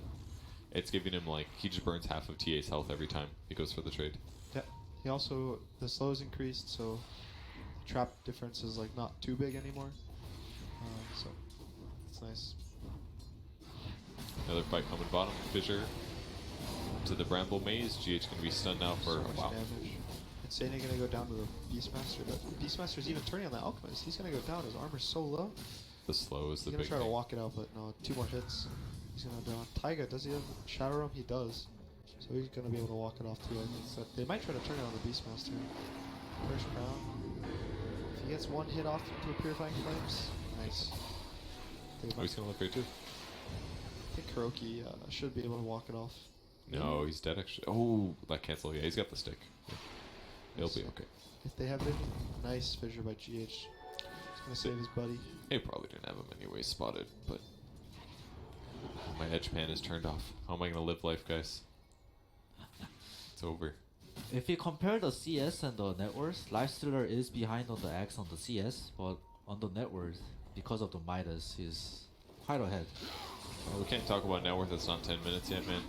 it's giving him, like, he just burns half of TA's health every time he goes for the trade. Yeah. He also, the slow is increased, so the trap difference is, like, not too big anymore. So, it's nice. Another fight coming bottom. Fissure to the Bramble Maze. GH gonna be stunned now for So much wow. damage. Insane gonna go down to the Beastmaster, but Beastmaster's even turning on the Alchemist. He's gonna go down. His armor's so low. The slow is the He's gonna big try thing. to walk it out, but no, 2 more hits. He's gonna down. Taiga, does he have Shadow Realm? He does. So he's gonna be able to walk it off too. I think. So they might try to turn it on the Beastmaster. First crown. If he gets 1 hit off into a Purifying Flames, nice. Oh, he's gonna look great too. I think Kuroki should be able to walk it off. No, he's dead actually. Oh, that cancel. Yeah, he's got the stick. Yeah. He'll be okay. If they have it, nice fissure by GH. He's gonna save his buddy. They probably didn't have him anyway spotted, but my edge pan is turned off. How am I gonna live life, guys? It's over. If you compare the CS and the networks, Lifestealer is behind on the X on the CS, but on the network, because of the Midas, he's quite ahead. Oh, we can't talk about net worth. It's not 10 minutes yet, man.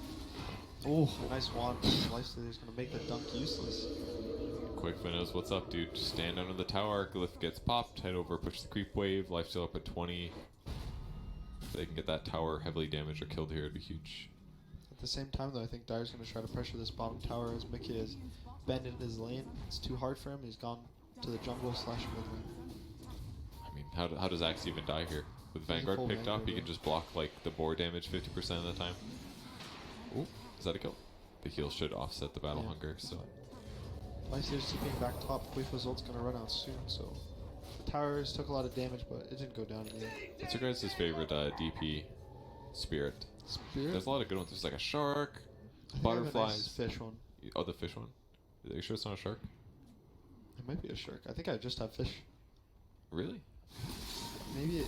Oh, nice wand. Lifestealer's gonna make the dunk useless. Quick knows what's up, dude. Just stand under the tower. Glyph gets popped. Head over, push the creep wave. Lifesteal up at 20. If they can get that tower heavily damaged or killed here, it'd be huge. At the same time, though, I think Dyer's going to try to pressure this bottom tower as Mickey has bended his lane. It's too hard for him. He's gone to the jungle / mid lane. I mean, how does Axe even die here? With Vanguard full picked up, Vanguard, he can just block like the boar damage 50% of the time. Ooh, is that a kill? The heal should offset the battle hunger, so. Lifestealer's keeping back top. Queefa's ult's going to run out soon, so. The towers took a lot of damage, but it didn't go down in the end. What's your guys' favorite DP spirit? Spirit? There's a lot of good ones. There's like a shark, I think I have a butterflies. nice fish one. Oh, the fish one? Are you sure it's not a shark? It might be a shark. I think I just have fish. Really? Maybe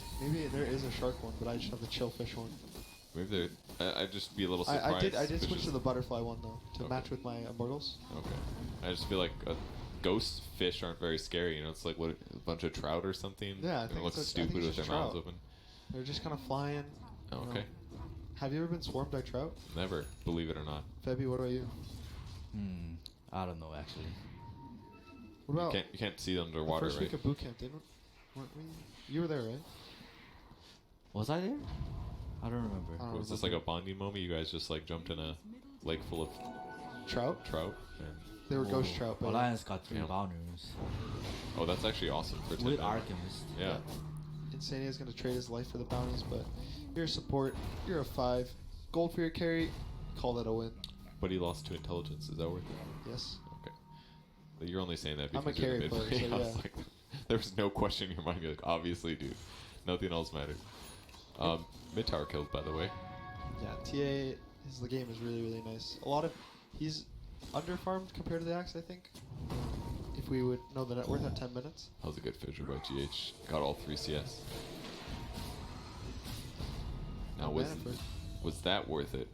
there is a shark one, but I just have the chill fish one. Maybe I'd just be a little surprised. I did switch fishes- to the butterfly one though to Okay. match with my immortals. Okay. I just feel like ghost fish aren't very scary. You know, it's like what a bunch of trout or something. Yeah, I They think look it's I stupid think it's with their just mouths trout. open. They're just kind of flying. Oh, you know. okay. Have you ever been swarmed by trout? Never, believe it or not. Febby, what about you? I don't know actually. What about You can't see them underwater, the first right? week of boot camp? Weren't we? You were there, right? Was I there? I don't remember. I don't Was this like a bonding moment? You guys just like jumped in a lake full of Trout. Trout. And They were Ghost Trout. But Alliance got 3 Yeah. bouners. Oh, that's actually awesome for 10 With mana. Archimist. Yeah. Insania is going to trade his life for the bounties, but you're a support. You're a 5. Gold for your carry. Call that a win. But he lost to intelligence. Is that worth it? Yes. Okay. But you're only saying that I'm because a you're carry the mid player, so I was yeah. like, there was no question in your mind. You're like, obviously, dude. Nothing else mattered. Mid tower killed, by the way. Yeah, TA, the game is really, really nice. He's under-farmed compared to the Axe, I think. If we would know the net worth at 10 minutes. That was a good fissure by GH. Got all 3 CS. Now, Oh, was Manafort. that worth it?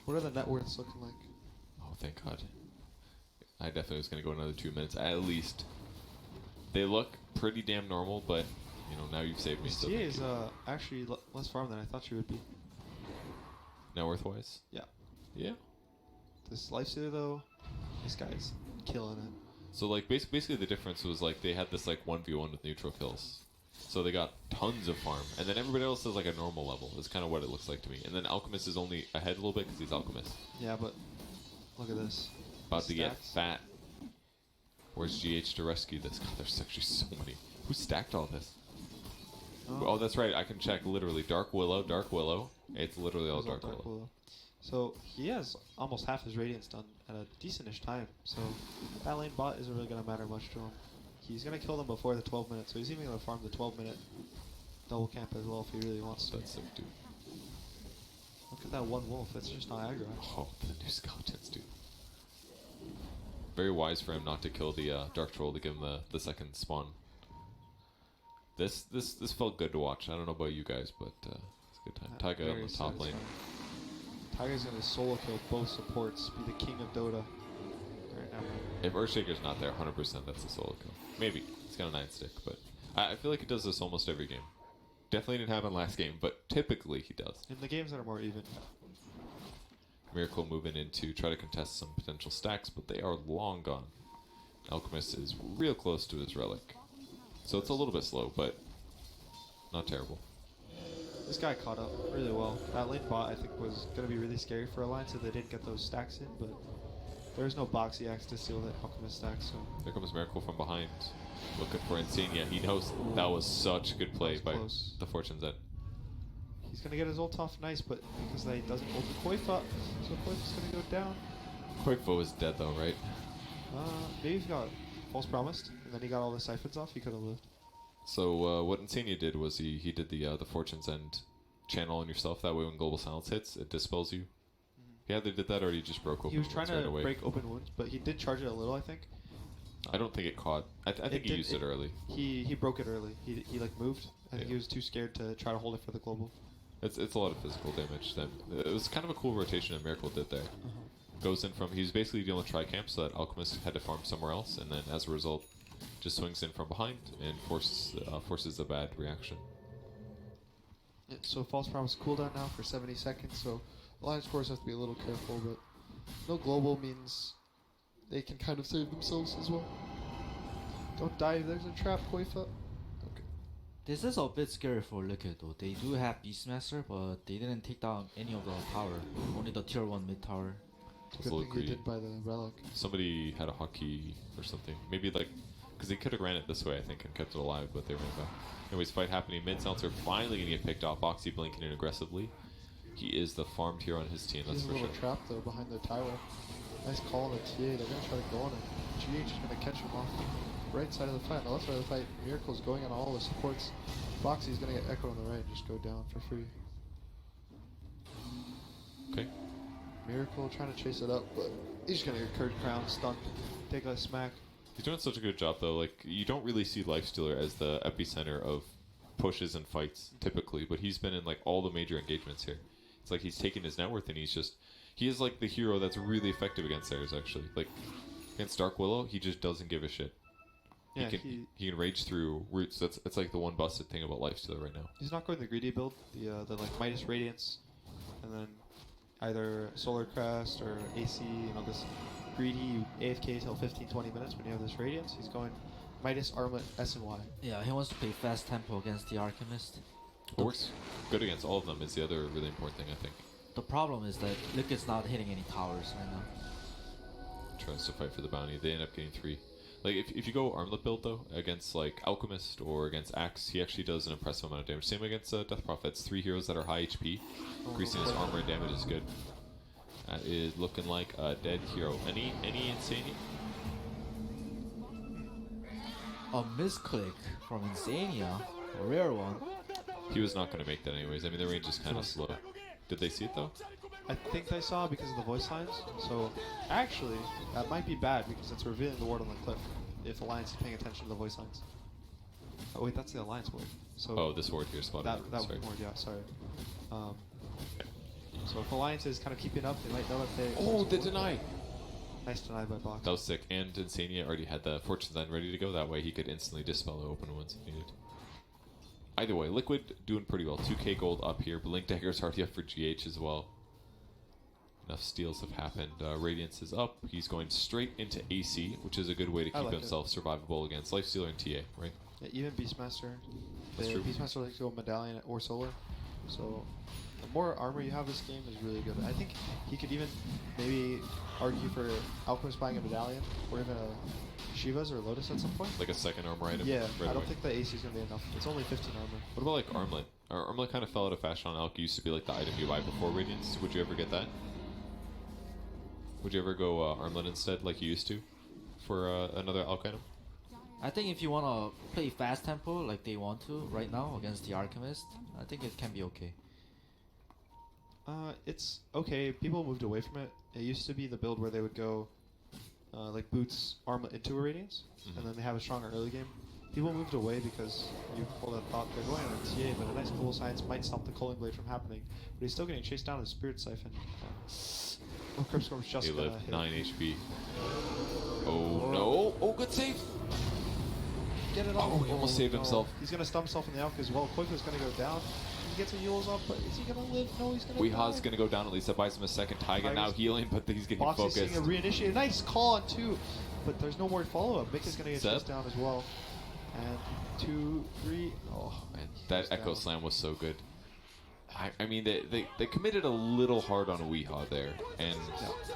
What are the net worths looking like? Oh, thank God. I definitely was going to go another 2 minutes at least. They look pretty damn normal, but, you know, now you've saved me. So TA thank is you. actually less farm than I thought she would be. Net worth-wise? Yeah. Yeah. This Lifestealer, though, this guy's killing it. So, like, basically the difference was, like, they had this, like, 1v1 with neutral kills. So they got tons of farm. And then everybody else is, like, a normal level. Is kind of what it looks like to me. And then Alchemist is only ahead a little bit because he's Alchemist. Yeah, but look at this. About to get Stacks. fat. Where's GH to rescue this? God, there's actually so many. Who stacked all this? Oh, that's right. I can check literally. Dark Willow, Dark Willow. It's literally all It's all Dark Willow. So he has almost half his Radiance done at a decentish time. So that lane bot isn't really going to matter much to him. He's going to kill them before the 12 minutes. So he's even going to farm the 12-minute double camp as well if he really wants to. That's sick, dude. Look at that one wolf. That's just not aggro. Oh, the new skeletons, dude. Very wise for him not to kill the Dark Troll to give him the second spawn. This felt good to watch. I don't know about you guys, but it's a good time. Taiga on the top lane. Tiger's going to solo kill both supports, be the king of Dota. Right now. If Earthshaker's not there, 100% that's a solo kill. Maybe. He's got a 9 stick, but I feel like he does this almost every game. Definitely didn't happen last game, but typically he does. In the games that are more even. Miracle moving in to try to contest some potential stacks, but they are long gone. Alchemist is real close to his relic. So it's a little bit slow, but not terrible. This guy caught up really well. That lane bot, I think, was going to be really scary for Alliance if they didn't get those stacks in, but there's no Boxy Axe to steal that Alchemist stack, so... There comes Miracle from behind. Looking for Insignia. He knows that was such a good play by close. the Fortune's End. He's going to get his ult off nice, but because he doesn't ult the Koifa, so Koifa's going to go down. Quickfoe is dead though, right? Maybe he got False Promised, and then he got all the siphons off, he could have lived. So what Insignia did was he did the Fortune's End channel on yourself. That way when Global Silence hits, it dispels you. He either did that or he just broke open He was trying wounds to right away. break open wounds, but he did charge it a little, I think. I don't think it caught. I think he used it early. He broke it early. He like moved. I think Yeah. he was too scared to try to hold it for the global. It's a lot of physical damage. Then it was kind of a cool rotation that Miracle did there. Goes in from he was basically dealing with tri-camp, so that Alchemist had to farm somewhere else, and then as a result, just swings in from behind and forces a bad reaction. Yeah, so False Promise cooldown now for 70 seconds, so Alliance cores have to be a little careful, but no global means they can kind of save themselves as well. Don't die if there's a trap, Koifa. This is a bit scary for Liquid though. They do have Beastmaster, but they didn't take down any of the tower. Only the tier 1 mid tower. It's a little He greedy. did by the relic. Somebody had a hotkey or something. Maybe like, because they could have ran it this way, I think, and kept it alive, but they ran back. Anyways, fight happening. Mid Silencer finally gonna get picked off. Boxy blinking in aggressively. He is the farmed hero on his team, that's He's a for little sure. trap though behind the tower. Nice call on the TA. They're gonna try to go on it. GH is gonna catch him off the right side of the fight. The left side of the fight, Miracle's going on all the supports. Boxy's gonna get echoed on the right and just go down for free. Okay. Miracle trying to chase it up, but he's gonna get Curd Crown, stunned, take a smack. He's doing such a good job though. Like you don't really see Lifestealer as the epicenter of pushes and fights typically, but he's been in like all the major engagements here. It's like he's taking his net worth and he is like the hero that's really effective against theirs actually. Like against Dark Willow, he just doesn't give a shit. Yeah, he can rage through roots. That's like the one busted thing about Lifestealer right now. He's not going the greedy build, the like Midas Radiance, and then either Solar Crest or AC. You know, this greedy AFK till 15-20 minutes when you have this Radiance. He's going Midas Armlet S and Y. Yeah, he wants to play fast tempo against the Alchemist. What works good against all of them is the other really important thing I think. the problem is that Liquid's not hitting any towers right now. Tries to fight for the bounty. They end up getting 3. Like, if you go Armlet build, though, against, like, Alchemist or against Axe, he actually does an impressive amount of damage. Same against Death Prophet. It's 3 heroes that are high HP. Increasing his armor and damage is good. That is looking like a dead hero. Any Insanity? A misclick from Insania, a rare one. He was not going to make that anyways. I mean, the range is kind of slow. Did they see it, though? I think I saw because of the voice lines. So, actually, that might be bad because it's revealing the ward on the cliff if Alliance is paying attention to the voice lines. Oh, wait, that's the Alliance ward. So Oh, this ward here spotted. That Sorry. ward, yeah, sorry. So if Alliance is kind of keeping up, they might know that they... Oh, the deny! Nice deny by Box. That was sick. And Insania already had the Fortune Sign ready to go. That way he could instantly dispel the open ones if needed. Either way, Liquid doing pretty well. 2k gold up here. Blink Dagger's already up for GH as well. Enough steals have happened. Radiance is up. He's going straight into AC, which is a good way to keep himself survivable against Lifestealer and TA, right? Yeah, even Beastmaster. That's true. Beastmaster likes to go Medallion or Solar. So the more armor you have this game is really good. I think he could even maybe argue for Alchemist buying a Medallion or even a Shiva's or Lotus at some point. Like a second armor item? Yeah, right I don't away. think the AC is going to be enough. It's only 15 armor. What about like Armlet? Armlet kind of fell out of fashion on Alch. It used to be like the item you buy before Radiance. Would you ever get that? Would you ever go Armlet instead like you used to for another Alch item? I think if you want to play fast tempo like they want to right now against the Alchemist, I think it can be okay. It's okay. People moved away from it. It used to be the build where they would go like boots Armlet into a Radiance, and then they have a stronger early game. People moved away because people that thought they're going on a TA, but a nice Global Science might stop the Culling Blade from happening. But he's still getting chased down with Spirit Siphon. Oh, Cryptstorm's just He gonna lived hit. 9 HP. Oh no! Oh, good save! Get it off. Oh, he almost saved no. himself. He's gonna stun himself in the Alch as well. Koifu's gonna go down. He gets a Yule's up, but is he gonna live? No, he's gonna Weeha's die. gonna go down at least. That buys him a second. Taiga now healing, but he's getting Boxy's focused. seeing a reinitiate. Nice call on 2, but there's no more follow-up. Mick is gonna get Zeb? chased down as well. And 2, 3. Oh, Man, that Just Echo down. Slam was so good. I mean, they committed a little hard on Weeha there, and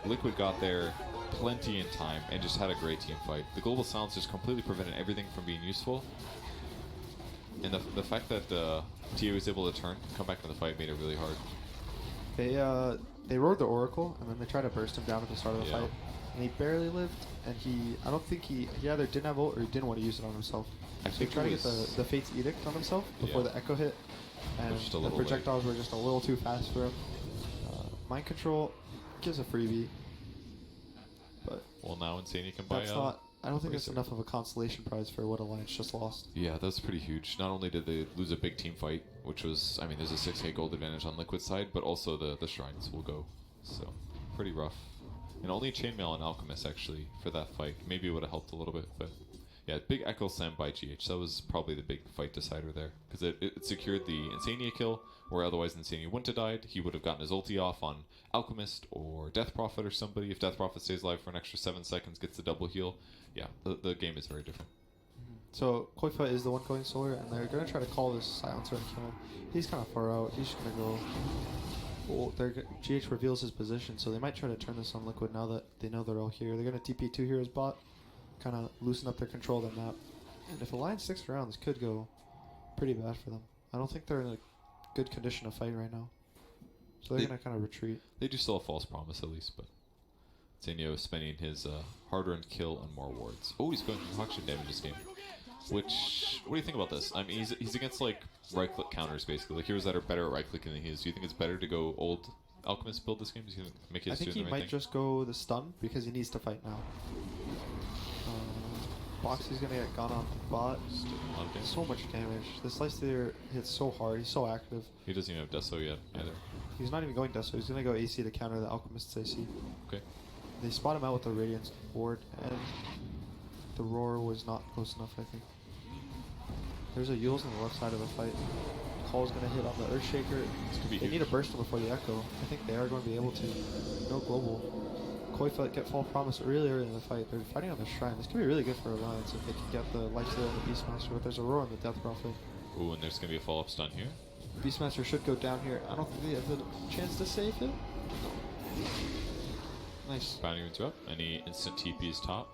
Liquid got there plenty in time and just had a great team fight. The Global Silence just completely prevented everything from being useful, and the fact that TA was able to come back to the fight made it really hard. They roared the Oracle, and then they tried to burst him down at the start of the fight. And he barely lived, and I don't think he either didn't have ult or he didn't want to use it on himself. I So he think tried to it get the Fate's Edict on himself before the Echo hit, and just a the little projectiles were just a little too fast for him. Mind Control gives a freebie, but Well, now Insania can buy that's not. I don't think that's Racer. enough of a consolation prize for what Alliance just lost. Yeah, that's pretty huge. Not only did they lose a big team fight, which was, I mean, there's a 6k gold advantage on Liquid side, but also the shrines will go. So, pretty rough. And only Chainmail on Alchemist, actually, for that fight. Maybe it would have helped a little bit, but yeah, big Echo Slam by GH. That was probably the big fight decider there, because it secured the Insania kill, where otherwise Insania wouldn't have died. He would have gotten his ulti off on Alchemist or Death Prophet or somebody. If Death Prophet stays alive for an extra 7 seconds, gets the double heal. Yeah, the game is very different. So Koifa is the one going solar, and they're gonna try to call this silencer and kill him. He's kind of far out. He's just gonna go. Well, GH reveals his position, so they might try to turn this on Liquid now that they know they're all here. They're gonna TP 2 heroes bot, kind of loosen up their control of the map. And if Alliance sticks around, this could go pretty bad for them. I don't think they're in a good condition to fight right now, so they're gonna kind of retreat. They do still have False Promise at least, but Zinio is spending his hard-earned kill on more wards. Oh, he's going for concoction damage this game. Which, what do you think about this? I mean, he's against like right-click counters basically, like heroes that are better at right-clicking than he is. Do you think it's better to go old Alchemist build this game? Do you think make it I think doing he the right might thing? just go the stun because he needs to fight now. Boxy's gonna get gone off bot. So much damage. This Lifestealer hits so hard. He's so active. He doesn't even have Deso yet either. He's not even going Deso. He's gonna go AC to counter the Alchemist's AC. Okay. They spot him out with the Radiance ward, and the Roar was not close enough, I think. There's a Yules on the left side of the fight. Call's gonna hit on the Earthshaker. They need a burst before the Echo. I think they are going to be able to. No global. Koifa get Fall Promise earlier in the fight. They're fighting on the Shrine. This could be really good for Alliance if they can get the Lifesteal and the Beastmaster, but there's a Roar on the Death Prophet. Ooh, and there's gonna be a follow-up stun here. Beastmaster should go down here. I don't think they have the chance to save him. Nice. Bounty runes are up. Any instant TPs top?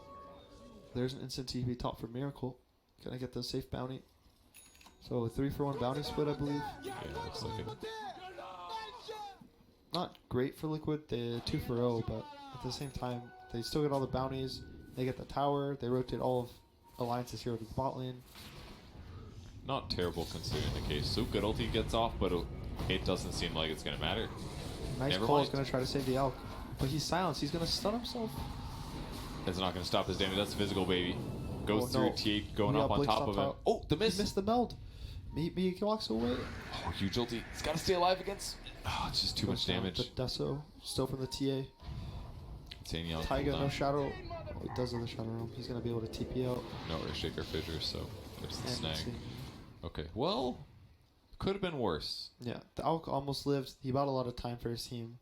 There's an instant TP top for Miracle. Gonna get the safe bounty. So a 3-for-1 bounty split, I believe. Yeah, looks like it. Not great for Liquid, the 2-for-0, but at the same time, they still get all the bounties. They get the tower. They rotate all of Alliance's hero to the bot lane. Not terrible considering the case. So good ulti gets off, but it doesn't seem like it's gonna matter. Nice Never Cole is mind. gonna try to save the Alk, but he's silenced. He's gonna stun himself. It's not gonna stop his damage. That's physical, baby. Goes Oh, through no. T8, going Yeah, up on Blake's top on of him. top. Oh, the miss. He missed the meld. He walks away. Oh, huge ulti. He's gotta stay alive against. Oh, it's just too much damage. The Deso, still from the TA. Insane on Taiga, no cooldown. shadow. Oh, he does have the shadow realm. He's gonna be able to TP out. No Earthshaker Fissure, so it's the And snag. let's see. Okay, well, could have been worse. Yeah, the Alk almost lived. He bought a lot of time for his team.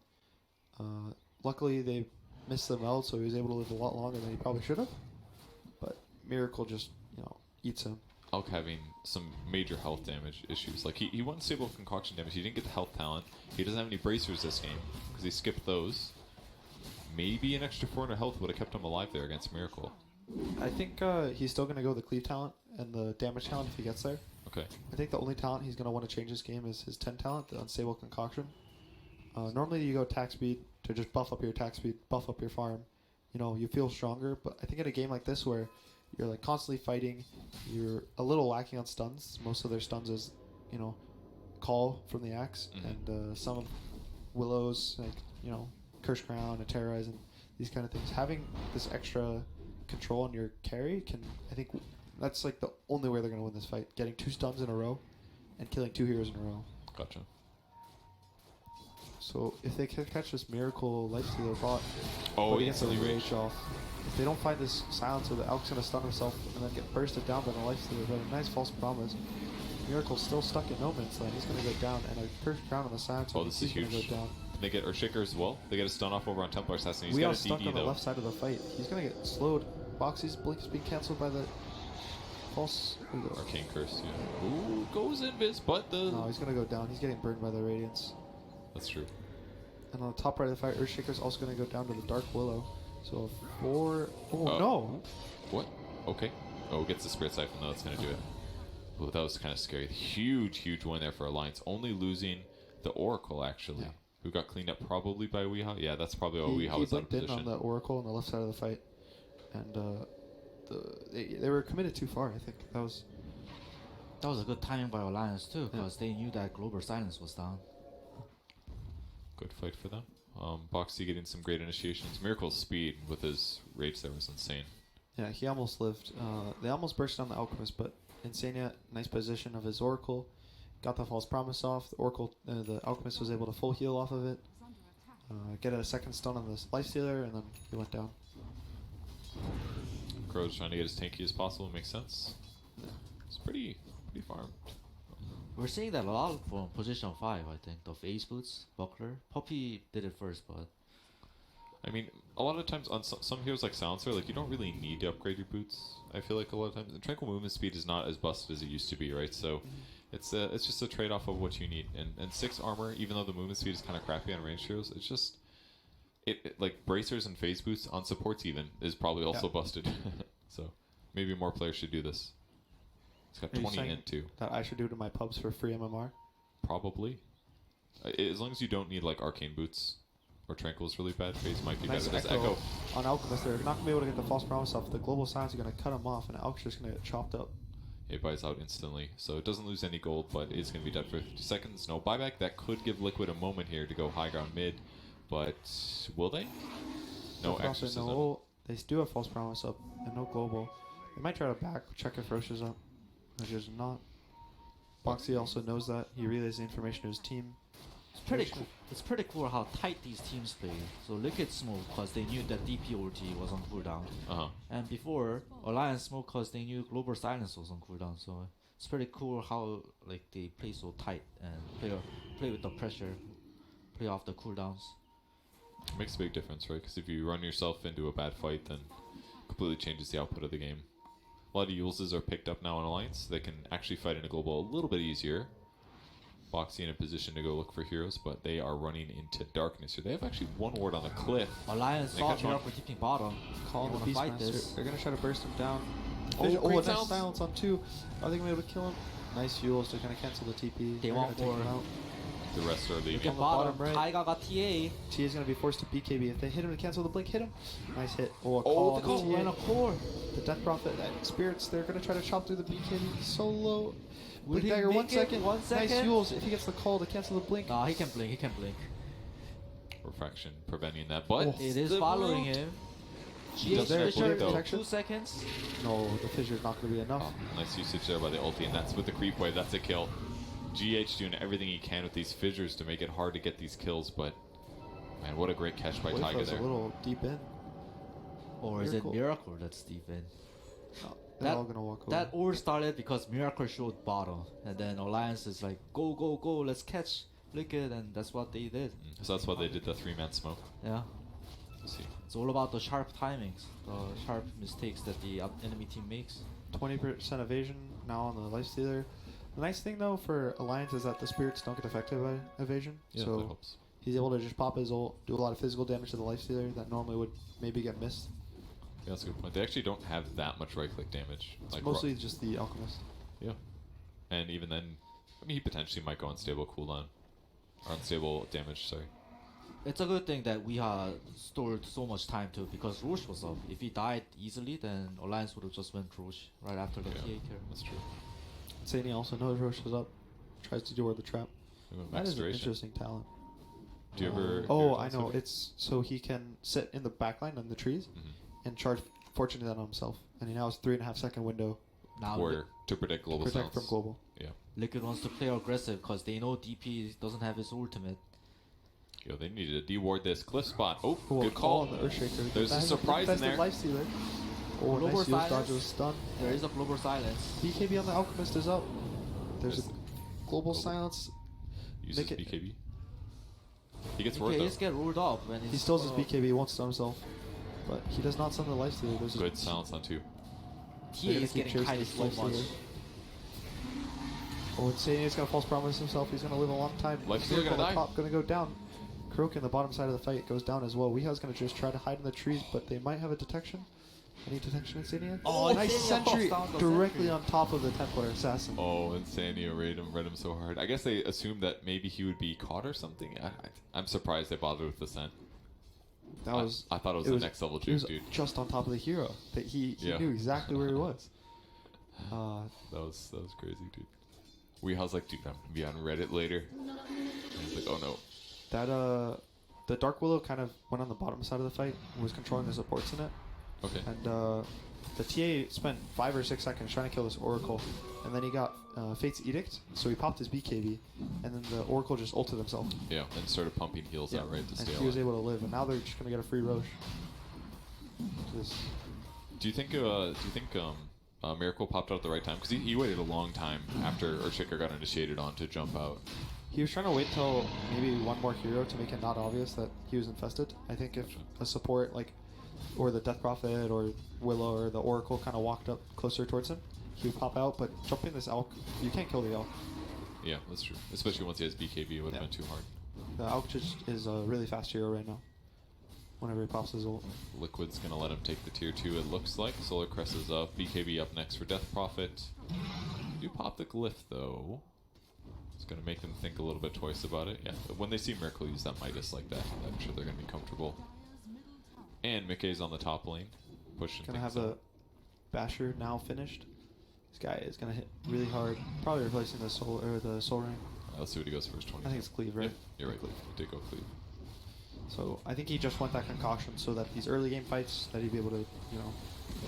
Luckily, they missed the meld, so he was able to live a lot longer than he probably should have. But Miracle just, eats him. Alk having some major health damage issues. Like, he won Stable Concoction damage. He didn't get the health talent. He doesn't have any bracers this game because he skipped those. Maybe an extra 400 health would have kept him alive there against Miracle. I think he's still going to go the cleave talent and the damage talent if he gets there. Okay. I think the only talent he's going to want to change his game is his 10 talent, the Unstable Concoction. Normally you go attack speed to just buff up your attack speed, buff up your farm. You feel stronger, but I think in a game like this where you're like constantly fighting, you're a little lacking on stuns. Most of their stuns is, call from the axe, and some of Willow's, like, Curse Crown and Terrorize and these kind of things. Having this extra control on your carry I think that's like the only way they're going to win this fight. Getting 2 stuns in a row and killing 2 heroes in a row. Gotcha. So if they can catch this Miracle Lifestealer bot, Oh, he gets the instantly rage off. If they don't find this silencer, the Alk's going to stun himself and then get bursted down by the Lifestealer. But a nice false promise. Miracle's still stuck in no man's land. He's going to go down, and a Curse Crown on the silencer. Oh, this is he's going huge. to go down. They get Earthshaker as well. They get a stun off over on Templar Assassin. He's We got are a stuck DD on the though. left side of the fight. He's going to get slowed. Boxy's blink is being cancelled by the false Arcane Curse, yeah. Ooh, goes invis, but the... No, he's going to go down. He's getting burned by the Radiance. That's true. And on the top right of the fight, Earthshaker's also going to go down to the Dark Willow. So 4... Oh, no! What? Okay. Oh, gets the Spirit Siphon though. That's going to do it. Oh, that was kind of scary. Huge win there for Alliance. Only losing the Oracle, actually. Who got cleaned up probably by Weehaw. Yeah, that's probably why Weehaw was out of blinked in position. on the Oracle on the left side of the fight. And they were committed too far, I think. That was a good timing by Alliance too, because they knew that Global Silence was down. Good fight for them. Boxy getting some great initiations. Miracle's speed with his rage there was insane. Yeah, he almost lived. They almost burst down the Alchemist, but Insania, nice position of his Oracle. Got the false promise off. The Oracle, the Alchemist was able to full heal off of it. Get a second stun on this Lifestealer, and then he went down. Crow's trying to get as tanky as possible. Makes sense. It's pretty farmed. We're seeing that a lot from position 5, I think, of Ace Boots, Buckler. Poppy did it first, but... I mean, a lot of times on some heroes like Silencer, like, you don't really need to upgrade your boots. I feel like a lot of times. And Tranquil movement speed is not as busted as it used to be, right? So it's just a trade-off of what you need. And 6 armor, even though the movement speed is kind of crappy on ranged heroes, it's just... It like, bracers and phase boosts on supports even is probably also busted. So maybe more players should do this. It's got Are you 20 saying int too. that I should do to my pubs for free MMR? Probably. As long as you don't need like arcane boots or tranquil's really bad, phase might be Nice better. Does echo Echo. on Alchemist. They're not going to be able to get the false promise off. The global silence are going to cut him off, and Alch's just going to get chopped up. It buys out instantly, so it doesn't lose any gold, but it's going to be dead for 50 seconds. No buyback. That could give Liquid a moment here to go high ground mid, but will they? No exorcism. No, they do have false promise up and no global. They might try to back check if Roche is up, which is not. Boxy also knows that. He relays the information to his team. It's pretty cool how tight these teams play. So Liquid smoked because they knew that DP ulti was on cooldown. And before, Alliance smoked because they knew Global Silence was on cooldown. So it's pretty cool how like they play so tight and play with the pressure, play off the cooldowns. It makes a big difference, right? Because if you run yourself into a bad fight, then completely changes the output of the game. A lot of Yuleses are picked up now in Alliance. They can actually fight in a global a little bit easier. Boxy in a position to go look for heroes, but they are running into darkness here. They have actually one ward on a cliff. Alliance They saw catch one. Miracle TPing bottom. Call the Wanna fight Beastmaster. this. They're gonna try to burst him down. Oh, Oh, great nice silence. silence on 2. Are they gonna be able to kill him? Nice fuels to kind of cancel the TP. They They're want gonna take him more. out. The rest are leaving. Look at On the bottom. bottom right. Taiga got TA. T is gonna be forced to BKB. If they hit him to cancel the blink, hit him. Nice hit. Oh, a Oh, call. the call. on the And a TA. core. The Death Prophet, Spirits, they're gonna try to chop through the BKB solo. Will Blink he dagger, make 1 it? second. 1 Nice second? fuels. If he gets the call to cancel the blink. Nah, he can blink. He can blink. Refraction preventing that, but It is the following root- him. Does there Fissure, blink, though? protection? 2 seconds. No, the fissure's not gonna be enough. Oh, nice usage there by the ulti, and that's with the creep wave. That's a kill. GH doing everything he can with these fissures to make it hard to get these kills, but man, what a great catch by What if Taiga that's there. a little deep in? Or is it Miracle that's deep in? They're all gonna walk away. That all started because Miracle showed bottom, and then Alliance is like, go, go, go, let's catch Liquid, and that's what they did. So that's why they did the 3-man smoke. Yeah. Let's see. It's all about the sharp timings, the sharp mistakes that the enemy team makes. 20% evasion now on the Lifestealer. The nice thing though for Alliance is that the spirits don't get affected by evasion, Yeah, that so helps. he's able to just pop his ult, do a lot of physical damage to the Lifestealer that normally would maybe get missed. Yeah, that's a good point. They actually don't have that much right-click damage. It's mostly just the Alchemist. Yeah. And even then, I mean, he potentially might go unstable cooldown. Or unstable damage, sorry. It's a good thing that we stored so much time too, because Roche was up. If he died easily, then Alliance would have just went Roche right after the TA kill. That's true. Sani also knows Roche is up, tries to deal with the trap. We went That is an Masteration. interesting talent. Do you ever... Oh, hear I it know. on It's so he can sit in the backline on the trees and charge Fortune on himself, and he now has 3.5 second window. Now Where to predict global protect silence. from global. Yeah. Liquid wants to play aggressive because they know DP doesn't have his ultimate. Yo, they needed to de-ward this cliff spot. Oh, Cool, good call call. on the Earthshaker. There's a That surprise in infested there. Lifestealer. Oh, Global nice use silence. dodge was stun. There is a global silence. BKB on the Alchemist is up. There's a global silence. Uses Make it- BKB. He gets roared Okay, though. just get rolled up when He still has his BKB, he won't stun himself. But he does not stun the Lifestealer. There's Good silence on 2. TA is getting kited so much. Oh, Insania's gonna false promise himself. He's gonna live a long time. Lifestealer Miracle gonna on the die. top gonna go down. Kuroki in the bottom side of the fight goes down as well. Weeha's gonna just try to hide in the trees, but they might have a detection. Any detection, Insania? Oh, nice Insania sentry falls down the directly sentry. on top of the Templar Assassin. Oh, Insania read him so hard. I guess they assumed that maybe he would be caught or something. I'm surprised they bothered with the scent. That was. I thought it was the next level He was juke, dude. just on top of the hero. That he Yeah. knew exactly where he was. That was crazy, dude. Weeha's like, dude, I'm gonna be on Reddit later. And he's like, oh no. That the Dark Willow kind of went on the bottom side of the fight and was controlling the supports in it. Okay. And the TA spent 5 or 6 seconds trying to kill this Oracle, and then he got Fate's Edict, so he popped his BKB, and then the Oracle just ulted himself. Yeah, and started pumping heals out right to and stay he was alive. able to live, and now they're just gonna get a free Roche. Just Do you think Miracle popped out at the right time? Because he waited a long time after Earthshaker got initiated on to jump out. He was trying to wait till maybe one more hero to make it not obvious that he was infested. I think if a support or the Death Prophet or Willow or the Oracle kind of walked up closer towards him, he would pop out. But jumping this Elk, you can't kill the Elk. Yeah, that's true. Especially once he has BKB, it would have been too hard. The Elk just is a really fast hero right now. Whenever he pops his ult. Liquid's gonna let him take the tier 2, it looks like. Solar Crest is up. BKB up next for Death Prophet. You pop the glyph though. It's gonna make them think a little bit twice about it. Yeah, when they see Miracle use that Midas like that, I'm sure they're gonna be comfortable. And Mickey's on the top lane, pushing Gonna things have up. the Basher now finished. This guy is gonna hit really hard. Probably replacing the Soul Ring. Let's see what he goes for his 20. I think it's Cleave, right? Yeah, you're right. He did go Cleave. So I think he just went that concoction so that these early game fights that he'd be able to,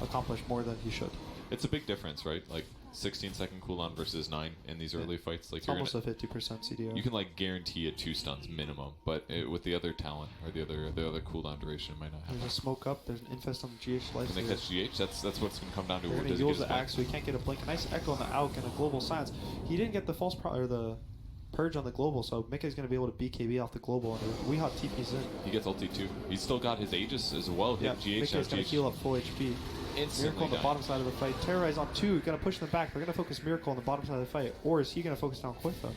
accomplish more than he should. It's a big difference, right? Like 16-second cooldown versus 9 in these early fights. Like It's almost a 50% CDR. You can guarantee a 2 stuns minimum, but with the other talent or the other cooldown duration, it might not happen. There's a smoke up. There's an infest on the GH life. When they catch GH, that's what it's gonna come down to. They're Does gonna he get use his the back? axe, so he can't get a blink. A nice echo on the Auk and a global silence. He didn't get the the purge on the global, so Mikke's gonna be able to BKB off the global, and Weehawk TP's in. He gets ulti too. He's still got his Aegis as well. Yeah, Hit GH, Mikke's gonna GH. heal up full HP. Instantly Miracle on the dying. bottom side of the fight. Terrorize on 2, gonna push them back. They're gonna focus Miracle on the bottom side of the fight, or is he gonna focus down Quitha?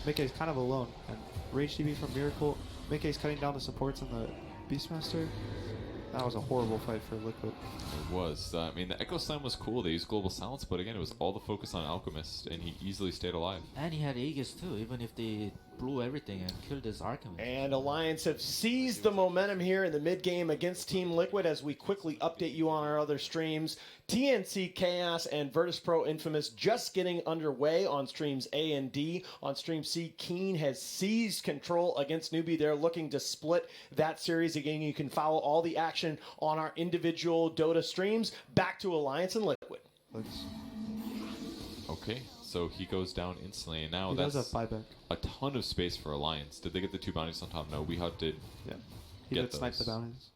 Mickey's kind of alone. And Rage TB from Miracle. Mickey's cutting down the supports on the Beastmaster. That was a horrible fight for Liquid. It was. I mean, the Echo Slam was cool. They used Global Silence, but again, it was all the focus on Alchemist, and he easily stayed alive. And he had Aegis too, even if they blew everything and killed his Archimist. And Alliance have seized the momentum here in the mid game against Team Liquid as we quickly update you on our other streams. TNC Chaos and Virtus Pro Infamous just getting underway on streams A and D. On stream C, Keen has seized control against Newbie. They're looking to split that series. Again, you can follow all the action on our individual Dota streams. Back to Alliance and Liquid. Okay, so he goes down instantly, and now He that's does have buyback. a ton of space for Alliance. Did they get the 2 bounties on top? No, WeHot did. Yeah. He get did snipe the bounties.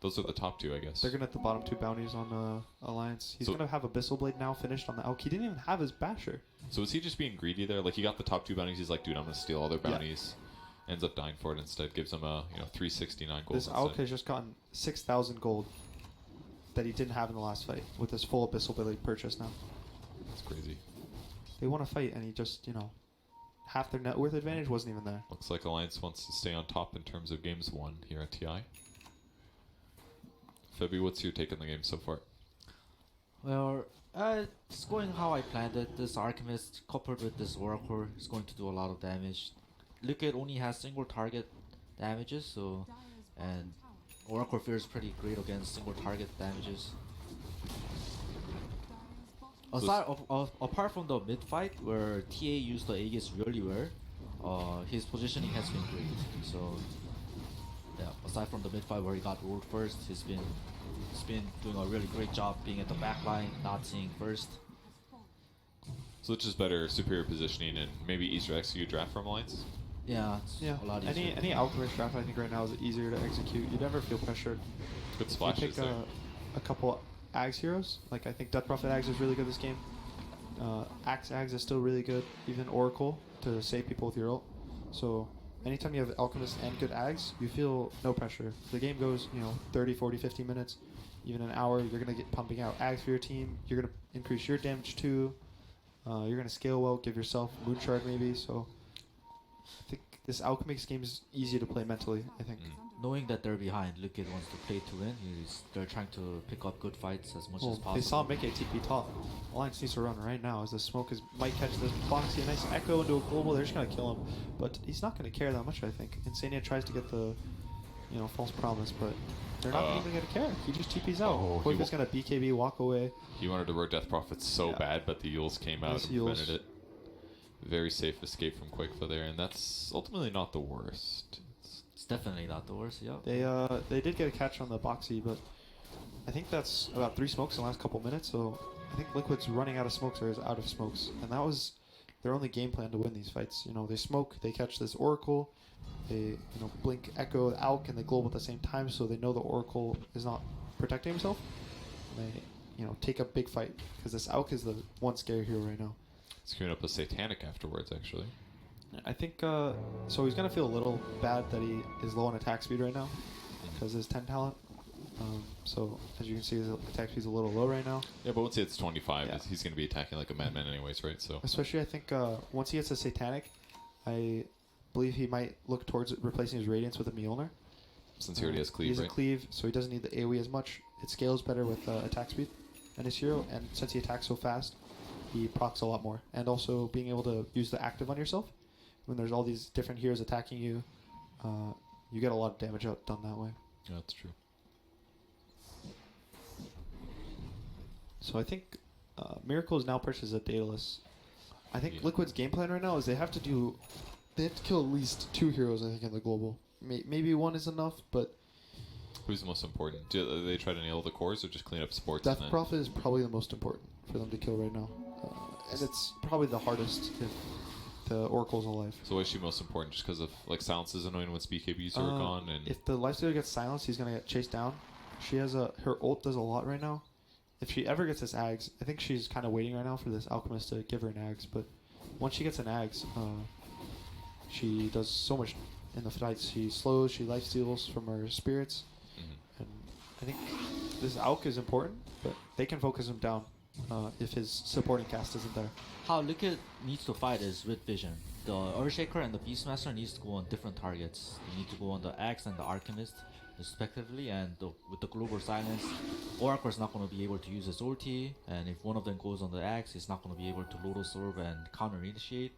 Those are the top 2, I guess. They're going to have the bottom 2 bounties on Alliance. He's So- going to have Abyssal Blade now finished on the Elk. He didn't even have his Basher. So is he just being greedy there? Like, he got the top 2 bounties. He's like, dude, I'm going to steal all their bounties. Ends up dying for it instead. Gives him a 369 gold. This Elk has just gotten 6,000 gold that he didn't have in the last fight with this full Abyssal Blade purchase now. That's crazy. They won a fight and he just, half their net worth advantage wasn't even there. Looks like Alliance wants to stay on top in terms of games won here at TI. Febby, what's your take on the game so far? Well, it's going how I planned it. This Archimist coupled with this Oracle is going to do a lot of damage. Liquid only has single target damages, so and Oracle feels pretty great against single target damages. Apart from the mid fight where TA used the Aegis really well, his positioning has been great. So yeah, aside from the mid fight where he got rolled first, he's been doing a really great job being at the back line, not seeing first. So it's just better, superior positioning, and maybe Easter eggs you draft from Alliance? Yeah, it's a lot easier. Any Alchemist draft I think right now is easier to execute. You never feel pressured. Good splashes you pick there. a couple Ags heroes. Like I think Death Prophet Ags is really good this game. Axe Ags is still really good. Even Oracle to save people with your ult. So anytime you have Alchemist and good Ags, you feel no pressure. The game goes 30, 40, 50 minutes, even an hour. You're gonna get pumping out Ags for your team. You're gonna increase your damage too. You're gonna scale well. Give yourself Moonshard maybe. So I think this Alchemist game is easy to play mentally. I think. Knowing that they're behind, Liquid wants to play to win. They're trying to pick up good fights as much as possible. They saw Mickey TP top. Alliance needs to run right now as the smoke might catch this Boxy, a nice echo into a global. They're just going to kill him. But he's not going to care that much, I think. Insania tries to get the false promise, but they're not even going to care. He just TPs out. Quick is going to BKB, walk away. He wanted to rogue Death Prophet so bad, but the Yules came out and prevented it. Very safe escape from Quakefa there, and that's ultimately not the worst. It's definitely not the worst, yeah. They did get a catch on the Boxy, but I think that's about 3 smokes in the last couple minutes, so I think Liquid's running out of smokes or is out of smokes. And that was their only game plan to win these fights. They smoke, they catch this Oracle, they blink Echo, the Alk, and they global at the same time, so they know the Oracle is not protecting himself. And they take a big fight, because this Alk is the one scary hero right now. It's queuing up a Satanic afterwards, actually. I think, so he's going to feel a little bad that he is low on attack speed right now, because his 10 talent. So, as you can see, his attack speed's a little low right now. Yeah, but once he hits 25, he's going to be attacking like a madman anyways, right? So especially, I think, once he hits a Satanic, I believe he might look towards replacing his Radiance with a Mjolnir. Since he already has Cleave, he has right? a Cleave, so he doesn't need the AoE as much. It scales better with attack speed and his hero, and since he attacks so fast, he procs a lot more. And also, being able to use the active on yourself, when there's all these different heroes attacking you, you get a lot of damage done that way. Yeah, that's true. So I think Miracle is now purchased a Daedalus. I think Liquid's game plan right now is they have to kill at least 2 heroes, I think, in the global. Maybe 1 is enough, but... Who's the most important? Do they try to nail the cores or just clean up sports? Death Prophet is probably the most important for them to kill right now. And it's probably the hardest if the Oracle's alive. So why is she most important? Just because of, silence is annoying once BKBs are gone? And if the Lifestealer gets silenced, he's going to get chased down. She has her ult does a lot right now. If she ever gets this Ags, I think she's kind of waiting right now for this Alchemist to give her an Ags, but once she gets an Ags, she does so much in the fights. She slows, she lifesteals from her spirits, and I think this Alk is important, but they can focus him down. if his supporting cast isn't there. How Liquid needs to fight is with vision. The Earthshaker and the Beastmaster needs to go on different targets. They need to go on the Axe and the Alchemist, respectively, and with the Global Silence, Oracle's not going to be able to use his ulti, and if one of them goes on the Axe, he's not going to be able to Lotus Orb and counter-initiate,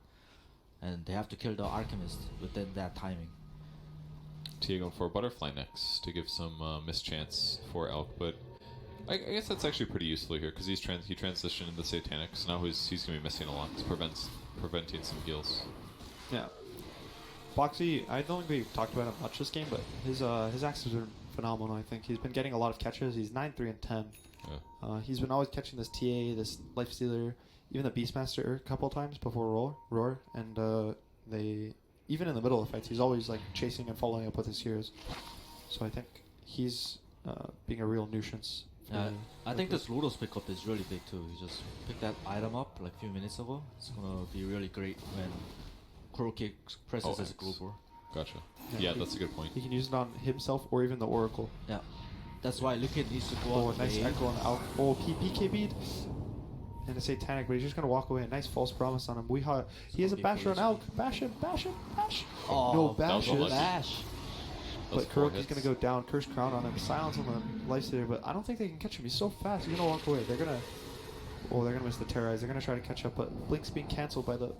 and they have to kill the Alchemist within that timing. Tia going for Butterfly next to give some mischance for Elk, but I guess that's actually pretty useful here because he transitioned into Satanic, so now he's going to be missing a lot. It's preventing some heals. Yeah. Boxy, I don't think we've talked about him much this game, but his axes are phenomenal, I think. He's been getting a lot of catches. He's 9-3 and 10. Yeah. He's been always catching this TA, this Lifestealer, even the Beastmaster a couple times before Roar, and they, even in the middle of fights, he's always like chasing and following up with his heroes. So I think he's being a real nuisance. I think this Lotus pickup is really big too. He just picked that item up like a few minutes ago. It's gonna be really great when Kuroki presses his Global. Gotcha. Yeah, that's a good point. He can use it on himself or even the Oracle. Yeah. That's why Liquid needs to go Oh, on nice the echo on Alk. Oh, PK bead. And a Satanic, but he's just gonna walk away. A nice false promise on him. He has a basher on Alk. Bash him, bash him, bash. Oh, no bash. Bash. But Kuroki's gonna go down. Curse Crown on him. Silence on the Lifestealer, but I don't think they can catch him. He's so fast. He's gonna walk away. They're gonna miss the Terrorize. They're gonna try to catch up, but Blink's being cancelled by the.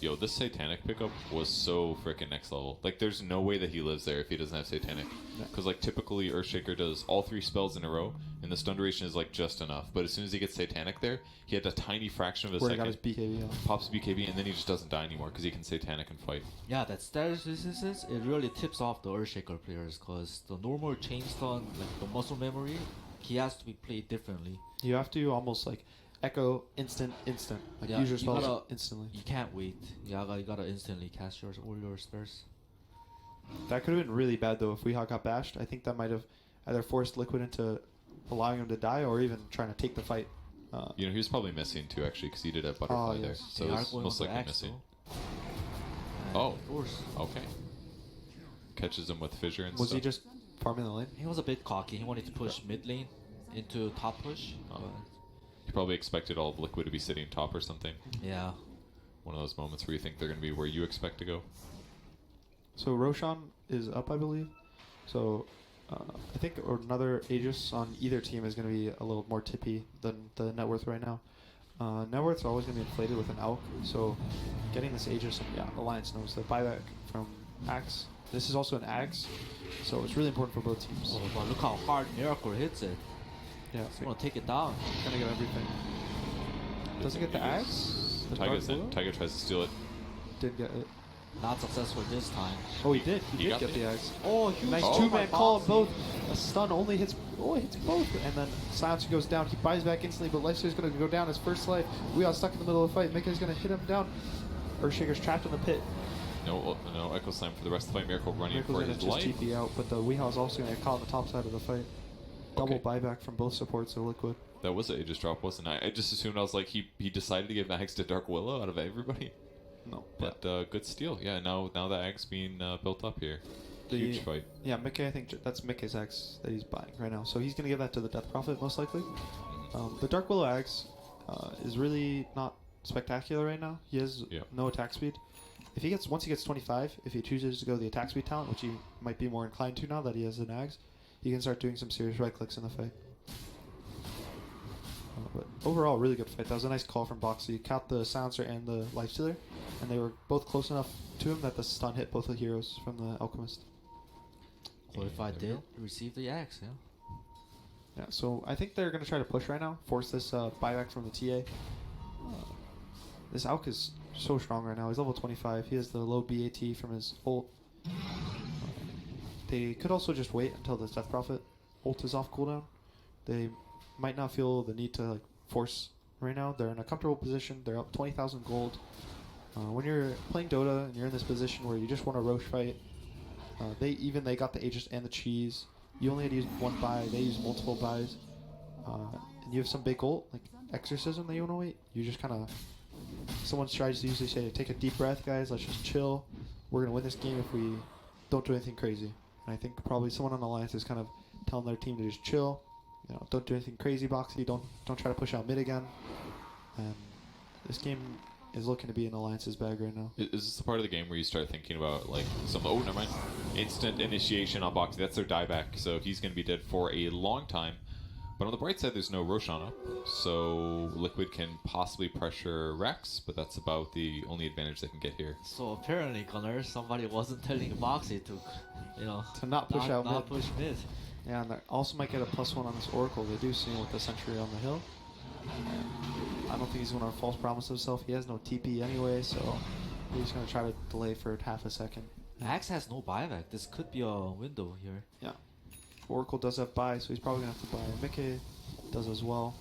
Yo, this Satanic pickup was so freaking next level. Like, there's no way that he lives there if he doesn't have Satanic. Because, like, typically Earthshaker does all 3 spells in a row, and the stun duration is, like, just enough. But as soon as he gets Satanic there, he had a tiny fraction of a second. He got his BKB on. Pops BKB, and then he just doesn't die anymore because he can Satanic and fight. Yeah, that status resistance, it really tips off the Earthshaker players, because the normal chain stun, like the muscle memory, he has to be played differently. You have to almost, like, echo instant. Like, use your spells instantly. You can't wait. You gotta instantly cast all your spells. That could have been really bad, though, if Weehawk got bashed. I think that might have either forced Liquid into allowing him to die or even trying to take the fight. He was probably missing, too, actually, because he did have Butterfly there. So it's most likely missing. Oh, okay. Catches him with Fissure and stuff. Was he just farming the lane? He was a bit cocky. He wanted to push mid lane into top push. He probably expected all of Liquid to be sitting top or something. Yeah. One of those moments where you think they're going to be where you expect to go. So Roshan is up, I believe. So I think another Aegis on either team is going to be a little more tippy than the net worth right now. Net worth's always going to be inflated with an Alk. So getting this Aegis, and Alliance knows the buyback from Axe. This is also an Axe, so it's really important for both teams. Oh, but look how hard Miracle hits it. Yeah, it's gonna take it down. Gonna get everything. Doesn't get the Axe. Tiger tries to steal it. Did get it. Not successful this time. Oh, he did. He did get the Axe. Oh, huge. Nice two-man call on both. A stun only hits. Oh, it hits both. And then Silencer goes down. He buys back instantly, but Lifestealer's going to go down his first life. We are stuck in the middle of the fight. Mika's going to hit him down. Earthshaker's trapped in the pit. No Echo Slam for the rest of the fight. Miracle running Miracle's for gonna his just life. TP out, but the Weehawk is also going to get caught on the top side of the fight. Double buyback from both supports of Liquid. That was an Aegis drop, wasn't I? I just assumed, I was like, he decided to give Axe to Dark Willow out of everybody. No. But good steal. Yeah, now the Axe being built up here. Huge fight. Yeah, Mika, I think that's Mika's Axe that he's buying right now. So he's going to give that to the Death Prophet, most likely. The Dark Willow Axe is really not spectacular right now. He has no attack speed. Once he gets 25, if he chooses to go the attack speed talent, which he might be more inclined to now that he has an Axe, he can start doing some serious right clicks in the fight. But overall, really good fight. That was a nice call from Boxy. He caught the Silencer and the Lifestealer, and they were both close enough to him that the stun hit both the heroes from the Alchemist. Or if I did receive the Axe, Yeah, so I think they're going to try to push right now, force this buyback from the TA. This Alk is so strong right now. He's level 25. He has the low BAT from his ult. They could also just wait until the Death Prophet ult is off cooldown. They might not feel the need to force right now. They're in a comfortable position. They're up 20,000 gold. When you're playing Dota and you're in this position where you just want a Roche fight, they got the Aegis and the cheese. You only had to use one buy. They use multiple buys. And you have some big ult, like Exorcism that you want to wait. You just kind of... Someone tries to usually say, take a deep breath, guys. Let's just chill. We're going to win this game if we don't do anything crazy. And I think probably someone on the Alliance is kind of telling their team to just chill, don't do anything crazy boxy. Don't try to push out mid again. And this game is looking to be in Alliance's bag right now. Is this the part of the game where you start thinking about like some? Oh, never mind. Instant initiation on boxy. That's their dieback. So he's going to be dead for a long time. But on the bright side, there's no Roshan up, so Liquid can possibly pressure Rex, but that's about the only advantage they can get here. So apparently, Connor, somebody wasn't telling Boxy to, to not push out not mid. push mid. Yeah, and they also might get a +1 on this Oracle. They do see him with the Sentry on the hill. And I don't think he's going to false promise himself. He has no TP anyway, so he's going to try to delay for half a second. Axe has no buyback. This could be a window here. Yeah. Oracle does have buy, so he's probably going to have to buy. Mickey does as well.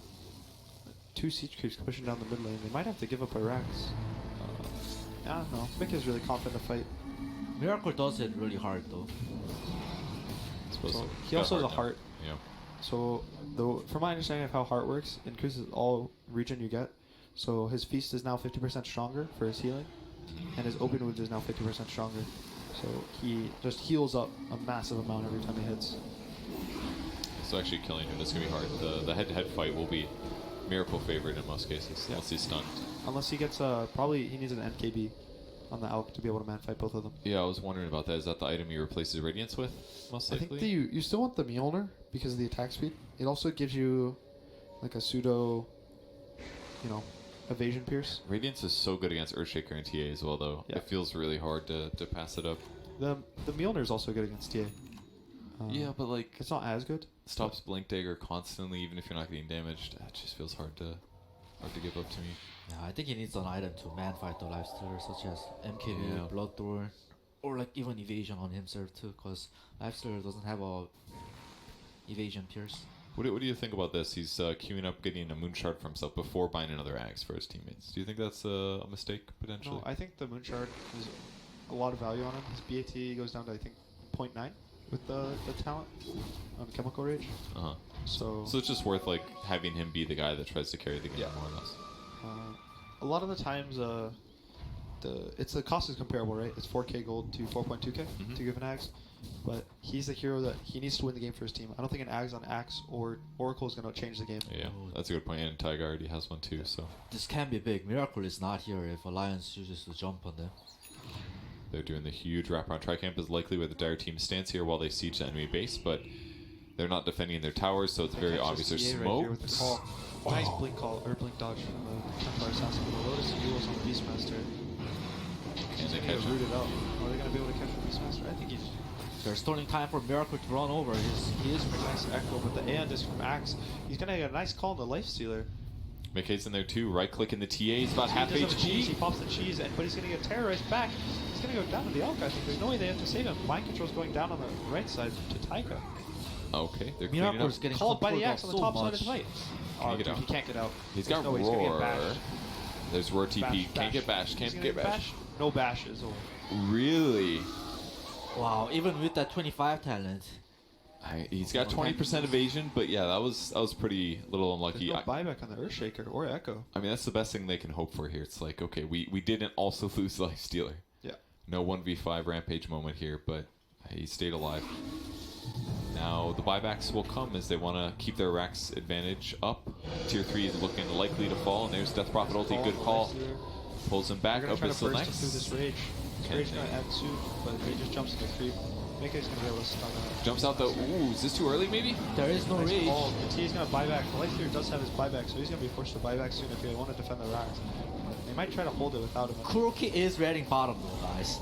2 siege creeps pushing down the mid lane. They might have to give up a Rex. I don't know. Mickey's really confident to fight. Miracle does hit really hard though. So he also has a heart. Yeah. So from my understanding of how heart works, increases all regen you get. So his feast is now 50% stronger for his healing, and his open wound is now 50% stronger. So he just heals up a massive amount every time he hits. So actually killing him is going to be hard. The head-to-head fight will be Miracle favored in most cases, unless he's stunned. Unless he gets probably he needs an MKB on the Alk to be able to man fight both of them. Yeah, I was wondering about that. Is that the item he replaces Radiance with, most likely? I think that you still want the Mjolnir because of the attack speed. It also gives you like a pseudo, evasion pierce. Radiance is so good against Earthshaker and TA as well, though. Yeah. It feels really hard to pass it up. The Mjolnir is also good against TA. Yeah, but like it's not as good. Stops Blink Dagger constantly, even if you're not getting damaged. That just feels hard to give up to me. Yeah, I think he needs an item to man fight the Lifestealer, such as MKB, Blood Door, or like even evasion on himself too, because Lifestealer doesn't have a evasion pierce. What do you think about this? He's queuing up getting a Moonshard for himself before buying another Axe for his teammates. Do you think that's a mistake, potentially? No, I think the Moonshard is a lot of value on him. His BAT goes down to, I think, 0.9 with the talent on Chemical Rage. Uh-huh. So it's just worth like having him be the guy that tries to carry the game more or less. A lot of the times, the cost is comparable, right? It's 4k gold to 4.2k to give an Axe, but he's the hero that he needs to win the game for his team. I don't think an Axe on Axe or Oracle is going to change the game. Yeah, that's a good point. And Tiger already has one too, so This can be big. Miracle is not here if Alliance chooses to jump on them. they're doing the huge wraparound. Tricamp is likely where the Dire team stands here while they siege the enemy base, but they're not defending their towers, so it's very obvious there's smoke. Nice blink call or blink dodge from the Templar Assassin. The Lotus Duels on the Beastmaster. Can they catch root it out? Are they going to be able to catch the Beastmaster? I think he's. There's stalling time for Miracle to run over. He is pretty nice echo, but the Aeon disc from Axe, he's going to get a nice call on the Lifestealer. McKay's in there too, right click in the TA, he's about half HP. He pops the cheese, but he's going to get terrorized back. He's going to go down to the Alk, I think. There's no way they have to save him. Mind control's going down on the right side to Taika. Okay, they're cleaning up. Miracle's getting called by the Axe on the top side of the fight. Can't get out. He can't get out. He's There's got no way Roar. He's gonna get bashed. There's Roar TP. Bash, Can't get bashed. He's Can't gonna get bashed. No bashes. Really? Wow, even with that 25 talent. He's got 20% evasion, but yeah, that was pretty little unlucky. There's no buyback on the Earthshaker or Echo. I mean, that's the best thing they can hope for here. It's like, okay, we didn't also lose Lifestealer. Yeah. No 1v5 Rampage moment here, but he stayed alive. Now the buybacks will come as they want to keep their Rax advantage up. Tier 3 is looking likely to fall, and there's Death Prophet ulti. Good call. Pulls him back. They're going to try to Abyssal burst him through this Rage. This Rage going to add soon, but he just jumps into creep. Make's going to be able to stun that. Jumps out the... Ooh, is this too early maybe? There is no Rage. He's going to buy back. The Lifestealer does have his buyback, so he's going to be forced to buy back soon if they want to defend the Rax. They might try to hold it without him. Kuroki is reading bottom though, guys.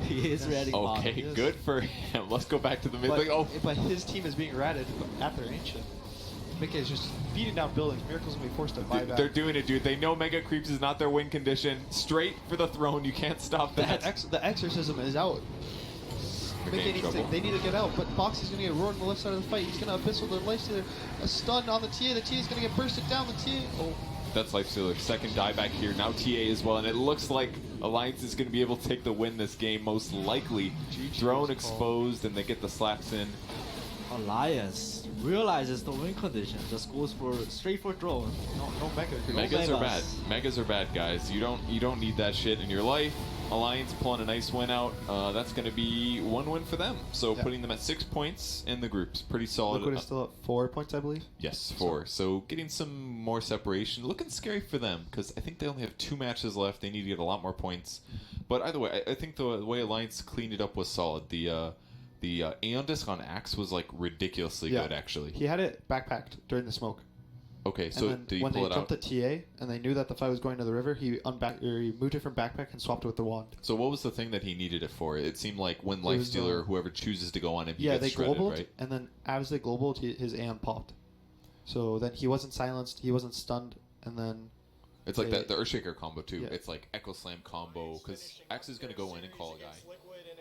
He is reading bottom. Okay, good for him. Let's go back to the mid lane. Oh, but his team is being ratted at their ancient. Mickey is just beating down buildings. Miracle's going to be forced to buy back. They're doing it, dude. They know Mega Creeps is not their win condition. Straight for the throne. You can't stop that. The exorcism is out. They need to get out, but Boxy's going to get roared on the left side of the fight. He's going to Abyssal the Lifestealer. A stun on the TA. The TA is going to get bursted down. The TA. Oh. That's Lifestealer. Second dieback here. Now TA as well. And it looks like Alliance is going to be able to take the win this game, most likely. Drone exposed, and they get the slaps in. Alliance realizes the win condition, just goes for straight for drone. No Mega. Megas are bad. Megas are bad, guys. You don't need that shit in your life. Alliance pulling a nice win out. That's going to be 1 win for them. So Yeah. putting them at 6 points in the groups. Pretty solid. Liquid is still at 4 points, I believe. Yes, 4. So getting some more separation. Looking scary for them because I think they only have 2 matches left. They need to get a lot more points. But either way, I think the way Alliance cleaned it up was solid. The Aeon Disc on Axe was like ridiculously good, actually. He had it backpacked during the smoke. Okay, so and did he when pull they it out? jumped the TA and they knew that the fight was going to the river, he he moved it from backpack and swapped it with the wand. So what was the thing that he needed it for? It seemed like when It was, Lifestealer, whoever chooses to go on him, he Yeah, gets they shredded, globaled, right? and then as they globaled, his Aeon popped. So then he wasn't silenced, he wasn't stunned, and then... It's like they- the Earthshaker combo too. Yeah. It's like Echo Slam combo because Axe is going to go in and call a guy.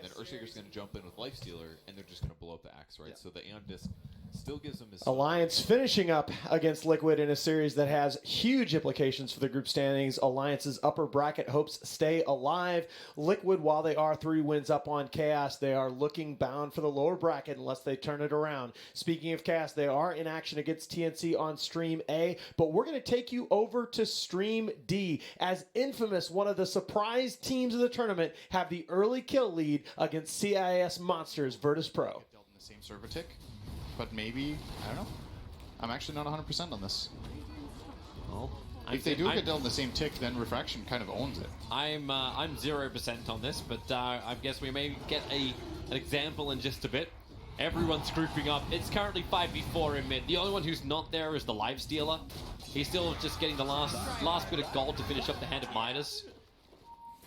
Then Earthshaker's going to jump in with Lifestealer and they're just going to blow up the Axe, right? So the Aeon Disc still gives him his... Alliance finishing up against Liquid in a series that has huge implications for the group standings. Alliance's upper bracket hopes stay alive. Liquid, while they are 3 wins up on Chaos, they are looking bound for the lower bracket unless they turn it around. Speaking of Chaos, they are in action against TNC on Stream A, but we're going to take you over to Stream D as Infamous, one of the surprise teams of the tournament, have the early kill lead against CIS Monsters Virtus Pro. Dealt in the same server tick, but maybe, I don't know. I'm actually not 100% on this. Well, if they do get dealt in the same tick, then Refraction kind of owns it. I'm 0% on this, but I guess we may get an example in just a bit. Everyone's grouping up. It's currently 5v4 in mid. The only one who's not there is the Livestealer. He's still just getting the last bit of gold to finish up the hand of Midas.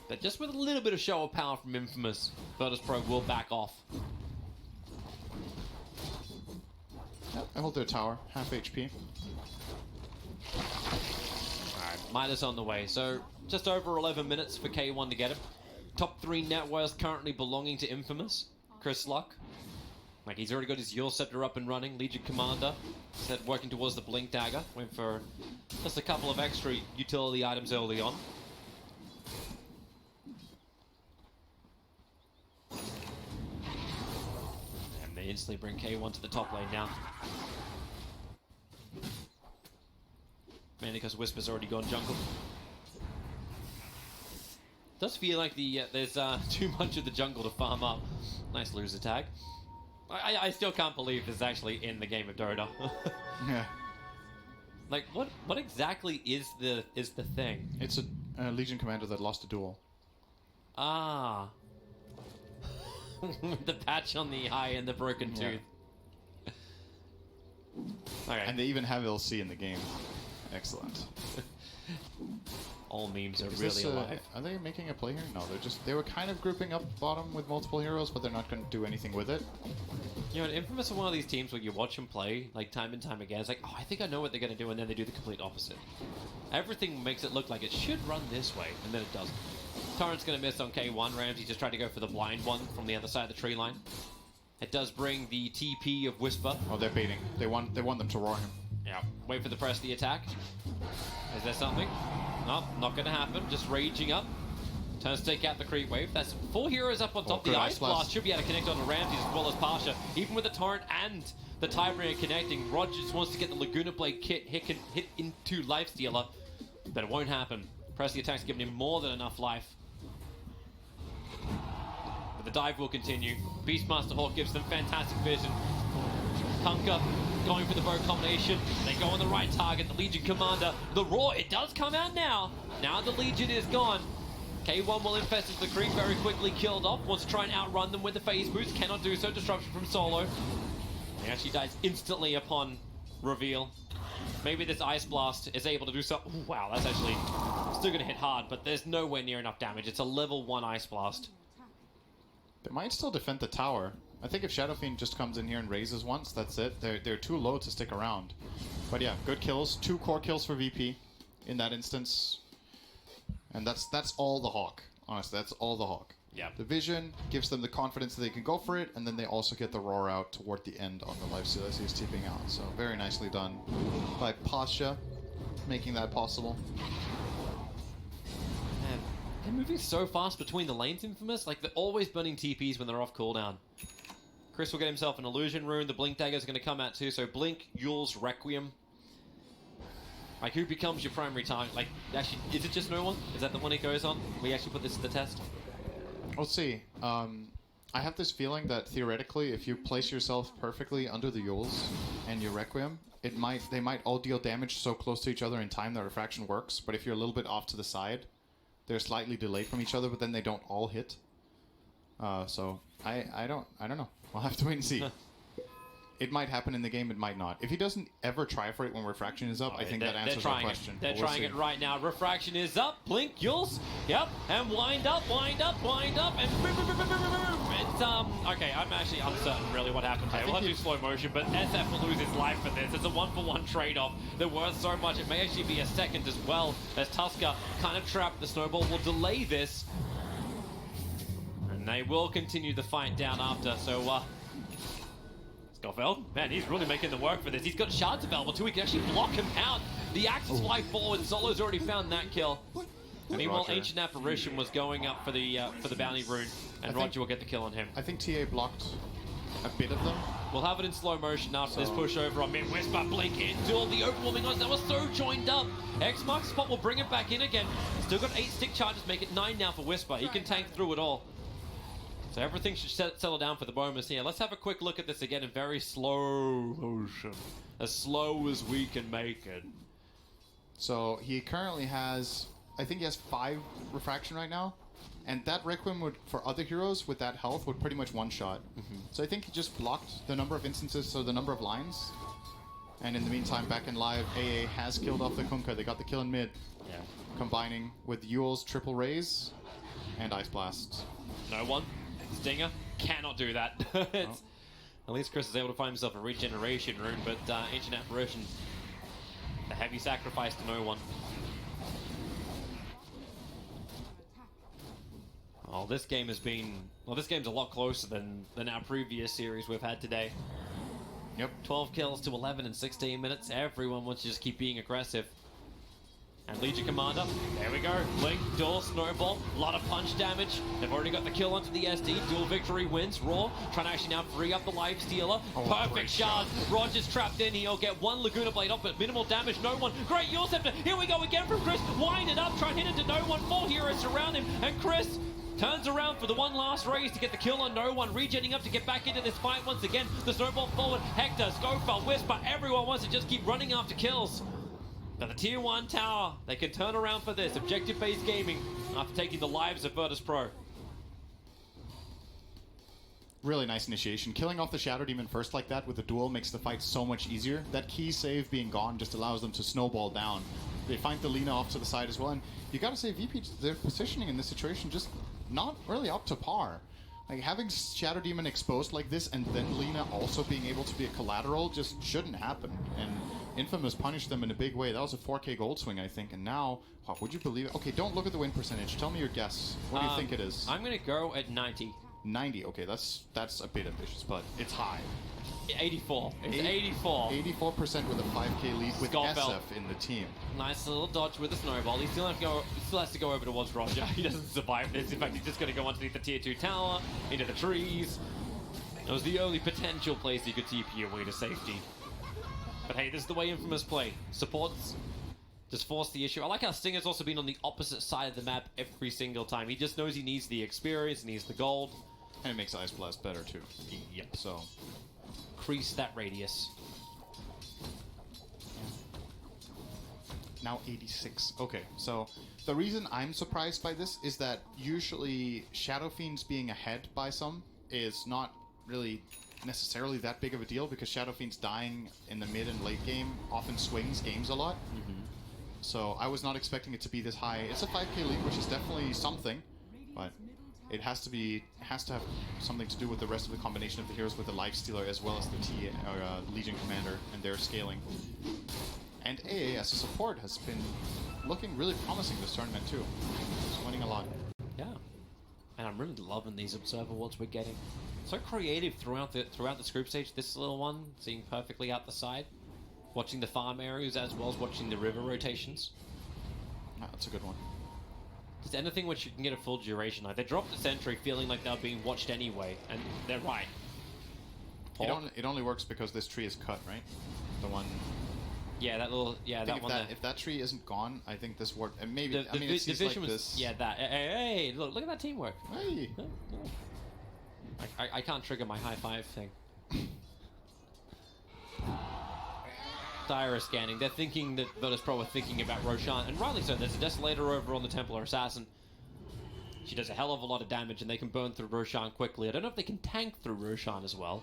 But just with a little bit of show of power from Infamous, Virtus Pro will back off. Yep, I hold their tower, half HP. Alright, Midas on the way. So just over 11 minutes for K1 to get him. Top 3 net worth currently belonging to Infamous. Chris Luck. Like, he's already got his Yule Scepter up and running. Legion Commander said working towards the Blink Dagger. Went for just a couple of extra utility items early on. And they instantly bring K1 to the top lane now. Mainly because Whisper's already gone jungle. Does feel like there's too much of the jungle to farm up. Nice loser tag. I still can't believe this is actually in the game of Dota. Yeah. Like, what exactly is the thing? It's a Legion Commander that lost a duel. Ah. With the patch on the eye and the broken tooth. Okay. And they even have LC in the game. Excellent. All memes are Is really this, alive. Are they making a play here? No, they were kind of grouping up bottom with multiple heroes, but they're not going to do anything with it. You know, Infamous are one of these teams where you watch them play, like, time and time again. It's like, oh, I think I know what they're going to do, and then they do the complete opposite. Everything makes it look like it should run this way, and then it doesn't. Torrent's going to miss on K1. Ramsey just tried to go for the blind one from the other side of the tree line. It does bring the TP of Whisper. Oh, they're baiting. They want them to roar him. Yeah. Wait for the press the attack. Is there something? No, not going to happen. Just raging up. Turns to take out the creep wave. That's 4 heroes up on top. good The Ice Ice Blast. Blast should be able to connect onto Ramsey as well as Pasha. Even with the Torrent and the Tidebringer connecting, Roger just wants to get the Laguna Blade hit into Lifestealer. But it won't happen. Press the attack's giving him more than enough life. But the dive will continue. Beastmaster Hawk gives them fantastic vision. Kunkka going for the bow combination. They go on the right target. The Legion Commander. The Roar, it does come out now. Now the Legion is gone. K1 will infest into the creep, very quickly killed off. Wants to try and outrun them with the phase boost. Cannot do so. Disruption from Solo. He actually dies instantly upon reveal. Maybe this Ice Blast is able to do so. Ooh, wow, that's actually still going to hit hard, but there's nowhere near enough damage. It's a level 1 Ice Blast. They might still defend the tower. I think if Shadow Fiend just comes in here and raises once, that's it. They're too low to stick around. But yeah, good kills. 2 core kills for VP in that instance. And that's all the Hawk. Honestly, that's all the Hawk. Yeah. The vision gives them the confidence that they can go for it, and then they also get the roar out toward the end on the Lifestealer as he's tipping out. So very nicely done by Pasha, making that possible. Man, they're moving so fast between the lanes, Infamous. Like, they're always burning TPs when they're off cooldown. Chris will get himself an Illusion Rune. The Blink Dagger is going to come out too. So Blink, Yule's Requiem. Like, who becomes your primary target? Like, actually, is it just no one? Is that the one he goes on? We actually put this to the test? We'll see. I have this feeling that theoretically, if you place yourself perfectly under the Yules and your Requiem, they might all deal damage so close to each other in time that refraction works. But if you're a little bit off to the side, they're slightly delayed from each other, but then they don't all hit. So I don't know. We'll have to wait and see. It might happen in the game, it might not. If he doesn't ever try for it when refraction is up, I think that answers the question. They're trying it right now. Refraction is up. Blink, Yules. Yep. And wind up, and it's okay, I'm actually uncertain really what happened there. We'll have to do slow motion, but SF will lose his life for this. It's a 1-for-1 trade-off. They're worth so much. It may actually be a second as well, as Tusker kind of trapped. The snowball will delay this. And they will continue the fight down after, so Scoffeld, man, he's really making the work for this. He's got shards available too. He can actually block him out. The axes fly forward. Solo's already found that kill. Meanwhile, Ancient Apparition was going up for the bounty rune, and Roger will get the kill on him. I think TA blocked a bit of them. We'll have it in slow motion after this push over on mid. Whisper, blink in, duel, the overwhelming odds. That was so joined up. X marks spot will bring it back in again. Still got 8 stick charges, make it 9 now for Whisper. He can tank through it all. So everything should settle down for the bonus here. Let's have a quick look at this again in very slow motion. As slow as we can make it. So he currently has, I think he has 5 refraction right now. And that Requiem would, for other heroes with that health, would pretty much one-shot. So I think he just blocked the number of instances, so the number of lines. And in the meantime, back in live, AA has killed off the Kunkka. They got the kill in mid. Yeah. Combining with Yule's triple raise and Ice Blast. No one. Stinger cannot do that. At least Chris is able to find himself a regeneration rune, but Ancient Apparition, a heavy sacrifice to no one. Oh, this game has been... Well, this game's a lot closer than our previous series we've had today. Yep. 12 kills to 11 in 16 minutes. Everyone wants to just keep being aggressive. And Legion Commander, there we go. Blink, duel, snowball, a lot of punch damage. They've already got the kill onto the SD. Dual victory wins. Raw trying to actually now free up the life stealer. Perfect shard. Roger's trapped in. He'll get 1 Laguna Blade off, but minimal damage. No one. Great Yule Scepter. Here we go again from Chris. Wind it up. Try and hit it to no one. 4 heroes surround him. And Chris turns around for the one last raise to get the kill on no one. Regenning up to get back into this fight once again. The snowball forward. Hector, Scofeld, Whisper. Everyone wants to just keep running after kills. Now the tier 1 tower, they can turn around for this. Objective-based gaming after taking the lives of Virtus Pro. Really nice initiation. Killing off the Shadow Demon first like that with the duel makes the fight so much easier. That key save being gone just allows them to snowball down. They find the Lina off to the side as well. And you gotta say, VP, their positioning in this situation just not really up to par. Like, having Shadow Demon exposed like this and then Lina also being able to be a collateral just shouldn't happen. And Infamous punished them in a big way. That was a 4K gold swing, I think. And now, wow, would you believe it? Okay, don't look at the win percentage. Tell me your guess. What do you think it is? I'm going to go at 90. 90, okay, that's a bit ambitious, but it's high. 84. It's 84. 84% with a 5K lead with SF in the team. Nice little dodge with the snowball. He still has to go over towards Roger. He doesn't survive this. In fact, he's just going to go underneath the tier 2 tower, into the trees. That was the only potential place he could TP away to safety. But hey, this is the way Infamous play. Supports just force the issue. I like how Stinger's also been on the opposite side of the map every single time. He just knows he needs the experience, he needs the gold. And it makes Ice Blast better too. Yep. So, increase that radius. Now 86. Okay, so the reason I'm surprised by this is that usually Shadow Fiends being ahead by some is not really necessarily that big of a deal because Shadow Fiends dying in the mid and late game often swings games a lot. So I was not expecting it to be this high. It's a 5K lead, which is definitely something, but it has to have something to do with the rest of the combination of the heroes with the Life Stealer as well as the Legion Commander and their scaling. And AA as a support has been looking really promising this tournament too. It's winning a lot. Yeah, and I'm really loving these Observer Worlds we're getting. So creative throughout the group stage. This little one seeing perfectly out the side, watching the farm areas as well as watching the river rotations. Oh, that's a good one. Just anything which you can get a full duration. Like they dropped the sentry feeling like they're being watched anyway, and they're right. It only works because this tree is cut, right? The one. Yeah, that little, yeah, I that think one there. if that tree isn't gone, I think this ward, and maybe, The, I mean, the it seems vision like was, this. yeah, that. Hey, look at that teamwork. Hey. I can't trigger my high five thing. Dire is scanning. They're thinking that Virtus Pro are thinking about Roshan, and rightly so. There's a Desolator over on the Templar Assassin. She does a hell of a lot of damage, and they can burn through Roshan quickly. I don't know if they can tank through Roshan as well.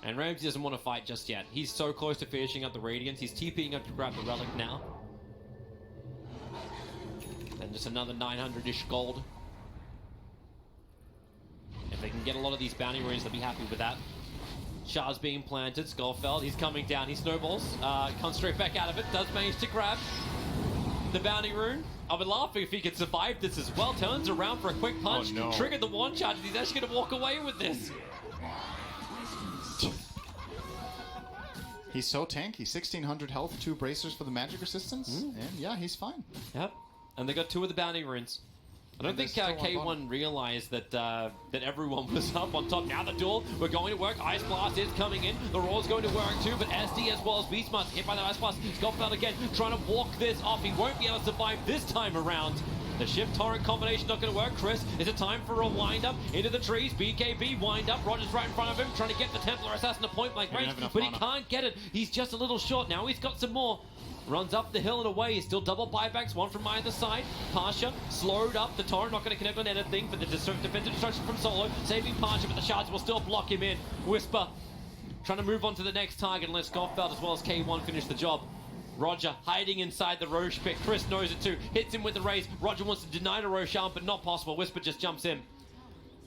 And Ramsey doesn't want to fight just yet. He's so close to finishing up the Radiance. He's TPing up to grab the Relic now. And just another 900-ish gold. If they can get a lot of these bounty runes, they'll be happy with that. Shards being planted. Skullfeld, he's coming down. He snowballs. Comes straight back out of it. Does manage to grab the bounty rune. I would laugh if he could survive this as well. Turns around for a quick punch. Oh, no. Triggered the one charge. He's actually going to walk away with this. He's so tanky. 1600 health, 2 bracers for the magic resistance, and yeah, he's fine. Yep. And they got 2 of the bounty runes. I don't think K1 realized that that everyone was up on top. Now the duel, we're going to work. Ice Blast is coming in. The Roar's going to work too, but SD as well as Beastmaster hit by the Ice Blast. Scottfeld again, trying to walk this off. He won't be able to survive this time around. The Shift Torrent combination not going to work. Chris, is it time for a wind-up into the trees? BKB wind-up. Roger's right in front of him, trying to get the Templar Assassin to point-blank range, but he can't get it. He's just a little short. Now he's got some more. Runs up the hill and away. He's still double buybacks, one from either side. Pasha slowed up. The Torrent not going to connect on anything, but the defensive destruction from Solo, saving Pasha, but the shards will still block him in. Whisper trying to move on to the next target and let Scottfeld as well as K1 finish the job. Roger hiding inside the Roche pit. Chris knows it too. Hits him with the raise. Roger wants to deny to Roshan, but not possible. Whisper just jumps in.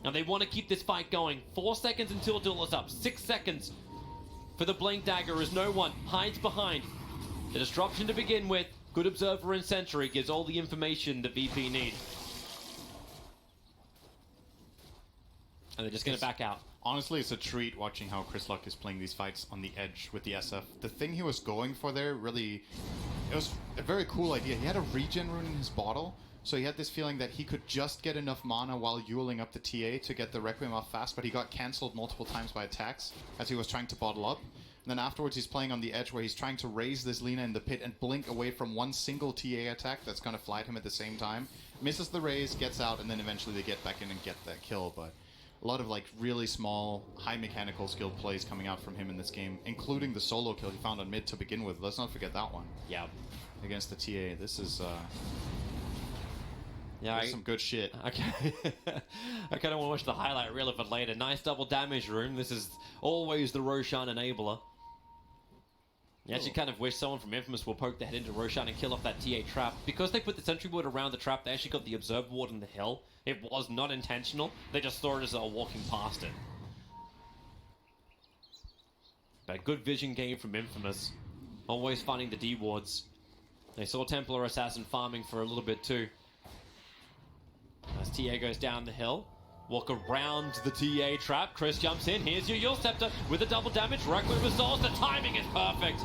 Now they want to keep this fight going. 4 seconds until duel is up. 6 seconds for the Blink Dagger as no one hides behind. The disruption to begin with. Good observer and sentry gives all the information the VP need. And they're just going to back out. Honestly, it's a treat watching how Chris Luck is playing these fights on the edge with the SF. The thing he was going for there, really, it was a very cool idea. He had a regen rune in his bottle, so he had this feeling that he could just get enough mana while yuling up the TA to get the Requiem off fast, but he got cancelled multiple times by attacks as he was trying to bottle up. And then afterwards, he's playing on the edge where he's trying to raise this Lina in the pit and blink away from one single TA attack that's going to fly him at the same time. Misses the raise, gets out, and then eventually they get back in and get that kill, but a lot of like really small, high mechanical skilled plays coming out from him in this game, including the solo kill he found on mid to begin with. Let's not forget that one. Yeah. Against the TA. This is yeah, some good shit. Okay. I kind of want to watch the highlight reel of it later. Nice double damage room. This is always the Roshan enabler. You actually kind of wish someone from Infamous will poke their head into Roshan and kill off that TA trap. Because they put the sentry ward around the trap, they actually got the observer ward in the hill. It was not intentional. They just saw it as they were walking past it. But a good vision game from Infamous. Always finding the D wards. They saw Templar Assassin farming for a little bit too. As TA goes down the hill. Walk around the TA trap. Chris jumps in. Here's your Yule Scepter with a double damage. Requiem with Souls. The timing is perfect.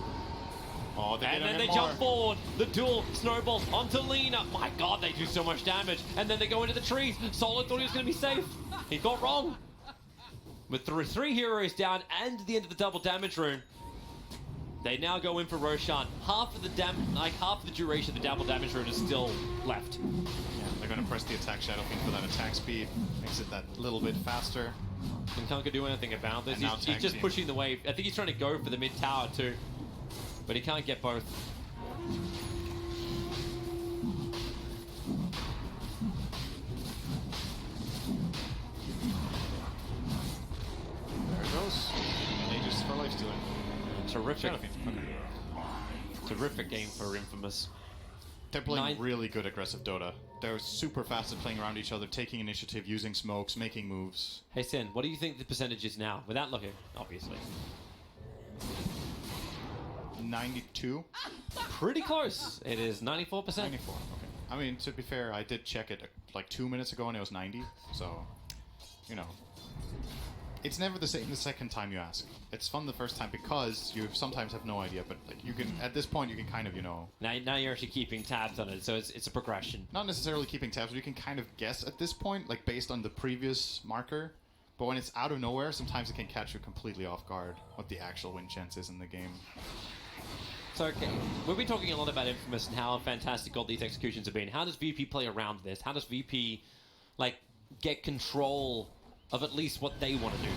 Oh, and then they jump forward. The duel snowballs onto Lina. My god, they do so much damage. And then they go into the trees. Solo thought he was going to be safe. He got wrong. With three heroes down and the end of the double damage rune, they now go in for Roshan. Half of the duration of the double damage rune is still left. Yeah, they're going to press the attack Shadow Fiend for that attack speed. Makes it that little bit faster. And can't do anything about this. He's just pushing the wave. I think he's trying to go for the mid tower too. But he can't get both. There it goes. Aegis for life stealing. Terrific. Terrific game for Infamous. They're playing really good aggressive Dota. They're super fast at playing around each other, taking initiative, using smokes, making moves. Hey Sin, what do you think the percentage is now? Without looking, obviously. 92? Pretty close. It is 94%. 94, okay. I mean, to be fair, I did check it like 2 minutes ago and it was 90, so, you know. It's never the same the second time you ask. It's fun the first time because you sometimes have no idea, but like you can, at this point, you can kind of, you know. Now you're actually keeping tabs on it, so it's a progression. Not necessarily keeping tabs, but you can kind of guess at this point, like based on the previous marker. But when it's out of nowhere, sometimes it can catch you completely off guard what the actual win chance is in the game. So, okay, we've been talking a lot about Infamous and how fantastic all these executions have been. How does VP play around this? How does VP, like, get control of at least what they want to do?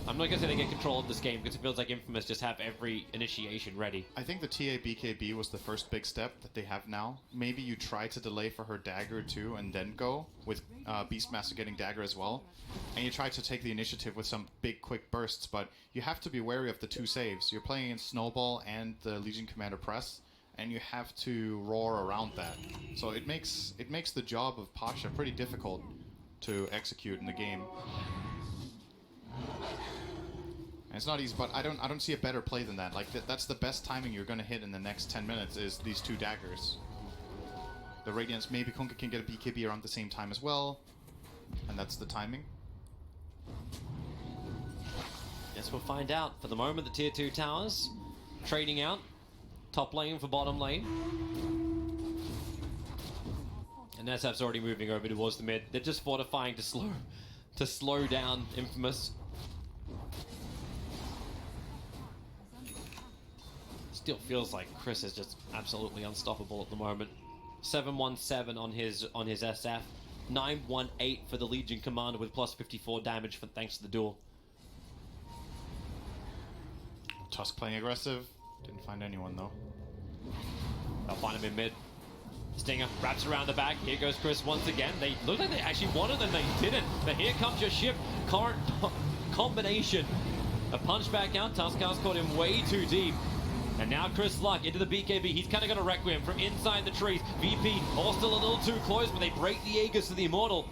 I'm not going to say they get control of this game because it feels like Infamous just have every initiation ready. I think the TA BKB was the first big step that they have now. Maybe you try to delay for her dagger too and then go with Beastmaster getting dagger as well. And you try to take the initiative with some big quick bursts, but you have to be wary of the two saves. You're playing against Snowball and the Legion Commander Press, and you have to roar around that. So it makes the job of Pasha pretty difficult to execute in the game. And it's not easy, but I don't see a better play than that. Like that's the best timing you're going to hit in the next 10 minutes is these two daggers. The Radiance, maybe Kunkka can get a BKB around the same time as well, and that's the timing. Guess we'll find out. For the moment, the tier 2 towers trading out. Top lane for bottom lane. And SF's already moving over towards the mid. They're just fortifying to slow down Infamous. Still feels like Chris is just absolutely unstoppable at the moment. 717 on his SF. 918 for the Legion Commander with plus 54 damage thanks to the duel. Tusk playing aggressive. Didn't find anyone though. They'll find him in mid. Stinger wraps around the back. Here goes Chris once again. They look like they actually wanted them. They didn't. But here comes your ship. Current combination. A punch back out. Tuskhouse caught him way too deep. And now Chris Luck into the BKB. He's kind of got a Requiem from inside the trees. VP all still a little too close, but they break the Aegis to the Immortal.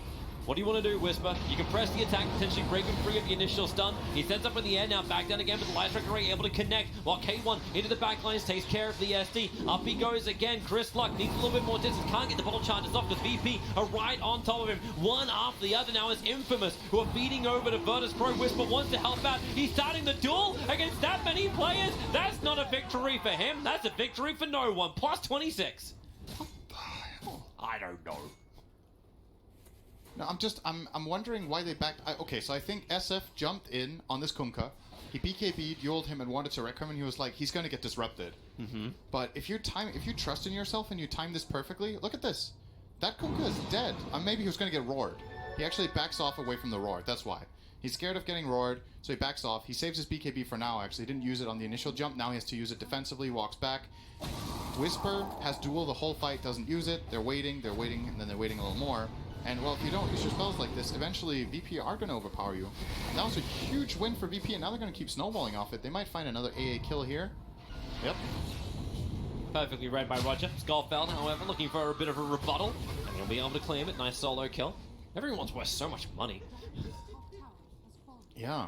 What do you want to do, Whisper? You can press the attack, potentially break him free of the initial stun. He sends up in the air, now back down again, but the Light Striker Ray able to connect, while K1 into the backlines takes care of the SD. Up he goes again. Chris Luck needs a little bit more distance, can't get the bottle charges off because VP are right on top of him. One after the other now is Infamous, who are feeding over to Virtus Pro. Whisper wants to help out. He's starting the duel against that many players. That's not a victory for him. That's a victory for no one. Plus 26. I don't know. No, I'm wondering why they backed. Okay, so I think SF jumped in on this Kunkka. He BKB'd, dueled him, and wanted to wreck him, and he was like, he's going to get disrupted. But if you trust in yourself and you time this perfectly, look at this. That Kunkka is dead. Maybe he was going to get roared. He actually backs off away from the roar. That's why. He's scared of getting roared, so he backs off. He saves his BKB for now, actually. He didn't use it on the initial jump. Now he has to use it defensively, walks back. Whisper has duel the whole fight, doesn't use it. They're waiting, and then they're waiting a little more. And, well, if you don't use your spells like this, eventually VP are going to overpower you. And that was a huge win for VP, and now they're going to keep snowballing off it. They might find another AA kill here. Yep. Perfectly read by Roger. Skullfeld, however, looking for a bit of a rebuttal. And he'll be able to claim it. Nice solo kill. Everyone's worth so much money. Yeah.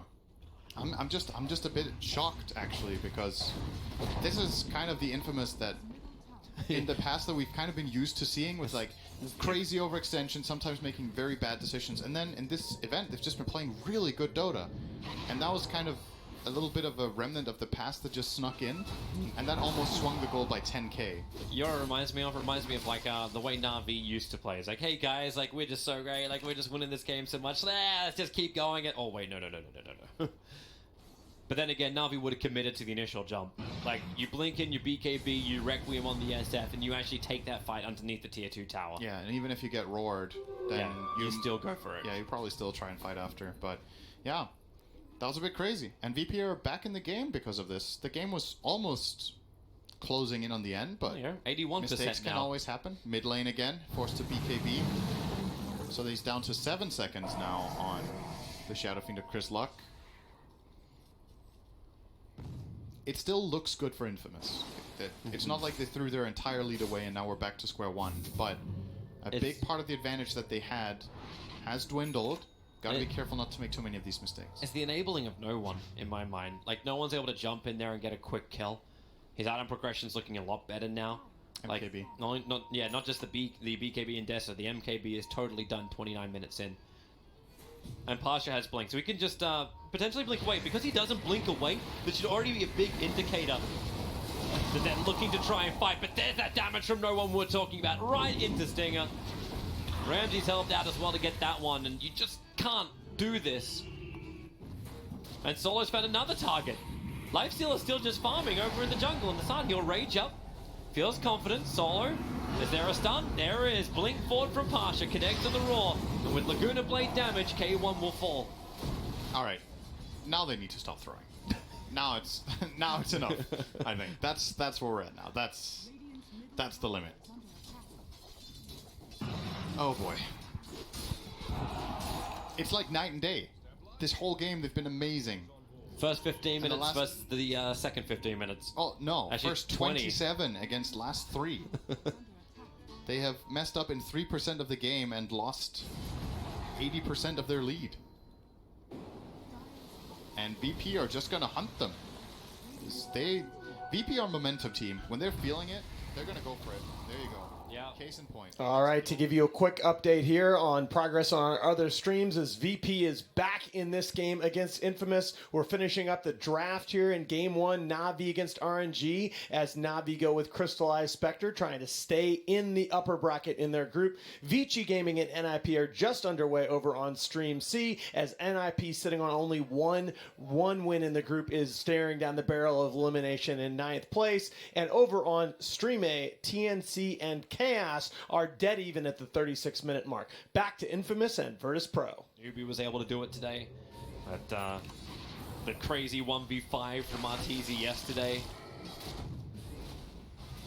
I'm just a bit shocked, actually, because this is kind of the Infamous that in the past that we've kind of been used to seeing with like crazy overextension, sometimes making very bad decisions. And then in this event, they've just been playing really good Dota. And that was kind of a little bit of a remnant of the past that just snuck in. And that almost swung the goal by 10k. Reminds me of like the way Na'Vi used to play. It's like, hey guys, like we're just so great, like we're just winning this game so much. Let's just keep going. And oh wait, no. But then again, Na'Vi would have committed to the initial jump. Like, you blink in your BKB, you Requiem on the SF, and you actually take that fight underneath the tier 2 tower. Yeah, and even if you get roared, then you still go for it. Yeah, you probably still try and fight after. But, yeah, that was a bit crazy. And VP are back in the game because of this. The game was almost closing in on the end, but 81% mistakes can always happen. Mid lane again, forced to BKB. So he's down to 7 seconds now on the Shadow Fiend of Chris Luck. It still looks good for Infamous. It's not like they threw their entire lead away and now we're back to square one, but a big part of the advantage that they had has dwindled. Gotta be careful not to make too many of these mistakes. It's the enabling of no one, in my mind. Like, no one's able to jump in there and get a quick kill. His item progression's looking a lot better now. MKB. Like, not just the BKB and Dessa, the MKB is totally done 29 minutes in. And Pasha has blink, so he can just potentially blink away. Because he doesn't blink away, this should already be a big indicator that they're looking to try and fight. But there's that damage from no one we're talking about, right into Stinger. Ramsey's helped out as well to get that one, and you just can't do this. And Solo's found another target. Lifesteal is still just farming over in the jungle, and the sun, he'll rage up. Feels confident. Solo. Is there a stun? There is. Blink forward from Pasha. Connects to the Roar. And with Laguna Blade damage, K1 will fall. All right. Now they need to stop throwing. now it's enough. I think that's where we're at now. That's the limit. Oh boy. It's like night and day. This whole game they've been amazing. First 15 minutes versus the second 15 minutes. Oh, no. Actually, First 20. 27 against last 3. They have messed up in 3% of the game and lost 80% of their lead. And VP are just going to hunt them. VP are momentum team. When they're feeling it, they're going to go for it. There you go. Yeah. Case in point. All right, to give you a quick update here on progress on our other streams, as VP is back in this game against Infamous. We're finishing up the draft here in Game 1, Na'Vi against RNG, as Na'Vi go with Crystallized Spectre, trying to stay in the upper bracket in their group. Vici Gaming and NIP are just underway over on Stream C, as NIP, sitting on only one win in the group, is staring down the barrel of elimination in 9th place. And over on Stream A, TNC and Chaos are dead even at the 36-minute mark. Back to Infamous and Virtus Pro. Ubi was able to do it today. But the crazy 1v5 from Arteezy yesterday.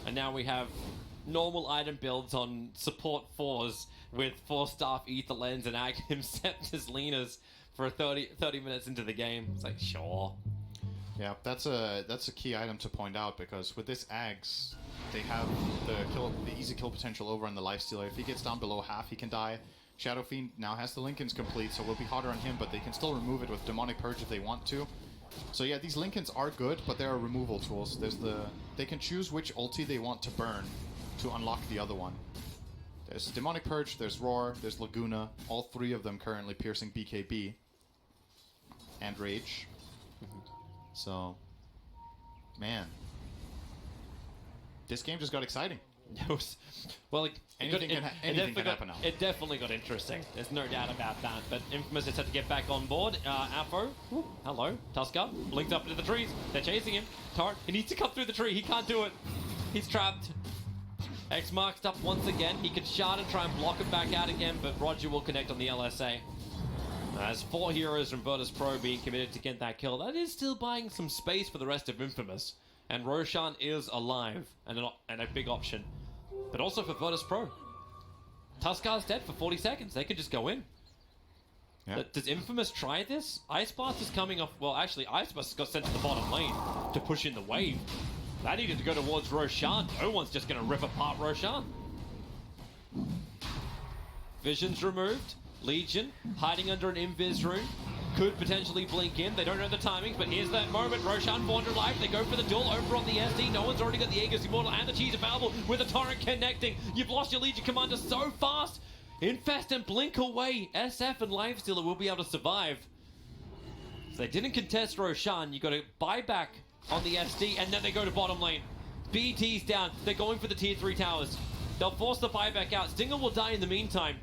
And now we have normal item builds on support 4s with 4-staff Ether Lens and Aghanim Scepters Lenas for 30 minutes into the game. It's like, sure. Yeah, that's a key item to point out, because with this Ags, they have the easy kill potential over on the Lifestealer. If he gets down below half, he can die. Shadow Fiend now has the Lincolns complete, so it will be harder on him, but they can still remove it with Demonic Purge if they want to. So yeah, these Lincolns are good, but there are removal tools. They can choose which ulti they want to burn to unlock the other one. There's Demonic Purge, there's Roar, there's Laguna, all 3 of them currently piercing BKB. And Rage. So, man. This game just got exciting. Well, anything can happen now. It definitely got interesting. There's no doubt about that. But Infamous just had to get back on board. Afro, hello. Tusker, blinked up into the trees. They're chasing him. Torrent, he needs to cut through the tree. He can't do it. He's trapped. X marked up once again. He can shard and try and block it back out again, but Roger will connect on the LSA. As 4 heroes from Virtus Pro being committed to get that kill, that is still buying some space for the rest of Infamous. And Roshan is alive and a big option. But also for Virtus Pro. Tuskar's dead for 40 seconds. They could just go in. Yeah. Does Infamous try this? Icebath is coming off... Well, actually, Icebath got sent to the bottom lane to push in the wave. That needed to go towards Roshan. No one's just going to rip apart Roshan. Vision's removed. Legion hiding under an invis rune. Could potentially blink in. They don't know the timings, but here's that moment. Roshan 400 life. They go for the duel over on the SD. No one's already got the Aegis Immortal and the cheese available with a torrent connecting. You've lost your Legion Commander so fast. Infest and blink away. SF and Lifestealer will be able to survive. So they didn't contest Roshan. You got to buy back on the SD, and then they go to bottom lane. BT's down. They're going for the tier 3 towers. They'll force the buyback out. Stinger will die in the meantime.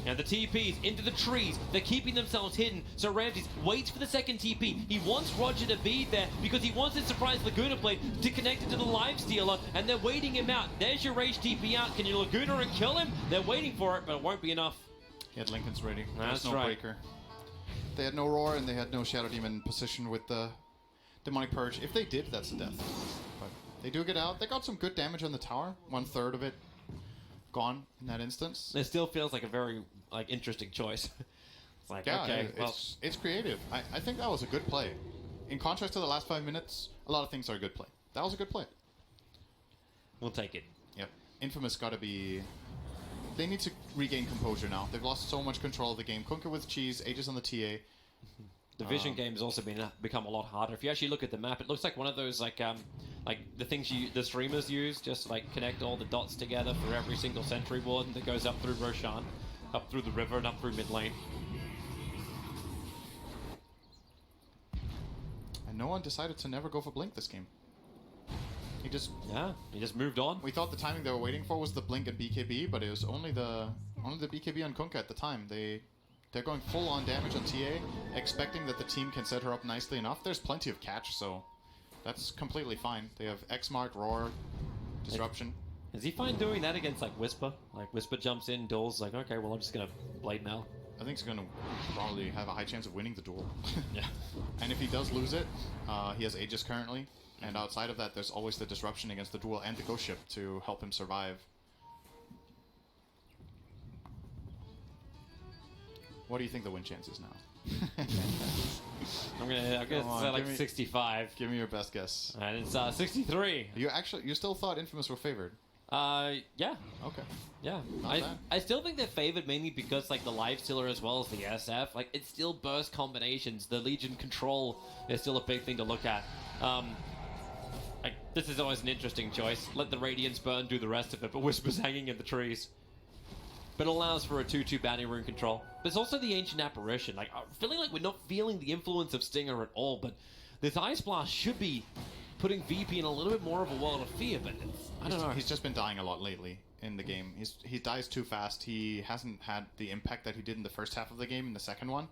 And the TPs into the trees. They're keeping themselves hidden. So Ramses waits for the second TP. He wants Roger to be there because he wants his surprise Laguna Blade to connect it to the Lifestealer, and they're waiting him out. There's your Rage TP out. Can you Laguna and kill him? They're waiting for it, but it won't be enough. He had Lincoln's ready. That's no right. breaker. They had no Roar, and they had no Shadow Demon position with the Demonic Purge. If they did, that's a death. But they do get out. They got some good damage on the tower. 1/3 of it gone in that instance. It still feels like a very interesting choice. It's like, yeah, okay, it's creative. I think that was a good play. In contrast to the last 5 minutes, a lot of things are a good play. That was a good play. We'll take it. Yep. Infamous got to be... They need to regain composure now. They've lost so much control of the game. Kunka with cheese, Aegis on the TA. The Vision game has also become a lot harder. If you actually look at the map, it looks like one of those like the things the streamers use, just like connect all the dots together for every single sentry ward that goes up through Roshan, up through the river, and up through mid lane. And no one decided to never go for Blink this game. He just moved on. We thought the timing they were waiting for was the Blink and BKB, but it was only the BKB on Kunka at the time. They're going full on damage on TA, expecting that the team can set her up nicely enough. There's plenty of catch, so That's completely fine. They have X-Mark, Roar, Disruption. Is he fine doing that against like Whisper? Like Whisper jumps in, duels, like, okay, well I'm just gonna Blade Mail. I think he's going to probably have a high chance of winning the duel. Yeah. And if he does lose it, he has Aegis currently. And outside of that, there's always the Disruption against the duel and the Ghost Ship to help him survive. What do you think the win chance is now? I'm gonna say like 65. Give me your best guess. And it's 63. You still thought Infamous were favored? Yeah. Okay. Yeah. Not bad. I still think they're favored mainly because like the Lifestealer as well as the SF, like it's still burst combinations. The Legion control is still a big thing to look at. Like this is always an interesting choice. Let the Radiance burn, do the rest of it, but Whisper's hanging in the trees. But it allows for a 2-2 bounty rune control. There's also the Ancient Apparition. Like I'm feeling like we're not feeling the influence of Stinger at all, but this Ice Blast should be putting VP in a little bit more of a world of fear, but I don't know. He's just been dying a lot lately in the game. He dies too fast. He hasn't had the impact that he did in the first half of the game in the second one.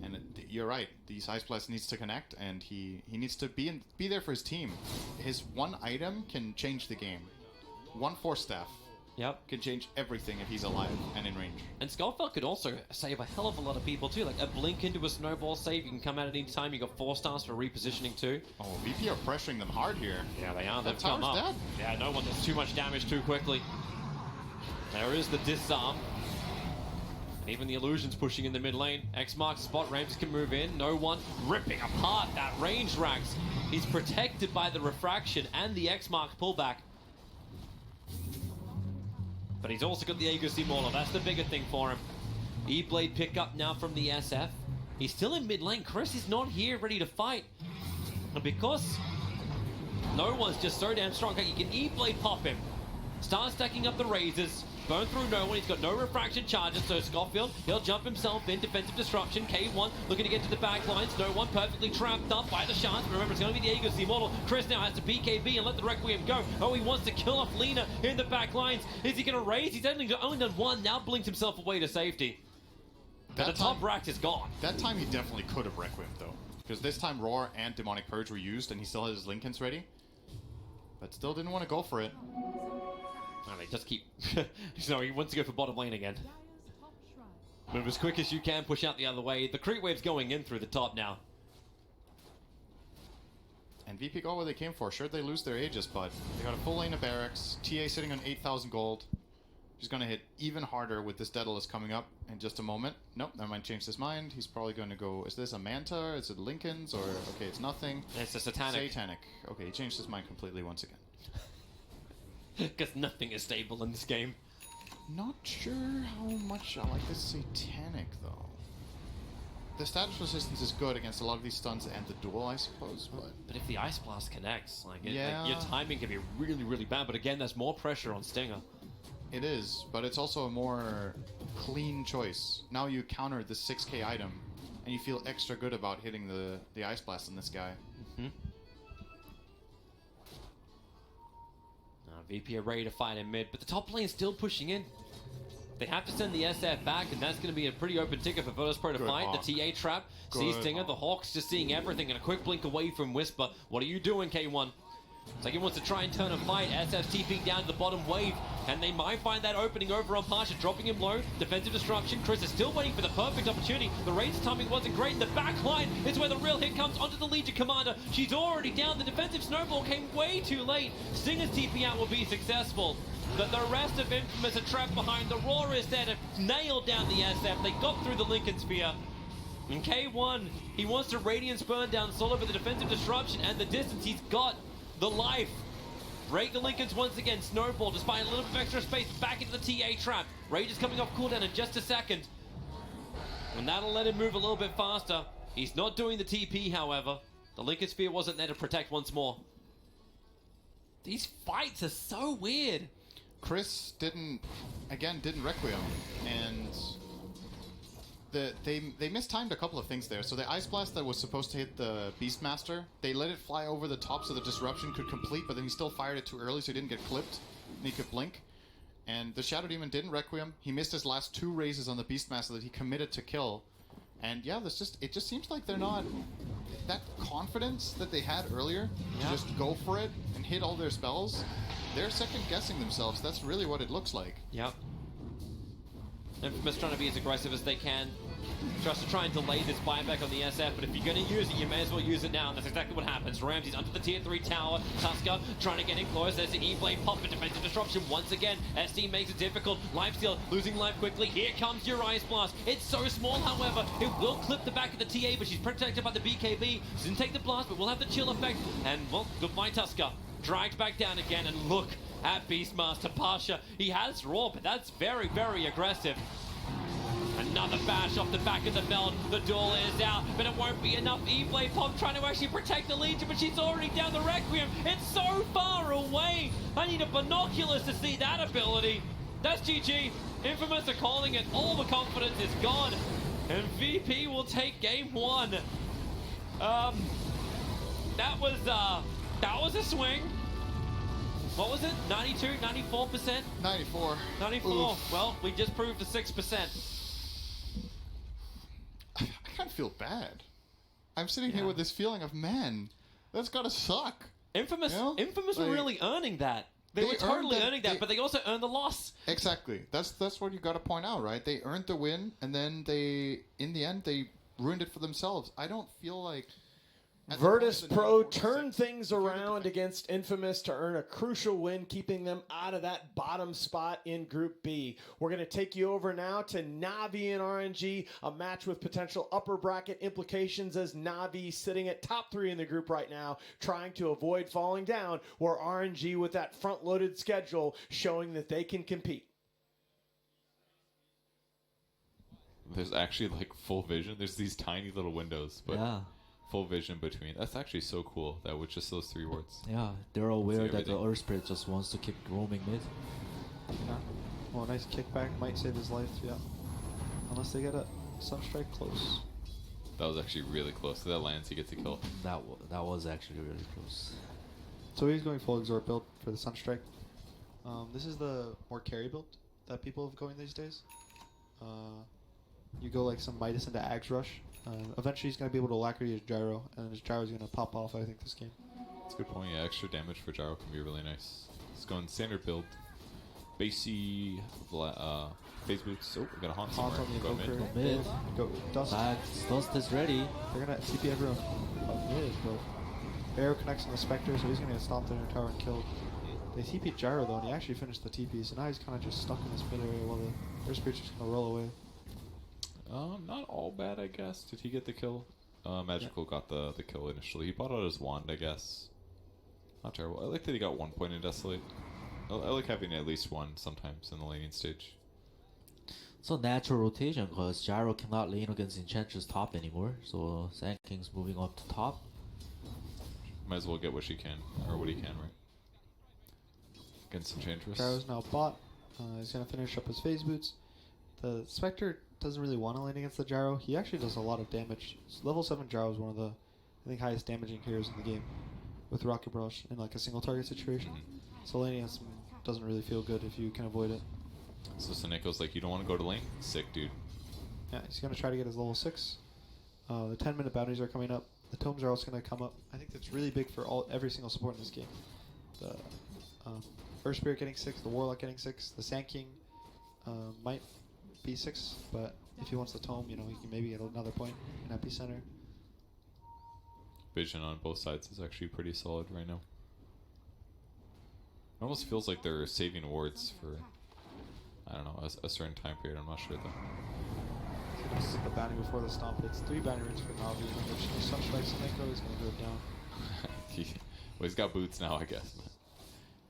And you're right. These Ice Blast needs to connect, and he needs to be there for his team. His one item can change the game. One Force Staff. Yep. Can change everything if he's alive and in range. And Skullfelt could also save a hell of a lot of people too. Like a blink into a snowball save, you can come out at any time. You got 4 stars for repositioning too. Oh, VP are pressuring them hard here. Yeah, they are. They've That come tower's up. dead. Yeah, no one does too much damage too quickly. There is the disarm. And even the illusion's pushing in the mid lane. X marks spot, Ramses can move in. No one ripping apart that range Rax. He's protected by the refraction and the X mark pullback. But he's also got the Aegis Mauler. That's the bigger thing for him. E-Blade pickup now from the SF. He's still in mid lane. Chris is not here ready to fight. And because no one's just so damn strong, you can E-Blade pop him. Start stacking up the razors. Burn through no one. He's got no refraction charges, so Schofield, he'll jump himself in. Defensive disruption. K1 looking to get to the back lines. No one perfectly trapped up by the shards. Remember, it's going to be the Aegis Immortal. Chris now has to BKB and let the Requiem go. Oh, he wants to kill off Lina in the back lines. Is he going to raise? He's only done one. Now blinks himself away to safety. But the top rack is gone. That time he definitely could have Requiem though. Because this time Roar and Demonic Purge were used and he still had his Lincolns ready. But still didn't want to go for it. Oh, they just keep... so he wants to go for bottom lane again. Move as quick as you can, push out the other way. The creep wave's going in through the top now. And VP got what they came for. Sure, they lose their Aegis, but they got a full lane of barracks. TA sitting on 8,000 gold. He's going to hit even harder with this Daedalus coming up in just a moment. Nope, never mind, changed his mind. He's probably going to go... Is this a Manta? Is it Lincoln's? Or... Okay, it's nothing. It's a Satanic. Satanic. Okay, he changed his mind completely once again. Because nothing is stable in this game. Not sure how much I like this Satanic, though. The status resistance is good against a lot of these stuns and the duel, I suppose, But if the Ice Blast connects, like, Yeah. like your timing can be really, really bad. But again, there's more pressure on Stinger. It is, but it's also a more clean choice. Now you counter the 6k item, and you feel extra good about hitting the Ice Blast on this guy. VP are ready to fight in mid, but the top lane is still pushing in. They have to send the SF back, and that's going to be a pretty open ticket for Virtus Pro to Good fight. Hawk. The TA trap Good sees Stinger. Hawk. The Hawk's just seeing everything, and a quick blink away from Whisper. What are you doing, K1? It's like he wants to try and turn a fight. SF TPing down to the bottom wave, and they might find that opening over on Pasha, dropping him low. Defensive destruction. Chris is still waiting for the perfect opportunity. The Raid's timing wasn't great. In the back line is where the real hit comes onto the Legion Commander. She's already down. The defensive snowball came way too late. Stinger's TP out will be successful. But the rest of Infamous are trapped behind. The Roar is there to nail down the SF. They got through the Lincoln Sphere. And K1, he wants to Radiance burn down solo with the defensive disruption and the distance. He's got the life. Break the Lincolns once again. Snowball, despite a little bit of extra space, back into the TA trap. Rage is coming off cooldown in just a second. And that'll let him move a little bit faster. He's not doing the TP, however. The Lincoln Sphere wasn't there to protect once more. These fights are so weird. Chris didn't Requiem, and they mistimed a couple of things there. So the Ice Blast that was supposed to hit the Beastmaster, they let it fly over the top so the disruption could complete, but then he still fired it too early so he didn't get clipped, and he could blink. And the Shadow Demon didn't Requiem. He missed his last 2 raises on the Beastmaster that he committed to kill, And yeah, it just seems like they're not that confidence that they had earlier to just go for it and hit all their spells. They're second guessing themselves. That's really what it looks like. Yep. Infamous trying to be as aggressive as they can. Just to try and delay this buyback on the SF, but if you're going to use it, you may as well use it now, and that's exactly what happens. Ramsey's under the tier 3 tower. Tusker trying to get in close. There's the E-Blade pop and defensive disruption once again. SD makes it difficult. Lifesteal losing life quickly. Here comes your Ice Blast. It's so small, however. It will clip the back of the TA, but she's protected by the BKB. She didn't take the blast, but will have the chill effect. And, well, goodbye, Tusker. Dragged back down again, and look at Beastmaster Pasha. He has Raw, but that's very, very aggressive. Another bash off the back of the meld. The duel is out, but it won't be enough. E-Blade Pop trying to actually protect the Legion, but she's already down the Requiem. It's so far away. I need a binoculars to see that ability. That's GG. Infamous are calling it. All the confidence is gone. And VP will take game 1. That was a swing. What was it? 92, 94%? 94. 94. Oof. Well, we just proved the 6%. I kind of feel bad. I'm sitting here with this feeling of, man, that's gotta suck. Infamous, You know? Infamous were Like, really earning that. They were earned totally earning that, but they also earned the loss. Exactly. That's what you got to point out, right? They earned the win, and then in the end, they ruined it for themselves. I don't feel like Virtus Pro turned things around against Infamous to earn a crucial win, keeping them out of that bottom spot in Group B. We're going to take you over now to Na'Vi and RNG, a match with potential upper bracket implications as Na'Vi sitting at top 3 in the group right now, trying to avoid falling down, where RNG with that front-loaded schedule showing that they can compete. There's actually like full vision. There's these tiny little windows, but full vision between. That's actually so cool. That with just those 3 wards. Yeah, they're aware See that the everything. Earth Spirit just wants to keep roaming mid. Yeah. Well, a nice kickback might save his life, yeah. Unless they get a Sunstrike close. That was actually really close. If that lands, he gets a kill. That was actually really close. So he's going full exort build for the Sunstrike. This is the more carry build that people have going these days. You go like some Midas into Ags Rush. Eventually he's going to be able to lacquer his Gyro, and his Gyro is going to pop off, I think, this game. That's a good point. Yeah, extra damage for Gyro can be really nice. Let's go in standard build. Basey, phase boots. Oh, we got a Haunt Haunt somewhere. on the Go Invoker. mid. Mid. Go Dust. Dust is ready. They're going to TP everyone up mid, but Arrow connects on the Spectre, so he's going to get stomped in her tower and killed. They TP'd Gyro, though, and he actually finished the TP, so now he's kind of just stuck in this mid area while the Earth Spirit's just going to roll away. Not all bad, I guess. Did he get the kill? Magical got the kill initially. He bought out his wand, I guess. Not terrible. I like that he got 1 point in Desolate. I like having at least 1 sometimes in the laning stage. It's a natural rotation because Gyro cannot lane against Enchantress top anymore, so Sand King's moving up to top. Might as well get what she can, or what he can, right? Against Enchantress. Gyro's now bot. He's going to finish up his phase boots. The Spectre doesn't really want to lane against the Gyro. He actually does a lot of damage. Level 7 Gyro is one of the, I think, highest damaging heroes in the game with Rocket Barrage in like a single target situation. So laning against him doesn't really feel good if you can avoid it. So Saneko's like, you don't want to go to lane? Sick, dude. Yeah, he's going to try to get his level 6. The 10-minute bounties are coming up. The tomes are also going to come up. I think that's really big for every single support in this game. The Earth Spirit getting 6, the Warlock getting 6, the Sand King might be 6, but if he wants the tome, you know, he can maybe get another point in epicenter. Vision on both sides is actually pretty solid right now. It almost feels like they're saving wards for, I don't know, a certain time period. I'm not sure though. He's going to stick the bounty before the stomp. It's 3 bounty rings for Na'Vi, which the Sunstrike Saneko is going to go down. Well, he's got boots now, I guess.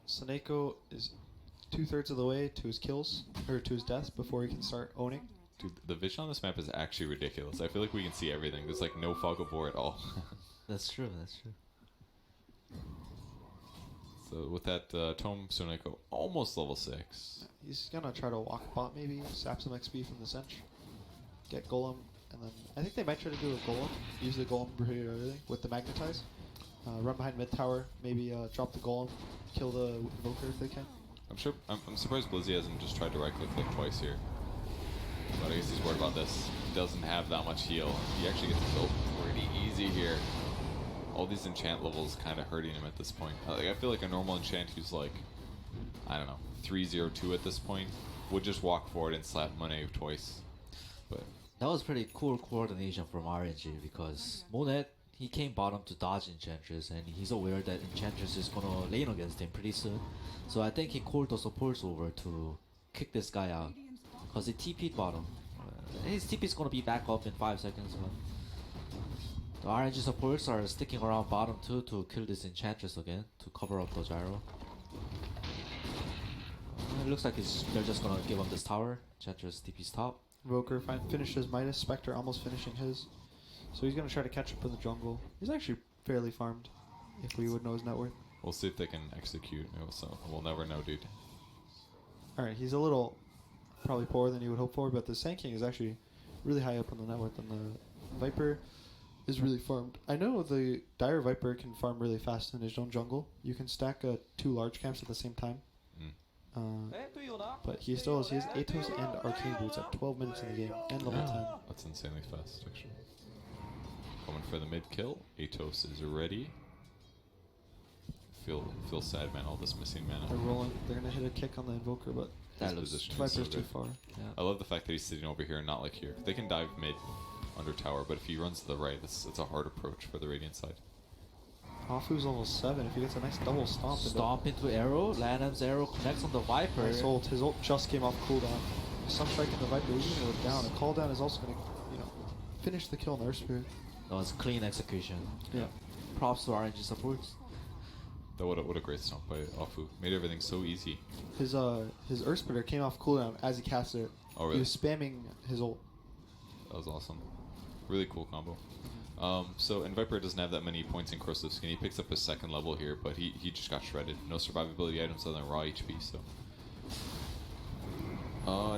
Saneko is 2/3 of the way to his kills, or to his deaths, before he can start owning. Dude, the vision on this map is actually ridiculous. I feel like we can see everything. There's like no fog of war at all. That's true, that's true. So with that tome, Suneko almost level 6. He's going to try to walk bot maybe, sap some XP from the Sench, get Golem, and then I think they might try to do a Golem, use the Golem pretty early with the Magnetize. Run behind mid tower, maybe drop the Golem, kill the Invoker if they can. I'm surprised Blizzy hasn't just tried to right click like twice here. But I guess he's worried about this. He doesn't have that much heal. He actually gets killed pretty easy here. All these enchant levels kind of hurting him at this point. Like, I feel like a normal enchant who's like, I don't know, 302 at this point would just walk forward and slap Monet twice. But That was pretty cool coordination from RNG because Monet, he came bottom to dodge Enchantress and he's aware that Enchantress is gonna lane against him pretty soon. So I think he called the supports over to kick this guy out because he TP'd bottom. His TP is gonna be back up in 5 seconds. But the RNG supports are sticking around bottom too to kill this Enchantress again to cover up the gyro. It looks like they're just gonna give up this tower. Enchantress TP's top. Invoker finished his Midas. Spectre almost finishing his. So he's going to try to catch up in the jungle. He's actually fairly farmed, if we would know his net worth. we'll see if they can execute. So we'll never know, dude. Alright, he's a little probably poorer than you would hope for, but the Sand King is actually really high up on the net worth, and the Viper is really farmed. I know the Dire Viper can farm really fast in his own jungle. You can stack 2 large camps at the same time. But he has Atos and Arcane Boots at 12 minutes in the game and level 10. That's insanely fast, actually. Coming for the mid kill. Atos is ready. Feel sad, man. All this missing mana. They're rolling. They're gonna hit a kick on the Invoker, but His position is Viper's so too good. far. Yeah. I love the fact that he's sitting over here and not like here. They can dive mid under tower, but if he runs to the right, it's a hard approach for the Radiant side. Afu's level 7. If he gets a nice double stomp. Stomp into arrow. Lanham's arrow connects on the Viper. Nice ult. His ult just came off cooldown. Sunstrike in the Viper is going to go down. A call down is also going to, finish the kill on Earth Spirit. That was clean execution. Yeah. Props to RNG supports. That what a great stomp by Afu. Made everything so easy. His Earth Spitter came off cooldown as he casted it. Oh, really? He was spamming his ult. That was awesome. Really cool combo. And Viper doesn't have that many points in Corrosive Skin. He picks up his 2nd level here, but he just got shredded. No survivability items other than raw HP, so.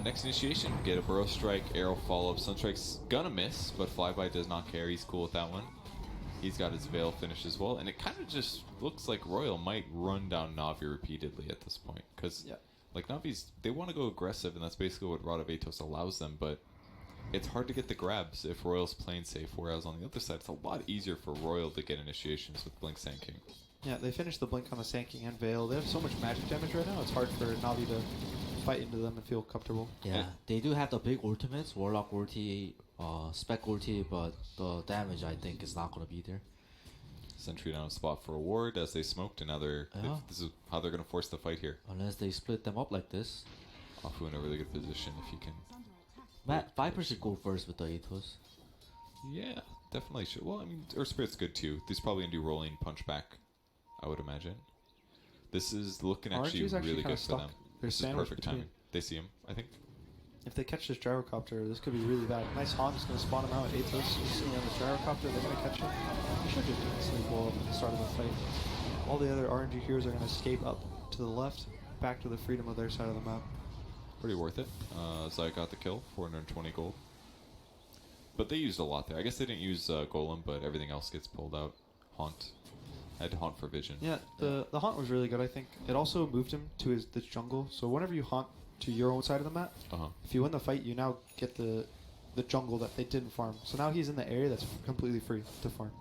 Next initiation, get a Burrow Strike, arrow follow-up. Sunstrike's gonna miss, but Flyby does not care. He's cool with that one. He's got his Veil finish as well, and it kind of just looks like Royal might run down Na'Vi repeatedly at this point, because like Na'Vi's, they want to go aggressive, and that's basically what Rod of Atos allows them, but it's hard to get the grabs if Royal's playing safe, whereas on the other side, it's a lot easier for Royal to get initiations with Blink Sand King. Yeah, they finished the Blink on the Sand King and Veil. They have so much magic damage right now, it's hard for Na'Vi to fight into them and feel comfortable. Yeah, they do have the big ultimates, Warlock ulti, Spec ulti, but the damage I think is not going to be there. Sentry down a spot for a ward as they smoked, and now this is how they're going to force the fight here. Unless they split them up like this. Afu in a really good position if he can. Viper should go first with the Atos. Yeah, definitely should. Well, I mean, Earth Spirit's good too. He's probably going to do rolling punch back, I would imagine. This is looking actually really good for them. This is perfect timing. They see him, I think. If they catch this gyrocopter, this could be really bad. Nice Haunt is going to spawn him out. Atos is sitting on the gyrocopter. They're going to catch him. He should just instantly blow up at the start of the fight. All the other RNG heroes are going to escape up to the left, back to the freedom of their side of the map. Pretty worth it. Zai got the kill, 420 gold. But they used a lot there. I guess they didn't use Golem, but everything else gets pulled out. Haunt. I had to Haunt for vision. Yeah, the Haunt was really good, I think. It also moved him to this jungle. So whenever you Haunt to your own side of the map, if you win the fight, you now get the jungle that they didn't farm. So now he's in the area that's completely free to farm.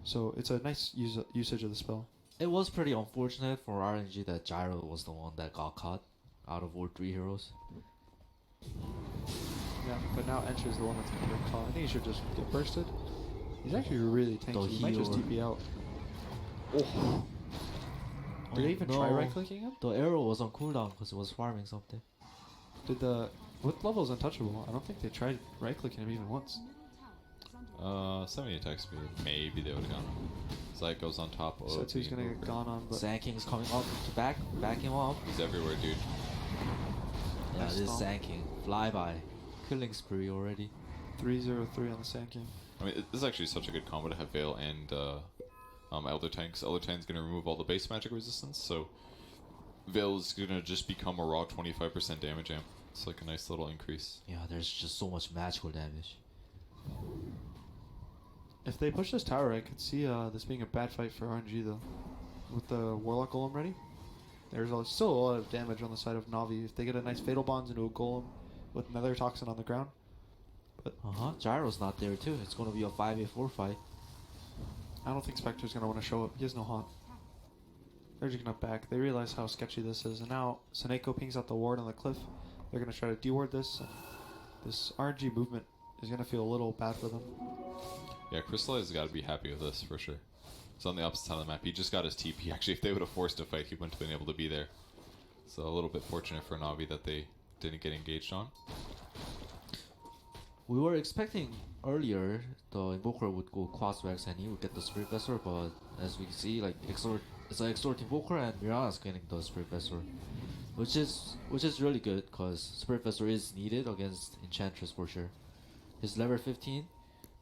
So it's a nice usage of the spell. It was pretty unfortunate for RNG that Gyro was the one that got caught out of all 3 heroes. Yeah, but now Ench is the one that's going to get caught. I think he should just get bursted. He's actually really tanky. He might just TP out. Oh. Did they even try right-clicking him? The arrow was on cooldown because it was farming something. What level is untouchable? I don't think they tried right-clicking him even once. 70 attack speed. Maybe they would have gone. Zai goes on top of. So he's gonna get gone on, but Sand King's coming up to back him up. He's everywhere, dude. Yeah, this is Sand King. Flyby. Killing spree already. 303 on the Sand King. I mean, this is actually such a good combo to have Veil and Elder Tank. Elder Tank's gonna remove all the base magic resistance, so Veil is gonna just become a raw 25% damage amp. It's like a nice little increase. Yeah, there's just so much magical damage. If they push this tower, I could see this being a bad fight for RNG though. With the Warlock Golem ready, there's still a lot of damage on the side of Na'Vi. If they get a nice Fatal Bonds into a Golem with Nether Toxin on the ground. But Gyro's not there too. It's going to be a 5v4 fight. I don't think Spectre's going to want to show up. He has no haunt. They're just going to back. They realize how sketchy this is. And now Seneko pings out the ward on the cliff. They're going to try to deward this. And this RNG movement is going to feel a little bad for them. Yeah, Crystallize has got to be happy with this for sure. It's on the opposite side of the map. He just got his TP. Actually, if they would have forced a fight, he wouldn't have been able to be there. So a little bit fortunate for Navi that they didn't get engaged on. We were expecting earlier the Invoker would go Quasvex and he would get the Spirit Vessel, but as we see, like it's an Exort Invoker and Mirana's getting the Spirit Vessel, which is really good because Spirit Vessel is needed against Enchantress for sure. His level 15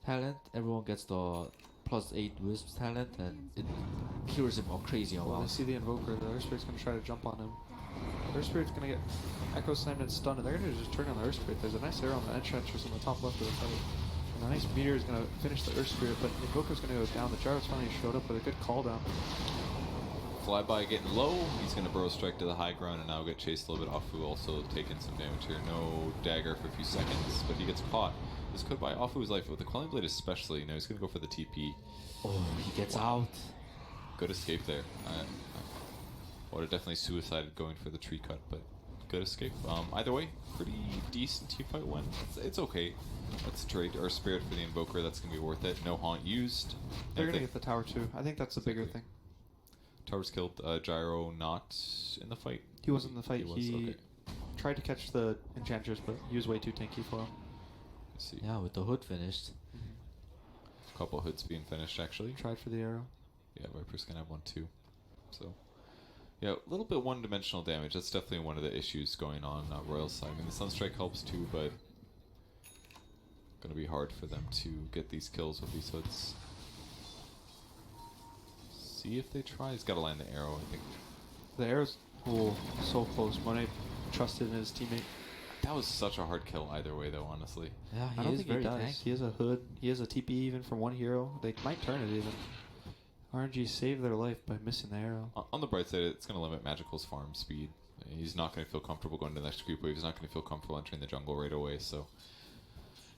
talent, everyone gets the +8 Wisps talent, and it cures him all crazy Well, they see the Invoker. The Earth Spirit's going to try to jump on him. The Earth Spirit's going to get Echo Slammed and stunned, and they're going to just turn on the Earth Spirit. There's a nice arrow on the Enchantress on the top left of the fight. And a nice meteor is going to finish the Earth Spirit, but Invoker's going to go down. The Gyro's finally showed up with a good call down. Flyby getting low. He's going to burrow strike to the high ground and now get chased a little bit off. Afu also taking some damage here. No dagger for a few seconds, but he gets caught. This could buy Afu's life, with the Quelling Blade especially. You know, he's going to go for the TP. Oh, he gets out. Good escape there. Would have definitely suicided going for the tree cut, but good escape. Either way, pretty decent team fight win. It's okay. Let's trade our Spirit for the Invoker. That's going to be worth it. No haunt used. They're going to get the tower too. I think that's the bigger thing. Tower's killed. Gyro not in the fight. He wasn't in the fight. He okay. tried to catch the Enchantress, but he was way too tanky for him. Let's see. Yeah, with the hood finished. A couple of hoods being finished actually. Tried for the arrow. Yeah, Viper's going to have one too. So, yeah, a little bit one-dimensional damage. That's definitely one of the issues going on Royal's side. I mean, the Sunstrike helps too, but going to be hard for them to get these kills with these hoods. See if they try. He's got to land the arrow, I think. The arrow's so close. Monet trusted in his teammate. That was such a hard kill either way, though, honestly. Yeah, I don't think he does. He has a hood. He has a TP even from one hero. They might turn it even. RNG saved their life by missing the arrow. On the bright side, it's going to limit Magical's farm speed. He's not going to feel comfortable going to the next creep wave. He's not going to feel comfortable entering the jungle right away. So,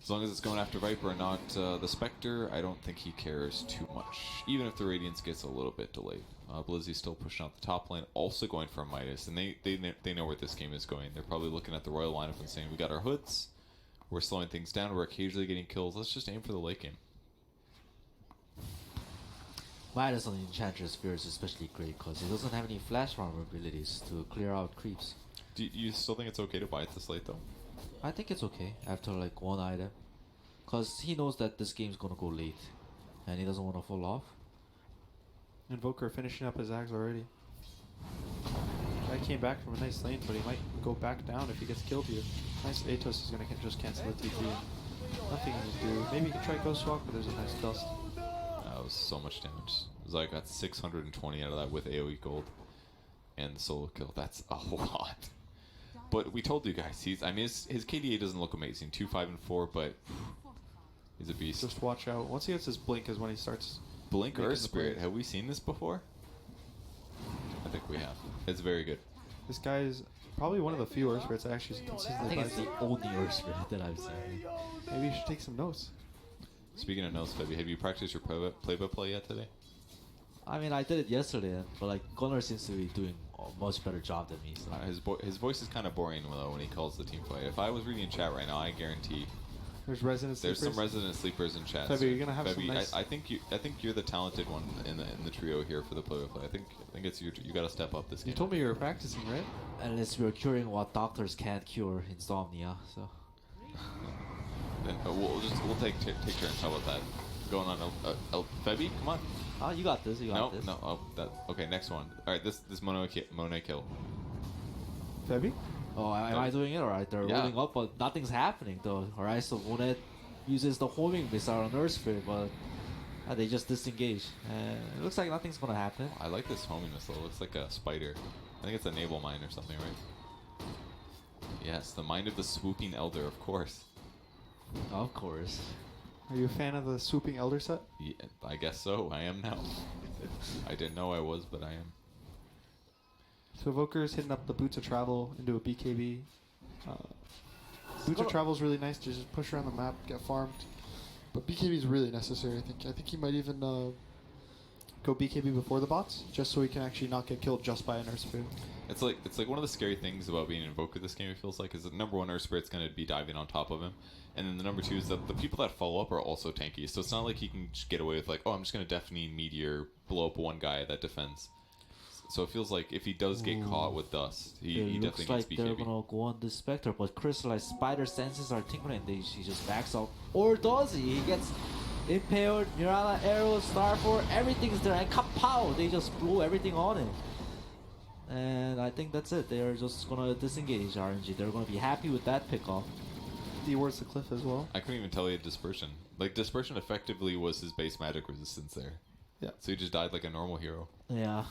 as long as it's going after Viper and not the Spectre, I don't think he cares too much. Even if the Radiance gets a little bit delayed. Blizzy's still pushing out the top lane, also going for Midas, and they know where this game is going. They're probably looking at the Royal lineup and saying, we got our hoods, we're slowing things down, we're occasionally getting kills, let's just aim for the late game. Midas on the Enchantress Sphere is especially great because he doesn't have any flash armor abilities to clear out creeps. Do you still think it's okay to buy it this late though? I think it's okay after like one item, because he knows that this game's gonna go late and he doesn't want to fall off. Invoker finishing up his Ags already. Guy came back from a nice lane, but he might go back down if he gets killed here. Nice Atos is going to just cancel the TP. Nothing he can do. Maybe he can try Ghost Walk, but there's a nice dust. That was so much damage. I got 620 out of that with AoE gold and the solo kill. That's a lot. But we told you guys, his KDA doesn't look amazing. 2, 5, and 4, but he's a beast. Just watch out. Once he gets his blink is when he starts. Blink Earth Spirit. Have we seen this before? I think we have. It's very good. This guy is probably one of the few Earth Spirits that actually consistently. I think it's the only Earth Spirit that I've seen. Maybe you should take some notes. Speaking of notes, Febby, have you practiced your play-by-play yet today? I mean, I did it yesterday, but like Gunnar seems to be doing a much better job than me. So. His voice is kind of boring though when he calls the team fight. If I was reading chat right now, I guarantee. There's some resident sleepers in chat. Febby, you're gonna have some nice... I think you're the talented one in the trio here for the play-by-play. I think it's you got to step up this game. You told me you were practicing, right? Unless we're curing what doctors can't cure, insomnia. So. Then we'll take turns. How about that? Going on, Febby, come on. Oh, you got this. You got this. No. Okay, next one. All right, this Monet kill. Febby? Oh, am I doing it? Alright, they're rolling up, but nothing's happening though. Alright, so Monet uses the homing missile on Earth Spirit, but they just disengage. It looks like nothing's gonna happen. I like this homing missile. It looks like a spider. I think it's a naval mine or something, right? Yes, the mind of the swooping elder, of course. Of course. Are you a fan of the swooping elder set? Yeah, I guess so. I am now. I didn't know I was, but I am. So Evoker's hitting up the Boots of Travel into a BKB. Lucha Travel's really nice to just push around the map, get farmed. But BKB is really necessary, I think. I think he might even go BKB before the bots, just so he can actually not get killed just by an Earth Spirit. It's like one of the scary things about being an Invoker this game, it feels like, is that number one Earth Spirit's going to be diving on top of him. And then the number two is that the people that follow up are also tanky. So it's not like he can just get away with like, oh, I'm just going to deafening meteor, blow up one guy that defends. So it feels like if he does get caught with dust, he It definitely looks gets like BKB. they're gonna go on the Spectre, but Crystallized Spider senses are tingling and she just backs up. Or does he? He gets impaled, Mirana, arrow, Starford, everything's there, and kapow! They just blew everything on him. And I think that's it. They're just gonna disengage RNG. They're gonna be happy with that pickoff. D-wards the cliff as well. I couldn't even tell he had Dispersion. Like, Dispersion effectively was his base magic resistance there. Yeah. So he just died like a normal hero. Yeah.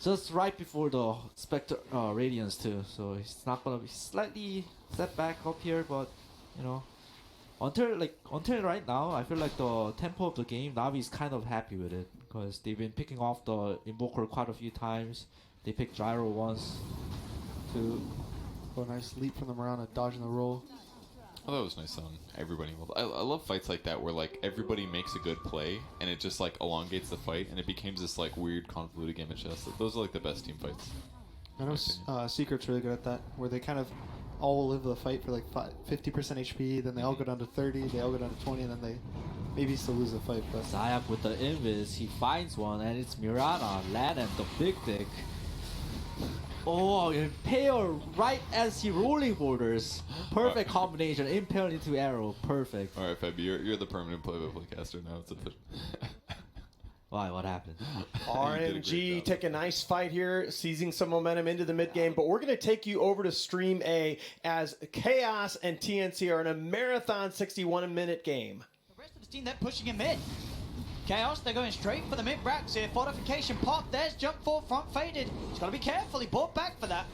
Just right before the Spectre Radiance too, so he's not gonna be slightly set back up here, but you know, until right now, I feel like the tempo of the game, Navi's kind of happy with it because they've been picking off the Invoker quite a few times. They picked Gyro once, too. Oh, nice leap from the Mirana, dodging the roll. Oh, that was nice on everybody involved. I love fights like that where like everybody makes a good play and it just like elongates the fight and it becomes this like weird convoluted game of chess. Those are like the best team fights. I know Secret's really good at that, where they kind of all live the fight for like 50% HP, then they all go down to 30, they all go down to 20, and then they maybe still lose the fight. But Zayak with the invis, he finds one, and it's Mirana, Lannan, the big dick. Oh, impale right as he rolling borders. Perfect combination, impale into arrow, perfect. All right, Feb, you're the permanent play-by-play caster now. It's official. Why? What happened? RNG take a nice fight here, seizing some momentum into the mid game. But we're going to take you over to Stream A as Chaos and TNC are in a marathon 61-minute game. The rest of the team, they're pushing him mid. Chaos, they're going straight for the mid racks here. Fortification pop, there's jump forward, front faded. He's got to be careful, he bought back for that.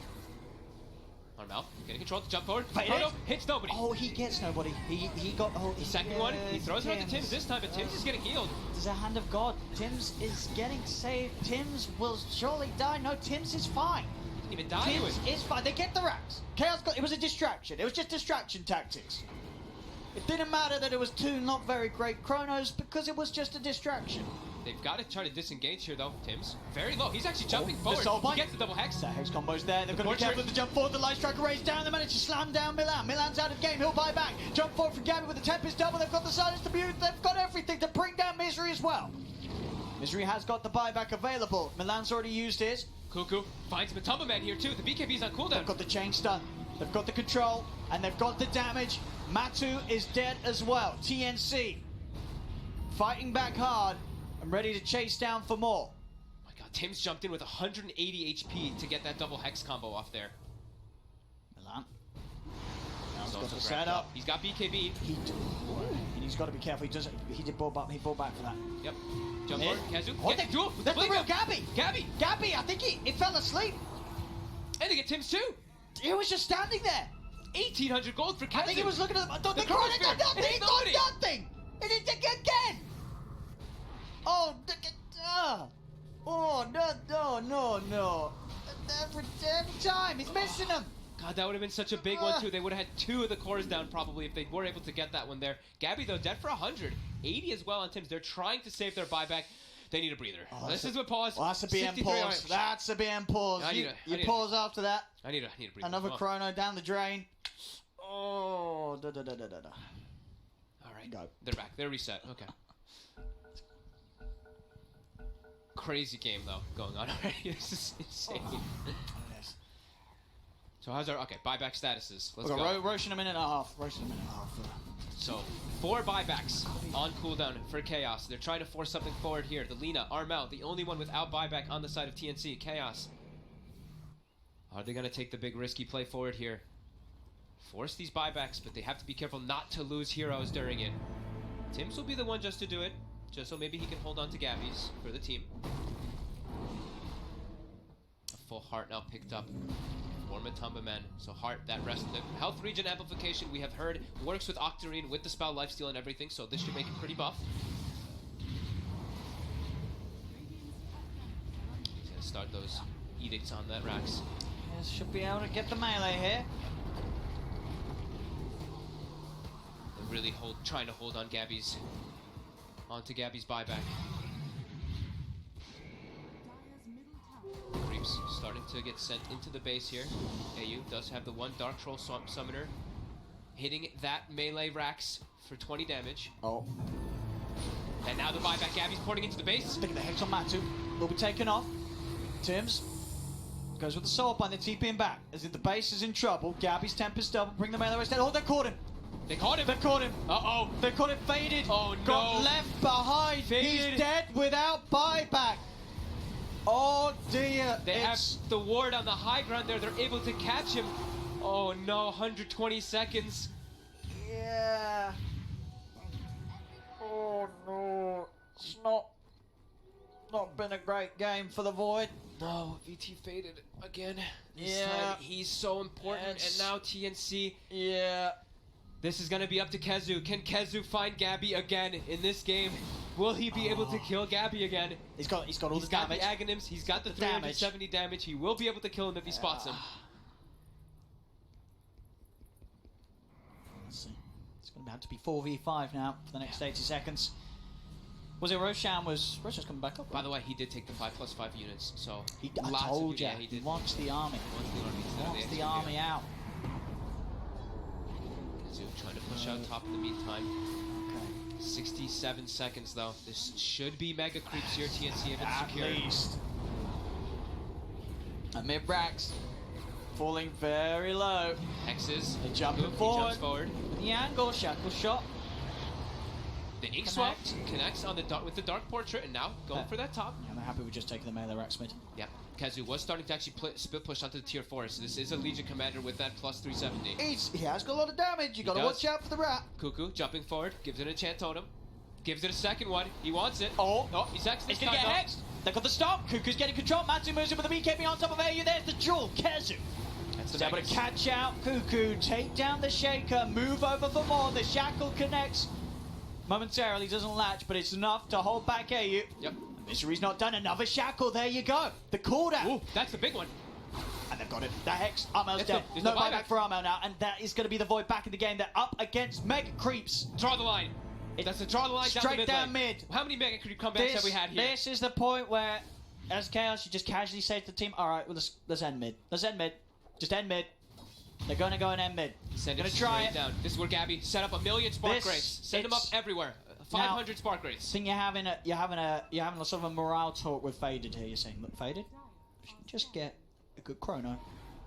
Armel, getting control to jump forward. Faded. Chrono hits nobody. Oh, he gets nobody. He got... Oh, the second one, he throws it onto Tims this time, but Tims is getting healed. There's a hand of God. Tims is getting saved. Tims will surely die. No, Tims is fine. Didn't even die. Tims is fine. They get the racks. Chaos got... It was a distraction. It was just distraction tactics. It didn't matter that it was two not very great chronos because it was just a distraction. They've got to try to disengage here, though. Tims very low. He's actually jumping forward. He gets the double hex. The hex combo's there. They've got to be careful with the jump forward. The light striker raised down. They managed to slam down Milan. Milan's out of game. He'll buy back. Jump forward from Gabby with the Tempest double. They've got the silence to mute. They've got everything to bring down Misery as well. Misery has got the buyback available. Milan's already used his. Cuckoo finds Matumba Man here, too. The BKB's on cooldown. They've got the chain stun. They've got the control. And they've got the damage. Matu is dead as well. TNC fighting back hard and ready to chase down for more. Oh my god, Tims jumped in with 180 HP to get that double hex combo off there. Milan. Now he's got the setup. He's got BKB. He's got to be careful. He did ball back. He ball back for that. Yep. Jump forward. Kazu. What they do? That's the real Gabby. Gabby. I think he fell asleep. And they get Tims too. He was just standing there. 1,800 gold for Kazu. I think he was looking at them. Don't the think he got nothing. He got nothing. And he did again. Oh, no. Every time he's missing them. God, that would have been such a big one too. They would have had two of the cores down probably if they were able to get that one there. Gabby though dead for 100, 80 as well on Tims. They're trying to save their buyback. They need a breather. This is a pause. Well, that's a BM pause. That's a BM pause. You pause after that. I need a breather. Another chrono down the drain. Oh, All right, go. They're back. They're reset. Okay. Crazy game though going on already. This is insane. So how's our buyback statuses? Let's go. Roshan a minute and a half. So 4 buybacks on cooldown for Chaos. They're trying to force something forward here. The Lina, Armel, the only one without buyback on the side of TNC. Chaos. Are they going to take the big risky play forward here? Force these buybacks, but they have to be careful not to lose heroes during it. Tims will be the one just to do it, just so maybe he can hold on to Gabby's for the team. A full heart now picked up for Matumba Man. So heart, that rest, the health regen amplification we have heard works with Octarine with the spell lifesteal and everything, so this should make it pretty buff. He's gonna start those edicts on that Rax. Yes, should be able to get the melee here. really trying to hold on onto Gabby's buyback. Creeps starting to get sent into the base here. AU does have the one Dark Troll Swamp Summoner hitting that melee racks for 20 damage. Oh. And now the buyback. Gabby's porting into the base. Look at the Hex on Matu. Will be taken off. Tims goes with the Soul Bind. They're TPing back. As if the base is in trouble. Gabby's Tempest double. Bring the melee instead. Oh, they caught him. They caught him. They caught him. Uh-oh. They caught him faded. Oh, no. Got left behind. Faded. He's dead without buyback. Oh, dear. They have the ward on the high ground there. They're able to catch him. Oh, no. 120 seconds. Yeah. Oh, no. It's not been a great game for the Void. No, VT faded again. This Yeah. time he's so important, Yes. and now TNC. Yeah. This is gonna be up to Kezu. Can Kezu find Gabby again in this game? Will he be able to kill Gabby again? He's got all the damage. He's got the Aghanims. He's got the 370 damage. He will be able to kill him if he spots him. Let's see. It's going to have to be 4v5 now for the next 80 seconds. Was it Roshan? Roshan's coming back up? By the way, he did take the 5+5 units, so I lots told of, you. yeah, he did. Wants the army. Wants the army out. Kezu trying to push out top in the meantime. Okay. 67 seconds though. This should be mega creeps here. TNC have it At secured. least. And mid-racks falling very low. Hexes. They're jumping He forward. jumps forward. The angle, shackle shot. The ink swap connects on with the dark portrait, and now going for that top. Yeah, they're happy with just taking the melee racks mid. Yeah, Kezu was starting to actually split push onto the tier 4, so this is a Legion commander with that plus 370. He has got a lot of damage. You got to watch out for the rat. Cuckoo jumping forward, gives it a enchant totem, gives it a second one. He wants it. Oh, he's hexed. He's going to get hexed. They got the stop. Cuckoo's getting control. Matsu moves in with the BKB on top of AU. There's the jewel. Kezu. That's able to catch out Cuckoo, take down the Shaker, move over for more. The shackle connects. Momentarily doesn't latch, but it's enough to hold back AU. Yep. Misery's not done. Another shackle. There you go. The cooldown. Ooh, that's the big one. And they've got it. The Hex. Armel's It's dead. the No buyback. buyback for Armel now, and that is going to be the Void back in the game. They're up against Mega Creeps. Draw the line. That's the draw the line down the Straight mid down lane. mid. How many mega creep comebacks have we had here? This is the point where, as Chaos, you just casually say to the team, all right, well, let's end mid. Let's end mid. Just end mid. They're going to go and end mid. Send Gonna it try straight it. down. This is where Gabby set up 1 million spark This- rates. Send them up it's- everywhere. 500 spark rates. I think you're having a sort of a morale talk with Faded here. You're saying, look, Faded, if you can just get a good chrono,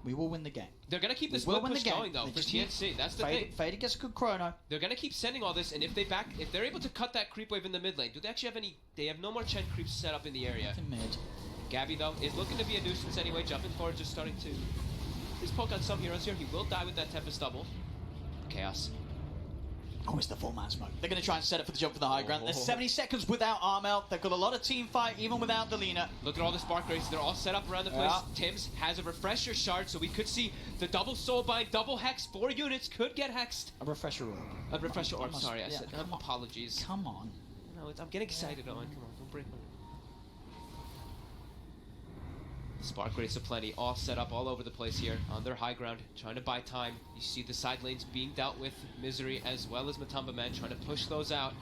we will win the game. They're going to keep We this will split win the push game. going though They for just need- TNC. That's the thing. Faded gets a good chrono. They're going to keep sending all this, and if they're able to cut that creep wave in the mid lane, do they actually have any? They have no more Chen creeps set up in the area. Mid. Gabby though is looking to be a nuisance anyway, jumping forward, just starting to just poke on some heroes here. He will die with that Tempest double. Chaos. Oh, it's the full man smoke. They're going to try and set it for the jump for the high ground. There's 70 seconds without Armel. They've got a lot of team fight, even without Delina. Look at all the spark rates. They're all set up around the place. Yeah. Tims has a refresher shard, so we could see the double soul bind, double hex. 4 units could get hexed. A refresher orb. A refresher orb. Almost- Sorry, I yeah, said. come on. Apologies. Come on. No, I'm getting excited, Owen. Come on, don't break my. Spark rates aplenty, all set up all over the place here on their high ground, trying to buy time. You see the side lanes being dealt with, Misery as well as Matamba Man trying to push those out.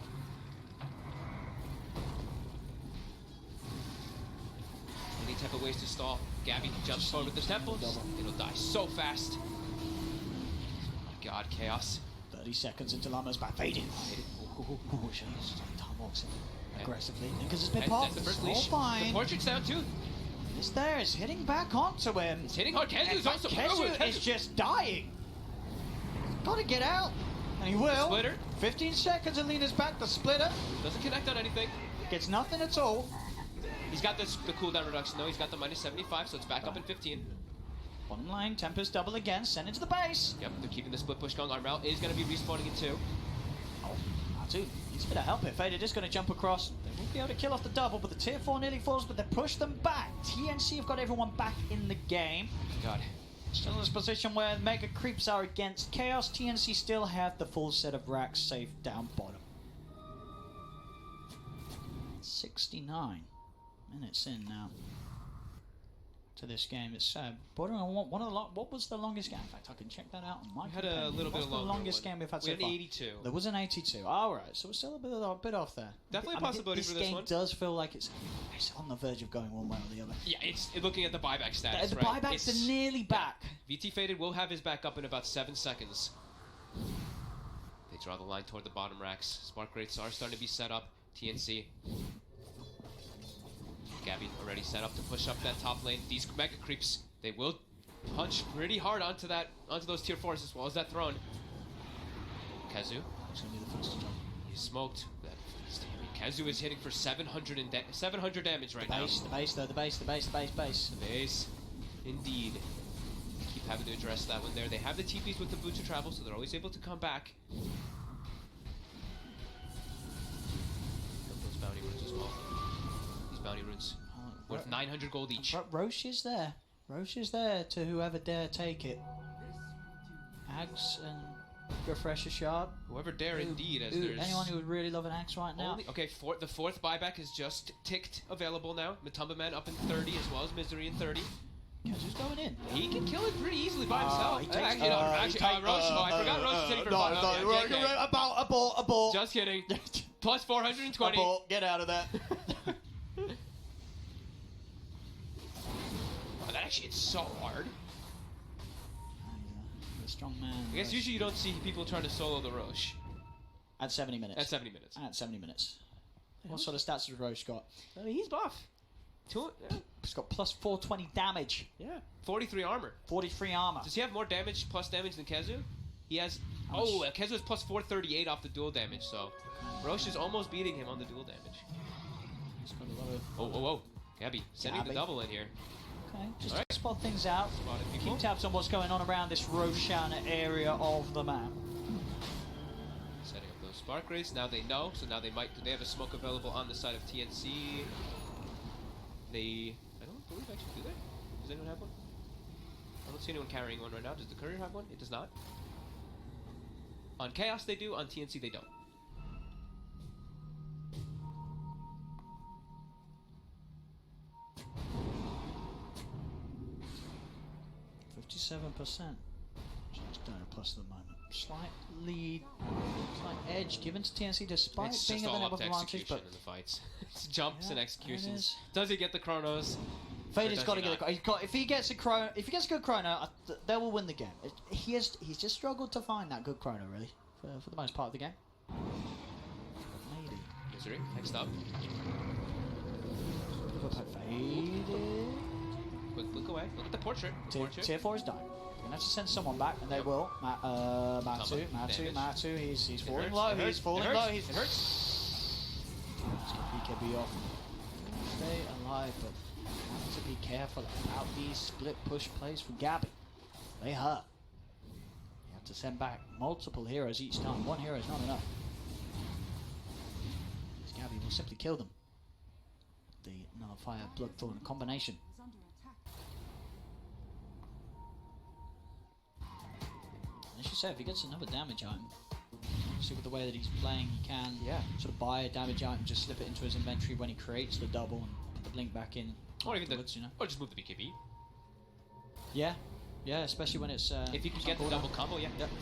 Any type of ways to stall. Gabby jumps forward with the temples. It'll die so fast. Oh my god, Chaos. 30 seconds until Armel's back. Faded. Tom walks in aggressively because it's been That's popped. the first All leash. fine. The portrait's down too. It's there. It's hitting back onto him. It's hitting hard. Kezu's also. Kezu is just dying. Got to get out. And he will. Splitter. 15 seconds and Lena's back. The splitter. Doesn't connect on anything. Gets nothing at all. He's got the cooldown reduction though. He's got the minus 75, so it's back up in 15. Bottom line, Tempest double again. Send it to the base. Yep, they're keeping the split push going. Armel is going to be respawning in 2. Oh, Matu needs a bit of help here. Faded is going to jump across. They won't be able to kill off the double, but the tier 4 nearly falls, but they push them back. TNC have got everyone back in the game. God. Still in this position where Mega Creeps are against Chaos. TNC still have the full set of racks safe down bottom. 69 minutes in now. to this game. It's bordering on one of the what was the longest game? In fact, I can check that out on my. We had a little bit What's the longer longest one. game we've had We so had an far? 82. There was an 82. All right, so we're still a bit off there. Definitely a I mean, possibility for this game one. does feel like it's on the verge of going one way or the other. Yeah, it's looking at the buyback status. The right? buybacks are nearly back. VT Faded will have his back up in about 7 seconds. They draw the line toward the bottom racks. Spark rates are starting to be set up. TNC. Gabby already set up to push up that top lane. These mega creeps, they will punch pretty hard onto those tier 4s as well as that throne. Kazu. He's smoked. Kazu is hitting for 700 damage right now. The base, the base. The base, indeed. Keep having to address that one there. They have the TPs with the boot to travel, so they're always able to come back. Those bounty runes as well. These bounty runes worth 900 gold each. Roche is there. Roche is there to whoever dare take it. Ags and Refresher Shard. Whoever dare, indeed. As there's anyone who would really love an axe right now. Okay, the fourth buyback is just ticked available now. Matumba Man up in 30 as well as Misery in 30. Kazu's going in. He can kill it pretty easily by himself. He takes Roche. I forgot Roche is hitting for the bottom. Abort. Just kidding. Plus 420. Abort. Get out of that. Oh, that actually hits so hard. The strong man. I guess usually you don't see people trying to solo the Roche. At 70 minutes. At 70 minutes. At 70 minutes. What sort of stats has Roche got? He's buff. He's got plus 420 damage. Yeah. 43 armor. 43 armor. Does he have more damage, plus damage than Kazu? He has... Kazu has plus 438 off the dual damage, so... Roche is almost beating him on the dual damage. He's got a lot of... Oh. Gabby, sending the double in here. Okay, just to spot things out. Keep tabs on what's going on around this Roshan area of the map. Setting up those spark rays. Now they know, so now they have a smoke available on the side of TNC. I don't believe actually, do they? Does anyone have one? I don't see anyone carrying one right now. Does the courier have one? It does not. On Chaos they do, on TNC they don't. %. Just don't plus at the moment. Slight edge given to TNC despite It's being just at the all up network to advantage, execution but in the fights. It's jumps and it executions. is. Does he get the chronos? Fader's got to get a chrono. If he gets a good chrono, they will win the game. He's just struggled to find that good chrono really for the most part of the game. Maybe. Misery, next up. Faded. Quick look away. Look at the portrait. Tier 4 is done. We're gonna have to send someone back, and they will. Matu. He's falling low. He's falling low. It hurts. Let's get BKB off. Stay alive, but have to be careful about these split push plays from Gabby. They hurt. You have to send back multiple heroes each time. One hero is not enough. This Gabby will simply kill them. The Nullify Bloodthorn combination. As you say, if he gets another damage item, see with the way that he's playing, he can sort of buy a damage item, just slip it into his inventory when he creates the double and put the blink back in. Or even or just move the BKB. Yeah, especially when it's if you can get the double combo, Yep. Jump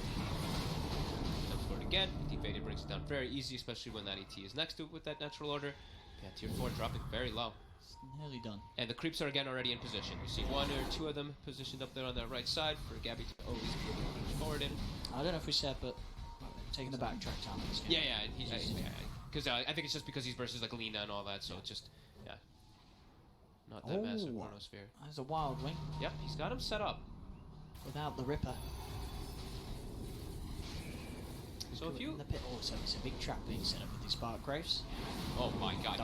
forward again. Defaded brings it down very easy, especially when that ET is next to it with that natural order. Yeah, tier 4 dropping very low. Nearly done. And the creeps are again already in position. You see one or two of them positioned up there on the right side for Gabby to always be able to push forward in. I don't know if we said, but taking the backtrack time in this game. Because I think it's just because he's versus like Lina and all that, so it's just not that massive chronosphere. There's a wild wing. Yep, he's got him set up without the Ripper. So if you so it's a big trap being set up with these Spark Graves. Oh my god,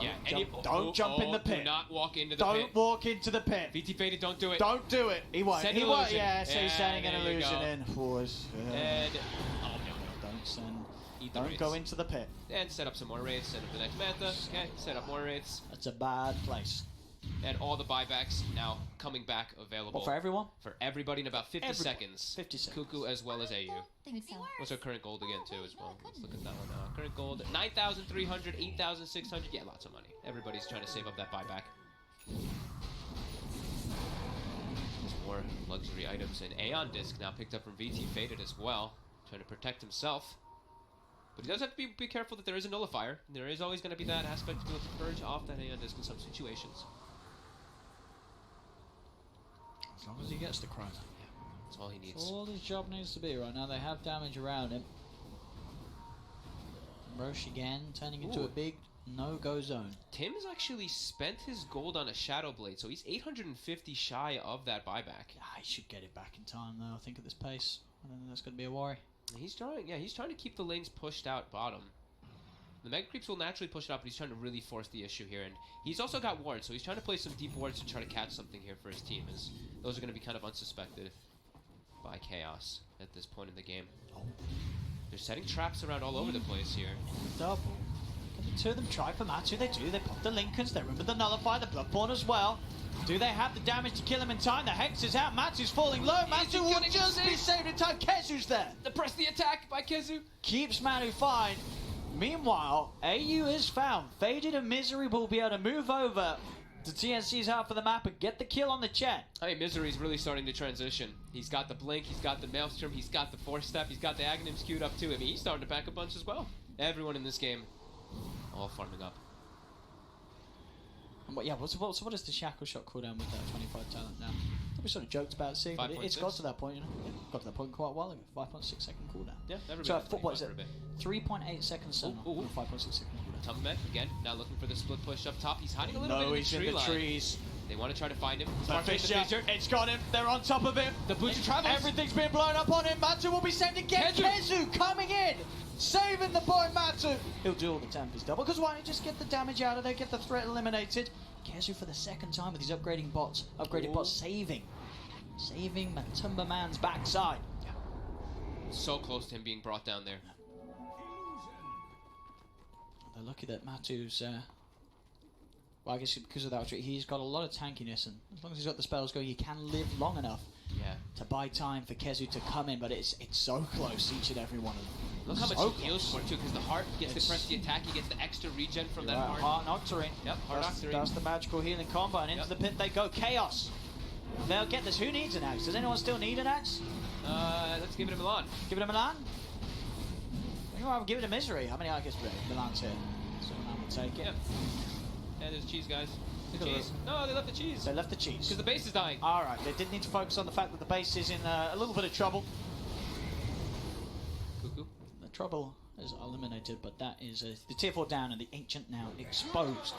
Don't jump in the pit. Do not walk into the pit. Don't walk into the pit. VT Faded, don't do it. Don't do it. He won't. Send illusion. Yeah, so he's sending an there you illusion go. in. Don't go into the pit. And set up some more raids. Set up the next Mantha. Okay, set up more raids. That's a bad place. And all the buybacks now coming back available. Well, for everyone? For everybody in about 50 seconds. 50 seconds. Cuckoo as well as AU. What's our current gold again, too, as well? Let's look at that one now. Current gold, 9,300, 8,600. Yeah, lots of money. Everybody's trying to save up that buyback. more luxury items. And Aeon Disc now picked up from VT Faded as well, trying to protect himself. But he does have to be careful that there is a nullifier. There is always going to be that aspect to be able to purge off that Aeon Disc in some situations. As long as he gets the chrono. That's all he needs. That's all his job needs to be right now. They have damage around him. Roche again, turning into a big no-go zone. Tim has actually spent his gold on a Shadow Blade, so he's 850 shy of that buyback. He should get it back in time, though, I think, at this pace. I don't think that's going to be a worry. He's trying to keep the lanes pushed out bottom. The Mega Creeps will naturally push it up, but he's trying to really force the issue here. And he's also got wards, so he's trying to play some deep wards to try to catch something here for his team, as those are going to be kind of unsuspected by Chaos at this point in the game. They're setting traps around all over the place here. Double. Can the two of them try for Matsu? They do. They pop the Lincolns. They remember the Nullify, the Bloodborne as well. Do they have the damage to kill him in time? The Hex is out. Matsu's falling low. Matsu will just be saved in time. Kezu's there. Press the attack by Kezu. Keeps Manu fine. Meanwhile, AU is found. Faded and Misery will be able to move over to TNC's half of the map and get the kill on the Chen. Hey, Misery's really starting to transition. He's got the Blink, he's got the Maelstrom, he's got the Force Step, he's got the Aghanims queued up too. I mean, he's starting to back a bunch as well. Everyone in this game, all farming up. And what is the Shackle Shot cooldown with that 25 talent now? We sort of joked about seeing, but it's got to that point, you know. Yeah, got to that point quite a while ago. 5.6 second cooldown. Yeah, so what is it? 3.8 seconds on 5.6 second cooldown. Tumbleman, again, now looking for the split push up top. He's hiding a little bit in the tree line. Trees. They want to try to find him. The Fissure. It's got him. They're on top of him. The Butcher travels. Everything's being blown up on him. Matsu will be saved again. Kezu coming in. Saving the boy Matsu. He'll do all the Tempest double, because why don't you just get the damage out of there, get the threat eliminated. Kezu for the second time with his upgraded bots saving Matumba Man's backside. Yeah. So close to him being brought down there. They're lucky that Matu's well, I guess because of that, he's got a lot of tankiness, and as long as he's got the spells going, he can live long enough to buy time for Kezu to come in, but it's so close, each and every one of them. Look how much he heals for, too, because the heart gets to press the attack, he gets the extra regen from that heart. Heart Nocturne. Yep, Heart Nocturne. That's the magical healing combo, and into the pit they go. Chaos. They'll get this. Who needs an axe? Does anyone still need an axe? Let's give it a Milan. Give it a Milan? I'll give it a Misery. How many Arcus Milan's here? So Milan will take it. Yep. Yeah, there's cheese, guys. The cheese. No, they left the cheese. They left the cheese. Because the base is dying. Alright, they did need to focus on the fact that the base is in a little bit of trouble. Cuckoo. The trouble is eliminated, but that is the tier 4 down and the Ancient now exposed.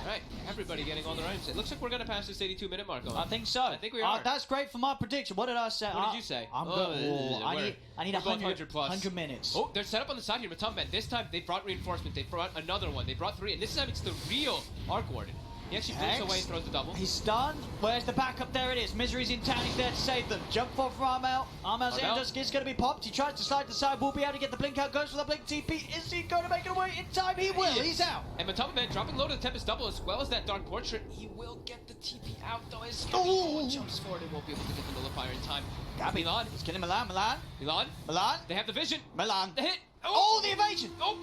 Right, everybody getting all their items. It looks like we're going to pass this 82-minute mark on. I think so. I think we are. That's great for my prediction. What did I say? What did you say? I need 100 plus. 100 minutes. Oh, they're set up on the side here. Matumban. This time they brought reinforcement. They brought another one. They brought 3. And this time it's the real Arc Warden. He actually flips away and throws the double. He's stunned. Where's the backup? There it is. Misery's in town. He's there to save them. Jump forward for Armel. Armel's in. Just is going to be popped. He tries to slide to the side. Will be able to get the blink out. Goes for the blink TP. Is he going to make it away in time? He will. He's out. And Matumban dropping low to the Tempest double as well as that Dark Portrait. He will get the TP out though. As jumps forward and won't be able to get the nullifier in time. Gabi. Milan. He's killing Milan. Milan. They have the vision. Milan. The hit. Oh, the evasion. Oh.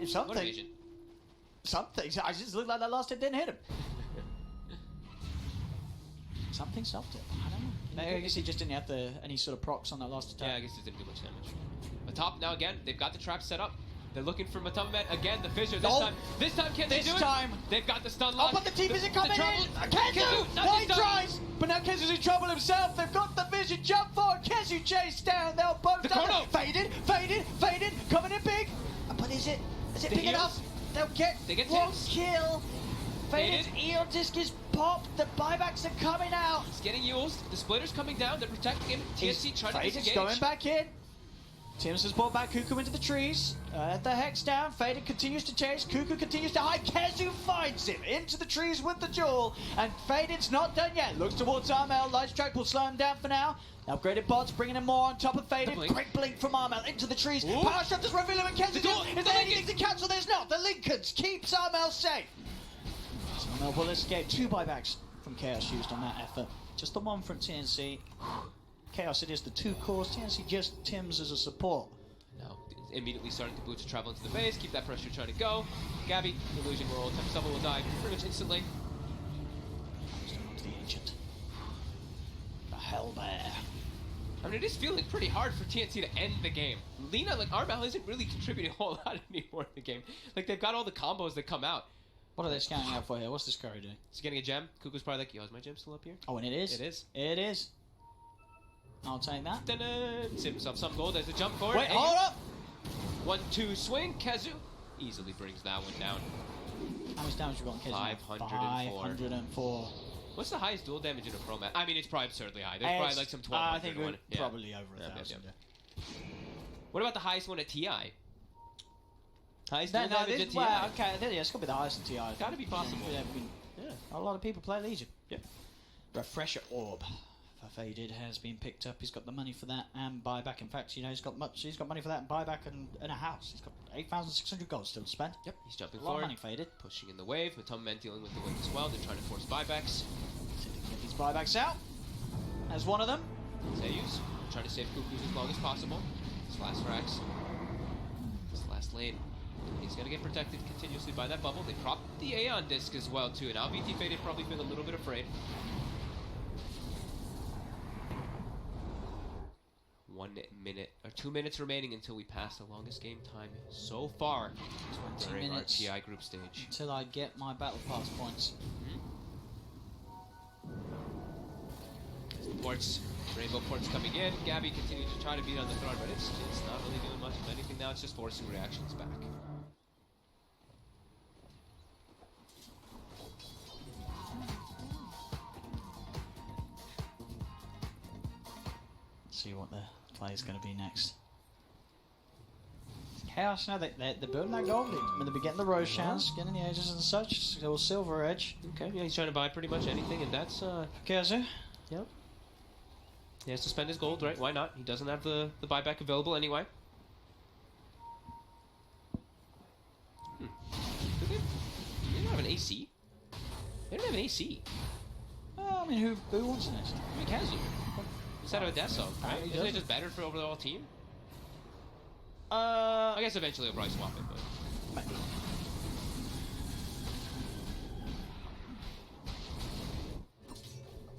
Something. What evasion? Something. I just looked like that last hit didn't hit him. Something stopped it. I don't know. Maybe I guess he just didn't have any sort of procs on that last attack. Yeah, I guess it didn't do much damage. Atop now again, they've got the trap set up. They're looking for Matumban again, the Fissure. This time can they do it? They've got the stun lock. Oh, but the TP isn't coming in! Kezu! No, he tries! But now Kezu's in trouble himself. They've got the vision. Jump forward. Kezu chased down. They'll both die. Faded. Coming in big. But is it big enough? They get one kill. Faded's Eon Disc is popped. The buybacks are coming out. He's getting used. The Splitter's coming down. They're protecting him. TNC trying to disengage. Going back in. Tims has brought back Cuckoo into the trees. The Hex down. Faded continues to chase. Cuckoo continues to hide. Kezu finds him into the trees with the jewel. And Faded's not done yet. Looks towards Armel. Light Strike will slow him down for now. Upgraded bots bringing him more on top of Faded. Great blink from Armel into the trees. Power Shot does reveal him and Kezu. Is there anything to cancel? There's not. The Lincolns keeps Armel safe. So Armel will escape. 2 buybacks from Chaos used on that effort. Just the 1 from TNC. Chaos it is the 2 cores. TNC just Tims as a support. Now immediately starting to boot to travel into the base. Keep that pressure trying to go. Gabi, Illusion World. Tempest double will die pretty much instantly. Hellbear. I mean, it is feeling pretty hard for TNC to end the game. Lina, like, Armel isn't really contributing a whole lot anymore in the game. Like, they've got all the combos that come out. What are they scanning out for here? What's this Curry doing? He's getting a gem. Kuku's probably like, yo, is my gem still up here? Oh, and it is? It is. It is. I'll take that. Dun-dun. Save himself some gold. There's a jump forward. Wait, hold up! 1-2 swing. Kazu easily brings that one down. How much damage you got on Kazu? 504. 504. What's the highest dual damage in a pro match? I mean, it's probably absurdly high. There's probably like some 1200 I think we're one. probably over 1,000. What about the highest one at TI? Highest No, dual damage at TI? well, okay, yeah, it's got to be the highest in TI. Gotta be possible. Yeah, a lot of people play Legion. Yep. Refresher Orb for Faded has been picked up. He's got the money for that and buyback. In fact, you know, he's got money for that and buyback and a house. He's got 8,600 gold still to spend. Yep, he's jumping a lot forward. of money Faded. Pushing in the wave. Matoma Men dealing with the wave as well. They're trying to force buybacks. Get these buybacks out. As one of them. Zeus trying to save Cuckoos as long as possible. This last Rax. This last lane. He's going to get protected continuously by that bubble. They propped the Aeon disc as well, too. Now VT Faded probably feel a little bit afraid. 1 minute, or 2 minutes remaining until we pass the longest game time so far during our TI group stage. Until I get my battle pass points. Ports, Rainbow Ports coming in. Gabby continues to try to beat on the throne, but it's just not really doing much of anything now. It's just forcing reactions back. See what the play is going to be next. Chaos, no, they're building that gold lead. I mean, they'll be getting the Rose chance, getting the Aegis and such, so Silver Edge. Okay, yeah, he's trying to buy pretty much anything, and that's, Kazu. Yep. He has to spend his gold, right? Why not? He doesn't have the buyback available anyway. Do they don't have an AC? They don't have an AC. I mean, who wants an AC? I mean, Kazu. Instead of Adesso, right? He Isn't it doesn't. just better for overall team? I guess eventually he'll probably swap it, but...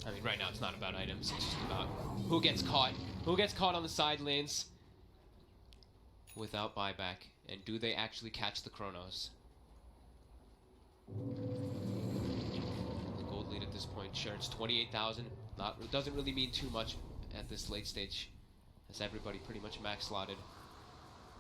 I mean, right now it's not about items. It's just about who gets caught. Who gets caught on the side lanes without buyback, and do they actually catch the Chronos? The gold lead at this point, sure, it's 28,000. It doesn't really mean too much at this late stage, as everybody pretty much max slotted.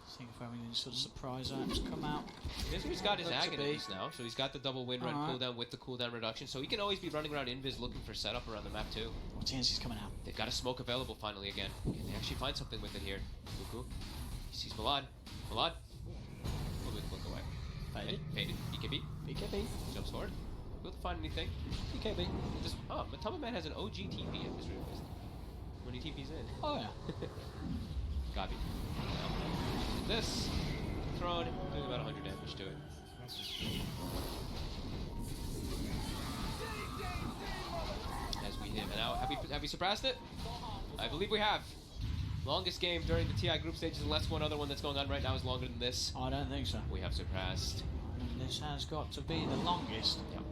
I think if any sort of surprise items come out. He's got his Looks to Agonies now, so he's got the double win run cooldown with the cooldown reduction, so he can always be running around invis looking for setup around the map too. Well, TNC's coming out. They've got a smoke available finally again. Can they actually find something with it here? Cuckoo. He sees Malad. Malad. A little bit look away. Faded. Faded. BKB. BKB. Jumps forward. Will find anything. BKB. Just, oh, Matoma Man has an OG TP in his real when he TP's in. Oh yeah. Gabi. This throne doing about 100 damage to it. As we hit it out, have we surpassed it? I believe we have. Longest game during the TI group stages, unless one other one that's going on right now is longer than this. I don't think so. We have surpassed. And this has got to be the longest. Yep.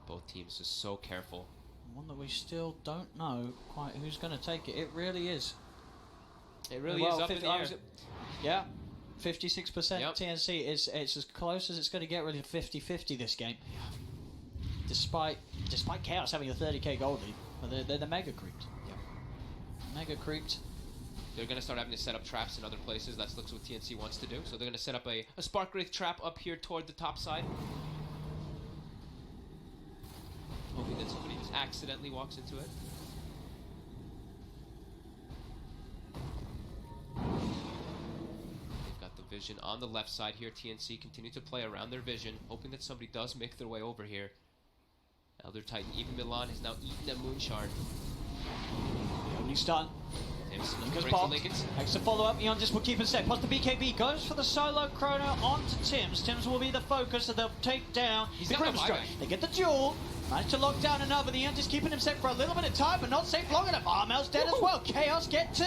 Both teams are so careful. One that we still don't know quite who's going to take it. It really is. It really is up in the air. Yeah. 56% TNC. It's as close as it's going to get really 50-50 this game. Despite Chaos having a 30k gold lead. But they're the mega creeped. Yep. Mega creeped. They're going to start having to set up traps in other places. That's what TNC wants to do. So they're going to set up a Spark Wraith trap up here toward the top side. Hoping that somebody just accidentally walks into it. They've got the vision on the left side here. TNC continue to play around their vision, hoping that somebody does make their way over here. Elder Titan, even Milan, has now eaten a Moonshard. Only stun. Brings the Lincolns. Extra follow-up. Eon just will keep it set. Plus the BKB goes for the solo chrono onto Tims. Tims will be the focus that they'll take down. He's the got the Grimstroke. buyback. They get the duel. Managed to lock down another. The Eon just keeping him set for a little bit of time, but not safe long enough. Armel's dead as well. Chaos get two.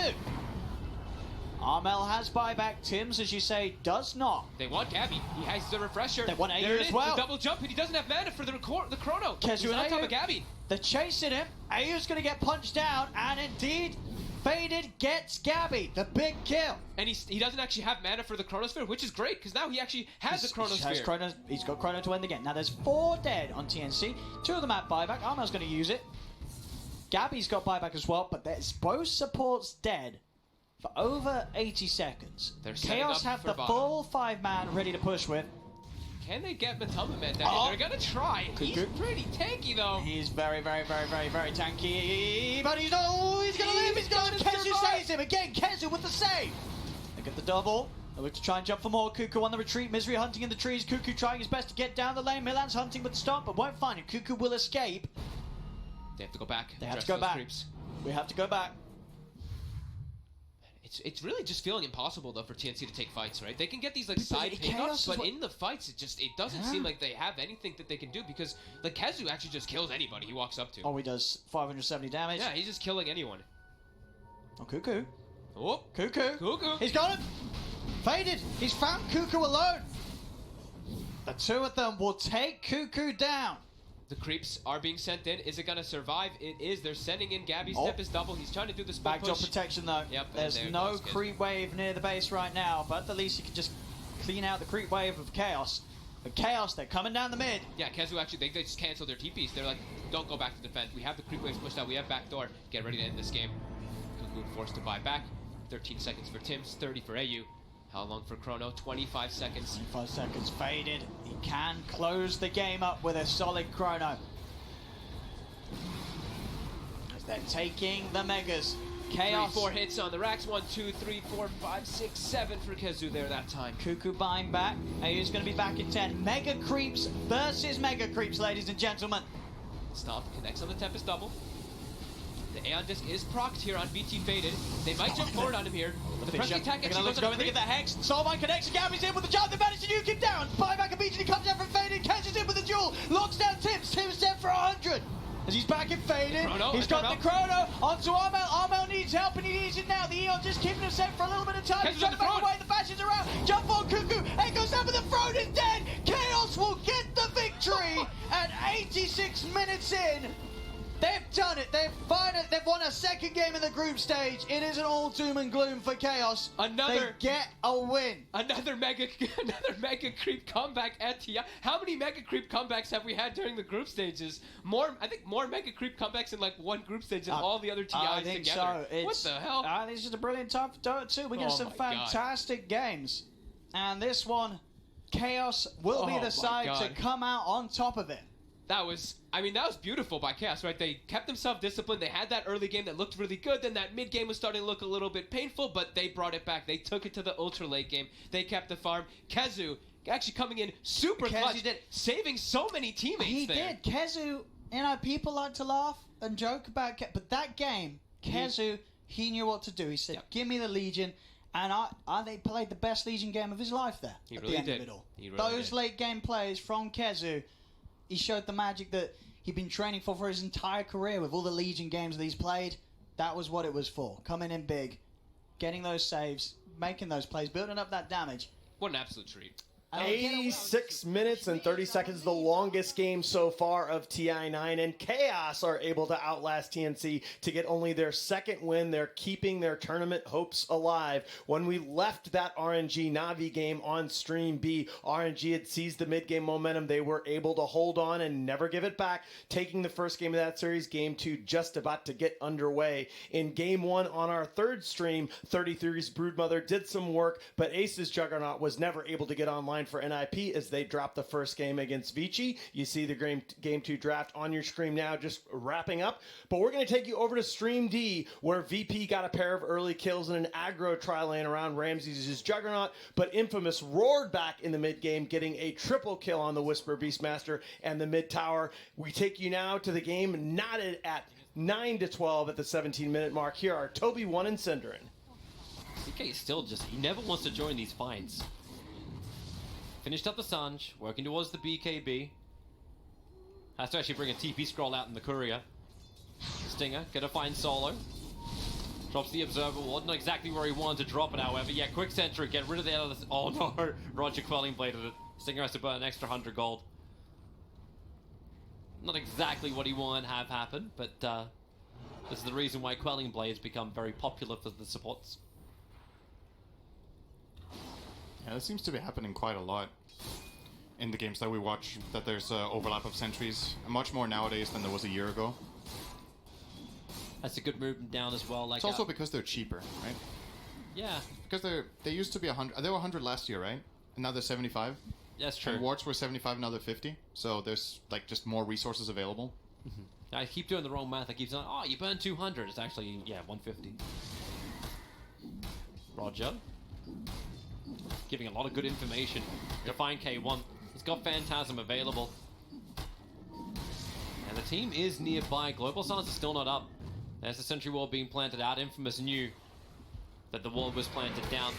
Armel has buyback. Tim's, as you say, does not. They want Gabby. He has the refresher. They want AU there it as is, well. the double jump, and he doesn't have mana for the chrono. Kezu He's on and top AU. of Gabby. They're chasing him. AU's going to get punched down, and indeed, Faded gets Gabby, the big kill. And he doesn't actually have mana for the Chronosphere, which is great, because now he actually has the Chronosphere. He's got Chrono to end the game. Now there's 4 dead on TNC. 2 of them at buyback. Armel's going to use it. Gabby's got buyback as well, but there's both supports dead for over 80 seconds. They're setting Chaos up have for the bottom. full 5-man ready to push with. Can they get Matama Man down? They're gonna try. He's pretty tanky though. He's very, very, very, very, very tanky. But he's gonna live. He's gonna. Kezu saves him again. Kezu with the save. They get the double. They look to try and jump for more. Cuckoo on the retreat. Misery hunting in the trees. Cuckoo trying his best to get down the lane. Milan's hunting with the stomp, but won't find him. Cuckoo will escape. They have to go back. They have address to go those back. creeps. We have to go back. It's really just feeling impossible though for TNC to take fights, right? They can get these like But side Chaos pickups, is but what- in the fights it doesn't seem like they have anything that they can do because like Kezu actually just kills anybody he walks up to. Oh, he does 570 damage. Yeah, he's just killing anyone. Oh, Cuckoo. Oh, Cuckoo. Cuckoo. He's got him. Faded. He's found Cuckoo alone. The 2 of them will take Cuckoo down. The creeps are being sent in. Is it gonna survive? It is. They're sending in Gabby. Oh. Step is double. He's trying to do the split Backdoor push. protection though. Yep. There's and there no goes Kezu. creep wave near the base right now, but at least you can just clean out the creep wave of Chaos. But Chaos, they're coming down the mid. Yeah, Kezu actually, they just canceled their TPs. They're like, don't go back to defend. We have the creep waves pushed out. We have backdoor. Get ready to end this game. Cuckoo forced to buy back. 13 seconds for Tim's, 30 for AU. How long for Chrono? 25 seconds. 25 seconds. Faded. He can close the game up with a solid Chrono. As they're taking the Megas. Chaos. 3-4 hits on the racks. 1, 2, 3, 4, 5, 6, 7 for Kezu there that time. Cuckoo buying back. AU's going to be back in 10. Mega Creeps versus Mega Creeps, ladies and gentlemen. Stomp connects on the Tempest double. The Aeon Disc is procced here on BT Faded. They might jump forward on him here. But the pressing attack They're actually going to look goes to go on in the to get creep. that Hex. Soulbind connects. Gabby's in with the jump. They manage to nuke him down. Buyback immediately comes down from Faded. Kez is in with the duel. Locks down Tim's. Tim's dead for 100. As he's back in Faded. Chrono, He's got the Chrono onto Armel. Armel needs help and he needs it now. The Eon just keeping him safe for a little bit of time. He's trying to back away. The Fashions around. Jump on Cuckoo. Echoes down, but the throne is dead. Chaos will get the victory at 86 minutes in. They've done it. They've won a second game in the group stage. It isn't all doom and gloom for Chaos. They get a win. Another mega creep comeback at TI. How many mega creep comebacks have we had during the group stages? I think more mega creep comebacks in like one group stage than all the other TIs I think together. so. What the hell? I think it's just a brilliant time for Dota 2. We're getting Oh some my God. fantastic games. And this one, Chaos will be Oh my the side to God. come out on top of it. That was beautiful by Chaos, right? They kept themselves disciplined. They had that early game that looked really good. Then that mid game was starting to look a little bit painful, but they brought it back. They took it to the ultra late game. They kept the farm. Kezu actually coming in super clutch, saving so many teammates He there. did. Kezu, people like to laugh and joke about but that game, Kezu, he knew what to do. He said, give me the Legion. And I think played the best Legion game of his life there. He at really the end did. of it all. He really Those did. late game plays from Kezu, he showed the magic that he'd been training for his entire career with all the Legion games that he's played. That was what it was for. Coming in big, getting those saves, making those plays, building up that damage. What an absolute treat. 86 minutes and 30 seconds, the longest game so far of TI9, and Chaos are able to outlast TNC to get only their second win. They're keeping their tournament hopes alive. When we left that RNG Navi game on Stream B, RNG had seized the mid-game momentum. They were able to hold on and never give it back, taking the first game of that series. Game 2 just about to get underway. In Game 1 on our third stream, 33's Broodmother did some work, but Ace's Juggernaut was never able to get online for NIP as they dropped the first game against Vici. You see the game 2 draft on your screen now, just wrapping up. But we're going to take you over to Stream D, where VP got a pair of early kills in an aggro tri lane around Ramses' Juggernaut, but Infamous roared back in the mid game, getting a triple kill on the Whisper Beastmaster and the mid tower. We take you now to the game knotted at 9-12 at the 17-minute mark. Here are Toby 1 and Synderen. CK is still he never wants to join these fights. Finished up the Sanj, working towards the BKB. Has to actually bring a TP scroll out in the courier. Stinger, gonna find Solo. Drops the Observer Ward. Not exactly where he wanted to drop it, however. Yeah, quick sentry. Get rid of the other... Oh, no. Roger Quelling bladed it. Stinger has to burn an extra 100 gold. Not exactly what he wanted to have happen, but this is the reason why Quelling Blades become very popular for the supports. Yeah, this seems to be happening quite a lot in the games that we watch, that there's overlap of sentries. Much more nowadays than there was a year ago. That's a good movement down as well. Like it's also because they're cheaper, right? Yeah. Because they used to be 100. They were 100 last year, right? And now they're 75. That's true. And wards were 75, now they're 50. So there's like just more resources available. I keep doing the wrong math. I keep saying, oh, you burned 200. It's actually, yeah, 150. Roger. Giving a lot of good information. Define K1. He's got Phantasm available. And the team is nearby. Global Suns is still not up. There's the sentry wall being planted out. Infamous knew that the wall was planted down.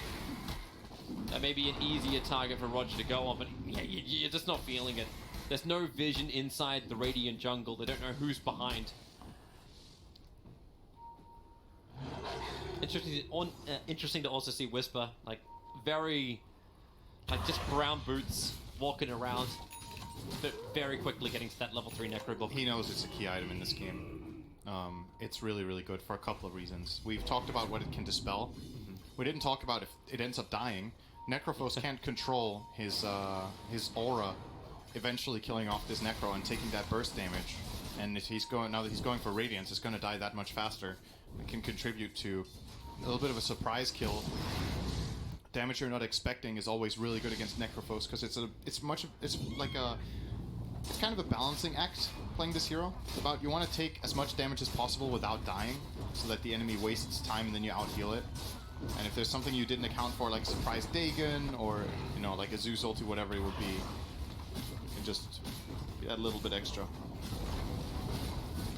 That may be an easier target for Roger to go on, but yeah, you're just not feeling it. There's no vision inside the Radiant jungle. They don't know who's behind. Interesting to also see Whisper, like, very, like, just brown boots, walking around, but very quickly getting to that level 3 Necro Book. He knows it's a key item in this game. It's really, really good for a couple of reasons. We've talked about what it can dispel. We didn't talk about if it ends up dying. Necrophos can't control his aura, eventually killing off this Necro and taking that burst damage. And if he's going, now that he's going for Radiance, it's going to die that much faster. It can contribute to a little bit of a surprise kill. Damage you're not expecting is always really good against Necrophos because it's kind of a balancing act playing this hero. It's about you want to take as much damage as possible without dying, so that the enemy wastes time and then you out heal it. And if there's something you didn't account for, like a surprise Dagon or like a Zeus ulti, whatever it would be, you can just add a little bit extra.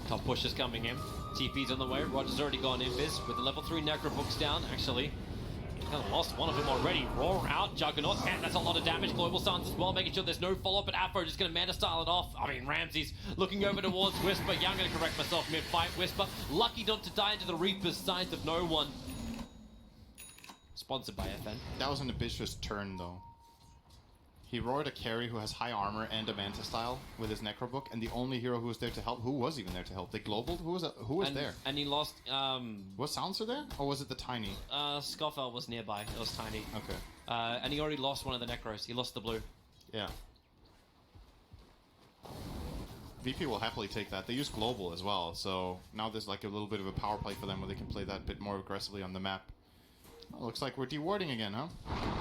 Top push is coming in. TP's on the way. Roger's already gone invis with the level 3 Necro Books down. Actually, kind of lost one of them already. Roar out, Juggernaut, and that's a lot of damage. Global Suns as well, making sure there's no follow-up, but Afro just going to mana style it off. I mean, Ramsey's looking over towards Whisper. Yeah, I'm going to correct myself mid-fight. Whisper, lucky not to die into the Reaper's Signs of No One. Sponsored by FN. That was an ambitious turn, though. He roared a carry who has high armor and a Manta style with his Necro Book, and the only hero who was there to help, who was even there to help? They globaled? Who was there? And he lost, Was Silencer there? Or was it the Tiny? Scoffel was nearby. It was Tiny. Okay. And he already lost one of the Necros. He lost the blue. Yeah. VP will happily take that. They use Global as well, so now there's like a little bit of a power play for them where they can play that bit more aggressively on the map. Oh, looks like we're dewarding again, huh?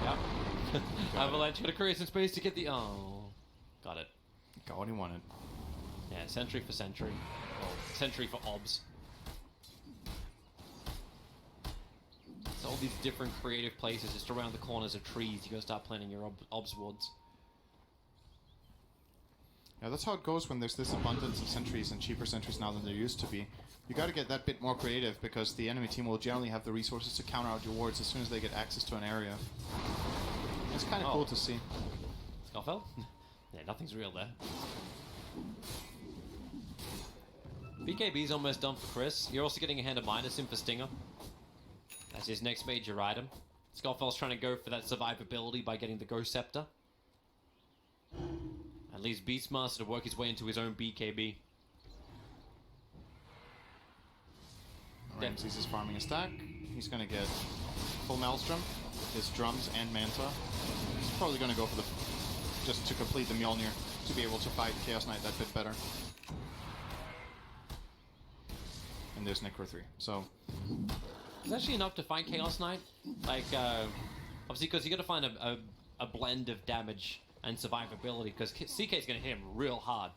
Yep. Avalanche gonna create some space to get the... Oh. Got it. Got what he wanted. Yeah, sentry for sentry. Oh, sentry for obs. It's all these different creative places just around the corners of trees. You gotta start planning your obs wards. Yeah, that's how it goes when there's this abundance of sentries and cheaper sentries now than there used to be. You gotta get that bit more creative because the enemy team will generally have the resources to counter out your wards as soon as they get access to an area. It's kind of cool to see. Scoffel? Yeah, nothing's real there. BKB's almost done for Chris. You're also getting a hand of minus in for Stinger. That's his next major item. Scoffel's trying to go for that survivability by getting the Ghost Scepter. And leaves Beastmaster to work his way into his own BKB. Ramses is farming a stack. He's going to get full Maelstrom, his drums and Manta. He's probably going to go for the... just to complete the Mjolnir, to be able to fight Chaos Knight that bit better. And there's Necro 3. So... It's actually enough to find Chaos Knight. Like, obviously, because you got to find a blend of damage and survivability, because CK's going to hit him real hard.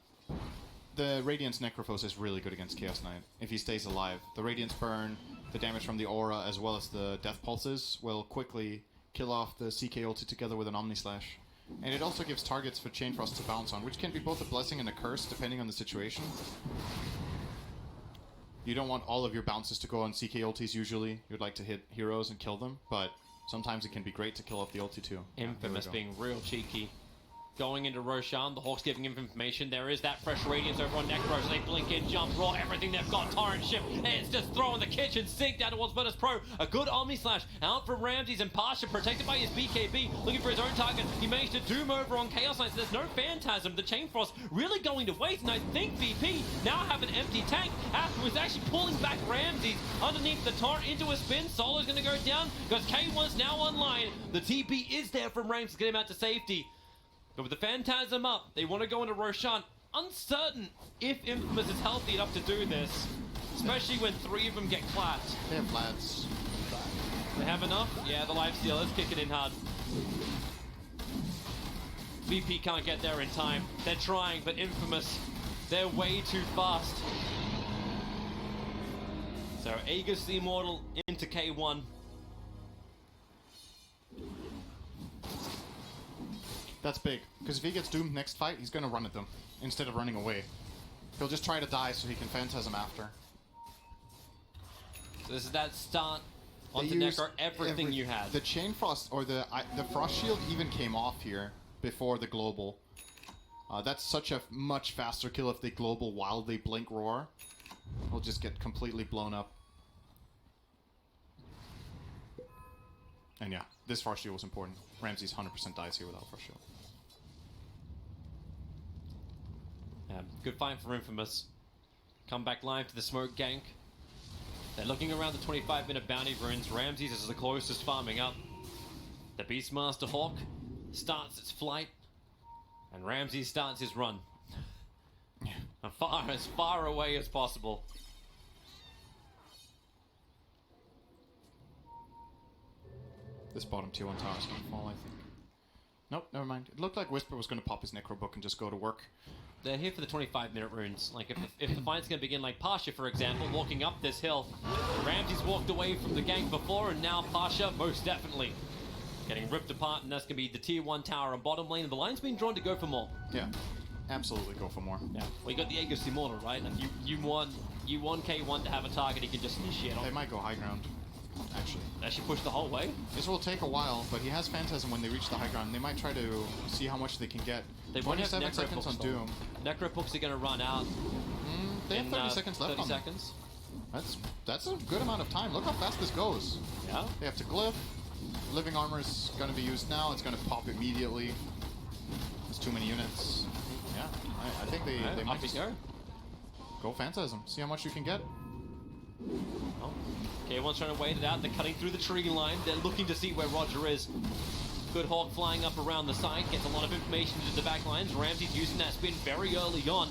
The Radiance Necrophos is really good against Chaos Knight, if he stays alive. The Radiance Burn, the damage from the Aura, as well as the Death Pulses, will quickly kill off the CK ulti together with an Omni Slash. And it also gives targets for Chain Frost to bounce on, which can be both a blessing and a curse, depending on the situation. You don't want all of your bounces to go on CK ultis usually. You'd like to hit heroes and kill them, but sometimes it can be great to kill off the ulti too. Infamous being real cheeky. going into Roshan. The Hawks giving him information. There is that fresh radiance over on Necro, so they blink in, jump, roll, everything they've got. Torrent shift, and it's just throwing the kitchen sink down towards Virtus Pro. A good Omni Slash out from Ramses, and Pasha protected by his BKB, looking for his own target. He managed to doom over on Chaos Knight, so there's no Phantasm. The Chain Frost really going to waste, and I think VP now have an empty tank. Afterwards, actually pulling back Ramses underneath the torrent into a spin. Solo's going to go down because K1's now online. The TP is there from Ramses to get him out to safety. But with the Phantasm up, they want to go into Roshan. Uncertain if Infamous is healthy enough to do this, especially when 3 of them get clapped. They have lads. They have enough? Yeah, the lifesteal is kicking in hard. VP can't get there in time. They're trying, but Infamous, they're way too fast. So Aegis the Immortal into K1. That's big, because if he gets doomed next fight, he's going to run at them instead of running away. He'll just try to die so he can Phantasm after. So this is that start onto Necro, everything you had. The Chain Frost, or the Frost Shield even came off here before the Global. That's such a much faster kill if they Global while they Blink Roar. We'll just get completely blown up. And yeah, this Frost Shield was important. Ramses 100% dies here without Frost Shield. Yeah, good fight for Infamous. Come back live to the smoke gank. They're looking around the 25-minute bounty runes. Ramses is the closest farming up. The Beastmaster Hawk starts its flight, and Ramses starts his run. As far away as possible. This bottom tier 1 tower is going to fall, I think. Nope, never mind. It looked like Whisper was going to pop his Necro Book and just go to work. They're here for the 25-minute runes. Like, if the fight's going to begin like Pasha, for example, walking up this hill. Ramses walked away from the gank before, and now Pasha, most definitely, getting ripped apart, and that's going to be the tier 1 tower on bottom lane, and the line's been drawn to go for more. Yeah, absolutely go for more. Yeah. Well, you got the Aegis Immortal, right? And you want K1 to have a target he can just initiate on. They might go high ground, actually. Actually push the whole way? This will take a while, but he has Phantasm when they reach the high ground. They might try to see how much they can get. They won't have 27 Necro seconds on books, Doom. Necro books are going to run out. They have 30 seconds left 30 on them. seconds. That's a good amount of time. Look how fast this goes. Yeah. They have to glyph. Living armor is going to be used now. It's going to pop immediately. There's too many units. Yeah, I think they might just go Phantasm. See how much you can get. Oh. K1's trying to wait it out. They're cutting through the tree line. They're looking to see where Roger is. Good Hawk flying up around the side. Gets a lot of information into the back lines. Ramses using that spin very early on.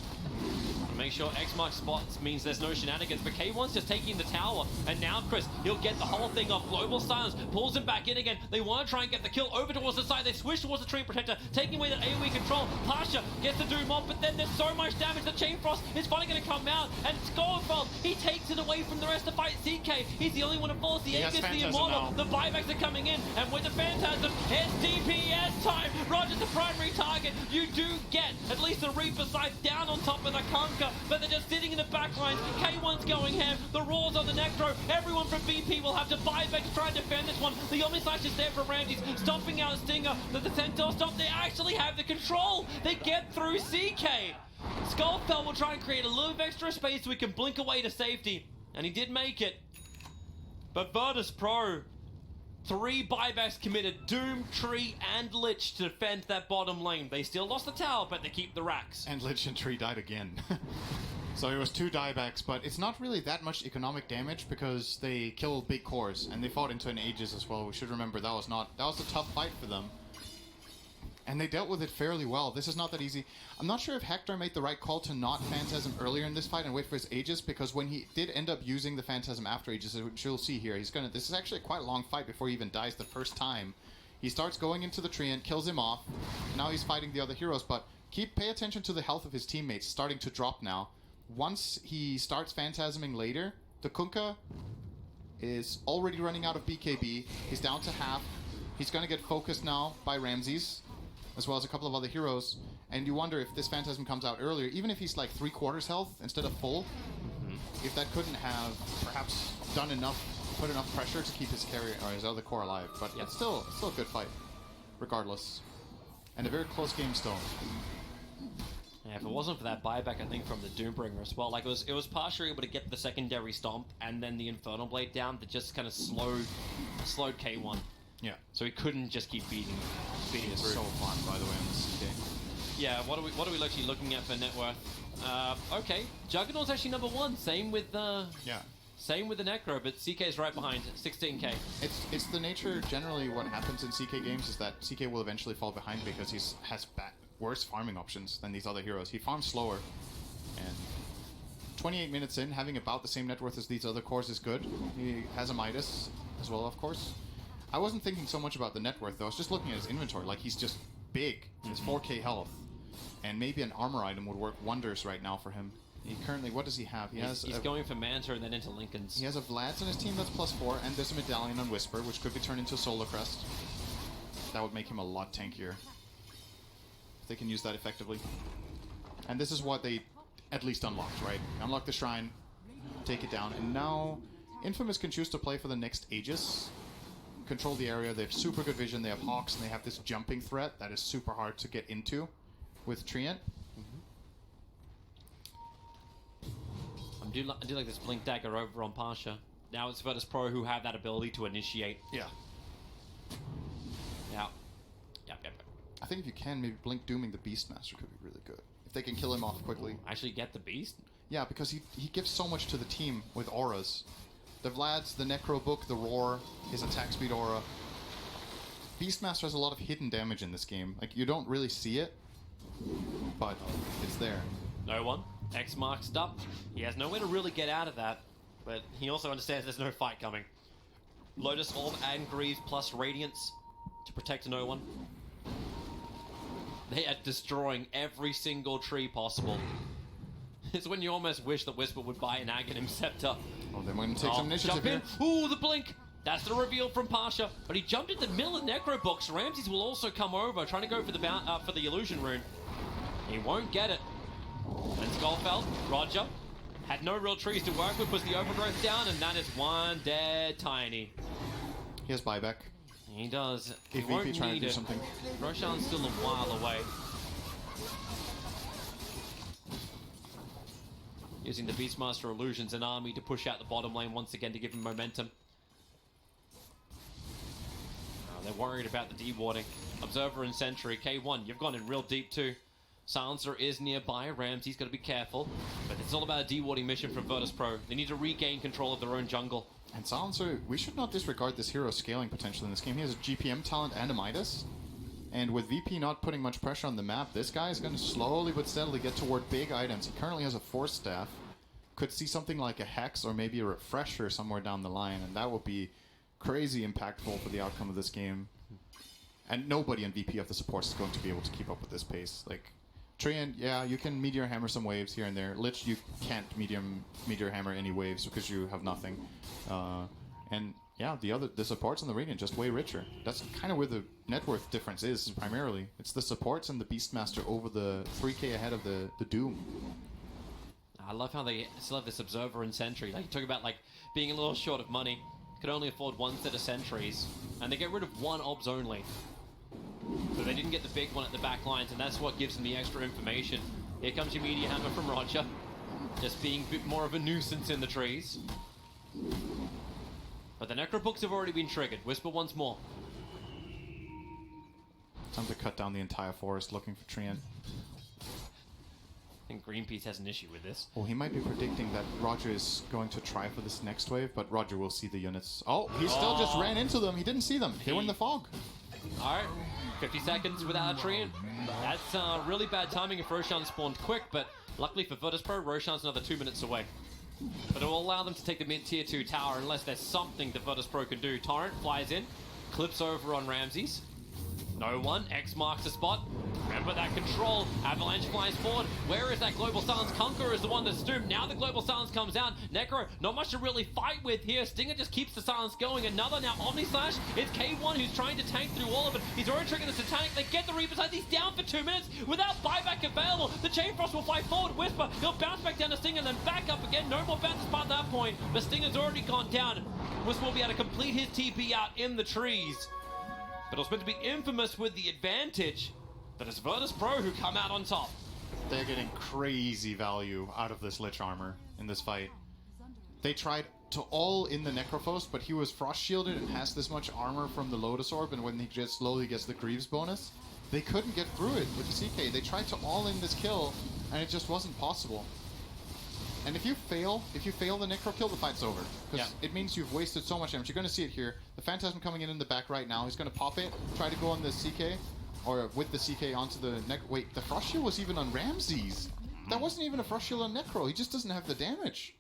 Make sure X marks spots means there's no shenanigans, but K1's just taking the tower, and now Chris, he'll get the whole thing off. Global Silence pulls him back in again. They want to try and get the kill over towards the side. They switch towards the Tree Protector, taking away that AoE control. Pasha gets the Doom off, but then there's so much damage. The Chain Frost is finally going to come out, and Skullfeld, he takes it away from the rest to fight CK. He's the only one who falls. The Aegis, the Immortal, the buybacks are coming in, and with the Phantasm, it's DPS time. Roger's the primary target. You do get at least the Reaper Scythe down on top of the Conquer, but they're just sitting in the back lines. K1's going ham. The Roars on the Necro. Everyone from BP will have to buy back to try and defend this one. The Omni Slash is there for Ramses, stomping out Stinger. The Centaur stop. They actually have the control. They get through CK. Skullfell will try and create a little bit of extra space so we can blink away to safety. And he did make it. But Virtus Pro, 3 buybacks committed. Doom, Tree, and Lich to defend that bottom lane. They still lost the tower, but they keep the racks. And Lich and Tree died again. So it was 2 diebacks, but it's not really that much economic damage because they killed big cores and they fought into an Aegis as well. We should remember that was a tough fight for them. And they dealt with it fairly well. This is not that easy. I'm not sure if Hector made the right call to not Phantasm earlier in this fight and wait for his Aegis, because when he did end up using the Phantasm after Aegis, which you'll see here, this is actually quite a long fight before he even dies the first time. He starts going into the tree and kills him off. Now he's fighting the other heroes, but pay attention to the health of his teammates. It's starting to drop now. Once he starts Phantasming later, the Kunkka is already running out of BKB. He's down to half. He's going to get focused now by Ramses, as well as a couple of other heroes. And you wonder if this Phantasm comes out earlier, even if he's like 3/4 health instead of full, if that couldn't have perhaps put enough pressure to keep his carry or his other core alive. But yeah, it's still a good fight, regardless. And a very close game still. Yeah, if it wasn't for that buyback, I think, from the Doombringer as well, like it was partially able to get the secondary stomp and then the Infernal Blade down that just kind of slowed K1. Yeah. So he couldn't just keep beating He is through. so fun, by the way, on this game. Yeah, what are we actually looking at for net worth? Okay, Juggernaut's actually number 1. Same with Same with the Necro, but CK's right behind, 16k. It's the nature, generally what happens in CK games is that CK will eventually fall behind because he has worse farming options than these other heroes. He farms slower, and 28 minutes in, having about the same net worth as these other cores is good. He has a Midas as well, of course. I wasn't thinking so much about the net worth, though. I was just looking at his inventory. Like, he's just big. He has 4k health, and maybe an armor item would work wonders right now for him. He currently, what does he have? He's going for Manta and then into Lincoln's. He has a Vlad's in his team that's +4, and there's a Medallion on Whisper, which could be turned into Solar Crest. That would make him a lot tankier. If they can use that effectively. And this is what they at least unlocked, right? Unlock the Shrine, take it down, and now Infamous can choose to play for the next Aegis. Control the area, they have super good vision, they have Hawks, and they have this jumping threat that is super hard to get into with Treant. I do like this Blink Dagger over on Pasha. Now it's Virtus Pro who have that ability to initiate. Yeah. Yeah. Yep. I think if you can, maybe Blink Dooming the Beastmaster could be really good. If they can kill him off quickly. Actually get the Beast? Yeah, because he gives so much to the team with auras. The Vlad's, the Necro Book, the Roar, his attack speed aura. Beastmaster has a lot of hidden damage in this game. Like, you don't really see it, but it's there. No one. X marks up. He has nowhere to really get out of that, but he also understands there's no fight coming. Lotus Orb and Greaves plus Radiance to protect no one. They are destroying every single tree possible. It's when you almost wish that Whisper would buy an Aghanim Scepter. Oh, then we're going to take some initiative jump in. here. Ooh, the blink! That's the reveal from Pasha, but he jumped into the middle of Necro Books. Ramses will also come over, trying to go for the Illusion Rune. He won't get it. And Skullfeld, Roger, had no real trees to work with, puts the Overgrowth down, and that is one dead Tiny. He has buyback. He does. He If won't VP trying to need do it. something. Roshan's still a while away. Using the Beastmaster Illusions and Army to push out the bottom lane once again to give him momentum. They're worried about the dewarding. Observer and Sentry, K1, you've gone in real deep too. Silencer is nearby, Ramsey's got to be careful. But it's all about a dewarding mission from Virtus Pro. They need to regain control of their own jungle. And Silencer, we should not disregard this hero's scaling potential in this game. He has a GPM talent and a Midas. And with VP not putting much pressure on the map, this guy is going to slowly but steadily get toward big items. He currently has a Force Staff. Could see something like a Hex or maybe a Refresher somewhere down the line, and that would be crazy impactful for the outcome of this game. And nobody in VP of the supports is going to be able to keep up with this pace. Like, Treant, yeah, you can Meteor Hammer some waves here and there. Lich, you can't Meteor Hammer any waves because you have nothing. And yeah, the supports on the Radiant just way richer. That's kind of where the net worth difference is primarily. It's the supports and the Beastmaster over the 3k ahead of the Doom. I love how they still have this Observer and Sentry. Like, you talk about, like, being a little short of money. Could only afford one set of sentries. And they get rid of one obs only. So they didn't get the big one at the back lines, and that's what gives them the extra information. Here comes your Meteor Hammer from Roger. Just being a bit more of a nuisance in the trees. But the Necro Books have already been triggered. Whisper once more. Time to cut down the entire forest looking for Treant. I think Greenpeace has an issue with this. Well, he might be predicting that Roger is going to try for this next wave, but Roger will see the units. Oh, he still just ran into them. He didn't see them. They were in the fog. Alright, 50 seconds without a Treant. That's really bad timing if Roshan spawned quick, but luckily for Virtus Pro, Roshan's another 2 minutes away. But it will allow them to take the mid tier 2 tower unless there's something that Virtus Pro can do. Torrent flies in, clips over on Ramses. No one. X marks the spot. Remember that control. Avalanche flies forward. Where is that Global Silence? Conqueror is the one that's doomed. Now the Global Silence comes out. Necro, not much to really fight with here. Stinger just keeps the silence going. Another now Omni Slash. It's K1 who's trying to tank through all of it. He's already triggered the Satanic. They get the Reaper Sight. He's down for 2 minutes without buyback available. The Chain Frost will fly forward. Whisper, he'll bounce back down to Stinger and then back up again. No more bounces past that point. But Stinger's already gone down. Whisper will be able to complete his TP out in the trees. But it was meant to be Infamous with the advantage. But it's Virtus Pro who come out on top. They're getting crazy value out of this Lich armor in this fight. They tried to all in the Necrophos, but he was frost shielded and has this much armor from the Lotus Orb, and when he just slowly gets the Greaves bonus, they couldn't get through it with the CK. They tried to all in this kill, and it just wasn't possible. And if you fail the Necro kill, the fight's over. Because it means you've wasted so much damage. You're going to see it here. The Phantasm coming in the back right now. He's going to pop it, try to go on the CK, or with the CK onto the Wait, the Frost Shield was even on Ramses. That wasn't even a Frost Shield on Necro. He just doesn't have the damage.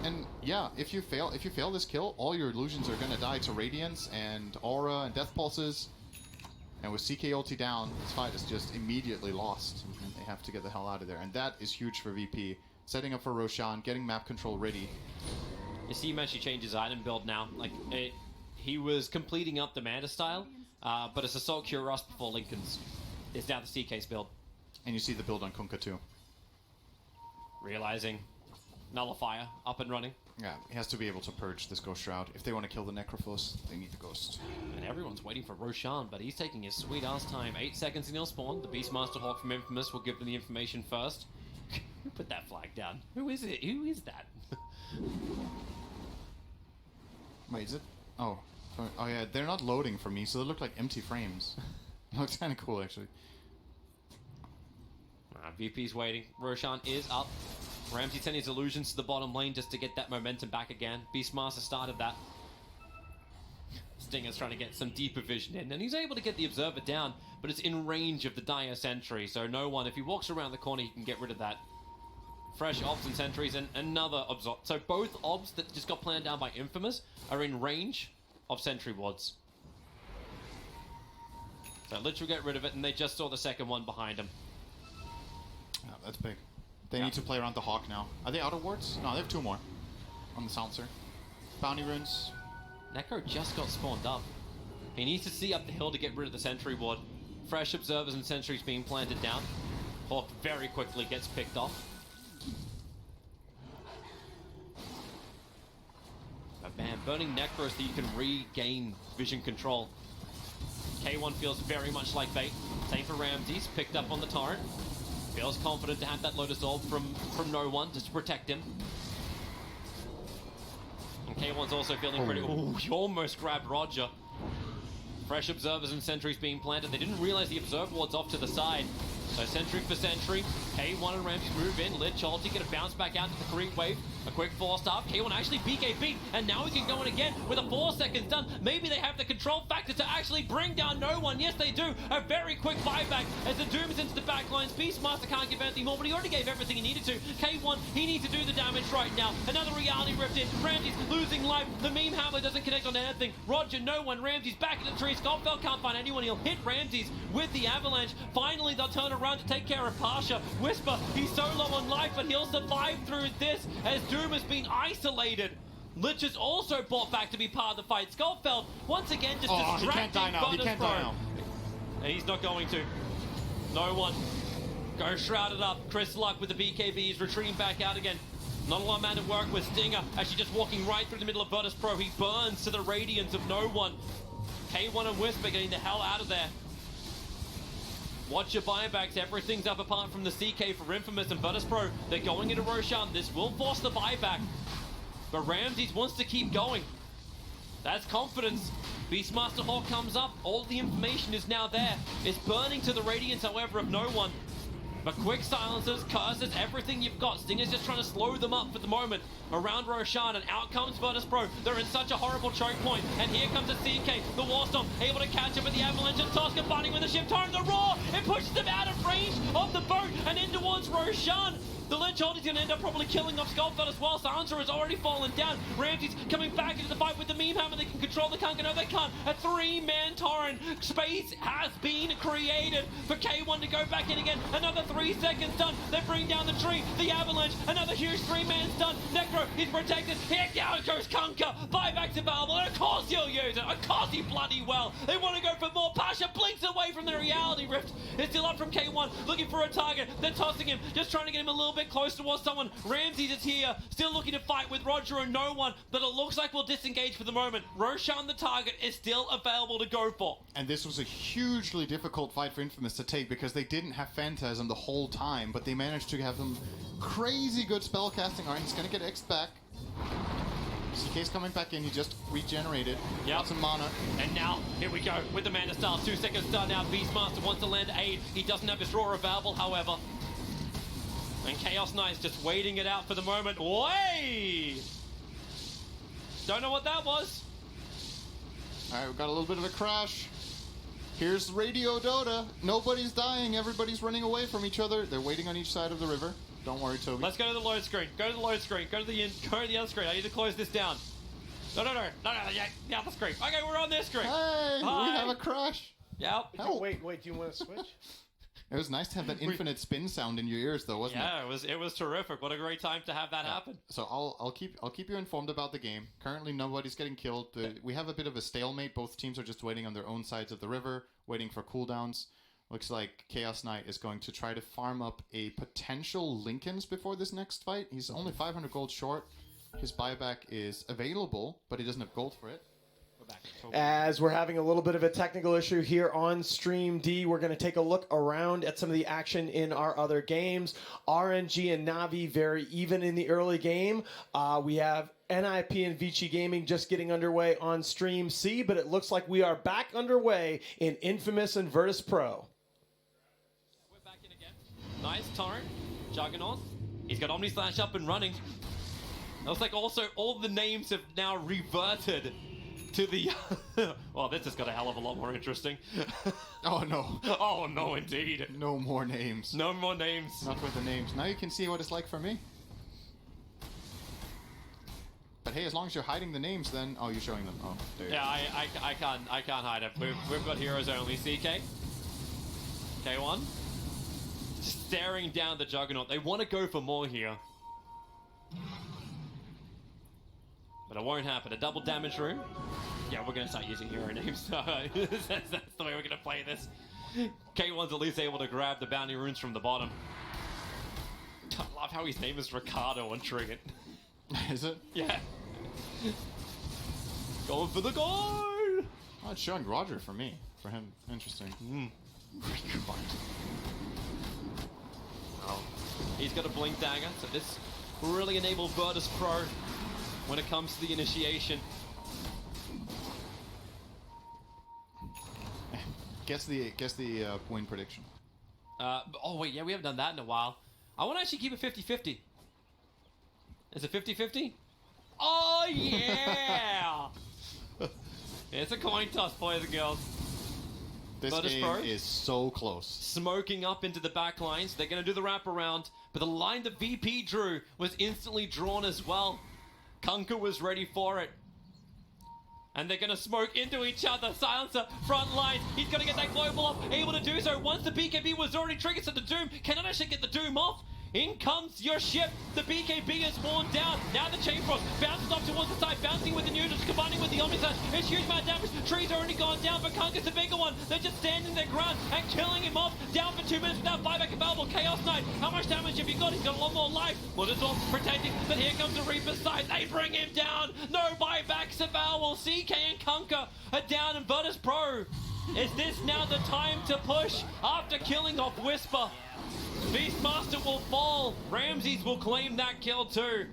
And yeah, if you fail this kill, all your illusions are gonna die to Radiance and Aura and Death Pulses. And with CK ulti down, this fight is just immediately lost. And they have to get the hell out of there. And that is huge for VP. Setting up for Roshan, getting map control ready. You see him actually change his item build now. Like, he was completing up the Manta style, but it's Assault Cuirass before Lincoln's. It's now the CK's build. And you see the build on Kunkka too. Realizing Nullifier up and running. Yeah, he has to be able to purge this Ghost Shroud. If they want to kill the Necrophos, they need the Ghost. And everyone's waiting for Roshan, but he's taking his sweet ass time. 8 seconds and he'll spawn. The Beastmaster Hawk from Infamous will give them the information first. Who put that flag down? Who is it? Who is that? Wait, is it? Oh. Oh yeah, they're not loading for me, so they look like empty frames. Looks kind of cool, actually. VP's waiting. Roshan is up. Ramsey sending his illusions to the bottom lane just to get that momentum back again. Beastmaster started that. Stinger's trying to get some deeper vision in, and he's able to get the Observer down, but it's in range of the Dire Sentry, so no one, if he walks around the corner, he can get rid of that. Fresh Obs and Sentries, and another Obs. So both Obs that just got planned down by Infamous are in range of Sentry Wards. So literally get rid of it, and they just saw the second one behind him. Oh, that's big. They need to play around the Hawk now. Are they out of wards? No, they have 2 more on the Silencer. Bounty runes. Necro just got spawned up. He needs to see up the hill to get rid of the Sentry Ward. Fresh Observers and Sentries being planted down. Hawk very quickly gets picked off. But man, burning Necro so that you can regain vision control. K1 feels very much like bait. Same for Ramses, picked up on the Torrent. Feels confident to have that Lotus Orb from no one just to protect him. And K1's also feeling pretty... Ooh, he almost grabbed Roger. Fresh Observers and Sentries being planted. They didn't realize the Observer Ward's off to the side. So Sentry for Sentry. K1 and Ramses move in. Lich ulti gonna bounce back out to the creep wave. A quick forced up. K1 actually BKB. And now we can go in again with a 4 seconds done. Maybe they have the control factor to actually bring down no one. Yes, they do. A very quick buyback as the Doom is into the back lines. Beastmaster can't give anything more, but he already gave everything he needed to. K1, he needs to do the damage right now. Another reality ripped in. Ramses losing life. The meme hammer doesn't connect on anything. Roger, no one. Ramses back in the tree. Scottfeld can't find anyone. He'll hit Ramses with the avalanche. Finally, they'll turn around to take care of Pasha. Whisper, he's so low on life, but he'll survive through this as Doom has been isolated. Lich is also brought back to be part of the fight. Scottfeld, once again, just distracting. He can't die now. He can't die now. And he's not going to. No one. Go shrouded up. Chris Luck with the BKB is retreating back out again. Not a lot of man to work with. Stinger actually just walking right through the middle of Virtus Pro. He burns to the radiance of no one. K1 and Whisper getting the hell out of there. Watch your buybacks. Everything's up apart from the CK for Infamous and Virtus Pro. They're going into Roshan. This will force the buyback. But Ramses wants to keep going. That's confidence. Beastmaster Hawk comes up. All the information is now there. It's burning to the radiance, however, of no one. But quick silencers, curses, everything you've got. Stinger's just trying to slow them up for the moment. Around Roshan, and out comes Virtus Pro. They're in such a horrible choke point. And here comes the CK. The Warstorm able to catch up with the Avalanche. And Tosca fighting with the ship. Time the roar! It pushes them out of range of the boat and in towards Roshan. The Lich ult is going to end up probably killing off Scottfeld as well. Silencer has already fallen down. Ramses coming back into the fight with the meme hammer. They can control the Kunkka. No, they can't. A 3-man torrent. Space has been created for K1 to go back in again. Another 3 seconds done. They bring down the tree. The Avalanche. Another huge 3-man stun. Necro is protected. Here goes Kunkka. Buyback's available. And of course he'll use it. Of course he bloody well. They want to go for more. Pasha blinks away from the reality rift. It's still up from K1. Looking for a target. They're tossing him. Just trying to get him a little bit closer towards someone. Ramses is here, still looking to fight with Roger and no one, but it looks like we'll disengage for the moment. Roshan, the target, is still available to go for. And this was a hugely difficult fight for Infamous to take because they didn't have Phantasm the whole time, but they managed to have them crazy good spellcasting. Alright, he's gonna get X'd back. CK's coming back in, he just regenerated. Got some mana. And now, here we go, with the Mana Style. 2 seconds start now. Beastmaster wants to land aid. He doesn't have his draw available, however. And Chaos Knight's just waiting it out for the moment. Way! Don't know what that was. Alright, we've got a little bit of a crash. Here's Radio Dota. Nobody's dying, everybody's running away from each other. They're waiting on each side of the river. Don't worry, Toby. Let's go to the load screen. Go to the load screen. Go to the other screen. I need to close this down. No, yeah, the other screen. Okay, we're on this screen. Hey, Hi. we have a crash. Yep. Oh, wait, do you want to switch? It was nice to have that infinite spin sound in your ears, though, wasn't it? Yeah, it was terrific. What a great time to have that happen. So I'll keep you informed about the game. Currently, nobody's getting killed. We have a bit of a stalemate. Both teams are just waiting on their own sides of the river, waiting for cooldowns. Looks like Chaos Knight is going to try to farm up a potential Lincoln's before this next fight. He's only 500 gold short. His buyback is available, but he doesn't have gold for it. As we're having a little bit of a technical issue here on Stream D, we're going to take a look around at some of the action in our other games. RNG and Navi very even in the early game. We have NIP and Vici Gaming just getting underway on Stream C, but it looks like we are back underway in Infamous and Virtus Pro. Nice Torrent. Juggernaut. He's got Omni Slash up and running. Looks like also all the names have now reverted to the... well, this has got a hell of a lot more interesting. Oh, no. Oh, no, indeed. No more names. No more names. Not with the names. Now you can see what it's like for me. But hey, as long as you're hiding the names, then... Oh, you're showing them. Oh, there you go. I can't hide it. We've got heroes only. CK. K1. Staring down the Juggernaut. They want to go for more here. But it won't happen. A double damage room. Yeah, we're going to start using hero names. So that's the way we're going to play this. K1's at least able to grab the bounty runes from the bottom. I love how his name is Ricardo on Trinket. Is it? Yeah. Going for the goal! Oh, it's showing Roger for me. For him. Interesting. Oh. He's got a Blink Dagger, so this will really enable Virtus Pro when it comes to the initiation. Guess the win prediction. Oh wait, yeah, we haven't done that in a while. I want to actually keep it 50-50. Is it 50-50? Oh yeah! It's a coin toss, boys and girls. This Virtus game Pro is so close. smoking up into the back lines. They're going to do the wraparound, but the line that VP drew was instantly drawn as well. Kunkka was ready for it. And they're going to smoke into each other. Silencer, front line. He's going to get that global off. Able to do so once the BKB was already triggered. So the Doom cannot actually get the Doom off. In comes your ship. The BKB is worn down. Now the Chain Frost bounces off towards the side, bouncing with the neutrals, combining with the Omnislash. It's huge amount of damage. Tree's already gone down, but Kunkka's the bigger one. They're just standing their ground and killing him off. Down for 2 minutes without buyback available. Chaos Knight, how much damage have you got? He's got a lot more life. Well, it's all protecting, but here comes the Reaper's side. They bring him down. No buybacks available. CK and Kunkka are down in Virtus Pro. Is this now the time to push after killing off Whisper? Beastmaster will fall. Ramses will claim that kill too.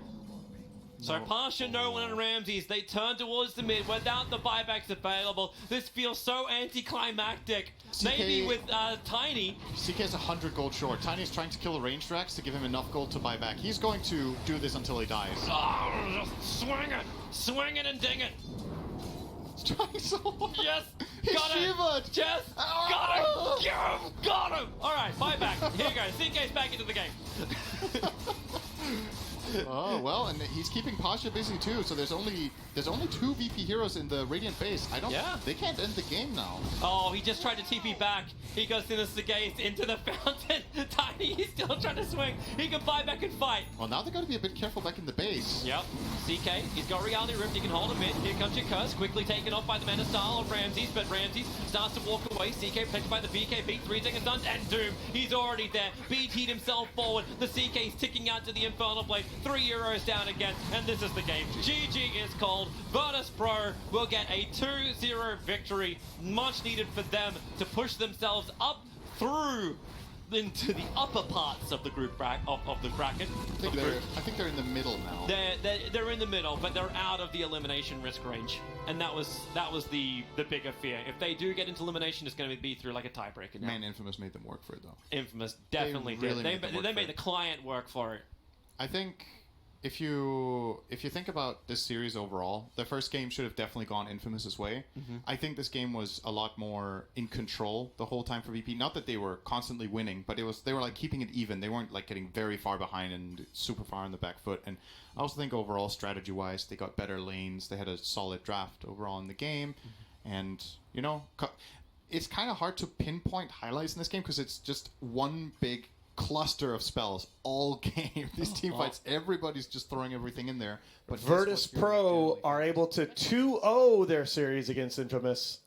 So Pasha, no one, and Ramses, they turn towards the mid without the buybacks available. This feels so anticlimactic. Maybe with Tiny. CK is 100 gold short. Tiny's trying to kill a range Drax to give him enough gold to buy back. He's going to do this until he dies. Oh, just swing it and ding it. He's trying so hard. Yes, He got shivered. it. Just got him. Got him. All right, buyback. Here you go. CK's back into the game. Oh well, and he's keeping Pasha busy too. So there's only 2 VP heroes in the Radiant base. They can't end the game now. Oh, he just tried to TP back. He goes to the Sagace into the fountain. Tiny, he's still trying to swing. He can buy back and fight. Well, now they got to be a bit careful back in the base. Yep. CK, he's got Reality Rift, he can hold him in. Here comes your Curse, quickly taken off by the Menace style of Ramses, but Ramses starts to walk away. CK protected by the BKB, 3 seconds stuns, and Doom, he's already there. BT'd himself forward. The CK's ticking out to the Infernal Blade. 3 euros down again, and this is the game. GG is called. Virtus Pro will get a 2-0 victory. Much needed for them to push themselves up through into the upper parts of the group of the bracket. I think they're in the middle now. They're in the middle, but they're out of the elimination risk range, and that was the bigger fear. If they do get into elimination, it's going to be through like a tiebreaker. Man, Infamous made them work for it though. Infamous definitely They really did. made them work They for made it. the client work for it. I think if you think about this series overall, the first game should have definitely gone Infamous's way. I think this game was a lot more in control the whole time for VP. Not that they were constantly winning, but they were like keeping it even. They weren't like getting very far behind and super far on the back foot. And I also think overall, strategy-wise, they got better lanes. They had a solid draft overall in the game. And, you know, it's kind of hard to pinpoint highlights in this game because it's just one big cluster of spells all game. These team fights, everybody's just throwing everything in there. But Virtus Pro are able to 2-0 their series against Infamous.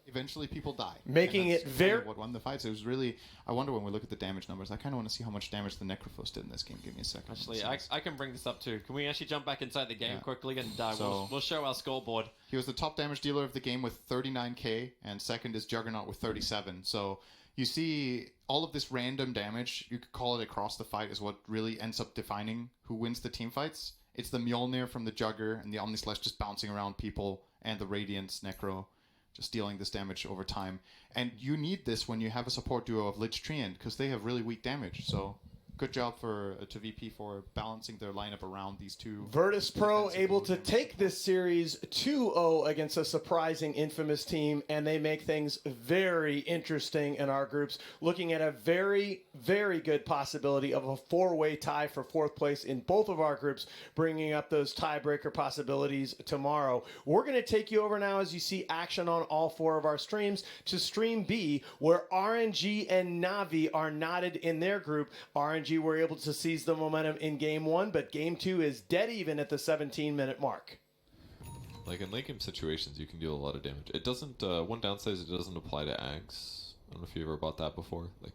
Eventually people die. Making And that's it kind very... of what won the fights. It was really... I wonder when we look at the damage numbers. I kind of want to see how much damage the Necrophos did in this game. Give me a second. Actually, I can bring this up too. Can we actually jump back inside the game quickly and So- we'll show our scoreboard. He was the top damage dealer of the game with 39k, and second is Juggernaut with 37. So you see all of this random damage, you could call it across the fight, is what really ends up defining who wins the team fights. It's the Mjolnir from the Jugger and the Omnislash just bouncing around people, and the Radiance Necro just dealing this damage over time. And you need this when you have a support duo of Lich Treant, because they have really weak damage. So good job to VP for balancing their lineup around these two. Virtus Pro able to take this series 2-0 against a surprising Infamous team, and they make things very interesting in our groups, looking at a very, very good possibility of a 4-way tie for 4th place in both of our groups, bringing up those tiebreaker possibilities tomorrow. We're going to take you over now as you see action on all 4 of our streams to Stream B, where RNG and Navi are knotted in their group. RNG were able to seize the momentum in Game 1, but Game 2 is dead even at the 17-minute mark. Like in late game situations, you can deal a lot of damage. It doesn't. One downside is it doesn't apply to Ags. I don't know if you ever bought that before. Like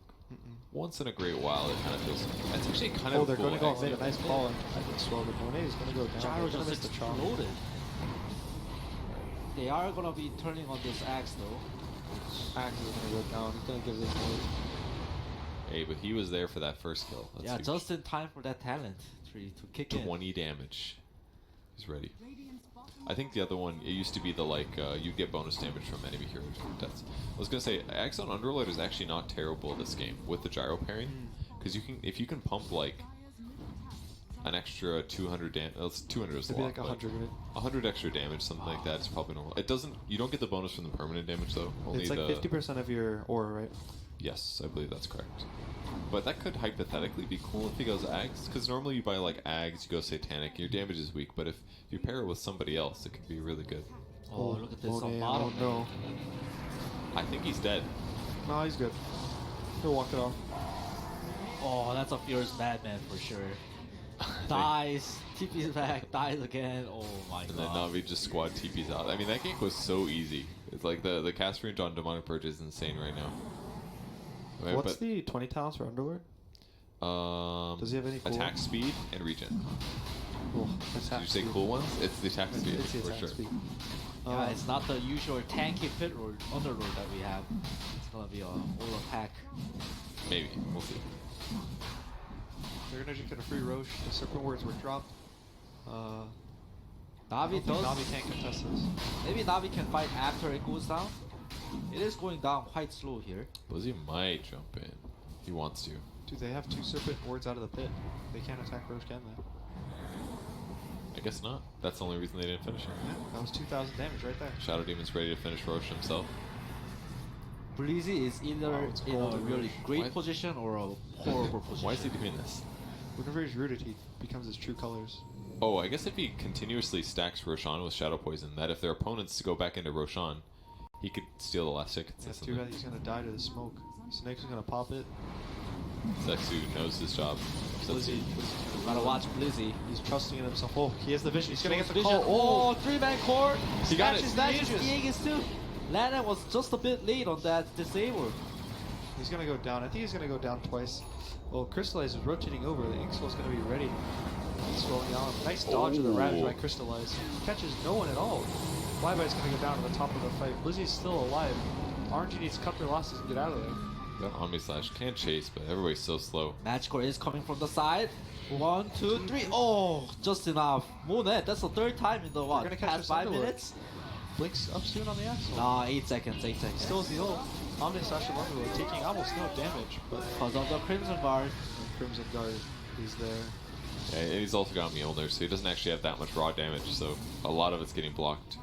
once in a great while, it kind of feels. That's actually kind of. Oh, they're cool. going to go mid. Nice ball. I think Swell is going to go down. Gyro They're gonna just miss the chop. exploded. They are gonna be turning on this axe though. Axe is going to go down. He's going to give this away. Hey, but he was there for that first kill. That's Yeah, huge. just in time for that talent tree to kick in. 20 damage. He's ready. I think the other one, it used to be the you get bonus damage from enemy heroes from deaths. I was gonna say, Axe on Underlord is actually not terrible this game with the gyro parry, because if you can pump like an extra 200 damage. 200 is a Maybe lot. like 100, right? 100 extra damage, something like that is probably normal. It doesn't. You don't get the bonus from the permanent damage though. Only It's like 50% of your aura, right? Yes, I believe that's correct. But that could hypothetically be cool if he goes Ags, because normally you buy like Ags, you go Satanic, your damage is weak, but if you pair it with somebody else, it could be really good. Oh, look at this on yeah, bottom. oh, no. I think he's dead. No, he's good. He'll walk it off. Oh, that's a fierce madman for sure. Dies, TP's back, dies again. Oh my And god. then Navi just squad TPs out. I mean, that gank was so easy. It's like the cast range on Demonic Purge is insane right now. Right, What's the 20 talents for Underlord? Does he have any cool attack ones? speed and regen? Cool. Did you say cool ones? It's the attack speed It's the for attack sure. speed. Yeah, it's not the usual tanky pit or underlord that we have. It's gonna be a all attack. Maybe. We'll see. They're gonna just get a free Roche. The serpent words were dropped. Navi I don't think does. Navi can't contest this. Maybe Navi can fight after it goes down. It is going down quite slow here. Buzzy might jump in. He wants to. Dude, they have 2 serpent wards out of the pit. They can't attack Roche, can they? I guess not. That's the only reason they didn't finish him. Yeah, that was 2,000 damage right there. Shadow Demon's ready to finish Roche himself. Breezy is either in a really great Why- position or a horrible position. Why is he doing this? Whenever he's rooted, he becomes his true colors. Oh, I guess if he continuously stacks Roshan with Shadow Poison, that if their opponents go back into Roshan, he could steal the last tick Yeah, too consistently. bad he's gonna die to the smoke. Snake's gonna pop it. Sexu knows his job. Blizzy. Gotta watch Blizzy. He's trusting in himself. Oh, he has the vision. He's gonna get the Vision. call. Oh, three-man core. He got it. Snatches the Aegis too. Lana was just a bit late on that disable. He's gonna go down. I think he's gonna go down twice. Well, Crystallize is rotating over. The Inksoul's gonna be ready. He's slowing down. Nice dodge of the Ravage by Crystallize. He catches no one at all. Flyby's gonna go down to the top of the fight. Blizzy's still alive. RNG needs to cut their losses and get out of there. That Omni Slash can chase, but everybody's so slow. Magic is coming from the side. 1, 2, 3. Oh, just enough. Moonhead, that's the third time in the what? Past 5 minutes? Blinks up soon on the axle. Nah, 8 seconds, 8 seconds. Still the ult. Omni Slash of Underworld taking almost no damage, but because of the Crimson Guard. Crimson Guard is there. Yeah, and he's also got Mjolnir, so he doesn't actually have that much raw damage, so a lot of it's getting blocked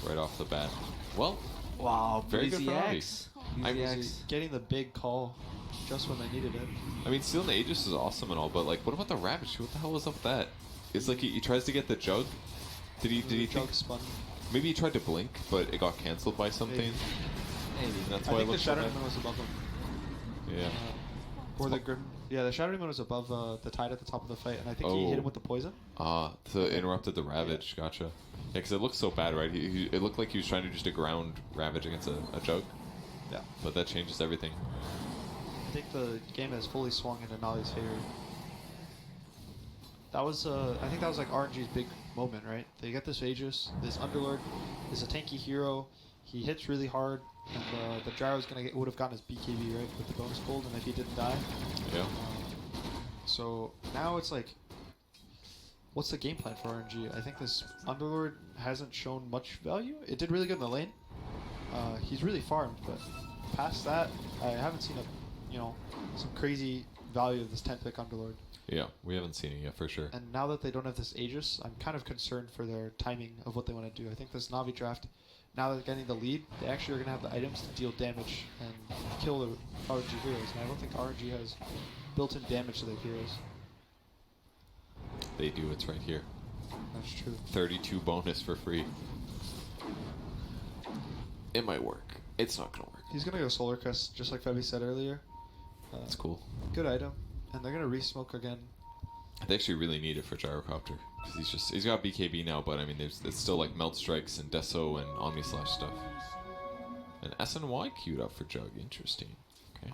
right off the bat. Well, wow, very good for Navi. Getting the big call just when they needed it. I mean, stealing the Aegis is awesome and all, but like, what about the Ravage? What the hell was up with that? It's like he tries to get the Jug. Did he Jug think? Spun. Maybe he tried to blink, but it got cancelled by something. Maybe. That's I why think it the looked so Shadow bad. Demon was above him. Yeah. Or the Grim. Yeah, the Shadow Demon was above the Tide at the top of the fight, and I think he hit him with the poison. So interrupted the Ravage. Gotcha. Yeah, because it looked so bad, right? It looked like he was trying to just ground Ravage against a Jug. Yeah. But that changes everything. I think the game has fully swung into Navi's favor. That was, I think that was like RNG's big moment, right? They get this Aegis, this Underlord is a tanky hero. He hits really hard, and the Gyro's would have gotten his BKB, right, with the bonus gold, and if he didn't die. Yeah. So now it's like, what's the game plan for RNG? I think this Underlord hasn't shown much value. It did really good in the lane. He's really farmed, but past that, I haven't seen some crazy value of this 10th pick Underlord. Yeah, we haven't seen it yet for sure. And now that they don't have this Aegis, I'm kind of concerned for their timing of what they want to do. I think this Navi draft, now that they're getting the lead, they actually are going to have the items to deal damage and kill the RNG heroes. And I don't think RNG has built-in damage to their heroes. They do, it's right here. That's true. 32 bonus for free. It might work. It's not going to work. He's going to go Solar Crest, just like Febby said earlier. That's cool. Good item. And they're going to re-smoke again. They actually really need it for Gyrocopter. Because he's got BKB now, but I mean, it's still like Melt Strikes and Deso and Omni Slash stuff. And SNY queued up for Jug. Interesting. Okay.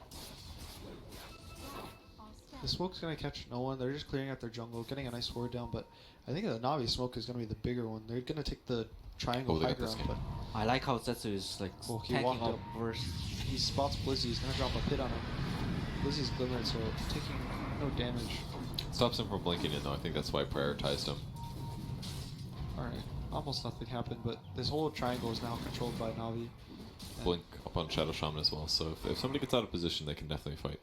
The smoke's going to catch no one. They're just clearing out their jungle, getting a nice ward down, but I think the Navi smoke is going to be the bigger one. They're going to take the triangle high ground. But I like how Zetsu is like he tanking walked up up first. He spots Blizzy. He's going to drop a hit on him. Blizzy's glimmered, so taking no damage. Stops him from blinking in, though. I think that's why I prioritized him. Alright, almost nothing happened, but this whole triangle is now controlled by Navi. Blink up on Shadow Shaman as well, so if somebody gets out of position, they can definitely fight.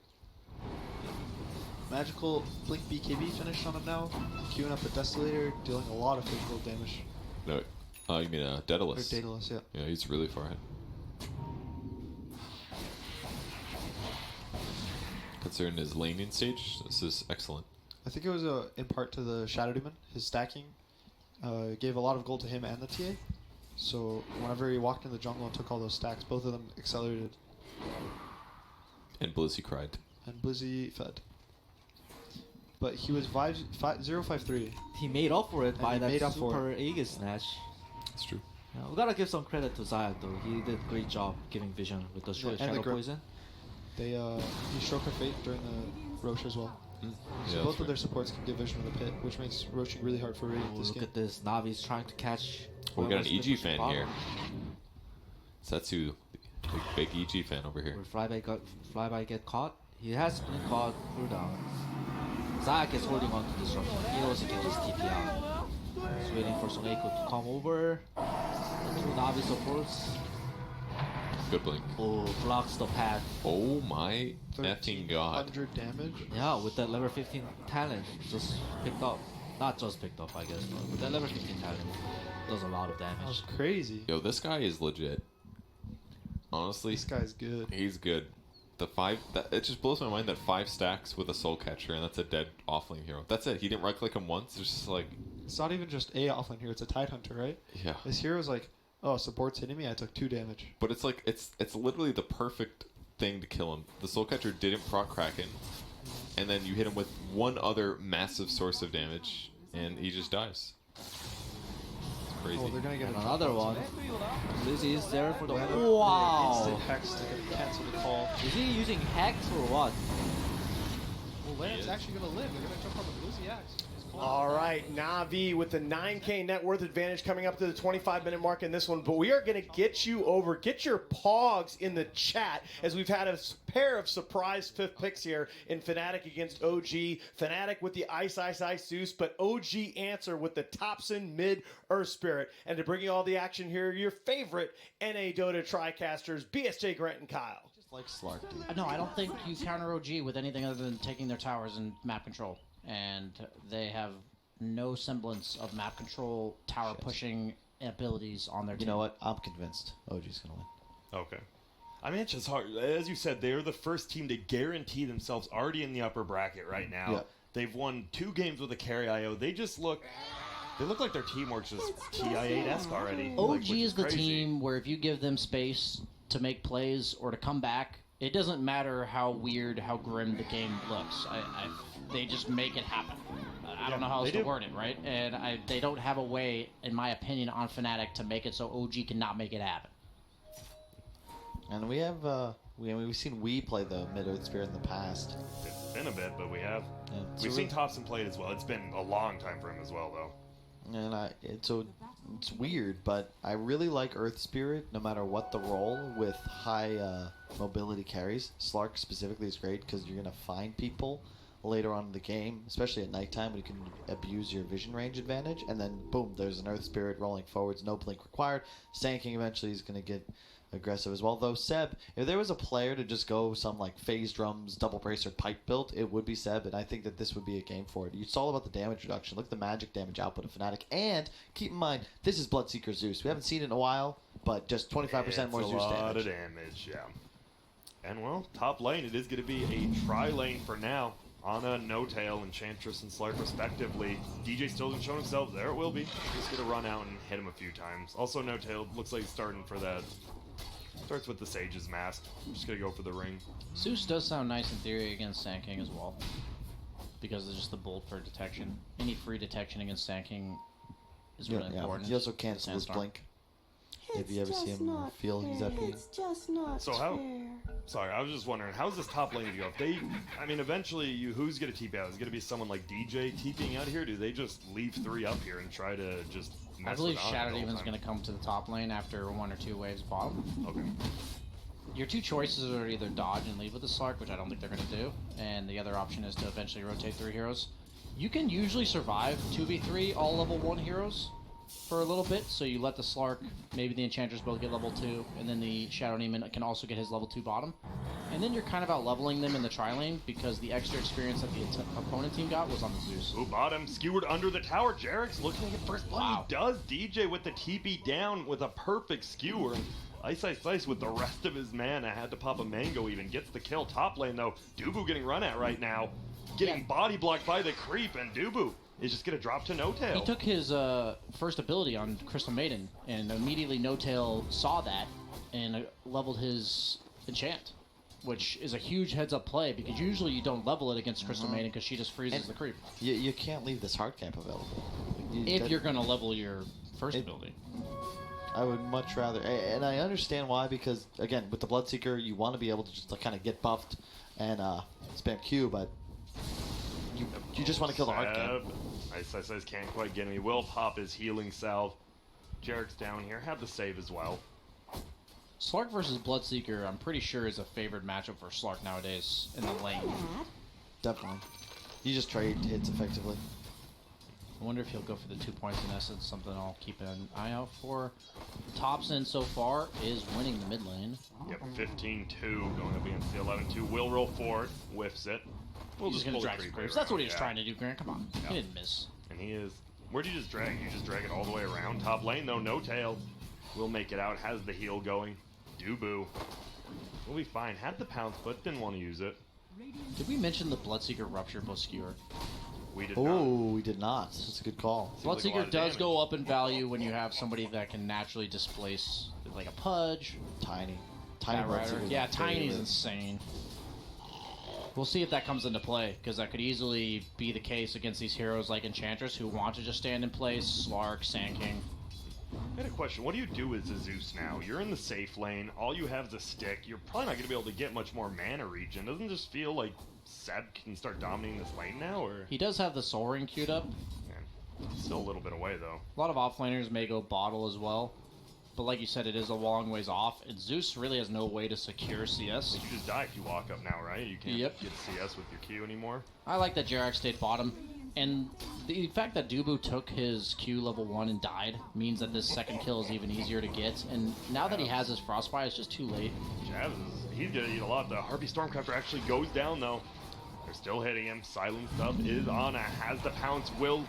Magical Blink BKB finished on him now, queuing up the Desolator, dealing a lot of physical damage. No, you mean Daedalus? Or Daedalus, yeah. Yeah, he's really far ahead. Considering his laning stage, this is excellent. I think it was in part to the Shadow Demon. His stacking gave a lot of gold to him and the TA. So whenever he walked in the jungle and took all those stacks, both of them accelerated. And Blizzy cried. And Blizzy fed. But he was 0-5-3. He made up for it by that super super Aegis snatch. That's true. Yeah, we gotta give some credit to Zayak though. He did a great job giving vision with the Shadow Poison. They he Stroke of Fate during the Roche as well. So Yeah, both of their supports can give vision of the pit, which makes roaching really hard for Radiant this Look game. at this. Navi's trying to catch. We got an Whoever's EG fan bottom. here. Setsu, big EG fan over here. Will Flyby get caught? He has been caught cooldown. Zayak is holding on to disruption. He knows he can just TP out. He's waiting for Soneko to come over. The two Navi supports. Good blink. Oh, blocks the path. Oh my effing god. 100 damage? Yeah, with that level 15 talent, just picked up. Not just picked up, I guess, but with that level 15 talent, does a lot of damage. That was crazy. Yo, this guy is legit. Honestly, This guy's good. he's good. It just blows my mind that 5 stacks with a soul catcher, and that's a dead offlane hero. That's it. He didn't right click him once. It's just like, It's not even just a offlane here, it's a Tide Hunter, right? yeah. This hero's like, oh, support's hitting me, I took 2 damage. But it's like it's literally the perfect thing to kill him. The Soul Catcher didn't proc Kraken, and then you hit him with one other massive source of damage, and he just dies. It's crazy. Oh, they're gonna get another one. Lizzie is there for the Wow. Instant Hex to cancel the call. Is he using Hex or what? Well, Lance actually going to live. They're going to jump on the Blizzy X. All right, Na'Vi with the 9K net worth advantage coming up to the 25-minute mark in this one. But we are going to get you over. Get your pogs in the chat as we've had a pair of surprise fifth picks here in Fnatic against OG. Fnatic with the Ice Zeus, but OG answer with the Topson mid Earth Spirit. And to bring you all the action here, your favorite NA Dota TriCasters, BSJ, Grant, and Kyle. Just like Slark, dude. No, I don't think you counter OG with anything other than taking their towers and map control. And they have no semblance of map control, tower pushing abilities on their team. You know what? I'm convinced OG's going to win. Okay. I mean, it's just hard. As you said, they're the first team to guarantee themselves already in the upper bracket right now. Yeah. They've won 2 games with a carry IO. They just look... They look like their teamwork's just TI8-esque already. OG is the team where if you give them space to make plays or to come back, it doesn't matter how weird, how grim the game looks. They just make it happen. I don't know how else to word it, right? And they don't have a way, in my opinion, on Fnatic to make it so OG cannot make it happen. And we have, we've seen we play the mid-Earth Spirit in the past. It's been a bit, but we have. Yeah. We've seen Topson play it as well. It's been a long time for him as well, though. And it's weird, but I really like Earth Spirit no matter what the role with high mobility carries. Slark specifically is great because you're going to find people later on in the game, especially at nighttime when you can abuse your vision range advantage, and then boom, there's an Earth Spirit rolling forwards, no blink required. Sanking eventually is going to get aggressive as well. Though Seb, if there was a player to just go some like phase drums, double bracer, pipe build, it would be Seb, and I think that this would be a game for it. It's all about the damage reduction. Look at the magic damage output of Fnatic, and keep in mind, this is Bloodseeker Zeus. We haven't seen it in a while, but just 25% more Zeus damage. A lot of damage, yeah. And well, top lane, it is going to be a tri-lane for now. Ana, No-Tail, Enchantress, and Slark respectively. DJ still hasn't shown himself. There it will be. Just going to run out and hit him a few times. Also, No-Tail looks like he's starting for that. Starts with the Sage's Mask. I'm just going to go for the ring. Zeus does sound nice in theory against Sand King as well. Because of just the bolt for detection. Any free detection against Sand King is really important. He also cancels his blink. If you ever see him feel he's up here. It's just not So fair. Sorry, I was just wondering, how's this top lane going to go? If they, I mean, eventually, who's going to TP out? Is it going to be someone like DJ TPing out here? Do they just leave 3 up here and try to just mess I believe with Ana Shadow the whole Demon's time? going to come to the top lane after 1 or 2 waves bottom. Okay. Your 2 choices are either dodge and leave with the Slark, which I don't think they're going to do, and the other option is to eventually rotate 3 heroes. You can usually survive 2v3 all level 1 heroes for a little bit, so you let the Slark, maybe the Enchantress both get level 2, and then the Shadow Demon can also get his level 2 bottom. And then you're kind of out leveling them in the tri-lane because the extra experience that the opponent team got was on the Zeus. Ooh, bottom skewered under the tower. Jarek's looking to get first blood. Wow. He does. DJ with the TP down with a perfect skewer. Ice with the rest of his mana. Had to pop a mango even. Gets the kill. Top lane though. Dubu getting run at right now. Getting body blocked by the creep, and Dubu is just going to drop to No-Tail. He took his first ability on Crystal Maiden, and immediately No-Tail saw that and leveled his enchant, which is a huge heads-up play because usually you don't level it against Crystal Maiden because she just freezes the creep. You can't leave this hard camp available. If you're going to level your first ability. I would much rather, and I understand why, because again, with the Bloodseeker, you want to be able to just kind of get buffed and spam Q, but you just want to kill the hard camp. Ice can't quite get him. He will pop his healing salve. Jarek's down here. Have the save as well. Slark versus Bloodseeker, I'm pretty sure is a favored matchup for Slark nowadays in the lane. Definitely. You just trade hits effectively. I wonder if he'll go for the 2 points in essence, something I'll keep an eye out for. Topson so far is winning the mid lane. Yep, 15-2 going up against the 11-2. Will roll forward, whiffs it. We'll He's just going pull to the drag some creep creeps. right That's what he around, was trying to do, Grant. Come on. Yeah. He didn't miss. And he is. Where'd you just drag? You just drag it all the way around. Top lane, though, No-Tail will make it out. Has the heal going. Dubu will be fine. Had the pounce, but didn't want to use it. Did we mention the Bloodseeker Rupture plus Skewer? We did not. We did not. That's a good call. Bloodseeker does go up in value when you have somebody that can naturally displace, like a Pudge. Tiny. Tiny Bat Bloodseeker Rider. is Yeah, my Tiny's favorite. insane. We'll see if that comes into play, because that could easily be the case against these heroes like Enchantress who want to just stand in place, Slark, Sand King. I had a question. What do you do as a Zeus now? You're in the safe lane. All you have is a stick. You're probably not going to be able to get much more mana regen. Doesn't this feel like Seb can start dominating this lane now? Or He does have the Soul Ring queued up. still a little bit away, though. A lot of offlaners may go bottle as well. But like you said, it is a long ways off. And Zeus really has no way to secure CS. You just die if you walk up now, right? You can't Yep. get CS with your Q anymore. I like that Jerax stayed bottom. And the fact that Dubu took his Q level 1 and died means that this second kill is even easier to get. And now that he has his Frostfire, it's just too late. Jabs, he's going to eat a lot. The Harpy Stormcrafter actually goes down, though. They're still hitting him. Silent Stuff is on. Has the pounce. Will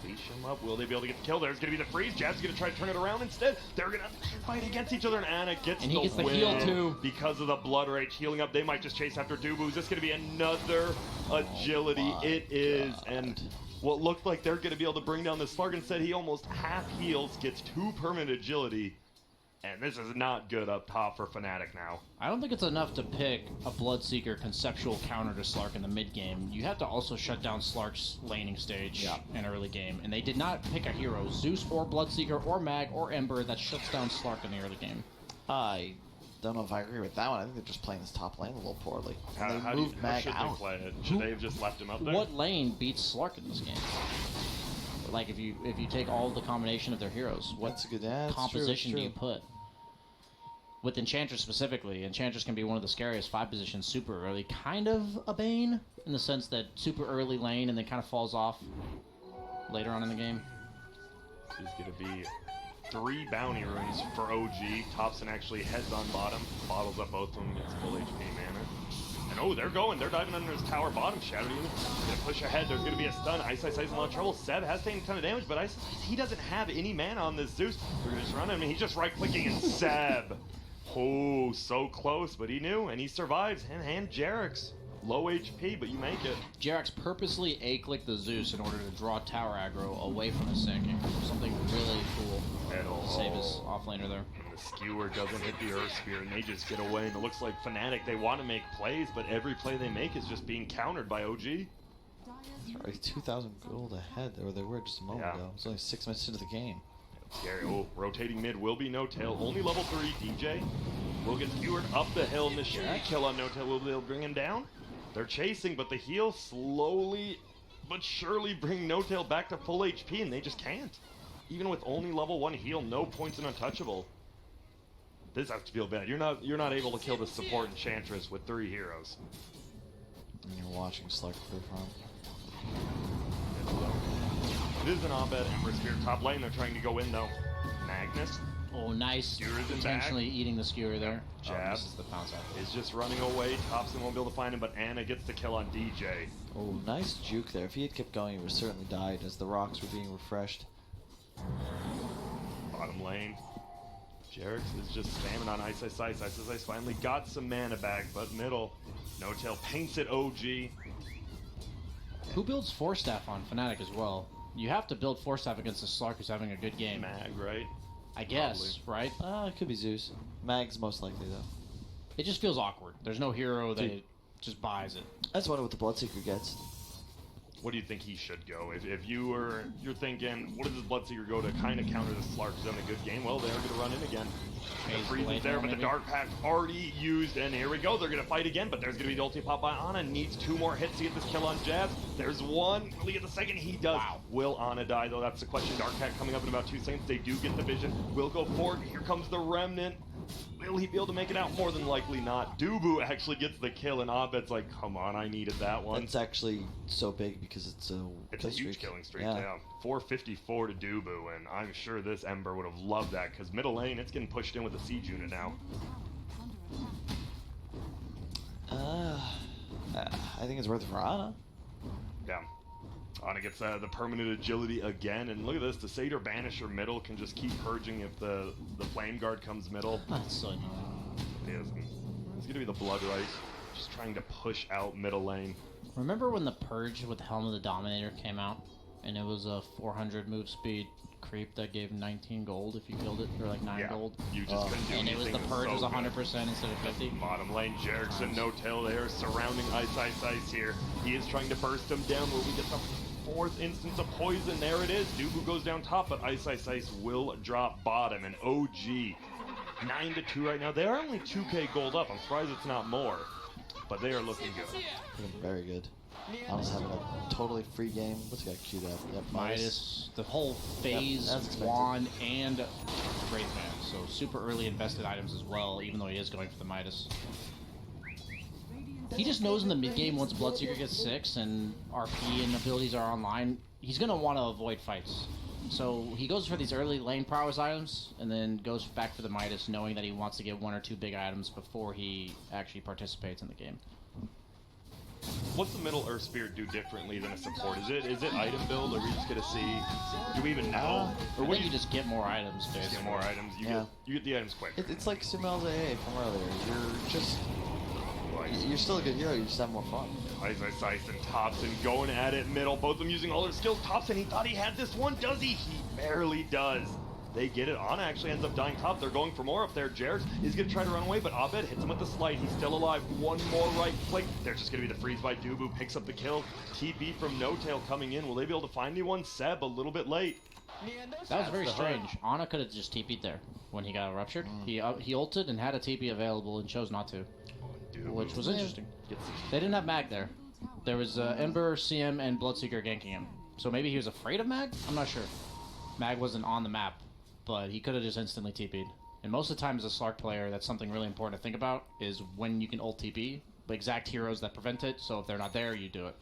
leash him up. Will they be able to get the kill? There's going to be the freeze. Jabs going to try to turn it around instead. They're going to fight against each other, and Anna gets And he gets the win heal, too. because of the Blood Rage healing up. They might just chase after Dubu. Is this going to be another agility? It is. And what looked like they're going to be able to bring down the Slark, instead he almost half heals, gets 2 permanent agility. And this is not good up top for Fnatic now. I don't think it's enough to pick a Bloodseeker conceptual counter to Slark in the mid game. You have to also shut down Slark's laning stage in early game. And they did not pick a hero, Zeus or Bloodseeker or Mag or Ember, that shuts down Slark in the early game. I don't know if I agree with that one. I think they're just playing this top lane a little poorly. And they How moved Mag should out. they play it? Should they have just left him up there? What lane beats Slark in this game? Like if you take all the combination of their heroes, what That's a good- yeah, that's true, composition that's do you true. put? With Enchantress specifically, Enchantress can be one of the scariest 5 positions super early. Kind of a Bane, in the sense that super early lane and then kind of falls off later on in the game. There's going to be 3 bounty runes for OG. Thompson actually heads on bottom, bottles up both of them, gets full HP mana. And oh, they're going. They're diving under his tower bottom. Shadow Demon going to push ahead. There's going to be a stun. Ice Ice is in a lot of trouble. Seb has taken a ton of damage, but Ice Ice, he doesn't have any mana on this Zeus. They're going to just run him, and he's just right-clicking, and Seb. Oh, so close, but he knew, and he survives. And Jerax. Low HP, but you make it. Jerax purposely A-clicked the Zeus in order to draw tower aggro away from his sinking. Something really cool to save his offlaner there. And the skewer doesn't hit the Earth Spear, and they just get away. And it looks like Fnatic, they want to make plays, but every play they make is just being countered by OG. Sorry, 2,000 gold ahead, or they were just a moment ago. It's only 6 minutes into the game. Scary. Oh, rotating mid will be No Tail. Only level 3. DJ will get skewered up the hill. And the kill on No Tail will be able to bring him down. They're chasing, but the heal slowly but surely bring No Tail back to full HP, and they just can't. Even with only level 1 heal, no points and untouchable. This has to feel bad. You're not able to kill the support Enchantress with 3 heroes. And you're watching Slark play from. It is an Abed Ember Spear top lane. They're trying to go in though. Magnus. Oh, nice. Skewer's in Intentionally back. eating the skewer there. Jab This is the pounce out. is just running away. Thompson won't be able to find him, but Anna gets the kill on DJ. Oh, nice juke there. If he had kept going, he would have certainly died as the rocks were being refreshed. Bottom lane. Jerax is just spamming on Ice Ice Ice. Ice Ice Ice finally got some mana back, but middle. No Tail paints it OG. Who builds Force Staff on Fnatic as well? You have to build Force Staff against a Slark who's having a good game. Mag, right? I guess, right? It could be Zeus. Mag's most likely, though. It just feels awkward. There's no hero that just buys it. I just wonder what the Bloodseeker gets. What do you think he should go? If you're thinking, what does this Bloodseeker go to kind of counter this Slark who's having a good game? Well, they're going to run in again. The freeze is there, but the Dark Pack's already used, and here we go. They're going to fight again, but there's going to be the ulti pop by Ana. Needs 2 more hits to get this kill on Jab. There's 1. Will he get the second? He does. Wow. Will Ana die, though? That's the question. Dark Pack coming up in about 2 seconds. They do get the vision. Will go forward. Here comes the Remnant. Will he be able to make it out? More than likely not. Dubu actually gets the kill, and Abed's like, come on, I needed that one. It's actually so big because it's a It's a huge killing streak, yeah. 454 to Dubu, and I'm sure this Ember would have loved that, because middle lane, it's getting pushed in with the siege unit now. I think it's worth it for Ana. Yeah. Ana gets the permanent agility again, and look at this, the Satyr Banisher middle can just keep purging if the Flame Guard comes middle. That's so annoying. It is. It's going to be the Blood Right, just trying to push out middle lane. Remember when the Purge with Helm of the Dominator came out? And it was a 400 move speed creep that gave 19 gold if you killed it, or like 9 Yeah, gold. you just couldn't do And it was the anything. purge So was good. 100% instead of 50. Bottom lane, Jerix and No Tail there surrounding Ice here. He is trying to burst him down where we get the 4th instance of poison. There it is. Dubu goes down top, but Ice will drop bottom. And OG 9-2 right now. They are only 2k gold up. I'm surprised it's not more, but they are looking good. Looking very good. Honestly, having a totally free game. What's he got queued up? Yep, Midas, the whole phase, Yep, that's expected. Wand, and Wraithman. So super early invested items as well, even though he is going for the Midas. He just knows in the mid game once Bloodseeker gets 6 and RP and abilities are online, he's going to want to avoid fights. So he goes for these early lane prowess items and then goes back for the Midas, knowing that he wants to get 1 or 2 big items before he actually participates in the game. What's the middle Earth Spirit do differently than a support? Is it item build, or we just get to see? Do we even know? Or what do you just get more items? Just Basically. get more items. You get the items quick. It's like Sumel's AA from earlier. You're still a good hero. You just have more fun. Ice and Thompson going at it middle. Both of them using all their skills. Thompson, he thought he had this one. Does he? He barely does. They get it. Ana actually ends up dying top. They're going for more up there. Jerix is going to try to run away, but Abed hits him with the slide. He's still alive. One more right flick. There's just going to be the freeze by Dubu. Picks up the kill. TP from No Tail coming in. Will they be able to find anyone? Seb a little bit late. That was very strange. Ana could have just TP'd there when he got ruptured. He ulted and had a TP available and chose not to, which was interesting. They didn't have Mag there. There was Ember, CM, and Bloodseeker ganking him. So maybe he was afraid of Mag? I'm not sure. Mag wasn't on the map, but he could have just instantly TP'd. And most of the time as a Slark player, that's something really important to think about, is when you can ult TP, the exact heroes that prevent it, so if they're not there, you do it.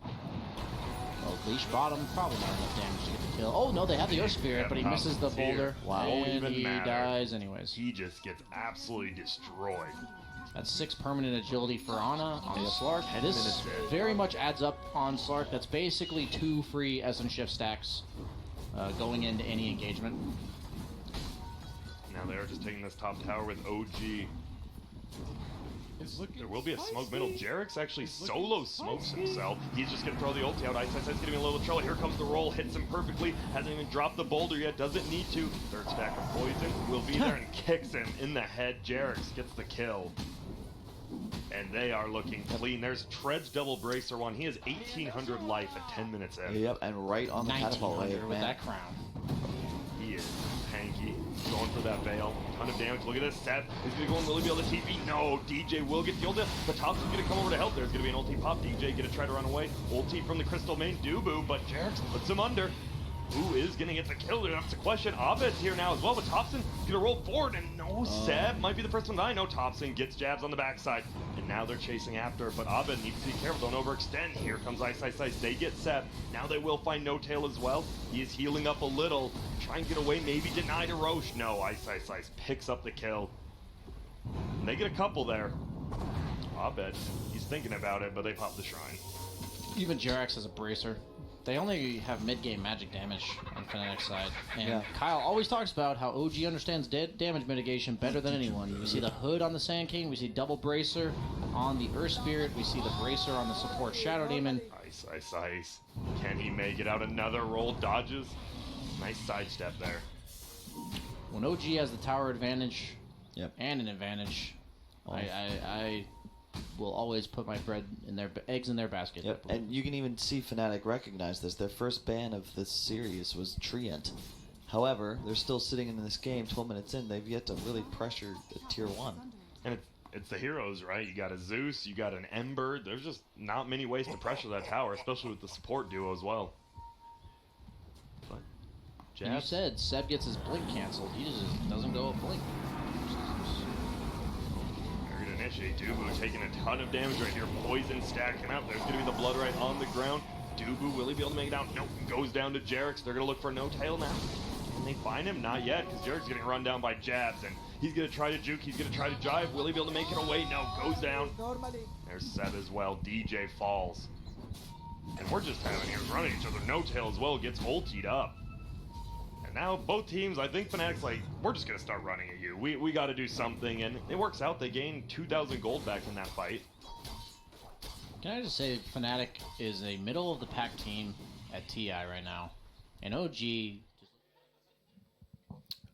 Oh, Leash bottom, probably not enough damage to get the kill. Oh no, they have the Earth Spirit, but he misses the boulder, and he dies anyways. He just gets absolutely destroyed. That's 6 permanent agility for Ana on the Slark. This very much adds up on Slark. That's basically 2 free Essence Shift stacks going into any engagement. Now they're just taking this top tower with OG. There will be a smoke middle. Jerix actually solo smokes himself. He's just going to throw the ulti out. Ice going to be a little trouble. Here comes the roll. Hits him perfectly. Hasn't even dropped the boulder yet. Doesn't need to. Third stack of poison will be there and kicks him in the head. Jerix gets the kill. And they are looking clean. There's Tread's double bracer one. He has 1,800 life at 10 minutes in. Yep, and right on the catapult wave, with that crown. He is tanky. Going for that Veil. Ton of damage. Look at this. Seth is going to go and really be able to TP. No, DJ will get the ulti, but Thompson's going to come over to help. There's going to be an ulti pop. DJ going to try to run away. Ulti from the Crystal main. Dubu, but Jerix puts him under. Who is going to get the kill? That's the question. Abed's here now as well, but Thompson going to roll forward, and no, Seb might be the first one to die. No, Thompson gets jabs on the backside, and now they're chasing after, but Abed needs to be careful. Don't overextend. Here comes Ice. They get Seb. Now they will find No Tail as well. He is healing up a little. Try and get away, maybe deny to Roche. No, Ice picks up the kill. And they get a couple there. Abed, he's thinking about it, but they pop the shrine. Even Jerix has a bracer. They only have mid-game magic damage on Fnatic's side. And Kyle always talks about how OG understands damage mitigation better than anyone. We see the hood on the Sand King, we see double bracer on the Earth Spirit, we see the bracer on the support Shadow Demon. Ice. Can he make it out? Another roll, dodges. Nice sidestep there. When OG has the tower advantage and an advantage, I will always put my eggs in their basket. Yep, and you can even see Fnatic recognize this. Their first ban of this series was Treant. However, they're still sitting in this game 12 minutes in. They've yet to really pressure the tier 1. And it's the heroes, right? You got a Zeus, you got an Ember. There's just not many ways to pressure that tower, especially with the support duo as well. But And you said Seb gets his blink canceled. He just doesn't go a blink. Initiate. Dubu taking a ton of damage right here. Poison stacking up. There's going to be the blood right on the ground. Dubu, will he be able to make it out? Nope. Goes down to Jerix. They're going to look for No Tail now. Can they find him? Not yet, because Jerix is getting run down by jabs, and he's going to try to juke. He's going to try to jive. Will he be able to make it away? No. Goes down. There's Seb as well. DJ falls. And we're just having here running each other. No Tail as well gets ultied up. And now both teams, I think Fnatic's like, we're just going to start running at you. We got to do something. And it works out. They gain 2,000 gold back in that fight. Can I just say Fnatic is a middle-of-the-pack team at TI right now. And OG just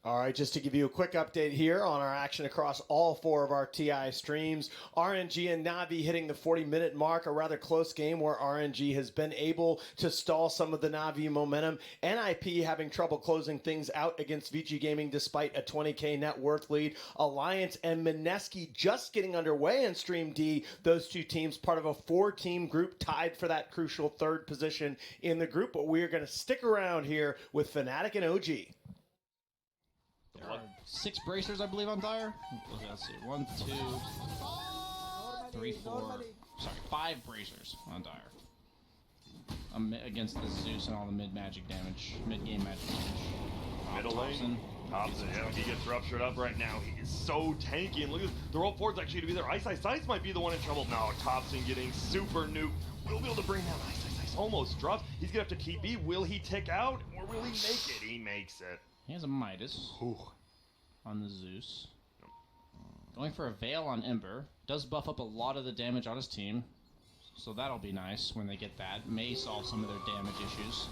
All right, just to give you a quick update here on our action across all 4 of our TI streams. RNG and Navi hitting the 40-minute mark, a rather close game where RNG has been able to stall some of the Navi momentum. NIP having trouble closing things out against VG Gaming despite a 20K net worth lead. Alliance and Mineski just getting underway in Stream D. Those 2 teams part of a 4-team group tied for that crucial 3rd position in the group. But we are going to stick around here with Fnatic and OG. There are 6 bracers, I believe, on Dire. Let's see. 1, 2, 3, 4. Sorry, 5 bracers on Dire. Against the Zeus and all the mid-game magic damage. Middle lane. Thompson, yeah, he gets ruptured up right now. He is so tanky. And look at the roll forward's actually going to be there. Ice might be the one in trouble. No, Thompson getting super nuked. We'll be able to bring down Ice almost drops. He's going to have to TP. Will he tick out? Or will he make it? He makes it. He has a Midas on the Zeus. Going for a Veil on Ember. Does buff up a lot of the damage on his team. So that'll be nice when they get that. May solve some of their damage issues.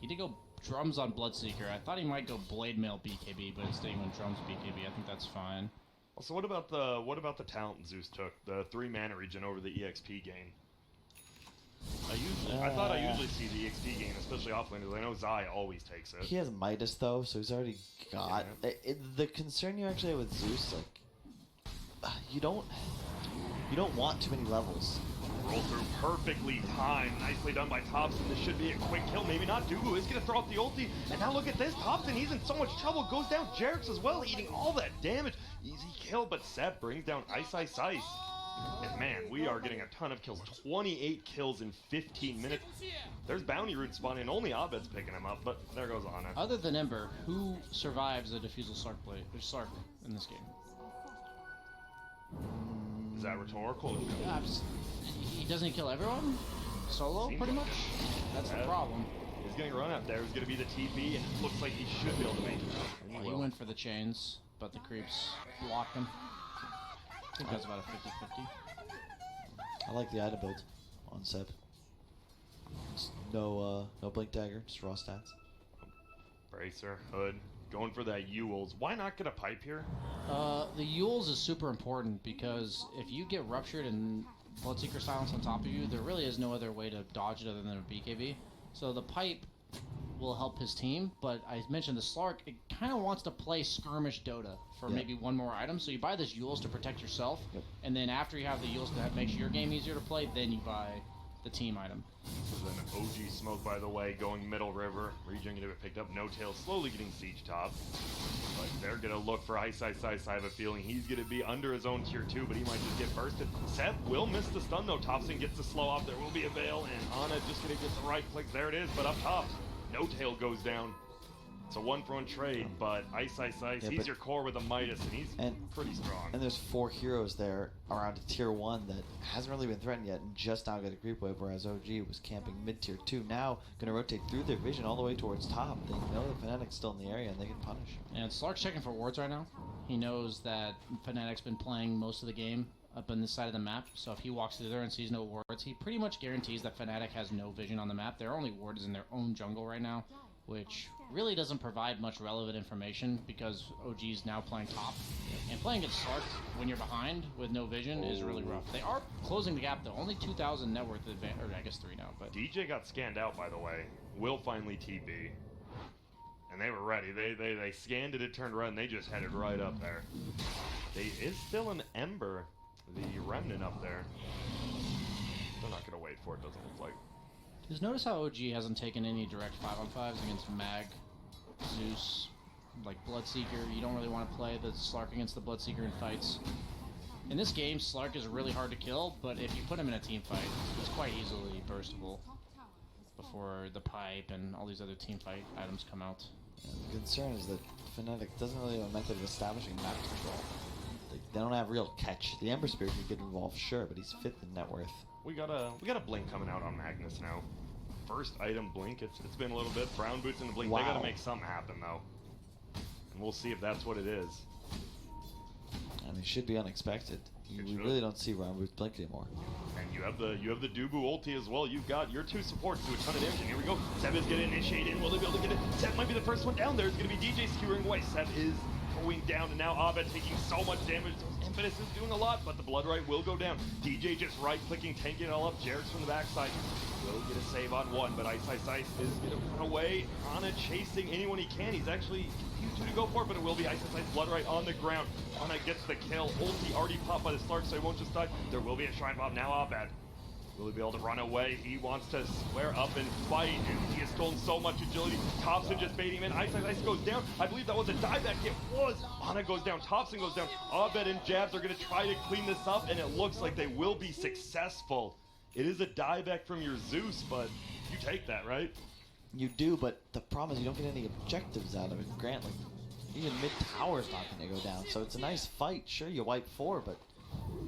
He did go Drums on Bloodseeker. I thought he might go Blade Mail BKB, but instead he went Drums BKB. I think that's fine. Also, what about the talent Zeus took? The 3 mana regen over the EXP gain. I thought I usually see the EXP gain, especially offlane. I know Zai always takes it. He has Midas though, so he's already got. The concern you actually have with Zeus, like, you don't want too many levels. Roll through perfectly timed, nicely done by Thompson. This should be a quick kill, maybe not. Dugu is gonna throw up the ulti, and now look at this. Thompson, he's in so much trouble. Goes down. Jerix as well, eating all that damage. Easy kill, but Seb brings down Ice. And man, we are getting a ton of kills. 28 kills in 15 minutes. There's Bounty Root spawning. Only Abed's picking him up, but there goes Ana. Other than Ember, who survives a Diffusal Slark in this game? Is that rhetorical? He doesn't kill everyone? Solo, pretty much? That's the problem. He's getting run up there. He's going to be the TP, and it looks like he should be able to make it out. He went for the chains, but the creeps blocked him. I think that's about a 50-50. I like the item build on Seb. Just no blink dagger, just raw stats. Bracer, Hood, going for that Yules. Why not get a pipe here? The Yules is super important because if you get ruptured and Bloodseeker silence on top of you, there really is no other way to dodge it other than a BKB. So the pipe will help his team, but I mentioned the Slark, it kind of wants to play skirmish Dota for maybe one more item. So you buy this Yules to protect yourself, and then after you have the Yules to make your game easier to play, then you buy the team item. So then OG Smoke, by the way, going middle river. Regen gonna get picked up. No Tail slowly getting siege top. But they're gonna look for Ice. I have a feeling he's gonna be under his own tier 2, but he might just get bursted. Seb will miss the stun though. Thompson gets the slow off. There will be a Veil, and Ana just gonna get the right click. There it is, but up top, No Tail goes down. It's a 1-for-1 trade, but Ice, he's your core with a Midas, and he's pretty strong. And there's 4 heroes there around a tier 1 that hasn't really been threatened yet, and just now got a creep wave, whereas OG was camping mid-tier 2. Now, going to rotate through their vision all the way towards top. They know that Fnatic's still in the area, and they can punish. And Slark's checking for wards right now. He knows that Fnatic's been playing most of the game up on this side of the map, so if he walks through there and sees no wards, he pretty much guarantees that Fnatic has no vision on the map. Their only ward is in their own jungle right now, which really doesn't provide much relevant information because OG's now playing top. And playing against Slark when you're behind with no vision is really rough. They are closing the gap though. Only 2,000 net worth advantage, or I guess 3 now. But DJ got scanned out, by the way. Will finally TP. And they were ready. They scanned it, it turned red, and they just headed right up there. There is still an Ember, the Remnant up there. They're not going to wait for it, doesn't look like. Just notice how OG hasn't taken any direct 5-on-5s against Mag, Zeus, like Bloodseeker. You don't really want to play the Slark against the Bloodseeker in fights. In this game, Slark is really hard to kill, but if you put him in a team fight, he's quite easily burstable before the pipe and all these other team fight items come out. Yeah, the concern is that Fnatic doesn't really have a method of establishing map control. They don't have real catch. The Ember Spirit could get involved, sure, but he's 5th in net worth. We got a blink coming out on Magnus now. First item blink. It's been a little bit. Brown boots in the blink. Wow. They got to make something happen though, and we'll see if that's what it is. And it should be unexpected. we really don't see Ron blink anymore. And you have the Dubu ulti as well. You've got your two supports do a ton of damage. And here we go. Seb is going to initiate in. Will they be able to get it? Seb might be the first one down there. It's going to be DJ skewering away. Seb is going down, and now Abed taking so much damage. Impetus is doing a lot, but the Blood Right will go down. DJ just right-clicking, tanking it all up. Jarek's from the backside will get a save on one, but Ice is going to run away. Ana chasing anyone he can. He's actually confused who to go for, but it will be Ice Blood Right on the ground. Ana gets the kill. Ulti already popped by the Slark, so he won't just die. There will be a Shrine Bomb now. Abed will he be able to run away? He wants to square up and fight, and he has stolen so much agility. Thompson just baiting him in. Ice goes down. I believe that was a dieback. It was. Ana goes down. Thompson goes down. Abed and Jabs are going to try to clean this up, and it looks like they will be successful. It is a dieback from your Zeus, but you take that, right? You do, but the problem is you don't get any objectives out of it. Grant, like, even mid-tower's not going to go down, so it's a nice fight. Sure, you wipe 4, but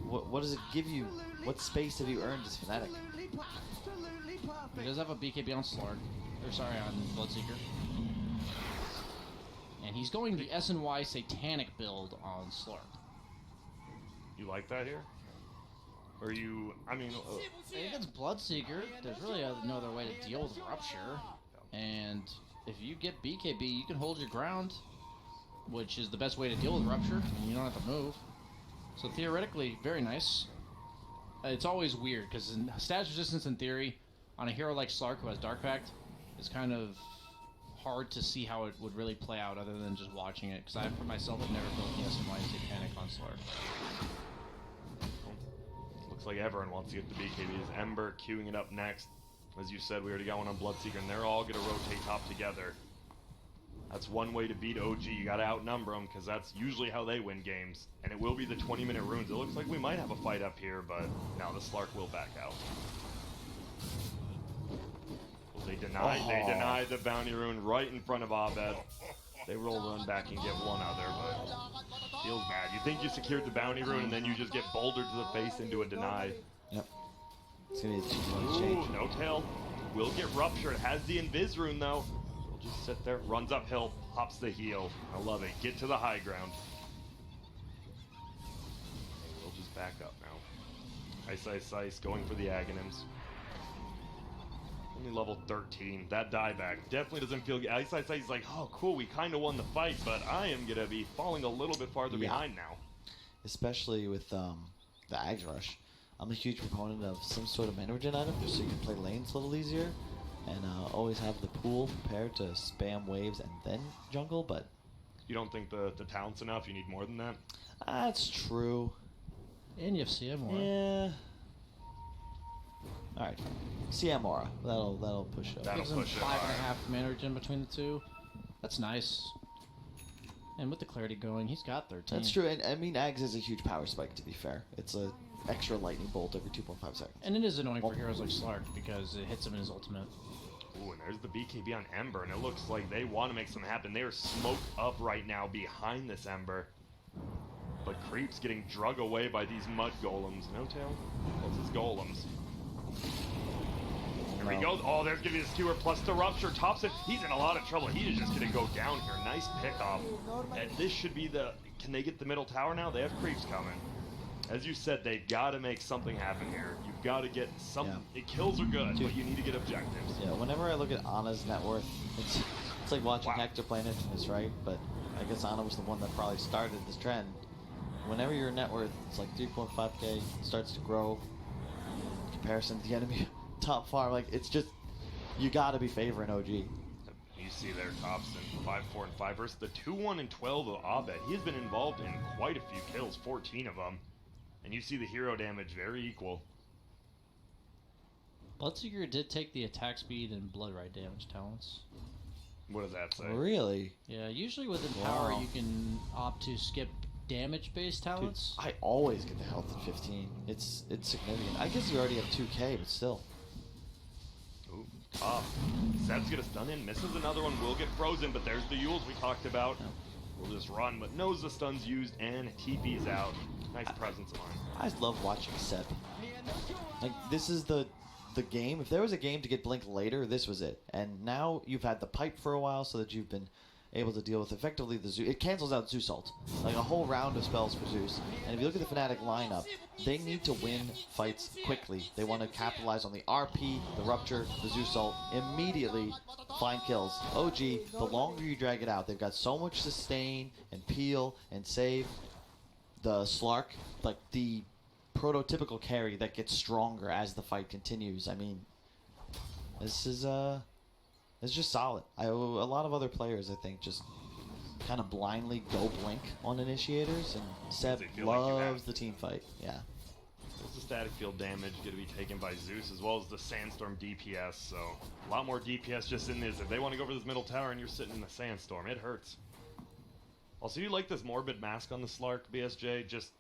what does it give you? What space have you earned as Fnatic? He does have a BKB on Slark. Or sorry, on Bloodseeker. And he's going the SNY Satanic build on Slark. You like that here? Or you, I mean... Against Bloodseeker, there's really no other way to deal with Rupture. And if you get BKB, you can hold your ground, which is the best way to deal with Rupture, and you don't have to move. So theoretically, very nice. It's always weird, because status resistance in theory, on a hero like Slark who has Dark Pact, is kind of hard to see how it would really play out other than just watching it, because I, for myself, have never built the SNY Satanic on Slark. Looks like everyone wants to get the BKBs. Ember queuing it up next. As you said, we already got one on Bloodseeker, and they're all going to rotate top together. That's one way to beat OG. You got to outnumber them, because that's usually how they win games. And it will be the 20-minute runes. It looks like we might have a fight up here, but now the Slark will back out. Well, they denied the bounty rune right in front of Abed. They will run back and get one other, but feels bad. You think you secured the bounty rune, and then you just get bouldered to the face into a deny. Yep. It's going to be a 2-1 change. No tail. Will get Rupture. It has the Invis rune, though. Just sit there, runs uphill, pops the heel. I love it. Get to the high ground. We'll just back up now. Ice, going for the Aghanims. Only level 13. That dieback definitely doesn't feel good. Ice is like, oh, cool, we kind of won the fight, but I am going to be falling a little bit farther behind now. Especially with the Ags Rush. I'm a huge proponent of some sort of mana regen item just so you can play lanes a little easier. And always have the pool prepared to spam waves and then jungle, but... You don't think the talent's enough? You need more than that? That's true. And you have CM Aura. Yeah. Alright. CM Aura. That'll push it up. Gives him 5.5 mana regen between the two. That's nice. And with the clarity going, he's got 13. That's true, and I mean, Ags is a huge power spike, to be fair. It's a extra lightning bolt every 2.5 seconds. And it is annoying for heroes like Slark because it hits him in his ultimate. Ooh, and there's the BKB on Ember, and it looks like they want to make something happen. They are smoked up right now behind this Ember. But Creep's getting drug away by these mud golems. No tail? What's his golems? Here we go. Oh, there's going to be the skewer plus the Rupture. Thompson, he's in a lot of trouble. He is just going to go down here. Nice pickoff. And this should be the... Can they get the middle tower now? They have Creeps coming. As you said, they've got to make something happen here. You've got to get some... Yeah. Kills are good, but you need to get objectives. Yeah, whenever I look at Ana's net worth, it's like watching Hector play Infamous, right? But I guess Ana was the one that probably started this trend. Whenever your net worth, it's like 3.5k, starts to grow in comparison to the enemy top farm, like, it's just... You got to be favoring OG. You see there, Thompson, 5-4 and 5 versus the 2-1 and 12 of Abed. He has been involved in quite a few kills, 14 of them. And you see the hero damage very equal. Bloodseeker did take the attack speed and blood right damage talents. What does that say? Really? Yeah, usually with Empower you can opt to skip damage-based talents. Dude, I always get the health at 15. It's significant. I guess you already have 2k, but still. Ooh, tough. Seb's gonna stun in, misses another one, will get frozen, but there's the Yules we talked about. Yeah. We'll just run, but knows the stun's used and TP's out. Nice presence of mind. I just love watching Seb. Like, this is the game. If there was a game to get Blink later, this was it. And now you've had the pipe for a while so that you've been able to deal with effectively the Zeus. It cancels out Zeus ult. Like a whole round of spells for Zeus. And if you look at the Fnatic lineup, they need to win fights quickly. They want to capitalize on the RP, the Rupture, the Zeus ult, immediately find kills. OG, the longer you drag it out, they've got so much sustain and peel and save. The Slark, like the prototypical carry that gets stronger as the fight continues. I mean, this is it's just solid. A lot of other players, I think, just kind of blindly go blink on initiators, and Seb loves the team fight. Yeah. This is static field damage going to be taken by Zeus, as well as the Sandstorm DPS, so a lot more DPS just in this. If they want to go for this middle tower and you're sitting in the Sandstorm, it hurts. Also, you like this Morbid Mask on the Slark, BSJ, just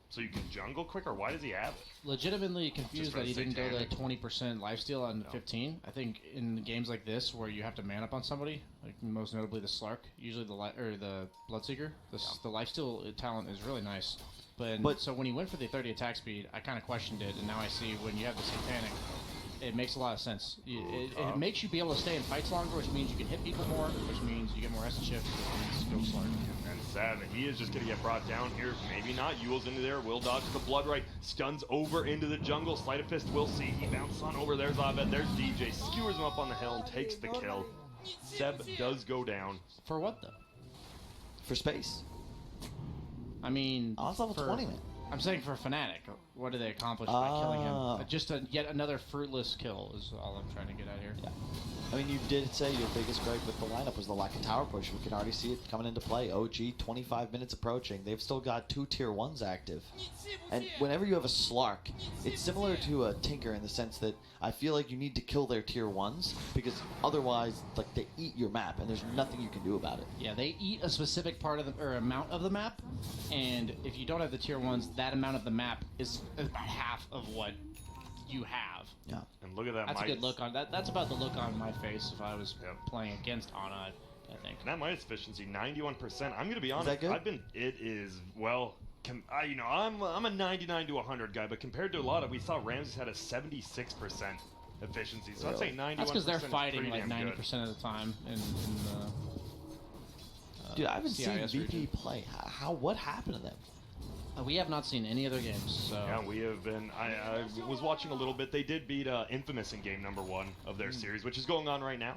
so you can jungle quicker? Why does he have it? Legitimately confused that he didn't go satanic. to 20% lifesteal on 15. I think in games like this where you have to man up on somebody, like most notably the Slark, usually the Bloodseeker, the lifesteal talent is really nice. But so when he went for the 30 attack speed, I kind of questioned it, and now I see when you have the Satanic, it makes a lot of sense. It makes you be able to stay in fights longer, which means you can hit people more, which means you get more essence shifts, which means go Slark. And Sav, he is just going to get brought down here. Maybe not. Yule's into there. Will dodge the Blood Right. Stuns over into the jungle. Sleight of Fist, we'll see. He bounces on over. There's Abed. There's DJ. Skewers him up on the hill and takes the kill. Seb does go down. For what, though? For space. I mean... Oh, it's level 20, man. I'm saying for Fnatic, what do they accomplish by killing him? Just yet another fruitless kill is all I'm trying to get at here. Yeah. I mean, you did say your biggest gripe with the lineup was the lack of tower push. We can already see it coming into play. OG, 25 minutes approaching. They've still got 2 tier 1s active. And whenever you have a Slark, it's similar to a Tinker in the sense that I feel like you need to kill their tier 1s because otherwise, like, they eat your map and there's nothing you can do about it. Yeah, they eat a specific part of the, or amount of the map, and if you don't have the tier 1s, that amount of the map is about half of what you have. Yeah. And look at that. That's a good look on that. That's about the look on my face if I was playing against Ana, I think. And that Midas efficiency, 91%. I'm gonna be honest. that good? It is well. I'm a 99 to 100 guy, but compared to a lot of, we saw Ramses had a 76% efficiency. So I'd say 91%. That's because they're fighting is like pretty damn 90% of the time in the. Dude, I haven't seen CIS VP region. play. What happened to them? We have not seen any other games. So. Yeah, we have been. I was watching a little bit. They did beat Infamous in game number 1 of their series, which is going on right now.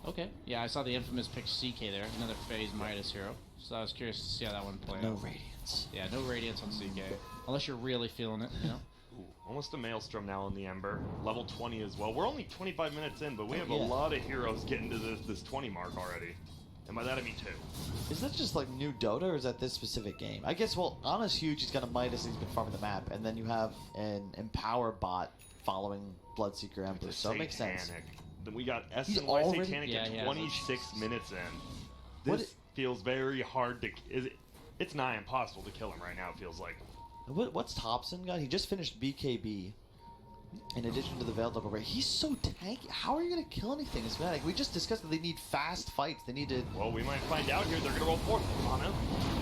Okay. Yeah, I saw the Infamous pick CK there, another phase Midas hero. So I was curious to see how that one played. No Radiance. Yeah, no Radiance on CK. Unless you're really feeling it, you know? Ooh, almost a Maelstrom now on the Ember. Level 20 as well. We're only 25 minutes in, but we have a lot of heroes getting to this 20 mark already. And by that I mean 2. Is that just like new Dota, or is that this specific game? I guess, well, Ana's huge. He's got a Midas. He's been farming the map. And then you have an Empower bot following Bloodseeker Emperor. So it makes sense. Then we got He's SNY already- Satanic Yeah, at yeah. 26 minutes in. What This feels very hard to... It's nigh impossible to kill him right now, it feels like. What's Thompson got? He just finished BKB. In addition to the Veiled Double Ray, he's so tanky. How are you going to kill anything as Fnatic? We just discussed that they need fast fights. They need to... Well, we might find out here. They're going to roll forth. Ana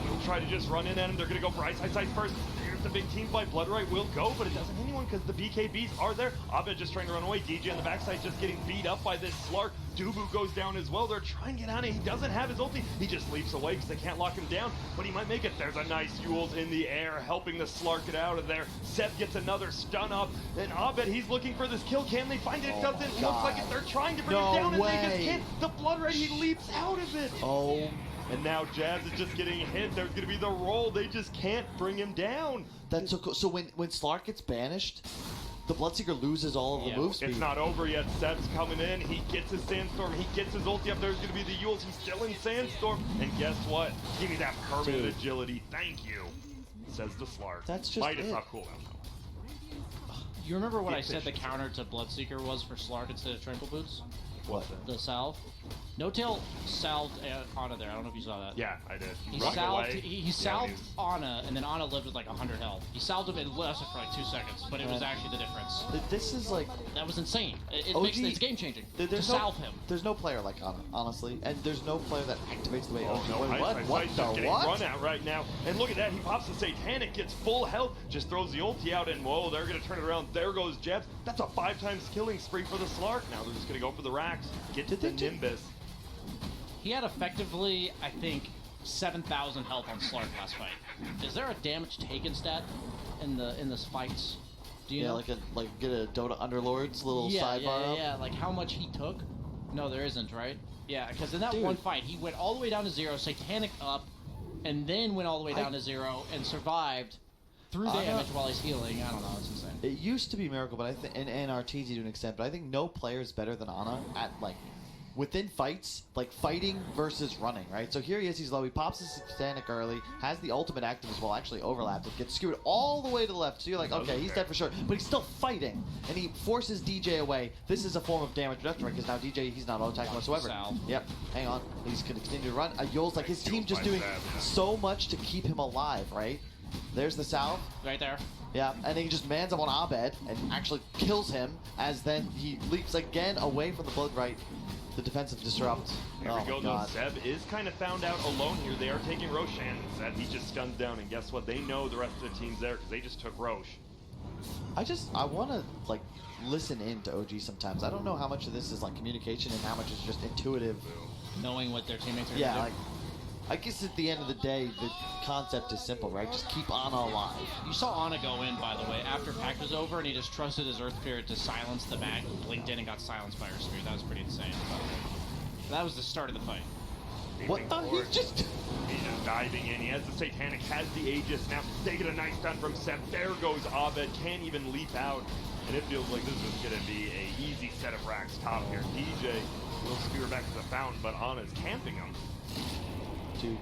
will try to just run in at him. They're going to go for Ice first. Here's the big team fight. Bloodright will go, but it doesn't hit anyone because the BKBs are there. Abed just trying to run away. DJ on the backside just getting beat up by this Slark. Dubu goes down as well. They're trying to get Ana. He doesn't have his ulti. He just leaps away because they can't lock him down, but he might make it. There's a nice Yules in the air helping the Slark get out of there. Seth gets another stun up, and Abed, he's looking for this kill. Can they find it? It doesn't. Looks like it. They're trying to bring him down, and they just can't. The Bloodright, he leaps out of it. Oh. And now Jazz is just getting hit. There's going to be the roll. They just can't bring him down. That's so cool. So when Slark gets banished, the Bloodseeker loses all of the move speed. It's not over yet. Seb's coming in. He gets his Sandstorm. He gets his ulti up. There's going to be the Yules. He's still in Sandstorm. And guess what? Give me that permanent agility. Thank you, says the Slark. That's just Might it. is not cool now. You remember what The I said the efficiency. counter to Bloodseeker was for Slark instead of Tranquil Boots? What? The salve. No-Tail salved Ana there. I don't know if you saw that. Yeah, I did. He Running salved, away. he salved Ana, and then Ana lived with like 100 health. He salved him and lasted for like 2 seconds, but it was actually the difference. This is like... That was insane. It OG, makes it's game-changing to There's salve him. There's no player like Ana, honestly. And there's no player that activates the way OG. No, Wait, what? Ice What just the getting what? run out right now. And look at that. He pops the Satanic, gets full health, just throws the ulti out, and whoa, they're going to turn it around. There goes Jebs. That's a 5 times killing spree for the Slark. Now they're just going to go for the racks. Get to the Nimbus. He had effectively, I think, 7,000 health on Slark last fight. Is there a damage taken stat in this fights? Do you know? like get a Dota Underlords little sidebar up? Yeah, like how much he took? No, there isn't, right? Yeah, because in that Dude. one fight, he went all the way down to 0, Satanic up, and then went all the way down to 0 and survived through damage while he's healing. I don't know, it's insane. It used to be Miracle, but I think and RTZ to an extent, but I think no player is better than Ana at within fights, like fighting versus running, right? So here he is, he's low, he pops his Satanic early, has the ultimate active as well, actually overlapped it, gets skewed all the way to the left, so you're like, okay, he's dead for sure, but he's still fighting, and he forces DJ away. This is a form of damage reduction, right? Because now DJ, he's not auto-attacking whatsoever. Yep, hang on, he's gonna continue to run. Yul's like, his team just doing so much to keep him alive, right? There's the Salve. Right there. Yeah, and then he just mans up on Abed and actually kills him, as then he leaps again away from the Blood Right. The defensive disrupt. There we go, though. Seb is kind of found out alone here. They are taking Roshan. Seb, he just stuns down, and guess what? They know the rest of the team's there because they just took Rosh. I want to, listen in to OG sometimes. I don't know how much of this is, communication and how much is just intuitive. Knowing what their teammates are doing. doing. I guess at the end of the day, the concept is simple, right? Just keep Ana alive. You saw Ana go in, by the way, after pack was over, and he just trusted his Earth Spirit to silence the mag, blinked in and got silenced by Earth Spirit. That was pretty insane. That was the start of the fight. What the? He's just diving in. He has the Satanic, has the Aegis. Now they get a nice stun from Seb. There goes Abed. Can't even leap out. And it feels like this is going to be a easy set of racks top here. DJ will spear back to the fountain, but Ana's camping him. Dude.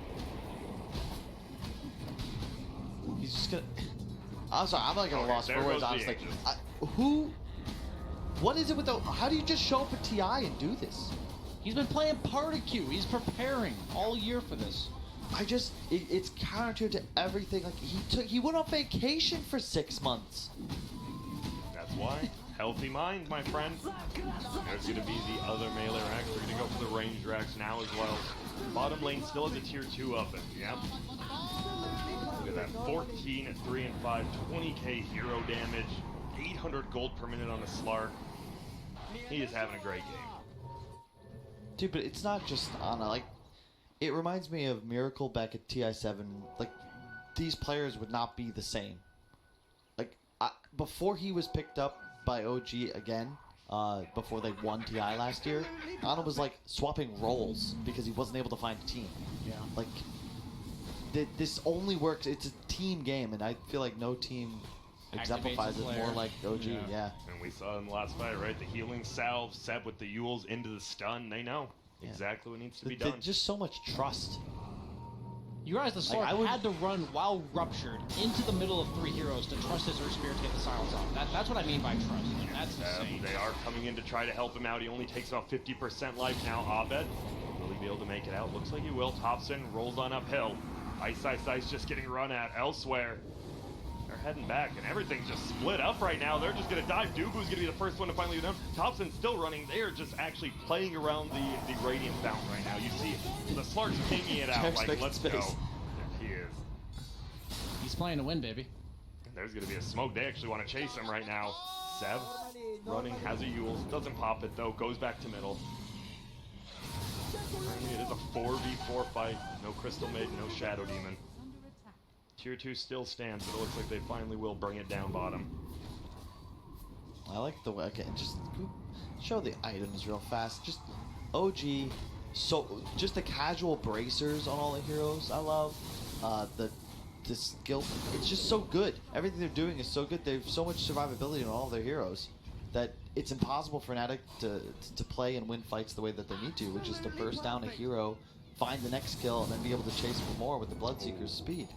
He's just gonna... I'm sorry, I'm not gonna lost for words, honestly. What is it with the... How do you just show up at TI and do this? He's been playing party queue. He's preparing all year for this. It's counter to everything. He went on vacation for 6 months. That's why. Healthy mind, my friend. There's going to be the other melee racks. We're going to go for the range racks now as well. Bottom lane still has a tier 2 up it. Yep. Look at that. 14 at 3 and 5. 20k hero damage. 800 gold per minute on the Slark. He is having a great game. Dude, but it's not just Ana. It reminds me of Miracle back at TI7. These players would not be the same. Before he was picked up by OG again, before they won TI last year, Ana was swapping roles because he wasn't able to find a team. Yeah. This only works. It's a team game, and I feel like no team exemplifies it more like OG. Yeah. And we saw in the last fight, right? The healing salve, Seb with the Yules into the stun. They know exactly what needs to be done. Just so much trust. You realize the Slark had to run while ruptured into the middle of 3 heroes to trust his Earth Spirit to get the silence off. That's what I mean by trust. That's insane. They are coming in to try to help him out. He only takes about 50% life now. Abed, will he be able to make it out? Looks like he will. Thompson rolls on uphill. Ice just getting run at elsewhere. They're heading back, and everything's just split up right now. They're just going to dive. Dubu's going to be the first one to finally go down. Thompson's still running. They are just actually playing around the Radiant Fountain right now. You see the Slark's pinging it out. Let's go. He is. He's playing to win, baby. There's going to be a smoke. They actually want to chase him right now. Seb running, has a Yules. Doesn't pop it, though. Goes back to middle. It is a 4v4 fight. No Crystal Maiden, no Shadow Demon. Tier 2 still stands, but it looks like they finally will bring it down bottom. I like the way, just show the items real fast. Just OG, just the casual bracers on all the heroes. I love the skill. It's just so good. Everything they're doing is so good. They have so much survivability on all their heroes that it's impossible for Fnatic to play and win fights the way that they need to, which is to burst down a hero, find the next kill, and then be able to chase for more with the Bloodseeker's speed.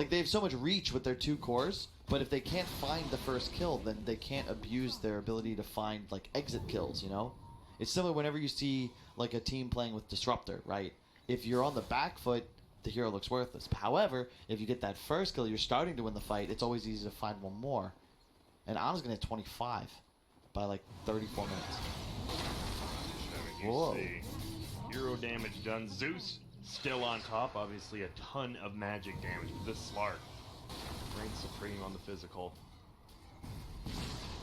They have so much reach with their 2 cores, but if they can't find the first kill, then they can't abuse their ability to find exit kills, you know? It's similar whenever you see a team playing with Disruptor, right? If you're on the back foot, the hero looks worthless. However, if you get that first kill, you're starting to win the fight, it's always easy to find one more. And Ana's gonna hit 25 by 34 minutes. Whoa. Hero damage done. Zeus still on top. Obviously a ton of magic damage. But this Slark reigns supreme on the physical.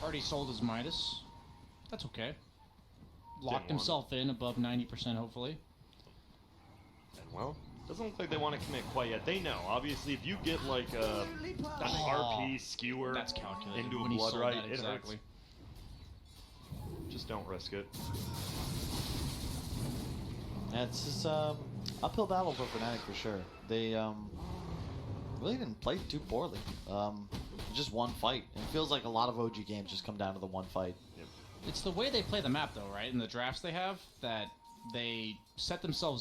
Already sold his Midas. That's okay. Locked himself in above 90%, hopefully. Well, doesn't look like they want to commit quite yet. They know. Obviously, if you get like an RP skewer That's calculated. into a When he blood sold right, that, it exactly. hurts. Just don't risk it. Yeah, it's just uphill battle for Fnatic for sure. They really didn't play too poorly. Just one fight. It feels like a lot of OG games just come down to the one fight. It's the way they play the map, though, right? In the drafts they have, that they set themselves